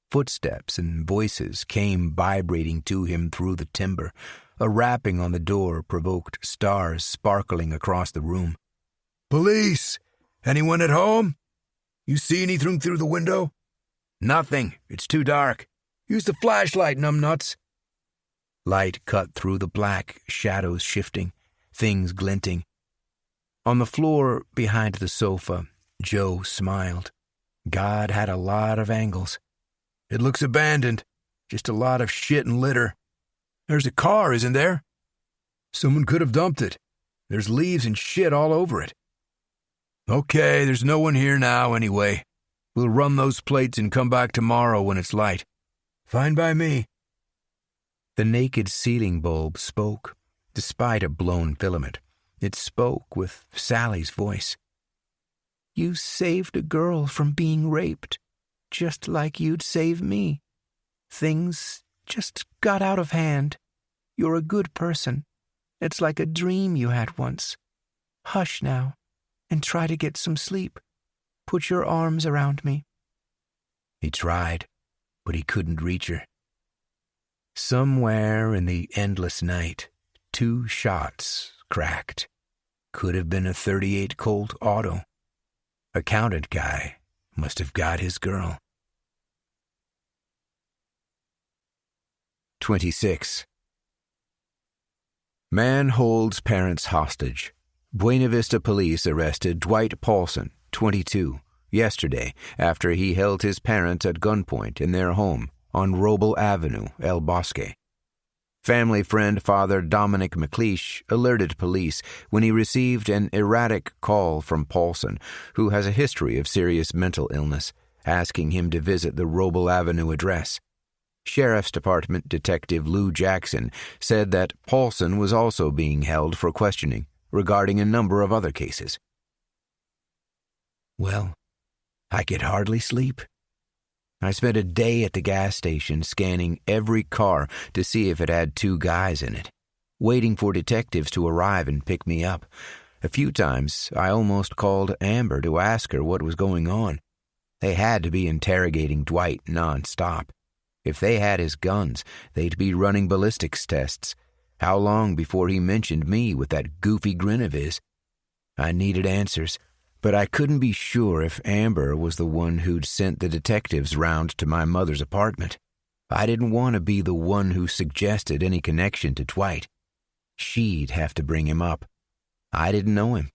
Footsteps and voices came vibrating to him through the timber. A rapping on the door provoked stars sparkling across the room. "Police! Anyone at home? You see anything through the window?" "Nothing. It's too dark." "Use the flashlight, numbnuts." Light cut through the black, shadows shifting, things glinting. On the floor behind the sofa, Joe smiled. God had a lot of angles. "It looks abandoned. Just a lot of shit and litter. There's a car, isn't there? Someone could have dumped it. There's leaves and shit all over it. Okay, there's no one here now anyway. We'll run those plates and come back tomorrow when it's light. Fine by me." The naked ceiling bulb spoke, despite a blown filament. It spoke with Sally's voice. "You saved a girl from being raped, just like you'd save me. Things just got out of hand. You're a good person. It's like a dream you had once. Hush now, and try to get some sleep. Put your arms around me." He tried, but he couldn't reach her. Somewhere in the endless night, 2 shots cracked. Could have been a .38 Colt auto. Accountant guy must have got his girl. 26. Man holds parents hostage. Buena Vista police arrested Dwight Paulson, 22, yesterday after he held his parents at gunpoint in their home on Roble Avenue, El Bosque. Family friend Father Dominic McLeish alerted police when he received an erratic call from Paulson, who has a history of serious mental illness, asking him to visit the Roble Avenue address. Sheriff's Department Detective Lou Jackson said that Paulson was also being held for questioning regarding a number of other cases. Well, I could hardly sleep. I spent a day at the gas station scanning every car to see if it had 2 guys in it, waiting for detectives to arrive and pick me up. A few times, I almost called Amber to ask her what was going on. They had to be interrogating Dwight nonstop. If they had his guns, they'd be running ballistics tests. How long before he mentioned me with that goofy grin of his? I needed answers, but I couldn't be sure if Amber was the one who'd sent the detectives round to my mother's apartment. I didn't want to be the one who suggested any connection to Dwight. She'd have to bring him up. I didn't know him.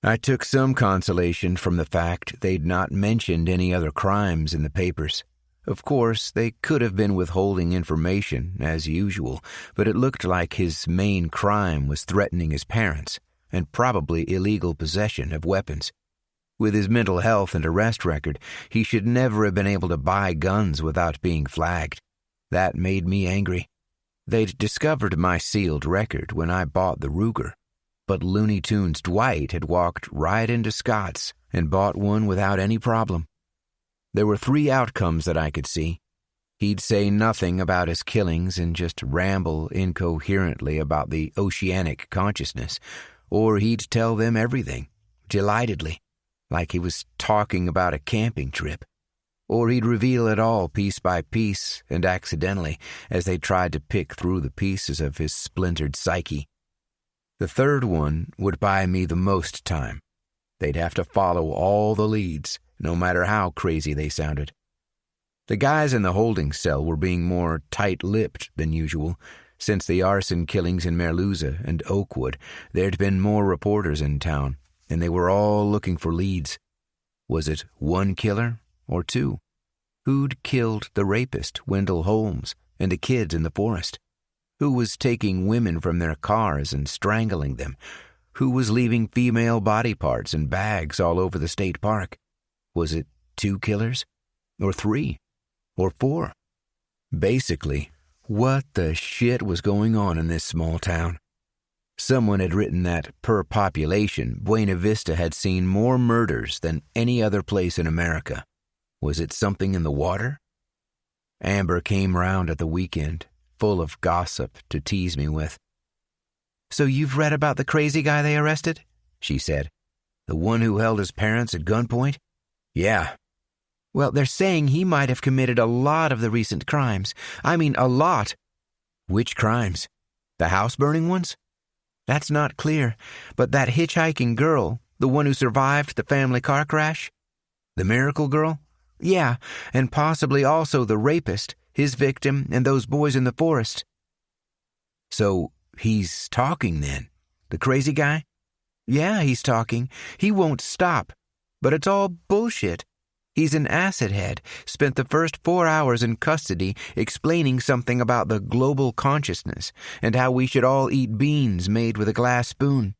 I took some consolation from the fact they'd not mentioned any other crimes in the papers. Of course, they could have been withholding information, as usual, but it looked like his main crime was threatening his parents, and probably illegal possession of weapons. With his mental health and arrest record, he should never have been able to buy guns without being flagged. That made me angry. They'd discovered my sealed record when I bought the Ruger, but Looney Tunes Dwight had walked right into Scott's and bought one without any problem. There were 3 outcomes that I could see. He'd say nothing about his killings and just ramble incoherently about the oceanic consciousness, or he'd tell them everything, delightedly, like he was talking about a camping trip. Or he'd reveal it all piece by piece and accidentally as they tried to pick through the pieces of his splintered psyche. The third one would buy me the most time. They'd have to follow all the leads, no matter how crazy they sounded. The guys in the holding cell were being more tight-lipped than usual. Since the arson killings in Merluza and Oakwood, there'd been more reporters in town, and they were all looking for leads. Was it 1 killer or 2? Who'd killed the rapist, Wendell Holmes, and the kids in the forest? Who was taking women from their cars and strangling them? Who was leaving female body parts and bags all over the state park? Was it 2 killers? Or 3? Or 4? Basically, what the shit was going on in this small town? Someone had written that, per population, Buena Vista had seen more murders than any other place in America. Was it something in the water? Amber came round at the weekend, full of gossip to tease me with. "So you've read about the crazy guy they arrested?" she said. "The one who held his parents at gunpoint?" "Yeah." "Well, they're saying he might have committed a lot of the recent crimes. I mean, a lot." "Which crimes? The house-burning ones?" "That's not clear, but that hitchhiking girl, the one who survived the family car crash?" "The miracle girl?" "Yeah, and possibly also the rapist, his victim, and those boys in the forest." "So he's talking then? The crazy guy?" "Yeah, he's talking. He won't stop. But it's all bullshit. He's an acid head, spent the first 4 hours in custody explaining something about the global consciousness and how we should all eat beans made with a glass spoon."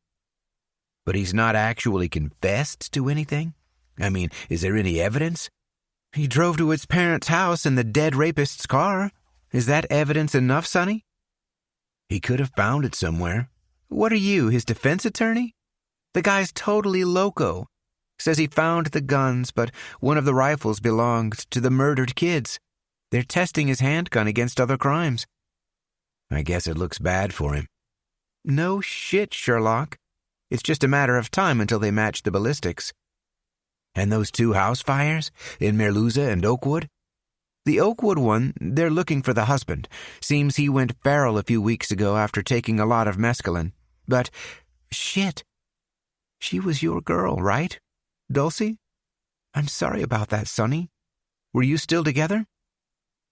"But he's not actually confessed to anything? I mean, is there any evidence?" "He drove to his parents' house in the dead rapist's car. Is that evidence enough, Sonny?" "He could have found it somewhere. What are you, his defense attorney? The guy's totally loco. Says he found the guns, but one of the rifles belonged to the murdered kids. They're testing his handgun against other crimes. I guess it looks bad for him. No shit, Sherlock. It's just a matter of time until they match the ballistics. And those 2 house fires in Merluza and Oakwood? The Oakwood one, they're looking for the husband. Seems he went feral a few weeks ago after taking a lot of mescaline. But, shit. She was your girl, right? Dulcie? I'm sorry about that, Sonny. Were you still together?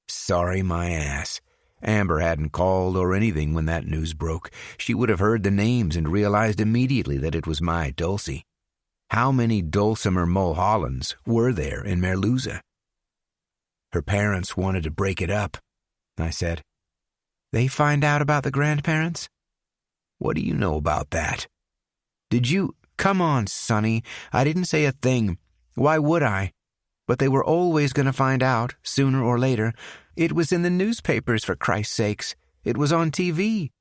Sorry my ass. Amber hadn't called or anything when that news broke. She would have heard the names and realized immediately that it was my Dulcie. How many Dulcimer Mulhollands were there in Merluza? Her parents wanted to break it up, I said. They find out about the grandparents? What do you know about that? Did you... Come on, Sonny. I didn't say a thing. Why would I? But they were always going to find out, sooner or later. It was in the newspapers, for Christ's sakes. It was on TV.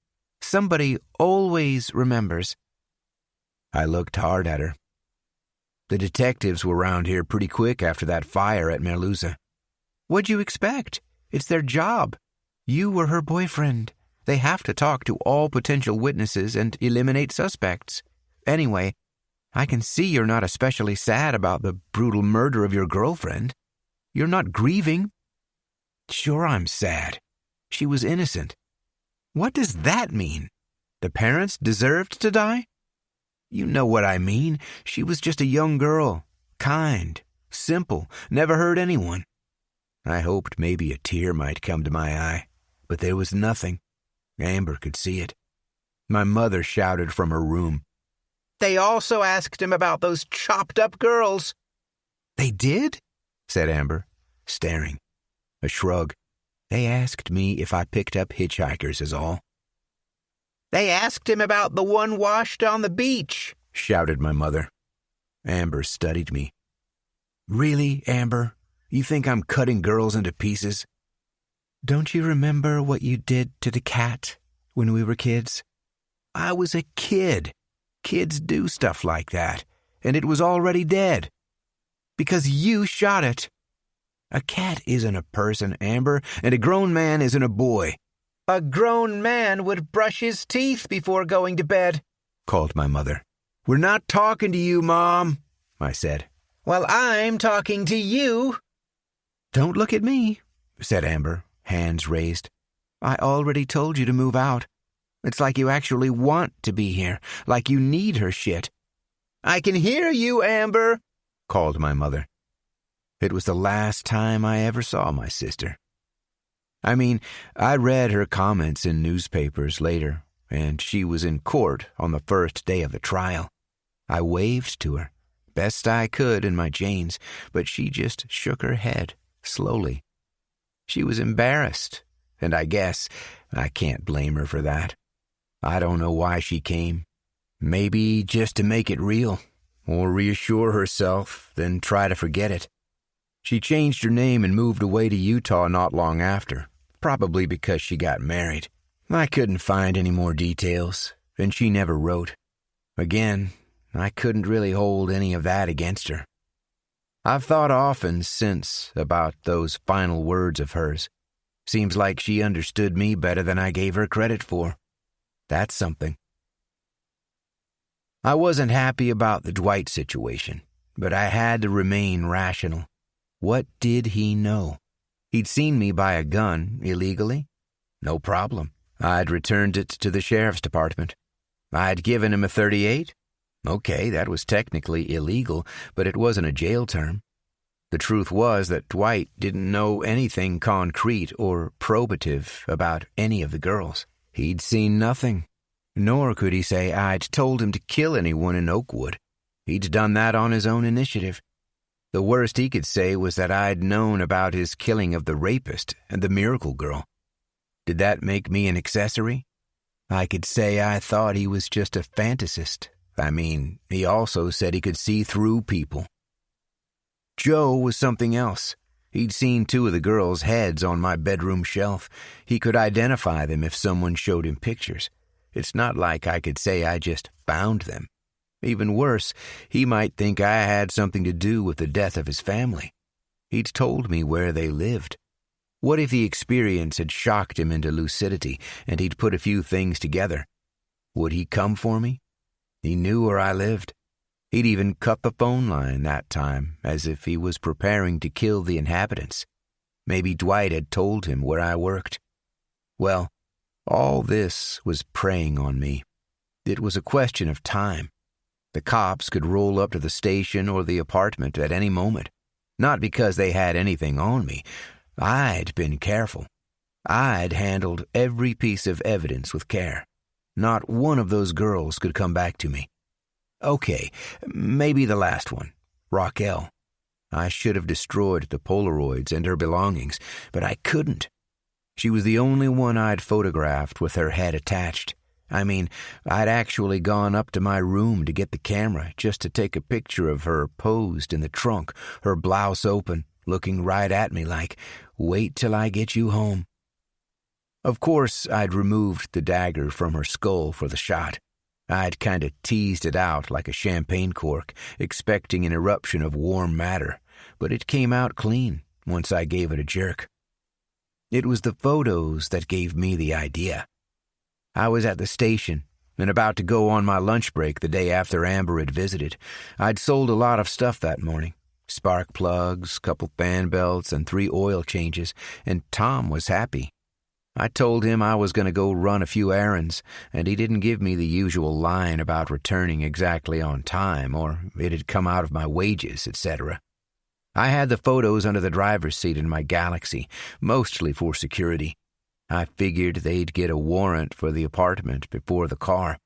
Somebody always remembers. I looked hard at her. The detectives were around here pretty quick after that fire at Merluza. What'd you expect? It's their job. You were her boyfriend. They have to talk to all potential witnesses and eliminate suspects. Anyway, I can see you're not especially sad about the brutal murder of your girlfriend. You're not grieving. Sure, I'm sad. She was innocent. What does that mean? The parents deserved to die? You know what I mean. She was just a young girl. Kind. Simple. Never hurt anyone. I hoped maybe a tear might come to my eye, but there was nothing. Amber could see it. My mother shouted from her room. They also asked him about those chopped-up girls. They did? Said Amber, staring. A shrug. They asked me if I picked up hitchhikers is all. They asked him about the one washed on the beach, shouted my mother. Amber studied me. Really, Amber? You think I'm cutting girls into pieces? Don't you remember what you did to the cat when we were kids? I was a kid. Kids do stuff like that, and it was already dead. Because you shot it. A cat isn't a person, Amber, and a grown man isn't a boy. A grown man would brush his teeth before going to bed, called my mother. We're not talking to you, Mom, I said. Well, I'm talking to you. Don't look at me, said Amber, hands raised. I already told you to move out. It's like you actually want to be here, like you need her shit. I can hear you, Amber, called my mother. It was the last time I ever saw my sister. I mean, I read her comments in newspapers later, and she was in court on the first day of the trial. I waved to her, best I could in my Janes, but she just shook her head, slowly. She was embarrassed, and I guess I can't blame her for that. I don't know why she came. Maybe just to make it real, or reassure herself, then try to forget it. She changed her name and moved away to Utah not long after, probably because she got married. I couldn't find any more details, and she never wrote. Again, I couldn't really hold any of that against her. I've thought often since about those final words of hers. Seems like she understood me better than I gave her credit for. That's something. I wasn't happy about the Dwight situation, but I had to remain rational. What did he know? He'd seen me buy a gun illegally. No problem. I'd returned it to the sheriff's department. I'd given him a .38. Okay, that was technically illegal, but it wasn't a jail term. The truth was that Dwight didn't know anything concrete or probative about any of the girls. He'd seen nothing, nor could he say I'd told him to kill anyone in Oakwood. He'd done that on his own initiative. The worst he could say was that I'd known about his killing of the rapist and the miracle girl. Did that make me an accessory? I could say I thought he was just a fantasist. I mean, he also said he could see through people. Joe was something else. He'd seen 2 of the girls' heads on my bedroom shelf. He could identify them if someone showed him pictures. It's not like I could say I just found them. Even worse, he might think I had something to do with the death of his family. He'd told me where they lived. What if the experience had shocked him into lucidity and he'd put a few things together? Would he come for me? He knew where I lived. He'd even cut the phone line that time, as if he was preparing to kill the inhabitants. Maybe Dwight had told him where I worked. Well, all this was preying on me. It was a question of time. The cops could roll up to the station or the apartment at any moment. Not because they had anything on me. I'd been careful. I'd handled every piece of evidence with care. Not one of those girls could come back to me. Okay, maybe the last one, Raquel. I should have destroyed the Polaroids and her belongings, but I couldn't. She was the only one I'd photographed with her head attached. I mean, I'd actually gone up to my room to get the camera just to take a picture of her posed in the trunk, her blouse open, looking right at me like, "Wait till I get you home." Of course, I'd removed the dagger from her skull for the shot. I'd kind of teased it out like a champagne cork, expecting an eruption of warm matter, but it came out clean once I gave it a jerk. It was the photos that gave me the idea. I was at the station and about to go on my lunch break the day after Amber had visited. I'd sold a lot of stuff that morning. Spark plugs, couple fan belts, and 3 oil changes, and Tom was happy. I told him I was going to go run a few errands, and he didn't give me the usual line about returning exactly on time or it had come out of my wages, etc. I had the photos under the driver's seat in my Galaxy, mostly for security. I figured they'd get a warrant for the apartment before the car.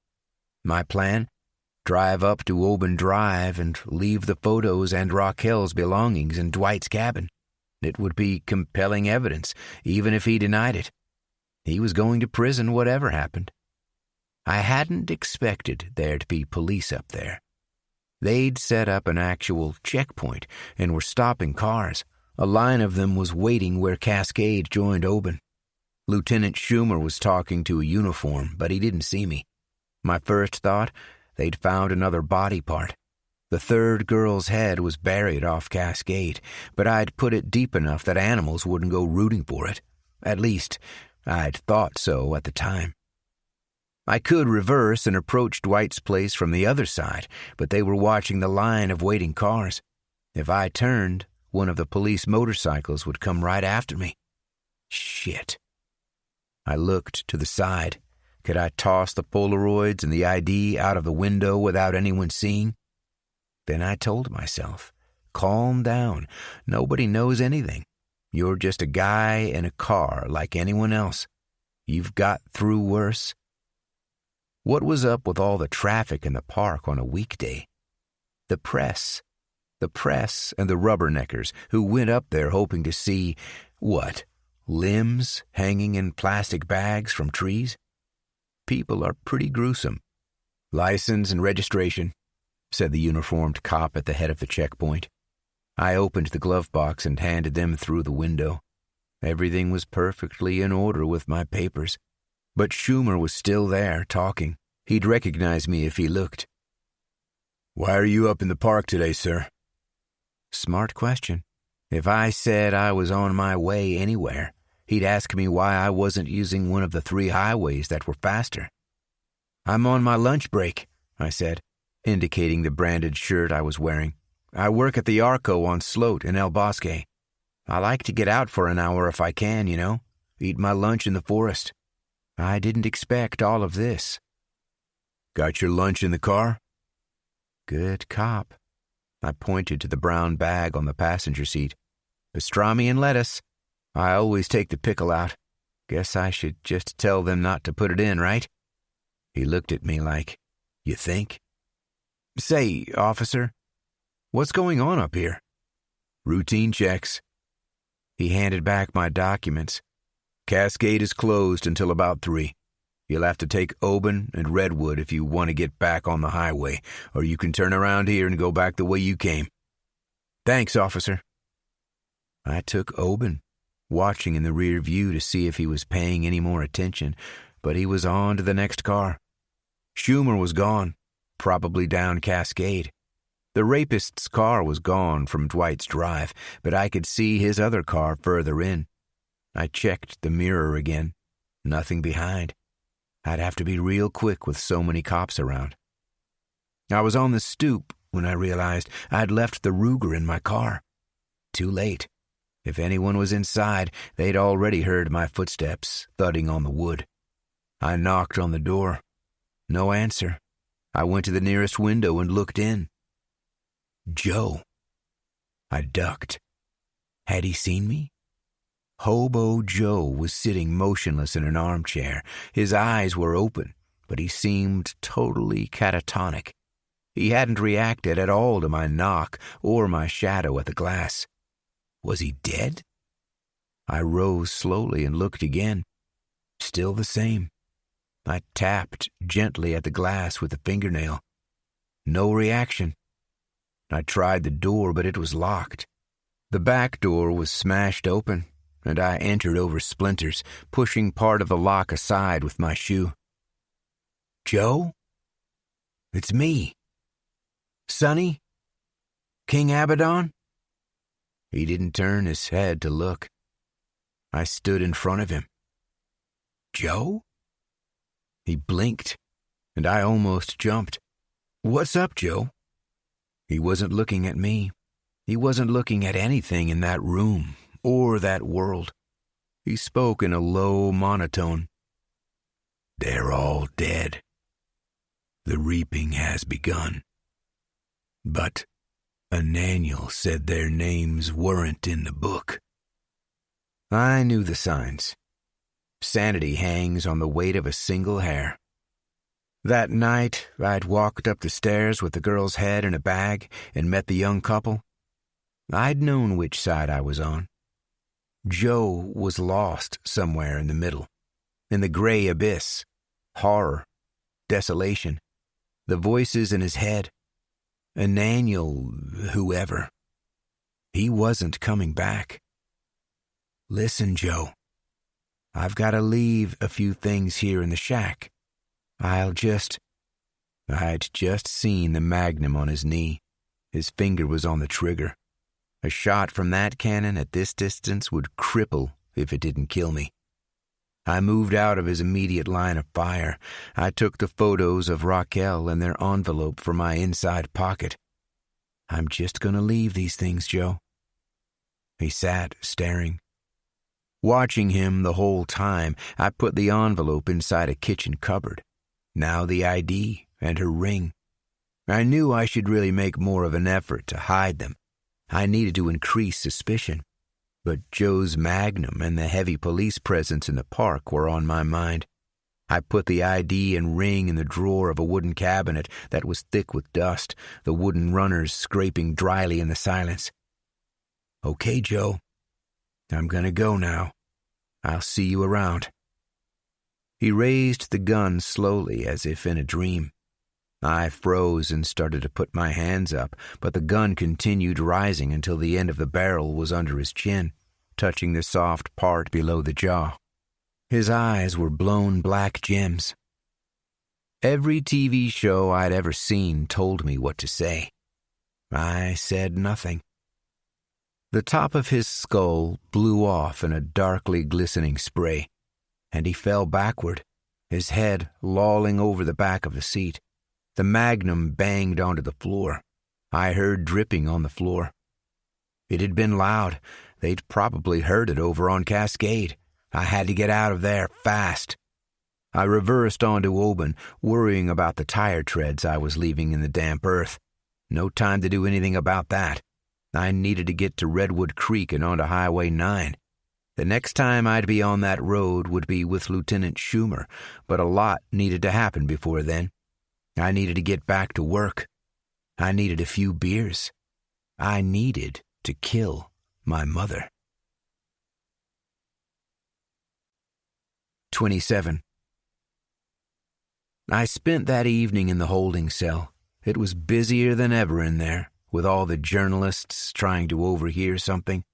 My plan? Drive up to Oban Drive and leave the photos and Raquel's belongings in Dwight's cabin. It would be compelling evidence, even if he denied it. He was going to prison whatever happened. I hadn't expected there to be police up there. They'd set up an actual checkpoint and were stopping cars. A line of them was waiting where Cascade joined Oban. Lieutenant Schumer was talking to a uniform, but he didn't see me. My first thought, they'd found another body part. The third girl's head was buried off Cascade, but I'd put it deep enough that animals wouldn't go rooting for it. At least, I'd thought so at the time. I could reverse and approach Dwight's place from the other side, but they were watching the line of waiting cars. If I turned, one of the police motorcycles would come right after me. Shit. I looked to the side. Could I toss the Polaroids and the ID out of the window without anyone seeing? Then I told myself, calm down. Nobody knows anything. You're just a guy in a car like anyone else. You've got through worse. What was up with all the traffic in the park on a weekday? The press and the rubberneckers who went up there hoping to see, what, limbs hanging in plastic bags from trees? People are pretty gruesome. License and registration, said the uniformed cop at the head of the checkpoint. I opened the glove box and handed them through the window. Everything was perfectly in order with my papers. But Schumer was still there, talking. He'd recognize me if he looked. "Why are you up in the park today, sir?" Smart question. If I said I was on my way anywhere, he'd ask me why I wasn't using one of the 3 highways that were faster. "I'm on my lunch break," I said, indicating the branded shirt I was wearing. "I work at the Arco on Sloat in El Bosque. I like to get out for an hour if I can, eat my lunch in the forest." I didn't expect all of this. "Got your lunch in the car?" Good cop. I pointed to the brown bag on the passenger seat. "Pastrami and lettuce. I always take the pickle out. Guess I should just tell them not to put it in, right?" He looked at me like, "You think?" "Say, officer, what's going on up here?" "Routine checks." He handed back my documents. "Cascade is closed until about 3. You'll have to take Oban and Redwood if you want to get back on the highway, or you can turn around here and go back the way you came." "Thanks, officer." I took Oban, watching in the rear view to see if he was paying any more attention, but he was on to the next car. Schumer was gone, probably down Cascade. The rapist's car was gone from Dwight's drive, but I could see his other car further in. I checked the mirror again. Nothing behind. I'd have to be real quick with so many cops around. I was on the stoop when I realized I'd left the Ruger in my car. Too late. If anyone was inside, they'd already heard my footsteps thudding on the wood. I knocked on the door. No answer. I went to the nearest window and looked in. Joe. I ducked. Had he seen me? Hobo Joe was sitting motionless in an armchair. His eyes were open, but he seemed totally catatonic. He hadn't reacted at all to my knock or my shadow at the glass. Was he dead? I rose slowly and looked again. Still the same. I tapped gently at the glass with a fingernail. No reaction. I tried the door, but it was locked. The back door was smashed open, and I entered over splinters, pushing part of the lock aside with my shoe. Joe? It's me. Sonny? King Abaddon? He didn't turn his head to look. I stood in front of him. Joe? He blinked, and I almost jumped. What's up, Joe? He wasn't looking at me. He wasn't looking at anything in that room or that world. He spoke in a low monotone. They're all dead. The reaping has begun. But Ananiel said their names weren't in the book. I knew the signs. Sanity hangs on the weight of a single hair. That night, I'd walked up the stairs with the girl's head in a bag and met the young couple. I'd known which side I was on. Joe was lost somewhere in the middle, in the gray abyss, horror, desolation, the voices in his head. Ananiel, whoever. He wasn't coming back. Listen, Joe. I've got to leave a few things here in the shack. I'd just seen the magnum on his knee. His finger was on the trigger. A shot from that cannon at this distance would cripple if it didn't kill me. I moved out of his immediate line of fire. I took the photos of Raquel and their envelope from my inside pocket. I'm just going to leave these things, Joe. He sat, staring. Watching him the whole time, I put the envelope inside a kitchen cupboard. Now the ID and her ring. I knew I should really make more of an effort to hide them. I needed to increase suspicion. But Joe's magnum and the heavy police presence in the park were on my mind. I put the ID and ring in the drawer of a wooden cabinet that was thick with dust, the wooden runners scraping dryly in the silence. Okay, Joe. I'm gonna go now. I'll see you around. He raised the gun slowly as if in a dream. I froze and started to put my hands up, but the gun continued rising until the end of the barrel was under his chin, touching the soft part below the jaw. His eyes were blown black gems. Every TV show I'd ever seen told me what to say. I said nothing. The top of his skull blew off in a darkly glistening spray, and he fell backward, his head lolling over the back of the seat. The magnum banged onto the floor. I heard dripping on the floor. It had been loud. They'd probably heard it over on Cascade. I had to get out of there fast. I reversed onto Oban, worrying about the tire treads I was leaving in the damp earth. No time to do anything about that. I needed to get to Redwood Creek and onto Highway 9. The next time I'd be on that road would be with Lieutenant Schumer, but a lot needed to happen before then. I needed to get back to work. I needed a few beers. I needed to kill my mother. 27. I spent that evening in the holding cell. It was busier than ever in there, with all the journalists trying to overhear something.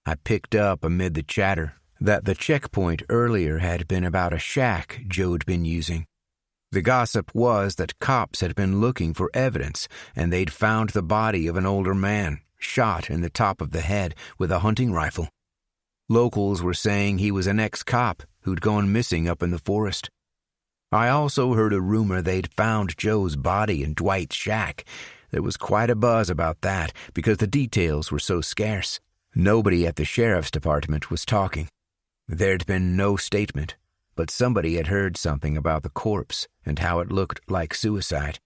I picked up amid the chatter, that the checkpoint earlier had been about a shack Joe'd been using. The gossip was that cops had been looking for evidence, and they'd found the body of an older man, shot in the top of the head with a hunting rifle. Locals were saying he was an ex-cop who'd gone missing up in the forest. I also heard a rumor they'd found Joe's body in Dwight's shack. There was quite a buzz about that because the details were so scarce. Nobody at the sheriff's department was talking. There'd been no statement, but somebody had heard something about the corpse and how it looked like suicide.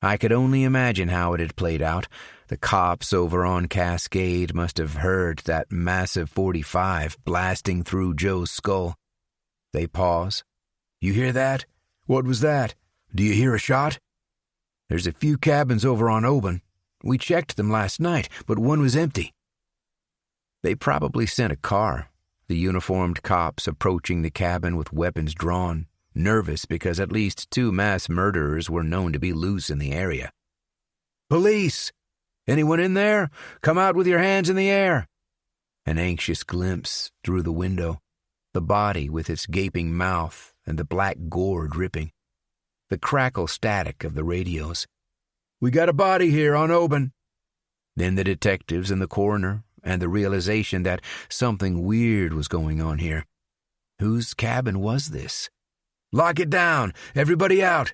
I could only imagine how it had played out. The cops over on Cascade must have heard that massive .45 blasting through Joe's skull. They pause. "You hear that? What was that? Do you hear a shot? There's a few cabins over on Oban. We checked them last night, but one was empty." They probably sent a car, the uniformed cops approaching the cabin with weapons drawn, nervous because at least 2 mass murderers were known to be loose in the area. "Police! Anyone in there? Come out with your hands in the air." An anxious glimpse through the window, the body with its gaping mouth and the black gore dripping. The crackle static of the radios. "We got a body here on Oban." Then the detectives and the coroner, and the realization that something weird was going on here. Whose cabin was this? "Lock it down! Everybody out!"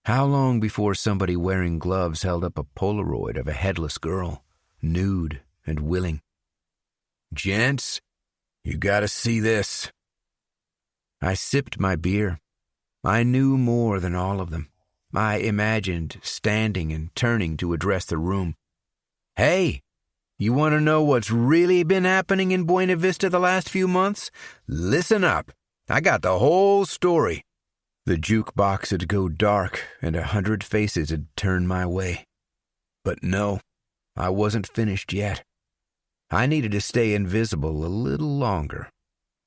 How long before somebody wearing gloves held up a Polaroid of a headless girl, nude and willing? "Gents, you gotta see this." I sipped my beer. I knew more than all of them. I imagined standing and turning to address the room. "Hey, you want to know what's really been happening in Buena Vista the last few months? Listen up. I got the whole story." The jukebox would go dark and 100 faces would turn my way. But no, I wasn't finished yet. I needed to stay invisible a little longer.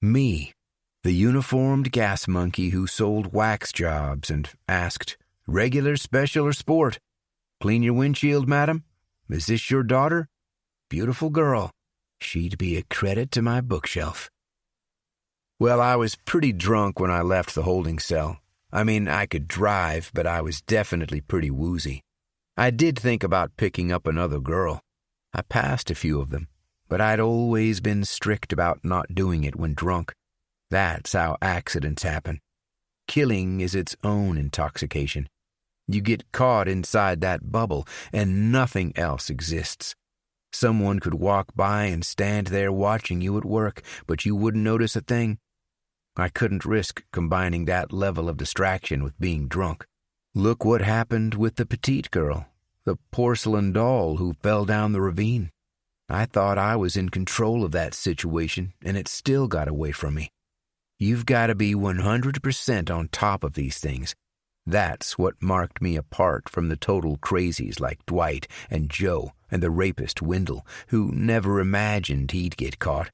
Me, the uniformed gas monkey who sold wax jobs and asked, "Regular, special, or sport? Clean your windshield, madam? Is this your daughter? Beautiful girl. She'd be a credit to my bookshelf." Well, I was pretty drunk when I left the holding cell. I mean, I could drive, but I was definitely pretty woozy. I did think about picking up another girl. I passed a few of them, but I'd always been strict about not doing it when drunk. That's how accidents happen. Killing is its own intoxication. You get caught inside that bubble, and nothing else exists. Someone could walk by and stand there watching you at work, but you wouldn't notice a thing. I couldn't risk combining that level of distraction with being drunk. Look what happened with the petite girl, the porcelain doll who fell down the ravine. I thought I was in control of that situation, and it still got away from me. You've got to be 100% on top of these things. That's what marked me apart from the total crazies like Dwight and Joe and the rapist Wendell, who never imagined he'd get caught.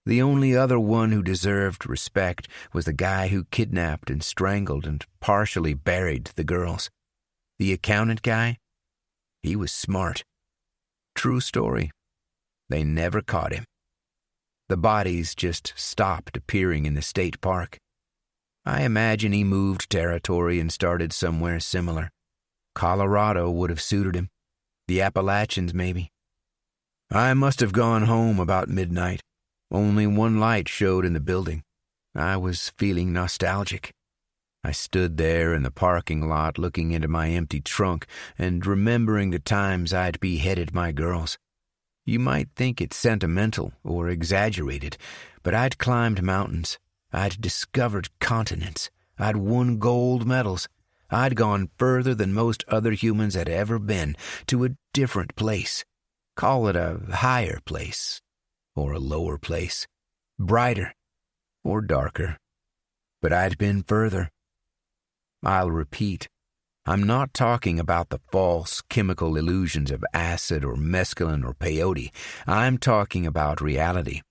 The only other one who deserved respect was the guy who kidnapped and strangled and partially buried the girls. The accountant guy? He was smart. True story. They never caught him. The bodies just stopped appearing in the state park. I imagine he moved territory and started somewhere similar. Colorado would have suited him. The Appalachians, maybe. I must have gone home about midnight. Only one light showed in the building. I was feeling nostalgic. I stood there in the parking lot looking into my empty trunk and remembering the times I'd beheaded my girls. You might think it's sentimental or exaggerated, but I'd climbed mountains. I'd discovered continents. I'd won gold medals. I'd gone further than most other humans had ever been, to a different place. Call it a higher place, or a lower place, brighter or darker. But I'd been further. I'll repeat, I'm not talking about the false chemical illusions of acid or mescaline or peyote. I'm talking about reality.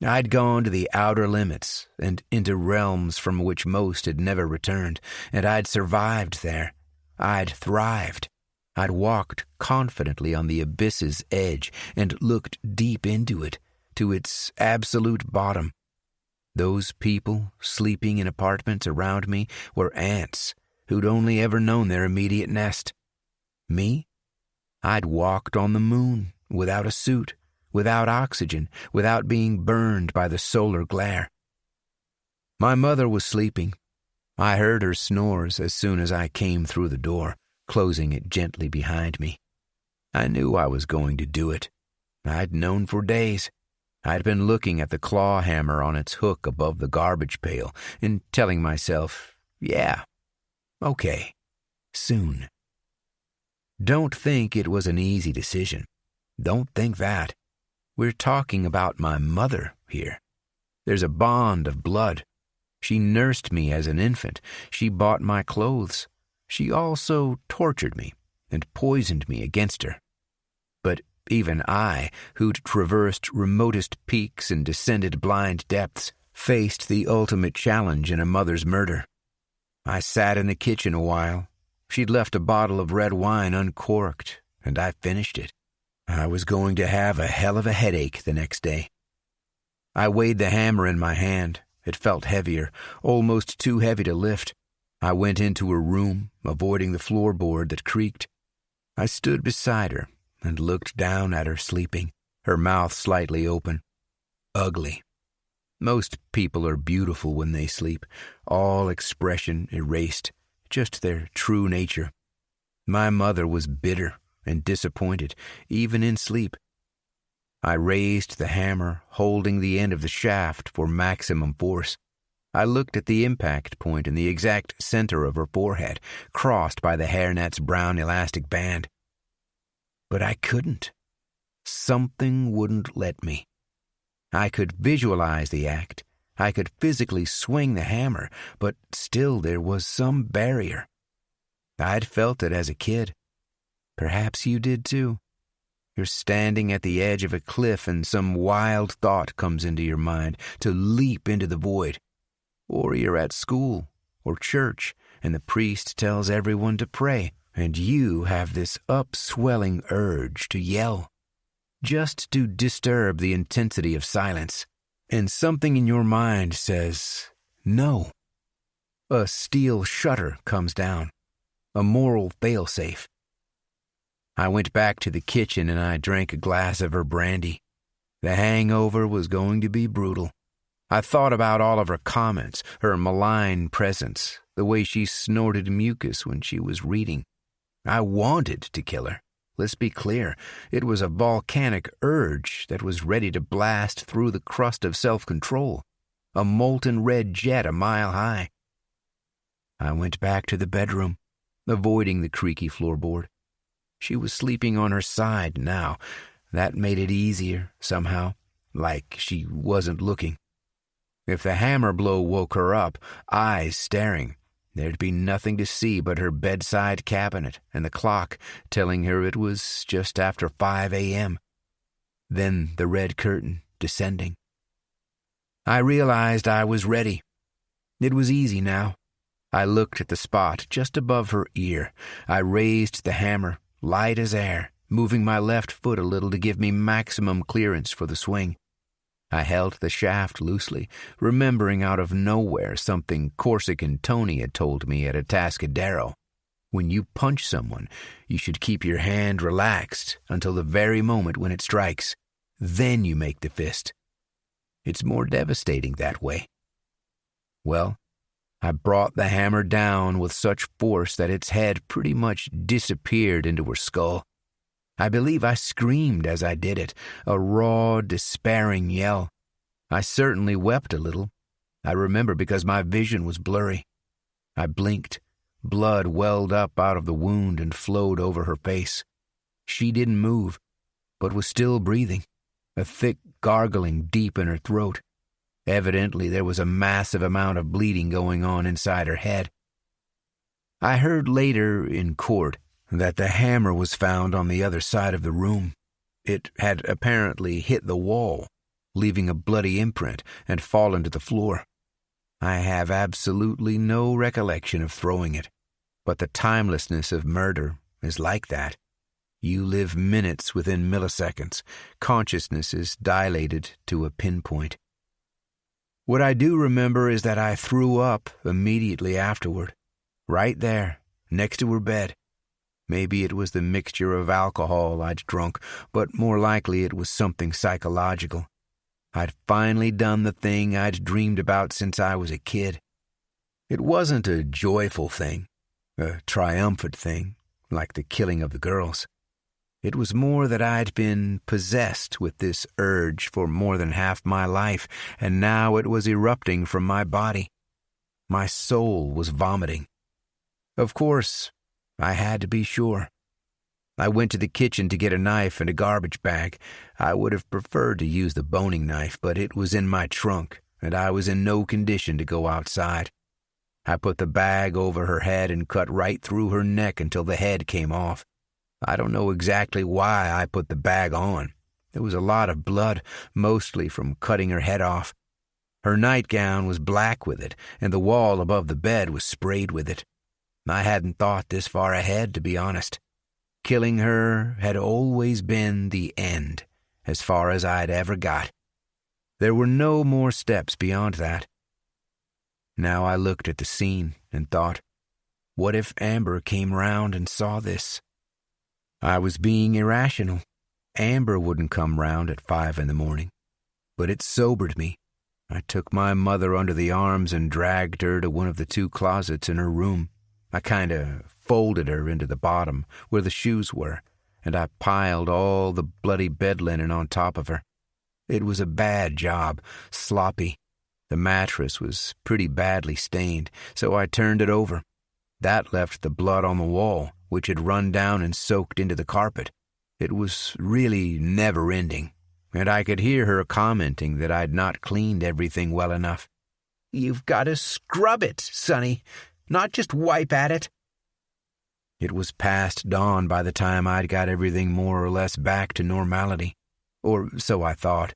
I'd gone to the outer limits and into realms from which most had never returned, and I'd survived there. I'd thrived. I'd walked confidently on the abyss's edge and looked deep into it, to its absolute bottom. Those people sleeping in apartments around me were ants who'd only ever known their immediate nest. Me? I'd walked on the moon without a suit, without oxygen, without being burned by the solar glare. My mother was sleeping. I heard her snores as soon as I came through the door, closing it gently behind me. I knew I was going to do it. I'd known for days. I'd been looking at the claw hammer on its hook above the garbage pail and telling myself, yeah, okay, soon. Don't think it was an easy decision. Don't think that. We're talking about my mother here. There's a bond of blood. She nursed me as an infant. She bought my clothes. She also tortured me and poisoned me against her. But even I, who'd traversed remotest peaks and descended blind depths, faced the ultimate challenge in a mother's murder. I sat in the kitchen a while. She'd left a bottle of red wine uncorked, and I finished it. I was going to have a hell of a headache the next day. I weighed the hammer in my hand. It felt heavier, almost too heavy to lift. I went into her room, avoiding the floorboard that creaked. I stood beside her and looked down at her sleeping, her mouth slightly open. Ugly. Most people are beautiful when they sleep, all expression erased, just their true nature. My mother was bitter and disappointed, even in sleep. I raised the hammer, holding the end of the shaft for maximum force. I looked at the impact point in the exact center of her forehead, crossed by the hairnet's brown elastic band. But I couldn't. Something wouldn't let me. I could visualize the act. I could physically swing the hammer, but still there was some barrier. I'd felt it as a kid. Perhaps you did too. You're standing at the edge of a cliff and some wild thought comes into your mind to leap into the void. Or you're at school or church and the priest tells everyone to pray, and you have this upswelling urge to yell, just to disturb the intensity of silence. And something in your mind says, no. A steel shutter comes down, a moral failsafe. I went back to the kitchen and I drank a glass of her brandy. The hangover was going to be brutal. I thought about all of her comments, her malign presence, the way she snorted mucus when she was reading. I wanted to kill her. Let's be clear, it was a volcanic urge that was ready to blast through the crust of self-control, a molten red jet a mile high. I went back to the bedroom, avoiding the creaky floorboard. She was sleeping on her side now. That made it easier, somehow, like she wasn't looking. If the hammer blow woke her up, eyes staring, there'd be nothing to see but her bedside cabinet and the clock telling her it was just after 5 a.m. Then the red curtain descending. I realized I was ready. It was easy now. I looked at the spot just above her ear. I raised the hammer, light as air, moving my left foot a little to give me maximum clearance for the swing. I held the shaft loosely, remembering out of nowhere something Corsican Tony had told me at a Tascadero. When you punch someone, you should keep your hand relaxed until the very moment when it strikes. Then you make the fist. It's more devastating that way. Well, I brought the hammer down with such force that its head pretty much disappeared into her skull. I believe I screamed as I did it, a raw, despairing yell. I certainly wept a little. I remember because my vision was blurry. I blinked. Blood welled up out of the wound and flowed over her face. She didn't move, but was still breathing, a thick gargling deep in her throat. Evidently there was a massive amount of bleeding going on inside her head. I heard later in court that the hammer was found on the other side of the room. It had apparently hit the wall, leaving a bloody imprint, and fallen to the floor. I have absolutely no recollection of throwing it, but the timelessness of murder is like that. You live minutes within milliseconds. Consciousness is dilated to a pinpoint. What I do remember is that I threw up immediately afterward, right there, next to her bed. Maybe it was the mixture of alcohol I'd drunk, but more likely it was something psychological. I'd finally done the thing I'd dreamed about since I was a kid. It wasn't a joyful thing, a triumphant thing, like the killing of the girls. It was more that I'd been possessed with this urge for more than half my life, and now it was erupting from my body. My soul was vomiting. Of course, I had to be sure. I went to the kitchen to get a knife and a garbage bag. I would have preferred to use the boning knife, but it was in my trunk, and I was in no condition to go outside. I put the bag over her head and cut right through her neck until the head came off. I don't know exactly why I put the bag on. There was a lot of blood, mostly from cutting her head off. Her nightgown was black with it, and the wall above the bed was sprayed with it. I hadn't thought this far ahead, to be honest. Killing her had always been the end, as far as I'd ever got. There were no more steps beyond that. Now I looked at the scene and thought, what if Amber came round and saw this? I was being irrational. Amber wouldn't come round at 5 a.m, but it sobered me. I took my mother under the arms and dragged her to one of the 2 closets in her room. I kinda folded her into the bottom where the shoes were, and I piled all the bloody bed linen on top of her. It was a bad job, sloppy. The mattress was pretty badly stained, so I turned it over. That left the blood on the wall, which had run down and soaked into the carpet. It was really never-ending, and I could hear her commenting that I'd not cleaned everything well enough. "You've got to scrub it, Sonny, not just wipe at it." It was past dawn by the time I'd got everything more or less back to normality, or so I thought.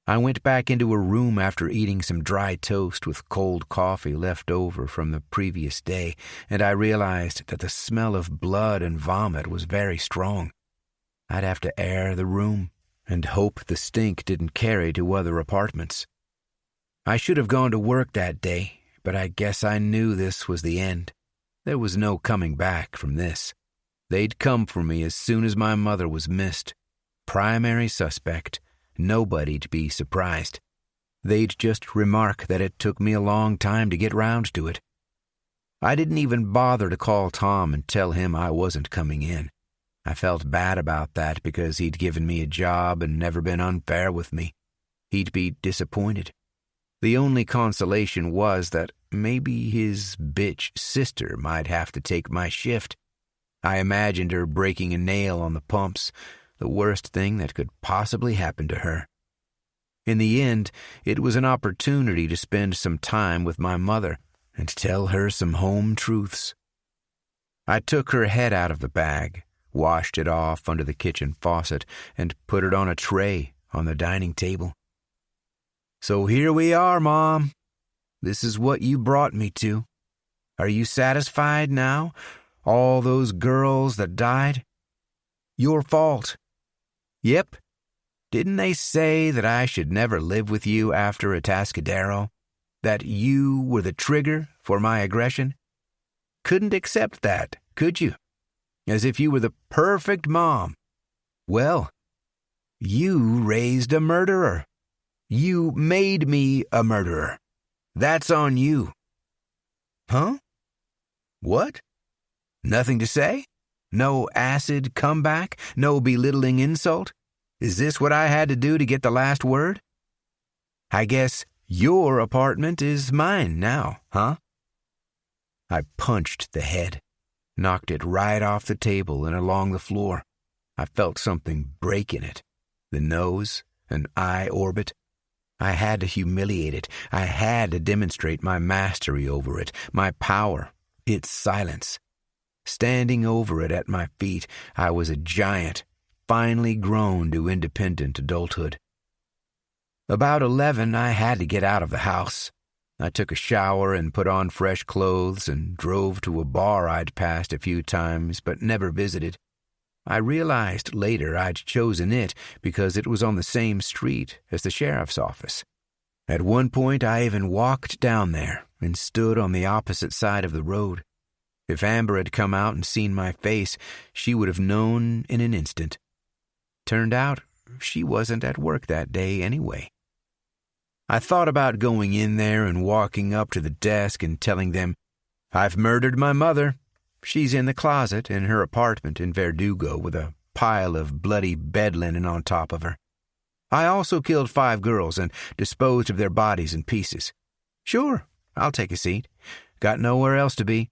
I went back into a room after eating some dry toast with cold coffee left over from the previous day, and I realized that the smell of blood and vomit was very strong. I'd have to air the room and hope the stink didn't carry to other apartments. I should have gone to work that day, but I guess I knew this was the end. There was no coming back from this. They'd come for me as soon as my mother was missed. Primary suspect. Nobody'd be surprised. They'd just remark that it took me a long time to get round to it. I didn't even bother to call Tom and tell him I wasn't coming in. I felt bad about that because he'd given me a job and never been unfair with me. He'd be disappointed. The only consolation was that maybe his bitch sister might have to take my shift. I imagined her breaking a nail on the pumps, the worst thing that could possibly happen to her. In the end, it was an opportunity to spend some time with my mother and tell her some home truths. I took her head out of the bag, washed it off under the kitchen faucet, and put it on a tray on the dining table. "So here we are, Mom. This is what you brought me to. Are you satisfied now? All those girls that died? Your fault. Yep. Didn't they say that I should never live with you after Atascadero? That you were the trigger for my aggression? Couldn't accept that, could you? As if you were the perfect mom. Well, you raised a murderer. You made me a murderer. That's on you." "Huh? What? Nothing to say? No acid comeback? No belittling insult? Is this what I had to do to get the last word? I guess your apartment is mine now, huh?" I punched the head, knocked it right off the table and along the floor. I felt something break in it. The nose, an eye orbit. I had to humiliate it. I had to demonstrate my mastery over it, my power, its silence. Standing over it at my feet, I was a giant, finally grown to independent adulthood. About 11, I had to get out of the house. I took a shower and put on fresh clothes and drove to a bar I'd passed a few times but never visited. I realized later I'd chosen it because it was on the same street as the sheriff's office. At one point, I even walked down there and stood on the opposite side of the road. If Amber had come out and seen my face, she would have known in an instant. Turned out, she wasn't at work that day anyway. I thought about going in there and walking up to the desk and telling them, "I've murdered my mother. She's in the closet in her apartment in Verdugo with a pile of bloody bed linen on top of her. I also killed 5 girls and disposed of their bodies in pieces. Sure, I'll take a seat. Got nowhere else to be."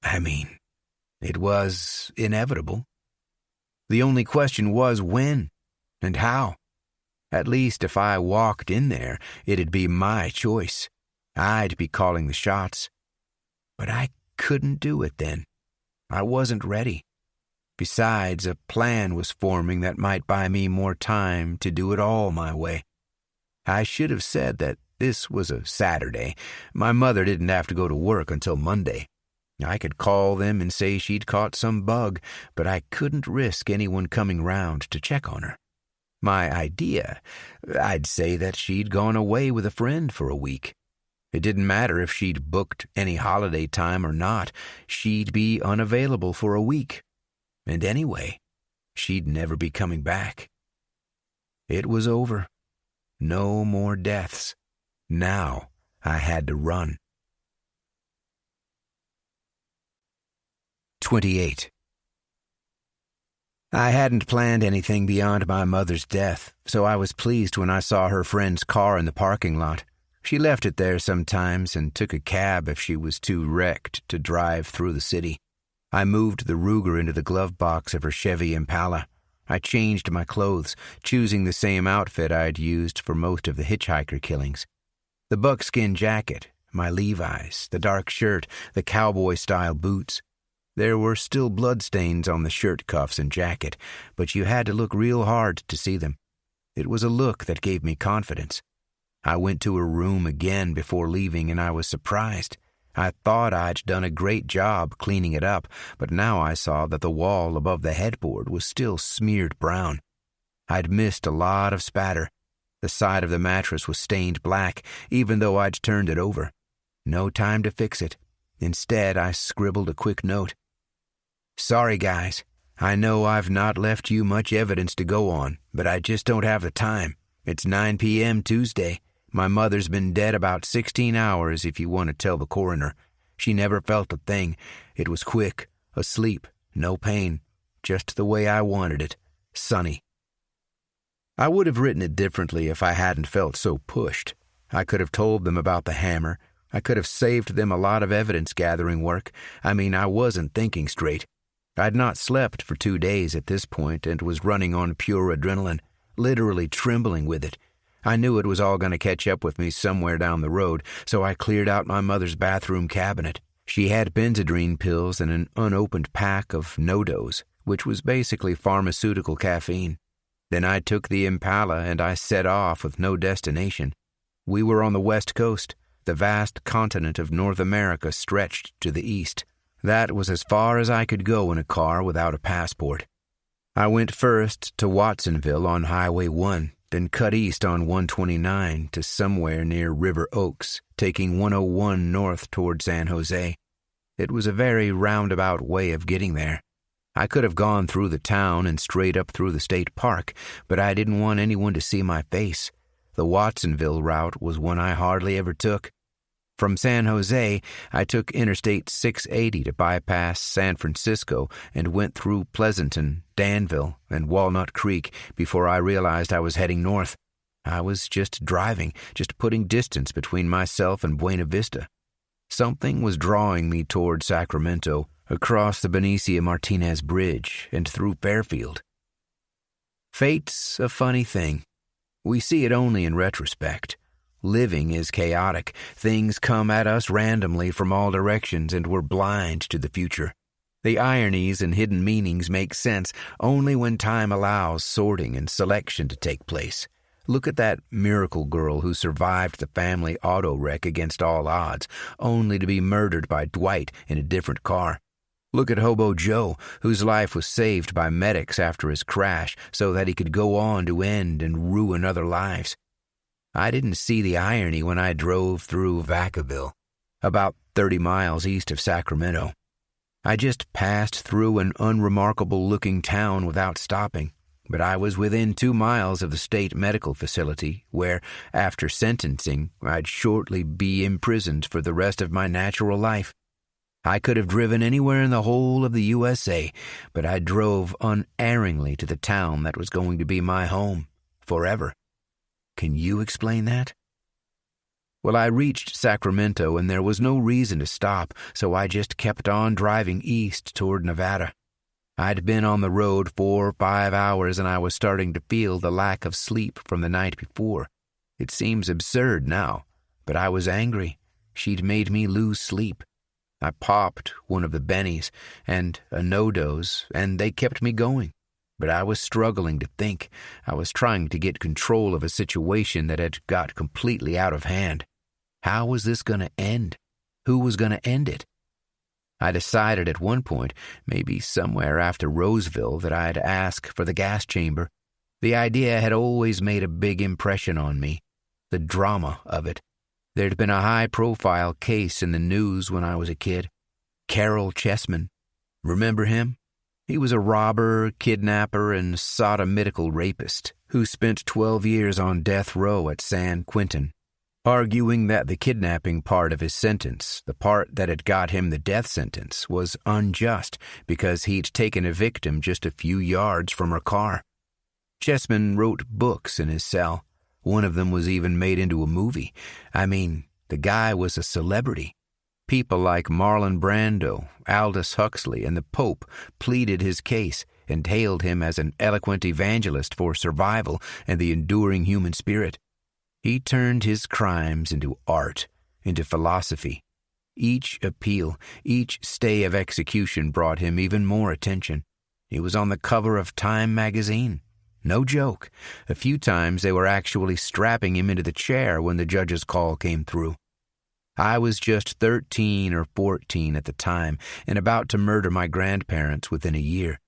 I mean, it was inevitable. The only question was when and how. At least if I walked in there, it'd be my choice. I'd be calling the shots. But I couldn't do it then. I wasn't ready. Besides, a plan was forming that might buy me more time to do it all my way. I should have said that this was a Saturday. My mother didn't have to go to work until Monday. I could call them and say she'd caught some bug, but I couldn't risk anyone coming round to check on her. My idea, I'd say that she'd gone away with a friend for a week. It didn't matter if she'd booked any holiday time or not. She'd be unavailable for a week. And anyway, she'd never be coming back. It was over. No more deaths. Now I had to run. 28. I hadn't planned anything beyond my mother's death, so I was pleased when I saw her friend's car in the parking lot. She left it there sometimes and took a cab if she was too wrecked to drive through the city. I moved the Ruger into the glove box of her Chevy Impala. I changed my clothes, choosing the same outfit I'd used for most of the hitchhiker killings. The buckskin jacket, my Levi's, the dark shirt, the cowboy-style boots. There were still bloodstains on the shirt cuffs and jacket, but you had to look real hard to see them. It was a look that gave me confidence. I went to her room again before leaving, and I was surprised. I thought I'd done a great job cleaning it up, but now I saw that the wall above the headboard was still smeared brown. I'd missed a lot of spatter. The side of the mattress was stained black, even though I'd turned it over. No time to fix it. Instead, I scribbled a quick note. "Sorry, guys. I know I've not left you much evidence to go on, but I just don't have the time. It's 9 p.m. Tuesday. My mother's been dead about 16 hours if you want to tell the coroner. She never felt a thing. It was quick, asleep, no pain, just the way I wanted it. Sonny." I would have written it differently if I hadn't felt so pushed. I could have told them about the hammer. I could have saved them a lot of evidence-gathering work. I wasn't thinking straight. I'd not slept for 2 days at this point and was running on pure adrenaline, literally trembling with it. I knew it was all going to catch up with me somewhere down the road, so I cleared out my mother's bathroom cabinet. She had Benzedrine pills and an unopened pack of No-Dos, which was basically pharmaceutical caffeine. Then I took the Impala and I set off with no destination. We were on the West Coast. The vast continent of North America stretched to the east. That was as far as I could go in a car without a passport. I went first to Watsonville on Highway 1, then cut east on 129 to somewhere near River Oaks, taking 101 north toward San Jose. It was a very roundabout way of getting there. I could have gone through the town and straight up through the state park, but I didn't want anyone to see my face. The Watsonville route was one I hardly ever took. From San Jose, I took Interstate 680 to bypass San Francisco and went through Pleasanton, Danville, and Walnut Creek before I realized I was heading north. I was just driving, just putting distance between myself and Buena Vista. Something was drawing me toward Sacramento, across the Benicia Martinez Bridge and through Fairfield. Fate's a funny thing. We see it only in retrospect. Living is chaotic. Things come at us randomly from all directions, and we're blind to the future. The ironies and hidden meanings make sense only when time allows sorting and selection to take place. Look at that miracle girl who survived the family auto wreck against all odds, only to be murdered by Dwight in a different car. Look at Hobo Joe, whose life was saved by medics after his crash so that he could go on to end and ruin other lives. I didn't see the irony when I drove through Vacaville, about 30 miles east of Sacramento. I just passed through an unremarkable-looking town without stopping, but I was within 2 miles of the state medical facility where, after sentencing, I'd shortly be imprisoned for the rest of my natural life. I could have driven anywhere in the whole of the USA, but I drove unerringly to the town that was going to be my home, forever. Can you explain that? Well, I reached Sacramento, and there was no reason to stop, so I just kept on driving east toward Nevada. I'd been on the road 4 or 5 hours, and I was starting to feel the lack of sleep from the night before. It seems absurd now, but I was angry. She'd made me lose sleep. I popped one of the bennies and a no-dose, and they kept me going. But I was struggling to think. I was trying to get control of a situation that had got completely out of hand. How was this going to end? Who was going to end it? I decided at one point, maybe somewhere after Roseville, that I'd ask for the gas chamber. The idea had always made a big impression on me. The drama of it. There'd been a high-profile case in the news when I was a kid. Carol Chessman. Remember him? He was a robber, kidnapper, and sodomitical rapist who spent 12 years on death row at San Quentin, arguing that the kidnapping part of his sentence, the part that had got him the death sentence, was unjust because he'd taken a victim just a few yards from her car. Chessman wrote books in his cell. One of them was even made into a movie. I mean, the guy was a celebrity. People like Marlon Brando, Aldous Huxley, and the Pope pleaded his case and hailed him as an eloquent evangelist for survival and the enduring human spirit. He turned his crimes into art, into philosophy. Each appeal, each stay of execution brought him even more attention. He was on the cover of Time magazine. No joke. A few times they were actually strapping him into the chair when the judge's call came through. I was just 13 or 14 at the time and about to murder my grandparents within a year.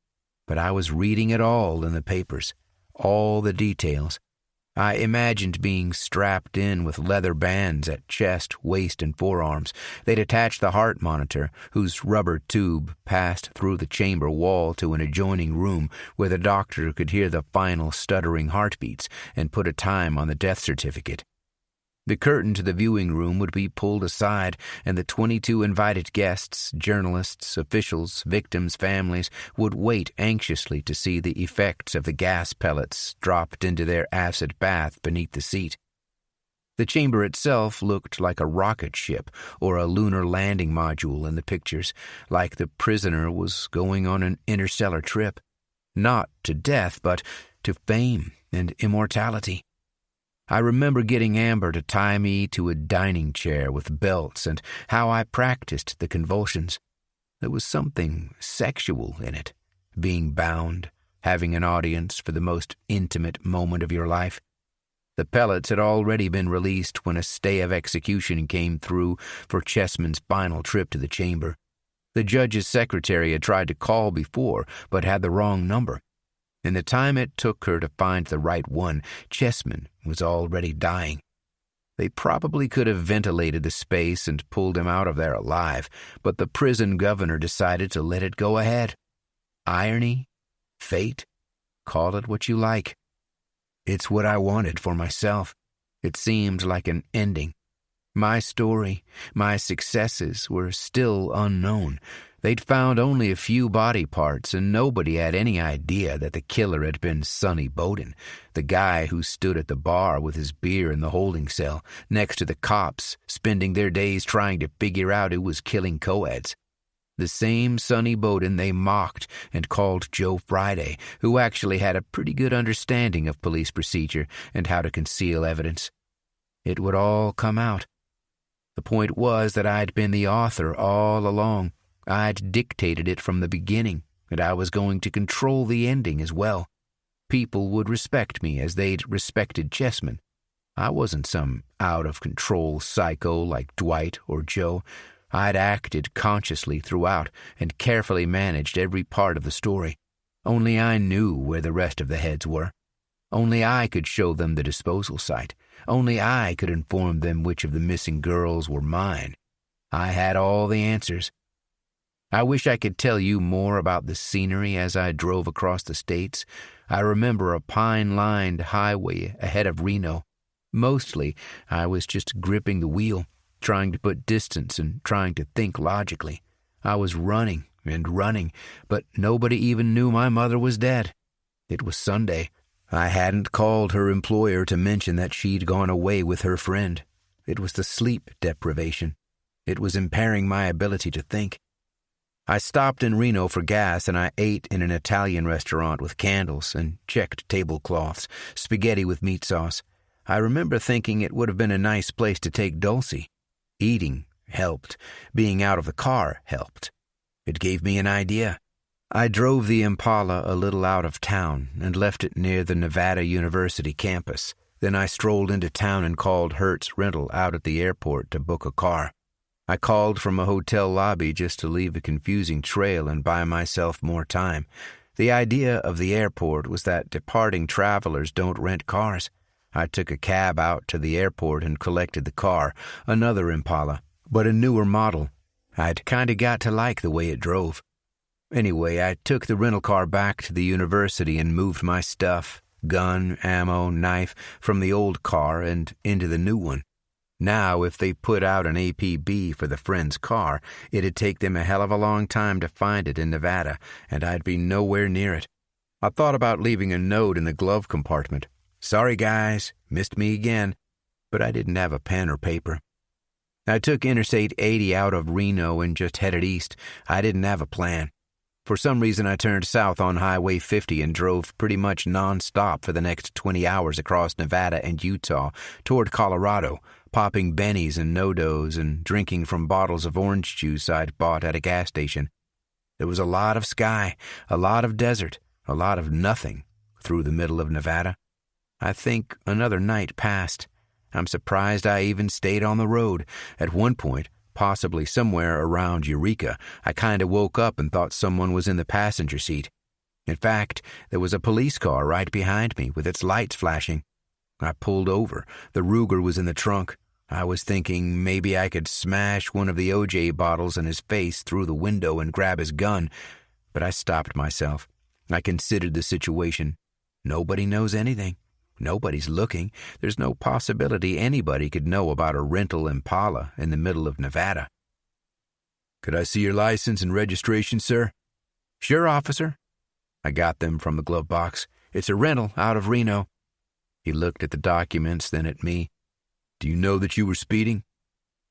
But I was reading it all in the papers, all the details. I imagined being strapped in with leather bands at chest, waist, and forearms. They'd attach the heart monitor, whose rubber tube passed through the chamber wall to an adjoining room where the doctor could hear the final stuttering heartbeats and put a time on the death certificate. The curtain to the viewing room would be pulled aside, and the 22 invited guests, journalists, officials, victims' families, would wait anxiously to see the effects of the gas pellets dropped into their acid bath beneath the seat. The chamber itself looked like a rocket ship or a lunar landing module in the pictures, like the prisoner was going on an interstellar trip. Not to death, but to fame and immortality. I remember getting Amber to tie me to a dining chair with belts and how I practiced the convulsions. There was something sexual in it, being bound, having an audience for the most intimate moment of your life. The pellets had already been released when a stay of execution came through for Chessman's final trip to the chamber. The judge's secretary had tried to call before, but had the wrong number. In the time it took her to find the right one, Chessman was already dying. They probably could have ventilated the space and pulled him out of there alive, but the prison governor decided to let it go ahead. Irony? Fate? Call it what you like. It's what I wanted for myself. It seemed like an ending. My story, my successes were still unknown. They'd found only a few body parts, and nobody had any idea that the killer had been Sonny Boden, the guy who stood at the bar with his beer in the holding cell, next to the cops, spending their days trying to figure out who was killing co-eds. The same Sonny Boden they mocked and called Joe Friday, who actually had a pretty good understanding of police procedure and how to conceal evidence. It would all come out. The point was that I'd been the author all along. I'd dictated it from the beginning, and I was going to control the ending as well. People would respect me as they'd respected Chessman. I wasn't some out-of-control psycho like Dwight or Joe. I'd acted consciously throughout and carefully managed every part of the story. Only I knew where the rest of the heads were. Only I could show them the disposal site. Only I could inform them which of the missing girls were mine. I had all the answers. I wish I could tell you more about the scenery as I drove across the states. I remember a pine-lined highway ahead of Reno. Mostly, I was just gripping the wheel, trying to put distance and trying to think logically. I was running and running, but nobody even knew my mother was dead. It was Sunday. I hadn't called her employer to mention that she'd gone away with her friend. It was the sleep deprivation. It was impairing my ability to think. I stopped in Reno for gas and I ate in an Italian restaurant with candles and checked tablecloths, spaghetti with meat sauce. I remember thinking it would have been a nice place to take Dulcie. Eating helped. Being out of the car helped. It gave me an idea. I drove the Impala a little out of town and left it near the Nevada University campus. Then I strolled into town and called Hertz Rental out at the airport to book a car. I called from a hotel lobby just to leave a confusing trail and buy myself more time. The idea of the airport was that departing travelers don't rent cars. I took a cab out to the airport and collected the car, another Impala, but a newer model. I'd kind of got to like the way it drove. Anyway, I took the rental car back to the university and moved my stuff, gun, ammo, knife, from the old car and into the new one. Now, if they put out an APB for the friend's car, it'd take them a hell of a long time to find it in Nevada, and I'd be nowhere near it. I thought about leaving a note in the glove compartment. Sorry, guys, missed me again, but I didn't have a pen or paper. I took Interstate 80 out of Reno and just headed east. I didn't have a plan. For some reason, I turned south on Highway 50 and drove pretty much non-stop for the next 20 hours across Nevada and Utah toward Colorado, popping bennies and no-dos and drinking from bottles of orange juice I'd bought at a gas station. There was a lot of sky, a lot of desert, a lot of nothing through the middle of Nevada. I think another night passed. I'm surprised I even stayed on the road. At one point, possibly somewhere around Eureka, I kind of woke up and thought someone was in the passenger seat. In fact, there was a police car right behind me with its lights flashing. I pulled over. The Ruger was in the trunk. I was thinking maybe I could smash one of the OJ bottles in his face through the window and grab his gun, but I stopped myself. I considered the situation. Nobody knows anything. Nobody's looking. There's no possibility anybody could know about a rental Impala in the middle of Nevada. Could I see your license and registration, sir? Sure, officer. I got them from the glove box. It's a rental out of Reno. He looked at the documents, then at me. Do you know that you were speeding?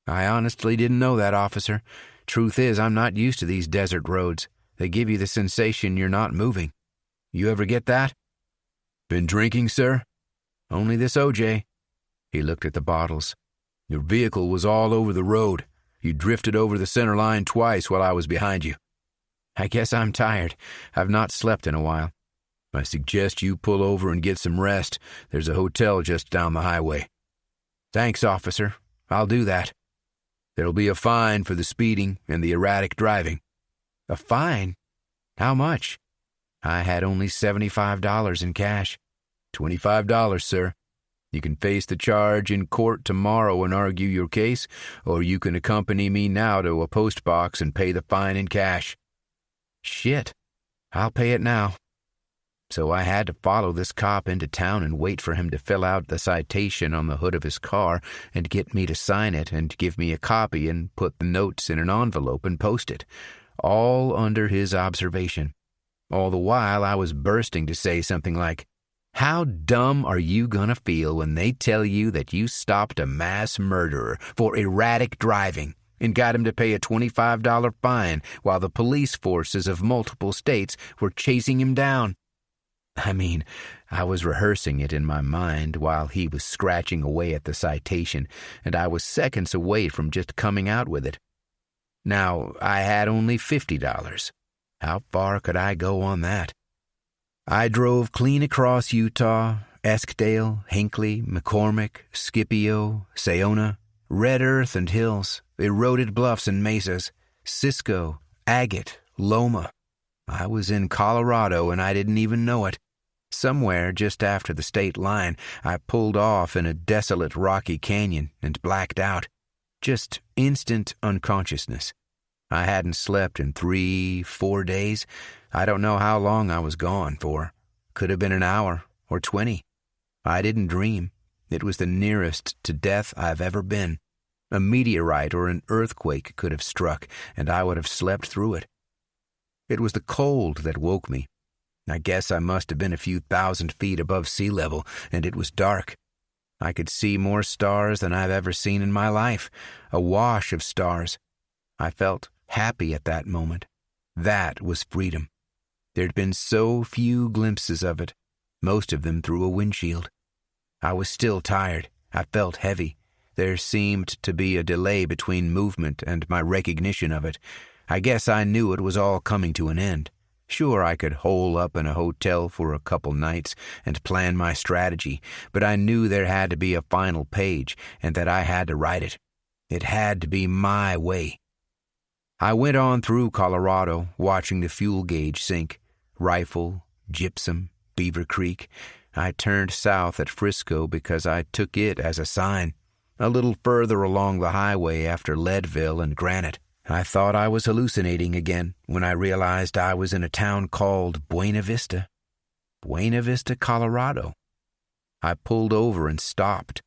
I honestly didn't know that, officer. Truth is, I'm not used to these desert roads. They give you the sensation you're not moving. You ever get that? Been drinking, sir? Only this OJ. He looked at the bottles. Your vehicle was all over the road. You drifted over the center line twice while I was behind you. I guess I'm tired. I've not slept in a while. I suggest you pull over and get some rest. There's a hotel just down the highway. Thanks, officer. I'll do that. There'll be a fine for the speeding and the erratic driving. A fine? How much? I had only $75 in cash. $25, sir. You can face the charge in court tomorrow and argue your case, or you can accompany me now to a post box and pay the fine in cash. Shit. I'll pay it now. So I had to follow this cop into town and wait for him to fill out the citation on the hood of his car and get me to sign it and give me a copy and put the notes in an envelope and post it, all under his observation. All the while I was bursting to say something like, how dumb are you gonna feel when they tell you that you stopped a mass murderer for erratic driving and got him to pay a $25 fine while the police forces of multiple states were chasing him down? I mean, I was rehearsing it in my mind while he was scratching away at the citation, and I was seconds away from just coming out with it. Now, I had only $50. How far could I go on that? I drove clean across Utah, Eskdale, Hinckley, McCormick, Scipio, Sayona, Red Earth and hills, eroded bluffs and mesas, Cisco, agate, Loma. I was in Colorado and I didn't even know it. Somewhere just after the state line, I pulled off in a desolate rocky canyon and blacked out. Just instant unconsciousness. I hadn't slept in 3-4 days. I don't know how long I was gone for. Could have been an hour or 20. I didn't dream. It was the nearest to death I've ever been. A meteorite or an earthquake could have struck, and I would have slept through it. It was the cold that woke me. I guess I must have been a few thousand feet above sea level, and it was dark. I could see more stars than I've ever seen in my life, a wash of stars. I felt happy at that moment. That was freedom. There'd been so few glimpses of it, most of them through a windshield. I was still tired. I felt heavy. There seemed to be a delay between movement and my recognition of it. I guess I knew it was all coming to an end. Sure, I could hole up in a hotel for a couple nights and plan my strategy, but I knew there had to be a final page and that I had to write it. It had to be my way. I went on through Colorado, watching the fuel gauge sink. Rifle, Gypsum, Beaver Creek. I turned south at Frisco because I took it as a sign. A little further along the highway after Leadville and Granite. I thought I was hallucinating again when I realized I was in a town called Buena Vista. Buena Vista, Colorado. I pulled over and stopped.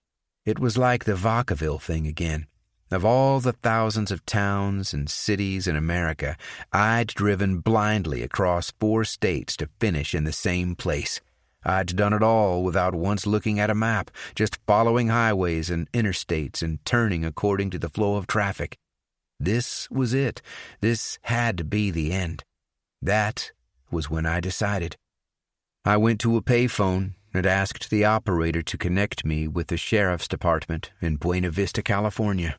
It was like the Vacaville thing again. Of all the thousands of towns and cities in America, I'd driven blindly across 4 states to finish in the same place. I'd done it all without once looking at a map, just following highways and interstates and turning according to the flow of traffic. This was it. This had to be the end. That was when I decided. I went to a payphone and asked the operator to connect me with the sheriff's department in Buena Vista, California.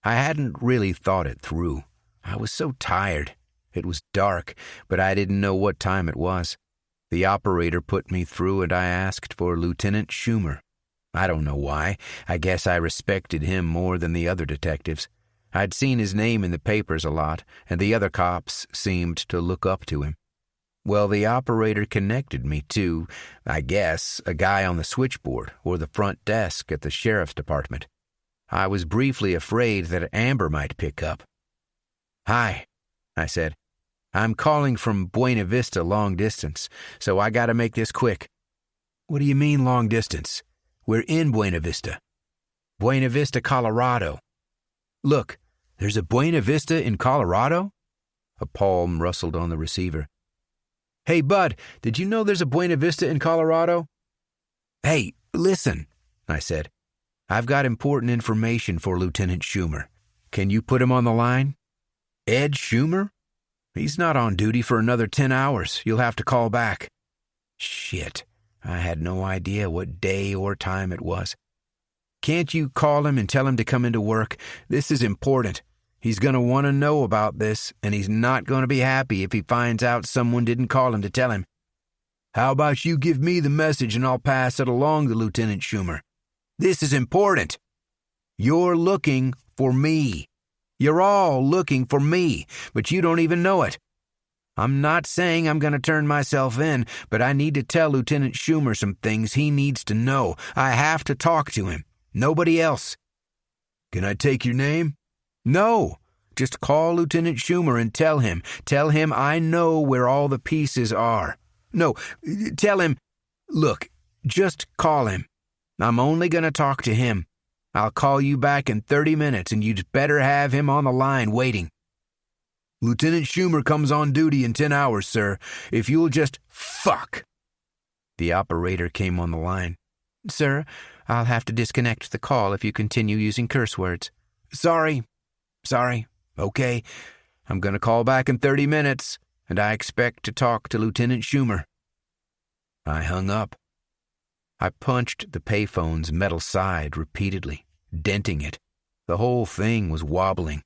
I hadn't really thought it through. I was so tired. It was dark, but I didn't know what time it was. The operator put me through and I asked for Lieutenant Schumer. I don't know why. I guess I respected him more than the other detectives. I'd seen his name in the papers a lot, and the other cops seemed to look up to him. Well, the operator connected me to, I guess, a guy on the switchboard or the front desk at the sheriff's department. I was briefly afraid that Amber might pick up. "Hi," I said. "I'm calling from Buena Vista long distance, so I gotta make this quick." "What do you mean long distance? We're in Buena Vista." "Buena Vista, Colorado." "Look, there's a Buena Vista in Colorado?" A palm rustled on the receiver. "Hey, bud, did you know there's a Buena Vista in Colorado?" "Hey, listen," I said. "I've got important information for Lieutenant Schumer. Can you put him on the line?" "Ed Schumer? He's not on duty for another 10 hours. You'll have to call back." Shit, I had no idea what day or time it was. "Can't you call him and tell him to come into work? This is important. He's going to want to know about this, and he's not going to be happy if he finds out someone didn't call him to tell him." "How about you give me the message and I'll pass it along to Lieutenant Schumer? This is important. You're looking for me. You're all looking for me, but you don't even know it. I'm not saying I'm going to turn myself in, but I need to tell Lieutenant Schumer some things he needs to know. I have to talk to him. Nobody else." "Can I take your name?" "No. Just call Lieutenant Schumer and tell him. Tell him I know where all the pieces are. No, tell him, look, just call him. I'm only going to talk to him. I'll call you back in 30 minutes, and you'd better have him on the line waiting." "Lieutenant Schumer comes on duty in 10 hours, sir. If you'll just fuck." The operator came on the line. "Sir, I'll have to disconnect the call if you continue using curse words." Sorry. Okay. I'm going to call back in 30 minutes, and I expect to talk to Lieutenant Schumer." I hung up. I punched the payphone's metal side repeatedly, denting it. The whole thing was wobbling.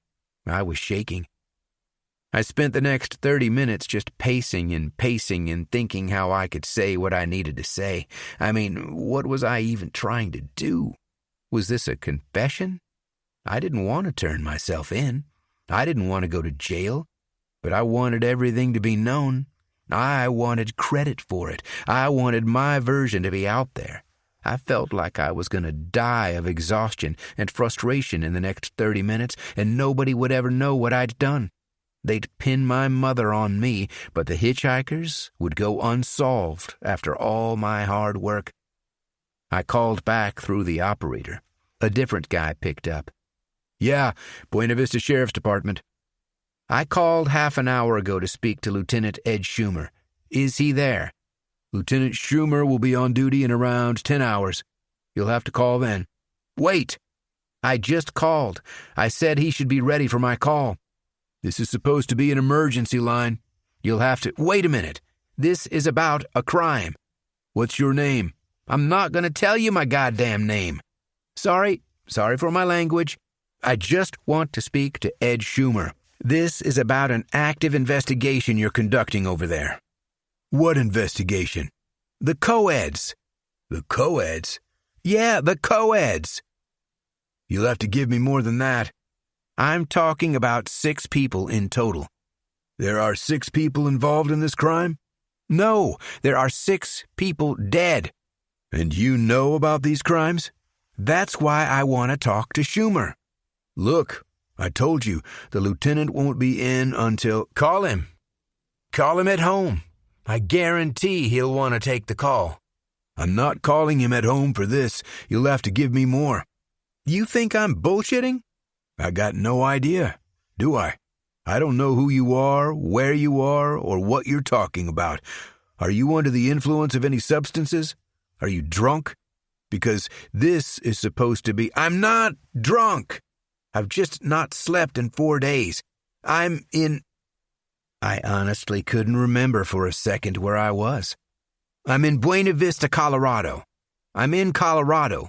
I was shaking. I spent the next 30 minutes just pacing and thinking how I could say what I needed to say. I mean, what was I even trying to do? Was this a confession? I didn't want to turn myself in. I didn't want to go to jail. But I wanted everything to be known. I wanted credit for it. I wanted my version to be out there. I felt like I was going to die of exhaustion and frustration in the next 30 minutes, and nobody would ever know what I'd done. They'd pin my mother on me, but the hitchhikers would go unsolved after all my hard work. I called back through the operator. A different guy picked up. "Yeah, Buena Vista Sheriff's Department." "I called half an hour ago to speak to Lieutenant Ed Schumer. Is he there?" "Lieutenant Schumer will be on duty in around 10 hours. You'll have to call then." "Wait! I just called. I said he should be ready for my call." "This is supposed to be an emergency line. You'll have to—" "Wait a minute. This is about a crime." "What's your name?" "I'm not going to tell you my goddamn name." Sorry for my language. I just want to speak to Ed Schumer. This is about an active investigation you're conducting over there." "What investigation?" "The co-eds." "The co-eds?" "Yeah, the co-eds." "You'll have to give me more than that." "I'm talking about 6 people in total." "There are 6 people involved in this crime?" "No, there are 6 people dead." "And you know about these crimes?" "That's why I want to talk to Schumer." "Look, I told you, the lieutenant won't be in until—" "Call him. Call him at home. I guarantee he'll want to take the call." "I'm not calling him at home for this. You'll have to give me more." "You think I'm bullshitting?" "I got no idea, do I? I don't know who you are, where you are, or what you're talking about. Are you under the influence of any substances? Are you drunk? Because this is supposed to be—" "I'm not drunk. I've just not slept in 4 days. I honestly couldn't remember for a second where I was. I'm in Buena Vista, Colorado. I'm in Colorado.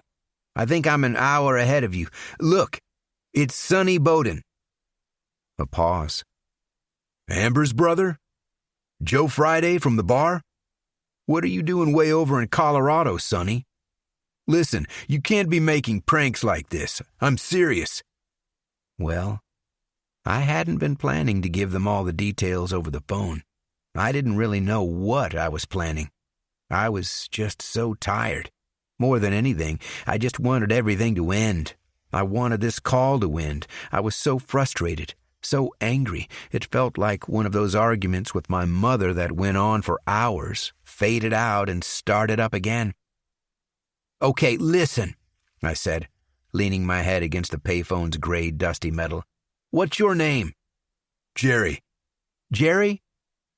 I think I'm an hour ahead of you. Look, it's Sonny Boden." A pause. "Amber's brother? Joe Friday from the bar? What are you doing way over in Colorado, Sonny? Listen, you can't be making pranks like this. I'm serious." Well, I hadn't been planning to give them all the details over the phone. I didn't really know what I was planning. I was just so tired. More than anything, I just wanted everything to end. I wanted this call to end. I was so frustrated, so angry. It felt like one of those arguments with my mother that went on for hours, faded out, and started up again. "Okay, listen," I said, leaning my head against the payphone's gray, dusty metal. "What's your name?" "Jerry." "Jerry?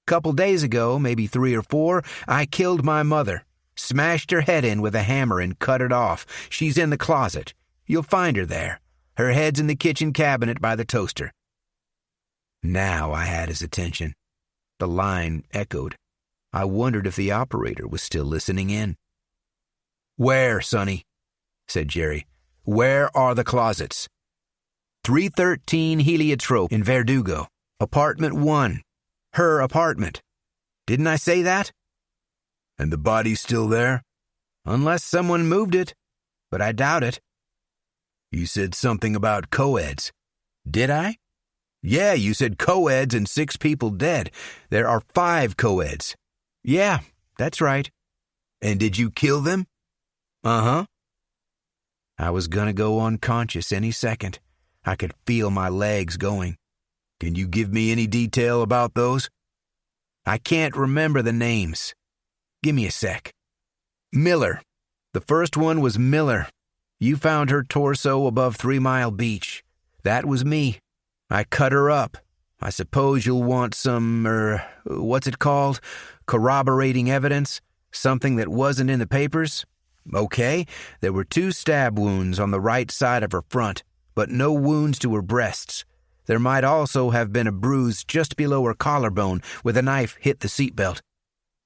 Couple days ago, maybe 3 or 4, I killed my mother, smashed her head in with a hammer and cut it off. She's in the closet. You'll find her there. Her head's in the kitchen cabinet by the toaster." Now I had his attention. The line echoed. I wondered if the operator was still listening in. "Where, Sonny?" said Jerry. "Where are the closets?" 313 Heliotrope in Verdugo. Apartment 1. Her apartment. Didn't I say that? "And the body's still there?" "Unless someone moved it, but I doubt it." "You said something about co-eds." "Did I?" "Yeah, you said co-eds and 6 people dead. There are 5 co-eds." "Yeah, that's right." "And did you kill them?" "Uh-huh." I was gonna go unconscious any second. I could feel my legs going. "Can you give me any detail about those?" "I can't remember the names. Give me a sec." "Miller. The first one was Miller. You found her torso above 3 Mile Beach. That was me. I cut her up. I suppose you'll want some, what's it called? Corroborating evidence? Something that wasn't in the papers? Okay, there were 2 stab wounds on the right side of her front, but no wounds to her breasts. There might also have been a bruise just below her collarbone where the knife hit the seatbelt.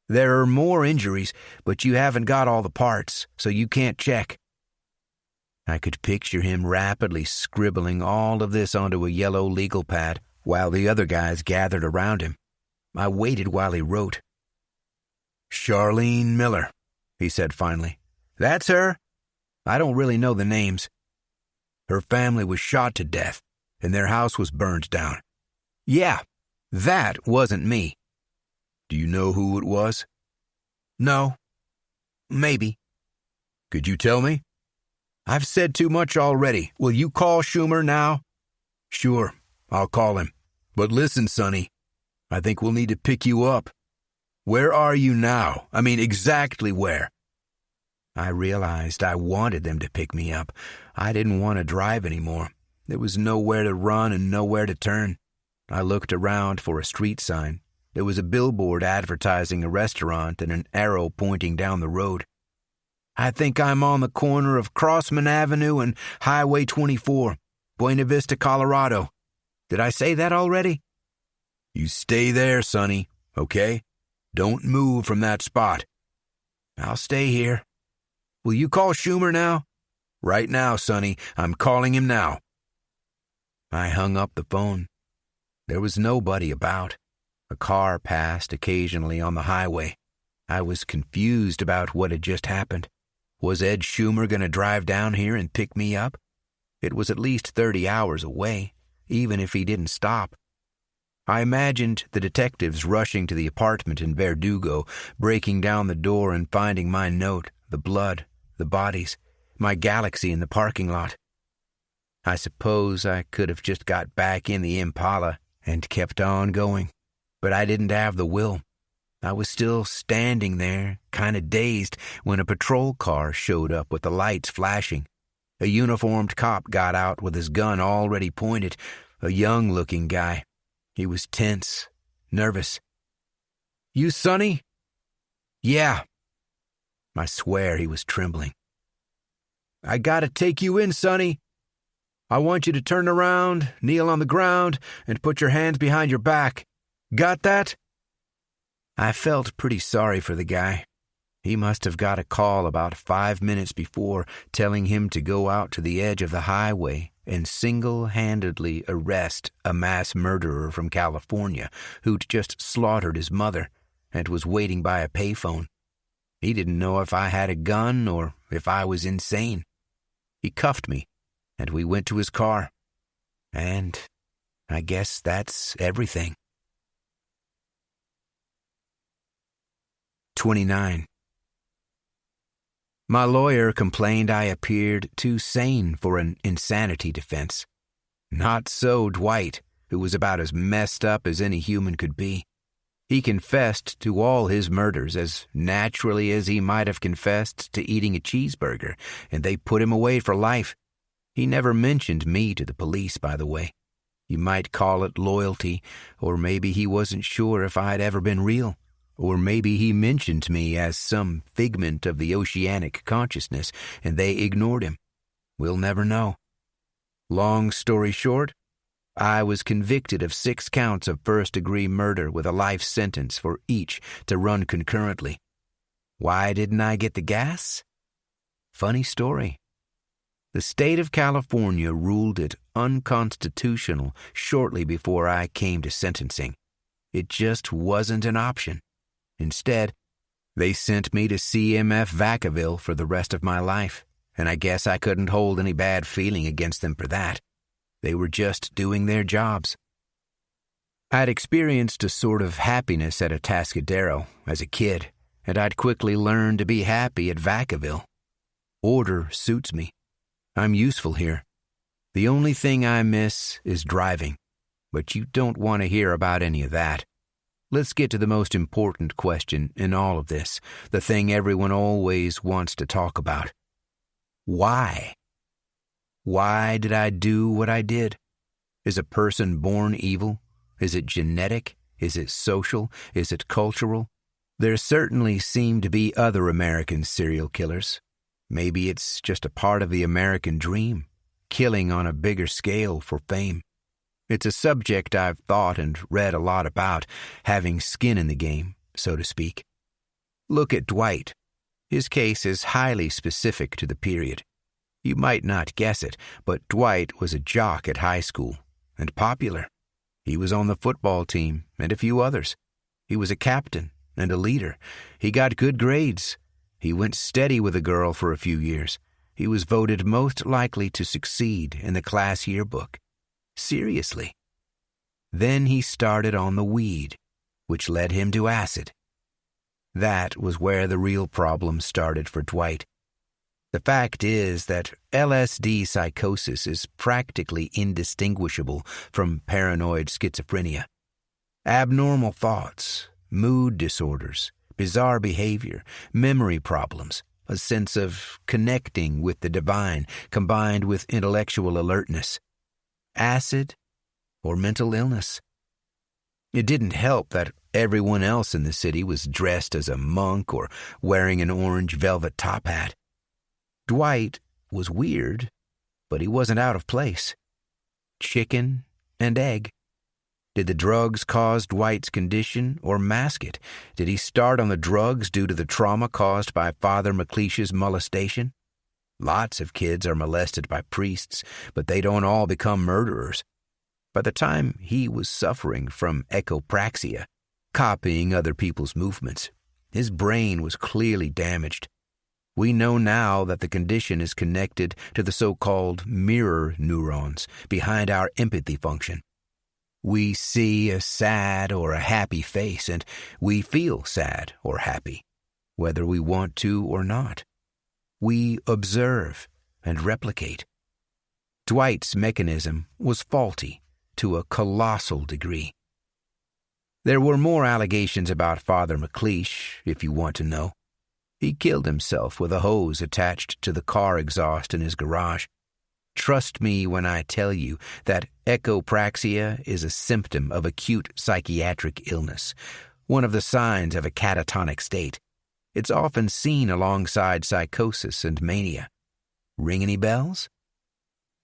There are more injuries, but you haven't got all the parts, so you can't check." I could picture him rapidly scribbling all of this onto a yellow legal pad while the other guys gathered around him. I waited while he wrote. "Charlene Miller," he said finally. "That's her. I don't really know the names." Her family was shot to death, and their house was burned down. Yeah, that wasn't me. Do you know who it was? No. Maybe. Could you tell me? I've said too much already. Will you call Schumer now? Sure, I'll call him. But listen, Sonny, I think we'll need to pick you up. Where are you now? I mean, exactly where? I realized I wanted them to pick me up. I didn't want to drive anymore. There was nowhere to run and nowhere to turn. I looked around for a street sign. There was a billboard advertising a restaurant and an arrow pointing down the road. I think I'm on the corner of Crossman Avenue and Highway 24, Buena Vista, Colorado. Did I say that already? You stay there, Sonny, okay? Don't move from that spot. I'll stay here. Will you call Schumer now? Right now, Sonny. I'm calling him now. I hung up the phone. There was nobody about. A car passed occasionally on the highway. I was confused about what had just happened. Was Ed Schumer going to drive down here and pick me up? It was at least 30 hours away, even if he didn't stop. I imagined the detectives rushing to the apartment in Verdugo, breaking down the door and finding my note, the blood, the bodies, my galaxy in the parking lot. I suppose I could have just got back in the Impala and kept on going, but I didn't have the will. I was still standing there, kind of dazed, when a patrol car showed up with the lights flashing. A uniformed cop got out with his gun already pointed, a young-looking guy. He was tense, nervous. You Sonny? Yeah. I swear he was trembling. I gotta take you in, Sonny. I want you to turn around, kneel on the ground, and put your hands behind your back. Got that? I felt pretty sorry for the guy. He must have got a call about 5 minutes before telling him to go out to the edge of the highway and single-handedly arrest a mass murderer from California who'd just slaughtered his mother and was waiting by a payphone. He didn't know if I had a gun or if I was insane. He cuffed me, and we went to his car. And I guess that's everything. 29. My lawyer complained I appeared too sane for an insanity defense. Not so Dwight, who was about as messed up as any human could be. He confessed to all his murders as naturally as he might have confessed to eating a cheeseburger, and they put him away for life. He never mentioned me to the police, by the way. You might call it loyalty, or maybe he wasn't sure if I'd ever been real. Or maybe he mentioned me as some figment of the oceanic consciousness, and they ignored him. We'll never know. Long story short, I was convicted of 6 counts of first-degree murder with a life sentence for each to run concurrently. Why didn't I get the gas? Funny story. The state of California ruled it unconstitutional shortly before I came to sentencing. It just wasn't an option. Instead, they sent me to CMF Vacaville for the rest of my life, and I guess I couldn't hold any bad feeling against them for that. They were just doing their jobs. I'd experienced a sort of happiness at Atascadero as a kid, and I'd quickly learned to be happy at Vacaville. Order suits me. I'm useful here. The only thing I miss is driving, but you don't want to hear about any of that. Let's get to the most important question in all of this, the thing everyone always wants to talk about. Why? Why did I do what I did? Is a person born evil? Is it genetic? Is it social? Is it cultural? There certainly seem to be other American serial killers. Maybe it's just a part of the American dream, killing on a bigger scale for fame. It's a subject I've thought and read a lot about, having skin in the game, so to speak. Look at Dwight. His case is highly specific to the period. You might not guess it, but Dwight was a jock at high school, and popular. He was on the football team, and a few others. He was a captain and a leader. He got good grades. He went steady with a girl for a few years. he was voted most likely to succeed in the class yearbook. Seriously. Then he started on the weed, which led him to acid. That was where the real problem started for Dwight. The fact is that LSD psychosis is practically indistinguishable from paranoid schizophrenia. Abnormal thoughts, mood disorders, bizarre behavior, memory problems, a sense of connecting with the divine combined with intellectual alertness. Acid or mental illness. It didn't help that everyone else in the city was dressed as a monk or wearing an orange velvet top hat. Dwight was weird, but he wasn't out of place. Chicken and egg. Did the drugs cause Dwight's condition or mask it? Did he start on the drugs due to the trauma caused by Father McLeish's molestation? Lots of kids are molested by priests, but they don't all become murderers. By the time he was suffering from echopraxia, copying other people's movements, his brain was clearly damaged. We know now that the condition is connected to the so-called mirror neurons behind our empathy function. We see a sad or a happy face, and we feel sad or happy, whether we want to or not. We observe and replicate. Dwight's mechanism was faulty to a colossal degree. There were more allegations about Father McLeish, if you want to know. He killed himself with a hose attached to the car exhaust in his garage. Trust me when I tell you that echopraxia is a symptom of acute psychiatric illness, one of the signs of a catatonic state. It's often seen alongside psychosis and mania. Ring any bells?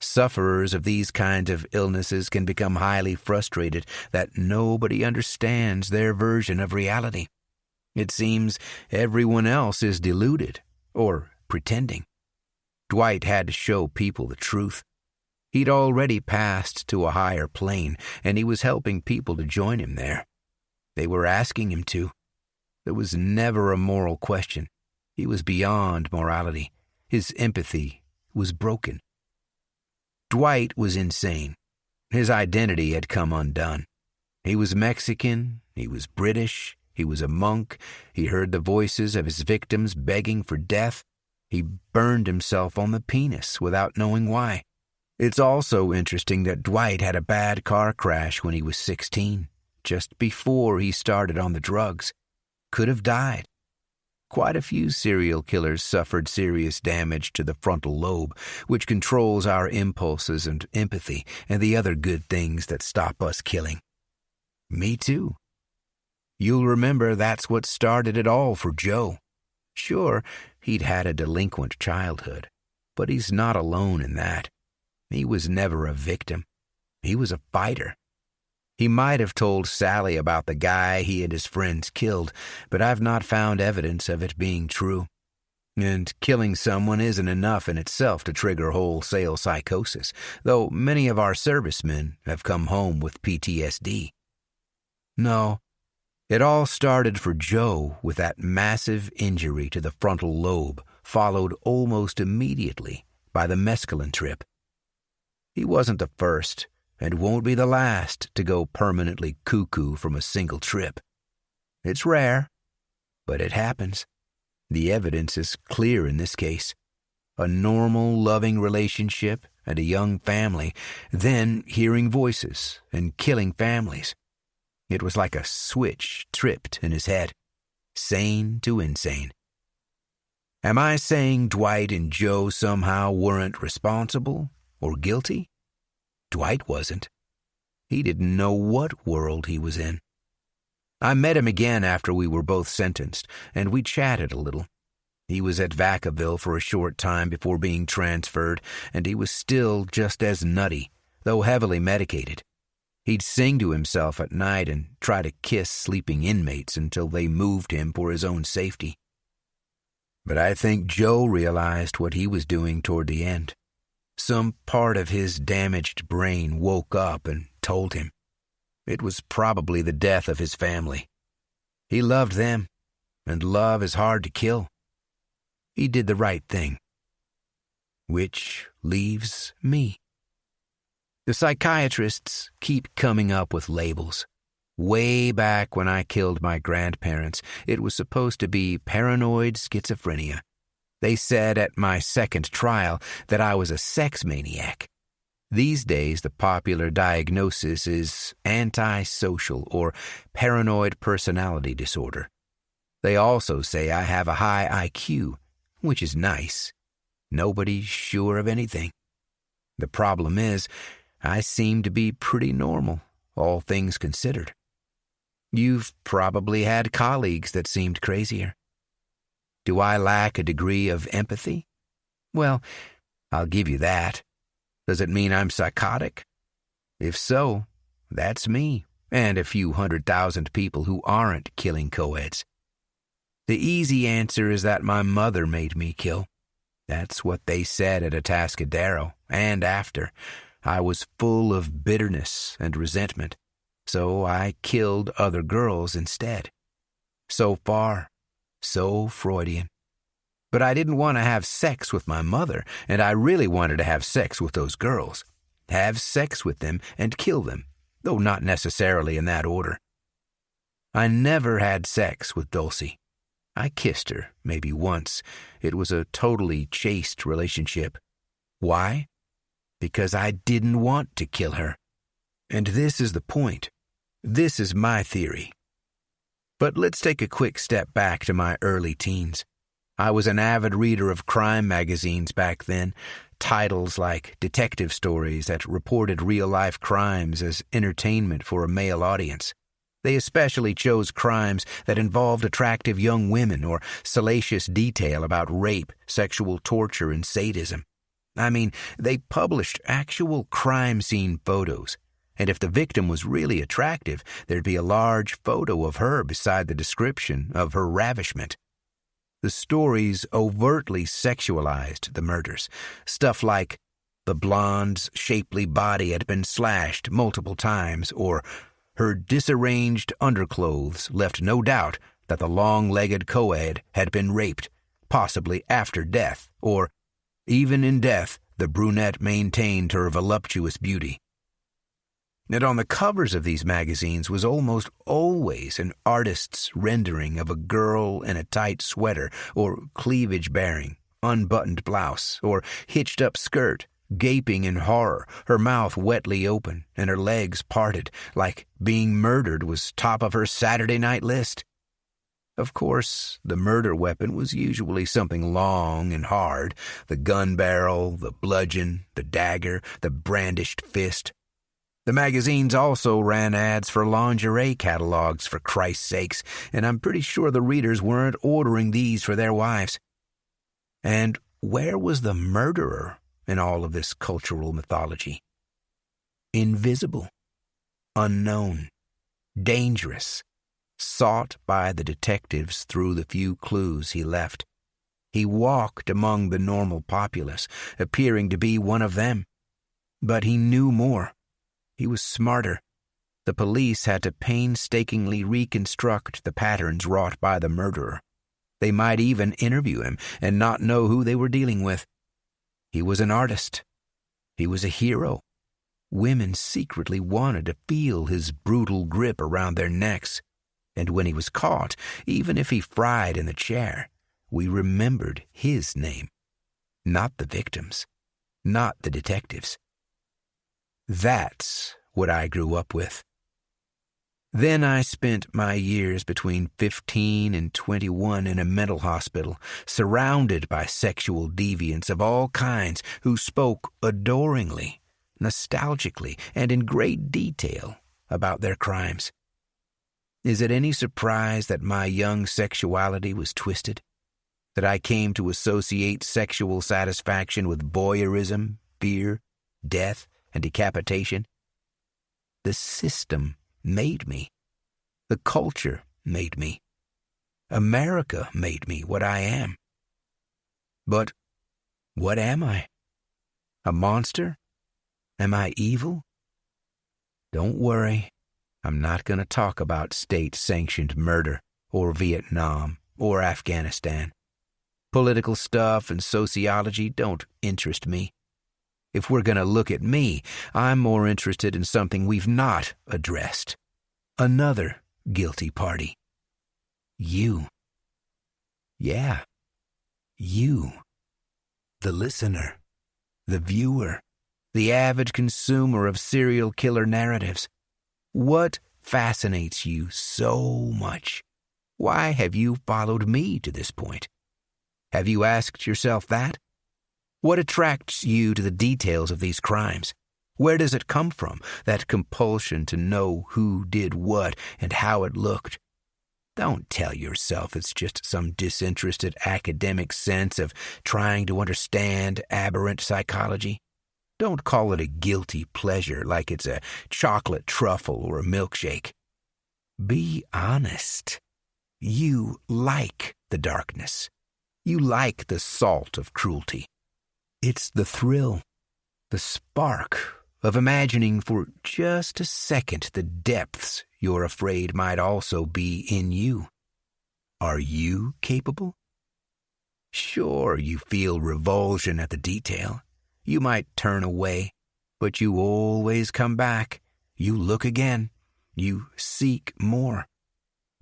Sufferers of these kinds of illnesses can become highly frustrated that nobody understands their version of reality. It seems everyone else is deluded or pretending. Dwight had to show people the truth. He'd already passed to a higher plane, and he was helping people to join him there. They were asking him to. There was never a moral question. He was beyond morality. His empathy was broken. Dwight was insane. His identity had come undone. He was Mexican, he was British, he was a monk, he heard the voices of his victims begging for death. He burned himself on the penis without knowing why. It's also interesting that Dwight had a bad car crash when he was 16, just before he started on the drugs. Could have died. Quite a few serial killers suffered serious damage to the frontal lobe, which controls our impulses and empathy and the other good things that stop us killing. Me too. You'll remember that's what started it all for Joe. Sure, he'd had a delinquent childhood, but he's not alone in that. He was never a victim. He was a fighter. He might have told Sally about the guy he and his friends killed, but I've not found evidence of it being true. And killing someone isn't enough in itself to trigger wholesale psychosis, though many of our servicemen have come home with PTSD. No, it all started for Joe with that massive injury to the frontal lobe, followed almost immediately by the mescaline trip. He wasn't the first, and won't be the last to go permanently cuckoo from a single trip. It's rare, but it happens. The evidence is clear in this case. A normal, loving relationship and a young family, then hearing voices and killing families. It was like a switch tripped in his head, sane to insane. Am I saying Dwight and Joe somehow weren't responsible or guilty? Dwight wasn't. He didn't know what world he was in. I met him again after we were both sentenced, and we chatted a little. He was at Vacaville for a short time before being transferred, and he was still just as nutty, though heavily medicated. He'd sing to himself at night and try to kiss sleeping inmates until they moved him for his own safety. But I think Joe realized what he was doing toward the end. Some part of his damaged brain woke up and told him. It was probably the death of his family. He loved them, and love is hard to kill. He did the right thing. which leaves me. The psychiatrists keep coming up with labels. Way back when I killed my grandparents, it was supposed to be paranoid schizophrenia. They said at my second trial that I was a sex maniac. These days, the popular diagnosis is antisocial or paranoid personality disorder. They also say I have a high IQ, which is nice. Nobody's sure of anything. The problem is, I seem to be pretty normal, all things considered. You've probably had colleagues that seemed crazier. Do I lack a degree of empathy? Well, I'll give you that. Does it mean I'm psychotic? If so, that's me and a few 100,000 people who aren't killing co-eds. The easy answer is that my mother made me kill. That's what they said at Atascadero and after. I was full of bitterness and resentment, so I killed other girls instead. So far, so Freudian. But I didn't want to have sex with my mother, and I really wanted to have sex with those girls. Have sex with them and kill them, though not necessarily in that order. I never had sex with Dulcie. I kissed her, maybe once. It was a totally chaste relationship. Why? Because I didn't want to kill her. And this is the point. This is my theory. But let's take a quick step back to my early teens. I was an avid reader of crime magazines back then, titles like detective stories that reported real-life crimes as entertainment for a male audience. They especially chose crimes that involved attractive young women or salacious detail about rape, sexual torture, and sadism. I mean, they published actual crime scene photos, and if the victim was really attractive, there'd be a large photo of her beside the description of her ravishment. The stories overtly sexualized the murders. Stuff like, the blonde's shapely body had been slashed multiple times, or her disarranged underclothes left no doubt that the long-legged co-ed had been raped, possibly after death, or, even in death, the brunette maintained her voluptuous beauty. And on the covers of these magazines was almost always an artist's rendering of a girl in a tight sweater or cleavage-bearing, unbuttoned blouse, or hitched-up skirt, gaping in horror, her mouth wetly open and her legs parted, like being murdered was top of her Saturday night list. Of course, the murder weapon was usually something long and hard, the gun barrel, the bludgeon, the dagger, the brandished fist. The magazines also ran ads for lingerie catalogs, for Christ's sakes, and I'm pretty sure the readers weren't ordering these for their wives. And where was the murderer in all of this cultural mythology? Invisible, unknown, dangerous, sought by the detectives through the few clues he left. He walked among the normal populace, appearing to be one of them. But he knew more. He was smarter. The police had to painstakingly reconstruct the patterns wrought by the murderer. They might even interview him and not know who they were dealing with. He was an artist. He was a hero. Women secretly wanted to feel his brutal grip around their necks. And when he was caught, even if he fried in the chair, we remembered his name. Not the victims. Not the detectives. That's what I grew up with. Then I spent my years between 15 and 21 in a mental hospital, surrounded by sexual deviants of all kinds who spoke adoringly, nostalgically, and in great detail about their crimes. Is it any surprise that my young sexuality was twisted? That I came to associate sexual satisfaction with voyeurism, fear, death, and decapitation? The system made me. The culture made me. America made me what I am. But what am I? A monster? Am I evil? Don't worry. I'm not going to talk about state-sanctioned murder, or Vietnam, or Afghanistan. Political stuff and sociology don't interest me. If we're going to look at me, I'm more interested in something we've not addressed. Another guilty party. You. Yeah. You. The listener. The viewer. The avid consumer of serial killer narratives. What fascinates you so much? Why have you followed me to this point? Have you asked yourself that? What attracts you to the details of these crimes? Where does it come from, that compulsion to know who did what and how it looked? Don't tell yourself it's just some disinterested academic sense of trying to understand aberrant psychology. Don't call it a guilty pleasure like it's a chocolate truffle or a milkshake. Be honest. You like the darkness. You like the salt of cruelty. It's the thrill, the spark of imagining for just a second the depths you're afraid might also be in you. Are you capable? Sure, you feel revulsion at the detail. You might turn away, but you always come back. You look again. You seek more.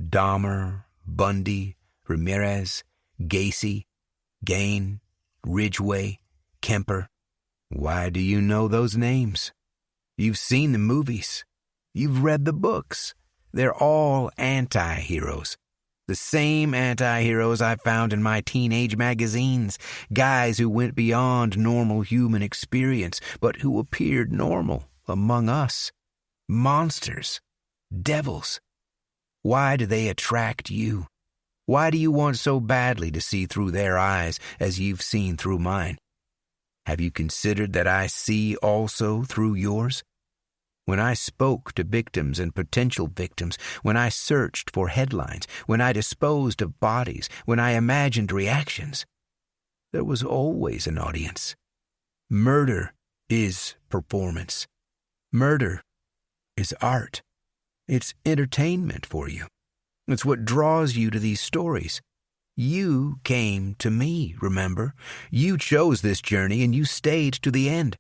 Dahmer, Bundy, Ramirez, Gacy, Gain, Ridgway, Kemper. Why do you know those names? You've seen the movies. You've read the books. They're all anti-heroes. The same anti-heroes I found in my teenage magazines. Guys who went beyond normal human experience, but who appeared normal among us. Monsters. Devils. Why do they attract you? Why do you want so badly to see through their eyes as you've seen through mine? Have you considered that I see also through yours? When I spoke to victims and potential victims, when I searched for headlines, when I disposed of bodies, when I imagined reactions, there was always an audience. Murder is performance. Murder is art. It's entertainment for you. It's what draws you to these stories. You came to me, remember? You chose this journey and you stayed to the end.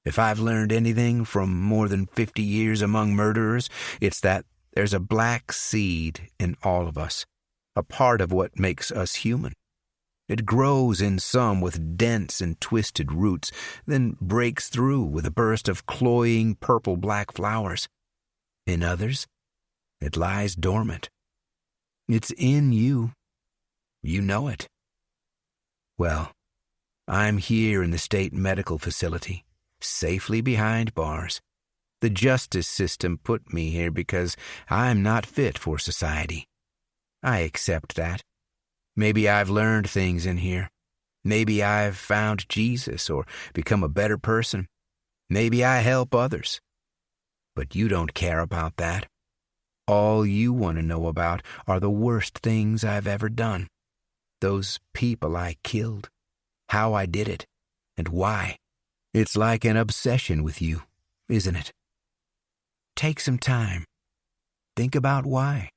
If I've learned anything from more than 50 years among murderers, it's that there's a black seed in all of us, a part of what makes us human. It grows in some with dense and twisted roots, then breaks through with a burst of cloying purple-black flowers. In others, it lies dormant. It's in you. You know it. Well, I'm here in the state medical facility, safely behind bars. The justice system put me here because I'm not fit for society. I accept that. Maybe I've learned things in here. Maybe I've found Jesus or become a better person. Maybe I help others. But you don't care about that. All you want to know about are the worst things I've ever done. Those people I killed, how I did it, and why. It's like an obsession with you, isn't it? Take some time. Think about why.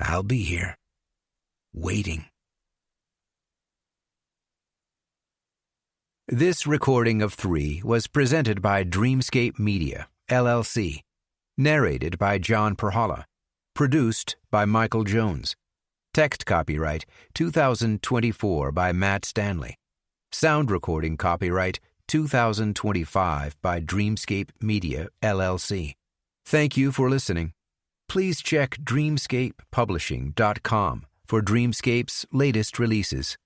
I'll be here, waiting. This recording of 3 was presented by Dreamscape Media, LLC. Narrated by John Perhala. Produced by Michael Jones. Text copyright 2024 by Matt Stanley. Sound recording copyright 2025 by Dreamscape Media, LLC. Thank you for listening. Please check dreamscapepublishing.com for Dreamscape's latest releases.